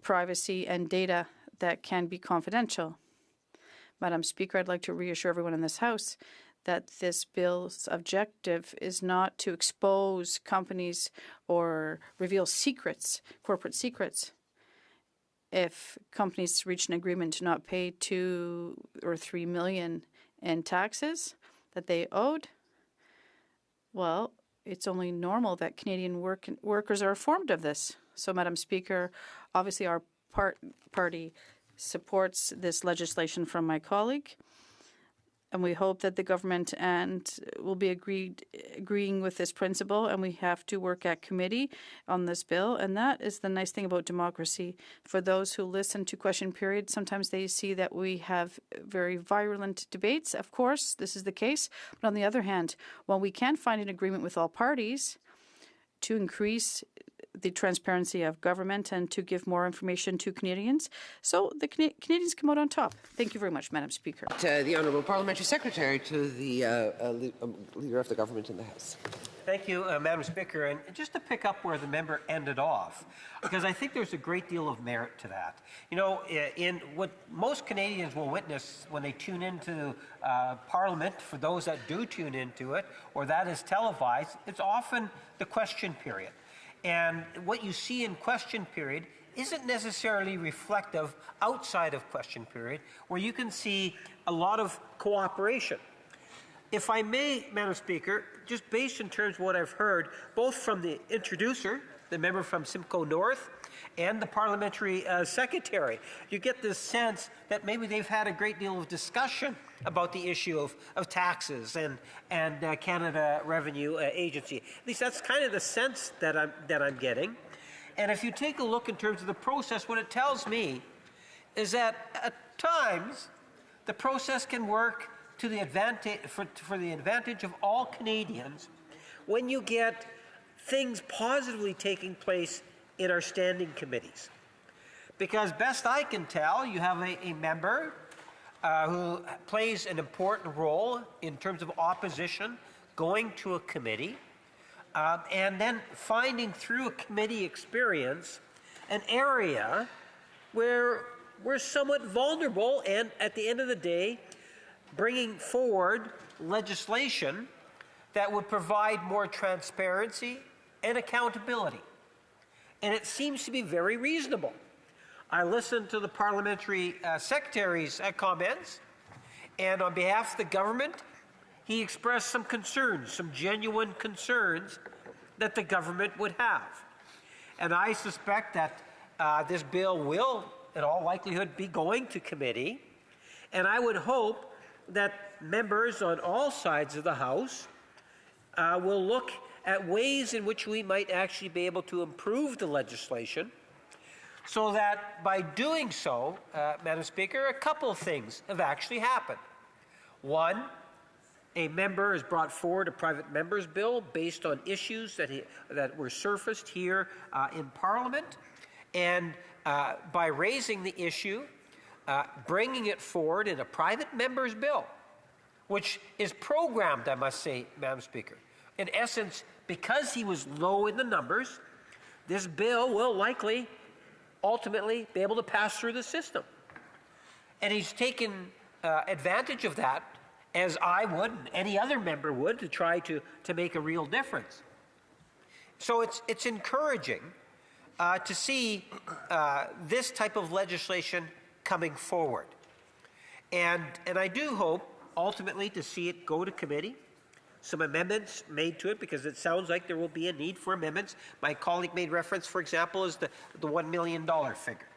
privacy, and data that can be confidential. Madam Speaker, I'd like to reassure everyone in this House that this bill's objective is not to expose companies or reveal secrets, corporate secrets. If companies reach an agreement to not pay $2 or $3 million in taxes that they owed, well, it's only normal that Canadian workers are informed of this. So, Madam Speaker, obviously our party supports this legislation from my colleague, and we hope that the government will be agreeing with this principle, and we have to work at committee on this bill. And that is the nice thing about democracy. For those who listen to question period, sometimes they see that we have very virulent debates. Of course, this is the case. But on the other hand, when we can find an agreement with all parties to increase the transparency of government and to give more information to Canadians, so the Canadians come out on top. Thank you very much, Madam Speaker. The Honourable Parliamentary Secretary to the Leader of the Government in the House. Thank you, Madam Speaker. And just to pick up where the member ended off, because I think there's a great deal of merit to that. You know, in what most Canadians will witness when they tune into Parliament, for those that do tune into it, or that is televised, it's often the question period. And what you see in question period isn't necessarily reflective outside of question period, where you can see a lot of cooperation. If I may, Madam Speaker, just based in terms of what I've heard, both from the introducer, the member from Simcoe North, and the parliamentary secretary. You get this sense that maybe they've had a great deal of discussion about the issue of taxes and Canada Revenue Agency. At least that's kind of the sense that I'm getting. And if you take a look in terms of the process, what it tells me is that at times the process can work to the advantage for the advantage of all Canadians when you get things positively taking place in our standing committees. Because best I can tell, you have a member who plays an important role in terms of opposition going to a committee and then finding through a committee experience an area where we're somewhat vulnerable and at the end of the day bringing forward legislation that would provide more transparency and accountability. And it seems to be very reasonable. I listened to the parliamentary secretary's comments, and on behalf of the government, he expressed some concerns, some genuine concerns that the government would have. And I suspect that this bill will, in all likelihood, be going to committee, and I would hope that members on all sides of the House will look at ways in which we might actually be able to improve the legislation so that by doing so, Madam Speaker, a couple of things have actually happened. One, a member has brought forward a private member's bill based on issues that were surfaced here in Parliament, and by raising the issue, bringing it forward in a private member's bill, which is programmed, I must say, Madam Speaker. In essence, because he was low in the numbers, this bill will likely ultimately be able to pass through the system. And he's taken advantage of that, as I would and any other member would, to try to make a real difference. So it's encouraging to see this type of legislation coming forward. And I do hope ultimately to see it go to committee, some amendments made to it, because it sounds like there will be a need for amendments. My colleague made reference, for example, is the $1 million figure.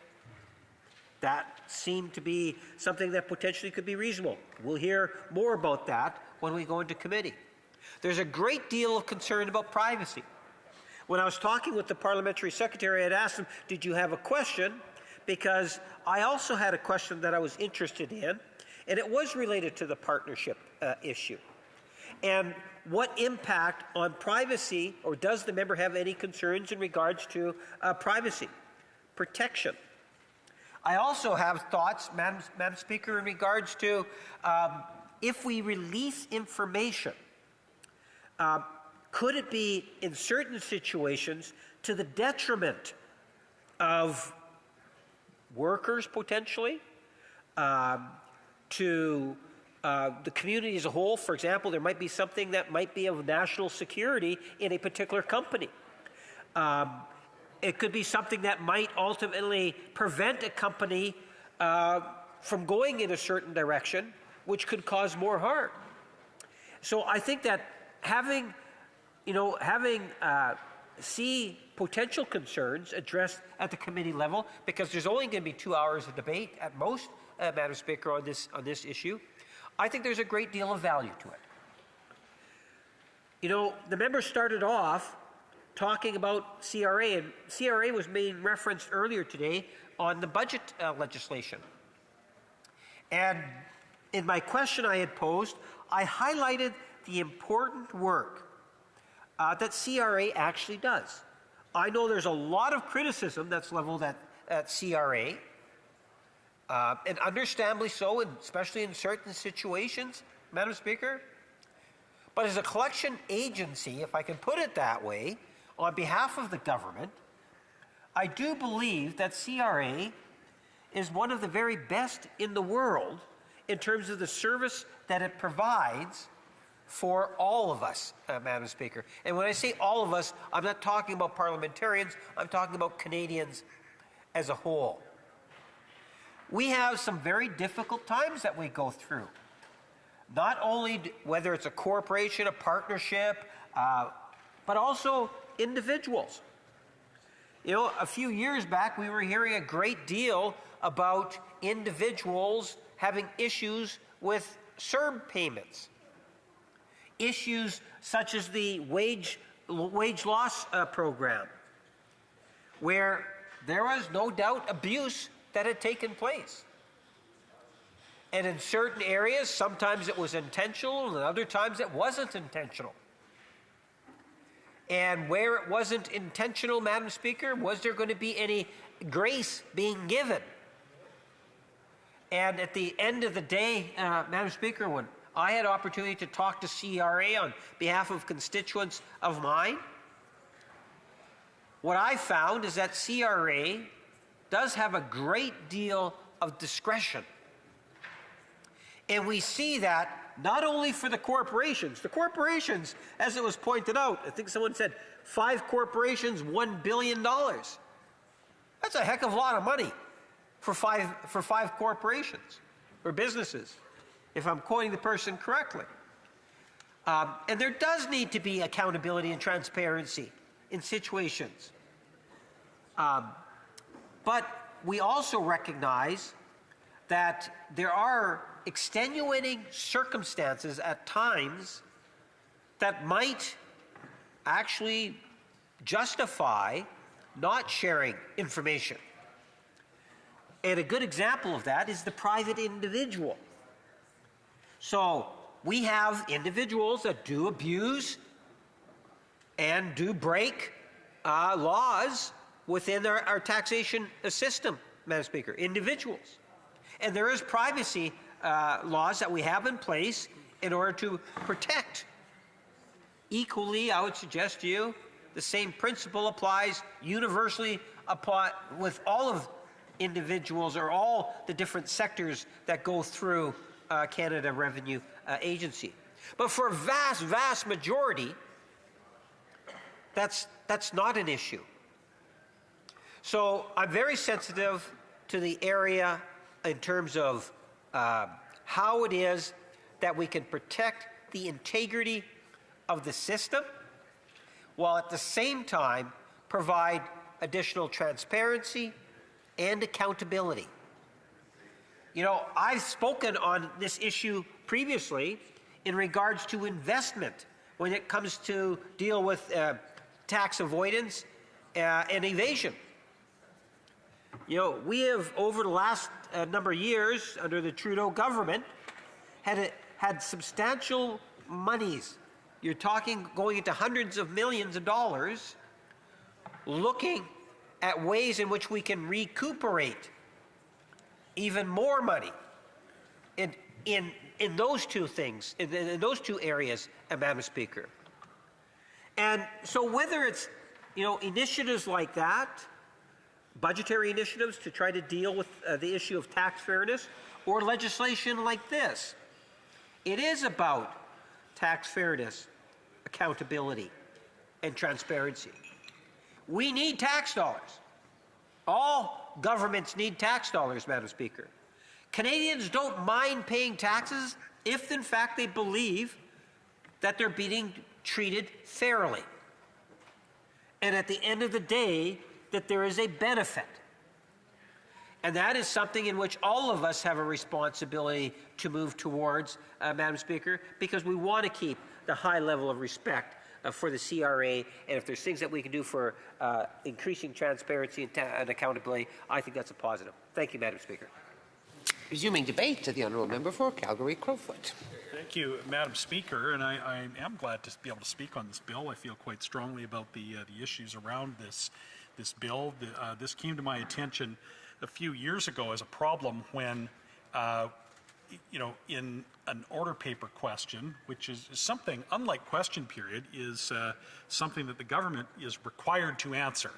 That seemed to be something that potentially could be reasonable. We'll hear more about that when we go into committee. There's a great deal of concern about privacy. When I was talking with the parliamentary secretary, I had asked him, did you have a question? Because I also had a question that I was interested in, and it was related to the partnership issue. And what impact on privacy, or does the member have any concerns in regards to privacy protection? I also have thoughts, Madam Speaker, in regards to if we release information, could it be in certain situations to the detriment of workers potentially, to the community as a whole? For example, there might be something that might be of national security in a particular company. It could be something that might ultimately prevent a company from going in a certain direction, which could cause more harm. So I think that having see potential concerns addressed at the committee level, because there's only going to be 2 hours of debate at most, Madam Speaker, on this issue, I think there's a great deal of value to it. You know, the members started off talking about CRA, and CRA was being referenced earlier today on the budget legislation. And in my question I had posed, I highlighted the important work that CRA actually does. I know there's a lot of criticism that's leveled at CRA, and understandably so, and especially in certain situations, Madam Speaker. But as a collection agency, if I can put it that way, on behalf of the government, I do believe that CRA is one of the very best in the world in terms of the service that it provides for all of us, Madam Speaker. And when I say all of us, I'm not talking about parliamentarians, I'm talking about Canadians as a whole. We have some very difficult times that we go through. Not only whether it's a corporation, a partnership, but also individuals. You know, a few years back, we were hearing a great deal about individuals having issues with CERB payments. Issues such as the wage loss program, where there was no doubt abuse that had taken place. And in certain areas, sometimes it was intentional, and other times it wasn't intentional. And where it wasn't intentional, Madam Speaker, was there going to be any grace being given? And at the end of the day, Madam Speaker, when I had opportunity to talk to CRA on behalf of constituents of mine, what I found is that CRA does have a great deal of discretion. And we see that not only for the corporations, as it was pointed out, I think someone said 5 corporations, $1 billion. That's a heck of a lot of money for five corporations or businesses, if I'm quoting the person correctly. And there does need to be accountability and transparency in situations. But we also recognize that there are extenuating circumstances at times that might actually justify not sharing information. And a good example of that is the private individual. So we have individuals that do abuse and do break laws within our taxation system, Madam Speaker, individuals. And there is privacy laws that we have in place in order to protect. Equally, I would suggest to you, the same principle applies universally with all of individuals or all the different sectors that go through Canada Revenue Agency. But for a vast majority, that's not an issue. So I'm very sensitive to the area in terms of how it is that we can protect the integrity of the system while at the same time provide additional transparency and accountability. You know, I've spoken on this issue previously in regards to investment when it comes to deal with tax avoidance and evasion. You know, we have, over the last number of years under the Trudeau government, had substantial monies. You're talking going into hundreds of millions of dollars, looking at ways in which we can recuperate even more money in those two things, in those two areas, Madam Speaker. And so whether it's, you know, initiatives like that, budgetary initiatives to try to deal with the issue of tax fairness, or legislation like this, it is about tax fairness, accountability, and transparency. We need tax dollars. All governments need tax dollars, Madam Speaker. Canadians don't mind paying taxes if, in fact, they believe that they're being treated fairly. And at the end of the day, that there is a benefit. And that is something in which all of us have a responsibility to move towards, Madam Speaker, because we want to keep the high level of respect for the CRA, and if there's things that we can do for increasing transparency and accountability, I think that's a positive. Thank you, Madam Speaker. Resuming debate, the Honourable Member for Calgary-Crowfoot. Thank you, Madam Speaker, and I am glad to be able to speak on this bill. I feel quite strongly about the issues around this bill. This came to my attention a few years ago as a problem when, you know, in an order paper question, which is something, unlike question period, is something that the government is required to answer.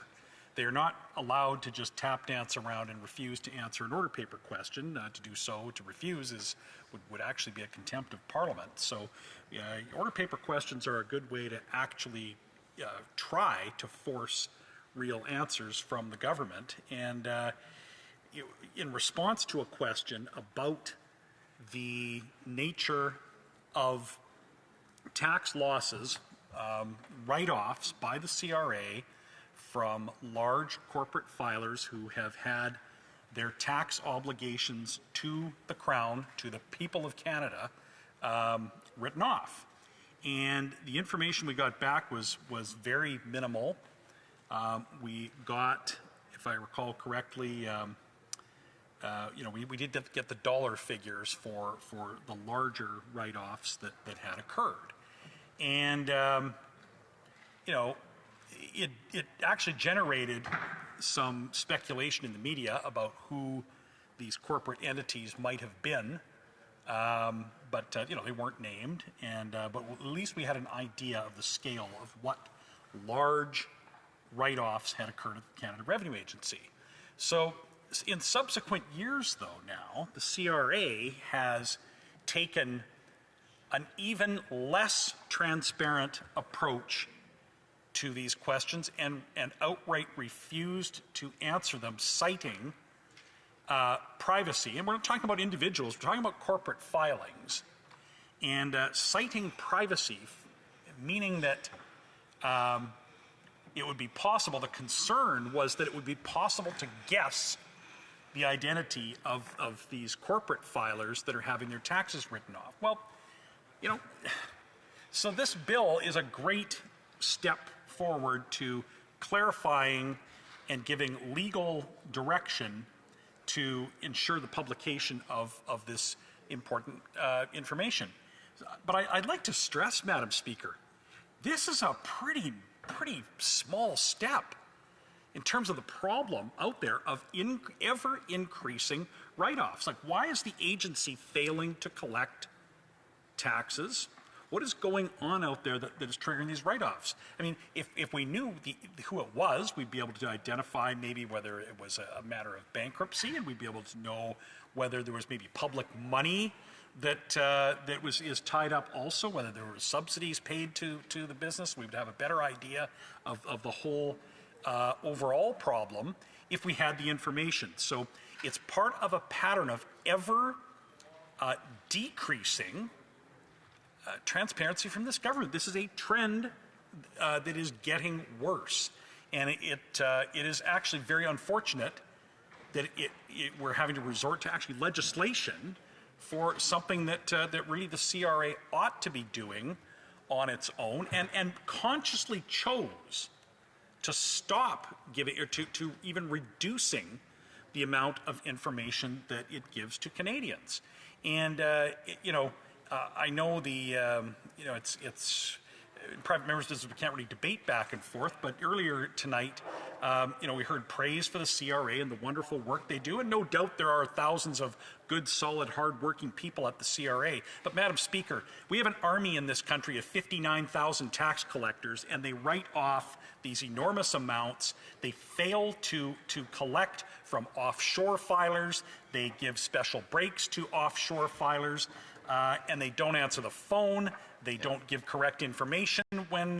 They are not allowed to just tap dance around and refuse to answer an order paper question. To do so, to refuse, would actually be a contempt of Parliament. So order paper questions are a good way to actually try to force real answers from the government. And in response to a question about the nature of tax losses, write-offs by the CRA from large corporate filers who have had their tax obligations to the Crown, to the people of Canada, written off. And the information we got back was very minimal. We got, if I recall correctly, we did get the dollar figures for the larger write-offs that had occurred. And, it actually generated some speculation in the media about who these corporate entities might have been, but they weren't named. And but at least we had an idea of the scale of what large write-offs had occurred at the Canada Revenue Agency. So in subsequent years, though, now the CRA has taken an even less transparent approach to these questions and outright refused to answer them, citing privacy. And we're not talking about individuals, we're talking about corporate filings. And citing privacy, meaning that it would be possible, the concern was that it would be possible to guess the identity of these corporate filers that are having their taxes written off. Well, so this bill is a great step forward to clarifying and giving legal direction to ensure the publication of this important information. But I'd like to stress, Madam Speaker, this is a pretty small step in terms of the problem out there of ever increasing write-offs. Like, why is the agency failing to collect taxes? What is going on out there that is triggering these write-offs? I mean, if we knew who it was, we'd be able to identify maybe whether it was a matter of bankruptcy, and we'd be able to know whether there was maybe public money that is tied up also, whether there were subsidies paid to the business. We would have a better idea of the whole overall problem if we had the information. So it's part of a pattern of ever decreasing transparency from this government. This is a trend that is getting worse, and it is actually very unfortunate that we're having to resort to actually legislation for something that really the CRA ought to be doing on its own, and consciously chose to stop giving, or to even reducing the amount of information that it gives to Canadians. And I know it's private members' business, we can't really debate back and forth, but earlier tonight, we heard praise for the CRA and the wonderful work they do, and no doubt there are thousands of good, solid, hard-working people at the CRA. But, Madam Speaker, we have an army in this country of 59,000 tax collectors, and they write off these enormous amounts. They fail to collect from offshore filers. They give special breaks to offshore filers. And they don't answer the phone. They don't give correct information when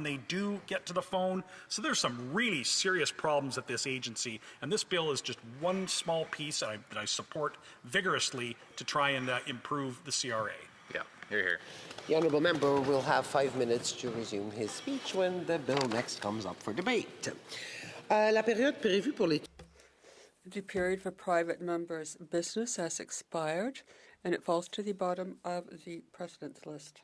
they do get to the phone. So there's some really serious problems at this agency, and this bill is just one small piece that I support vigorously to try and improve the CRA. Yeah, here. The honourable member will have 5 minutes to resume his speech when the bill next comes up for debate. La période prévue pour les... The period for private members' business has expired, and it falls to the bottom of the precedence list.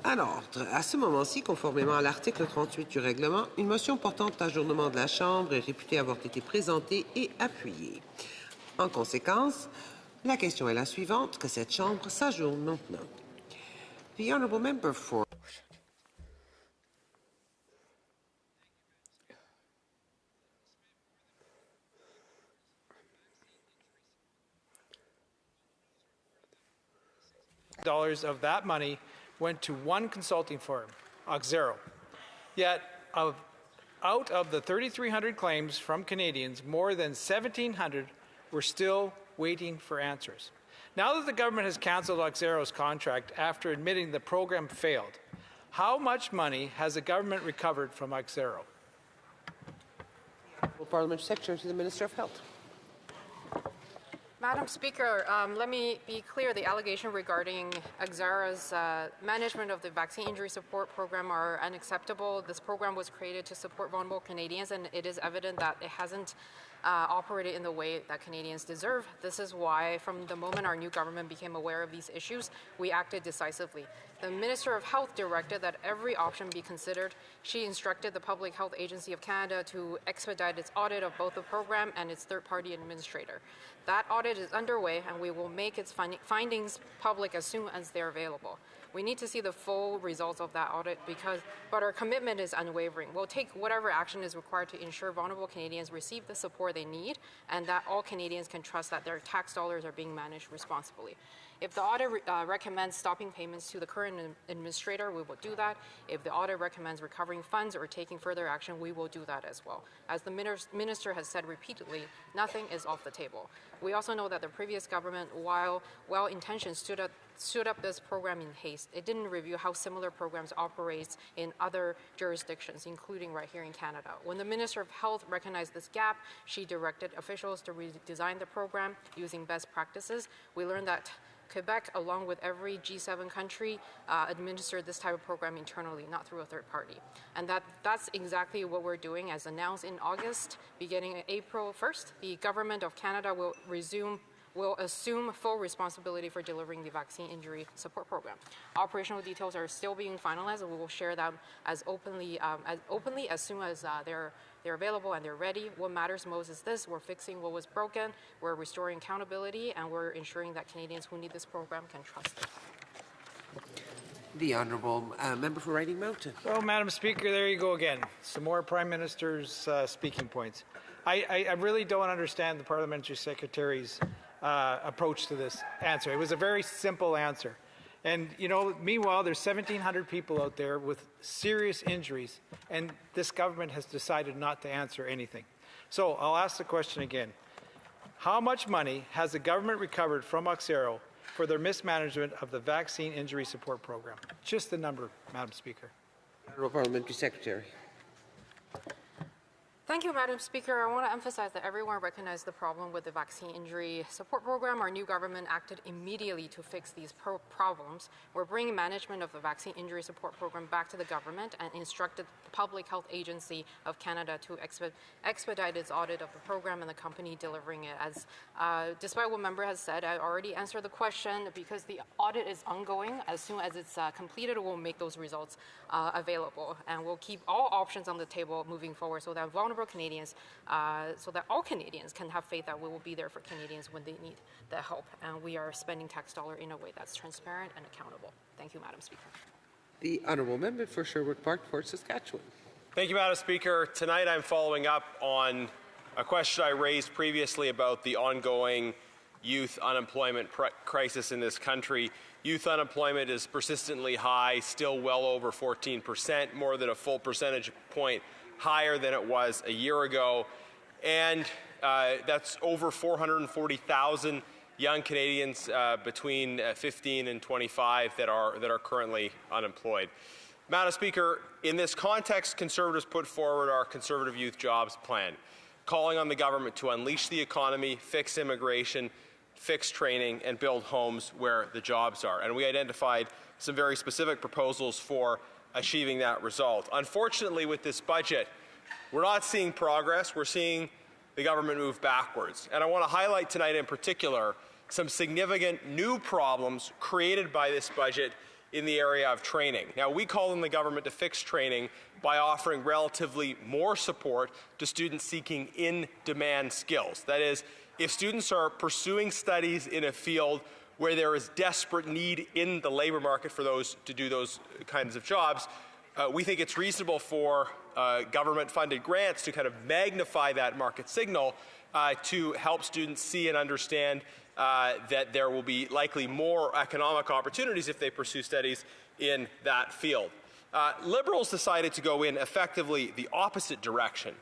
Alors, à ce moment-ci, conformément à l'article 38 du règlement, une motion portant ajournement de la Chambre est réputée avoir été présentée et appuyée. En conséquence, la question est la suivante, que cette Chambre s'ajourne maintenant. The honourable member for... dollars of that money went to one consulting firm, Auxero. Yet, out of the 3,300 claims from Canadians, more than 1,700 were still waiting for answers. Now that the government has cancelled Auxero's contract after admitting the program failed, how much money has the government recovered from Auxero? Parliament Secretary to the Minister of Health. Madam Speaker, let me be clear. The allegation regarding Axara's management of the vaccine injury support program are unacceptable. This program was created to support vulnerable Canadians, and it is evident that it hasn't operated in the way that Canadians deserve. This is why, from the moment our new government became aware of these issues, we acted decisively. The Minister of Health directed that every option be considered. She instructed the Public Health Agency of Canada to expedite its audit of both the program and its third-party administrator. That audit is underway, and we will make its findings public as soon as they're available. We need to see the full results of that audit, but our commitment is unwavering. We'll take whatever action is required to ensure vulnerable Canadians receive the support they need, and that all Canadians can trust that their tax dollars are being managed responsibly. If the audit recommends stopping payments to the current administrator, we will do that. If the audit recommends recovering funds or taking further action, we will do that as well. As the minister has said repeatedly, nothing is off the table. We also know that the previous government, while well-intentioned, stood up this program in haste. It didn't review how similar programs operate in other jurisdictions, including right here in Canada. When the Minister of Health recognized this gap, she directed officials to redesign the program using best practices. We learned that Quebec, along with every G7 country, administered this type of program internally, not through a third party. And that's exactly what we're doing. As announced in August, beginning April 1st, the Government of Canada will assume full responsibility for delivering the vaccine injury support program. Operational details are still being finalized, and we will share them as openly as soon as they're available and they're ready. What matters most is this: we're fixing what was broken, we're restoring accountability, and we're ensuring that Canadians who need this program can trust it. The Honourable Member for Riding Mountain. Well, Madam Speaker, there you go again. Some more Prime Minister's speaking points. I really don't understand the Parliamentary Secretary's approach to this answer. It was a very simple answer. And, you know, meanwhile, there's 1,700 people out there with serious injuries, and this government has decided not to answer anything. So I'll ask the question again. How much money has the government recovered from Oxero for their mismanagement of the vaccine injury support program? Just the number, Madam Speaker. Honourable Parliamentary Secretary. Thank you, Madam Speaker. I want to emphasize that everyone recognized the problem with the vaccine injury support program. Our new government acted immediately to fix these problems. We're bringing management of the vaccine injury support program back to the government and instructed the Public Health Agency of Canada to expedite its audit of the program and the company delivering it. As despite what member has said, I already answered the question. Because the audit is ongoing, as soon as it's completed, we'll make those results available, and we'll keep all options on the table moving forward so that vulnerable Canadians, so that all Canadians can have faith that we will be there for Canadians when they need the help, and we are spending tax dollar in a way that's transparent and accountable. Thank you, Madam Speaker. The Honourable Member for Sherwood Park, Fort Saskatchewan. Thank you, Madam Speaker. Tonight I'm following up on a question I raised previously about the ongoing youth unemployment crisis in this country. Youth unemployment is persistently high, still well over 14%, more than a full percentage point higher than it was a year ago. And that's over 440,000 young Canadians between 15 and 25 that are currently unemployed. Madam Speaker, in this context, Conservatives put forward our Conservative Youth Jobs Plan, calling on the government to unleash the economy, fix immigration, fix training, and build homes where the jobs are. And we identified some very specific proposals for achieving that result. Unfortunately, with this budget, we're not seeing progress. We're seeing the government move backwards. And I want to highlight tonight in particular some significant new problems created by this budget in the area of training. Now, we call on the government to fix training by offering relatively more support to students seeking in-demand skills. That is, if students are pursuing studies in a field where there is desperate need in the labor market for those to do those kinds of jobs, we think it's reasonable for government-funded grants to kind of magnify that market signal to help students see and understand that there will be likely more economic opportunities if they pursue studies in that field. Liberals decided to go in effectively the opposite direction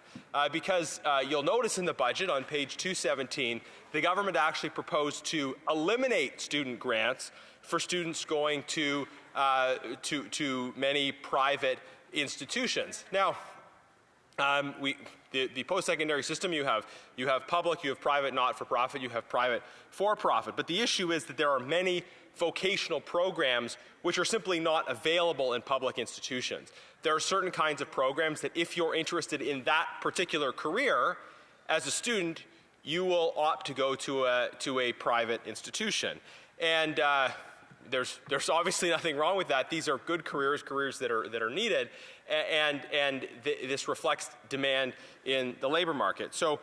because you'll notice in the budget on page 217, the government actually proposed to eliminate student grants for students going to many private institutions. Now, the post-secondary system, you have public, you have private not-for-profit, you have private for-profit. But the issue is that there are many vocational programs which are simply not available in public institutions. There are certain kinds of programs that if you're interested in that particular career as a student, you will opt to go to a private institution. And there's obviously nothing wrong with that. These are good careers that are needed, and this reflects demand in the labor market. So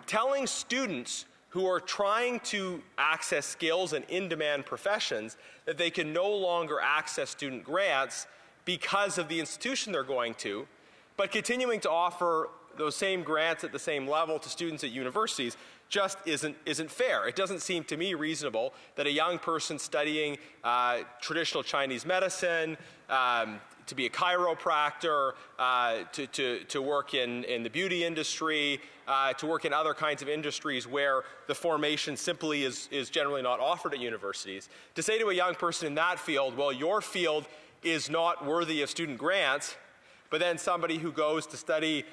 telling students who are trying to access skills and in-demand professions that they can no longer access student grants because of the institution they're going to, but continuing to offer those same grants at the same level to students at universities just isn't fair. It doesn't seem to me reasonable that a young person studying traditional Chinese medicine, to be a chiropractor, to work in the beauty industry, to work in other kinds of industries where the formation simply is generally not offered at universities. To say to a young person in that field, well, your field is not worthy of student grants, but then somebody who goes to study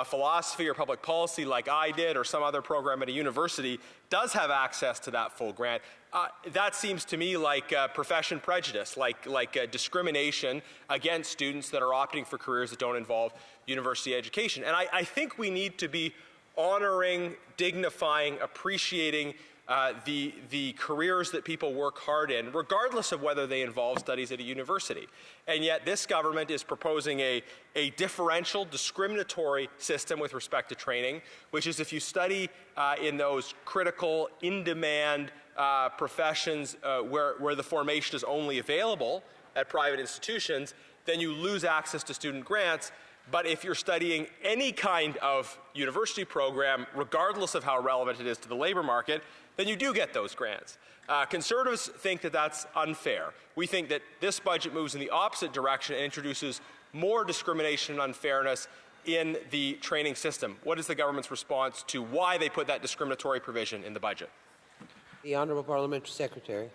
philosophy or public policy like I did or some other program at a university does have access to that full grant. That seems to me like profession prejudice, like discrimination against students that are opting for careers that don't involve university education. And I think we need to be honoring, dignifying, appreciating the careers that people work hard in, regardless of whether they involve studies at a university. And yet this government is proposing a differential, discriminatory system with respect to training, which is if you study in those critical, in-demand professions where the formation is only available at private institutions, then you lose access to student grants. But if you're studying any kind of university program, regardless of how relevant it is to the labor market, then you do get those grants. Conservatives think that that's unfair. We think that this budget moves in the opposite direction and introduces more discrimination and unfairness in the training system. What is the government's response to why they put that discriminatory provision in the budget? The Honourable Parliamentary Secretary.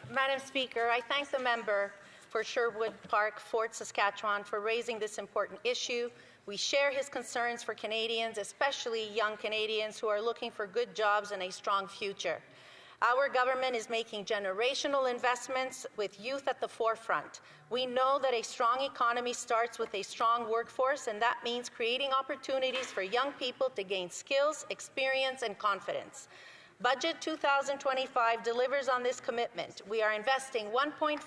Madam Speaker, I thank the member for Sherwood Park, Fort Saskatchewan, for raising this important issue. We share his concerns for Canadians, especially young Canadians who are looking for good jobs and a strong future. Our government is making generational investments with youth at the forefront. We know that a strong economy starts with a strong workforce, and that means creating opportunities for young people to gain skills, experience, and confidence. Budget 2025 delivers on this commitment. We are investing $1.5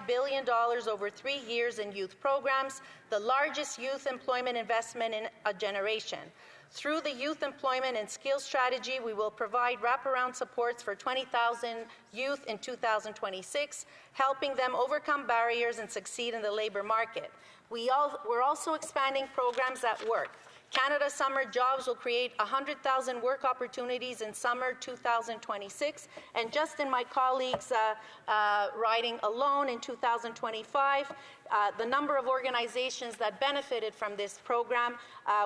billion over 3 years in youth programs, the largest youth employment investment in a generation. Through the Youth Employment and Skills Strategy, we will provide wraparound supports for 20,000 youth in 2026, helping them overcome barriers and succeed in the labor market. We're also expanding programs that work. Canada Summer Jobs will create 100,000 work opportunities in summer 2026, and just in my colleagues' riding alone in 2025, the number of organizations that benefited from this program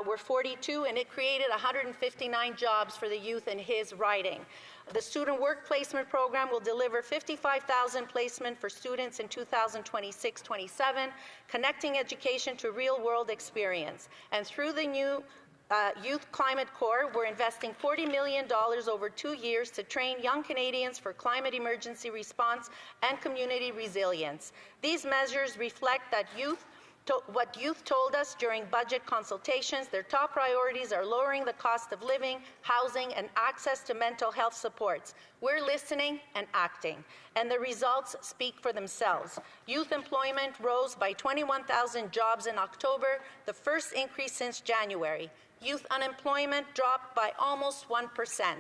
were 42, and it created 159 jobs for the youth in his riding. The Student Work Placement Program will deliver 55,000 placement for students in 2026-27, connecting education to real-world experience. And through the new Youth Climate Corps, we're investing $40 million over 2 years to train young Canadians for climate emergency response and community resilience. These measures reflect that what youth told us during budget consultations. Their top priorities are lowering the cost of living, housing, and access to mental health supports. We're listening and acting, and the results speak for themselves. Youth employment rose by 21,000 jobs in October, the first increase since January. Youth unemployment dropped by almost 1%.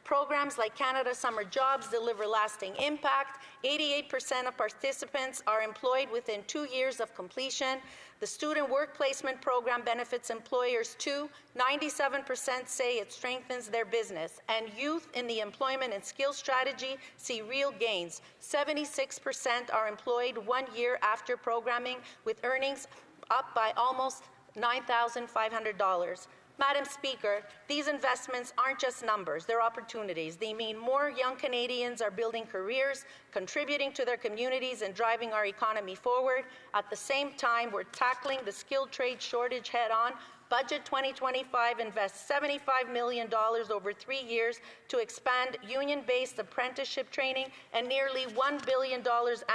Programs like Canada Summer Jobs deliver lasting impact. 88% of participants are employed within 2 years of completion. The Student Work Placement Program benefits employers too. 97% say it strengthens their business. And youth in the Employment and Skills Strategy see real gains. 76% are employed 1 year after programming, with earnings up by almost $9,500. Madam Speaker, these investments aren't just numbers, they're opportunities. They mean more young Canadians are building careers, contributing to their communities, and driving our economy forward. At the same time, we're tackling the skilled trade shortage head-on Budget 2025 invests $75 million over 3 years to expand union-based apprenticeship training and nearly $1 billion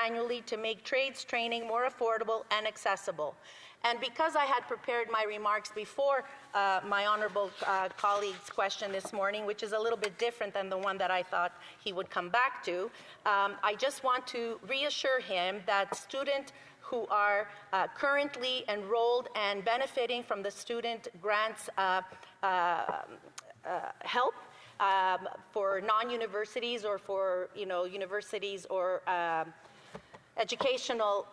annually to make trades training more affordable and accessible. And because I had prepared my remarks before my honourable colleague's question this morning, which is a little bit different than the one that I thought he would come back to, I just want to reassure him that students who are currently enrolled and benefiting from the student grants help for non-universities or for universities or educational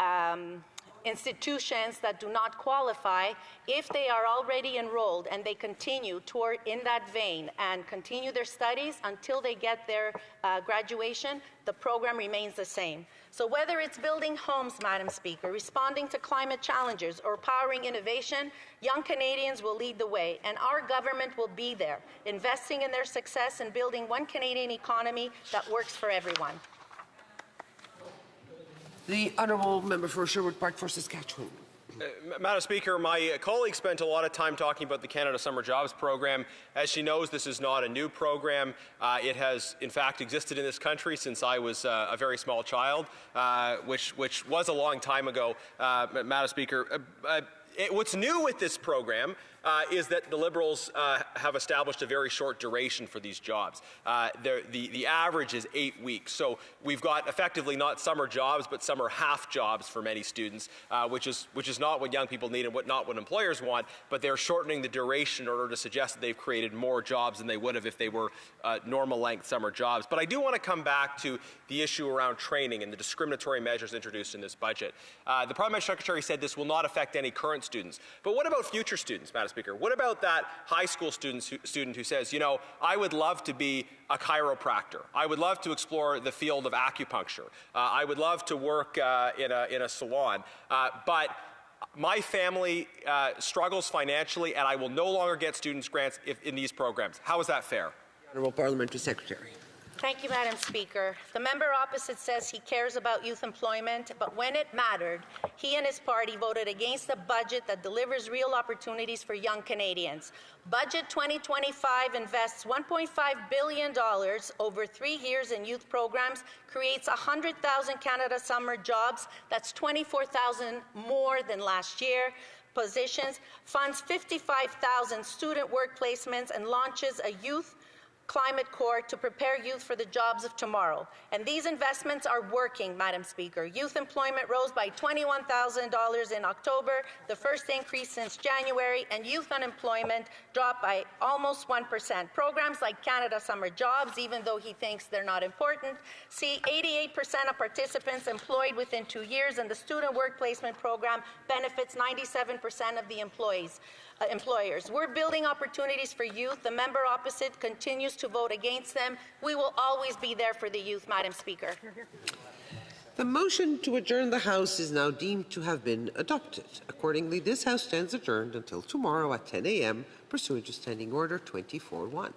institutions that do not qualify, if they are already enrolled and they continue toward in that vein and continue their studies until they get their graduation, the program remains the same. So whether it's building homes, Madam Speaker, responding to climate challenges, or powering innovation, young Canadians will lead the way, and our government will be there, investing in their success and building one Canadian economy that works for everyone. The honourable member for Sherwood Park for Saskatchewan. Madam Speaker, my colleague spent a lot of time talking about the Canada Summer Jobs Program. As she knows, this is not a new program. It has, in fact, existed in this country since I was a very small child, which was a long time ago, Madam Speaker. What's new with this program is that the Liberals have established a very short duration for these jobs. The average is 8 weeks. So we've got effectively not summer jobs, but summer half jobs for many students, which is not what young people need and not what employers want, but they're shortening the duration in order to suggest that they've created more jobs than they would have if they were normal length summer jobs. But I do want to come back to the issue around training and the discriminatory measures introduced in this budget. The Parliamentary Secretary said this will not affect any current students. But what about future students, Madam Speaker? What about that high school student who says, you know, I would love to be a chiropractor. I would love to explore the field of acupuncture. I would love to work in a salon. But my family struggles financially, and I will no longer get students' grants in these programs. How is that fair? Honourable Parliamentary Secretary. Thank you, Madam Speaker. The member opposite says he cares about youth employment, but when it mattered, he and his party voted against a budget that delivers real opportunities for young Canadians. Budget 2025 invests $1.5 billion over 3 years in youth programs, creates 100,000 Canada Summer jobs, that's 24,000 more than last year, positions, funds 55,000 student work placements, and launches a youth Climate Corps to prepare youth for the jobs of tomorrow. And these investments are working, Madam Speaker. Youth employment rose by $21,000 in October, the first increase since January, and youth unemployment dropped by almost 1%. Programs like Canada Summer Jobs, even though he thinks they're not important, see 88% of participants employed within 2 years, and the Student Work Placement Program benefits 97% of the employers. We're building opportunities for youth. The member opposite continues to vote against them. We will always be there for the youth, Madam Speaker. The motion to adjourn the House is now deemed to have been adopted. Accordingly, this House stands adjourned until tomorrow at 10 a.m. pursuant to Standing Order 24-1.